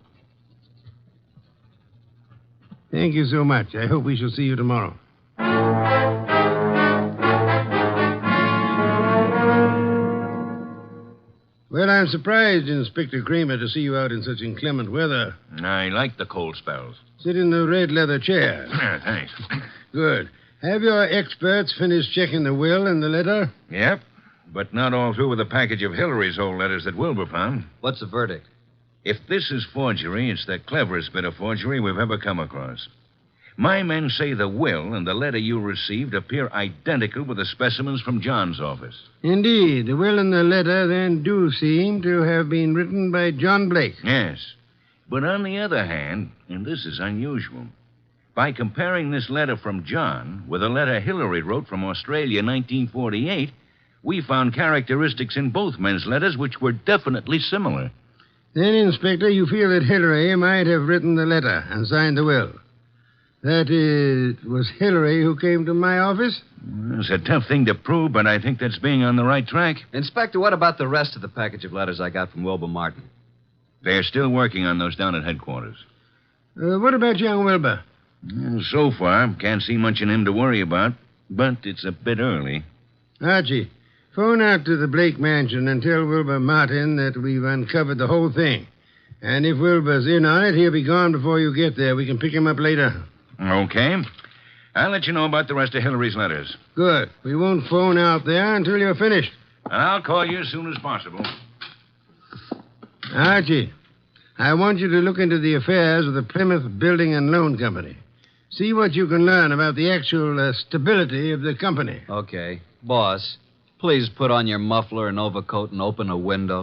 Thank you so much. I hope we shall see you tomorrow. Well, I'm surprised, Inspector Kramer, to see you out in such inclement weather. I like the cold spells. Sit in the red leather chair. Thanks. Good. Have your experts finished checking the will and the letter? Yep, but not all through with the package of Hillary's old letters that Wilbur found. What's the verdict? If this is forgery, it's the cleverest bit of forgery we've ever come across. My men say the will and the letter you received appear identical with the specimens from John's office. Indeed. The will and the letter then do seem to have been written by John Blake. Yes. But on the other hand, and this is unusual, by comparing this letter from John with a letter Hillary wrote from Australia in 1948, we found characteristics in both men's letters which were definitely similar. Then, Inspector, you feel that Hillary might have written the letter and signed the will. That is, it was Hillary who came to my office? It's a tough thing to prove, but I think that's being on the right track. Inspector, what about the rest of the package of letters I got from Wilbur Martin? They're still working on those down at headquarters. What about young Wilbur? So far, can't see much in him to worry about, but it's a bit early. Archie, phone out to the Blake mansion and tell Wilbur Martin that we've uncovered the whole thing. And if Wilbur's in on it, he'll be gone before you get there. We can pick him up later. Okay. I'll let you know about the rest of Hillary's letters. Good. We won't phone out there until you're finished. And I'll call you as soon as possible. Archie, I want you to look into the affairs of the Plymouth Building and Loan Company. See what you can learn about the actual stability of the company. Okay. Boss, please put on your muffler and overcoat and open a window.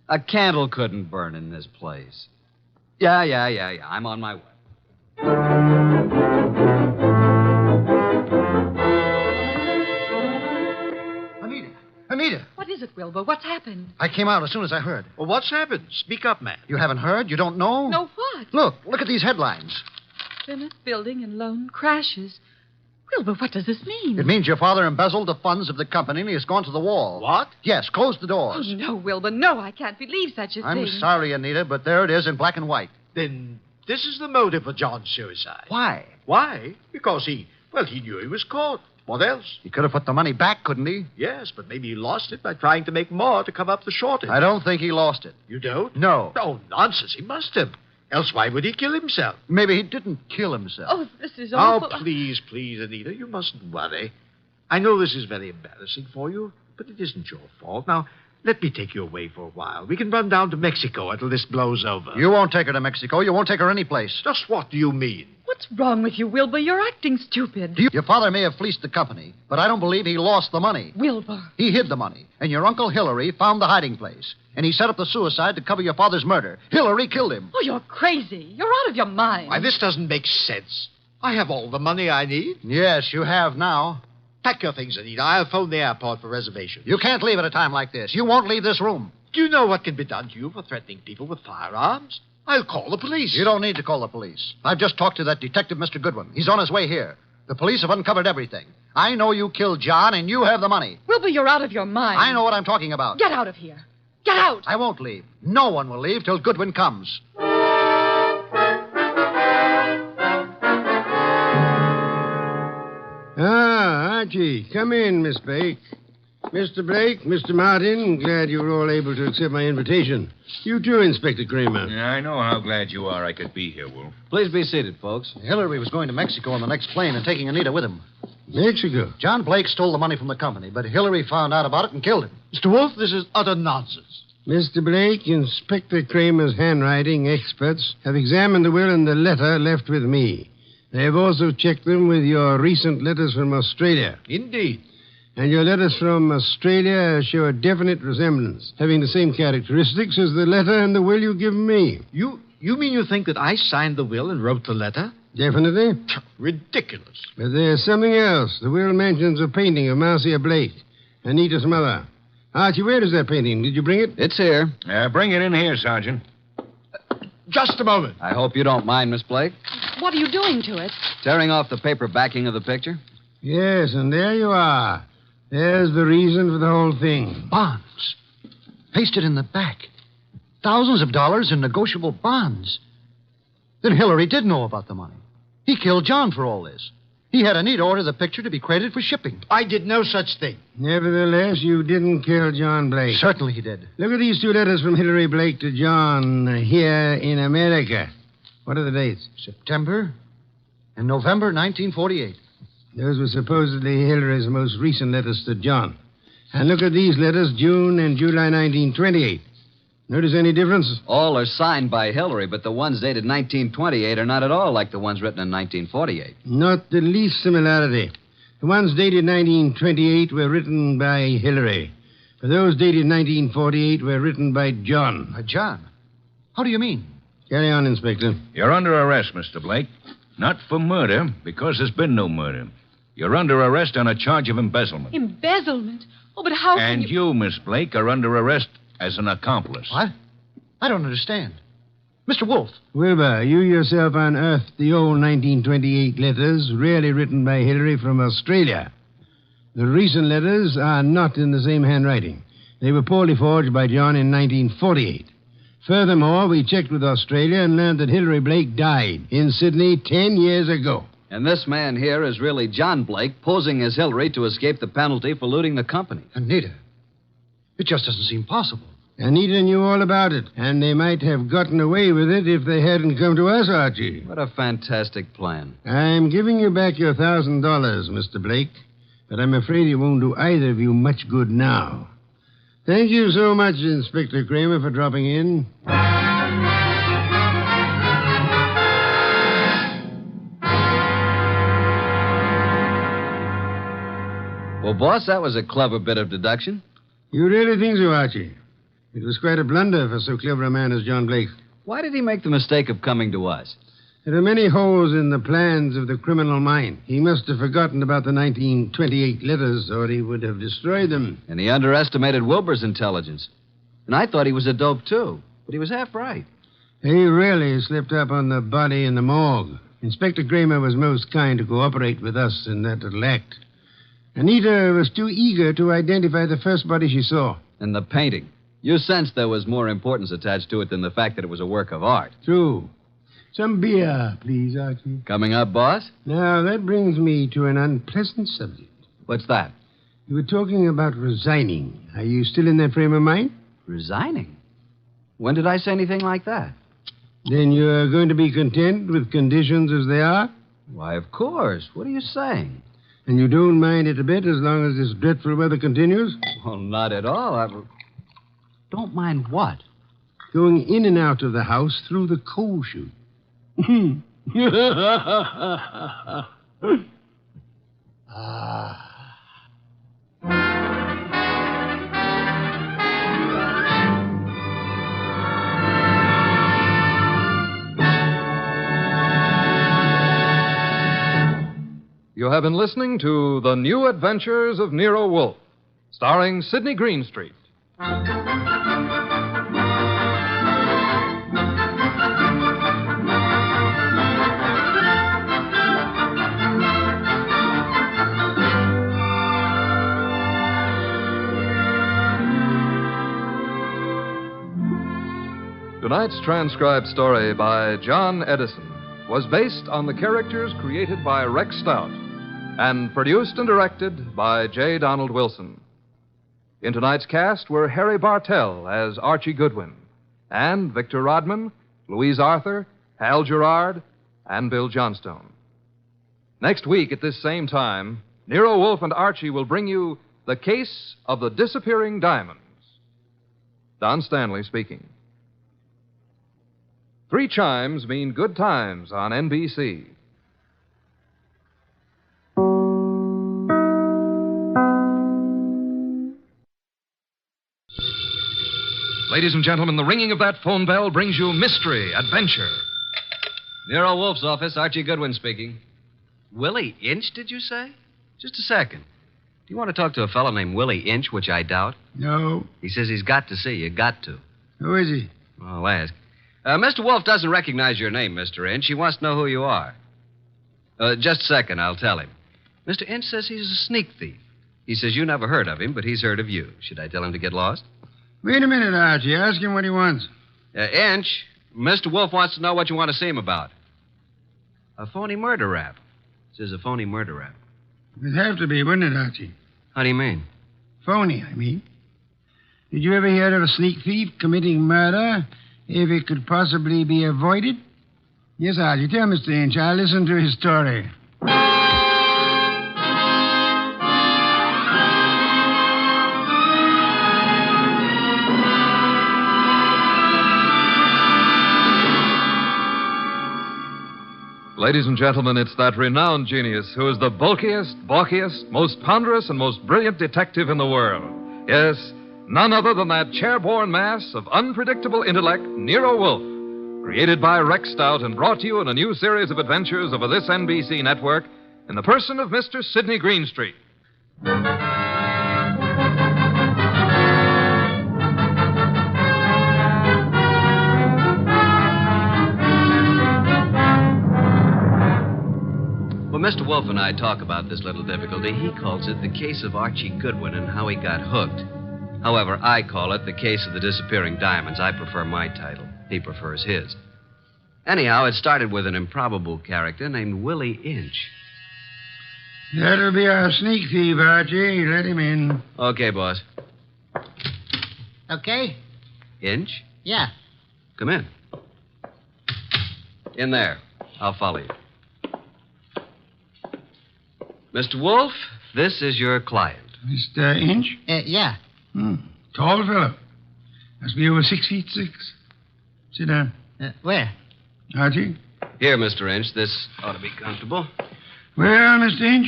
A candle couldn't burn in this place. Yeah. I'm on my way. Anita. What is it, Wilbur? What's happened? I came out as soon as I heard. Well, what's happened? Speak up, man. You haven't heard? You don't know? No, what? Look at these headlines. Plymouth Building and Loan crashes. Wilbur, what does this mean? It means your father embezzled the funds of the company and he has gone to the wall. What? Yes, close the Oh, doors. no, Wilbur, no. I can't believe such a thing. I'm sorry, Anita, but there it is in black and white. Then this is the motive for John's suicide. Why? Why? Because he knew he was caught. What else? He could have put the money back, couldn't he? Yes, but maybe he lost it by trying to make more to cover up the shortage. I don't think he lost it. You don't? No. Oh, nonsense. He must have. Else why would he kill himself? Maybe he didn't kill himself. Oh, this is awful. Oh, please, Anita, you mustn't worry. I know this is very embarrassing for you, but it isn't your fault. Now, let me take you away for a while. We can run down to Mexico until this blows over. You won't take her to Mexico. You won't take her any place. Just what do you mean? What's wrong with you, Wilbur? You're acting stupid. Your father may have fleeced the company, but I don't believe he lost the money. Wilbur. He hid the money, and your Uncle Hillary found the hiding place. And he set up the suicide to cover your father's murder. Hillary killed him. Oh, you're crazy. You're out of your mind. Why, this doesn't make sense. I have all the money I need. Yes, you have now. Pack your things, Anita. I'll phone the airport for reservations. You can't leave at a time like this. You won't leave this room. Do you know what can be done to you for threatening people with firearms? I'll call the police. You don't need to call the police. I've just talked to that detective, Mr. Goodwin. He's on his way here. The police have uncovered everything. I know you killed John, and you have the money. Wilbur, you're out of your mind. I know what I'm talking about. Get out of here. Get out. I won't leave. No one will leave till Goodwin comes. Archie, come in, Miss Blake. Mr. Blake, Mr. Martin, glad you were all able to accept my invitation. You too, Inspector Kramer. Yeah, I know how glad you are I could be here, Wolf. Please be seated, folks. Hillary was going to Mexico on the next plane and taking Anita with him. Mexico? John Blake stole the money from the company, but Hillary found out about it and killed him. Mr. Wolf, this is utter nonsense. Mr. Blake, Inspector Kramer's handwriting experts have examined the will and the letter left with me. They have also checked them with your recent letters from Australia. Indeed. And your letters from Australia show a definite resemblance, having the same characteristics as the letter and the will you've given me. You mean you think that I signed the will and wrote the letter? Definitely. Ridiculous. But there's something else. The will mentions a painting of Marcia Blake, Anita's mother. Archie, where is that painting? Did you bring it? It's here. Bring it in here, Sergeant. Just a moment. I hope you don't mind, Miss Blake. What are you doing to it? Tearing off the paper backing of the picture? Yes, and there you are. There's the reason for the whole thing. Bonds. pasted in the back. Thousands of dollars in negotiable bonds. Then Hillary did know about the money. He killed John for all this. He had Anita order the picture to be credited for shipping. I did no such thing. Nevertheless, you didn't kill John Blake. Certainly he did. Look at these 2 letters from Hillary Blake to John here in America. What are the dates? September and November 1948. Those were supposedly Hillary's most recent letters to John. And look at these letters, June and July 1928. Notice any difference? All are signed by Hillary, but the ones dated 1928 are not at all like the ones written in 1948. Not the least similarity. The ones dated 1928 were written by Hillary. But those dated 1948 were written by John. By John? How do you mean? Carry on, Inspector. You're under arrest, Mr. Blake. Not for murder, because there's been no murder. You're under arrest on a charge of embezzlement. Embezzlement? Oh, but how can And you, Miss Blake, are under arrest as an accomplice. What? I don't understand. Mr. Wolfe. Wilbur, you yourself unearthed the old 1928 letters, really written by Hillary from Australia. The recent letters are not in the same handwriting. They were poorly forged by John in 1948. Furthermore, we checked with Australia and learned that Hillary Blake died in Sydney 10 years ago. And this man here is really John Blake, posing as Hillary to escape the penalty for looting the company. Anita. It just doesn't seem possible. Anita knew all about it, and they might have gotten away with it if they hadn't come to us, Archie. What a fantastic plan. I'm giving you back your $1,000, Mr. Blake, but I'm afraid it won't do either of you much good now. Thank you so much, Inspector Kramer, for dropping in. Well, boss, that was a clever bit of deduction. You really think so, Archie? It was quite a blunder for so clever a man as John Blake. Why did he make the mistake of coming to us? There are many holes in the plans of the criminal mind. He must have forgotten about the 1928 letters, or he would have destroyed them. And he underestimated Wilbur's intelligence. And I thought he was a dope, too. But he was half right. He really slipped up on the body in the morgue. Inspector Kramer was most kind to cooperate with us in that little act. Anita was too eager to identify the first body she saw. And the painting. You sensed there was more importance attached to it than the fact that it was a work of art. True. Some beer, please, Archie. Coming up, boss? Now, that brings me to an unpleasant subject. What's that? You were talking about resigning. Are you still in that frame of mind? Resigning? When did I say anything like that? Then you're going to be content with conditions as they are? Why, of course. What are you saying? And you don't mind it a bit as long as this dreadful weather continues? Well, not at all. Don't mind what? Going in and out of the house through the coal chute. You have been listening to The New Adventures of Nero Wolfe, starring Sidney Greenstreet. Tonight's transcribed story by John Edison was based on the characters created by Rex Stout and produced and directed by J. Donald Wilson. In tonight's cast were Harry Bartell as Archie Goodwin, and Victor Rodman, Louise Arthur, Hal Gerard, and Bill Johnstone. Next week at this same time, Nero Wolfe and Archie will bring you The Case of the Disappearing Diamonds. Don Stanley speaking. 3 chimes mean good times on NBC. Ladies and gentlemen, the ringing of that phone bell brings you mystery, adventure. Nero Wolfe's office, Archie Goodwin speaking. Willie Inch, did you say? Just a second. Do you want to talk to a fellow named Willie Inch, which I doubt? No. He says he's got to see you. Got to. Who is he? I'll ask. Mr. Wolfe doesn't recognize your name, Mr. Inch. He wants to know who you are. Just a second, I'll tell him. Mr. Inch says he's a sneak thief. He says you never heard of him, but he's heard of you. Should I tell him to get lost? Wait a minute, Archie. Ask him what he wants. Inch, Mr. Wolfe wants to know what you want to see him about. A phony murder rap. This is a phony murder rap. It'd have to be, wouldn't it, Archie? How do you mean? Phony, I mean. Did you ever hear of a sneak thief committing murder if it could possibly be avoided? Yes, Archie. Tell Mr. Inch. I'll listen to his story. Ladies and gentlemen, it's that renowned genius who is the bulkiest, balkiest, most ponderous, and most brilliant detective in the world. Yes, none other than that chair-borne mass of unpredictable intellect, Nero Wolfe, created by Rex Stout and brought to you in a new series of adventures over this NBC network in the person of Mr. Sidney Greenstreet. When Mr. Wolfe and I talk about this little difficulty, he calls it the case of Archie Goodwin and how he got hooked. However, I call it the case of the disappearing diamonds. I prefer my title. He prefers his. Anyhow, it started with an improbable character named Willie Inch. That'll be our sneak thief, Archie. Let him in. Okay, boss. Okay? Inch? Yeah. Come in. In there. I'll follow you. Mr. Wolfe, this is your client. Mr. Inch? Yeah. Tall fellow. Must be over 6'6". Sit down. Where? Archie? Here, Mr. Inch. This ought to be comfortable. Well, Mr. Inch?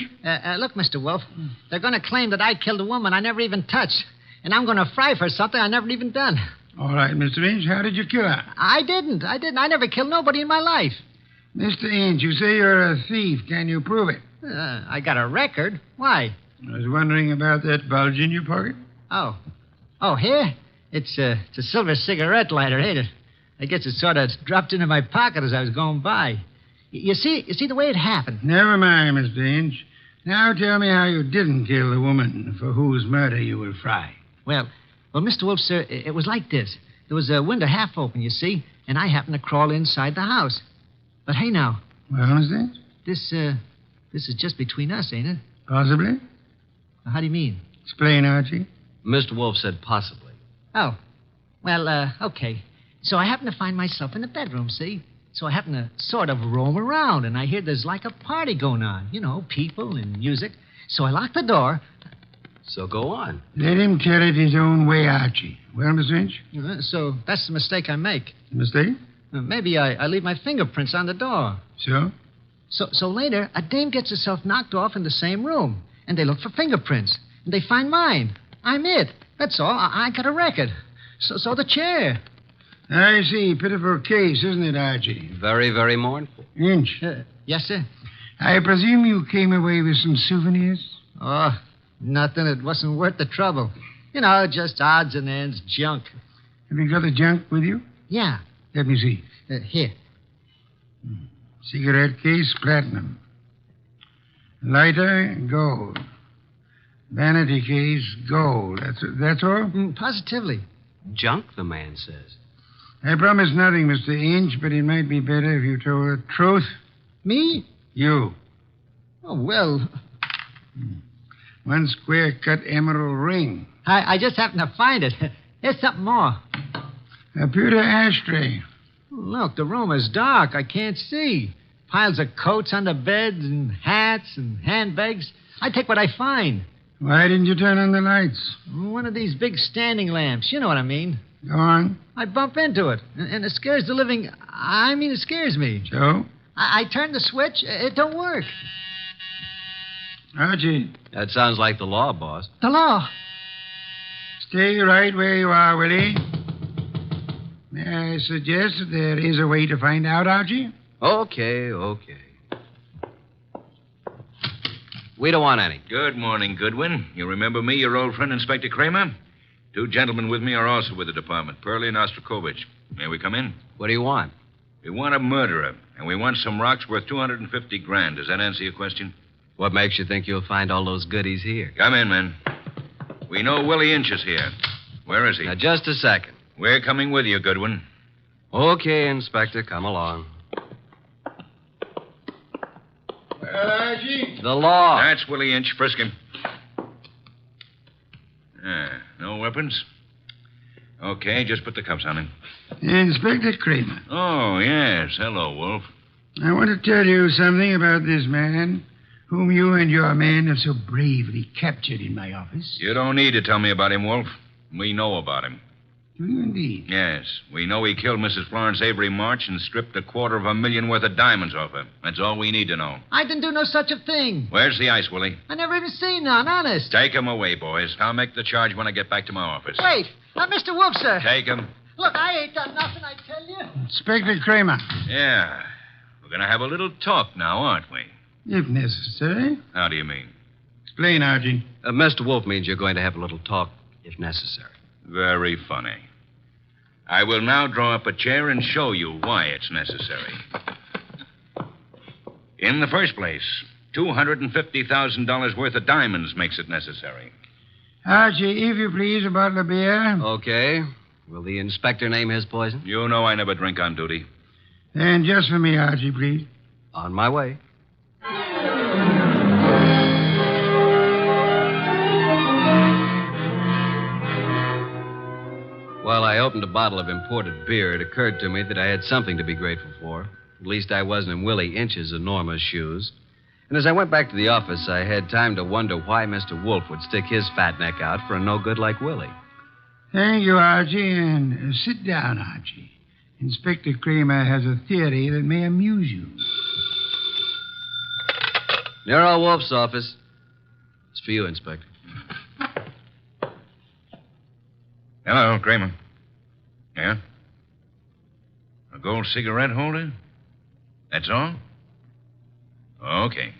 Look, Mr. Wolfe, they're going to claim that I killed a woman I never even touched. And I'm going to fry for something I never even done. All right, Mr. Inch. How did you kill her? I didn't. I never killed nobody in my life. Mr. Inch, you say you're a thief. Can you prove it? I got a record. Why? I was wondering about that bulge in your pocket. Oh. Oh, here? It's a silver cigarette lighter, ain't it? I guess it sort of dropped into my pocket as I was going by. You see the way it happened? Never mind, Mr. Inch. Now tell me how you didn't kill the woman for whose murder you will fry. Well, Mr. Wolfe, sir, it was like this. There was a window half open, you see, and I happened to crawl inside the house. But hey, now. Well, Mr. Inch? This is just between us, ain't it? Possibly. How do you mean? Explain, Archie. Mr. Wolfe said possibly. Oh. Well, okay. So I happen to find myself in the bedroom, see? So I happen to sort of roam around, and I hear there's like a party going on. You know, people and music. So I lock the door. So go on. Let him tell it his own way, Archie. Well, Mr. Inch? So that's the mistake I make. Mistake? Maybe I leave my fingerprints on the door. So? So later, a dame gets herself knocked off in the same room, and they look for fingerprints, and they find mine. I'm it. That's all. I got a record. So the chair. I see. Pitiful case, isn't it, Archie? Very, very mournful. Inch. Yes, sir. I presume you came away with some souvenirs? Oh, nothing. It wasn't worth the trouble. You know, just odds and ends, junk. Have you got the junk with you? Yeah. Let me see. Here. Cigarette case, platinum. Lighter, gold. Vanity case, gold. That's all? Positively. Junk, the man says. I promise nothing, Mr. Inch, but it might be better if you told the truth. Me? You. Oh, well. One square-cut emerald ring. I just happened to find it. Here's something more. A pewter ashtray. Look, the room is dark. I can't see. Piles of coats under beds and hats and handbags. I take what I find. Why didn't you turn on the lights? One of these big standing lamps. You know what I mean. Go on. I bump into it, and it scares the living... I mean, it scares me. So? I turn the switch. It don't work. Archie. That sounds like the law, boss. The law. Stay right where you are, Willie. May I suggest that there is a way to find out, Archie? Okay. We don't want any. Good morning, Goodwin. You remember me, your old friend, Inspector Kramer? Two gentlemen with me are also with the department, Pearlie and Ostrakovich. May we come in? What do you want? We want a murderer, and we want some rocks worth $250,000. Does that answer your question? What makes you think you'll find all those goodies here? Come in, men. We know Willie Inch is here. Where is he? Now, just a second. We're coming with you, Goodwin. Okay, Inspector, come along. Well, Archie? The law. That's Willie Inch. Frisk him. No weapons? Okay, just put the cuffs on him. Inspector Kramer. Oh, yes. Hello, Wolf. I want to tell you something about this man whom you and your men have so bravely captured in my office. You don't need to tell me about him, Wolf. We know about him. Do you indeed? Yes. We know he killed Mrs. Florence Avery March and stripped $250,000 worth of diamonds off her. That's all we need to know. I didn't do no such a thing. Where's the ice, Willie? I never even seen none, honest. Take him away, boys. I'll make the charge when I get back to my office. Wait, Mr. Wolf, sir. Take him. Look, I ain't done nothing, I tell you. Inspector Kramer. Yeah. We're going to have a little talk now, aren't we? If necessary. How do you mean? Explain, Archie. Mr. Wolf means you're going to have a little talk, if necessary. Very funny. I will now draw up a chair and show you why it's necessary. In the first place, $250,000 worth of diamonds makes it necessary. Archie, if you please, a bottle of beer. Okay. Will the inspector name his poison? You know I never drink on duty. And just for me, Archie, please. On my way. While I opened a bottle of imported beer, it occurred to me that I had something to be grateful for. At least I wasn't in Willie Inch's enormous shoes. And as I went back to the office, I had time to wonder why Mr. Wolf would stick his fat neck out for a no-good like Willie. Thank you, Archie, and sit down, Archie. Inspector Kramer has a theory that may amuse you. Nero Wolfe's office. It's for you, Inspector. Hello, Kramer. Yeah? A gold cigarette holder? That's all? Okay.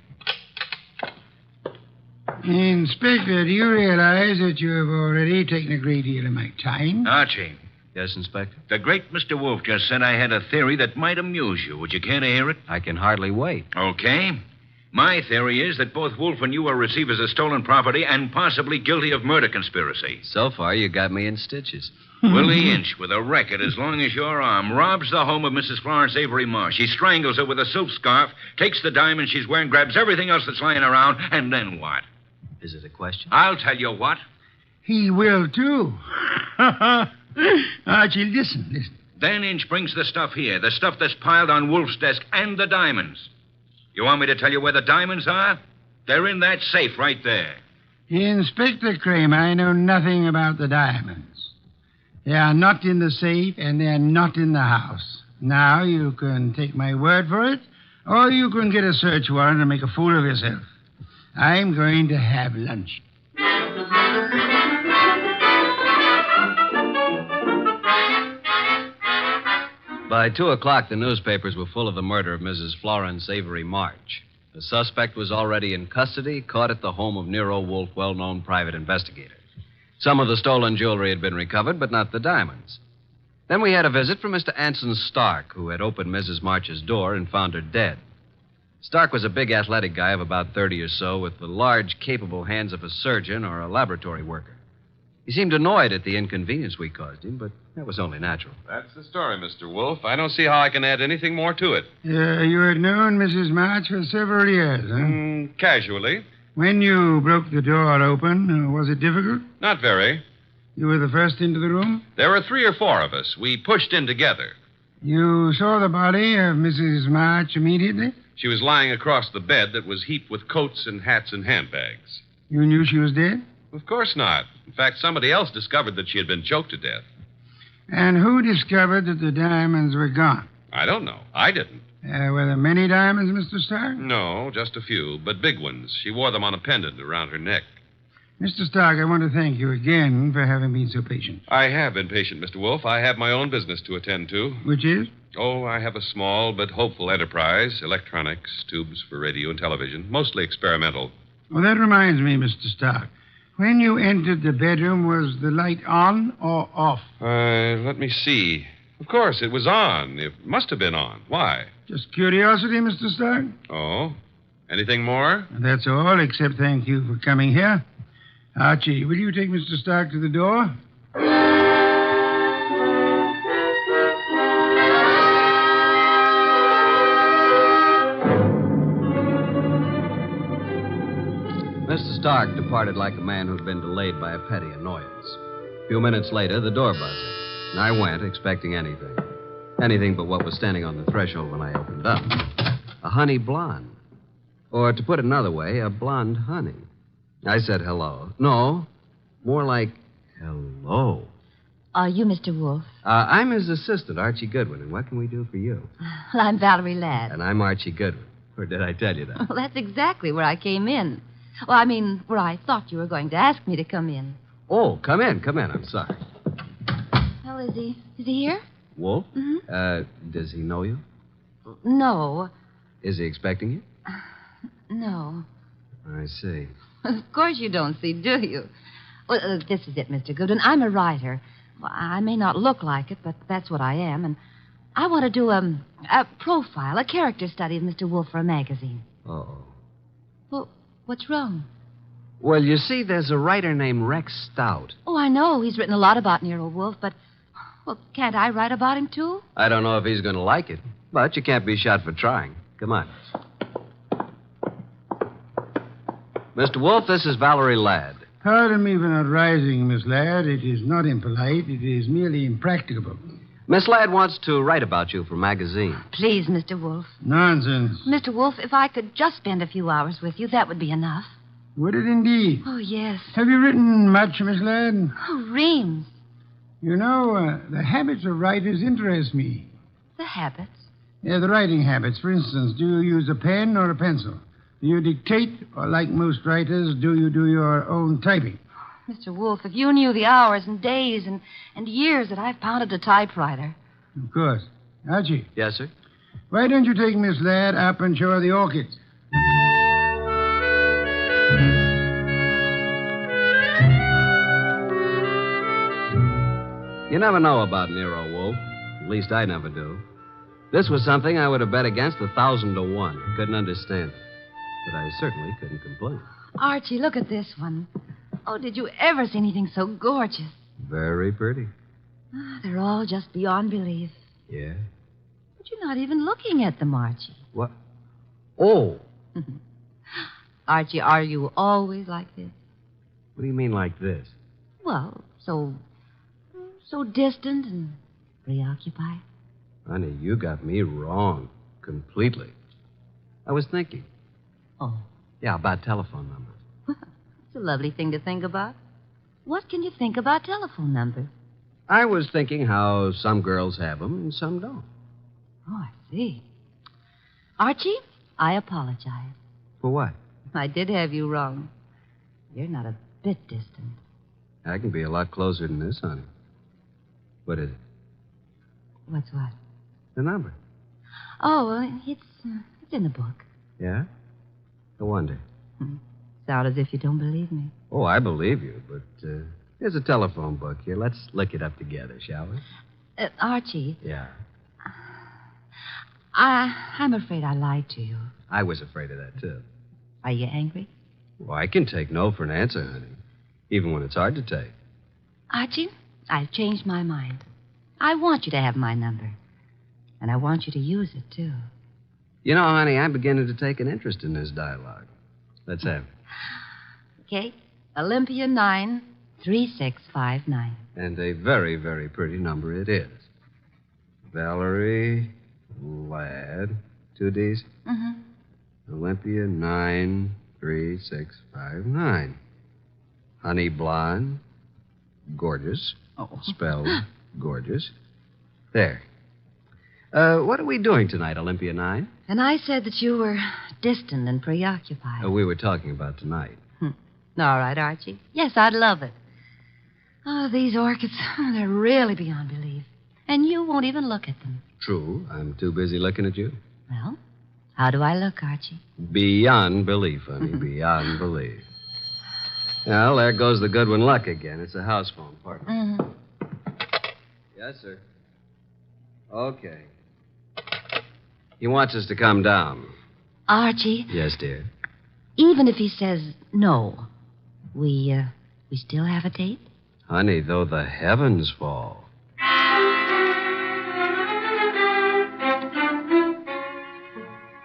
Inspector, do you realize that you have already taken a great deal of my time? Archie. Yes, Inspector? The great Mr. Wolfe just said I had a theory that might amuse you. Would you care to hear it? I can hardly wait. Okay. My theory is that both Wolfe and you are receivers of stolen property and possibly guilty of murder conspiracy. So far, you got me in stitches. Willie Inch, with a record as long as your arm, robs the home of Mrs. Florence Avery Marsh. He strangles her with a silk scarf, takes the diamond she's wearing, grabs everything else that's lying around, and then what? Is it a question? I'll tell you what. He will, too. Archie, listen. Then Inch brings the stuff here, the stuff that's piled on Wolfe's desk, and the diamonds. You want me to tell you where the diamonds are? They're in that safe right there. Inspector Kramer, I know nothing about the diamonds. They are not in the safe, and they're not in the house. Now, you can take my word for it, or you can get a search warrant and make a fool of yourself. I'm going to have lunch. By 2 o'clock, the newspapers were full of the murder of Mrs. Florence Avery March. The suspect was already in custody, caught at the home of Nero Wolfe, well-known private investigator. Some of the stolen jewelry had been recovered, but not the diamonds. Then we had a visit from Mr. Anson Stark, who had opened Mrs. March's door and found her dead. Stark was a big athletic guy of about 30 or so, with the large, capable hands of a surgeon or a laboratory worker. He seemed annoyed at the inconvenience we caused him, but that was only natural. That's the story, Mr. Wolfe. I don't see how I can add anything more to it. You had known Mrs. March for several years, huh? Casually. When you broke the door open, was it difficult? Not very. You were the first into the room? There were 3 or 4 of us. We pushed in together. You saw the body of Mrs. March immediately? She was lying across the bed that was heaped with coats and hats and handbags. You knew she was dead? Of course not. In fact, somebody else discovered that she had been choked to death. And who discovered that the diamonds were gone? I don't know. I didn't. Were there many diamonds, Mr. Stark? No, just a few, but big ones. She wore them on a pendant around her neck. Mr. Stark, I want to thank you again for having been so patient. I have been patient, Mr. Wolfe. I have my own business to attend to. Which is? Oh, I have a small but hopeful enterprise. Electronics, tubes for radio and television, mostly experimental. Well, that reminds me, Mr. Stark. When you entered the bedroom, was the light on or off? Let me see. Of course, it was on. It must have been on. Why? Just curiosity, Mr. Stark. Oh? Anything more? That's all, except thank you for coming here. Archie, will you take Mr. Stark to the door? Mr. Stark departed like a man who'd been delayed by a petty annoyance. A few minutes later, the door buzzed, and I went expecting anything. Anything but what was standing on the threshold when I opened up. A honey blonde. Or, to put it another way, a blonde honey. I said hello. No, more like hello. Are you Mr. Wolfe? I'm his assistant, Archie Goodwin, and what can we do for you? Well, I'm Valerie Ladd. And I'm Archie Goodwin. Or did I tell you that? Well, that's exactly where I came in. Well, I mean, where I thought you were going to ask me to come in. Oh, come in. I'm sorry. Well, is he here? Wolf? Mm-hmm. Does he know you? No. Is he expecting you? No. I see. Of course you don't see, do you? Well, this is it, Mr. Goodwin. I'm a writer. Well, I may not look like it, but that's what I am. And I want to do a profile, a character study of Mr. Wolfe for a magazine. Uh-oh. Well, what's wrong? Well, you see, there's a writer named Rex Stout. Oh, I know. He's written a lot about Nero Wolfe, but, well, can't I write about him, too? I don't know if he's going to like it, but you can't be shot for trying. Come on. Mr. Wolfe, this is Valerie Ladd. Pardon me for not rising, Miss Ladd. It is not impolite. It is merely impracticable. Miss Ladd wants to write about you for a magazine. Please, Mr. Wolfe. Nonsense. Mr. Wolfe, if I could just spend a few hours with you, that would be enough. Would it indeed? Oh, yes. Have you written much, Miss Ladd? Oh, reams. You know, the habits of writers interest me. The habits? Yeah, the writing habits. For instance, do you use a pen or a pencil? Do you dictate, or like most writers, do you do your own typing? Mr. Wolfe, if you knew the hours and days and years that I've pounded a typewriter. Of course. Archie. Yes, sir? Why don't you take Miss Ladd up and show her the orchids? You never know about Nero Wolfe. At least I never do. This was something I would have bet against 1,000 to 1. Couldn't understand it. But I certainly couldn't complain. Archie, look at this one. Oh, did you ever see anything so gorgeous? Very pretty. They're all just beyond belief. Yeah? But you're not even looking at them, Archie. What? Oh. Archie, are you always like this? What do you mean like this? Well, so distant and preoccupied. Honey, you got me wrong. Completely. I was thinking. Oh. Yeah, about telephone numbers. It's a lovely thing to think about. What can you think about telephone numbers? I was thinking how some girls have them and some don't. Oh, I see. Archie, I apologize. For what? I did have you wrong. You're not a bit distant. I can be a lot closer than this, honey. What is it? What's what? The number. Oh, well, it's in the book. Yeah? No wonder. Sound as if you don't believe me. Oh, I believe you, but here's a telephone book here. Let's look it up together, shall we? Archie. Yeah. I'm afraid I lied to you. I was afraid of that, too. Are you angry? Well, I can take no for an answer, honey. Even when it's hard to take. Archie, I've changed my mind. I want you to have my number. And I want you to use it, too. You know, honey, I'm beginning to take an interest in this dialogue. Let's have it. Okay. Olympia 93659. And a very, very pretty number it is. Valerie Ladd. 2 D's? Mm-hmm. Olympia 93659. Honey blonde. Gorgeous. Oh. Spelled gorgeous. There. What are we doing tonight, Olympia 9? And I said that you were distant and preoccupied. We were talking about tonight. All right, Archie. Yes, I'd love it. Oh, these orchids, they're really beyond belief. And you won't even look at them. True. I'm too busy looking at you. Well, how do I look, Archie? Beyond belief, honey. Beyond belief. Well, there goes the Goodwin luck again. It's a house phone, partner. Mm-hmm. Yes, sir. Okay. He wants us to come down. Archie, Yes, dear. even if he says no, we still have a date? Honey, though the heavens fall.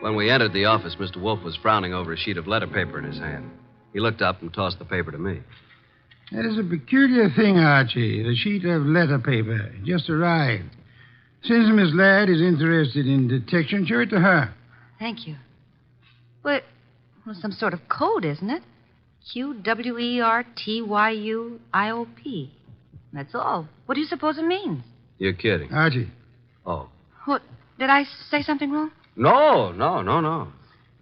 When we entered the office, Mr. Wolfe was frowning over a sheet of letter paper in his hand. He looked up and tossed the paper to me. That is a peculiar thing, Archie. The sheet of letter paper just arrived. Since Miss Ladd is interested in detection, show it to her. Thank you. Well, some sort of code, isn't it? QWERTYUIOP. That's all. What do you suppose it means? You're kidding. Archie. Oh. What? Did I say something wrong? No.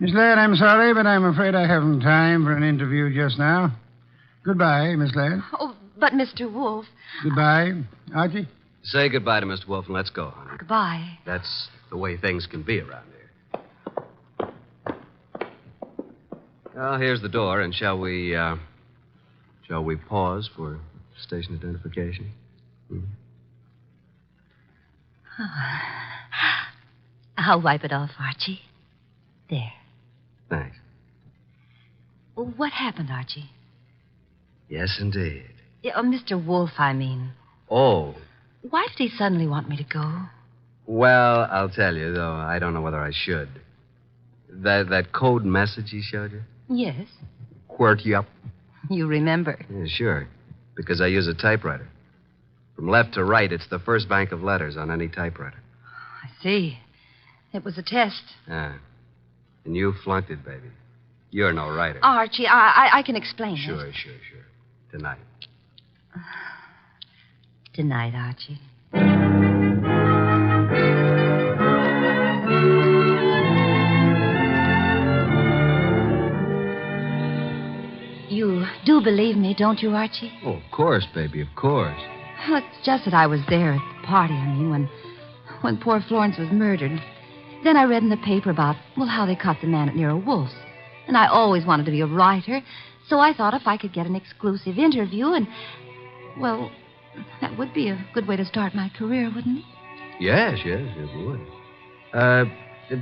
Miss Ladd, I'm sorry, but I'm afraid I haven't time for an interview just now. Goodbye, Miss Ladd. Oh, but Mr. Wolfe. Goodbye, Archie. Say goodbye to Mr. Wolfe and let's go, honey. Goodbye. That's the way things can be around here. Well, here's the door, and shall we pause for station identification? I'll wipe it off, Archie. There. Thanks. What happened, Archie? Yes, indeed. Yeah, Mr. Wolfe, I mean. Oh. Why did he suddenly want me to go? Well, I'll tell you, though I don't know whether I should. That code message he showed you? Yes. Quirt you up. You remember. Yeah, sure. Because I use a typewriter. From left to right, it's the first bank of letters on any typewriter. I see. It was a test. Ah. And you flunked it, baby. You're no writer. Archie, I can explain it. Sure. Tonight. Tonight, Archie. You do believe me, don't you, Archie? Oh, of course, baby, of course. Well, it's just that I was there at the party, when poor Florence was murdered. Then I read in the paper about, how they caught the man at Nero Wolfe's. And I always wanted to be a writer, so I thought if I could get an exclusive interview that would be a good way to start my career, wouldn't it? Yes, it would.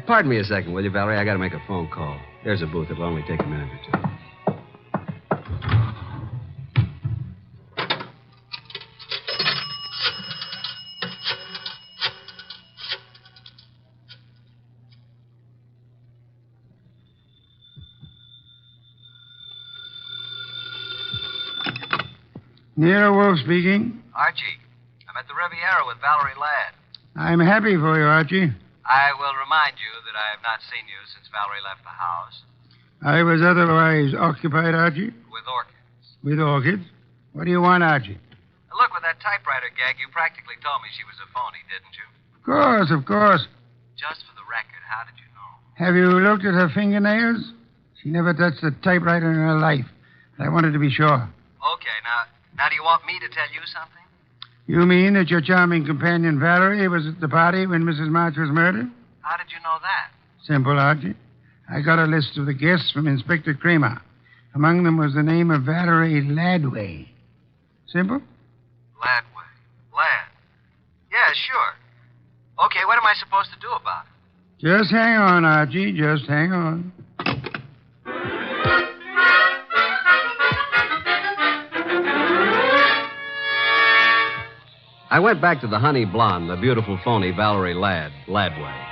Pardon me a second, will you, Valerie? I got to make a phone call. There's a booth. It'll only take a minute or two. Nero Wolfe speaking. Archie, I'm at the Riviera with Valerie Ladd. I'm happy for you, Archie. I will remind you that I have not seen you since Valerie left the house. I was otherwise occupied, Archie. With orchids. With orchids? What do you want, Archie? Look, with that typewriter gag, you practically told me she was a phony, didn't you? Of course. Just for the record, how did you know? Have you looked at her fingernails? She never touched a typewriter in her life. I wanted to be sure. Okay, now do you want me to tell you something? You mean that your charming companion Valerie was at the party when Mrs. March was murdered? How did you know that? Simple, Archie. I got a list of the guests from Inspector Kramer. Among them was the name of Valerie Laddway. Simple? Laddway. Ladd. Yeah, sure. Okay, what am I supposed to do about it? Just hang on, Archie. Just hang on. I went back to the honey blonde, the beautiful phony Valerie Laddway.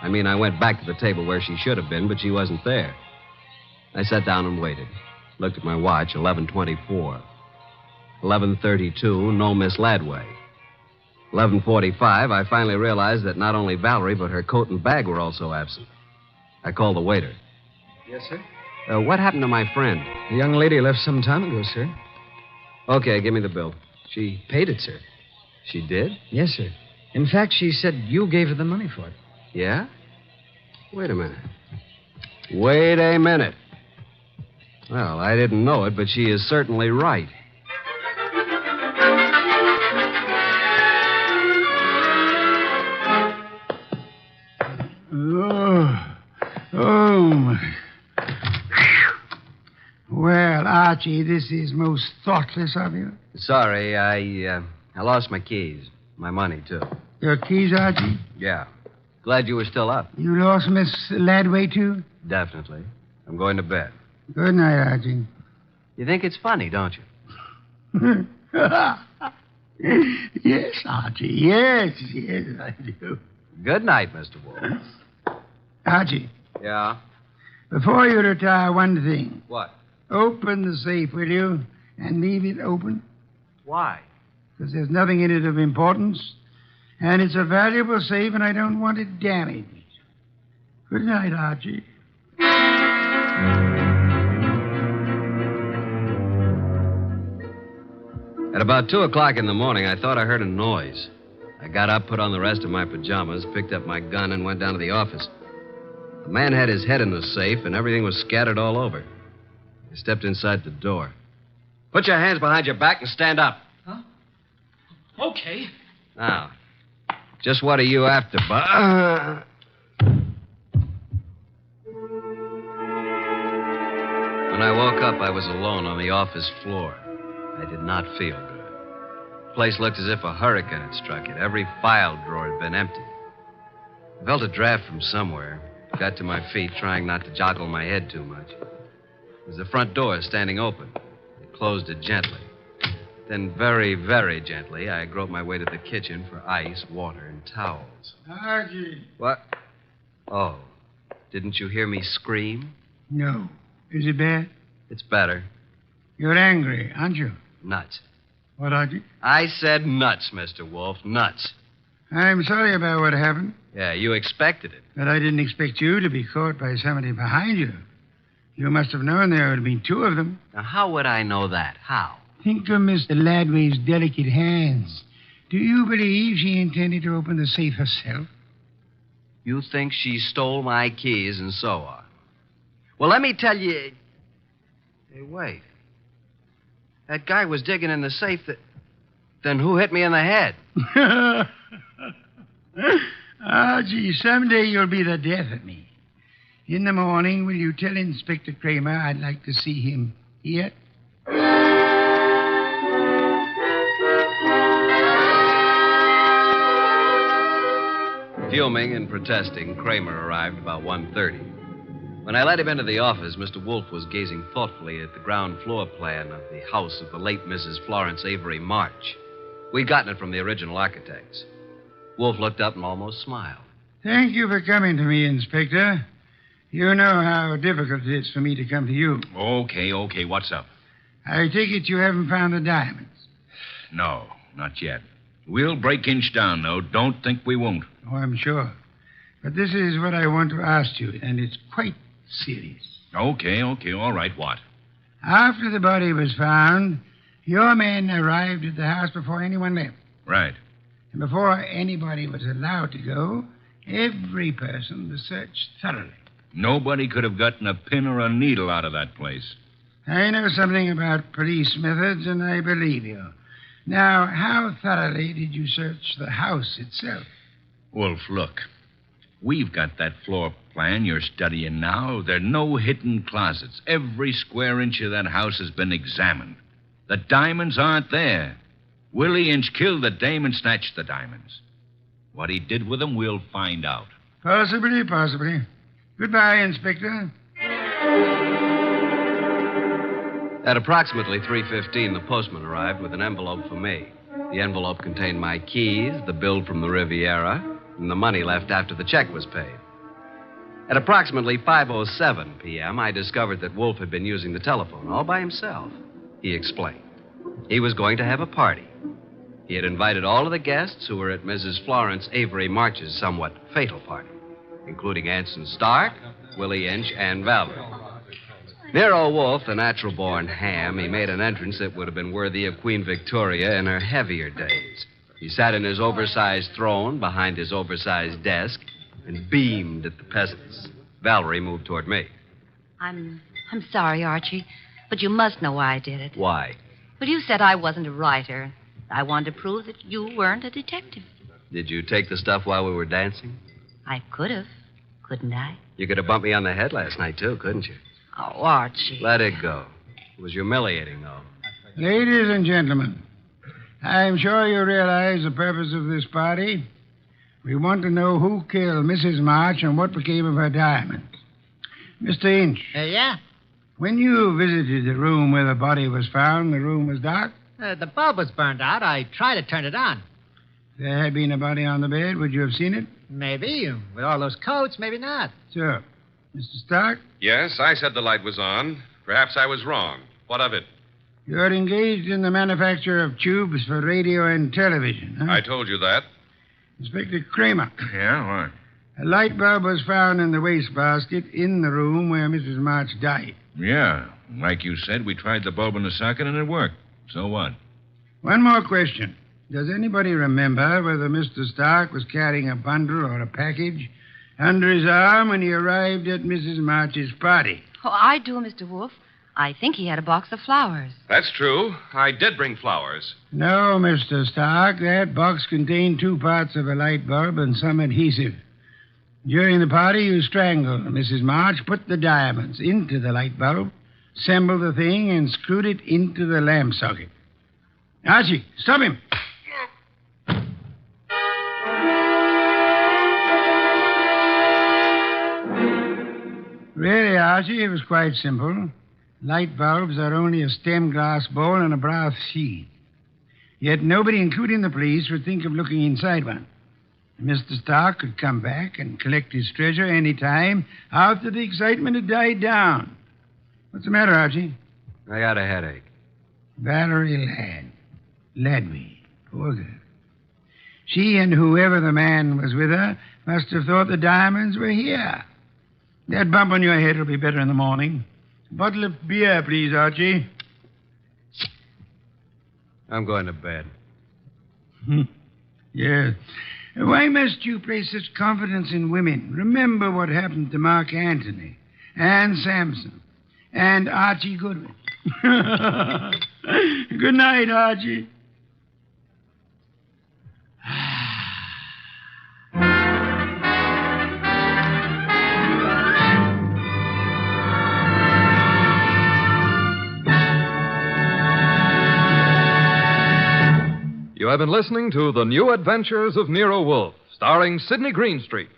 I went back to the table where she should have been, but she wasn't there. I sat down and waited. Looked at my watch, 11:24. 11:32, no Miss Laddway. 11:45, I finally realized that not only Valerie, but her coat and bag were also absent. I called the waiter. Yes, sir? What happened to my friend? The young lady left some time ago, sir. Okay, give me the bill. She paid it, sir. She did? Yes, sir. In fact, she said you gave her the money for it. Yeah? Wait a minute. Wait a minute. Well, I didn't know it, but she is certainly right. Oh, my. Well, Archie, this is most thoughtless of you. Sorry, I lost my keys. My money, too. Your keys, Archie? Yeah. Glad you were still up. You lost Miss Laddway, too? Definitely. I'm going to bed. Good night, Archie. You think it's funny, don't you? Yes, Archie. Yes, I do. Good night, Mr. Wolfe. Archie, Yeah? before you retire, one thing. What? Open the safe, will you? And leave it open. Why? Because there's nothing in it of importance. And it's a valuable safe, and I don't want it damaged. Good night, Archie. At about 2 o'clock in the morning, I thought I heard a noise. I got up, put on the rest of my pajamas, picked up my gun, and went down to the office. The man had his head in the safe, and everything was scattered all over. I stepped inside the door. Put your hands behind your back and stand up. Huh? Okay. Now, just what are you after, When I woke up, I was alone on the office floor. I did not feel good. The place looked as if a hurricane had struck it. Every file drawer had been empty. I felt a draft from somewhere. Got to my feet, trying not to joggle my head too much. There was the front door standing open. I closed it gently. Then, very, very gently, I groped my way to the kitchen for ice, water, and towels. Archie. What? Oh, didn't you hear me scream? No. Is it bad? It's better. You're angry, aren't you? Nuts. What, Archie? I said nuts, Mr. Wolfe. Nuts. I'm sorry about what happened. Yeah, you expected it. But I didn't expect you to be caught by somebody behind you. You must have known there would have been two of them. Now, how would I know that? How? Think of Mr. Ladway's delicate hands. Do you believe she intended to open the safe herself? You think she stole my keys and so on? Well, let me tell you... Hey, wait. That guy was digging in the safe that... Then who hit me in the head? Archie, someday you'll be the death of me. In the morning, will you tell Inspector Kramer I'd like to see him here? Fuming and protesting, Kramer arrived about 1:30. When I let him into the office, Mr. Wolfe was gazing thoughtfully at the ground floor plan of the house of the late Mrs. Florence Avery March. We'd gotten it from the original architects. Wolfe looked up and almost smiled. Thank you for coming to me, Inspector. You know how difficult it is for me to come to you. Okay. What's up? I take it you haven't found the diamonds. No, not yet. We'll break inch down, though. Don't think we won't. Oh, I'm sure. But this is what I want to ask you, and it's quite serious. Okay. All right, what? After the body was found, your men arrived at the house before anyone left. Right. And before anybody was allowed to go, every person was searched thoroughly. Nobody could have gotten a pin or a needle out of that place. I know something about police methods, and I believe you. Now, how thoroughly did you search the house itself? Wolf, look. We've got that floor plan you're studying now. There are no hidden closets. Every square inch of that house has been examined. The diamonds aren't there. Willie Inch killed the dame and snatched the diamonds. What he did with them, we'll find out. Possibly. Goodbye, Inspector. At approximately 3:15, the postman arrived with an envelope for me. The envelope contained my keys, the bill from the Riviera, and the money left after the check was paid. At approximately 5:07 p.m., I discovered that Wolfe had been using the telephone all by himself. He explained. He was going to have a party. He had invited all of the guests who were at Mrs. Florence Avery March's somewhat fatal party, including Anson Stark, Willie Inch, and Valerie. Nero Wolfe, the natural-born ham, he made an entrance that would have been worthy of Queen Victoria in her heavier days. He sat in his oversized throne behind his oversized desk and beamed at the peasants. Valerie moved toward me. I'm sorry, Archie, but you must know why I did it. Why? Well, you said I wasn't a writer. I wanted to prove that you weren't a detective. Did you take the stuff while we were dancing? I could have, couldn't I? You could have bumped me on the head last night, too, couldn't you? Oh, Archie. Let it go. It was humiliating, though. Ladies and gentlemen, I'm sure you realize the purpose of this party. We want to know who killed Mrs. March and what became of her diamonds. Mr. Inch. Yeah? When you visited the room where the body was found, the room was dark? The bulb was burned out. I tried to turn it on. If there had been a body on the bed, would you have seen it? Maybe. With all those coats, maybe not. So, Mr. Stark, Yes, I said the light was on. Perhaps I was wrong. What of it? you're engaged in the manufacture of tubes for radio and television, huh? I told you that. Inspector Kramer, Yeah, what? a light bulb was found in the wastebasket in the room where Mrs. March died. Yeah. Like you said, we tried the bulb in the socket and it worked. So what? One more question. Does anybody remember whether Mr. Stark was carrying a bundle or a package under his arm when he arrived at Mrs. March's party? Oh, I do, Mr. Wolfe. I think he had a box of flowers. That's true. I did bring flowers. No, Mr. Stark. That box contained 2 parts of a light bulb and some adhesive. During the party, you strangled Mrs. March, put the diamonds into the light bulb, assembled the thing, and screwed it into the lamp socket. Archie, stop him. Really, Archie, it was quite simple. Light bulbs are only a stem glass bowl and a brass sheath. Yet nobody, including the police, would think of looking inside one. Mr. Stark could come back and collect his treasure any time after the excitement had died down. What's the matter, Archie? I got a headache. Valerie Ladby. Poor girl. She and whoever the man was with her must have thought the diamonds were here. That bump on your head will be better in the morning. A bottle of beer, please, Archie. I'm going to bed. Yes. Why must you place such confidence in women? Remember what happened to Mark Antony and Samson and Archie Goodwin. Good night, Archie. You have been listening to The New Adventures of Nero Wolfe, starring Sidney Greenstreet.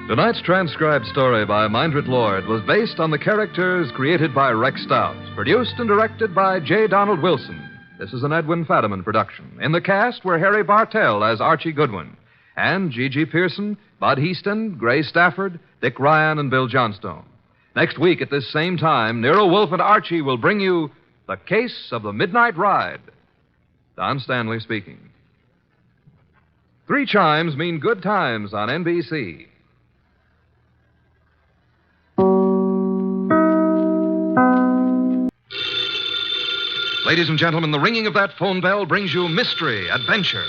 Tonight's transcribed story by Mindred Lord was based on the characters created by Rex Stout, produced and directed by J. Donald Wilson. This is an Edwin Fadiman production. In the cast were Harry Bartell as Archie Goodwin, and G.G. Pearson, Bud Heaston, Gray Stafford, Dick Ryan, and Bill Johnstone. Next week at this same time, Nero Wolfe and Archie will bring you The Case of the Midnight Ride. Don Stanley speaking. 3 chimes mean good times on NBC. Ladies and gentlemen, the ringing of that phone bell brings you mystery, adventure.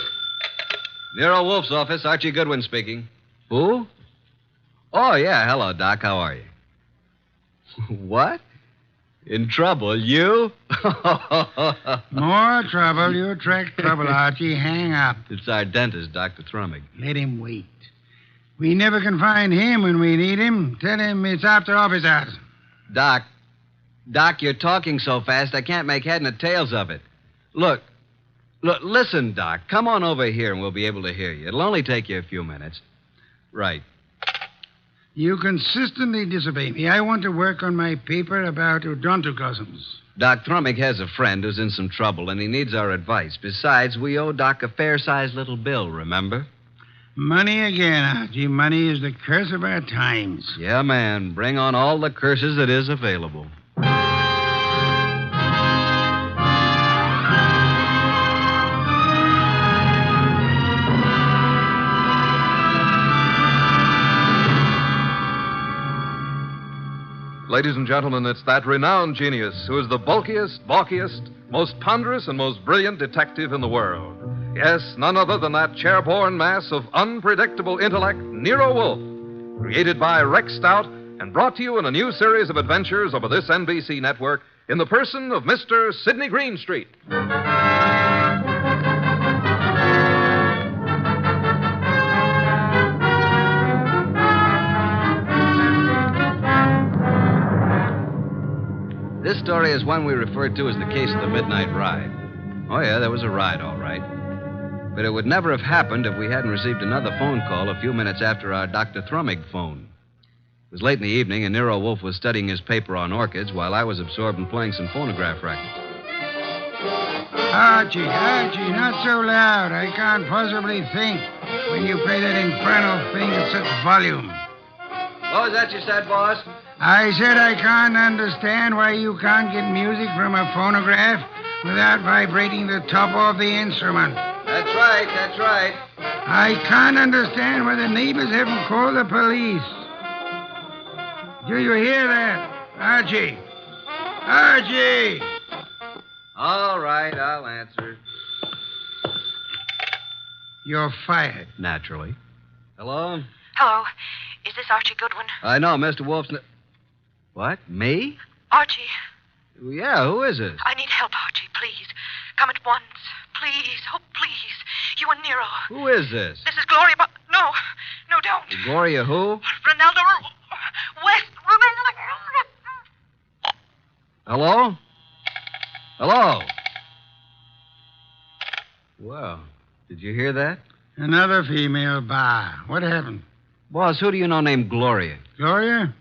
Nero Wolfe's office, Archie Goodwin speaking. Who? Oh, yeah. Hello, Doc. How are you? What? In trouble? You? More trouble. You attract trouble, Archie. Hang up. It's our dentist, Dr. Thrummig. Let him wait. We never can find him when we need him. Tell him it's after office hours. Doc, you're talking so fast I can't make head nor tails of it. Look, listen, Doc. Come on over here and we'll be able to hear you. It'll only take you a few minutes. Right. You consistently disobey me. I want to work on my paper about odontocosms. Doc Thrummig has a friend who's in some trouble, and he needs our advice. Besides, we owe Doc a fair-sized little bill, remember? Money again, Archie. Money is the curse of our times. Yeah, man. Bring on all the curses that is available. Ladies and gentlemen, it's that renowned genius who is the bulkiest, balkiest, most ponderous, and most brilliant detective in the world. Yes, none other than that chair-borne mass of unpredictable intellect, Nero Wolfe, created by Rex Stout and brought to you in a new series of adventures over this NBC network in the person of Mr. Sidney Greenstreet. This story is one we referred to as the case of the midnight ride. Oh, yeah, there was a ride, all right. But it would never have happened if we hadn't received another phone call a few minutes after our Dr. Thrummig phone. It was late in the evening, and Nero Wolfe was studying his paper on orchids while I was absorbed in playing some phonograph records. Archie, not so loud. I can't possibly think when you play that infernal thing at such volume. What was that you said, boss? I said I can't understand why you can't get music from a phonograph without vibrating the top of the instrument. That's right. I can't understand why the neighbors haven't called the police. Do you hear that? Archie! Archie! All right, I'll answer. You're fired. Naturally. Hello? Hello. Is this Archie Goodwin? I know, Mr. Wolf's... What? Me? Archie. Yeah, who is this? I need help, Archie, please. Come at once. Please. Oh, please. You and Nero. Who is this? This is Gloria, but... No, don't. Gloria who? Ronaldo West. Hello? Hello? Well, did you hear that? Another female bar. What happened? Boss, who do you know named Gloria? Gloria?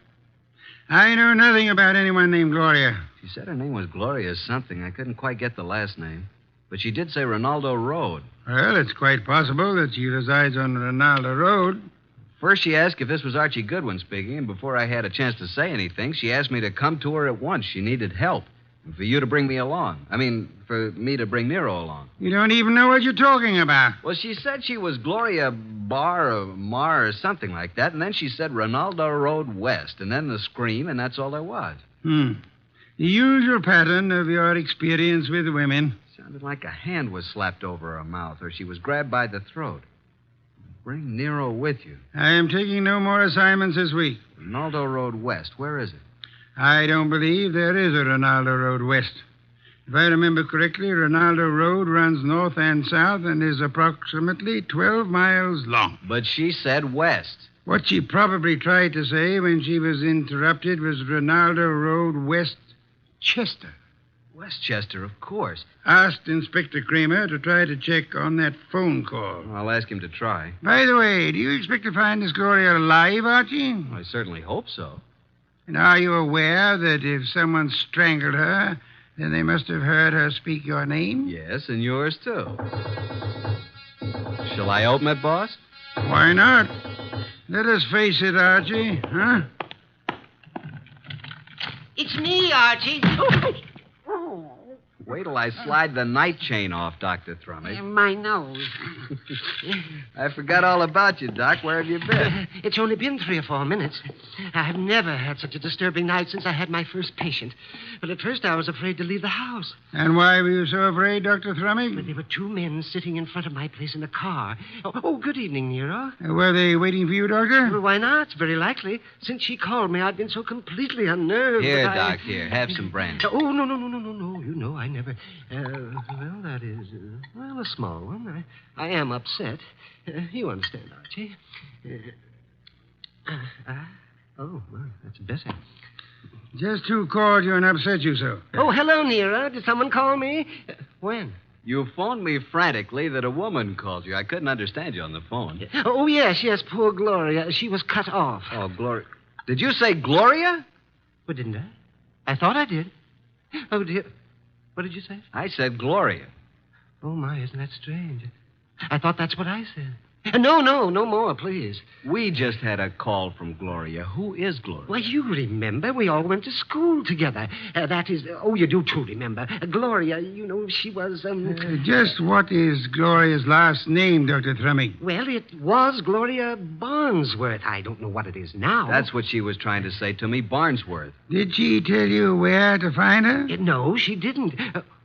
I know nothing about anyone named Gloria. She said her name was Gloria something. I couldn't quite get the last name. But she did say Ronaldo Road. Well, it's quite possible that she resides on Ronaldo Road. First, she asked if this was Archie Goodwin speaking, and before I had a chance to say anything, she asked me to come to her at once. She needed help. And for you to bring me along. For me to bring Nero along. You don't even know what you're talking about. Well, she said she was Gloria Bar or Mar or something like that, and then she said Ronaldo Road West, and then the scream, and that's all there was. The usual pattern of your experience with women. Sounded like a hand was slapped over her mouth, or she was grabbed by the throat. Bring Nero with you. I am taking no more assignments this week. Ronaldo Road West, where is it? I don't believe there is a Ronaldo Road West. If I remember correctly, Ronaldo Road runs north and south and is approximately 12 miles long. But she said west. What she probably tried to say when she was interrupted was Ronaldo Road Westchester. Westchester, of course. Asked Inspector Kramer to try to check on that phone call. I'll ask him to try. By the way, do you expect to find this Gloria alive, Archie? I certainly hope so. And are you aware that if someone strangled her, then they must have heard her speak your name? Yes, and yours, too. Shall I open it, boss? Why not? Let us face it, Archie, huh? It's me, Archie. Wait till I slide the night chain off, Dr. Thrummig. My nose. I forgot all about you, Doc. Where have you been? It's only been 3 or 4 minutes. I have never had such a disturbing night since I had my first patient. But at first I was afraid to leave the house. And why were you so afraid, Dr. Thrummig? Well, there were 2 men sitting in front of my place in a car. Oh, good evening, Nero. Were they waiting for you, Doctor? Well, why not? It's very likely. Since she called me, I've been so completely unnerved. Here, that Doc, here. Have some brandy. Oh, no. You know, I never... well, that is, a small one. I am upset. You understand, Archie. Well, that's better. Just who called you and upset you so? Oh, hello, Nero. Did someone call me? When? You phoned me frantically that a woman called you. I couldn't understand you on the phone. Oh, yes, poor Gloria. She was cut off. Oh, Gloria. Did you say Gloria? Well, didn't I? I thought I did. Oh, dear. What did you say? I said Gloria. Oh, my, isn't that strange? I thought that's what I said. No more, please. We just had a call from Gloria. Who is Gloria? Well, you remember. We all went to school together. That is... you do, too, remember. Gloria, she was... Just what is Gloria's last name, Dr. Thrummig? Well, it was Gloria Barnsworth. I don't know what it is now. That's what she was trying to say to me, Barnsworth. Did she tell you where to find her? No, she didn't.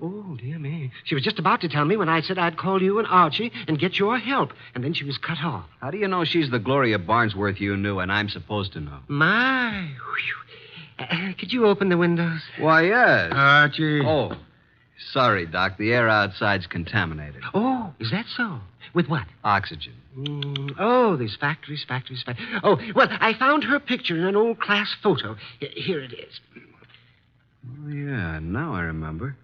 Oh, dear me. She was just about to tell me when I said I'd call you and Archie and get your help. And then she was cut off. How do you know she's the Gloria Barnsworth you knew and I'm supposed to know? My. Could you open the windows? Why, yes. Archie. Oh, sorry, Doc. The air outside's contaminated. Oh, is that so? With what? Oxygen. These factories. Oh, well, I found her picture in an old class photo. Here it is. Oh, yeah. now I remember.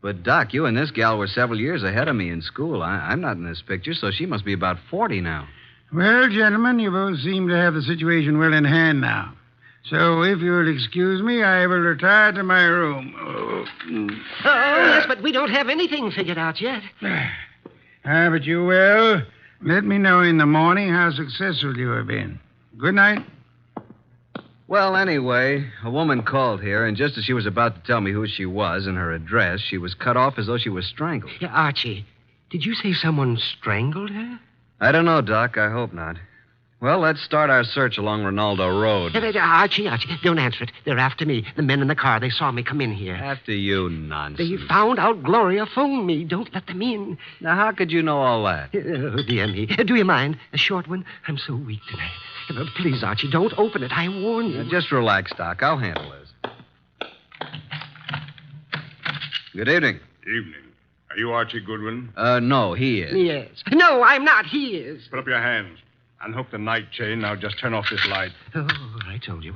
But, Doc, you and this gal were several years ahead of me in school. I'm not in this picture, so she must be about 40 now. Well, gentlemen, you both seem to have the situation well in hand now. So, if you'll excuse me, I will retire to my room. Oh, yes, but we don't have anything figured out yet. But you will. Let me know in the morning how successful you have been. Good night. Well, anyway, a woman called here, and just as she was about to tell me who she was and her address, she was cut off as though she was strangled. Yeah, Archie, did you say someone strangled her? I don't know, Doc. I hope not. Well, let's start our search along Ronaldo Road. Archie, don't answer it. They're after me. The men in the car, they saw me come in here. After you, nonsense. They found out Gloria phoned me. Don't let them in. Now, how could you know all that? Oh, dear me. Do you mind? A short one? I'm so weak tonight. Please, Archie, don't open it. I warn you. Now, just relax, Doc. I'll handle this. Good evening. Evening. Are you Archie Goodwin? No, he is. Yes. No, I'm not. He is. Put up your hands. Unhook the night chain. Now just turn off this light. Oh, I told you.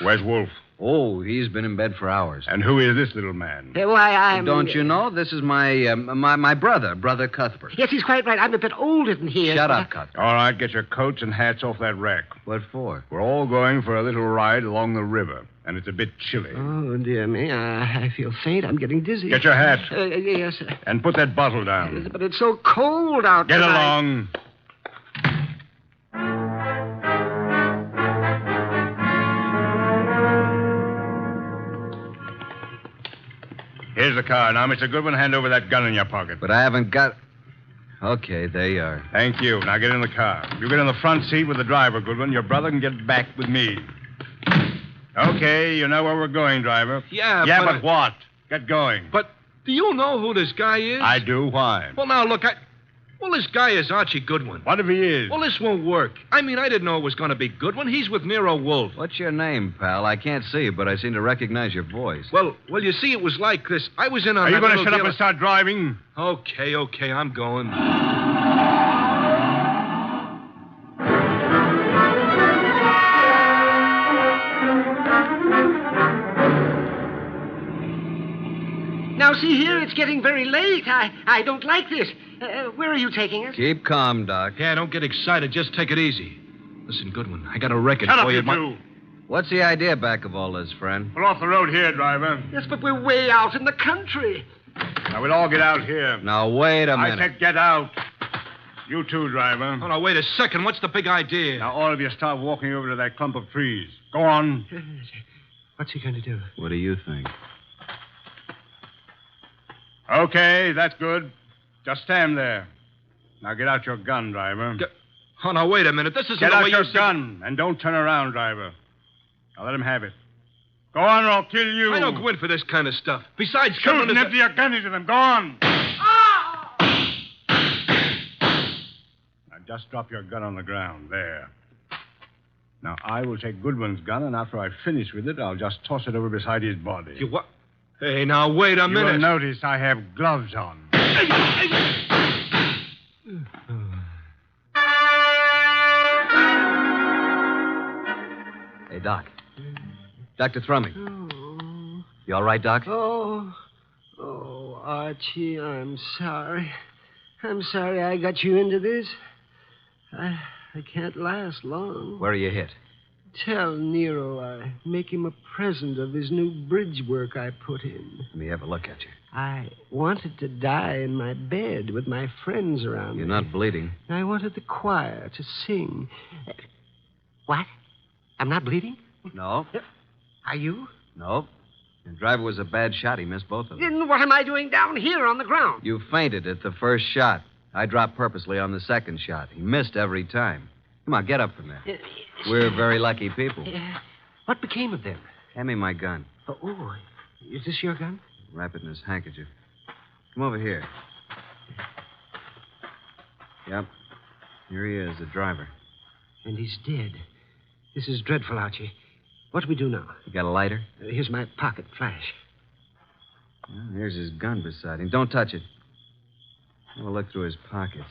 Where's Wolfe? Oh, he's been in bed for hours. And who is this little man? Why, I'm... Don't you know? This is my brother Cuthbert. Yes, he's quite right. I'm a bit older than he is. Shut up, Cuthbert. All right, get your coats and hats off that rack. What for? We're all going for a little ride along the river, and it's a bit chilly. Oh, dear me. I feel faint. I'm getting dizzy. Get your hat. Yes. And put that bottle down. Yes, but it's so cold out Get tonight. along. Here's the car. Now, Mr. Goodwin, hand over that gun in your pocket. But I haven't got... Okay, there you are. Thank you. Now get in the car. You get in the front seat with the driver, Goodwin. Your brother can get back with me. Okay, you know where we're going, driver. Yeah, but what? Get going. But do you know who this guy is? I do. Why? Well, now, look, Well, this guy is Archie Goodwin. What if he is? Well, this won't work. I mean, I didn't know it was going to be Goodwin. He's with Nero Wolfe. What's your name, pal? I can't see you, but I seem to recognize your voice. Well, you see, it was like this. I was in on Are you that going to little shut up deal- and start driving? Okay, I'm going. Now, see here, it's getting very late. I don't like this. Where are you taking us? Keep calm, Doc. Yeah, don't get excited. Just take it easy. Listen, Goodwin, I got a record Shut for up, you. you two. What's the idea back of all this, friend? Pull off the road here, driver. Yes, but we're way out in the country. Now, we'll all get out here. Now, wait a minute. I said get out. You too, driver. Oh, now, wait a second. What's the big idea? Now, all of you start walking over to that clump of trees. Go on. What's he going to do? What do you think? Okay, that's good. Just stand there. Now, get out your gun, driver. Oh, now, wait a minute. This isn't Get the out way your you said- gun, and don't turn around, driver. Now, let him have it. Go on, or I'll kill you. I don't go in for this kind of stuff. Besides, Shoot someone and is... empty your gun into them. Go on. Now, just drop your gun on the ground. There. Now, I will take Goodwin's gun, and after I finish with it, I'll just toss it over beside his body. You what? Hey, now, wait a You minute. will notice I have gloves on. Hey, Doc. Dr. Thrumming. You all right, Doc? Oh, Archie, I'm sorry. I'm sorry I got you into this. I can't last long. Where are you hit? Tell Nero I make him a present of his new bridge work I put in. Let me have a look at you. I wanted to die in my bed with my friends around You're me. not bleeding. I wanted the choir to sing. What? I'm not bleeding? No. Are you? No. The driver was a bad shot. He missed both of them. Then what am I doing down here on the ground? You fainted at the first shot. I dropped purposely on the second shot. He missed every time. Come on, get up from there. We're very lucky people. What became of them? Hand me my gun. Oh, is this your gun? Wrap it in his handkerchief. Come over here. Yep. Here he is, the driver. And he's dead. This is dreadful, Archie. What do we do now? You got a lighter? Here's my pocket flash. Well, here's his gun beside him. Don't touch it. Have a look through his pockets.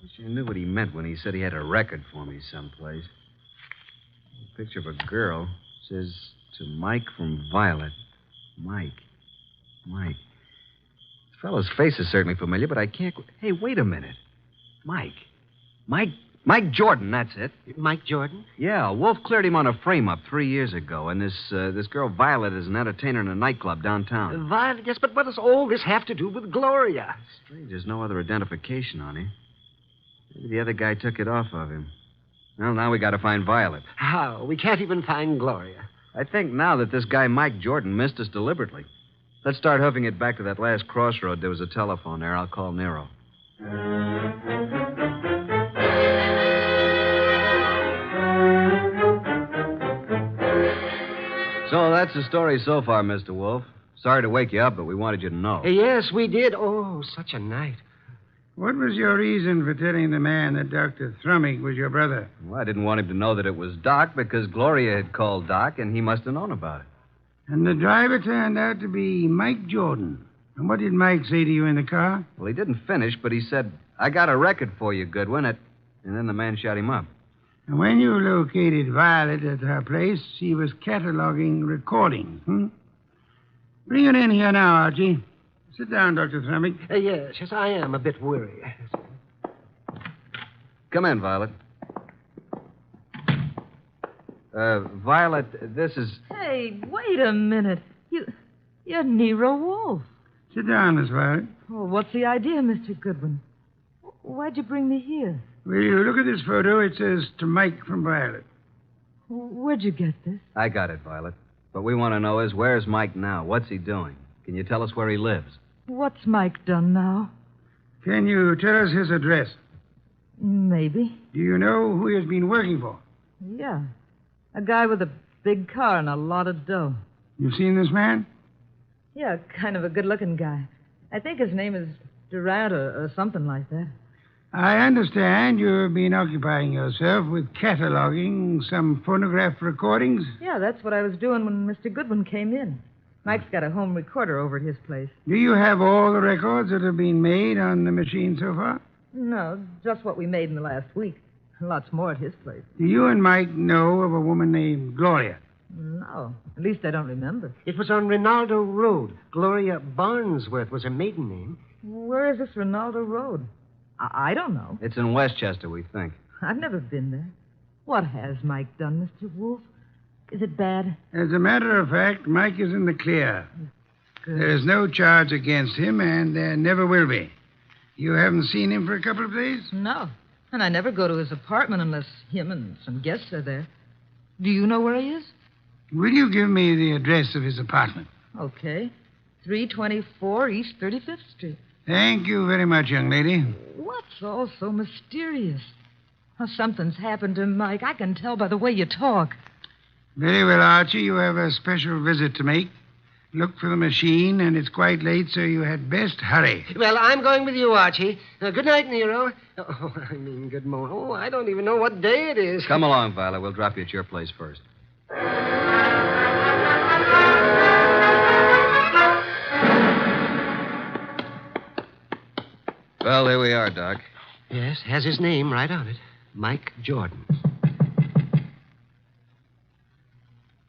Wish I knew what he meant when he said he had a record for me someplace. A picture of a girl. Says, to Mike from Violet. Mike. This fellow's face is certainly familiar, but I can't... Hey, wait a minute. Mike Jordan, that's it. Mike Jordan? Yeah, Wolf cleared him on a frame-up 3 years ago, and this girl Violet is an entertainer in a nightclub downtown. Violet, yes, but what does all this have to do with Gloria? Strange, there's no other identification on him. Maybe the other guy took it off of him. Well, now we got to find Violet. How? We can't even find Gloria. I think now that this guy Mike Jordan missed us deliberately. Let's start hoofing it back to that last crossroad. There was a telephone there. I'll call Nero. So that's the story so far, Mr. Wolf. Sorry to wake you up, but we wanted you to know. Yes, we did. Oh, such a night. What was your reason for telling the man that Dr. Thrumming was your brother? Well, I didn't want him to know that it was Doc because Gloria had called Doc, and he must have known about it. And the driver turned out to be Mike Jordan. And what did Mike say to you in the car? Well, he didn't finish, but he said, I got a record for you, Goodwin. And then the man shut him up. And when you located Violet at her place, she was cataloging recordings, Bring her in here now, Archie. Sit down, Dr. Thrumming. Yes, I am a bit weary. Come in, Violet. Violet, this is... Hey, wait a minute. You're Nero Wolfe. Sit down, Miss Violet. Oh, what's the idea, Mr. Goodwin? Why'd you bring me here? Will you look at this photo? It says to Mike from Violet. Where'd you get this? I got it, Violet. What we want to know is, where's Mike now? What's he doing? Can you tell us where he lives? What's Mike done now? Can you tell us his address? Maybe. Do you know who he has been working for? Yeah. A guy with a big car and a lot of dough. You've seen this man? Yeah, kind of a good-looking guy. I think his name is Durant or something like that. I understand you've been occupying yourself with cataloging some phonograph recordings. Yeah, that's what I was doing when Mr. Goodwin came in. Mike's got a home recorder over at his place. Do you have all the records that have been made on the machine so far? No, just what we made in the last week. Lots more at his place. Do you and Mike know of a woman named Gloria? No, at least I don't remember. It was on Rinaldo Road. Gloria Barnsworth was her maiden name. Where is this Rinaldo Road? I don't know. It's in Westchester, we think. I've never been there. What has Mike done, Mr. Wolfe? Is it bad? As a matter of fact, Mike is in the clear. Good. There is no charge against him, and there never will be. You haven't seen him for a couple of days? No. And I never go to his apartment unless him and some guests are there. Do you know where he is? Will you give me the address of his apartment? Okay. 324 East 35th Street. Thank you very much, young lady. What's all so mysterious? Oh, something's happened to Mike. I can tell by the way you talk. Very well, Archie. You have a special visit to make. Look for the machine, and it's quite late, so you had best hurry. Well, I'm going with you, Archie. Good night, Nero. Good morning. Oh, I don't even know what day it is. Come along, Violet. We'll drop you at your place first. Well, here we are, Doc. Yes, has his name right on it. Mike Jordan.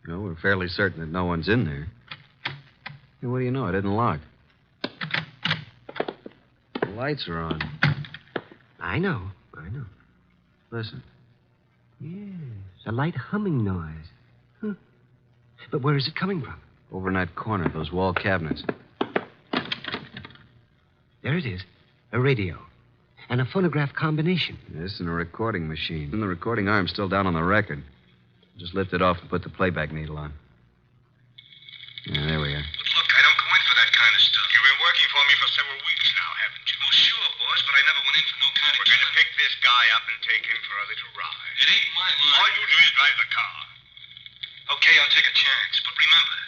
No, we're fairly certain that no one's in there. Hey, what do you know? It isn't locked. The lights are on. I know. Listen. Yes, a light humming noise. Huh. But where is it coming from? Over in that corner, those wall cabinets. There it is. A radio. And a phonograph combination. Yes, and a recording machine. And the recording arm's still down on the record. Just lift it off and put the playback needle on. Yeah, there we are. But look, I don't go in for that kind of stuff. You've been working for me for several weeks now, haven't you? Well, sure, boss, but I never went in for no kind of... We're going to pick this guy up and take him for a little ride. It ain't my line. All you do is drive the car. Okay, I'll take a chance, but remember,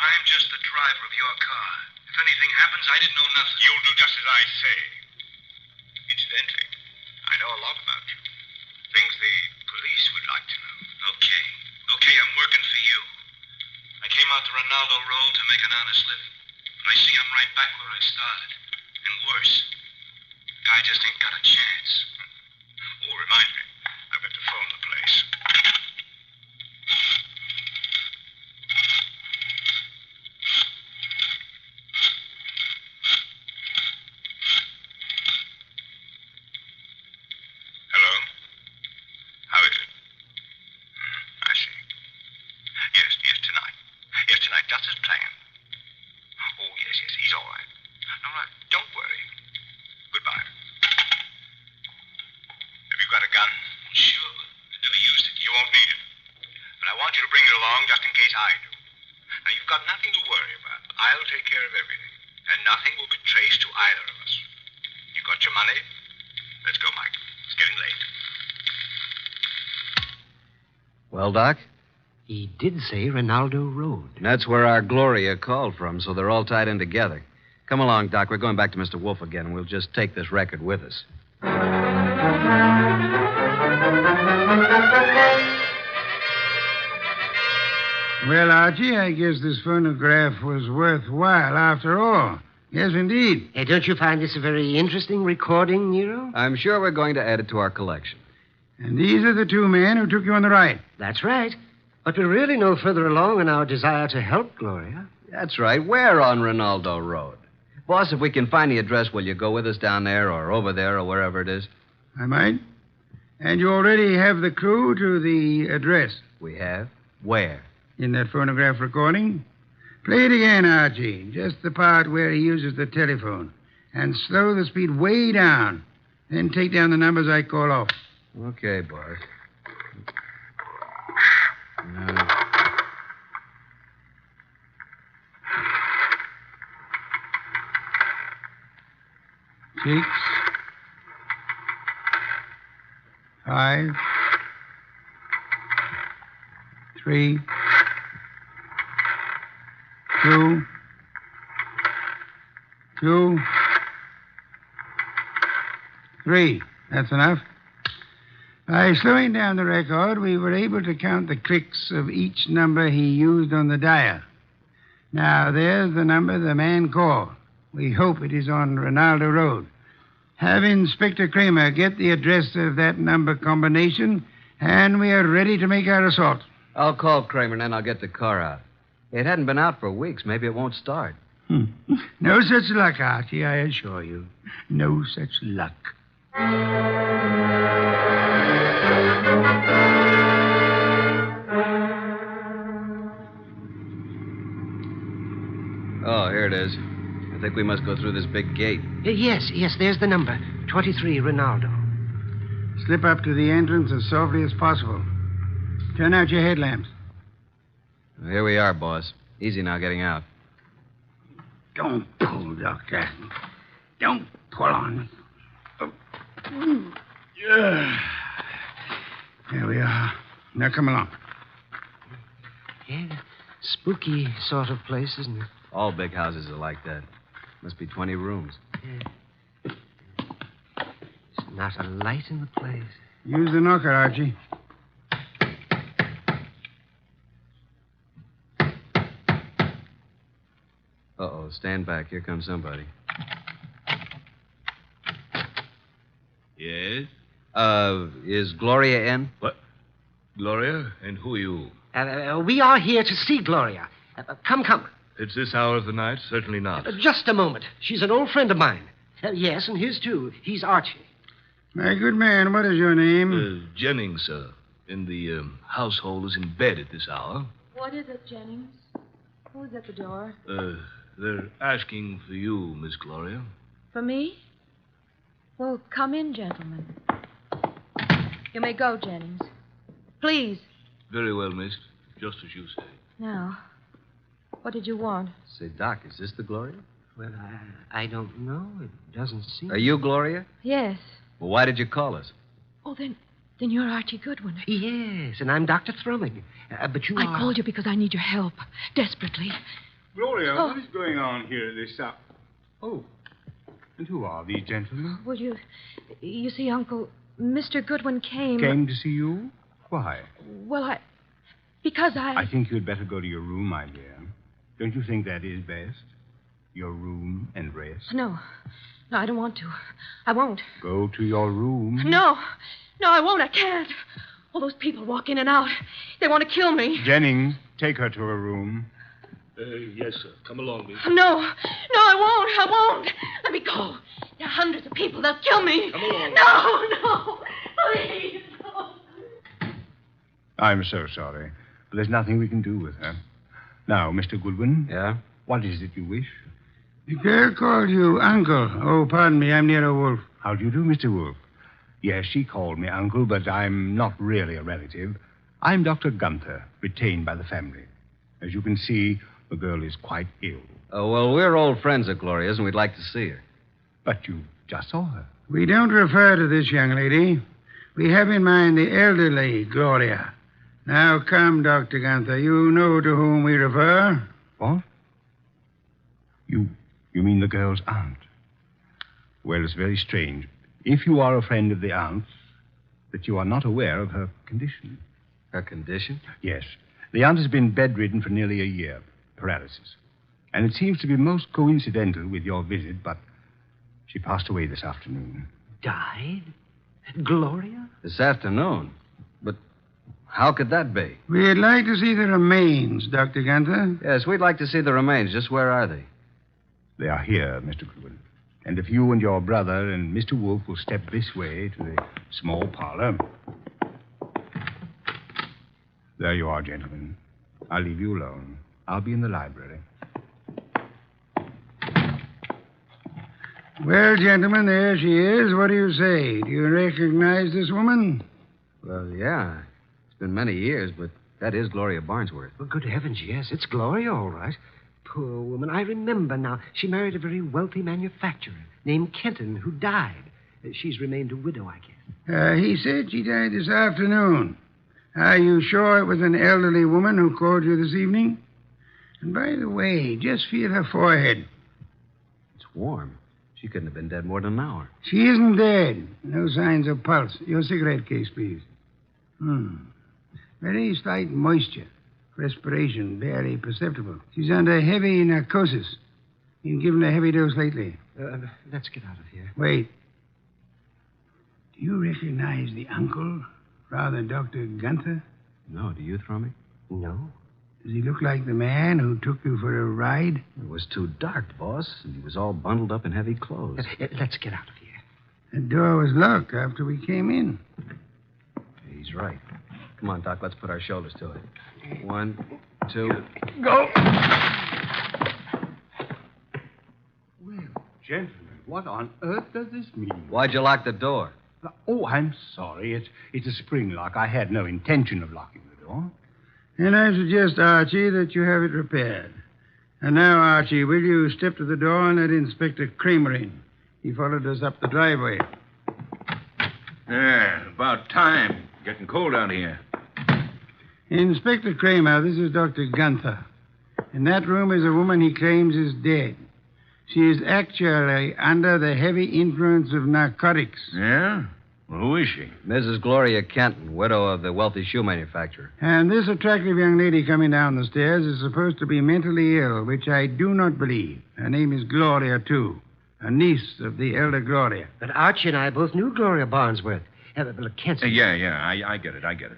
I'm just the driver of your car. If anything happens, I didn't know nothing. You'll do just as I say. Incidentally, I know a lot about you. Things the police would like to know. Okay, I'm working for you. I came out to Rinaldo Road to make an honest living. But I see I'm right back where I started. And worse. The guy just ain't got a chance. Oh, remind me. I've got to phone the place. just as planned. Oh, yes, he's all right. All right, don't worry. Goodbye. Have you got a gun? Sure, but I never used it. You won't need it. But I want you to bring it along just in case I do. Now, you've got nothing to worry about. I'll take care of everything. And nothing will be traced to either of us. You got your money? Let's go, Mike. It's getting late. Well, Doc? He did say Rinaldo Road. That's where our Gloria called from, so they're all tied in together. Come along, Doc. We're going back to Mr. Wolfe again, and we'll just take this record with us. Well, Archie, I guess this phonograph was worthwhile after all. Yes, indeed. Don't you find this a very interesting recording, Nero? I'm sure we're going to add it to our collection. And these are the two men who took you on the ride. That's right. But we're really no further along in our desire to help Gloria. That's right. We're on Rinaldo Road. Boss, if we can find the address, will you go with us down there or over there or wherever it is? I might. And you already have the clue to the address. We have? Where? In that phonograph recording. Play it again, Archie. Just the part where he uses the telephone. And slow the speed way down. Then take down the numbers I call off. Okay, boss. Six. 5. 3. 2. 2. 3. That's enough. By slowing down the record, we were able to count the clicks of each number he used on the dial. Now, there's the number the man called. We hope it is on Rinaldo Road. Have Inspector Kramer get the address of that number combination, and we are ready to make our assault. I'll call Kramer, and then I'll get the car out. It hadn't been out for weeks. Maybe it won't start. No such luck, Archie, I assure you. No such luck. Oh, here it is. I think we must go through this big gate. Yes, there's the number. 23 Rinaldo. Slip up to the entrance as softly as possible. Turn out your headlamps. Well, here we are, boss. Easy now getting out. Don't pull, Doctor. Don't pull on. Yeah. There we are. Now come along. Yeah, spooky sort of place, isn't it? All big houses are like that. Must be 20 rooms. Yeah. There's not a light in the place. Use the knocker, Archie. Uh-oh, stand back. Here comes somebody. Yes? Is Gloria in? What? Gloria? And who are you? We are here to see Gloria. Come. It's this hour of the night? Certainly not. Just a moment. She's an old friend of mine. Yes, and his too. He's Archie. My good man, what is your name? Jennings, sir. And the household is in bed at this hour. What is it, Jennings? Who's at the door? They're asking for you, Miss Gloria. For me? Well, come in, gentlemen. You may go, Jennings. Please. Very well, miss. Just as you say. Now, what did you want? Say, Doc, is this the Gloria? Well, I don't know. It doesn't seem... Are you Gloria? Yes. Well, why did you call us? Oh, then you're Archie Goodwin. Yes, and I'm Dr. Thrumming. But you are... I called you because I need your help. Desperately. Gloria, what is going on here at this hour? Oh, and who are these gentlemen? Well, you see, Uncle, Mr. Goodwin came... Came to see you? Why? Well, because I think you'd better go to your room, my dear. Don't you think that is best? Your room and rest? No, I don't want to. I won't. Go to your room. No, I won't. I can't. All those people walk in and out. They want to kill me. Jennings, take her to her room. Yes, sir. Come along, miss. No, I won't. Let me go. There are hundreds of people. They'll kill me. Come along. No, please. No. I'm so sorry, but there's nothing we can do with her. Now, Mr. Goodwin. Yeah? What is it you wish? The girl called you Uncle. Oh, pardon me. I'm Nero Wolfe. How do you do, Mr. Wolfe? Yes, she called me Uncle, but I'm not really a relative. I'm Dr. Gunther, retained by the family. As you can see, the girl is quite ill. Oh, well, we're old friends of Gloria's, and we'd like to see her. But you just saw her. We don't refer to this young lady. We have in mind the elderly Gloria. Now, come, Dr. Gunther. You know to whom we refer. What? You mean the girl's aunt? Well, it's very strange. If you are a friend of the aunt's, that you are not aware of her condition. Her condition? Yes. The aunt has been bedridden for nearly a year. Paralysis. And it seems to be most coincidental with your visit, but she passed away this afternoon. Died? Gloria? This afternoon? But how could that be? We'd like to see the remains, Dr. Gunther. Yes, we'd like to see the remains. Just where are they? They are here, Mr. Goodwin. And if you and your brother and Mr. Wolfe will step this way to the small parlor. There you are, gentlemen. I'll leave you alone. I'll be in the library. Well, gentlemen, there she is. What do you say? Do you recognize this woman? Well, yeah. It's been many years, but that is Gloria Barnsworth. Well, good heavens, yes. It's Gloria, all right. Poor woman. I remember now. She married a very wealthy manufacturer named Kenton, who died. She's remained a widow, I guess. He said she died this afternoon. Are you sure it was an elderly woman who called you this evening? And by the way, just feel her forehead. It's warm. She couldn't have been dead more than an hour. She isn't dead. No signs of pulse. Your cigarette case, please. Very slight moisture. Respiration barely perceptible. She's under heavy narcosis. Been given a heavy dose lately. Let's get out of here. Wait. Do you recognize the uncle, Father Dr. Gunther? No, do you, Thrummy? No. Does he look like the man who took you for a ride? It was too dark, boss, and he was all bundled up in heavy clothes. Let's get out of here. The door was locked after we came in. He's right. Come on, Doc, let's put our shoulders to it. 1, 2. Go! Well, gentlemen, what on earth does this mean? Why'd you lock the door? Oh, I'm sorry. It's a spring lock. I had no intention of locking the door. And I suggest, Archie, that you have it repaired. And now, Archie, will you step to the door and let Inspector Kramer in? He followed us up the driveway. Yeah, about time. Getting cold out here. Inspector Kramer, this is Dr. Gunther. In that room is a woman he claims is dead. She is actually under the heavy influence of narcotics. Yeah? Well, who is she? Mrs. Gloria Kenton, widow of the wealthy shoe manufacturer. And this attractive young lady coming down the stairs is supposed to be mentally ill, which I do not believe. Her name is Gloria, too. A niece of the elder Gloria. But Archie and I both knew Gloria Barnsworth. Kenton. Yeah, I get it.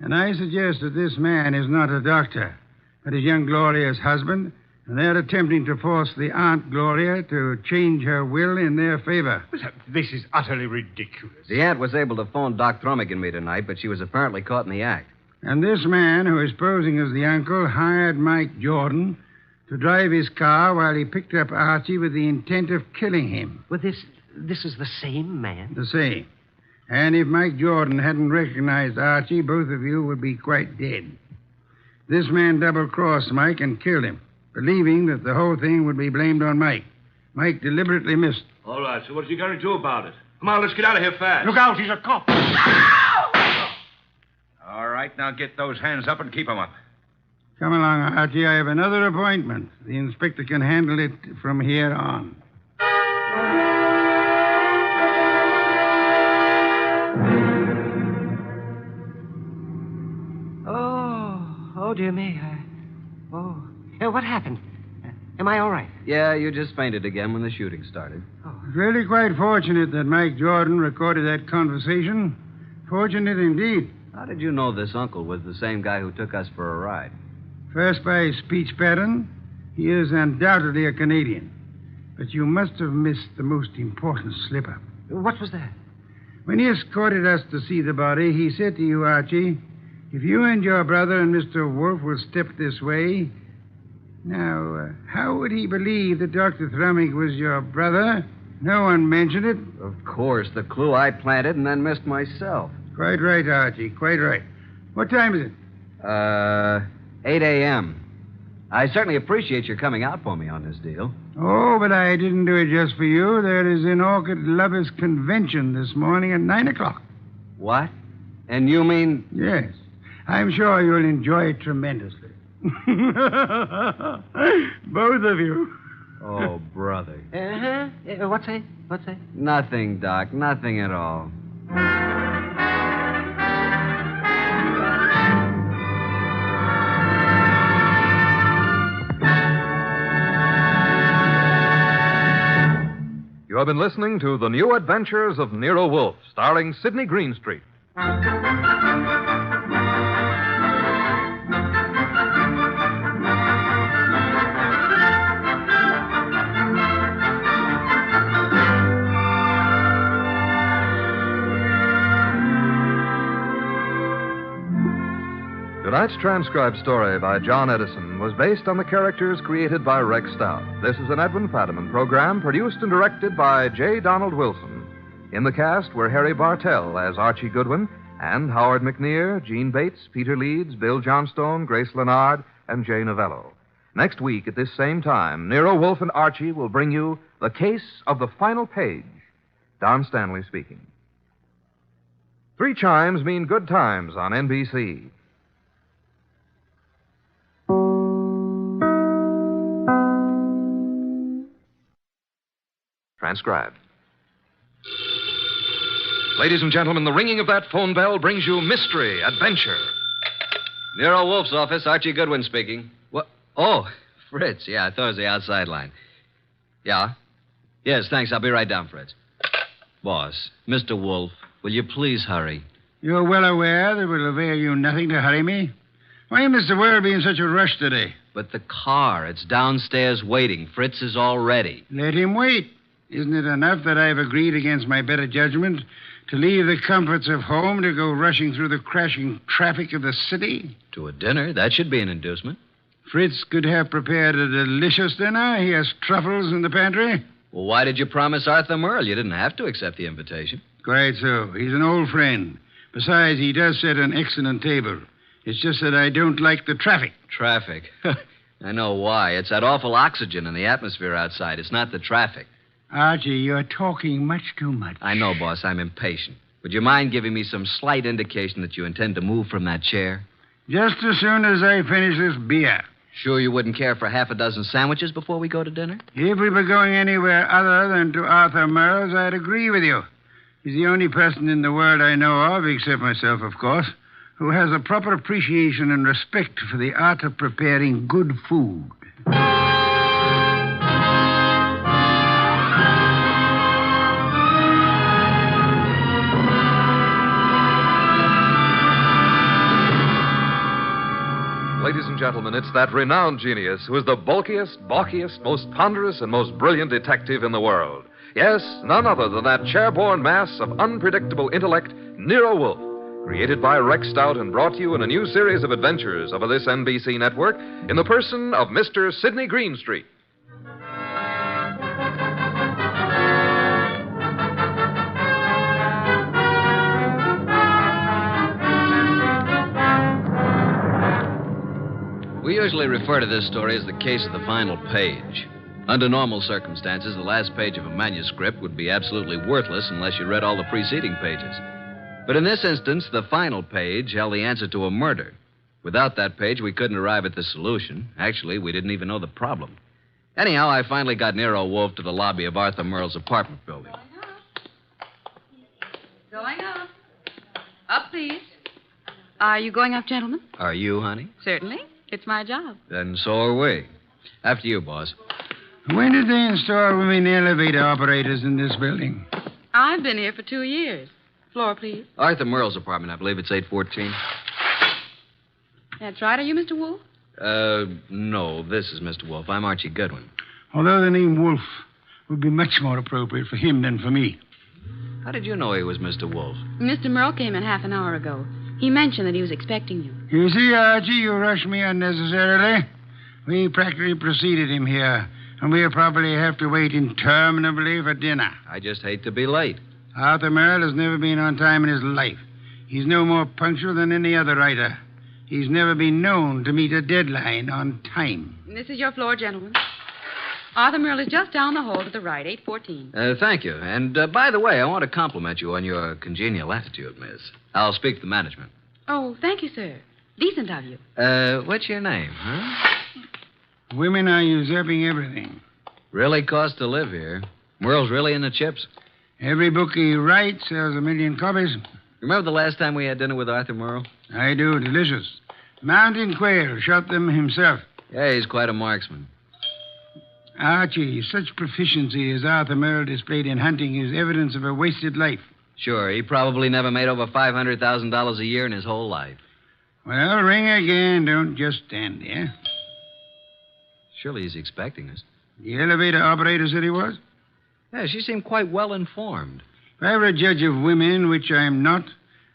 And I suggest that this man is not a doctor, but is young Gloria's husband, and they're attempting to force the Aunt Gloria to change her will in their favor. This is utterly ridiculous. The aunt was able to phone Doc Thrummig and me tonight, but she was apparently caught in the act. And this man, who is posing as the uncle, hired Mike Jordan to drive his car while he picked up Archie with the intent of killing him. Well, this is the same man? The same. And if Mike Jordan hadn't recognized Archie, both of you would be quite dead. This man double-crossed Mike and killed him, believing that the whole thing would be blamed on Mike. Mike deliberately missed. All right, so what's he going to do about it? Come on, let's get out of here fast. Look out, he's a cop. All right, now get those hands up and keep them up. Come along, Archie. I have another appointment. The inspector can handle it from here on. Oh, dear me. What happened? Am I all right? Yeah, you just fainted again when the shooting started. It's really quite fortunate that Mike Jordan recorded that conversation. Fortunate indeed. How did you know this uncle was the same guy who took us for a ride? First, by his speech pattern, he is undoubtedly a Canadian. But you must have missed the most important slip-up. What was that? When he escorted us to see the body, he said to you, Archie, if you and your brother and Mr. Wolfe will step this way, Now, how would he believe that Dr. Thrumming was your brother? No one mentioned it. Of course, the clue I planted and then missed myself. Quite right, Archie, quite right. What time is it? 8 a.m. I certainly appreciate your coming out for me on this deal. Oh, but I didn't do it just for you. There is an Orchid Lovers Convention this morning at 9 o'clock. What? And you mean... Yes. I'm sure you'll enjoy it tremendously. Both of you. Oh, brother. What's that? Nothing, Doc. Nothing at all. You have been listening to The New Adventures of Nero Wolfe, starring Sidney Greenstreet. Tonight's transcribed story by John Edison was based on the characters created by Rex Stout. This is an Edwin Fadiman program produced and directed by J. Donald Wilson. In the cast were Harry Bartell as Archie Goodwin and Howard McNear, Gene Bates, Peter Leeds, Bill Johnstone, Grace Leonard, and Jay Novello. Next week at this same time, Nero Wolfe and Archie will bring you The Case of the Final Page. Don Stanley speaking. 3 chimes mean good times on NBC. Transcribed. Ladies and gentlemen, the ringing of that phone bell brings you mystery, adventure. Nero Wolfe's office, Archie Goodwin speaking. What? Oh, Fritz. Yeah, I thought it was the outside line. Yeah? Yes, thanks. I'll be right down, Fritz. Boss, Mr. Wolfe, will you please hurry? You're well aware that it will avail you nothing to hurry me. Why, Mr. Ware, be in such a rush today? But the car, it's downstairs waiting. Fritz is all ready. Let him wait. Isn't it enough that I've agreed against my better judgment to leave the comforts of home to go rushing through the crashing traffic of the city? To a dinner? That should be an inducement. Fritz could have prepared a delicious dinner. He has truffles in the pantry. Well, why did you promise Arthur Merle? You didn't have to accept the invitation. Quite so. He's an old friend. Besides, he does set an excellent table. It's just that I don't like the traffic. Traffic? I know why. It's that awful oxygen in the atmosphere outside. It's not the traffic. Archie, you're talking much too much. I know, boss. I'm impatient. Would you mind giving me some slight indication that you intend to move from that chair? Just as soon as I finish this beer. Sure you wouldn't care for half a dozen sandwiches before we go to dinner? If we were going anywhere other than to Arthur Merle's, I'd agree with you. He's the only person in the world I know of, except myself, of course, who has a proper appreciation and respect for the art of preparing good food. Ladies and gentlemen, it's that renowned genius who is the bulkiest, balkiest, most ponderous, and most brilliant detective in the world. Yes, none other than that chair-borne mass of unpredictable intellect, Nero Wolfe, created by Rex Stout and brought to you in a new series of adventures over this NBC network in the person of Mr. Sidney Greenstreet. We usually refer to this story as the case of the final page. Under normal circumstances, the last page of a manuscript would be absolutely worthless unless you read all the preceding pages. But in this instance, the final page held the answer to a murder. Without that page, we couldn't arrive at the solution. Actually, we didn't even know the problem. Anyhow, I finally got Nero Wolfe to the lobby of Arthur Merle's apartment building. Going up. Up, please. Are you going up, gentlemen? Are you, honey? Certainly. It's my job. Then so are we. After you, boss. When did they install women elevator operators in this building? I've been here for 2 years. Floor, please. Arthur Merle's apartment, I believe it's 814. That's right. Are you Mr. Wolfe? No, this is Mr. Wolfe. I'm Archie Goodwin. Although the name Wolfe would be much more appropriate for him than for me. How did you know he was Mr. Wolfe? Mr. Merle came in half an hour ago. He mentioned that he was expecting you. You see, Archie, you rush me unnecessarily. We practically preceded him here, and we'll probably have to wait interminably for dinner. I just hate to be late. Arthur Merle has never been on time in his life. He's no more punctual than any other writer. He's never been known to meet a deadline on time. This is your floor, gentlemen. Arthur Merle is just down the hall to the right, 814. Thank you. And by the way, I want to compliment you on your congenial attitude, miss. I'll speak to the management. Oh, thank you, sir. Decent of you. What's your name, huh? Women are usurping everything. Really costs to live here. Merle's really in the chips. Every book he writes sells 1 million copies. Remember the last time we had dinner with Arthur Merle? I do. Delicious. Mountain quail. Shot them himself. Yeah, he's quite a marksman. Archie, such proficiency as Arthur Merle displayed in hunting is evidence of a wasted life. Sure, he probably never made over $500,000 a year in his whole life. Well, ring again. Don't just stand there. Surely he's expecting us. The elevator operator said he was? Yeah, she seemed quite well informed. If I were a judge of women, which I'm not,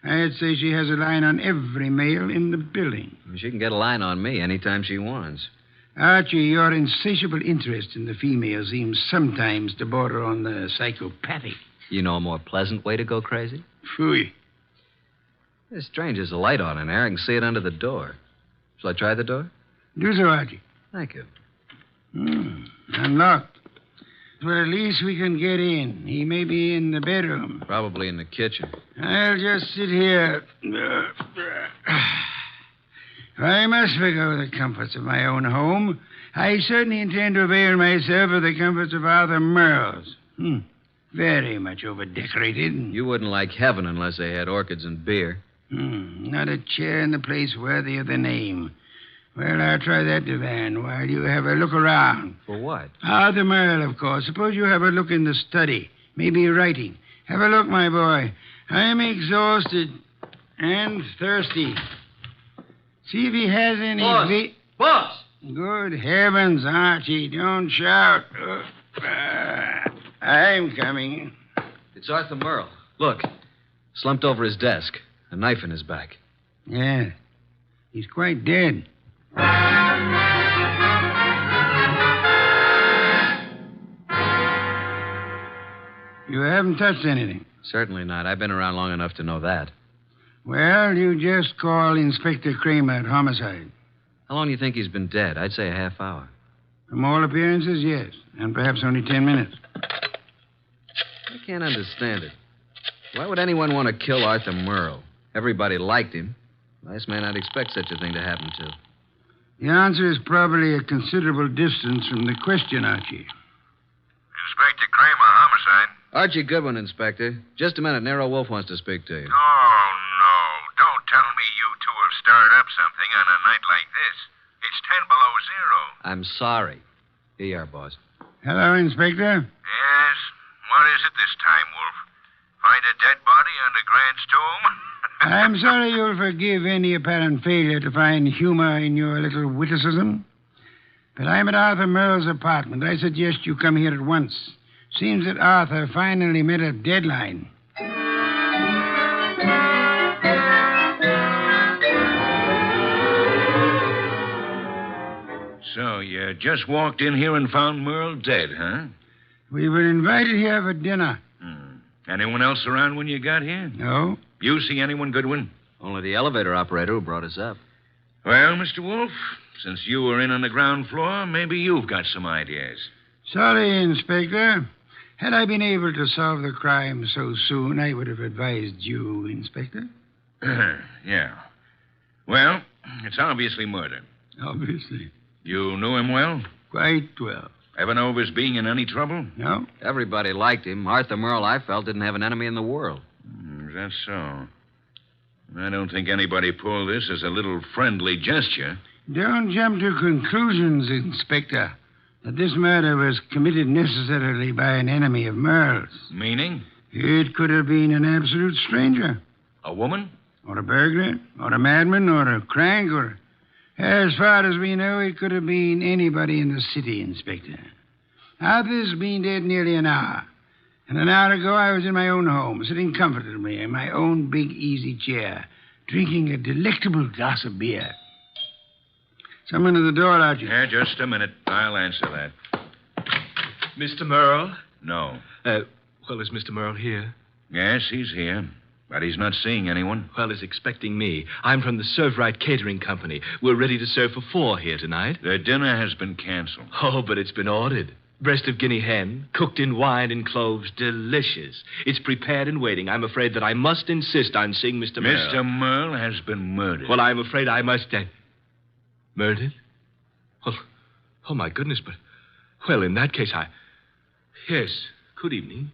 I'd say she has a line on every male in the building. She can get a line on me anytime she wants. Archie, your insatiable interest in the female seems sometimes to border on the psychopathic. You know a more pleasant way to go crazy? Phooey. It's strange. There's a light on in there. I can see it under the door. Shall I try the door? Do so, Archie. Thank you. Unlocked. Well, at least we can get in. He may be in the bedroom. Probably in the kitchen. I'll just sit here. I must forgo the comforts of my own home. I certainly intend to avail myself of the comforts of Arthur Merle's. Very much over-decorated. You wouldn't like heaven unless they had orchids and beer. Not a chair in the place worthy of the name. Well, I'll try that divan while you have a look around. For what? Arthur Merle, of course. Suppose you have a look in the study. Maybe writing. Have a look, my boy. I'm exhausted and thirsty. See if he has any... Boss! Good heavens, Archie, don't shout. I'm coming. It's Arthur Merle. Look, slumped over his desk, a knife in his back. Yeah, he's quite dead. You haven't touched anything? Certainly not. I've been around long enough to know that. Well, you just call Inspector Kramer at homicide. How long do you think he's been dead? I'd say a half hour. From all appearances, yes. And perhaps only 10 minutes. I can't understand it. Why would anyone want to kill Arthur Merle? Everybody liked him. Last man I'd expect such a thing to happen to. The answer is probably a considerable distance from the question, Archie. Inspector Kramer, homicide. Archie Goodwin, Inspector. Just a minute. Nero Wolfe wants to speak to you. Oh, no. Don't tell me you two have stirred up something on a night like this. It's 10 below zero. I'm sorry. Here you are, boss. Hello, Inspector. Yes? What is it this time, Wolf? Find a dead body under Grant's tomb? I'm sorry you'll forgive any apparent failure to find humor in your little witticism. But I'm at Arthur Merle's apartment. I suggest you come here at once. Seems that Arthur finally met a deadline. So you just walked in here and found Merle dead, huh? We were invited here for dinner. Anyone else around when you got here? No. You see anyone, Goodwin? Only the elevator operator who brought us up. Well, Mr. Wolfe, since you were in on the ground floor, maybe you've got some ideas. Sorry, Inspector. Had I been able to solve the crime so soon, I would have advised you, Inspector. Yeah. Well, it's obviously murder. Obviously. You knew him well? Quite well. Ever know of his being in any trouble? No. Everybody liked him. Arthur Merle, I felt, didn't have an enemy in the world. Is that so? I don't think anybody pulled this as a little friendly gesture. Don't jump to conclusions, Inspector, that this murder was committed necessarily by an enemy of Merle's. Meaning? It could have been an absolute stranger. A woman? Or a burglar, or a madman, or a crank, or... As far as we know, it could have been anybody in the city, Inspector. Arthur's been dead nearly an hour. And an hour ago, I was in my own home, sitting comfortably in my own big, easy chair, drinking a delectable glass of beer. Someone at the door, Archie. Yeah, just a minute. I'll answer that. Mr. Merle? No. Well, is Mr. Merle here? Yes, he's here. But he's not seeing anyone. Well, he's expecting me. I'm from the Serve Right Catering Company. We're ready to serve for 4 here tonight. The dinner has been canceled. Oh, but it's been ordered. Breast of guinea hen, cooked in wine and cloves, delicious. It's prepared and waiting. I'm afraid that I must insist on seeing Mr. Merle. Mr. Merle has been murdered. Well, I'm afraid I must... Murdered? Oh, my goodness, but... Well, in that case, Yes, good evening.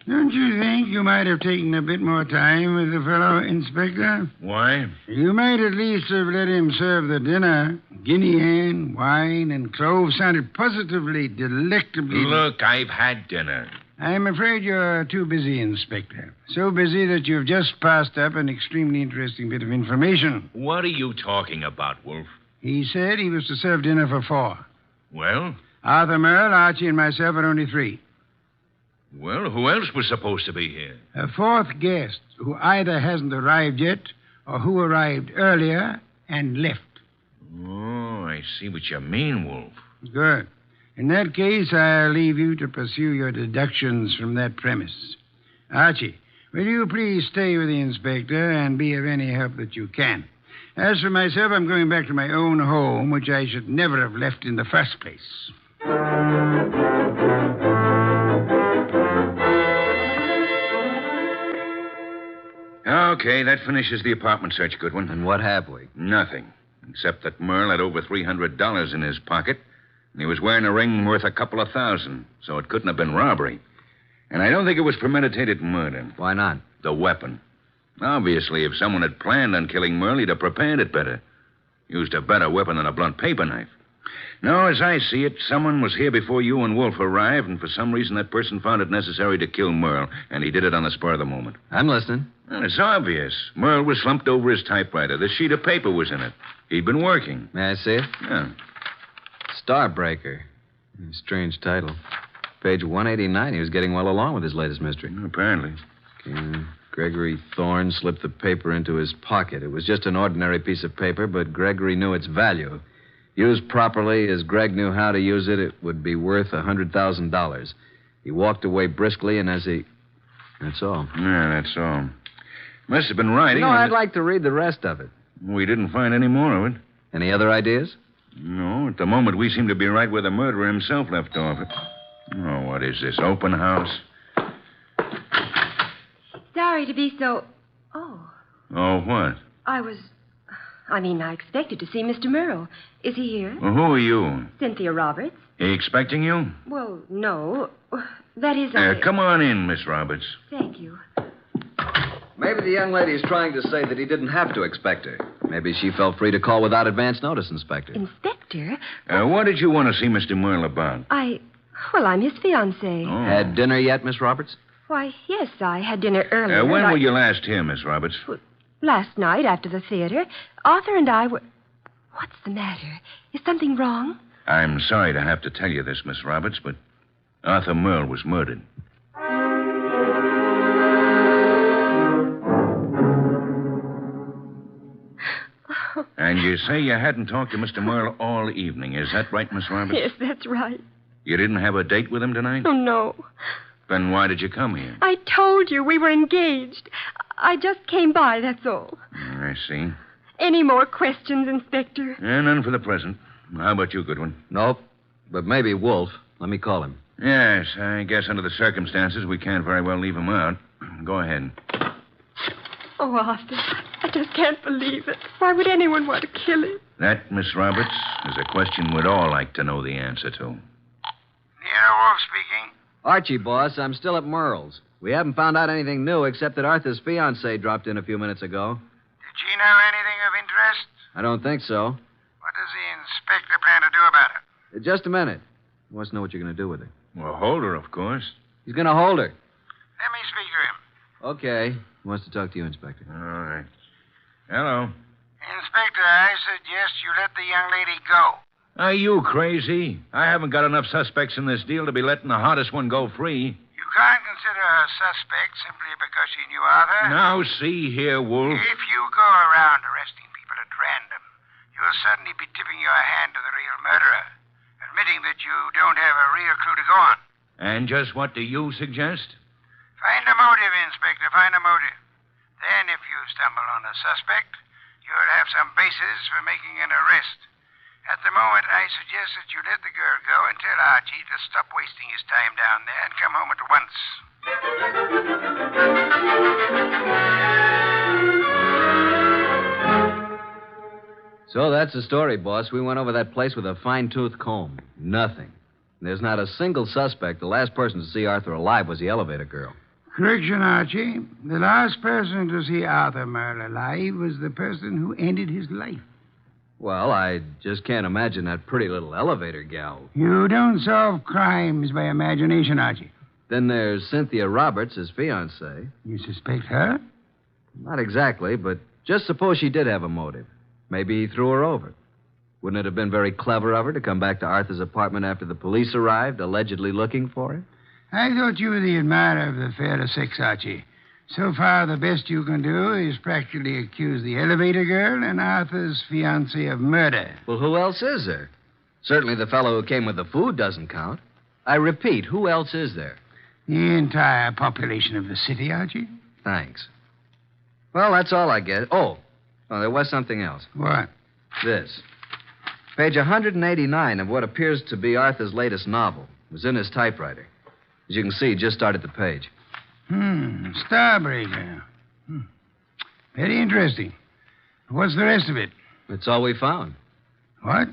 Don't you think you might have taken a bit more time with the fellow, Inspector? Why? You might at least have let him serve the dinner. Guinea hen, wine, and cloves sounded positively delectably... Look, I've had dinner. I'm afraid you're too busy, Inspector. So busy that you've just passed up an extremely interesting bit of information. What are you talking about, Wolf? He said he was to serve dinner for 4. Well? Arthur Merle, Archie, and myself are only 3. Well, who else was supposed to be here? A 4th guest who either hasn't arrived yet or who arrived earlier and left. Oh, I see what you mean, Wolf. Good. In that case, I'll leave you to pursue your deductions from that premise. Archie, will you please stay with the inspector and be of any help that you can? As for myself, I'm going back to my own home, which I should never have left in the first place. Okay, that finishes the apartment search, Goodwin. And what have we? Nothing. Except that Merle had over $300 in his pocket, and he was wearing a ring worth a couple of $1,000, so it couldn't have been robbery. And I don't think it was premeditated murder. Why not? The weapon. Obviously, if someone had planned on killing Merle, he'd have prepared it better. Used a better weapon than a blunt paper knife. No, as I see it, someone was here before you and Wolf arrived, and for some reason that person found it necessary to kill Merle, and he did it on the spur of the moment. I'm listening. Well, it's obvious. Merle was slumped over his typewriter. This sheet of paper was in it. He'd been working. May I see it? Yeah. Starbreaker. Strange title. Page 189. He was getting well along with his latest mystery. Apparently. Gregory Thorne slipped the paper into his pocket. It was just an ordinary piece of paper, but Gregory knew its value. Used properly, as Greg knew how to use it, it would be worth $100,000. He walked away briskly, and as he... That's all. Yeah, that's all. Must have been writing. I'd like to read the rest of it. We didn't find any more of it. Any other ideas? No, at the moment we seem to be right where the murderer himself left off. Oh, what is this, open house? Sorry to be so... Oh. Oh, what? I expected to see Mr. Merle. Is he here? Well, who are you? Cynthia Roberts. He expecting you? Well, no. That is... Come on in, Miss Roberts. Thank you. Maybe the young lady is trying to say that he didn't have to expect her. Maybe she felt free to call without advance notice, Inspector. Inspector? What did you want to see Mr. Merle about? Well, I'm his fiancée. Oh. Had dinner yet, Miss Roberts? Why, yes, I had dinner earlier. When were you last here, Miss Roberts? Last night, after the theater. Arthur and I were... What's the matter? Is something wrong? I'm sorry to have to tell you this, Miss Roberts, but Arthur Merle was murdered. And you say you hadn't talked to Mr. Merle all evening. Is that right, Miss Roberts? Yes, that's right. You didn't have a date with him tonight? Oh, no. Then why did you come here? I told you we were engaged. I just came by, that's all. I see. Any more questions, Inspector? None for the present. How about you, Goodwin? Nope. But maybe Wolf. Let me call him. Yes, I guess under the circumstances, we can't very well leave him out. Go ahead. Oh, Arthur, I just can't believe it. Why would anyone want to kill him? That, Miss Roberts, is a question we'd all like to know the answer to. Nero Wolfe speaking. Archie, boss, I'm still at Merle's. We haven't found out anything new except that Arthur's fiancée dropped in a few minutes ago. Did she know anything of interest? I don't think so. What does the inspector plan to do about it? Just a minute. He wants to know what you're going to do with her. Well, hold her, of course. He's going to hold her. Let me speak to him. Okay. He wants to talk to you, Inspector. All right. Hello. Inspector, I suggest you let the young lady go. Are you crazy? I haven't got enough suspects in this deal to be letting the hottest one go free. You can't consider her a suspect simply because she knew Arthur. Now, see here, Wolf. If you go around arresting people at random, you will certainly be tipping your hand to the real murderer, admitting that you don't have a real clue to go on. And just what do you suggest? Find a motive, Inspector, find a motive. Then, if you stumble on a suspect, you'll have some basis for making an arrest. At the moment, I suggest that you let the girl go and tell Archie to stop wasting his time down there and come home at once. So that's the story, boss. We went over that place with a fine-tooth comb. Nothing. There's not a single suspect. The last person to see Arthur alive was the elevator girl. Correction, Archie. The last person to see Arthur Merle alive was the person who ended his life. Well, I just can't imagine that pretty little elevator gal. You don't solve crimes by imagination, Archie. Then there's Cynthia Roberts, his fiancée. You suspect her? Not exactly, but just suppose she did have a motive. Maybe he threw her over. Wouldn't it have been very clever of her to come back to Arthur's apartment after the police arrived, allegedly looking for her? I thought you were the admirer of the fairer sex, Archie. So far, the best you can do is practically accuse the elevator girl and Arthur's fiancée of murder. Well, who else is there? Certainly the fellow who came with the food doesn't count. I repeat, who else is there? The entire population of the city, Archie. Thanks. Well, that's all I get. Oh, there was something else. What? This. Page 189 of what appears to be Arthur's latest novel. It was in his typewriter. As you can see, he just started the page. Starbreaker. Very interesting. What's the rest of it? That's all we found. What?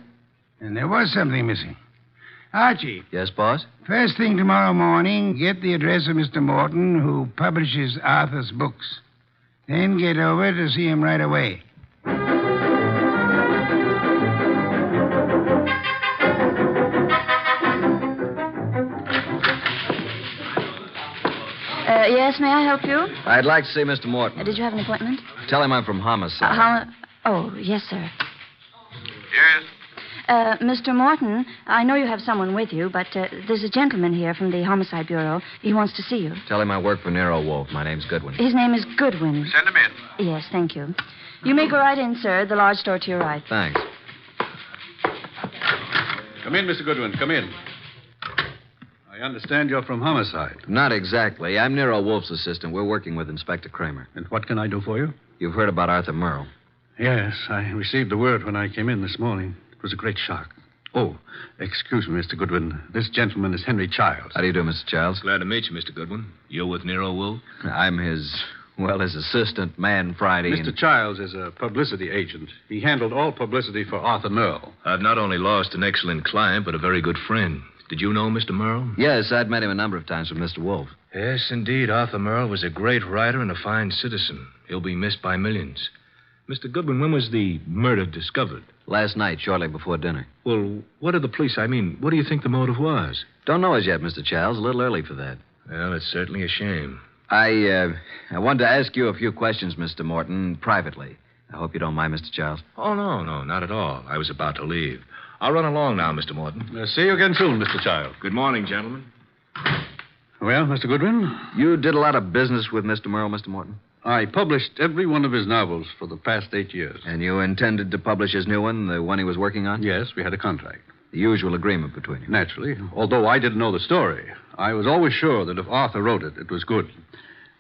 And there was something missing. Archie. Yes, boss? First thing tomorrow morning, get the address of Mr. Morton, who publishes Arthur's books. Then get over to see him right away. Yes, may I help you? I'd like to see Mr. Morton. Did you have an appointment? Tell him I'm from Homicide. Oh, yes, sir. Yes? Mr. Morton, I know you have someone with you, but there's a gentleman here from the Homicide Bureau. He wants to see you. Tell him I work for Nero Wolfe. My name's Goodwin. His name is Goodwin. Send him in. Yes, thank you. You may go right in, sir. The large door to your right. Thanks. Come in, Mr. Goodwin. Come in. I understand you're from Homicide. Not exactly. I'm Nero Wolfe's assistant. We're working with Inspector Kramer. And what can I do for you? You've heard about Arthur Merle. Yes, I received the word when I came in this morning. It was a great shock. Oh, excuse me, Mr. Goodwin. This gentleman is Henry Childs. How do you do, Mr. Childs? Glad to meet you, Mr. Goodwin. You're with Nero Wolfe? I'm his assistant, man Friday. Mr. Childs is a publicity agent. He handled all publicity for Arthur Merle. I've not only lost an excellent client, but a very good friend. Did you know Mr. Merle? Yes, I'd met him a number of times with Mr. Wolfe. Yes, indeed. Arthur Merle was a great writer and a fine citizen. He'll be missed by millions. Mr. Goodwin, when was the murder discovered? Last night, shortly before dinner. Well, what did the police, what do you think the motive was? Don't know as yet, Mr. Childs. A little early for that. Well, it's certainly a shame. I wanted to ask you a few questions, Mr. Morton, privately. I hope you don't mind, Mr. Childs. Oh, no, not at all. I was about to leave. I'll run along now, Mr. Morton. See you again soon, Mr. Childs. Good morning, gentlemen. Well, Mr. Goodwin? You did a lot of business with Mr. Merle, Mr. Morton? I published every one of his novels for the past 8 years. And you intended to publish his new one, the one he was working on? Yes, we had a contract. The usual agreement between you. Naturally. Although I didn't know the story, I was always sure that if Arthur wrote it, it was good.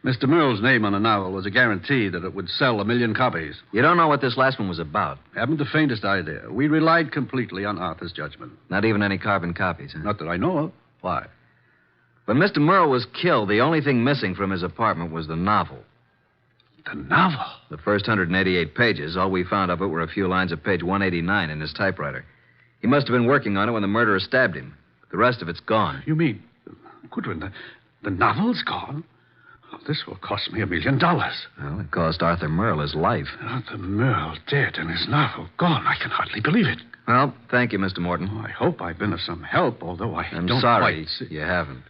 Mr. Merle's name on a novel was a guarantee that it would sell 1 million copies. You don't know what this last one was about? Haven't the faintest idea. We relied completely on Arthur's judgment. Not even any carbon copies, huh? Not that I know of. Why? When Mr. Merle was killed, the only thing missing from his apartment was the novel. The novel? The first 188 pages. All we found of it were a few lines of page 189 in his typewriter. He must have been working on it when the murderer stabbed him. The rest of it's gone. You mean, Goodwin, the novel's gone? Oh, this will cost me $1 million. Well, it cost Arthur Merle his life. Arthur Merle dead and his novel gone. I can hardly believe it. Well, thank you, Mr. Morton. Oh, I hope I've been of some help, although I'm don't sorry quite... you haven't.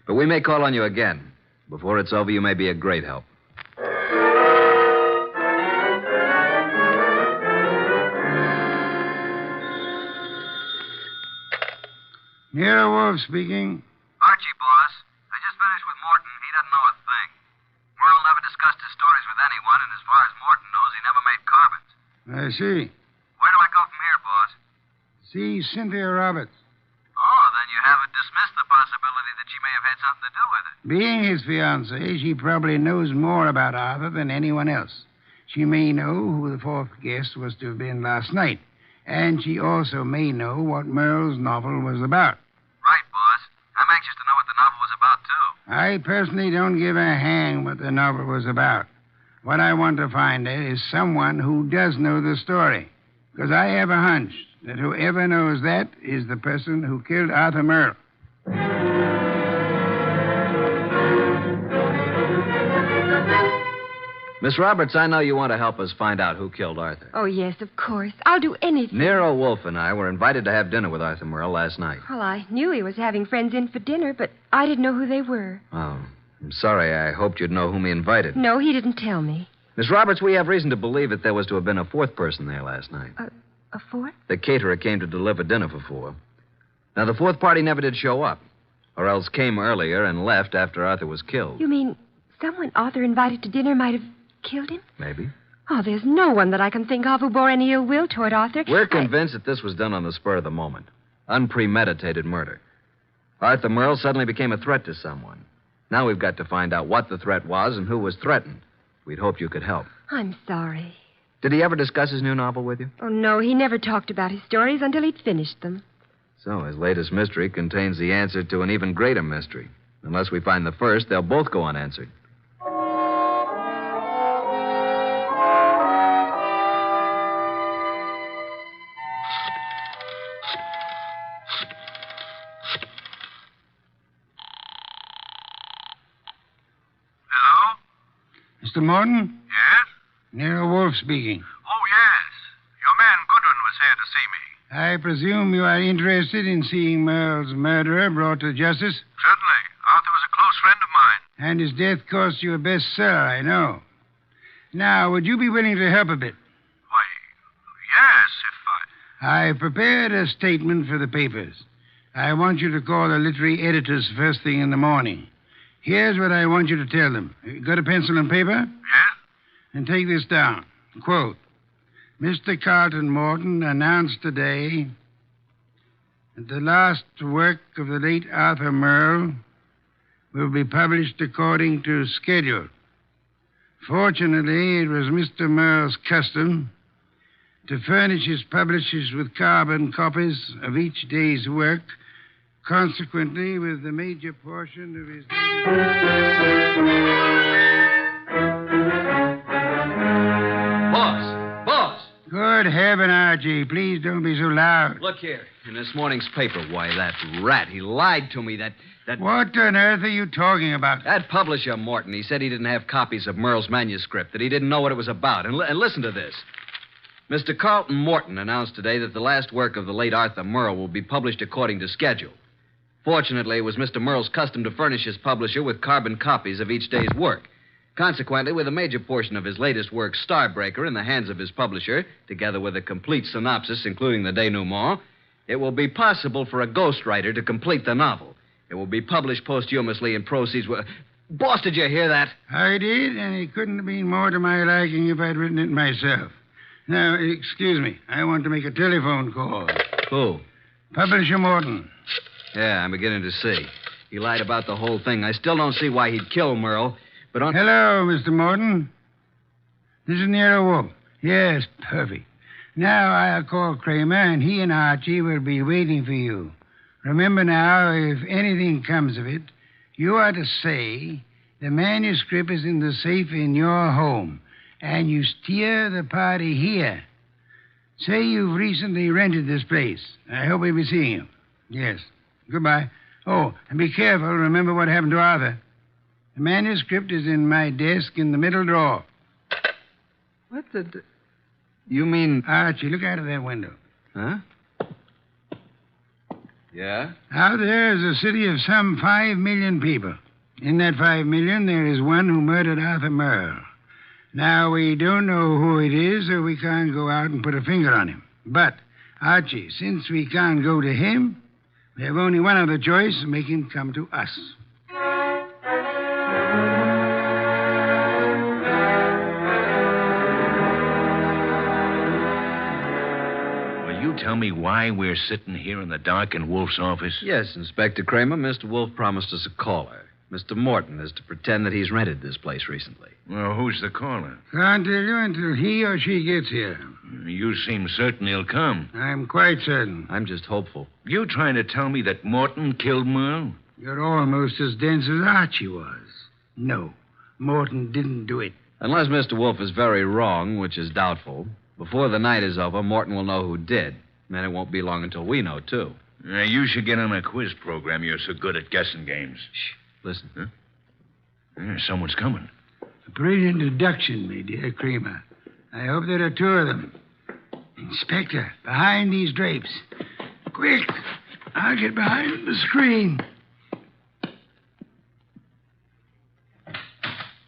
But we may call on you again. Before it's over, you may be a great help. Nero Wolfe speaking. Archie, boss. I just finished with Morton. He doesn't know a thing. Merle never discussed his stories with anyone, and as far as Morton knows, he never made carbons. I see. Where do I go from See Cynthia Roberts. Oh, then you haven't dismissed the possibility that she may have had something to do with it. Being his fiancée, she probably knows more about Arthur than anyone else. She may know who the fourth guest was to have been last night. And she also may know what Merle's novel was about. Right, boss. I'm anxious to know what the novel was about, too. I personally don't give a hang what the novel was about. What I want to find is someone who does know the story. Because I have a hunch that whoever knows that is the person who killed Arthur Merle. Miss Roberts, I know you want to help us find out who killed Arthur. Oh, yes, of course. I'll do anything. Nero Wolfe and I were invited to have dinner with Arthur Merle last night. Well, I knew he was having friends in for dinner, but I didn't know who they were. Oh, I'm sorry. I hoped you'd know whom he invited. No, he didn't tell me. Miss Roberts, we have reason to believe that there was to have been a fourth person there last night. A fourth? The caterer came to deliver dinner for 4. Now, the fourth party never did show up, or else came earlier and left after Arthur was killed. You mean someone Arthur invited to dinner might have killed him? Maybe. Oh, there's no one that I can think of who bore any ill will toward Arthur. We're convinced that this was done on the spur of the moment. Unpremeditated murder. Arthur Merle suddenly became a threat to someone. Now we've got to find out what the threat was and who was threatened. We'd hoped you could help. I'm sorry. Did he ever discuss his new novel with you? Oh, no, he never talked about his stories until he'd finished them. So his latest mystery contains the answer to an even greater mystery. Unless we find the first, they'll both go unanswered. Mr. Morton? Yes? Nero Wolfe speaking. Oh, yes. Your man Goodwin was here to see me. I presume you are interested in seeing Merle's murderer brought to justice? Certainly. Arthur was a close friend of mine. And his death cost you a bestseller, I know. Now, would you be willing to help a bit? Why, yes, if I... I've prepared a statement for the papers. I want you to call the literary editors first thing in the morning. Here's what I want you to tell them. Got a pencil and paper? Yes? And take this down. Quote, Mr. Carlton Morton announced today that the last work of the late Arthur Merle will be published according to schedule. Fortunately, it was Mr. Merle's custom to furnish his publishers with carbon copies of each day's work. Consequently, with the major portion of his... Boss! Good heaven, Archie. Please don't be so loud. Look here. In this morning's paper, why, that rat, he lied to me. That... What on earth are you talking about? That publisher, Morton, he said he didn't have copies of Merle's manuscript, that he didn't know what it was about. And listen to this. Mr. Carlton Morton announced today that the last work of the late Arthur Merle will be published according to schedule. Fortunately, it was Mr. Merle's custom to furnish his publisher with carbon copies of each day's work. Consequently, with a major portion of his latest work, Starbreaker, in the hands of his publisher, together with a complete synopsis, including the denouement, it will be possible for a ghostwriter to complete the novel. It will be published posthumously and proceeds with... Boss, did you hear that? I did, and it couldn't have been more to my liking if I'd written it myself. Now, excuse me. I want to make a telephone call. Who? Publisher Morton. Yeah, I'm beginning to see. He lied about the whole thing. I still don't see why he'd kill Merle, but on... Hello, Mr. Morton. This is Nero Wolfe. Yes, perfect. Now I'll call Kramer, and he and Archie will be waiting for you. Remember now, if anything comes of it, you are to say the manuscript is in the safe in your home, and you steer the party here. Say you've recently rented this place. I hope we'll be seeing you. Yes. Goodbye. Oh, and be careful. Remember what happened to Arthur. The manuscript is in my desk in the middle drawer. What the... You mean... Archie, look out of that window. Huh? Yeah? Out there is a city of some 5 million people. In that 5 million, there is one who murdered Arthur Merle. Now, we don't know who it is, so we can't go out and put a finger on him. But, Archie, since we can't go to him... we have only one other choice, make him come to us. Well, you you tell me why we're sitting here in the dark in Wolf's office? Yes, Inspector Kramer. Mr. Wolfe promised us a caller. Mr. Morton is to pretend that he's rented this place recently. Well, who's the caller? Can't tell you until he or she gets here. You seem certain he'll come. I'm quite certain. I'm just hopeful. You trying to tell me that Morton killed Merle? You're almost as dense as Archie was. No, Morton didn't do it. Unless Mr. Wolfe is very wrong, which is doubtful, before the night is over, Morton will know who did. And it won't be long until we know, too. You should get on a quiz program. You're so good at guessing games. Shh. Listen. Huh? Someone's coming. A brilliant deduction, my dear Kramer. I hope there are two of them. Inspector, behind these drapes. Quick! I'll get behind the screen.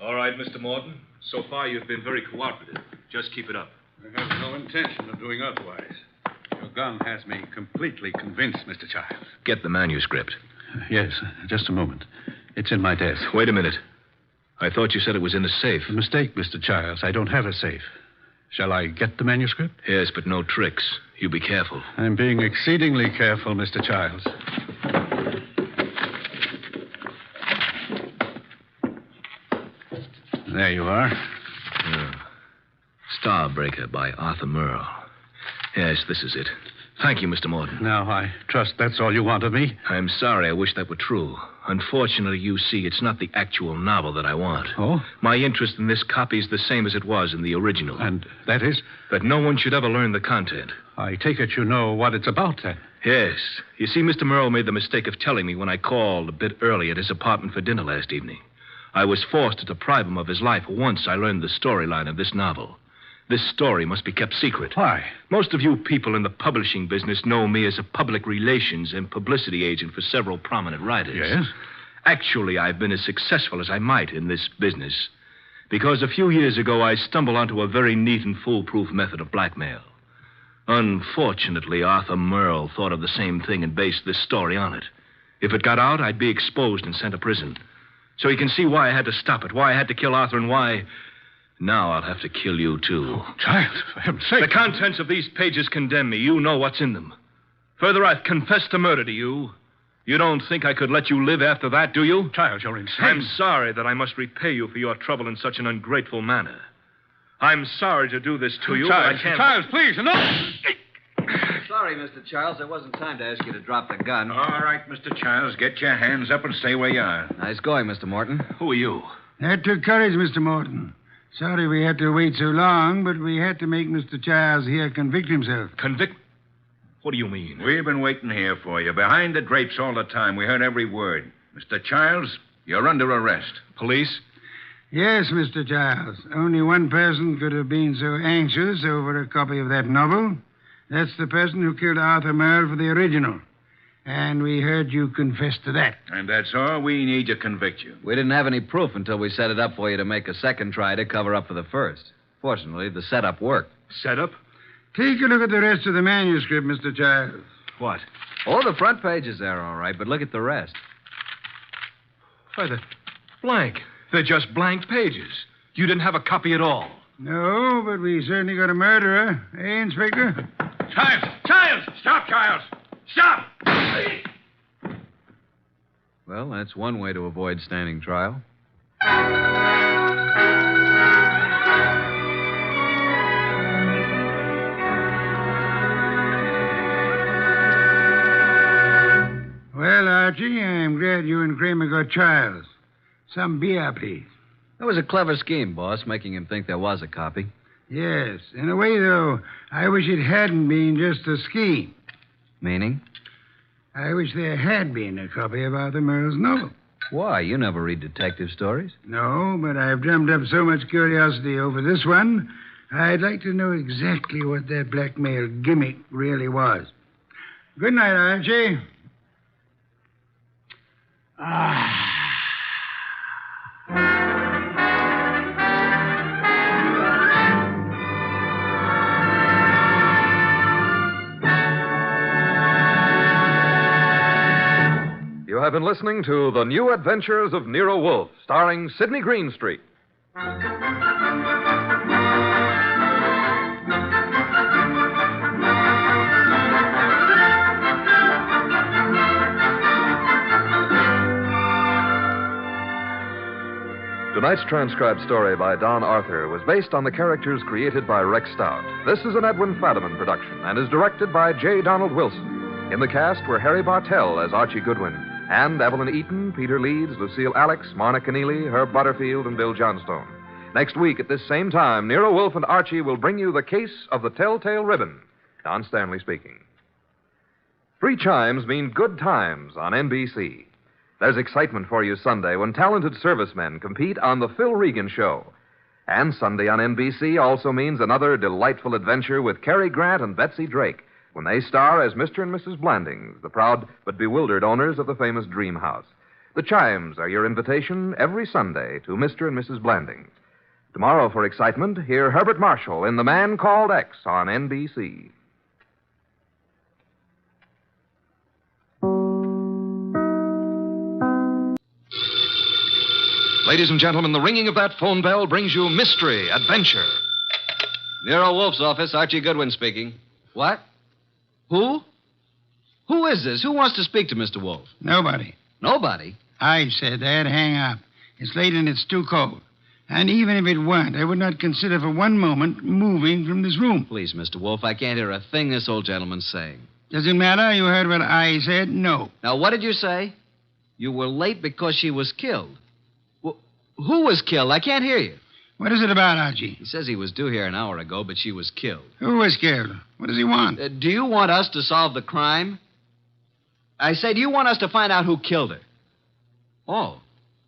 All right, Mr. Morton. So far, you've been very cooperative. Just keep it up. I have no intention of doing otherwise. Your gun has me completely convinced, Mr. Childs. Get the manuscript. Yes, just a moment. It's in my desk. Wait a minute. I thought you said it was in the safe. A mistake, Mr. Childs. I don't have a safe. Shall I get the manuscript? Yes, but no tricks. You be careful. I'm being exceedingly careful, Mr. Childs. There you are. Starbreaker by Arthur Merle. Yes, this is it. Thank you, Mr. Morton. Now, I trust that's all you want of me. I'm sorry. I wish that were true. Unfortunately, you see, it's not the actual novel that I want. Oh? My interest in this copy is the same as it was in the original. And that is? That no one should ever learn the content. I take it you know what it's about, then. Yes. You see, Mr. Merle made the mistake of telling me when I called a bit early at his apartment for dinner last evening. I was forced to deprive him of his life once I learned the storyline of this novel. This story must be kept secret. Why? Most of you people in the publishing business know me as a public relations and publicity agent for several prominent writers. Yes? Actually, I've been as successful as I might in this business. Because a few years ago, I stumbled onto a very neat and foolproof method of blackmail. Unfortunately, Arthur Merle thought of the same thing and based this story on it. If it got out, I'd be exposed and sent to prison. So you can see why I had to stop it, why I had to kill Arthur, and why... Now I'll have to kill you, too. Oh, child, for heaven's sake. The contents of these pages condemn me. You know what's in them. Further, I've confessed to murder to you. You don't think I could let you live after that, do you? Child, you're insane. I'm sorry that I must repay you for your trouble in such an ungrateful manner. I'm sorry to do this to you, Child, but I can't... Child, please, enough! Sorry, Mr. Childs. There wasn't time to ask you to drop the gun. All right, Mr. Childs, get your hands up and stay where you are. Nice going, Mr. Morton. Who are you? That took courage, Mr. Morton. Sorry we had to wait so long, but we had to make Mr. Childs here convict himself. Convict? What do you mean? We've been waiting here for you, behind the drapes all the time. We heard every word. Mr. Childs, you're under arrest. Police? Yes, Mr. Childs. Only one person could have been so anxious over a copy of that novel. That's the person who killed Arthur Merle for the original. And we heard you confess to that. And that's all we need to convict you. We didn't have any proof until we set it up for you to make a second try to cover up for the first. Fortunately, the setup worked. Setup? Take a look at the rest of the manuscript, Mr. Childs. What? Oh, the front page is there, all right, but look at the rest. Why, they're blank. They're just blank pages. You didn't have a copy at all. No, but we certainly got a murderer. Eh, Inspector? Childs! Childs! Stop, Childs! Stop! Well, that's one way to avoid standing trial. Well, Archie, I'm glad you and Kramer got Childs. Some beer, please. That was a clever scheme, boss, making him think there was a copy. Yes. In a way, though, I wish it hadn't been just a scheme. Meaning? I wish there had been a copy of Arthur Merle's novel. Why? You never read detective stories. No, but I've drummed up so much curiosity over this one, I'd like to know exactly what that blackmail gimmick really was. Good night, Archie. You have been listening to The New Adventures of Nero Wolfe, starring Sidney Greenstreet. Tonight's transcribed story by Don Arthur was based on the characters created by Rex Stout. This is an Edwin Fadiman production and is directed by J. Donald Wilson. In the cast were Harry Bartell as Archie Goodwin, and Evelyn Eaton, Peter Leeds, Lucille Alex, Marna Keneally, Herb Butterfield, and Bill Johnstone. Next week at this same time, Nero Wolfe and Archie will bring you The Case of the Telltale Ribbon. Don Stanley speaking. 3 chimes mean good times on NBC. There's excitement for you Sunday when talented servicemen compete on The Phil Regan Show. And Sunday on NBC also means another delightful adventure with Cary Grant and Betsy Drake when they star as Mr. and Mrs. Blandings, the proud but bewildered owners of the famous Dream House. The chimes are your invitation every Sunday to Mr. and Mrs. Blandings. Tomorrow for excitement, hear Herbert Marshall in The Man Called X on NBC. Ladies and gentlemen, the ringing of that phone bell brings you mystery, adventure. Nero Wolfe's office, Archie Goodwin speaking. What? Who? Who is this? Who wants to speak to Mr. Wolfe? Nobody. Nobody? I said they'd hang up. It's late and it's too cold. And even if it weren't, I would not consider for one moment moving from this room. Please, Mr. Wolfe, I can't hear a thing this old gentleman's saying. Does it matter? You heard what I said? No. Now, what did you say? You were late because she was killed. Who was killed? I can't hear you. What is it about, Archie? He says he was due here an hour ago, but she was killed. Who was killed? What does he want? Do you want us to solve the crime? I say, do you want us to find out who killed her? Oh.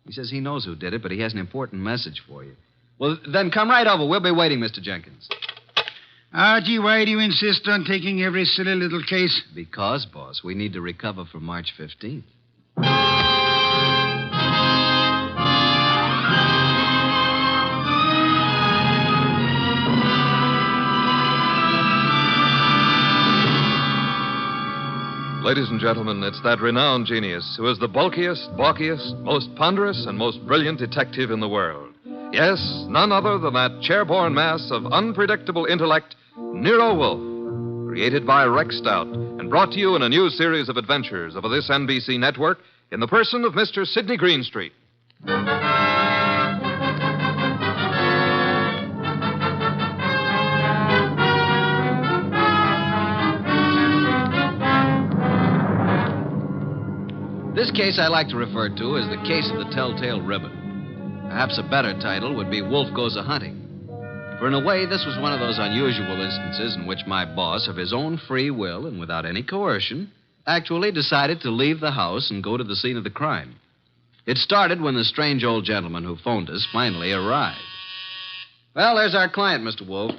He says he knows who did it, but he has an important message for you. Well, then come right over. We'll be waiting, Mr. Jenkins. Archie, why do you insist on taking every silly little case? Because, boss, we need to recover for March 15th. Ladies and gentlemen, it's that renowned genius who is the bulkiest, balkiest, most ponderous, and most brilliant detective in the world. Yes, none other than that chairborne mass of unpredictable intellect, Nero Wolfe, created by Rex Stout and brought to you in a new series of adventures of this NBC network in the person of Mr. Sidney Greenstreet. This case I like to refer to as the case of the Telltale Ribbon. Perhaps a better title would be Wolfe Goes A-Hunting. For in a way, this was one of those unusual instances in which my boss, of his own free will and without any coercion, actually decided to leave the house and go to the scene of the crime. It started when the strange old gentleman who phoned us finally arrived. Well, there's our client, Mr. Wolfe.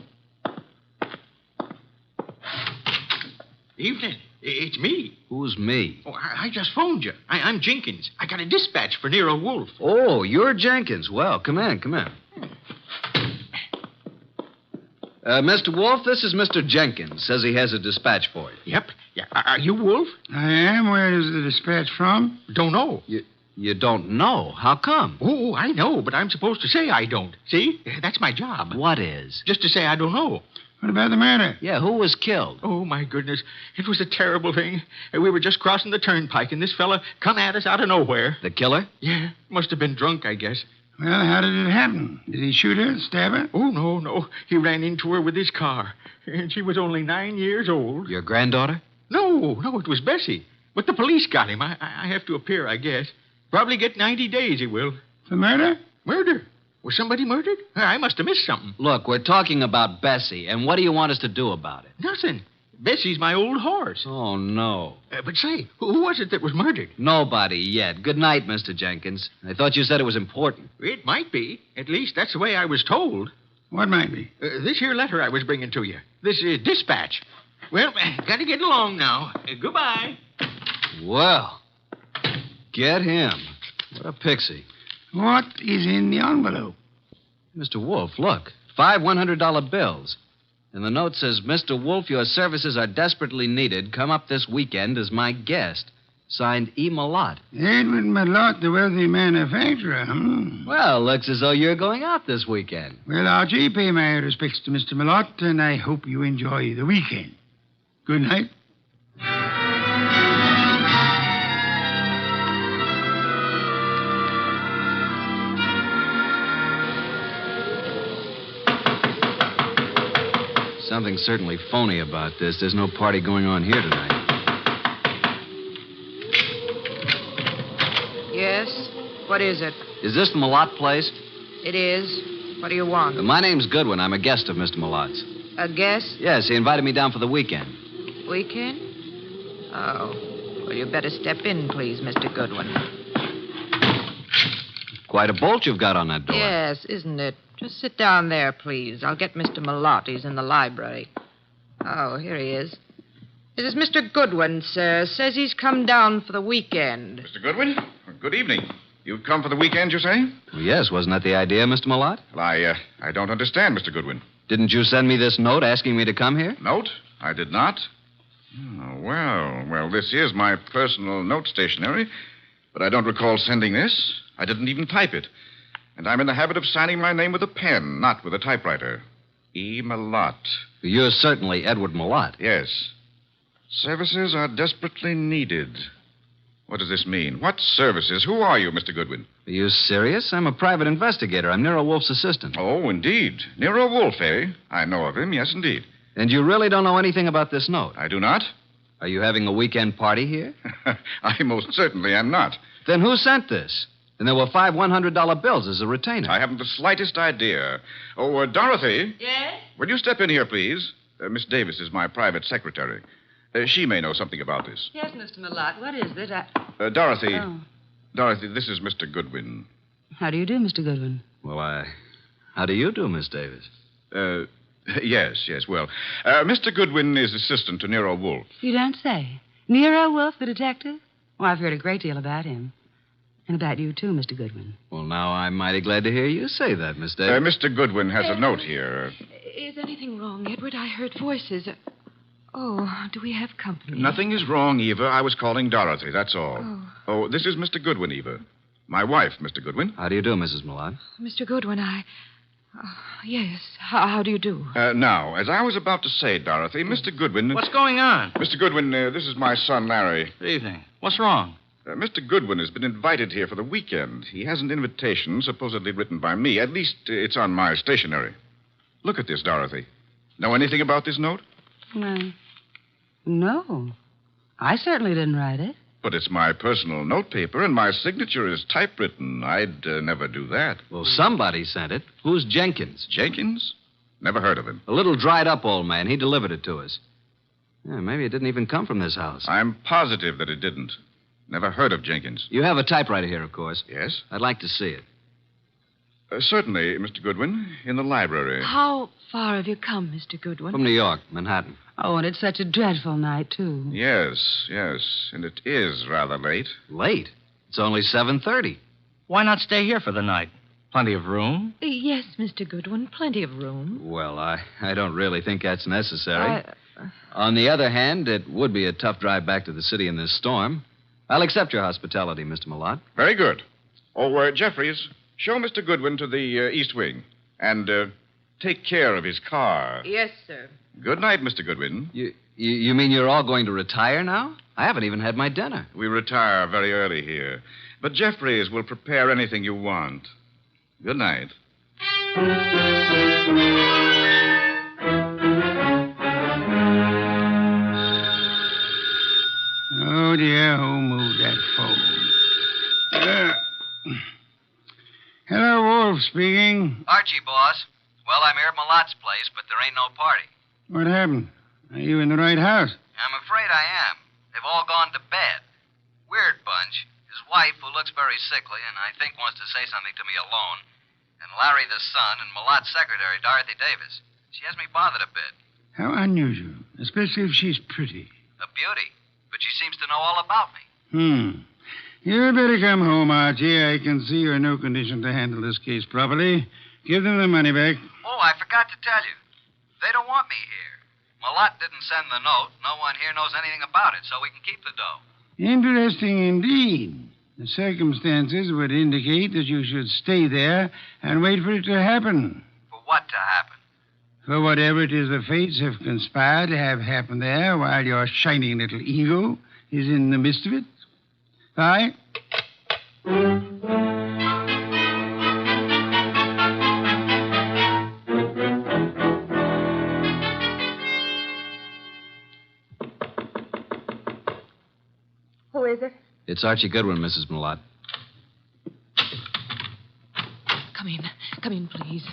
Evening. It's me. Who's me? Oh, I just phoned you. I'm Jenkins. I got a dispatch for Nero Wolfe. Oh, you're Jenkins. Well, come in. Mr. Wolfe, this is Mr. Jenkins. Says he has a dispatch for you. Yep. Yeah. Are you Wolfe? I am. Where is the dispatch from? Don't know. You don't know? How come? Oh, I know, but I'm supposed to say I don't. See? That's my job. What is? Just to say I don't know. What about the murder? Yeah, who was killed? Oh, my goodness. It was a terrible thing. We were just crossing the turnpike, and this fella come at us out of nowhere. The killer? Yeah. Must have been drunk, I guess. Well, how did it happen? Did he shoot her, stab her? Oh, no. He ran into her with his car. And she was only 9 years old. Your granddaughter? No, it was Bessie. But the police got him. I have to appear, I guess. Probably get 90 days, he will. For murder? Murder? Was somebody murdered? I must have missed something. Look, we're talking about Bessie, and what do you want us to do about it? Nothing. Bessie's my old horse. Oh, no. But say, who was it that was murdered? Nobody yet. Good night, Mr. Jenkins. I thought you said it was important. It might be. At least that's the way I was told. What might be? This here letter I was bringing to you. This dispatch. Well, gotta get along now. Goodbye. Well, get him. What a pixie. What is in the envelope? Mr. Wolfe, look. 5 $100 bills. And the note says, Mr. Wolfe, your services are desperately needed. Come up this weekend as my guest. Signed E. Malott. Edward Malott, the wealthy manufacturer, Well, looks as though you're going out this weekend. Well, Archie, pay my respects to Mr. Malott, and I hope you enjoy the weekend. Good night. Something's certainly phony about this. There's no party going on here tonight. Yes? What is it? Is this the Malott place? It is. What do you want? My name's Goodwin. I'm a guest of Mr. Malott's. A guest? Yes, he invited me down for the weekend. Weekend? Oh. Well, you better step in, please, Mr. Goodwin. Quite a bolt you've got on that door. Yes, isn't it? Just sit down there, please. I'll get Mr. Malott. He's in the library. Oh, here he is. This is Mr. Goodwin, sir. Says he's come down for the weekend. Mr. Goodwin, good evening. You've come for the weekend, you say? Well, yes, wasn't that the idea, Mr. Malott? Well, I don't understand, Mr. Goodwin. Didn't you send me this note asking me to come here? Note? I did not. Oh, well, this is my personal note stationery, but I don't recall sending this. I didn't even type it. And I'm in the habit of signing my name with a pen, not with a typewriter. E. Malott. You're certainly Edward Malott. Yes. Services are desperately needed. What does this mean? What services? Who are you, Mr. Goodwin? Are you serious? I'm a private investigator. I'm Nero Wolfe's assistant. Oh, indeed. Nero Wolfe, eh? I know of him, yes, indeed. And you really don't know anything about this note? I do not. Are you having a weekend party here? I most certainly am not. Then who sent this? And there were 5 $100 bills as a retainer. I haven't the slightest idea. Oh, Dorothy. Yes? Will you step in here, please? Miss Davis is my private secretary. She may know something about this. Yes, Mr. Malott. What is it? Dorothy. Oh. Dorothy, this is Mr. Goodwin. How do you do, Mr. Goodwin? Well, how do you do, Miss Davis? Yes. Well, Mr. Goodwin is assistant to Nero Wolfe. You don't say. Nero Wolfe, the detective? Well, I've heard a great deal about him. And about you, too, Mr. Goodwin. Well, now I'm mighty glad to hear you say that, Miss Davis. Mr. Goodwin has a note here. Is anything wrong, Edward? I heard voices. Oh, do we have company? Nothing is wrong, Eva. I was calling Dorothy, that's all. Oh, this is Mr. Goodwin, Eva. My wife, Mr. Goodwin. How do you do, Mrs. Malott? Mr. Goodwin, yes. How do you do? Now, as I was about to say, Dorothy, Mr. Goodwin... What's going on? Mr. Goodwin, this is my son, Larry. Good evening. What's wrong? Mr. Goodwin has been invited here for the weekend. He has an invitation supposedly written by me. At least it's on my stationery. Look at this, Dorothy. Know anything about this note? No. I certainly didn't write it. But it's my personal notepaper, and my signature is typewritten. I'd never do that. Well, somebody sent it. Who's Jenkins? Jenkins? Never heard of him. A little dried-up old man. He delivered it to us. Yeah, maybe it didn't even come from this house. I'm positive that it didn't. Never heard of Jenkins. You have a typewriter here, of course. Yes? I'd like to see it. Certainly, Mr. Goodwin, in the library. How far have you come, Mr. Goodwin? From New York, Manhattan. Oh, and it's such a dreadful night, too. Yes. And it is rather late. Late? It's only 7:30. Why not stay here for the night? Plenty of room? Yes, Mr. Goodwin, plenty of room. Well, I don't really think that's necessary. On the other hand, it would be a tough drive back to the city in this storm. I'll accept your hospitality, Mr. Malott. Very good. Oh, Jeffries, show Mr. Goodwin to the East Wing. And take care of his car. Yes, sir. Good night, Mr. Goodwin. You mean you're all going to retire now? I haven't even had my dinner. We retire very early here. But Jeffries will prepare anything you want. Good night. Oh, dear, who moved that phone? Hello, Wolf speaking. Archie, boss. Well, I'm here at Malott's place, but there ain't no party. What happened? Are you in the right house? I'm afraid I am. They've all gone to bed. Weird bunch. His wife, who looks very sickly and I think wants to say something to me alone, and Larry the son, and Malott's secretary, Dorothy Davis. She has me bothered a bit. How unusual, especially if she's pretty. A beauty. But she seems to know all about me. You'd better come home, Archie. I can see you're in no condition to handle this case properly. Give them the money back. Oh, I forgot to tell you. They don't want me here. Malott didn't send the note. No one here knows anything about it, so we can keep the dough. Interesting indeed. The circumstances would indicate that you should stay there and wait for it to happen. For what to happen? For whatever it is the fates have conspired to have happen there while your shining little ego is in the midst of it. Bye. is it? It's Archie Goodwin, Mrs. Malott. Come in. Come in, please.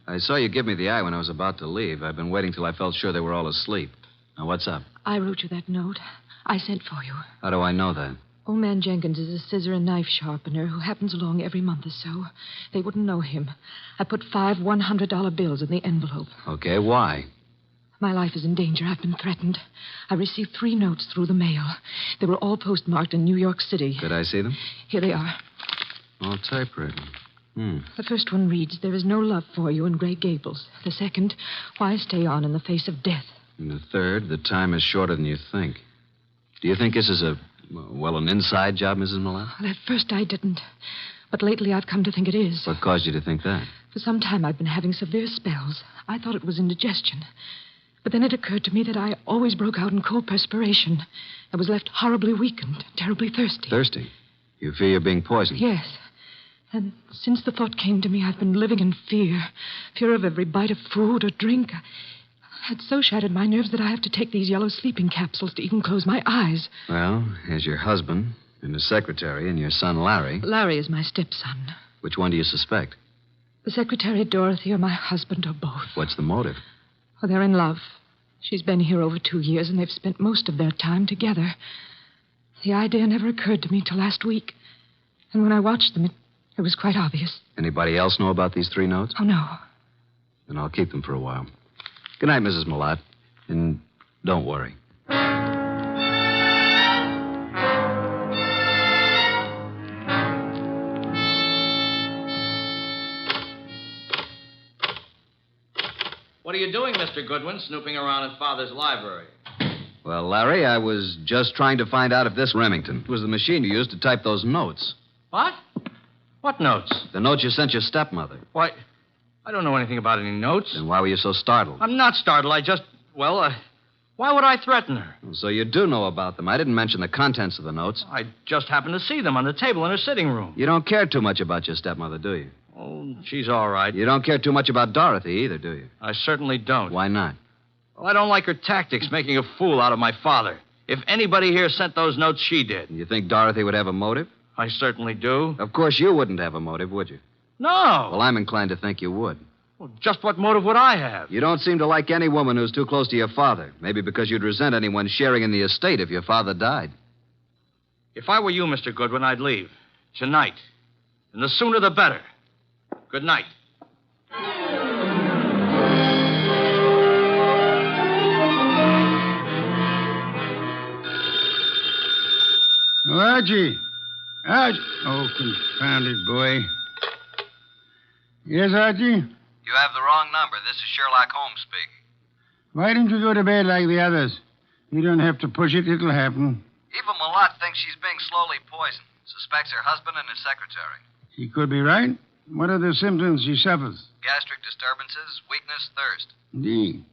I saw you give me the eye when I was about to leave. I've been waiting till I felt sure they were all asleep. Now, what's up? I wrote you that note. I sent for you. How do I know that? Old man Jenkins is a scissor and knife sharpener who happens along every month or so. They wouldn't know him. I put 5 $100 bills in the envelope. Okay, why? My life is in danger. I've been threatened. I received 3 notes through the mail. They were all postmarked in New York City. Could I see them? Here they are. All typewritten. The first one reads, "There is no love for you," in Grey Gables. The second, "Why stay on in the face of death?" And the third, "The time is shorter than you think." Do you think this is an inside job, Mrs. Malott? Well, at first I didn't. But lately I've come to think it is. What caused you to think that? For some time I've been having severe spells. I thought it was indigestion. But then it occurred to me that I always broke out in cold perspiration. I was left horribly weak and terribly thirsty. Thirsty? You fear you're being poisoned? Yes. And since the thought came to me, I've been living in fear. Fear of every bite of food or drink. It so shattered my nerves that I have to take these yellow sleeping capsules to even close my eyes. Well, here's your husband and his secretary and your son, Larry. Larry is my stepson. Which one do you suspect? The secretary, Dorothy, or my husband, or both. What's the motive? Oh, they're in love. She's been here over 2 years, and they've spent most of their time together. The idea never occurred to me till last week. And when I watched them, it was quite obvious. Anybody else know about these 3 notes? Oh, no. Then I'll keep them for a while. Good night, Mrs. Malott. And don't worry. What are you doing, Mr. Goodwin, snooping around in Father's library? Well, Larry, I was just trying to find out if this Remington was the machine you used to type those notes. What? What notes? The notes you sent your stepmother. Why, I don't know anything about any notes. Then why were you so startled? I'm not startled. Why would I threaten her? So you do know about them. I didn't mention the contents of the notes. I just happened to see them on the table in her sitting room. You don't care too much about your stepmother, do you? Oh, she's all right. You don't care too much about Dorothy either, do you? I certainly don't. Why not? Well, I don't like her tactics, making a fool out of my father. If anybody here sent those notes, she did. You think Dorothy would have a motive? I certainly do. Of course you wouldn't have a motive, would you? No. Well, I'm inclined to think you would. Well, just what motive would I have? You don't seem to like any woman who's too close to your father. Maybe because you'd resent anyone sharing in the estate if your father died. If I were you, Mr. Goodwin, I'd leave. Tonight. And the sooner the better. Good night. Oh, Archie. Archie. Oh, confounded boy. Yes, Archie? You have the wrong number. This is Sherlock Holmes speaking. Why don't you go to bed like the others? You don't have to push it. It'll happen. Eva Malott thinks she's being slowly poisoned. Suspects her husband and his secretary. She could be right. What are the symptoms she suffers? Gastric disturbances, weakness, thirst. Indeed.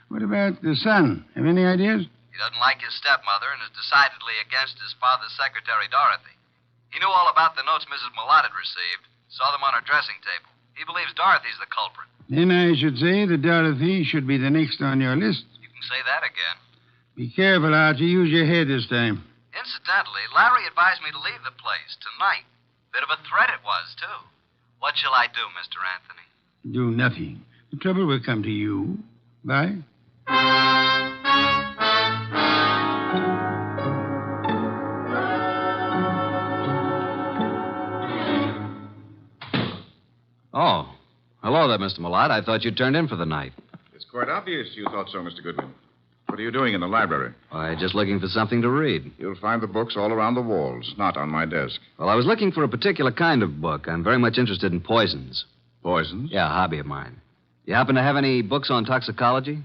What about the son? Have any ideas? He doesn't like his stepmother and is decidedly against his father's secretary, Dorothy. He knew all about the notes Mrs. Malott had received, saw them on her dressing table. He believes Dorothy's the culprit. Then I should say that Dorothy should be the next on your list. You can say that again. Be careful, Archie. Use your head this time. Incidentally, Larry advised me to leave the place tonight. Bit of a threat it was, too. What shall I do, Mr. Anthony? Do nothing. The trouble will come to you. Bye. Oh. Hello there, Mr. Malott. I thought you'd turned in for the night. It's quite obvious you thought so, Mr. Goodwin. What are you doing in the library? Why, just looking for something to read. You'll find the books all around the walls, not on my desk. Well, I was looking for a particular kind of book. I'm very much interested in poisons. Poisons? Yeah, a hobby of mine. You happen to have any books on toxicology?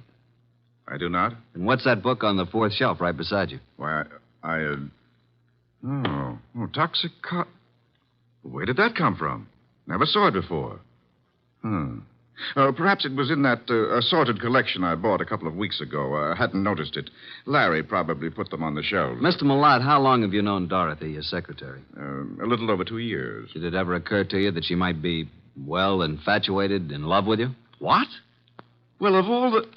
I do not. And what's that book on the 4th shelf right beside you? Why, toxico... Where did that come from? Never saw it before. Perhaps it was in that assorted collection I bought a couple of weeks ago. I hadn't noticed it. Larry probably put them on the shelves. Mr. Malott, how long have you known Dorothy, your secretary? A little over 2 years. Did it ever occur to you that she might be, infatuated, in love with you? What? Well, of all the...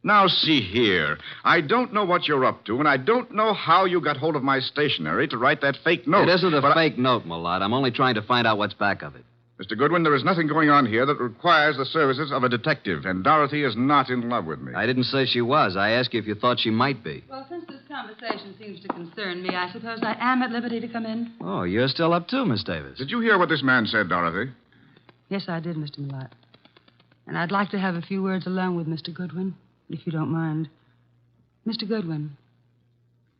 Now, see here. I don't know what you're up to, and I don't know how you got hold of my stationery to write that fake note. It isn't a fake note, Malott. I'm only trying to find out what's back of it. Mr. Goodwin, there is nothing going on here that requires the services of a detective, and Dorothy is not in love with me. I didn't say she was. I asked you if you thought she might be. Well, since this conversation seems to concern me, I suppose I am at liberty to come in? Oh, you're still up too, Miss Davis. Did you hear what this man said, Dorothy? Yes, I did, Mr. Malott. And I'd like to have a few words alone with Mr. Goodwin, if you don't mind. Mr. Goodwin,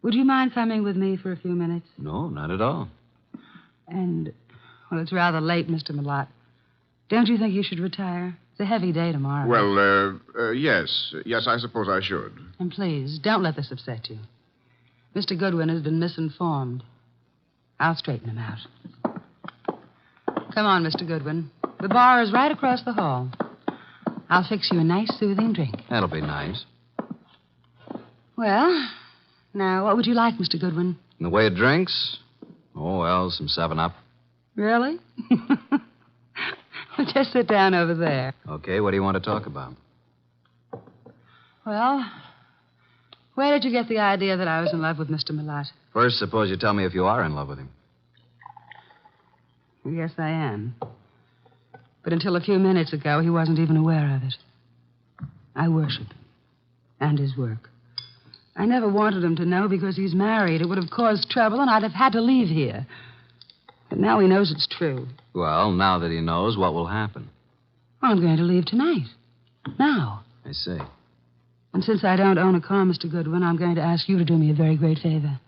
would you mind coming with me for a few minutes? No, not at all. And, well, it's rather late, Mr. Malott. Don't you think you should retire? It's a heavy day tomorrow. Well, yes. Yes, I suppose I should. And please, don't let this upset you. Mr. Goodwin has been misinformed. I'll straighten him out. Come on, Mr. Goodwin. The bar is right across the hall. I'll fix you a nice, soothing drink. That'll be nice. Well, now, what would you like, Mr. Goodwin? In the way of drinks? Oh, well, some 7-Up. Really? Well, just sit down over there. Okay, what do you want to talk about? Well, where did you get the idea that I was in love with Mr. Malott? First, suppose you tell me if you are in love with him. Yes, I am. But until a few minutes ago, he wasn't even aware of it. I worship him and his work. I never wanted him to know because he's married. It would have caused trouble, and I'd have had to leave here. But now he knows it's true. Well, now that he knows, what will happen? Well, I'm going to leave tonight. Now. I see. And since I don't own a car, Mr. Goodwin, I'm going to ask you to do me a very great favor.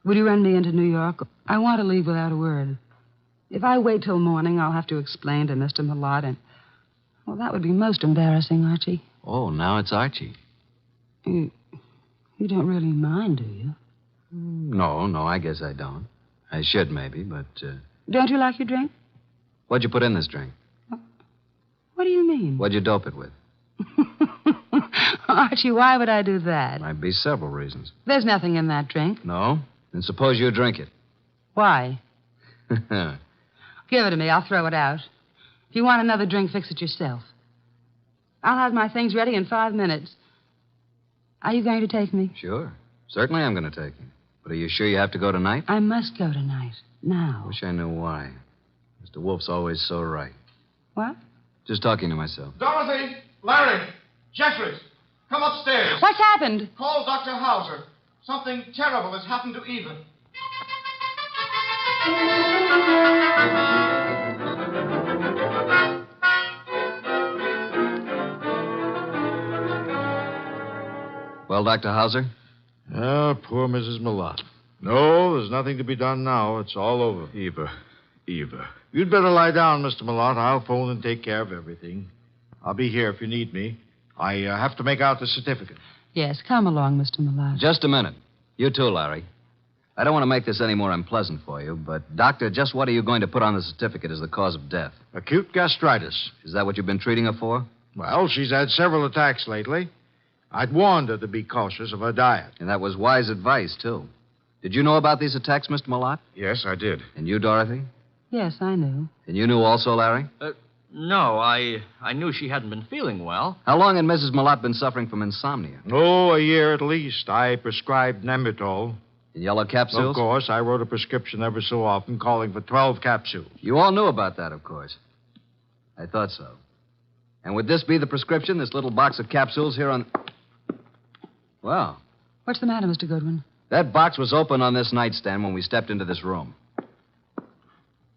Would you run me into New York? I want to leave without a word. If I wait till morning, I'll have to explain to Mr. Malott, and, well, that would be most embarrassing, Archie. Oh, now it's Archie. You don't really mind, do you? No, I guess I don't. I should, maybe, but, Don't you like your drink? What'd you put in this drink? What do you mean? What'd you dope it with? Archie, why would I do that? Might be several reasons. There's nothing in that drink. No? Then suppose you drink it. Why? Give it to me. I'll throw it out. If you want another drink, fix it yourself. I'll have my things ready in 5 minutes. Are you going to take me? Sure. Certainly I'm going to take you. But are you sure you have to go tonight? I must go tonight. Now. Wish I knew why. Mr. Wolfe's always so right. What? Just talking to myself. Dorothy! Larry! Jeffries! Come upstairs. What's happened? Call Dr. Hauser. Something terrible has happened to Eva. Well, Dr. Hauser? Ah, poor Mrs. Malott. No, there's nothing to be done now. It's all over. Eva. You'd better lie down, Mr. Malott. I'll phone and take care of everything. I'll be here if you need me. I have to make out the certificate. Yes, come along, Mr. Malott. Just a minute. You too, Larry. I don't want to make this any more unpleasant for you, but, Doctor, just what are you going to put on the certificate as the cause of death? Acute gastritis. Is that what you've been treating her for? Well, she's had several attacks lately. I'd warned her to be cautious of her diet. And that was wise advice, too. Did you know about these attacks, Mr. Malott? Yes, I did. And you, Dorothy? Yes, I knew. And you knew also, Larry? No, I knew she hadn't been feeling well. How long had Mrs. Malott been suffering from insomnia? Oh, a year at least. I prescribed Nemitol. In yellow capsules? Of course. I wrote a prescription ever so often calling for 12 capsules. You all knew about that, of course. I thought so. And would this be the prescription, this little box of capsules here on... Well, What's the matter, Mr. Goodwin? that box was open on this nightstand when we stepped into this room.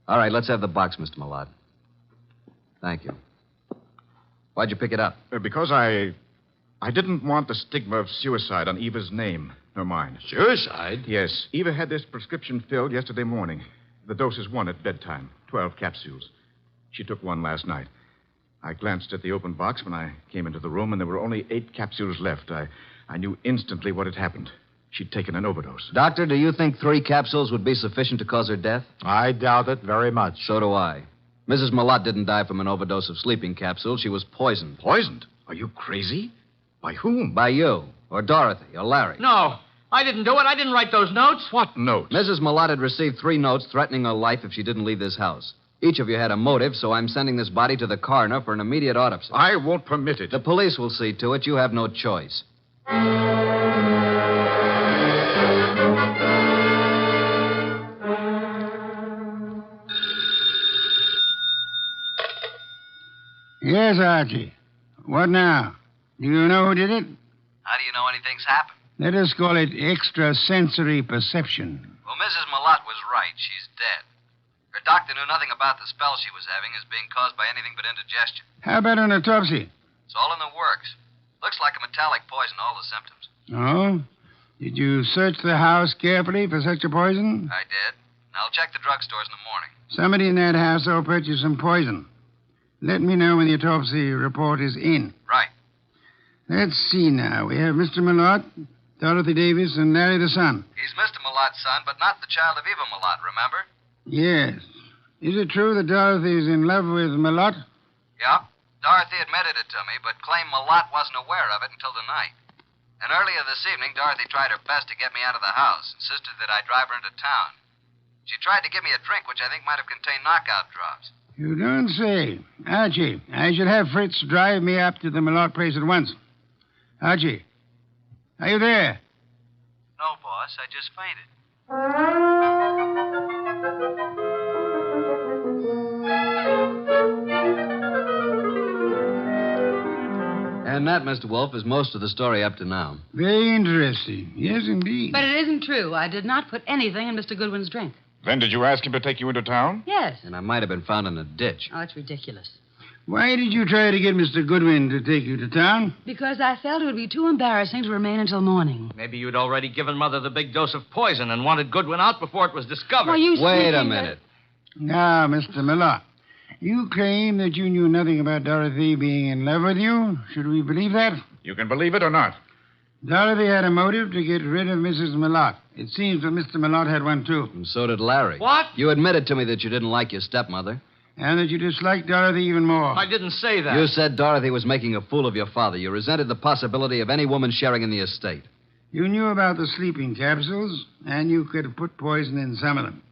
All right, let's have the box, Mr. Malott. Thank you. Why'd you pick it up? Because I didn't want the stigma of suicide on Eva's name, nor mine. Suicide? Yes. Eva had this prescription filled yesterday morning. The dose is 1 at bedtime, 12 capsules. She took 1 last night. I glanced at the open box when I came into the room, and there were only 8 capsules left. I knew instantly what had happened. She'd taken an overdose. Doctor, do you think 3 capsules would be sufficient to cause her death? I doubt it very much. So do I. Mrs. Malott didn't die from an overdose of sleeping capsules. She was poisoned. Poisoned? Are you crazy? By whom? By you, or Dorothy, or Larry. No, I didn't do it. I didn't write those notes. What notes? Mrs. Malott had received 3 notes threatening her life if she didn't leave this house. Each of you had a motive, so I'm sending this body to the coroner for an immediate autopsy. I won't permit it. The police will see to it. You have no choice. Yes, Archie. What now? Do you know who did it? How do you know anything's happened? Let us call it extrasensory perception. Well, Mrs. Malott was right. She's dead. Her doctor knew nothing about the spell she was having as being caused by anything but indigestion. How about an autopsy? It's all in the works. Looks like a metallic poison, all the symptoms. Oh? Did you search the house carefully for such a poison? I did. And I'll check the drugstores in the morning. Somebody in that house will purchase some poison. Let me know when the autopsy report is in. Right. Let's see now. We have Mr. Malott, Dorothy Davis, and Larry the son. He's Mr. Malott's son, but not the child of Eva Malott, remember? Yes. Is it true that Dorothy is in love with Malott? Yeah. Dorothy admitted it to me, but claimed Malott wasn't aware of it until tonight. And earlier this evening, Dorothy tried her best to get me out of the house, insisted that I drive her into town. She tried to give me a drink, which I think might have contained knockout drops. You don't say. Archie, I should have Fritz drive me up to the Malott place at once. Archie, are you there? No, boss. I just fainted. And that, Mr. Wolfe, is most of the story up to now. Very interesting. Yes, indeed. But it isn't true. I did not put anything in Mr. Goodwin's drink. Then did you ask him to take you into town? Yes. And I might have been found in a ditch. Oh, it's ridiculous. Why did you try to get Mr. Goodwin to take you to town? Because I felt it would be too embarrassing to remain until morning. Maybe you'd already given Mother the big dose of poison and wanted Goodwin out before it was discovered. Why, you Wait a minute. Now, Mr. Malott, you claim that you knew nothing about Dorothy being in love with you. Should we believe that? You can believe it or not. Dorothy had a motive to get rid of Mrs. Malott. It seems that Mr. Malott had one, too. And so did Larry. What? You admitted to me that you didn't like your stepmother. And that you disliked Dorothy even more. I didn't say that. You said Dorothy was making a fool of your father. You resented the possibility of any woman sharing in the estate. You knew about the sleeping capsules, and you could have put poison in some of them.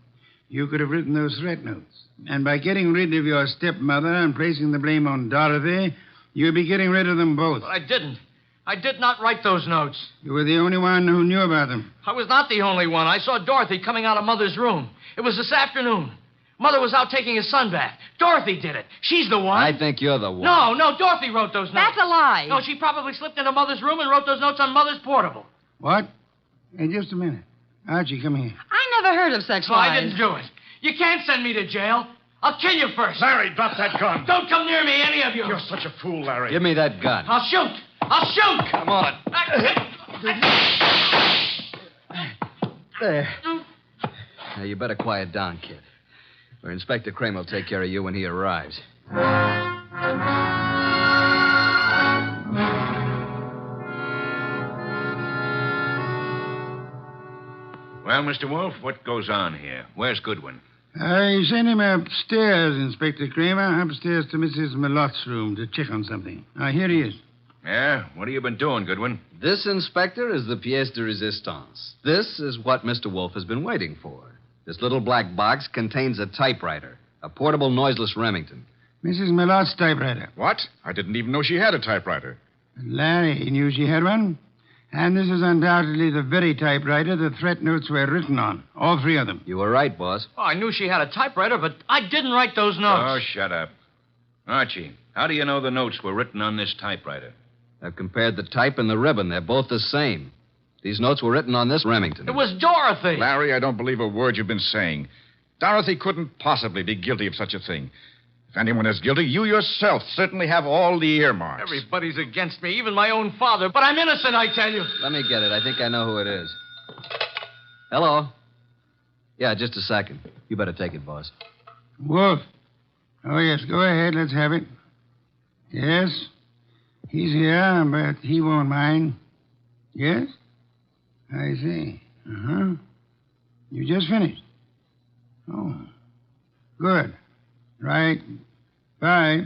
You could have written those threat notes. And by getting rid of your stepmother and placing the blame on Dorothy, you'd be getting rid of them both. But I didn't. I did not write those notes. You were the only one who knew about them. I was not the only one. I saw Dorothy coming out of Mother's room. It was this afternoon. Mother was out taking a sunbath. Dorothy did it. She's the one. I think you're the one. No, Dorothy wrote those notes. That's a lie. No, she probably slipped into Mother's room and wrote those notes on Mother's portable. What? Hey, just a minute. Archie, come here. I never heard of such So lies. I didn't do it. You can't send me to jail. I'll kill you first. Larry, drop that gun. Don't come near me, any of you. You're such a fool, Larry. Give me that gun. I'll shoot. I'll shoot. Come on. There. Now, you better quiet down, kid. Or Inspector Kramer will take care of you when he arrives. Well, Mr. Wolfe, what goes on here? Where's Goodwin? I sent him upstairs, Inspector Kramer, upstairs to Mrs. Malott's room to check on something. Here he is. Yeah? What have you been doing, Goodwin? This, Inspector, is the pièce de résistance. This is what Mr. Wolfe has been waiting for. This little black box contains a typewriter, a portable noiseless Remington. Mrs. Malott's typewriter. What? I didn't even know she had a typewriter. Larry knew she had one. And this is undoubtedly the very typewriter the threat notes were written on. All three of them. You were right, boss. Oh, I knew she had a typewriter, but I didn't write those Oh, notes. shut up. Archie, how do you know the notes were written on this typewriter? I've compared the type and the ribbon. They're both the same. These notes were written on this Remington. It was Dorothy. Larry, I don't believe a word you've been saying. Dorothy couldn't possibly be guilty of such a thing. If anyone is guilty, you yourself certainly have all the earmarks. Everybody's against me, even my own father. But I'm innocent, I tell you. Let me get it. I think I know who it is. Hello? Yeah, just a second. You better take it, boss. Wolf. Oh, yes, go ahead. Let's have it. Yes? He's here, but he won't mind. Yes? I see. Uh-huh. You just finished? Oh. Good. Right. Bye.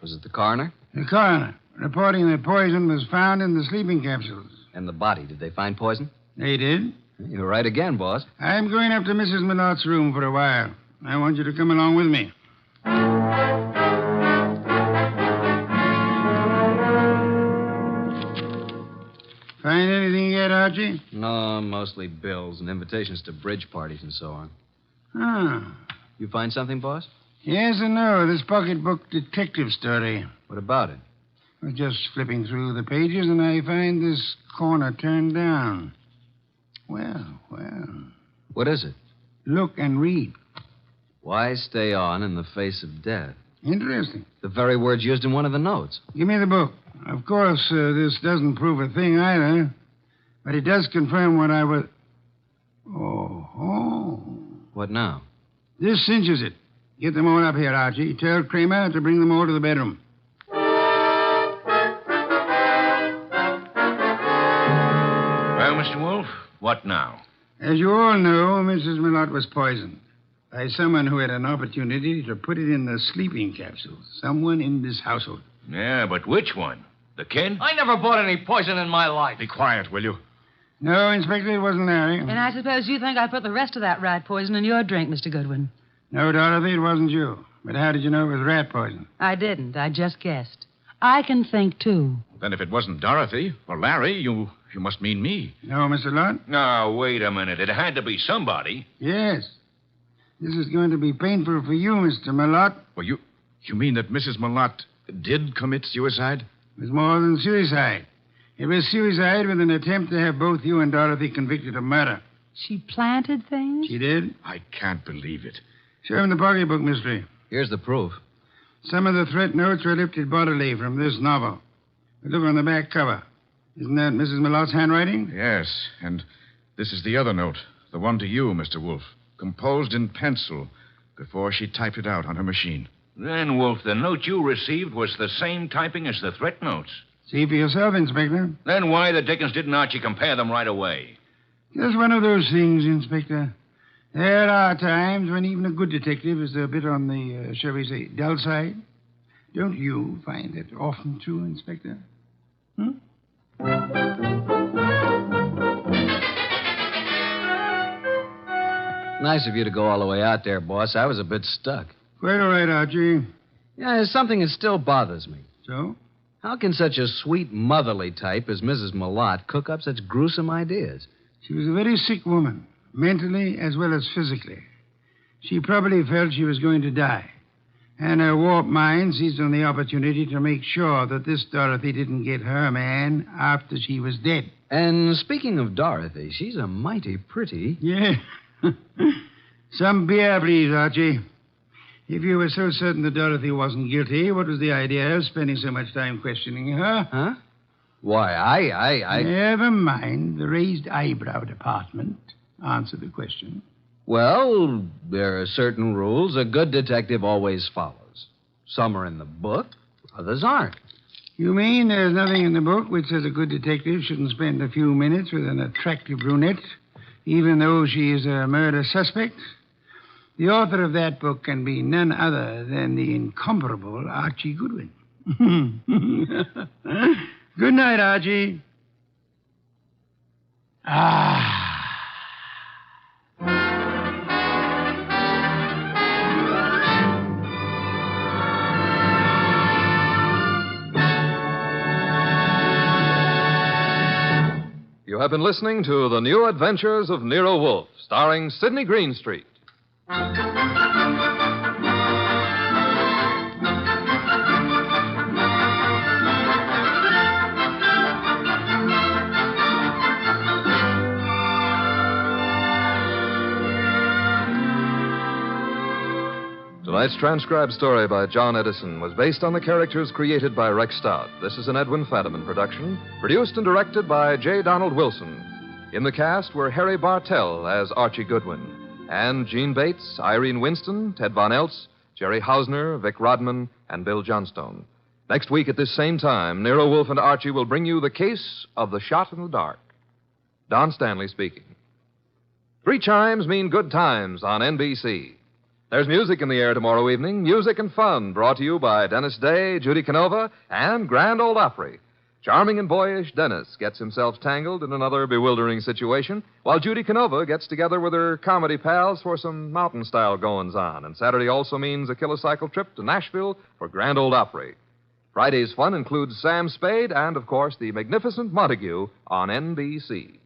Was it the coroner? The coroner, reporting that poison was found in the sleeping capsules. And the body. Did they find poison? They did. You're right again, boss. I'm going up to Mrs. Malott's room for a while. I want you to come along with me. Find anything yet, Archie? No, mostly bills and invitations to bridge parties and so on. Ah. You find something, boss? Yes and no. This pocketbook detective story. What about it? I was just flipping through the pages, and I find this corner turned down. Well. What is it? Look and read. Why stay on in the face of death? Interesting. The very words used in one of the notes. Give me the book. Of course, this doesn't prove a thing either, but it does confirm what I was... Oh. What now? This cinches it. Get them all up here, Archie. Tell Kramer to bring them all to the bedroom. Well, Mr. Wolfe, what now? As you all know, Mrs. Millot was poisoned by someone who had an opportunity to put it in the sleeping capsule. Someone in this household. Yeah, but which one? The kid? I never bought any poison in my life. Be quiet, will you? No, Inspector, it wasn't Larry. And I suppose you think I put the rest of that rat poison in your drink, Mr. Goodwin. No, Dorothy, it wasn't you. But how did you know it was rat poison? I didn't. I just guessed. I can think, too. Then if it wasn't Dorothy or Larry, you must mean me. No, Mr. Lott? No, wait a minute. It had to be somebody. Yes. This is going to be painful for you, Mr. Millot. Well, you mean that Mrs. Millot did commit suicide? It was more than suicide. It was suicide with an attempt to have both you and Dorothy convicted of murder. She planted things? She did? I can't believe it. Show him the pocketbook, mystery. Here's the proof. Some of the threat notes were lifted bodily from this novel. But look on the back cover. Isn't that Mrs. Millot's handwriting? Yes, and this is the other note. The one to you, Mr. Wolfe. Composed in pencil before she typed it out on her machine. Then, Wolfe, the note you received was the same typing as the threat notes. See for yourself, Inspector. Then why the dickens didn't Archie compare them right away? Just one of those things, Inspector. There are times when even a good detective is a bit on the, shall we say, dull side. Don't you find that often true, Inspector? Nice of you to go all the way out there, boss. I was a bit stuck. Quite all right, Archie. Yeah, there's something that still bothers me. So? How can such a sweet, motherly type as Mrs. Millot cook up such gruesome ideas? She was a very sick woman, mentally as well as physically. She probably felt she was going to die. And her warped mind seized on the opportunity to make sure that this Dorothy didn't get her man after she was dead. And speaking of Dorothy, she's a mighty pretty... Yeah. Some beer, please, Archie. If you were so certain that Dorothy wasn't guilty, what was the idea of spending so much time questioning her? Huh? Why, I... Never mind. The raised eyebrow department. Answer the question. Well, there are certain rules a good detective always follows. Some are in the book, others aren't. You mean there's nothing in the book which says a good detective shouldn't spend a few minutes with an attractive brunette, even though she is a murder suspect? The author of that book can be none other than the incomparable Archie Goodwin. Good night, Archie. You have been listening to The New Adventures of Nero Wolfe, starring Sidney Greenstreet. Tonight's transcribed story by John Edison was based on the characters created by Rex Stout. This is an Edwin Fadiman production, produced and directed by J. Donald Wilson. In the cast were Harry Bartell as Archie Goodwin, and Gene Bates, Irene Winston, Ted Von Eltz, Jerry Hausner, Vic Rodman, and Bill Johnstone. Next week at this same time, Nero Wolfe and Archie will bring you the case of the shot in the dark. Don Stanley speaking. 3 chimes mean good times on NBC. There's music in the air tomorrow evening, music and fun brought to you by Dennis Day, Judy Canova, and Grand Ole Opry. Charming and boyish Dennis gets himself tangled in another bewildering situation, while Judy Canova gets together with her comedy pals for some mountain-style goings-on. And Saturday also means a kilocycle trip to Nashville for Grand Ole Opry. Friday's fun includes Sam Spade and, of course, the magnificent Montague on NBC.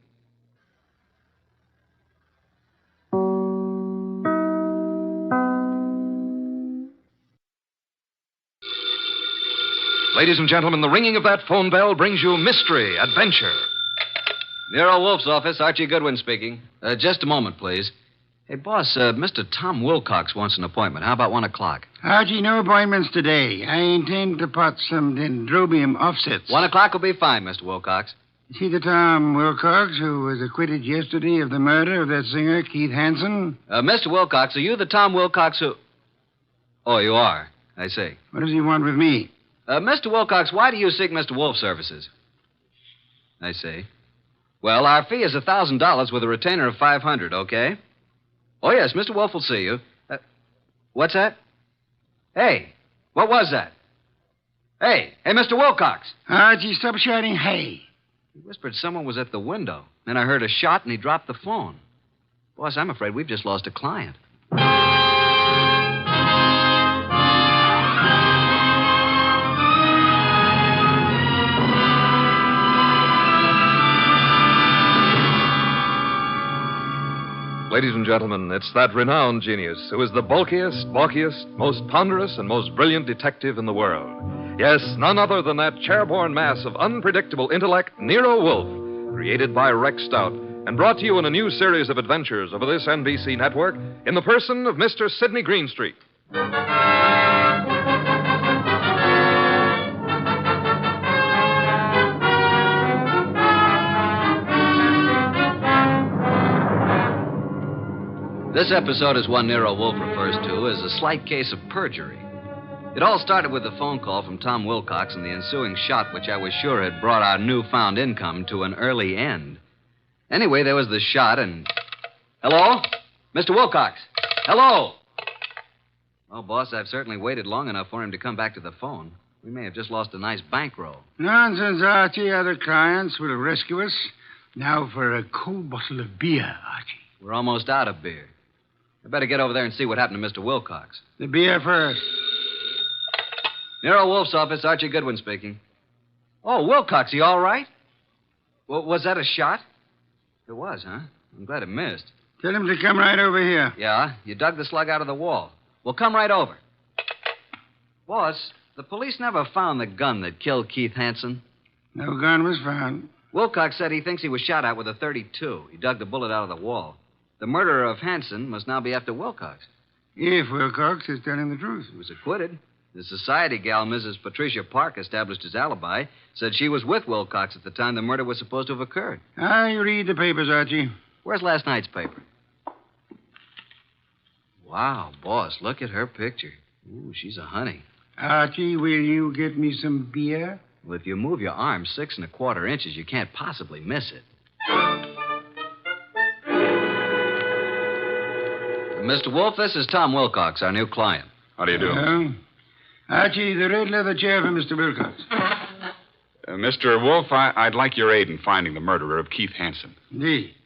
Ladies and gentlemen, the ringing of that phone bell brings you mystery, adventure. Nero Wolfe's office, Archie Goodwin speaking. Just a moment, please. Hey, boss, Mr. Tom Wilcox wants an appointment. How about 1 o'clock? Archie, no appointments today. I intend to pot some dendrobium offsets. 1 o'clock will be fine, Mr. Wilcox. See the Tom Wilcox who was acquitted yesterday of the murder of that singer, Keith Hansen? Mr. Wilcox, are you the Tom Wilcox who... Oh, you are. I see. What does he want with me? Mr. Wilcox, why do you seek Mr. Wolfe's services? I see. Well, our fee is $1,000 with a retainer of $500, okay? Oh, yes, Mr. Wolfe will see you. What's that? Hey, what was that? Hey, Mr. Wilcox. Archie, stop shouting, hey. He whispered someone was at the window. Then I heard a shot and he dropped the phone. Boss, I'm afraid we've just lost a client. Ladies and gentlemen, it's that renowned genius who is the bulkiest, bulkiest, most ponderous, and most brilliant detective in the world. Yes, none other than that chairborne mass of unpredictable intellect, Nero Wolfe, created by Rex Stout, and brought to you in a new series of adventures over this NBC network in the person of Mr. Sidney Greenstreet. This episode is one Nero Wolfe refers to as a slight case of perjury. It all started with a phone call from Tom Wilcox and the ensuing shot, which I was sure had brought our newfound income to an early end. Anyway, there was the shot and... Hello? Mr. Wilcox? Hello? Well, boss, I've certainly waited long enough for him to come back to the phone. We may have just lost a nice bankroll. Nonsense, Archie. Other clients will rescue us. Now for a cold bottle of beer, Archie. We're almost out of beer. I better get over there and see what happened to Mr. Wilcox. The beer first. Nero Wolfe's office, Archie Goodwin speaking. Oh, Wilcox, you all right? Well, was that a shot? It was, huh? I'm glad it missed. Tell him to come right over here. Yeah, you dug the slug out of the wall. Well, come right over. Boss, the police never found the gun that killed Keith Hansen. No gun was found. Wilcox said he thinks he was shot at with a .32. He dug the bullet out of the wall. The murderer of Hansen must now be after Wilcox. If Wilcox is telling the truth. He was acquitted. The society gal, Mrs. Patricia Park, established his alibi, said she was with Wilcox at the time the murder was supposed to have occurred. I read the papers, Archie. Where's last night's paper? Wow, boss, look at her picture. Ooh, she's a honey. Archie, will you get me some beer? Well, if you move your arm 6 1/4 inches, you can't possibly miss it. Mr. Wolfe, this is Tom Wilcox, our new client. How do you do? Archie, the red leather chair for Mr. Wilcox. Mr. Wolfe, I'd like your aid in finding the murderer of Keith Hansen. Indeed.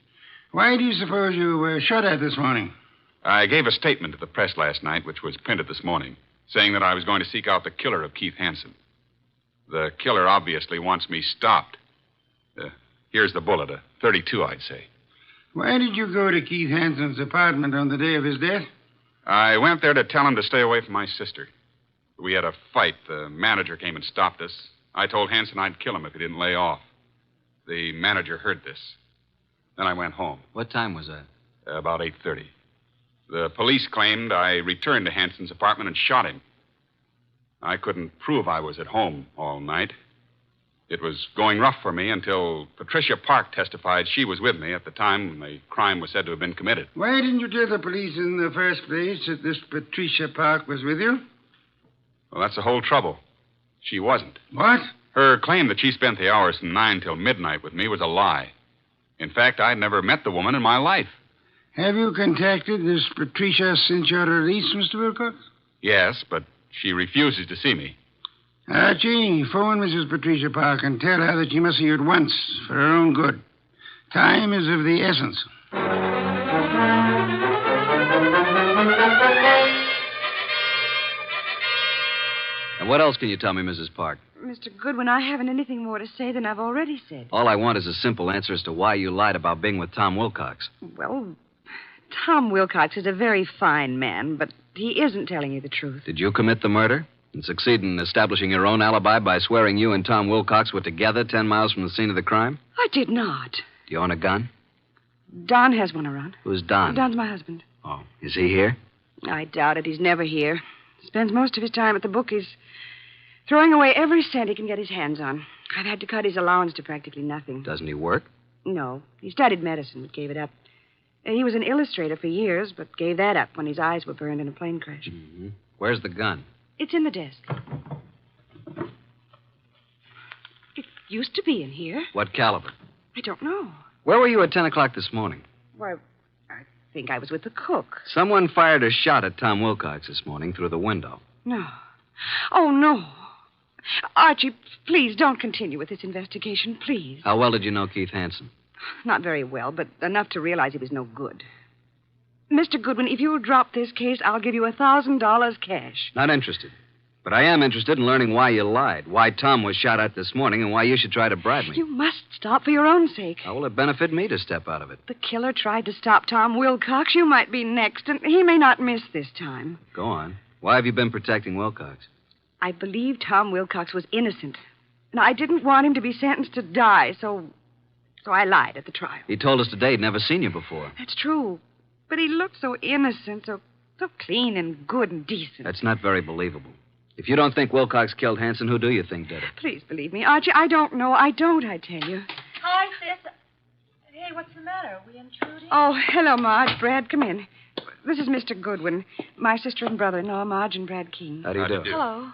Why do you suppose you were shot at this morning? I gave a statement to the press last night, which was printed this morning, saying that I was going to seek out the killer of Keith Hansen. The killer obviously wants me stopped. Here's the bullet, a .32, I'd say. Why did you go to Keith Hansen's apartment on the day of his death? I went there to tell him to stay away from my sister. We had a fight. The manager came and stopped us. I told Hansen I'd kill him if he didn't lay off. The manager heard this. Then I went home. What time was that? About 8:30. The police claimed I returned to Hansen's apartment and shot him. I couldn't prove I was at home all night. It was going rough for me until Patricia Park testified she was with me at the time when the crime was said to have been committed. Why didn't you tell the police in the first place that this Patricia Park was with you? Well, that's the whole trouble. She wasn't. What? Her claim that she spent the hours from 9 till midnight with me was a lie. In fact, I'd never met the woman in my life. Have you contacted this Patricia since your release, Mr. Wilcox? Yes, but she refuses to see me. Archie, phone Mrs. Patricia Park and tell her that she must see you at once for her own good. Time is of the essence. And what else can you tell me, Mrs. Park? Mr. Goodwin, I haven't anything more to say than I've already said. All I want is a simple answer as to why you lied about being with Tom Wilcox. Well, Tom Wilcox is a very fine man, but he isn't telling you the truth. Did you commit the murder and succeed in establishing your own alibi by swearing you and Tom Wilcox were together 10 miles from the scene of the crime? I did not. Do you own a gun? Don has one around. Who's Don? Don's my husband. Oh, is he here? I doubt it. He's never here. Spends most of his time at the bookies, throwing away every cent he can get his hands on. I've had to cut his allowance to practically nothing. Doesn't he work? No. He studied medicine, but gave it up. He was an illustrator for years, but gave that up when his eyes were burned in a plane crash. Mm-hmm. Where's the gun? It's in the desk. It used to be in here. What caliber? I don't know. Where were you at 10 o'clock this morning? Why, I think I was with the cook. Someone fired a shot at Tom Wilcox this morning through the window. No. Oh, no. Archie, please don't continue with this investigation, please. How well did you know Keith Hansen? Not very well, but enough to realize he was no good. Mr. Goodwin, if you'll drop this case, I'll give you $1,000 cash. Not interested. But I am interested in learning why you lied, why Tom was shot at this morning, and why you should try to bribe me. You must stop for your own sake. How will it benefit me to step out of it? The killer tried to stop Tom Wilcox. You might be next, and he may not miss this time. Go on. Why have you been protecting Wilcox? I believe Tom Wilcox was innocent. And I didn't want him to be sentenced to die, so I lied at the trial. He told us today he'd never seen you before. That's true. But he looked so innocent, so clean and good and decent. That's not very believable. If you don't think Wilcox killed Hansen, who do you think did it? Please believe me, Archie. I don't know. I tell you. Hi, sis. Hey, what's the matter? Are we intruding? Oh, hello, Marge. Brad, come in. This is Mr. Goodwin, my sister and brother-in-law, Marge and Brad King. How do you do? Hello.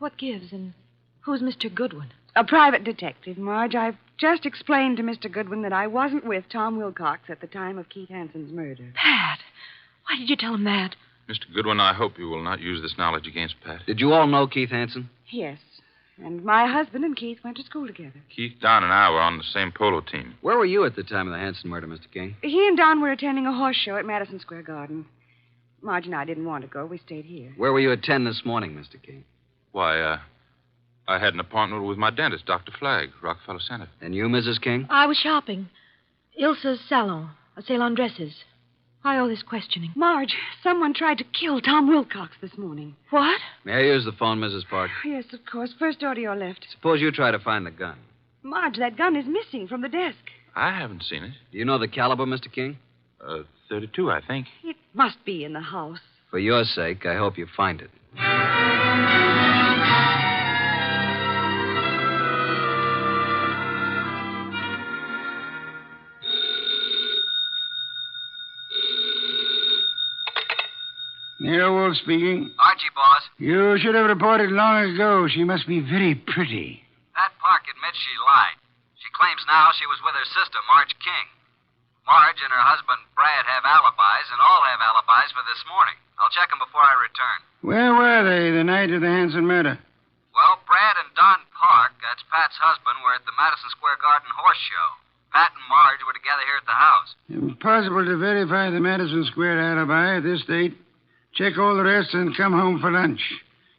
What gives, and who's Mr. Goodwin? A private detective, Marge. I've just explained to Mr. Goodwin that I wasn't with Tom Wilcox at the time of Keith Hansen's murder. Pat, why did you tell him that? Mr. Goodwin, I hope you will not use this knowledge against Pat. Did you all know Keith Hansen? Yes. And my husband and Keith went to school together. Keith, Don, and I were on the same polo team. Where were you at the time of the Hansen murder, Mr. King? He and Don were attending a horse show at Madison Square Garden. Marge and I didn't want to go. We stayed here. Where were you at 10 this morning, Mr. King? Why, I had an appointment with my dentist, Dr. Flagg, Rockefeller Center. And you, Mrs. King? I was shopping. Ilsa's salon, a sale on dresses. Why all this questioning? Marge, someone tried to kill Tom Wilcox this morning. What? May I use the phone, Mrs. Park? Yes, of course. First door to your left. Suppose you try to find the gun. Marge, that gun is missing from the desk. I haven't seen it. Do you know the caliber, Mr. King? 32, I think. It must be in the house. For your sake, I hope you find it. Nero Wolfe speaking. Archie, boss. You should have reported long ago. She must be very pretty. Pat Park admits she lied. She claims now she was with her sister, Marge King. Marge and her husband, Brad, have alibis, and all have alibis for this morning. I'll check them before I return. Where were they the night of the Hansen murder? Well, Brad and Don Park, that's Pat's husband, were at the Madison Square Garden horse show. Pat and Marge were together here at the house. Impossible to verify the Madison Square alibi at this date. Check all the rest and come home for lunch.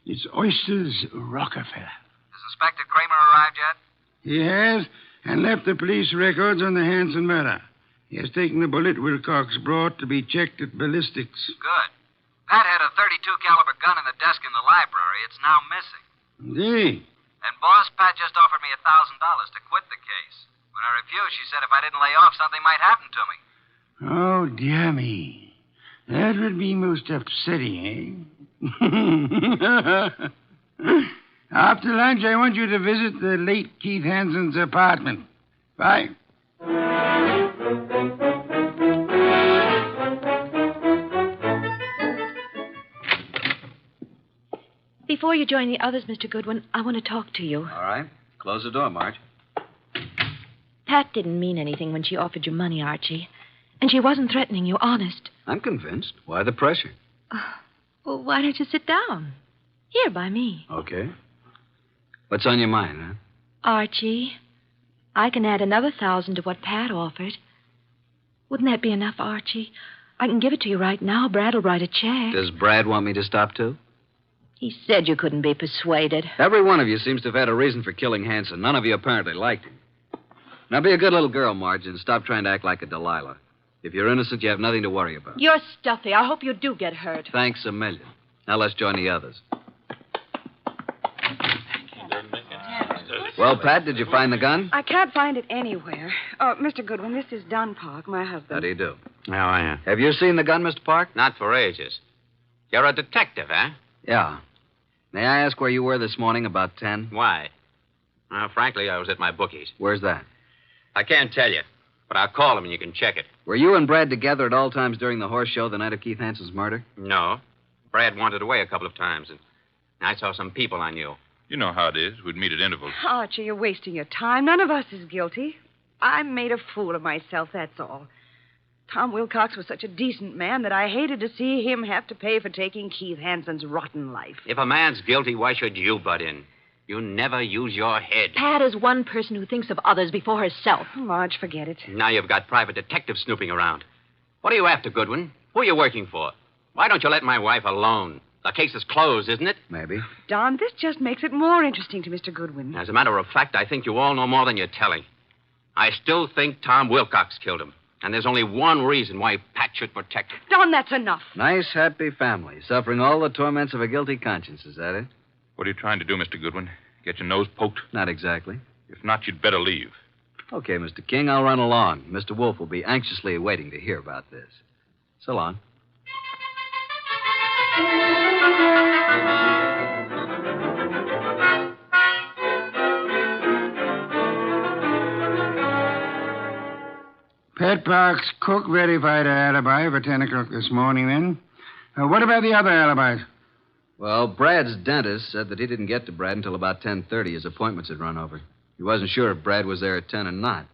It's Oysters Rockefeller. Has Inspector Kramer arrived yet? He has, and left the police records on the Hansen murder. He has taken the bullet Wilcox brought to be checked at ballistics. Good. Pat had a .32 caliber gun in the desk in the library. It's now missing. Indeed. And, boss, Pat just offered me $1,000 to quit the case. When I refused, she said if I didn't lay off, something might happen to me. Oh, dear me. That would be most upsetting, eh? After lunch, I want you to visit the late Keith Hansen's apartment. Bye. Before you join the others, Mr. Goodwin, I want to talk to you. All right. Close the door, Marge. Pat didn't mean anything when she offered you money, Archie. And she wasn't threatening you, honest. I'm convinced. Why the pressure? Well, why don't you sit down? Here, by me. Okay. What's on your mind, huh? Archie, I can add another 1,000 to what Pat offered. Wouldn't that be enough, Archie? I can give it to you right now. Brad will write a check. Does Brad want me to stop, too? He said you couldn't be persuaded. Every one of you seems to have had a reason for killing Hanson. None of you apparently liked him. Now be a good little girl, Marge, and stop trying to act like a Delilah. If you're innocent, you have nothing to worry about. You're stuffy. I hope you do get hurt. Thanks a million. Now let's join the others. Well, Pat, did you find the gun? I can't find it anywhere. Oh, Mr. Goodwin, this is Don Park, my husband. How do you do? How are you? Have you seen the gun, Mr. Park? Not for ages. You're a detective, huh? Yeah. May I ask where you were this morning about 10? Why? Well, frankly, I was at my bookie's. Where's that? I can't tell you, but I'll call him and you can check it. Were you and Brad together at all times during the horse show the night of Keith Hanson's murder? No. Brad wandered away a couple of times, and I saw some people I knew. You know how it is. We'd meet at intervals. Archie, you're wasting your time. None of us is guilty. I made a fool of myself, that's all. Tom Wilcox was such a decent man that I hated to see him have to pay for taking Keith Hanson's rotten life. If a man's guilty, why should you butt in? You never use your head. Pat is one person who thinks of others before herself. Marge, forget it. Now you've got private detectives snooping around. What are you after, Goodwin? Who are you working for? Why don't you let my wife alone? The case is closed, isn't it? Maybe. Don, this just makes it more interesting to Mr. Goodwin. As a matter of fact, I think you all know more than you're telling. I still think Tom Wilcox killed him. And there's only one reason why Pat should protect him. Don, that's enough. Nice, happy family, suffering all the torments of a guilty conscience. Is that it? What are you trying to do, Mr. Goodwin? Get your nose poked? Not exactly. If not, you'd better leave. Okay, Mr. King, I'll run along. Mr. Wolfe will be anxiously waiting to hear about this. So long. Pat Park's cook verified her alibi for 10 o'clock this morning, then. What about the other alibis? Well, Brad's dentist said that he didn't get to Brad until about 10:30. His appointments had run over. He wasn't sure if Brad was there at 10 or not.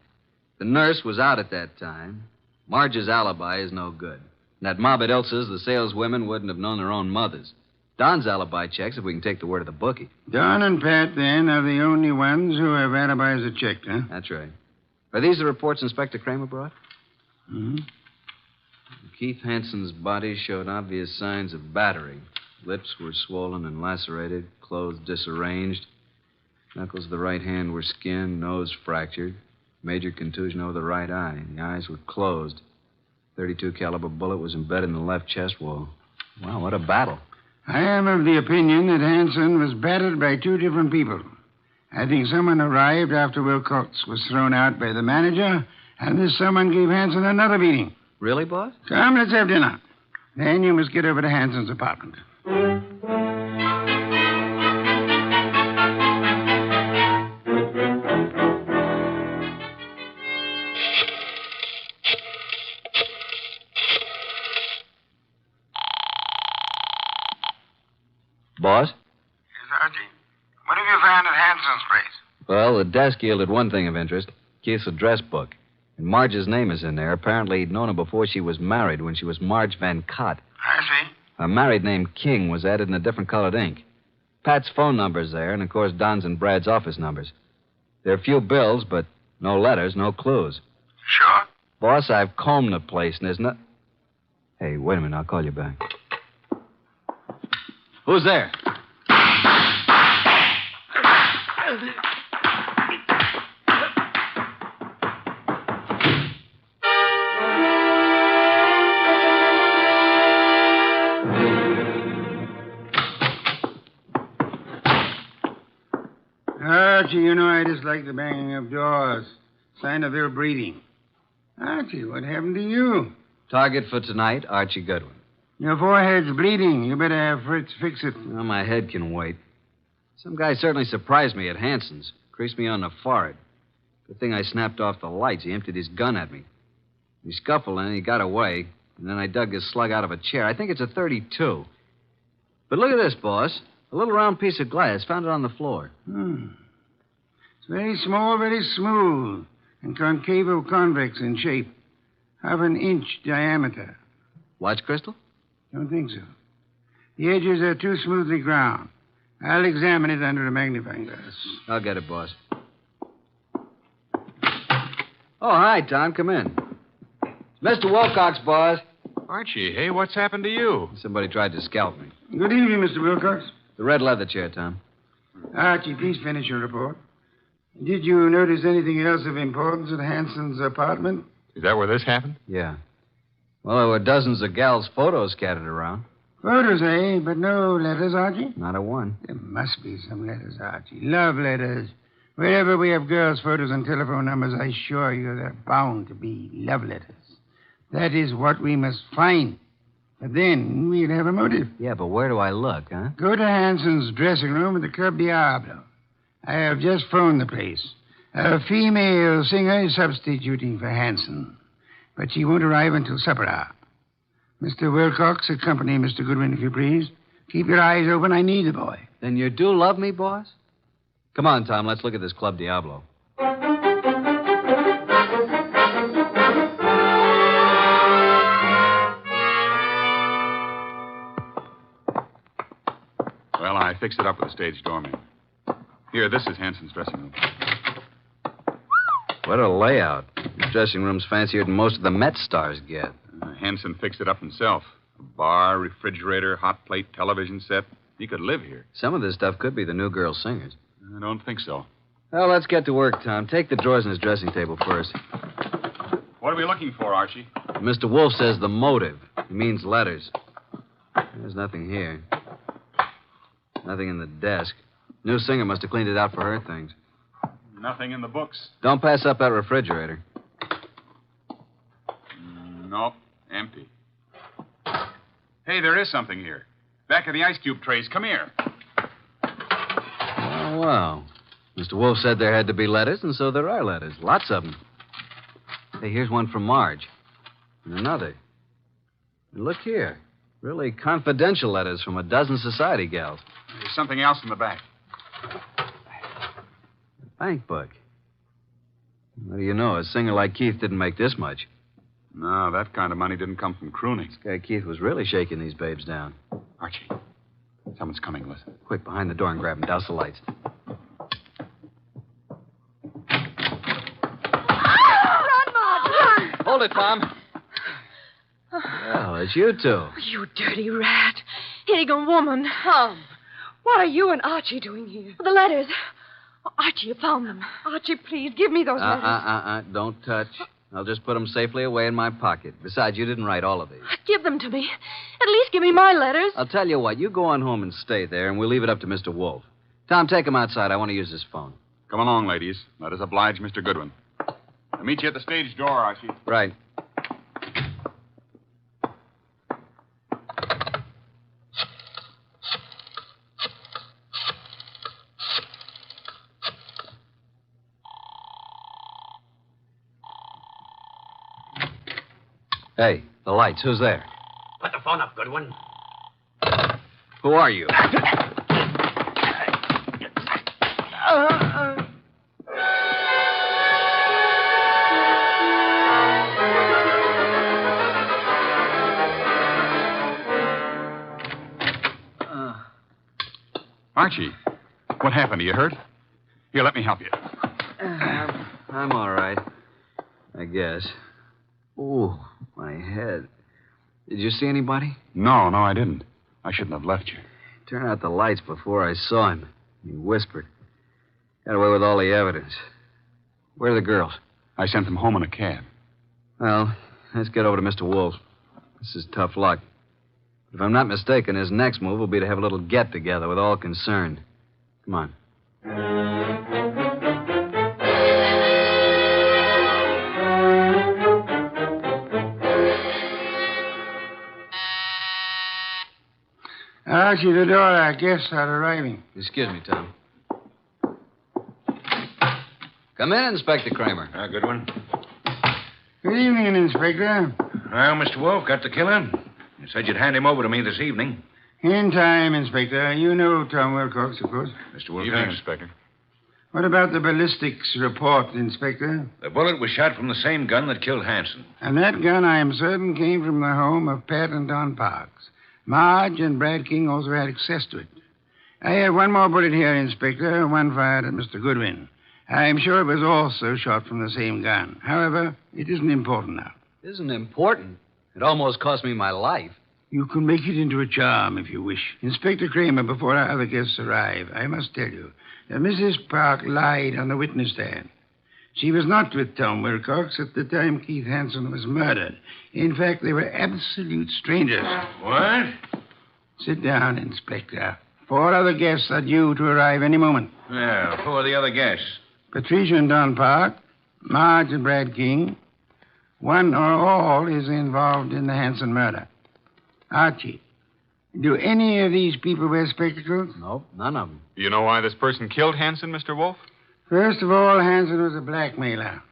The nurse was out at that time. Marge's alibi is no good. And at mob at Ilsa's, the saleswomen wouldn't have known their own mothers. Don's alibi checks if we can take the word of the bookie. Don and Pat, then, are the only ones who have alibis that checked, huh? That's right. Are these the reports Inspector Kramer brought? Mm-hmm. Keith Hanson's body showed obvious signs of battery. Lips were swollen and lacerated, clothes disarranged. Knuckles of the right hand were skinned, nose fractured. Major contusion over the right eye. The eyes were closed. .32 caliber bullet was embedded in the left chest wall. Wow, what a battle. I am of the opinion that Hanson was battered by two different people. I think someone arrived after Wilcox was thrown out by the manager, and this someone gave Hanson another beating. Really, boss? Come, let's have dinner. Then you must get over to Hanson's apartment. Boss? Yes, Archie. What have you found at Hanson's place? Well, the desk yielded one thing of interest. Keith's address book. And Marge's name is in there. Apparently, he'd known her before she was married, when she was Marge Van Cott. I see. A married name King was added in a different colored ink. Pat's phone number's there, and of course Don's and Brad's office numbers. There are a few bills, but no letters, no clues. Sure? Boss, I've combed the place, and there's no... Hey, wait a minute, I'll call you back. Who's there? Archie, you know I dislike the banging of doors. Sign of ill breeding. Archie, what happened to you? Target for tonight, Archie Goodwin. Your forehead's bleeding. You better have Fritz fix it. Well, my head can wait. Some guy certainly surprised me at Hanson's. Creased me on the forehead. Good thing I snapped off the lights. He emptied his gun at me. We scuffled and he got away. And then I dug his slug out of a chair. I think it's a .32. But look at this, boss. A little round piece of glass. Found it on the floor. It's very small, very smooth, and concavo-convex in shape. Half an inch diameter. Watch crystal? Don't think so. The edges are too smoothly ground. I'll examine it under a magnifying glass. I'll get it, boss. Oh, hi, Tom. Come in. It's Mr. Wilcox, boss. Archie, hey, what's happened to you? Somebody tried to scalp me. Good evening, Mr. Wilcox. The red leather chair, Tom. Archie, please finish your report. Did you notice anything else of importance at Hanson's apartment? Is that where this happened? Yeah. Well, there were dozens of gals' photos scattered around. Photos, eh? But no letters, Archie? Not a one. There must be some letters, Archie. Love letters. Wherever we have girls' photos and telephone numbers, I assure you there are bound to be love letters. That is what we must find. But then we'd have a motive. Yeah, but where do I look, huh? Go to Hanson's dressing room at the Club Diablo. I have just phoned the place. A female singer is substituting for Hanson, but she won't arrive until supper hour. Mr. Wilcox, accompany Mr. Goodwin, if you please. Keep your eyes open. I need the boy. Then you do love me, boss? Come on, Tom. Let's look at this Club Diablo. Well, I fixed it up with the stage doorman. Here, this is Hanson's dressing room. What a layout. This dressing room's fancier than most of the Met stars get. Hanson fixed it up himself. A bar, refrigerator, hot plate, television set. He could live here. Some of this stuff could be the new girl singers. I don't think so. Well, let's get to work, Tom. Take the drawers in his dressing table first. What are we looking for, Archie? Mr. Wolfe says the motive. He means letters. There's nothing here. Nothing in the desk. New singer must have cleaned it out for her things. Nothing in the books. Don't pass up that refrigerator. Nope, empty. Hey, there is something here. Back of the ice cube trays. Come here. Oh, wow. Mr. Wolfe said there had to be letters, and so there are letters. Lots of them. Hey, here's one from Marge. And another. And look here. Really confidential letters from a dozen society gals. There's something else in the back. Bank book. What do you know? A singer like Keith didn't make this much. No, that kind of money didn't come from crooning. This guy Keith was really shaking these babes down. Archie, someone's coming. Listen. Quick, behind the door and grab him. Douse the lights. Run, Marge, run! Hold it, Tom. Well, it's you two. You dirty rat. Higgin woman. Tom, what are you and Archie doing here? The letters. Oh, Archie, you found them. Archie, please, give me those letters. Don't touch. I'll just put them safely away in my pocket. Besides, you didn't write all of these. Give them to me. At least give me my letters. I'll tell you what. You go on home and stay there, and we'll leave it up to Mr. Wolfe. Tom, take him outside. I want to use his phone. Come along, ladies. Let us oblige Mr. Goodwin. I'll meet you at the stage door, Archie. Right. Hey, the lights. Who's there? Put the phone up, Goodwin. Who are you? Archie, what happened? Are you hurt? Here, let me help you. I'm all right. I guess. Ooh, my head. Did you see anybody? No, I didn't. I shouldn't have left you. Turn out the lights before I saw him. He whispered. Got away with all the evidence. Where are the girls? I sent them home in a cab. Well, let's get over to Mr. Wolfe. This is tough luck. If I'm not mistaken, his next move will be to have a little get-together with all concerned. Come on. Archie, the door, our guests are arriving. Excuse me, Tom. Come in, Inspector Kramer. Goodwin. Good evening, Inspector. Well, Mr. Wolfe, got the killer? You said you'd hand him over to me this evening. In time, Inspector. You know Tom Wilcox, of course. Mr. Wolfe. Evening, Inspector. What about the ballistics report, Inspector? The bullet was shot from the same gun that killed Hanson. And that gun, I am certain, came from the home of Pat and Don Parks. Marge and Brad King also had access to it. I have one more bullet here, Inspector, one fired at Mr. Goodwin. I'm sure it was also shot from the same gun. However, it isn't important now. Isn't important? It almost cost me my life. You can make it into a charm if you wish. Inspector Kramer, before our other guests arrive, I must tell you that Mrs. Park lied on the witness stand. She was not with Tom Wilcox at the time Keith Hansen was murdered. In fact, they were absolute strangers. What? Sit down, Inspector. 4 other guests are due to arrive any moment. Well, who are the other guests? Patricia and Don Park, Marge and Brad King. One or all is involved in the Hansen murder. Archie, do any of these people wear spectacles? Nope, none of them. Do you know why this person killed Hansen, Mr. Wolfe? First of all, Hansen was a blackmailer.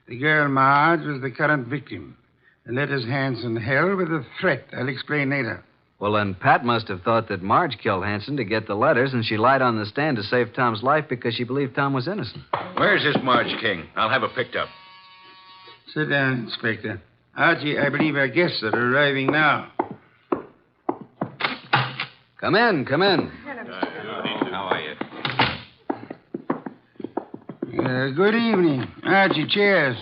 The girl Marge was the current victim. The letters Hansen held were the threat. I'll explain later. Well, then Pat must have thought that Marge killed Hansen to get the letters, and she lied on the stand to save Tom's life because she believed Tom was innocent. Where's this Marge King? I'll have her picked up. Sit down, Inspector. Archie, I believe our guests are arriving now. Come in, come in. How are you? Good evening. Archie, chairs.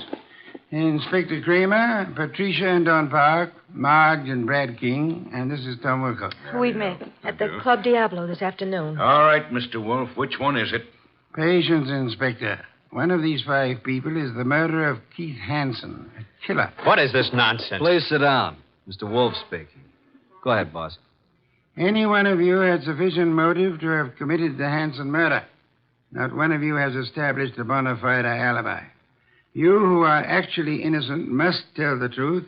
Inspector Kramer, Patricia and Don Park, Marge and Brad King, and this is Tom Wilcox. We've met at the Club Diablo this afternoon. All right, Mr. Wolfe. Which one is it? Patience, Inspector. One of these 5 people is the murderer of Keith Hansen, a killer. What is this nonsense? Please sit down. Mr. Wolfe speaking. Go ahead, boss. Any one of you had sufficient motive to have committed the Hansen murder. Not one of you has established a bona fide alibi. You who are actually innocent must tell the truth,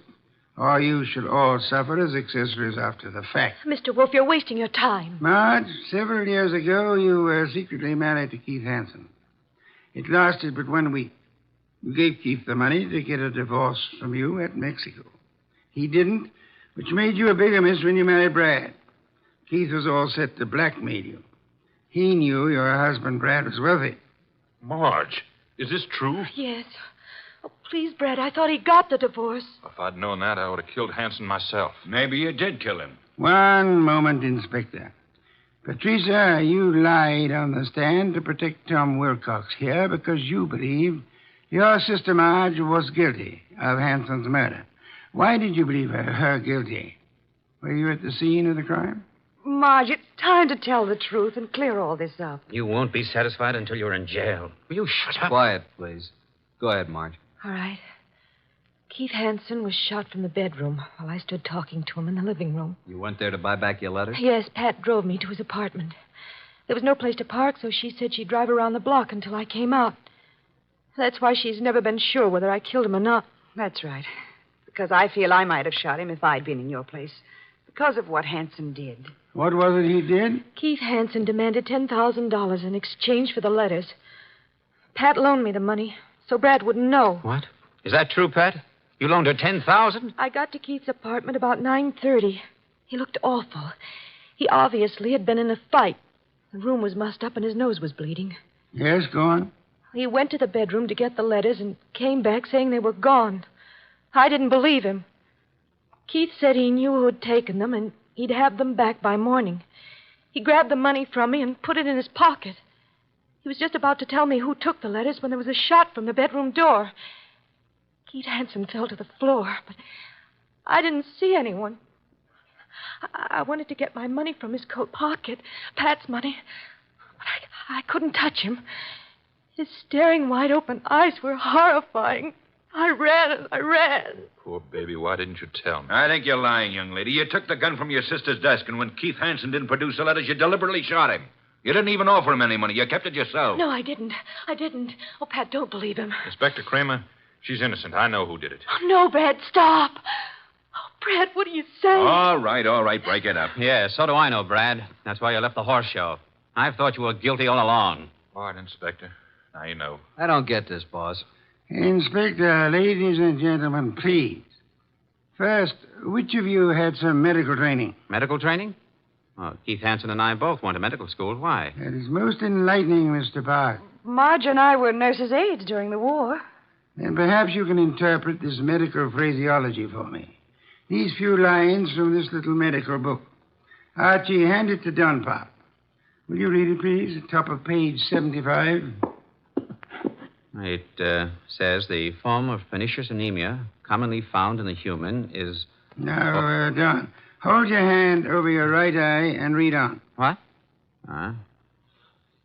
or you shall all suffer as accessories after the fact. Mr. Wolfe, you're wasting your time. Marge, several years ago, you were secretly married to Keith Hansen. It lasted but 1 week. You gave Keith the money to get a divorce from you at Mexico. He didn't, which made you a bigamist when you married Brad. Keith was all set to blackmail you. He knew your husband, Brad, was wealthy. Marge, is this true? Yes. Oh, please, Brad, I thought he got the divorce. If I'd known that, I would have killed Hansen myself. Maybe you did kill him. One moment, Inspector. Patricia, you lied on the stand to protect Tom Wilcox here because you believed your sister Marge was guilty of Hansen's murder. Why did you believe her guilty? Were you at the scene of the crime? Marge, it's time to tell the truth and clear all this up. You won't be satisfied until you're in jail. Will you shut up? Quiet, please. Go ahead, Marge. All right. Keith Hansen was shot from the bedroom while I stood talking to him in the living room. You went there to buy back your letters? Yes, Pat drove me to his apartment. There was no place to park, so she said she'd drive around the block until I came out. That's why she's never been sure whether I killed him or not. That's right. Because I feel I might have shot him if I'd been in your place. Because of what Hansen did. What was it he did? Keith Hansen demanded $10,000 in exchange for the letters. Pat loaned me the money, so Brad wouldn't know. What? Is that true, Pat? You loaned her $10,000? I got to Keith's apartment about 9:30. He looked awful. He obviously had been in a fight. The room was mussed up and his nose was bleeding. Yes, go on. He went to the bedroom to get the letters and came back saying they were gone. I didn't believe him. Keith said he knew who had taken them and he'd have them back by morning. He grabbed the money from me and put it in his pocket. He was just about to tell me who took the letters when there was a shot from the bedroom door. Keith Hansen fell to the floor, but I didn't see anyone. I wanted to get my money from his coat pocket, Pat's money, but I couldn't touch him. His staring, wide-open eyes were horrifying. I ran. Poor baby, why didn't you tell me? I think you're lying, young lady. You took the gun from your sister's desk, and when Keith Hansen didn't produce the letters, you deliberately shot him. You didn't even offer him any money. You kept it yourself. No, I didn't. Oh, Pat, don't believe him. Inspector Kramer, she's innocent. I know who did it. Oh, no, Brad, stop. Oh, Brad, what are you saying? All right. Break it up. Yeah, so do I know, Brad. That's why you left the horse show. I've thought you were guilty all along. All right, Inspector. Now you know. I don't get this, boss. Inspector, ladies and gentlemen, please. First, which of you had some medical training? Medical training? Well, Keith Hansen and I both went to medical school. Why? That is most enlightening, Mr. Park. Marge and I were nurses' aides during the war. Then perhaps you can interpret this medical phraseology for me. These few lines from this little medical book. Archie, hand it to Don Park. Will you read it, please? Top of page 75. It says the form of pernicious anemia commonly found in the human is... Now, Don, hold your hand over your right eye and read on. What?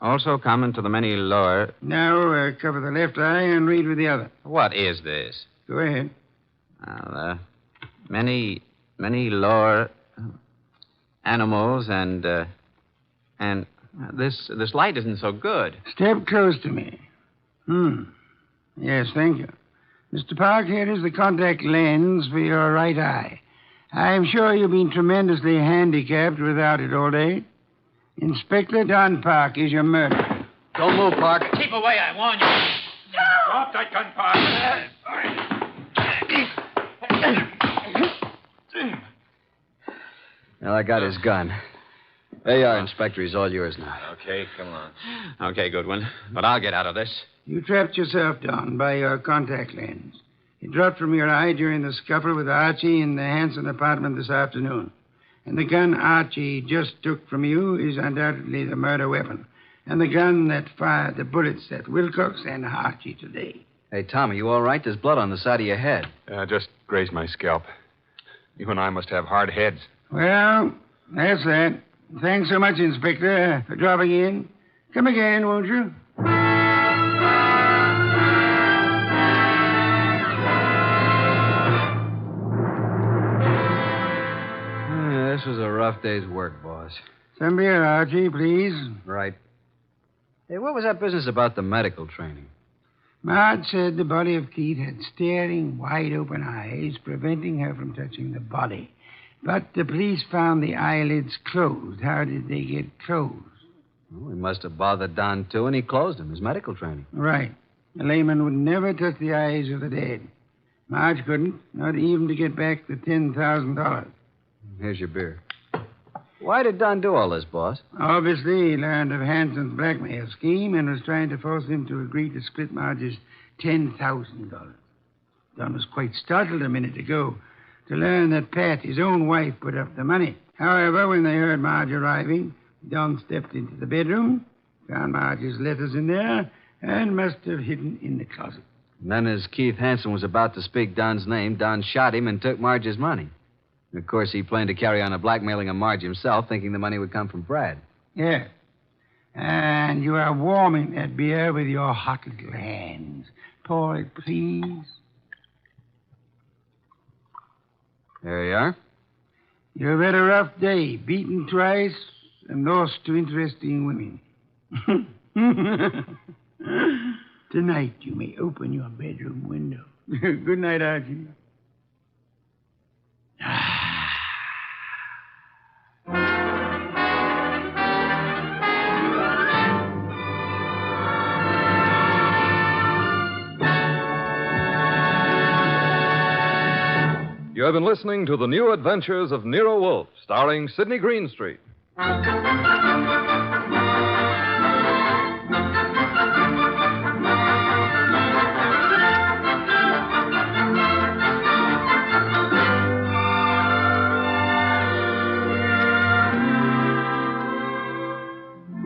Also common to the many lower... Now, cover the left eye and read with the other. What is this? Go ahead. Well, many lower animals and this light isn't so good. Step close to me. Yes, thank you. Mr. Park, here is the contact lens for your right eye. I'm sure you've been tremendously handicapped without it all day. Inspector Don Park is your murderer. Don't move, Park. Keep away, I warn you. Drop that gun, Park. Well, I got his gun. There you are, Inspector. He's all yours now. Okay, come on. Okay, Goodwin. But I'll get out of this. You trapped yourself, Don, by your contact lens. It dropped from your eye during the scuffle with Archie in the Hanson apartment this afternoon. And the gun Archie just took from you is undoubtedly the murder weapon. And the gun that fired the bullets at Wilcox and Archie today. Hey, Tom, are you all right? There's blood on the side of your head. Just grazed my scalp. You and I must have hard heads. Well, that's that. Thanks so much, Inspector, for dropping in. Come again, won't you? This was a rough day's work, boss. Some beer, Archie, please. Right. Hey, what was that business about the medical training? Marge said the body of Keith had staring, wide-open eyes, preventing her from touching the body. But the police found the eyelids closed. How did they get closed? Well, he must have bothered Don, too, and he closed him. His medical training. Right. A layman would never touch the eyes of the dead. Marge couldn't, not even to get back the $10,000. Here's your beer. Why did Don do all this, boss? Obviously, he learned of Hanson's blackmail scheme and was trying to force him to agree to split Marge's $10,000. Don was quite startled a minute ago to learn that Pat, his own wife, put up the money. However, when they heard Marge arriving, Don stepped into the bedroom, found Marge's letters in there, and must have hidden in the closet. And then as Keith Hanson was about to speak Don's name, Don shot him and took Marge's money. Of course, he planned to carry on a blackmailing of Marge himself, thinking the money would come from Brad. Yeah. And you are warming that beer with your hot little hands. Pour it, please. There you are. You've had a rough day, beaten twice and lost to interesting women. Tonight, you may open your bedroom window. Good night, Archie. You have been listening to The New Adventures of Nero Wolfe, starring Sidney Greenstreet.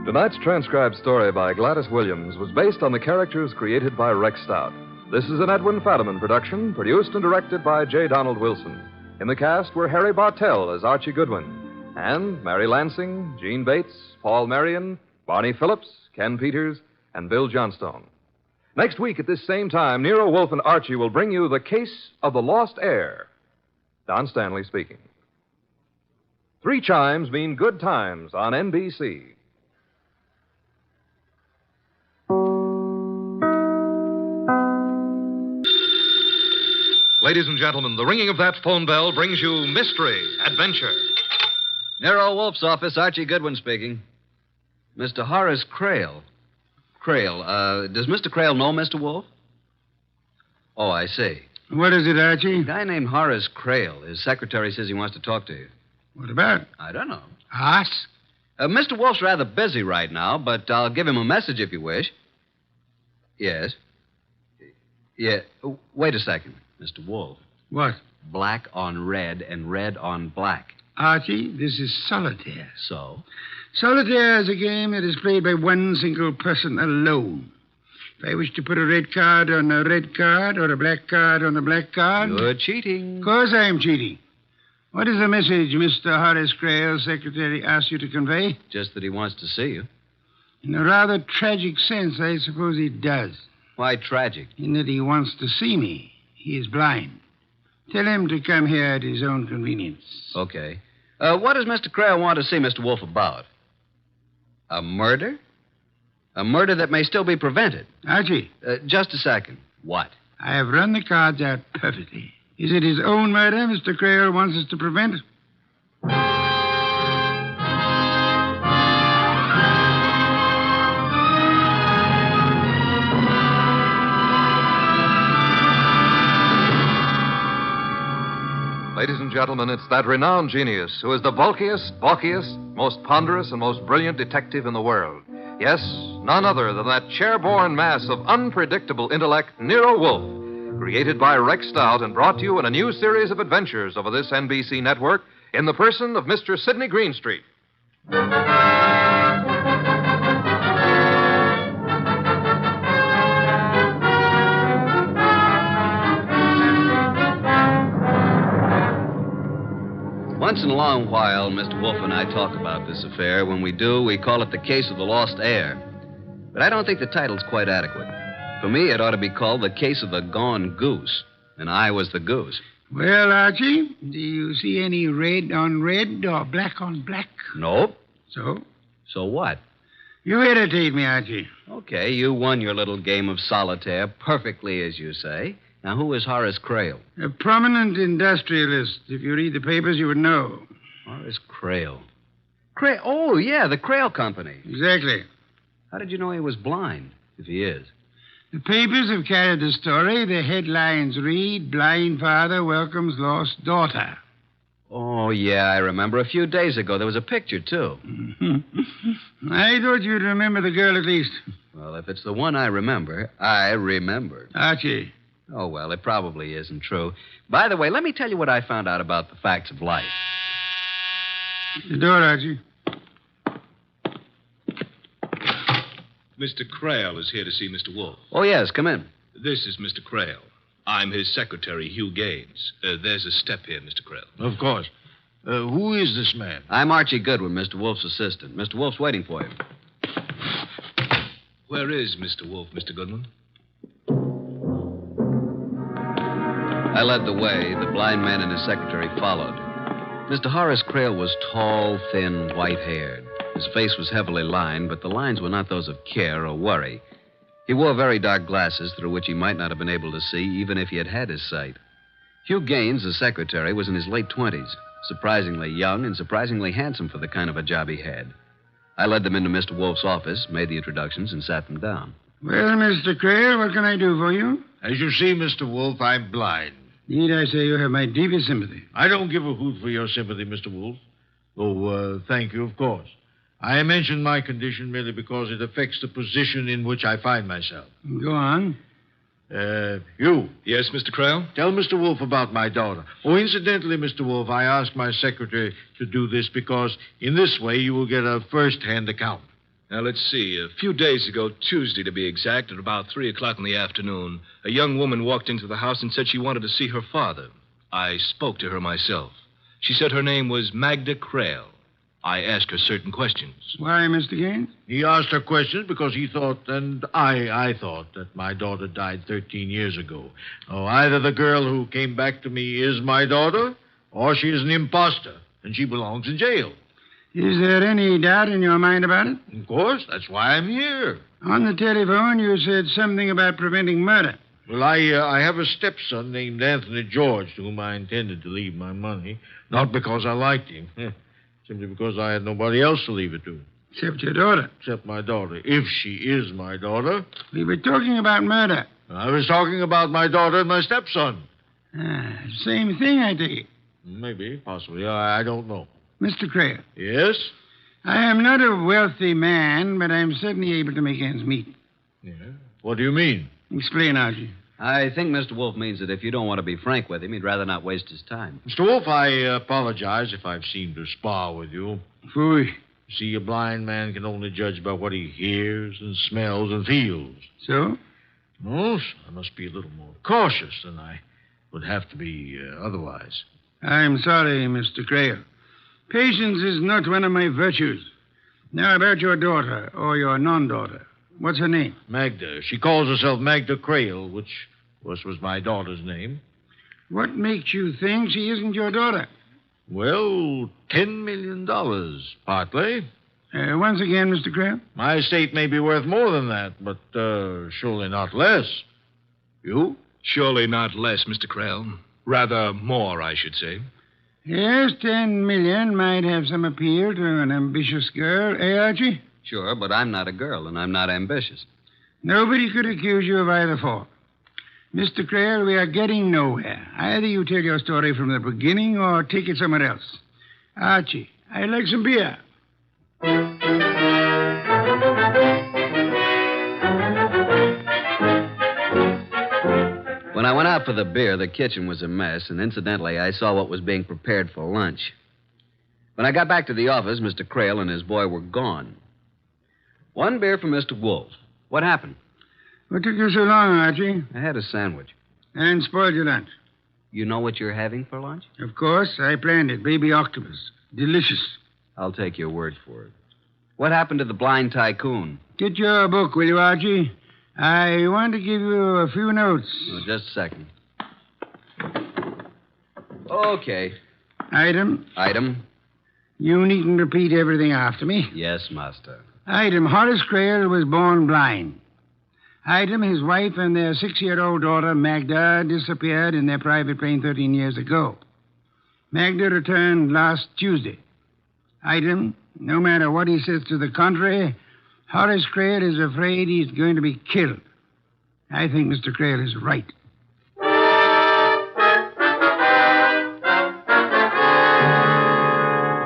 Tonight's transcribed story by Gladys Williams was based on the characters created by Rex Stout. This is an Edwin Fadiman production, produced and directed by J. Donald Wilson. In the cast were Harry Bartell as Archie Goodwin, and Mary Lansing, Gene Bates, Paul Marion, Barney Phillips, Ken Peters, and Bill Johnstone. Next week at this same time, Nero Wolfe and Archie will bring you The Case of the Lost Heir. Don Stanley speaking. 3 chimes mean good times on NBC. Ladies and gentlemen, the ringing of that phone bell brings you mystery, adventure. Nero Wolfe's office, Archie Goodwin speaking. Mr. Horace Crail. Does Mr. Crail know Mr. Wolfe? Oh, I see. What is it, Archie? A guy named Horace Crail. His secretary says he wants to talk to you. What about? I don't know. Us? Mr. Wolfe's rather busy right now, but I'll give him a message if you wish. Yes. Yeah. Wait a second, Mr. Wolfe. What? Black on red and red on black. Archie, this is solitaire. So? Solitaire is a game that is played by one single person alone. If I wish to put a red card on a red card or a black card on a black card... You're cheating. Of course I am cheating. What is the message Mr. Horace Crail, secretary, asked you to convey? Just that he wants to see you. In a rather tragic sense, I suppose he does. Why tragic? In that he wants to see me. He is blind. Tell him to come here at his own convenience. Okay. What does Mr. Crail want to see Mr. Wolfe about? A murder? A murder that may still be prevented. Archie. Just a second. What? I have run the cards out perfectly. Is it his own murder Mr. Crail wants us to prevent? Ladies and gentlemen, it's that renowned genius who is the bulkiest, most ponderous, and most brilliant detective in the world. Yes, none other than that chair-borne mass of unpredictable intellect, Nero Wolfe, created by Rex Stout and brought to you in a new series of adventures over this NBC network in the person of Mr. Sidney Greenstreet. Once in a long while, Mr. Wolfe and I talk about this affair. When we do, we call it the case of the lost heir. But I don't think the title's quite adequate. For me, it ought to be called the case of the gone goose. And I was the goose. Well, Archie, do you see any red on red or black on black? Nope. So? So what? You irritate me, Archie. Okay, you won your little game of solitaire perfectly, as you say. Now, who is Horace Crail? A prominent industrialist. If you read the papers, you would know. Horace Crail. Crail? Oh, yeah, the Crail Company. Exactly. How did you know he was blind, if he is? The papers have carried the story. The headlines read, Blind Father Welcomes Lost Daughter. Oh, yeah, I remember. A few days ago, there was a picture, too. I thought you'd remember the girl at least. Well, if it's the one I remember, I remember. Archie. Oh, well, it probably isn't true. By the way, let me tell you what I found out about the facts of life. The door, Archie. Mr. Crail is here to see Mr. Wolfe. Oh, yes, come in. This is Mr. Crail. I'm his secretary, Hugh Gaines. There's a step here, Mr. Crail. Of course. Who is this man? I'm Archie Goodwin, Mr. Wolfe's assistant. Mr. Wolfe's waiting for you. Where is Mr. Wolfe, Mr. Goodwin? I led the way. The blind man and his secretary followed. Mr. Horace Crail was tall, thin, white-haired. His face was heavily lined, but the lines were not those of care or worry. He wore very dark glasses through which he might not have been able to see, even if he had had his sight. Hugh Gaines, the secretary, was in his late 20s, surprisingly young and surprisingly handsome for the kind of a job he had. I led them into Mr. Wolfe's office, made the introductions, and sat them down. Well, Mr. Crail, what can I do for you? As you see, Mr. Wolfe, I'm blind. Need I say you have my deepest sympathy? I don't give a hoot for your sympathy, Mr. Wolfe. Oh, thank you, of course. I mention my condition merely because it affects the position in which I find myself. Go on. You. Yes, Mr. Crail? Tell Mr. Wolfe about my daughter. Oh, incidentally, Mr. Wolfe, I asked my secretary to do this because in this way you will get a first-hand account. Now, let's see. A few days ago, Tuesday to be exact, at about 3 o'clock in the afternoon, a young woman walked into the house and said she wanted to see her father. I spoke to her myself. She said her name was Magda Crail. I asked her certain questions. Why, Mr. Gaines? He asked her questions because he thought, and I thought, that my daughter died 13 years ago. Oh, either the girl who came back to me is my daughter, or she is an imposter, and she belongs in jail. Is there any doubt in your mind about it? Of course. That's why I'm here. On the telephone, you said something about preventing murder. Well, I have a stepson named Anthony George to whom I intended to leave my money. Not because I liked him. Simply because I had nobody else to leave it to. Except your daughter. Except my daughter. If she is my daughter. We were talking about murder. I was talking about my daughter and my stepson. Same thing, I take it. Maybe, possibly. I don't know. Mr. Crail. Yes? I am not a wealthy man, but I'm certainly able to make ends meet. Yeah? What do you mean? Explain, Archie. I think Mr. Wolfe means that if you don't want to be frank with him, he'd rather not waste his time. Mr. Wolfe, I apologize if I've seemed to spar with you. Fooey. See, a blind man can only judge by what he hears and smells and feels. So? No, I must be a little more cautious than I would have to be otherwise. I'm sorry, Mr. Crail. Patience is not one of my virtues. Now, about your daughter, or your non-daughter. What's her name? Magda. She calls herself Magda Crail, which was my daughter's name. What makes you think she isn't your daughter? Well, $10 million, partly. Once again, Mr. Crail? My estate may be worth more than that, but surely not less. You? Surely not less, Mr. Krell. Rather more, I should say. Yes, 10 million might have some appeal to an ambitious girl, eh, Archie? Sure, but I'm not a girl, and I'm not ambitious. Nobody could accuse you of either fault. Mr. Crail, we are getting nowhere. Either you tell your story from the beginning or take it somewhere else. Archie, I'd like some beer. When I went out for the beer, the kitchen was a mess, and incidentally, I saw what was being prepared for lunch. When I got back to the office, Mr. Crail and his boy were gone. One beer for Mr. Wolfe. What happened? What took you so long, Archie? I had a sandwich. And spoiled your lunch. You know what you're having for lunch? Of course. I planned it. Baby octopus. Delicious. I'll take your word for it. What happened to the blind tycoon? Get your book, will you, Archie? I want to give you a few notes. Oh, just a second. Okay. Item. You needn't repeat everything after me. Yes, master. Item. Horace Crail was born blind. Item. His wife and their 6-year-old daughter, Magda, disappeared in their private plane 13 years ago. Magda returned last Tuesday. Item. No matter what he says to the contrary, Horace Crail is afraid he's going to be killed. I think Mr. Crail is right.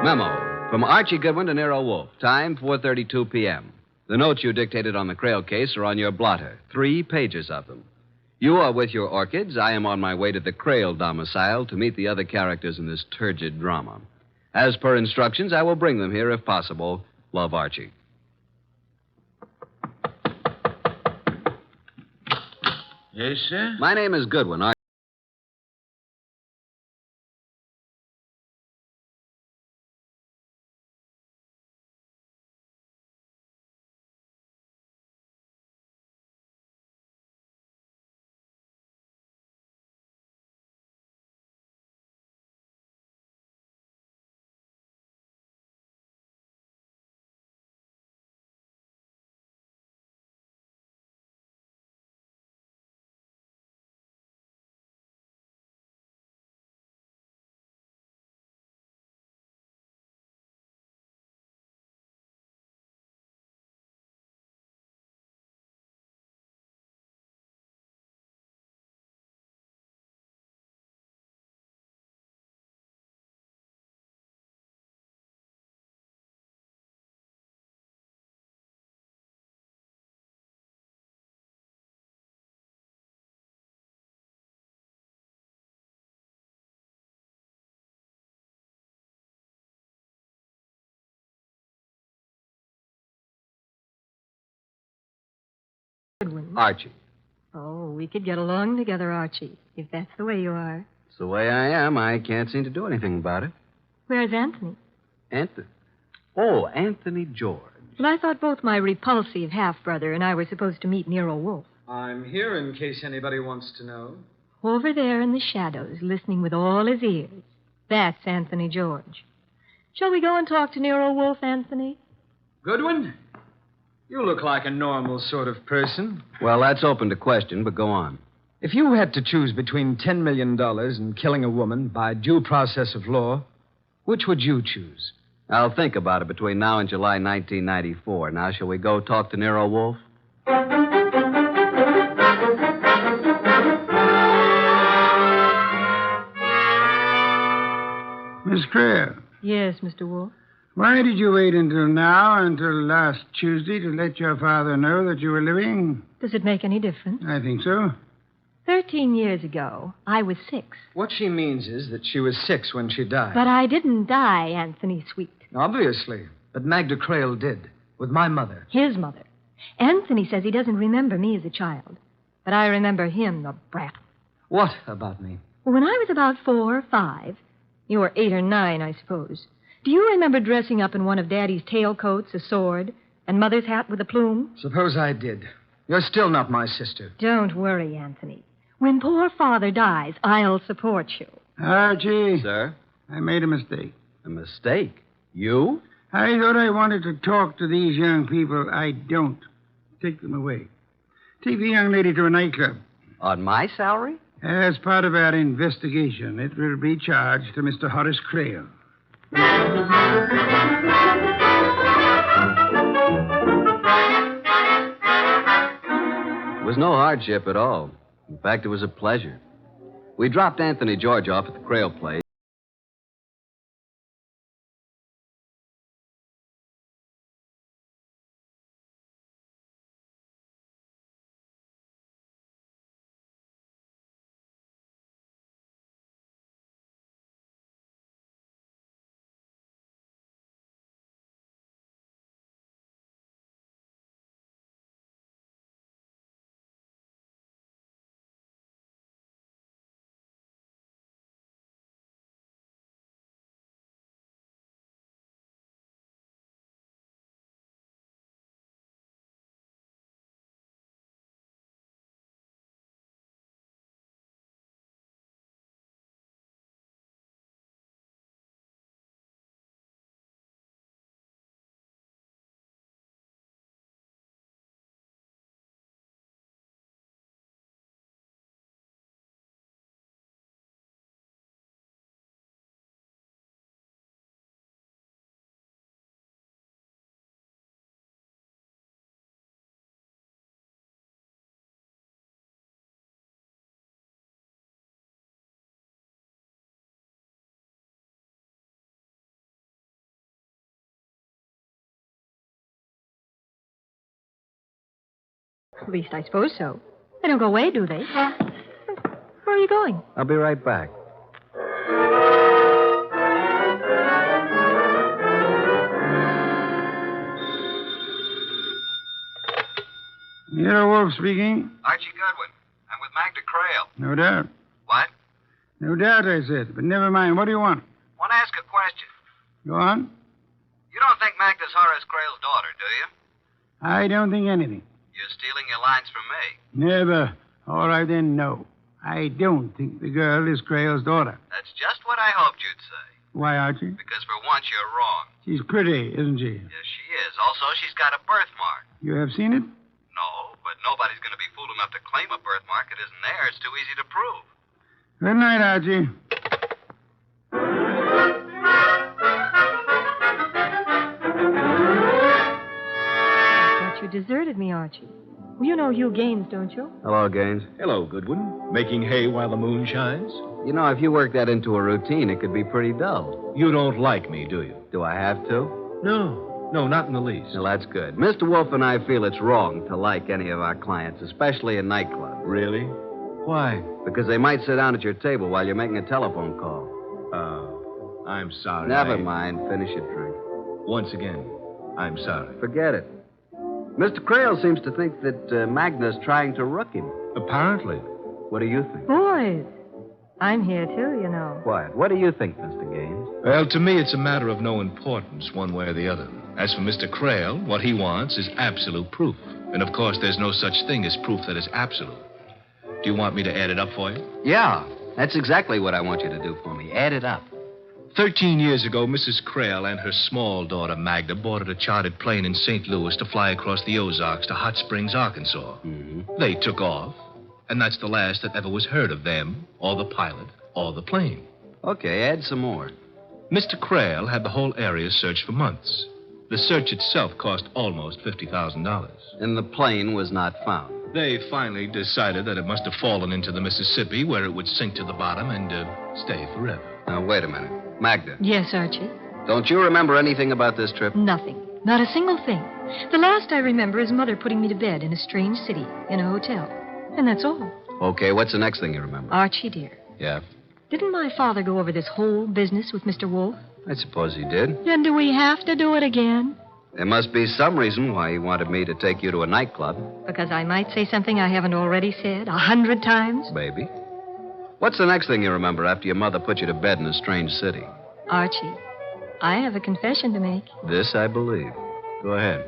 Memo. From Archie Goodwin to Nero Wolfe. Time, 4:32 p.m. The notes you dictated on the Crail case are on your blotter. 3 pages of them. You are with your orchids. I am on my way to the Crail domicile to meet the other characters in this turgid drama. As per instructions, I will bring them here if possible. Love, Archie. Yes, sir? My name is Goodwin. Archie. Oh, we could get along together, Archie, if that's the way you are. It's the way I am. I can't seem to do anything about it. Where's Anthony? Anthony? Oh, Anthony George. Well, I thought both my repulsive half-brother and I were supposed to meet Nero Wolfe. I'm here in case anybody wants to know. Over there in the shadows, listening with all his ears. That's Anthony George. Shall we go and talk to Nero Wolfe, Anthony? Goodwin? You look like a normal sort of person. Well, that's open to question, but go on. If you had to choose between $10 million and killing a woman by due process of law, which would you choose? I'll think about it between now and July 1994. Now, shall we go talk to Nero Wolfe? Miss Crail. Yes, Mr. Wolfe. Why did you wait until last Tuesday to let your father know that you were living? Does it make any difference? I think so. 13 years ago, I was 6. What she means is that she was 6 when she died. But I didn't die, Anthony Sweet. Obviously. But Magda Crale did. With my mother. His mother. Anthony says he doesn't remember me as a child. But I remember him, the brat. What about me? When I was about 4 or 5, you were 8 or 9, I suppose. Do you remember dressing up in one of Daddy's tailcoats, a sword, and Mother's hat with a plume? Suppose I did. You're still not my sister. Don't worry, Anthony. When poor Father dies, I'll support you. Archie. Sir? I made a mistake. A mistake? You? I thought I wanted to talk to these young people. I don't. Take them away. Take the young lady to a nightclub. On my salary? As part of our investigation, it will be charged to Mr. Horace Crale. It was no hardship at all. In fact, it was a pleasure. We dropped Anthony George off at the Crale place. At least I suppose so. They don't go away, do they? Where are you going? I'll be right back. Nero Wolfe speaking. Archie Goodwin. I'm with Magda Crale. No doubt. What? No doubt, I said. But never mind. What do you want? Want to ask a question. Go on. You don't think Magda's Horace Crale's daughter, do you? I don't think anything. You're stealing your lines from me. Never. All right, then, no. I don't think the girl is Crale's daughter. That's just what I hoped you'd say. Why, Archie? Because for once you're wrong. She's pretty, isn't she? Yes, she is. Also, she's got a birthmark. You have seen it? No, but nobody's going to be fool enough to claim a birthmark that isn't there. It's too easy to prove. Good night, Archie. You deserted me, Archie. Well, you know Hugh Gaines, don't you? Hello, Gaines. Hello, Goodwin. Making hay while the moon shines? You know, if you work that into a routine, it could be pretty dull. You don't like me, do you? Do I have to? No, not in the least. Well, that's good. Mr. Wolfe and I feel it's wrong to like any of our clients, especially in nightclubs. Really? Why? Because they might sit down at your table while you're making a telephone call. Oh, I'm sorry. Never mind. Finish your drink. Once again, I'm sorry. Forget it. Mr. Crale seems to think that Magda's trying to rook him. Apparently. What do you think? Boys, I'm here too, you know. Quiet. What do you think, Mr. Gaines? Well, to me, it's a matter of no importance, one way or the other. As for Mr. Crale, what he wants is absolute proof. And, of course, there's no such thing as proof that is absolute. Do you want me to add it up for you? Yeah, that's exactly what I want you to do for me. Add it up. 13 years ago, Mrs. Crale and her small daughter, Magda, boarded a chartered plane in St. Louis to fly across the Ozarks to Hot Springs, Arkansas. Mm-hmm. They took off, and that's the last that ever was heard of them, or the pilot, or the plane. Okay, add some more. Mr. Crale had the whole area searched for months. The search itself cost almost $50,000. And the plane was not found. They finally decided that it must have fallen into the Mississippi, where it would sink to the bottom and stay forever. Now, wait a minute. Magda. Yes, Archie? Don't you remember anything about this trip? Nothing. Not a single thing. The last I remember is Mother putting me to bed in a strange city, in a hotel. And that's all. Okay, what's the next thing you remember? Archie, dear, Yeah, didn't my father go over this whole business with Mr. Wolfe? I suppose he did. Then do we have to do it again? There must be some reason why he wanted me to take you to a nightclub. Because I might say something I haven't already said 100 times? Maybe. What's the next thing you remember after your mother put you to bed in a strange city? Archie, I have a confession to make. This I believe. Go ahead.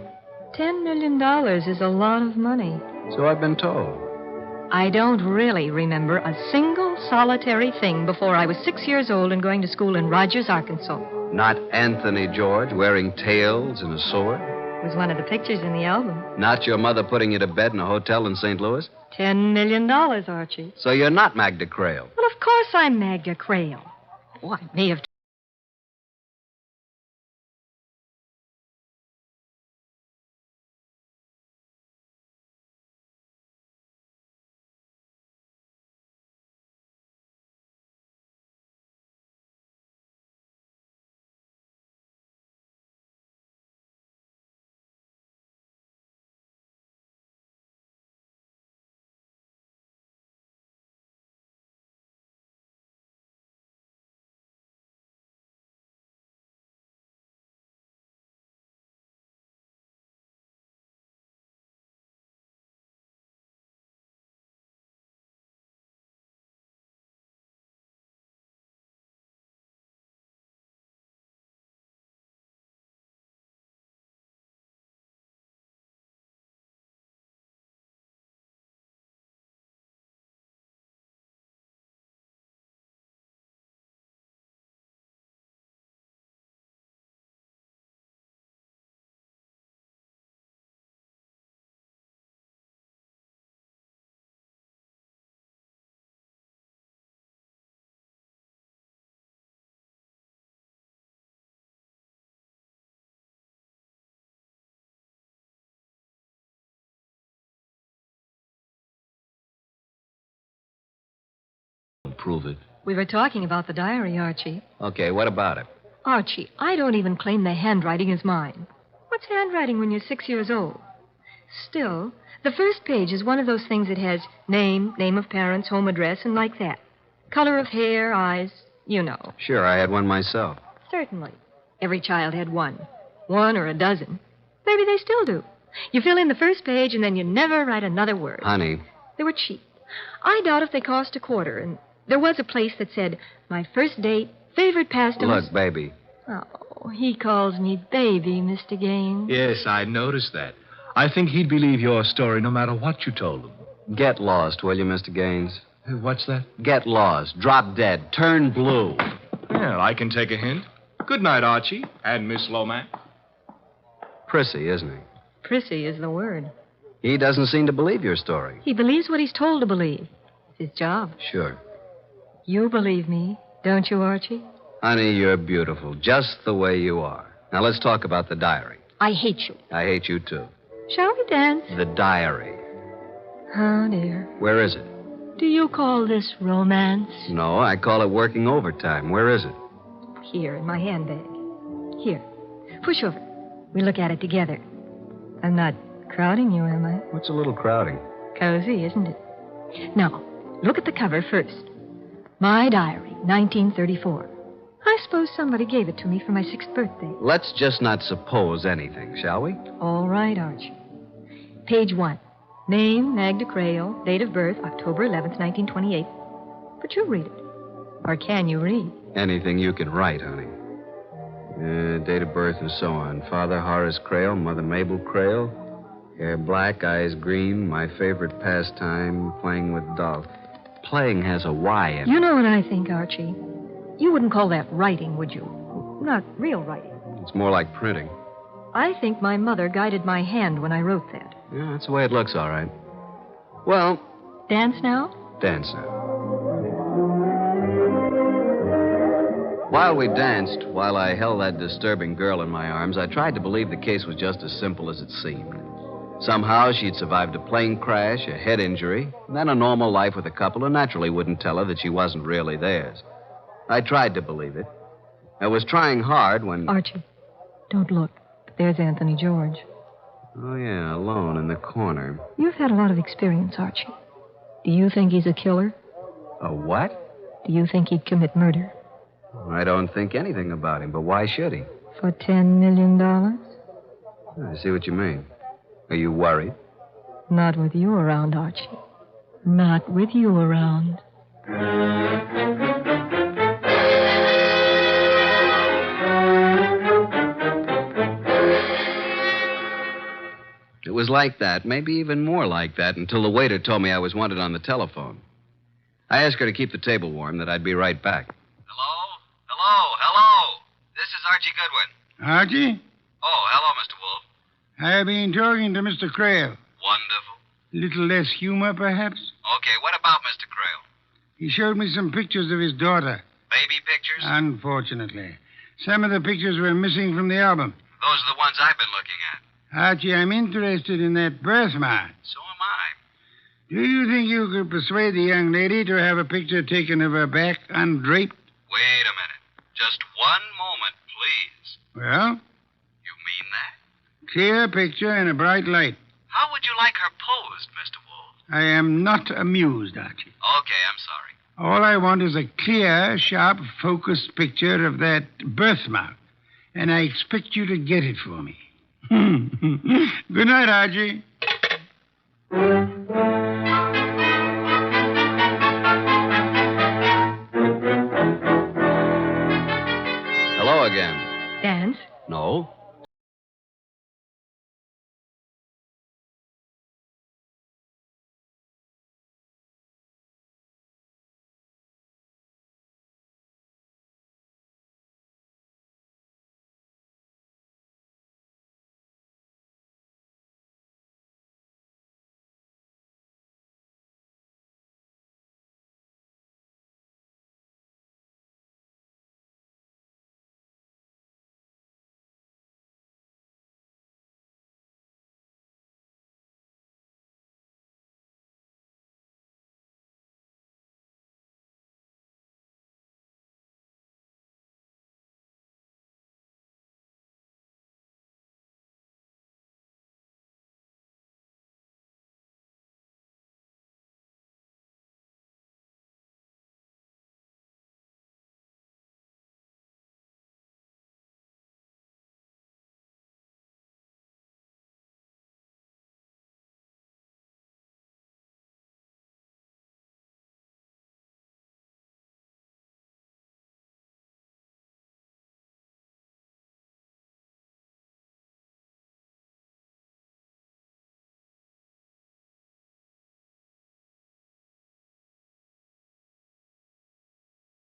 $10 million is a lot of money. So I've been told. I don't really remember a single solitary thing before I was 6 years old and going to school in Rogers, Arkansas. Not Anthony George wearing tails and a sword? It was one of the pictures in the album. Not your mother putting you to bed in a hotel in St. Louis? $10 million, Archie. So you're not Magda Crale? Well, of course I'm Magda Crale. Oh, I may have... Prove it. We were talking about the diary, Archie. Okay, what about it? Archie, I don't even claim the handwriting is mine. What's handwriting when you're 6 years old? Still, the first page is one of those things that has name, name of parents, home address, and like that. Color of hair, eyes, you know. Sure, I had one myself. Certainly. Every child had one. One or a dozen. Maybe they still do. You fill in the first page, and then you never write another word. Honey. They were cheap. I doubt if they cost a quarter, and there was a place that said, my first date, favorite pastime. Look, baby. Oh, he calls me baby, Mr. Gaines. Yes, I noticed that. I think he'd believe your story no matter what you told him. Get lost, will you, Mr. Gaines? What's that? Get lost. Drop dead. Turn blue. Well, I can take a hint. Good night, Archie. And Miss Lomax. Prissy, isn't he? Prissy is the word. He doesn't seem to believe your story. He believes what he's told to believe. It's his job. Sure. You believe me, don't you, Archie? Honey, you're beautiful, just the way you are. Now, let's talk about the diary. I hate you. I hate you, too. Shall we dance? The diary. Oh, dear. Where is it? Do you call this romance? No, I call it working overtime. Where is it? Here, in my handbag. Here. Push over. We look at it together. I'm not crowding you, am I? What's a little crowding? Cozy, isn't it? Now, look at the cover first. My diary, 1934. I suppose somebody gave it to me for my 6th birthday. Let's just not suppose anything, shall we? All right, Archie. Page 1. Name, Magda Crale. Date of birth, October 11th, 1928. But you read it. Or can you read? Anything you can write, honey. Date of birth and so on. Father Horace Crale, Mother Mabel Crale. Hair black, eyes green. My favorite pastime, playing with dolls. Playing has a Y in it. You know what I think, Archie? You wouldn't call that writing, would you? Not real writing. It's more like printing. I think my mother guided my hand when I wrote that. Yeah, that's the way it looks, all right. Well... Dance now? Dance now. While we danced, while I held that disturbing girl in my arms, I tried to believe the case was just as simple as it seemed. Somehow she'd survived a plane crash, a head injury, and then a normal life with a couple who naturally wouldn't tell her that she wasn't really theirs. I tried to believe it. I was trying hard when... Archie, don't look. There's Anthony George. Oh, yeah, alone in the corner. You've had a lot of experience, Archie. Do you think he's a killer? A what? Do you think he'd commit murder? I don't think anything about him, but why should he? For $10 million? I see what you mean. Are you worried? Not with you around, Archie. Not with you around. It was like that, maybe even more like that, until the waiter told me I was wanted on the telephone. I asked her to keep the table warm, that I'd be right back. Hello. This is Archie Goodwin. Archie? Oh, hello, Mr. Wolfe. I've been talking to Mr. Crail. Wonderful. Little less humor, perhaps? Okay, what about Mr. Crail? He showed me some pictures of his daughter. Baby pictures? Unfortunately. Some of the pictures were missing from the album. Those are the ones I've been looking at. Archie, I'm interested in that birthmark. So am I. Do you think you could persuade the young lady to have a picture taken of her back undraped? Wait a minute. Just one moment, please. Well? You mean that? Clear picture in a bright light. How would you like her posed, Mr. Wolfe? I am not amused, Archie. Okay, I'm sorry. All I want is a clear, sharp, focused picture of that birthmark. And I expect you to get it for me. Good night, Archie. Hello again. Dance? No.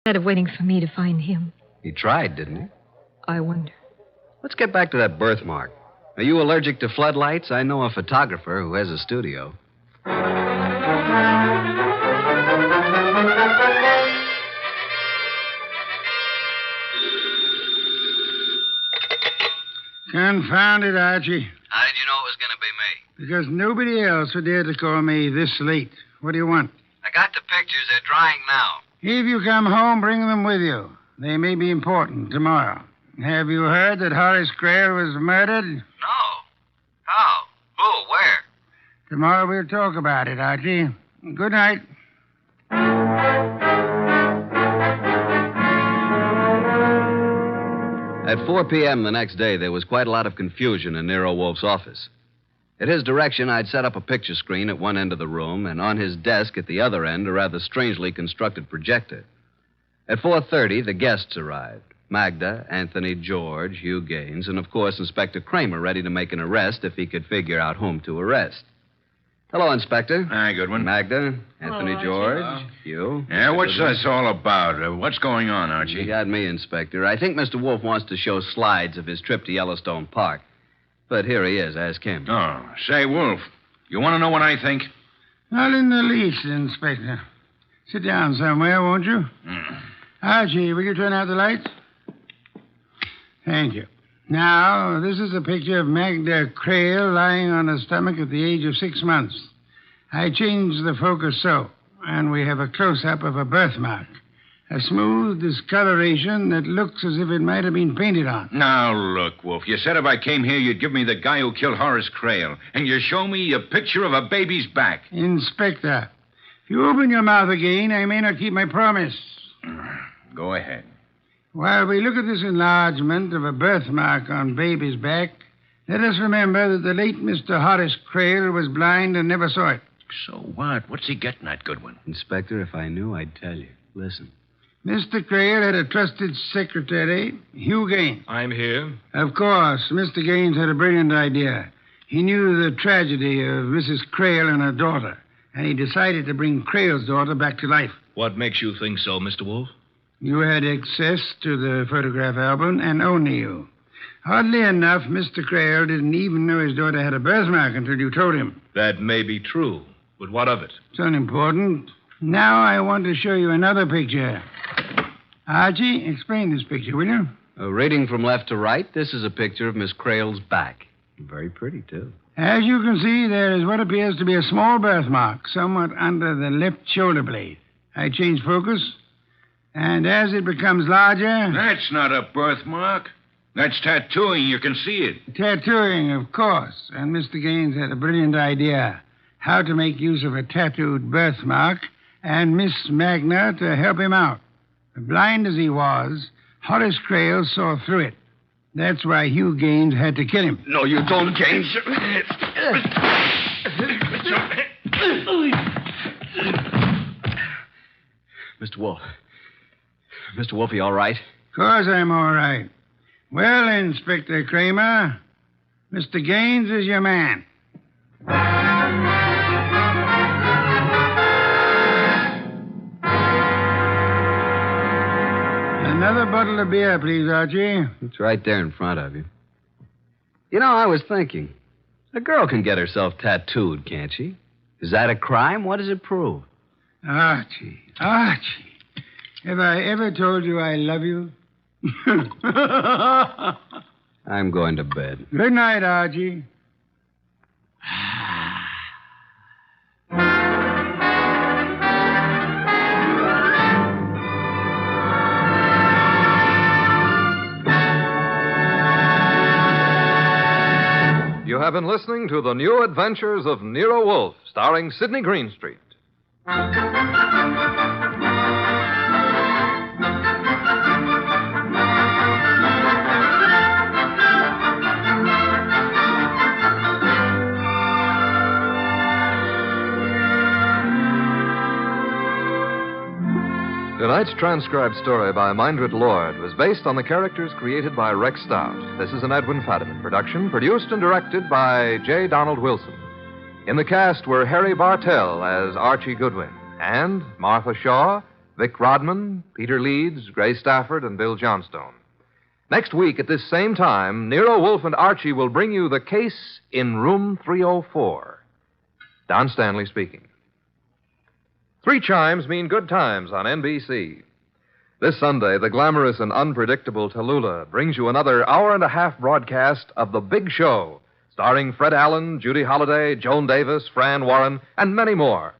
Instead of waiting for me to find him. He tried, didn't he? I wonder. Let's get back to that birthmark. Are you allergic to floodlights? I know a photographer who has a studio. Confound it, Archie. How did you know it was going to be me? Because nobody else would dare to call me this late. What do you want? I got the pictures. They're drying now. If you come home, bring them with you. They may be important tomorrow. Have you heard that Horace Crail was murdered? No. How? Who? Where? Tomorrow we'll talk about it, Archie. Good night. At 4 p.m. the next day, there was quite a lot of confusion in Nero Wolfe's office. At his direction, I'd set up a picture screen at one end of the room, and on his desk at the other end, a rather strangely constructed projector. At 4:30, the guests arrived. Magda, Anthony George, Hugh Gaines, and, of course, Inspector Kramer, ready to make an arrest if he could figure out whom to arrest. Hello, Inspector. Hi, Goodwin. Magda, Anthony Hello, George, Archie. Hugh. Yeah, what's Goodwin. this all about? What's going on, Archie? You got me, Inspector. I think Mr. Wolfe wants to show slides of his trip to Yellowstone Park. But here he is. Ask him. Oh, say, Wolf, you want to know what I think? Not in the least, Inspector. Sit down somewhere, won't you? Archie, will you turn out the lights? Thank you. Now, this is a picture of Magda Crail lying on her stomach at the age of 6 months. I changed the focus so, and we have a close-up of a birthmark. A smooth discoloration that looks as if it might have been painted on. Now, look, Wolf, you said if I came here, you'd give me the guy who killed Horace Crail, and you show me a picture of a baby's back. Inspector, If you open your mouth again, I may not keep my promise. Go ahead. While we look at this enlargement of a birthmark on baby's back, let us remember that the late Mr. Horace Crail was blind and never saw it. So what? What's he getting at, Goodwin? Inspector, if I knew, I'd tell you. Listen. Mr. Crail had a trusted secretary, Hugh Gaines. I'm here. Of course, Mr. Gaines had a brilliant idea. He knew the tragedy of Mrs. Crail and her daughter, and he decided to bring Crail's daughter back to life. What makes you think so, Mr. Wolfe? You had access to the photograph album, and only you. Oddly enough, Mr. Crail didn't even know his daughter had a birthmark until you told him. That may be true, but what of it? It's unimportant. Now I want to show you another picture. Archie, explain this picture, will you? Reading from left to right, this is a picture of Miss Crail's back. Very pretty, too. As you can see, there is what appears to be a small birthmark somewhat under the left shoulder blade. I change focus, and as it becomes larger... That's not a birthmark. That's tattooing. You can see it. Tattooing, of course. And Mr. Gaines had a brilliant idea how to make use of a tattooed birthmark and Miss Magna to help him out. Blind as he was, Horace Crail saw through it. That's why Hugh Gaines had to kill him. No, you don't, Gaines. Mr. Wolfe. Mr. Wolfe, you all right? Of course I'm all right. Well, Inspector Kramer, Mr. Gaines is your man. Another bottle of beer, please, Archie. It's right there in front of you. You know, I was thinking. A girl can get herself tattooed, can't she? Is that a crime? What does it prove? Archie. Have I ever told you I love you? I'm going to bed. Good night, Archie. You have been listening to The New Adventures of Nero Wolfe, starring Sidney Greenstreet. Tonight's transcribed story by Mindred Lord was based on the characters created by Rex Stout. This is an Edwin Fadiman production, produced and directed by J. Donald Wilson. In the cast were Harry Bartell as Archie Goodwin, and Martha Shaw, Vic Rodman, Peter Leeds, Gray Stafford, and Bill Johnstone. Next week at this same time, Nero Wolfe and Archie will bring you the case in room 304. Don Stanley speaking. 3 chimes mean good times on NBC. This Sunday, the glamorous and unpredictable Tallulah brings you another hour-and-a-half broadcast of The Big Show, starring Fred Allen, Judy Holliday, Joan Davis, Fran Warren, and many more.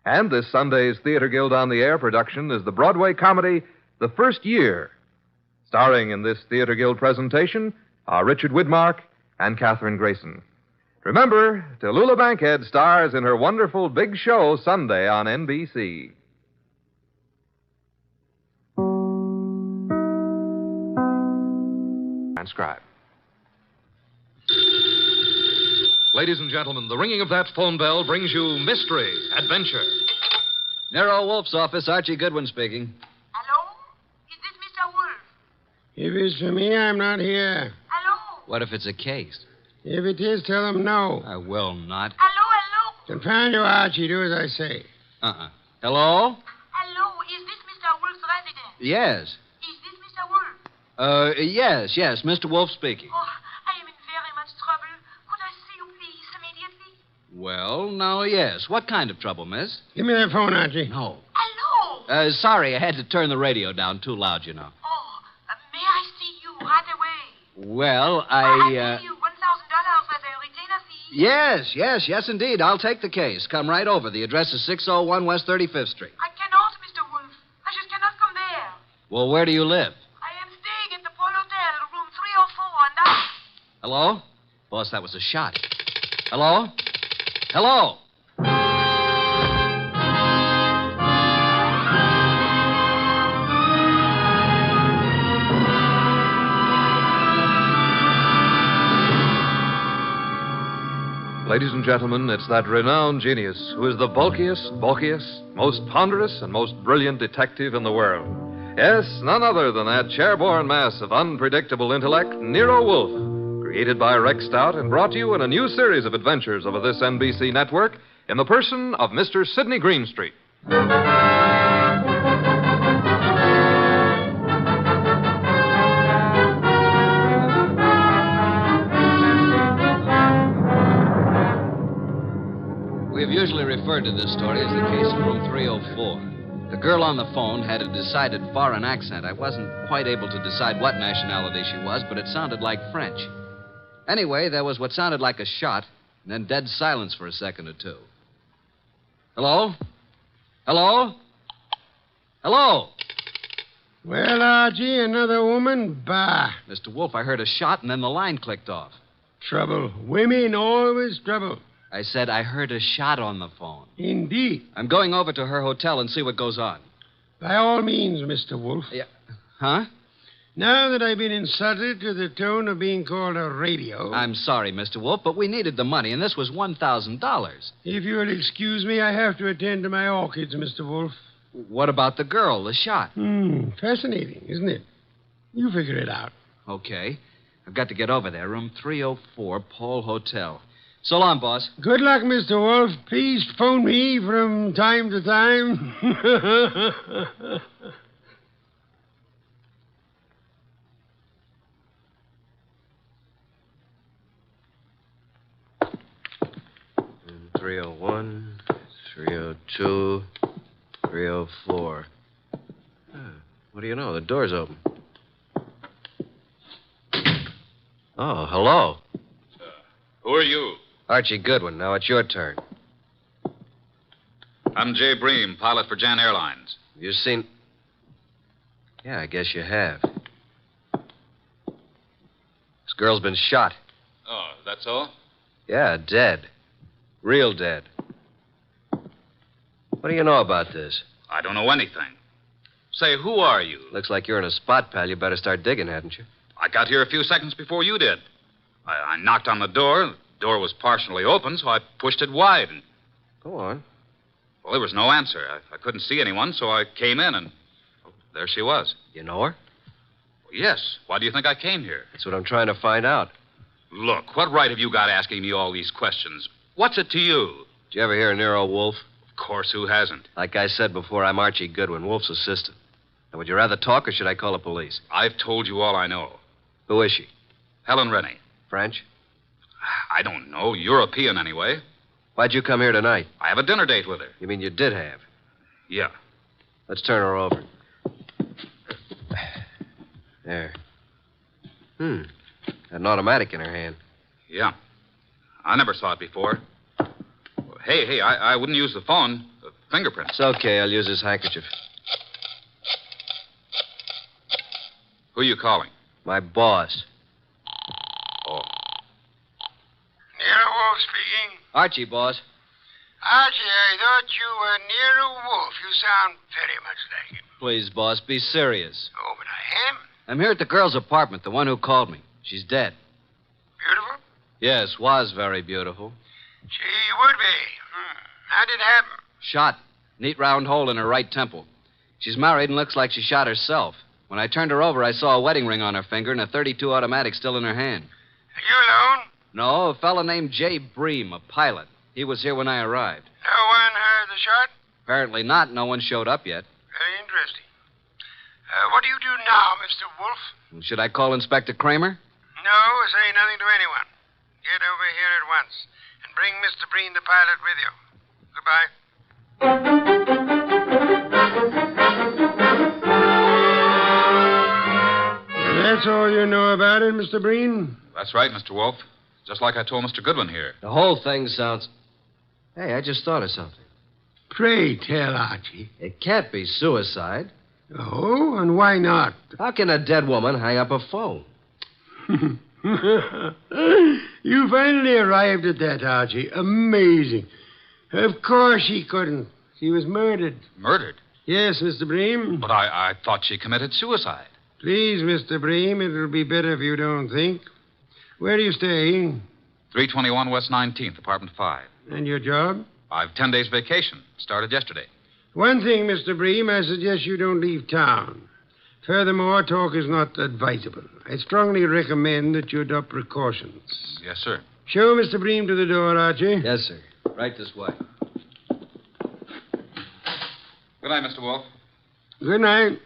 And this Sunday's Theater Guild on the Air production is the Broadway comedy The First Year. Starring in this Theater Guild presentation are Richard Widmark and Katherine Grayson. Remember, Tallulah Bankhead stars in her wonderful Big Show Sunday on NBC. Transcribe. Ladies and gentlemen, the ringing of that phone bell brings you mystery, adventure. Nero Wolfe's office, Archie Goodwin speaking. If it's for me, I'm not here. What if it's a case? If it is, tell them no. I will not. Confound you, Archie. Do as I say. Hello? Hello, is this Mr. Wolfe's residence? Yes. Is this Mr. Wolfe? Yes, Mr. Wolfe speaking. Oh, I am in very much trouble. Could I see you, please, immediately? Well, now, yes. What kind of trouble, miss? Give me that phone, Archie. No. Hello? Sorry, I had to turn the radio down too loud, you know. Oh, may I see you right away? Well, I'll pay you $1,000 as a retainer fee. Yes, indeed. I'll take the case. Come right over. The address is 601 West 35th Street. I cannot, Mr. Wolfe. I just cannot come there. Well, where do you live? I am staying at the Pole Hotel, room 304, and I... Hello? Boss, that was a shot. Hello? Hello? Ladies and gentlemen, it's that renowned genius who is the bulkiest, most ponderous, and most brilliant detective in the world. Yes, none other than that chairborne mass of unpredictable intellect, Nero Wolfe, created by Rex Stout and brought to you in a new series of adventures over this NBC network in the person of Mr. Sidney Greenstreet. We've usually referred to this story as the case of room 304. The girl on the phone had a decided foreign accent. I wasn't quite able to decide what nationality she was, but it sounded like French. Anyway, there was what sounded like a shot, and then dead silence for a second or two. Hello? Hello? Hello? Well, Archie, another woman? Bah. Mr. Wolfe, I heard a shot, and then the line clicked off. Trouble. Women always trouble. I said I heard a shot on the phone. Indeed. I'm going over to her hotel and see what goes on. By all means, Mr. Wolfe. Yeah. Huh? Now that I've been insulted to the tone of being called a radio... I'm sorry, Mr. Wolfe, but we needed the money, and this was $1,000. If you'll excuse me, I have to attend to my orchids, Mr. Wolfe. What about the girl, the shot? Fascinating, isn't it? You figure it out. Okay. I've got to get over there. Room 304, Pole Hotel. So long, boss. Good luck, Mr. Wolfe. Please phone me from time to time. And 301, 302, 304. What do you know? The door's open. Oh, hello. Who are you? Archie Goodwin. Now it's your turn. I'm Jay Bream, pilot for Jan Airlines. You seen... Yeah, I guess you have. This girl's been shot. Oh, that's all? Yeah, dead. Real dead. What do you know about this? I don't know anything. Say, who are you? Looks like you're in a spot, pal. You better start digging, hadn't you? I got here a few seconds before you did. I knocked on the door. The door was partially open, so I pushed it wide. And... Go on. Well, there was no answer. I couldn't see anyone, so I came in, and there she was. You know her? Well, yes. Why do you think I came here? That's what I'm trying to find out. Look, what right have you got asking me all these questions? What's it to you? Did you ever hear of Nero Wolfe? Of course, who hasn't? Like I said before, I'm Archie Goodwin, Wolfe's assistant. Now, would you rather talk, or should I call the police? I've told you all I know. Who is she? Helen Rennie. French? I don't know. European, anyway. Why'd you come here tonight? I have a dinner date with her. You mean you did have? Yeah. Let's turn her over. There. Got an automatic in her hand. Yeah. I never saw it before. Hey, I wouldn't use the phone. Fingerprints. It's okay. I'll use this handkerchief. Who are you calling? My boss. Oh. Nero Wolfe speaking. Archie, boss. Archie, I thought you were Nero Wolfe. You sound very much like him. Please, boss, be serious. Oh, but I am. I'm here at the girl's apartment, the one who called me. She's dead. Beautiful? Yes, was very beautiful. She would be. How did it happen? Shot. Neat round hole in her right temple. She's married and looks like she shot herself. When I turned her over, I saw a wedding ring on her finger and a .32 automatic still in her hand. Are you alone? No, a fellow named Jay Bream, a pilot. He was here when I arrived. No one heard the shot? Apparently not. No one showed up yet. Very interesting. What do you do now, Mr. Wolfe? Should I call Inspector Kramer? No, say nothing to anyone. Get over here at once. And bring Mr. Breen, the pilot, with you. Goodbye. That's all you know about it, Mr. Breen? That's right, Mr. Wolfe. Just like I told Mr. Goodwin here. The whole thing sounds... Hey, I just thought of something. Pray tell, Archie. It can't be suicide. Oh, and why not? How can a dead woman hang up a phone? You finally arrived at that, Archie. Amazing. Of course she couldn't. She was murdered. Murdered? Yes, Mr. Bream. But I thought she committed suicide. Please, Mr. Bream, it'll be better if you don't think. Where do you stay? 321 West 19th, apartment 5. And your job? I've 10 days vacation. Started yesterday. One thing, Mr. Bream, I suggest you don't leave town. Furthermore, talk is not advisable. I strongly recommend that you adopt precautions. Yes, sir. Show Mr. Bream to the door, Archie. Yes, sir. Right this way. Good night, Mr. Wolfe. Good night.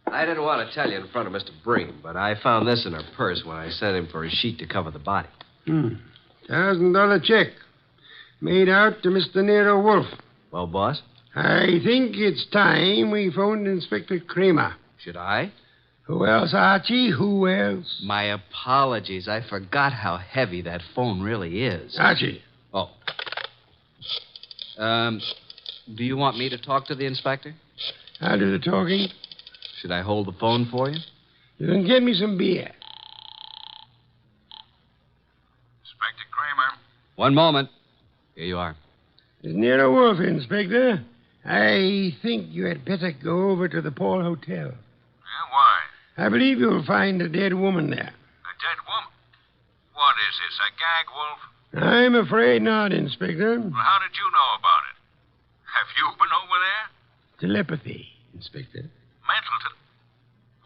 I didn't want to tell you in front of Mr. Bream, but I found this in her purse when I sent him for a sheet to cover the body. $1,000 check. Made out to Mr. Nero Wolfe. Well, boss? I think it's time we phoned Inspector Kramer. Should I? Who else, Archie? Who else? My apologies. I forgot how heavy that phone really is. Archie. Oh. Do you want me to talk to the inspector? I'll do the talking. Should I hold the phone for you? You can get me some beer. Inspector Kramer. One moment. Here you are. It's Nero Wolfe, Inspector. I think you had better go over to the Paul Hotel. Yeah, why? I believe you'll find a dead woman there. A dead woman? What is this, a gag, Wolf? I'm afraid not, Inspector. Well, how did you know about it? Have you been over there? Telepathy, Inspector. Mental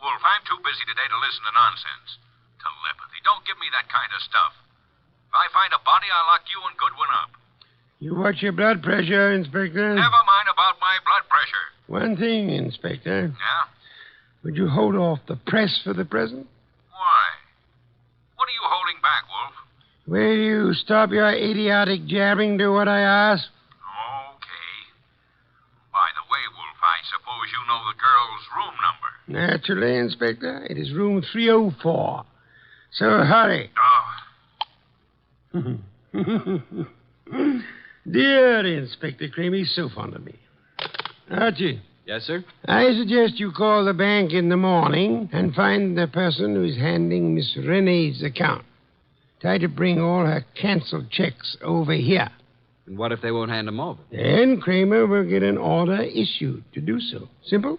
Wolf, I'm too busy today to listen to nonsense. Telepathy. Don't give me that kind of stuff. If I find a body, I'll lock you and Goodwin up. You watch your blood pressure, Inspector. Never mind about my blood pressure. One thing, Inspector. Yeah? Would you hold off the press for the present? Why? What are you holding back, Wolf? Will you stop your idiotic jabbing to what I ask? Okay. By the way, Wolf, I suppose you know the girl's room number. Naturally, Inspector. It is room 304. So hurry. Oh. Dear Inspector Kramer, he's so fond of me. Archie. Yes, sir? I suggest you call the bank in the morning and find the person who is handling Miss Renee's account. Try to bring all her canceled checks over here. And what if they won't hand them over? Then Kramer will get an order issued to do so. Simple?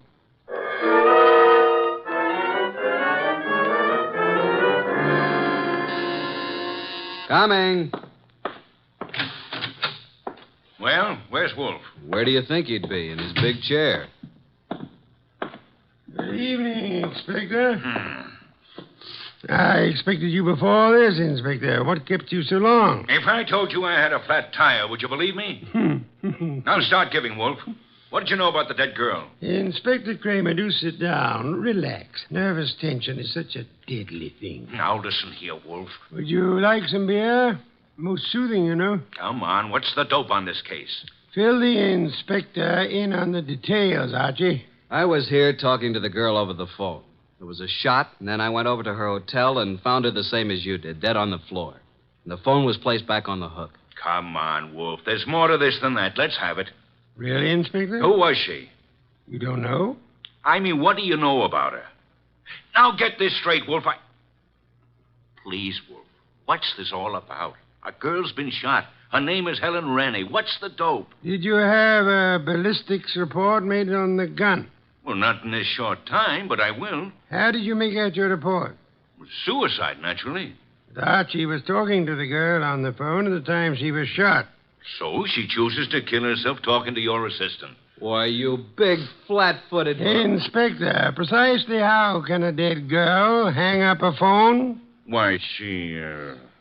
Coming. Well, where's Wolf? Where do you think he'd be? In his big chair. Good evening, Inspector. I expected you before this, Inspector. What kept you so long? If I told you I had a flat tire, would you believe me? Now start giving, Wolf. What did you know about the dead girl? Inspector Kramer, do sit down. Relax. Nervous tension is such a deadly thing. Now listen here, Wolf. Would you like some beer? Most soothing, you know. Come on, what's the dope on this case? Fill the inspector in on the details, Archie. I was here talking to the girl over the phone. There was a shot, and then I went over to her hotel and found her the same as you did, dead on the floor. And the phone was placed back on the hook. Come on, Wolf. There's more to this than that. Let's have it. Really, Inspector? Who was she? You don't know? I mean, what do you know about her? Now get this straight, Wolf. Please, Wolf. What's this all about? A girl's been shot. Her name is Helen Rennie. What's the dope? Did you have a ballistics report made on the gun? Well, not in this short time, but I will. How did you make out your report? Suicide, naturally. Archie was talking to the girl on the phone at the time she was shot. So she chooses to kill herself talking to your assistant. Why, you big, flat-footed... Inspector, precisely how can a dead girl hang up a phone? Why, she,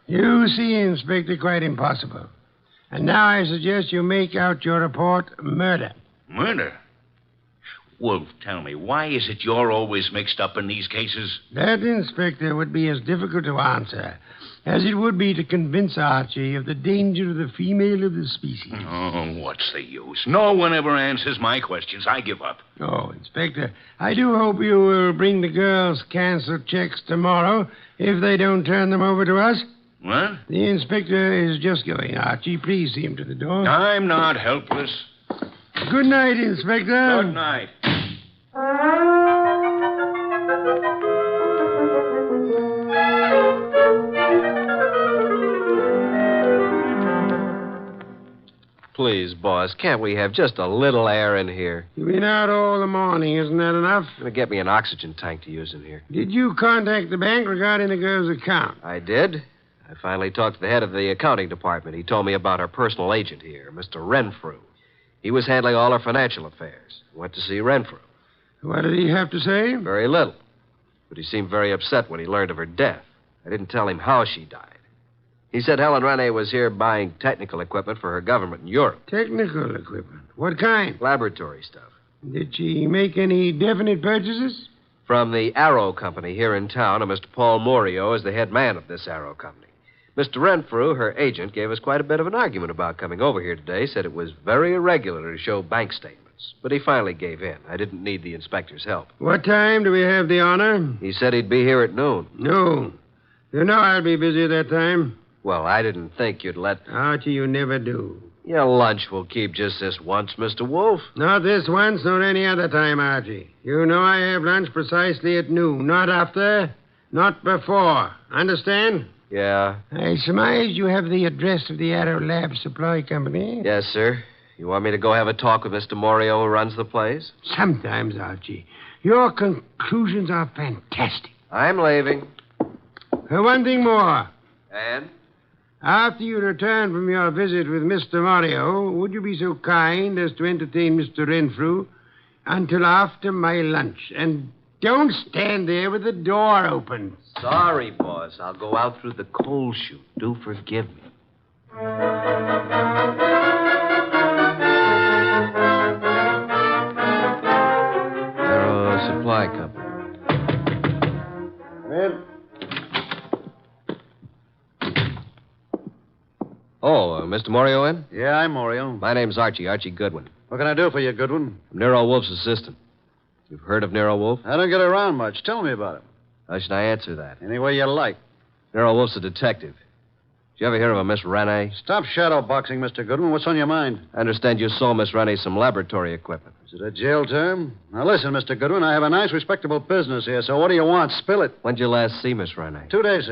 You see, Inspector, quite impossible. And now I suggest you make out your report murder. Murder? Wolf, tell me, why is it you're always mixed up in these cases? That, Inspector, would be as difficult to answer as it would be to convince Archie of the danger of the female of the species. Oh, what's the use? No one ever answers my questions. I give up. Oh, Inspector, I do hope you will bring the girls' canceled checks tomorrow if they don't turn them over to us. What? The inspector is just going, Archie. Please see him to the door. I'm not helpless. Good night, Inspector. Good night. Please, boss, can't we have just a little air in here? You've been out all the morning. Isn't that enough? Gonna get me an oxygen tank to use in here. Did you contact the bank regarding the girl's account? I did. I finally talked to the head of the accounting department. He told me about our personal agent here, Mr. Renfrew. He was handling all our financial affairs. Went to see Renfrew. What did he have to say? Very little. But he seemed very upset when he learned of her death. I didn't tell him how she died. He said Helen Rene was here buying technical equipment for her government in Europe. Technical equipment? What kind? Laboratory stuff. Did she make any definite purchases? From the Arrow Company here in town, and Mr. Paul Morio is the head man of this Arrow Company. Mr. Renfrew, her agent, gave us quite a bit of an argument about coming over here today, said it was very irregular to show bank statements. But he finally gave in. I didn't need the inspector's help. What time do we have the honor? He said he'd be here at noon. No. You know I'll be busy at that time. Well, I didn't think you'd let... Archie, you never do. Your lunch will keep just this once, Mr. Wolfe. Not this once, nor any other time, Archie. You know I have lunch precisely at noon. Not after, not before. Understand? Yeah. I surmise you have the address of the Arrow Lab Supply Company. Yes, sir. You want me to go have a talk with Mr. Morio, who runs the place? Sometimes, Archie. Your conclusions are fantastic. I'm leaving. One thing more. And? After you return from your visit with Mr. Morio, would you be so kind as to entertain Mr. Renfrew until after my lunch? And don't stand there with the door open. Sorry, boss. I'll go out through the coal chute. Do forgive me. Arrow Supply Company. Come in. Oh, Mr. Morio in? Yeah, I'm Morio. My name's Archie Goodwin. What can I do for you, Goodwin? I'm Nero Wolfe's assistant. You've heard of Nero Wolfe? I don't get around much. Tell me about him. How should I answer that? Any way you like. Nero Wolfe's a detective. Did you ever hear of a Miss Rene? Stop shadowboxing, Mr. Goodwin. What's on your mind? I understand you sold Miss Rene some laboratory equipment. Is it a jail term? Now, listen, Mr. Goodwin, I have a nice, respectable business here, so what do you want? Spill it. When'd you last see Miss Rene? 2 days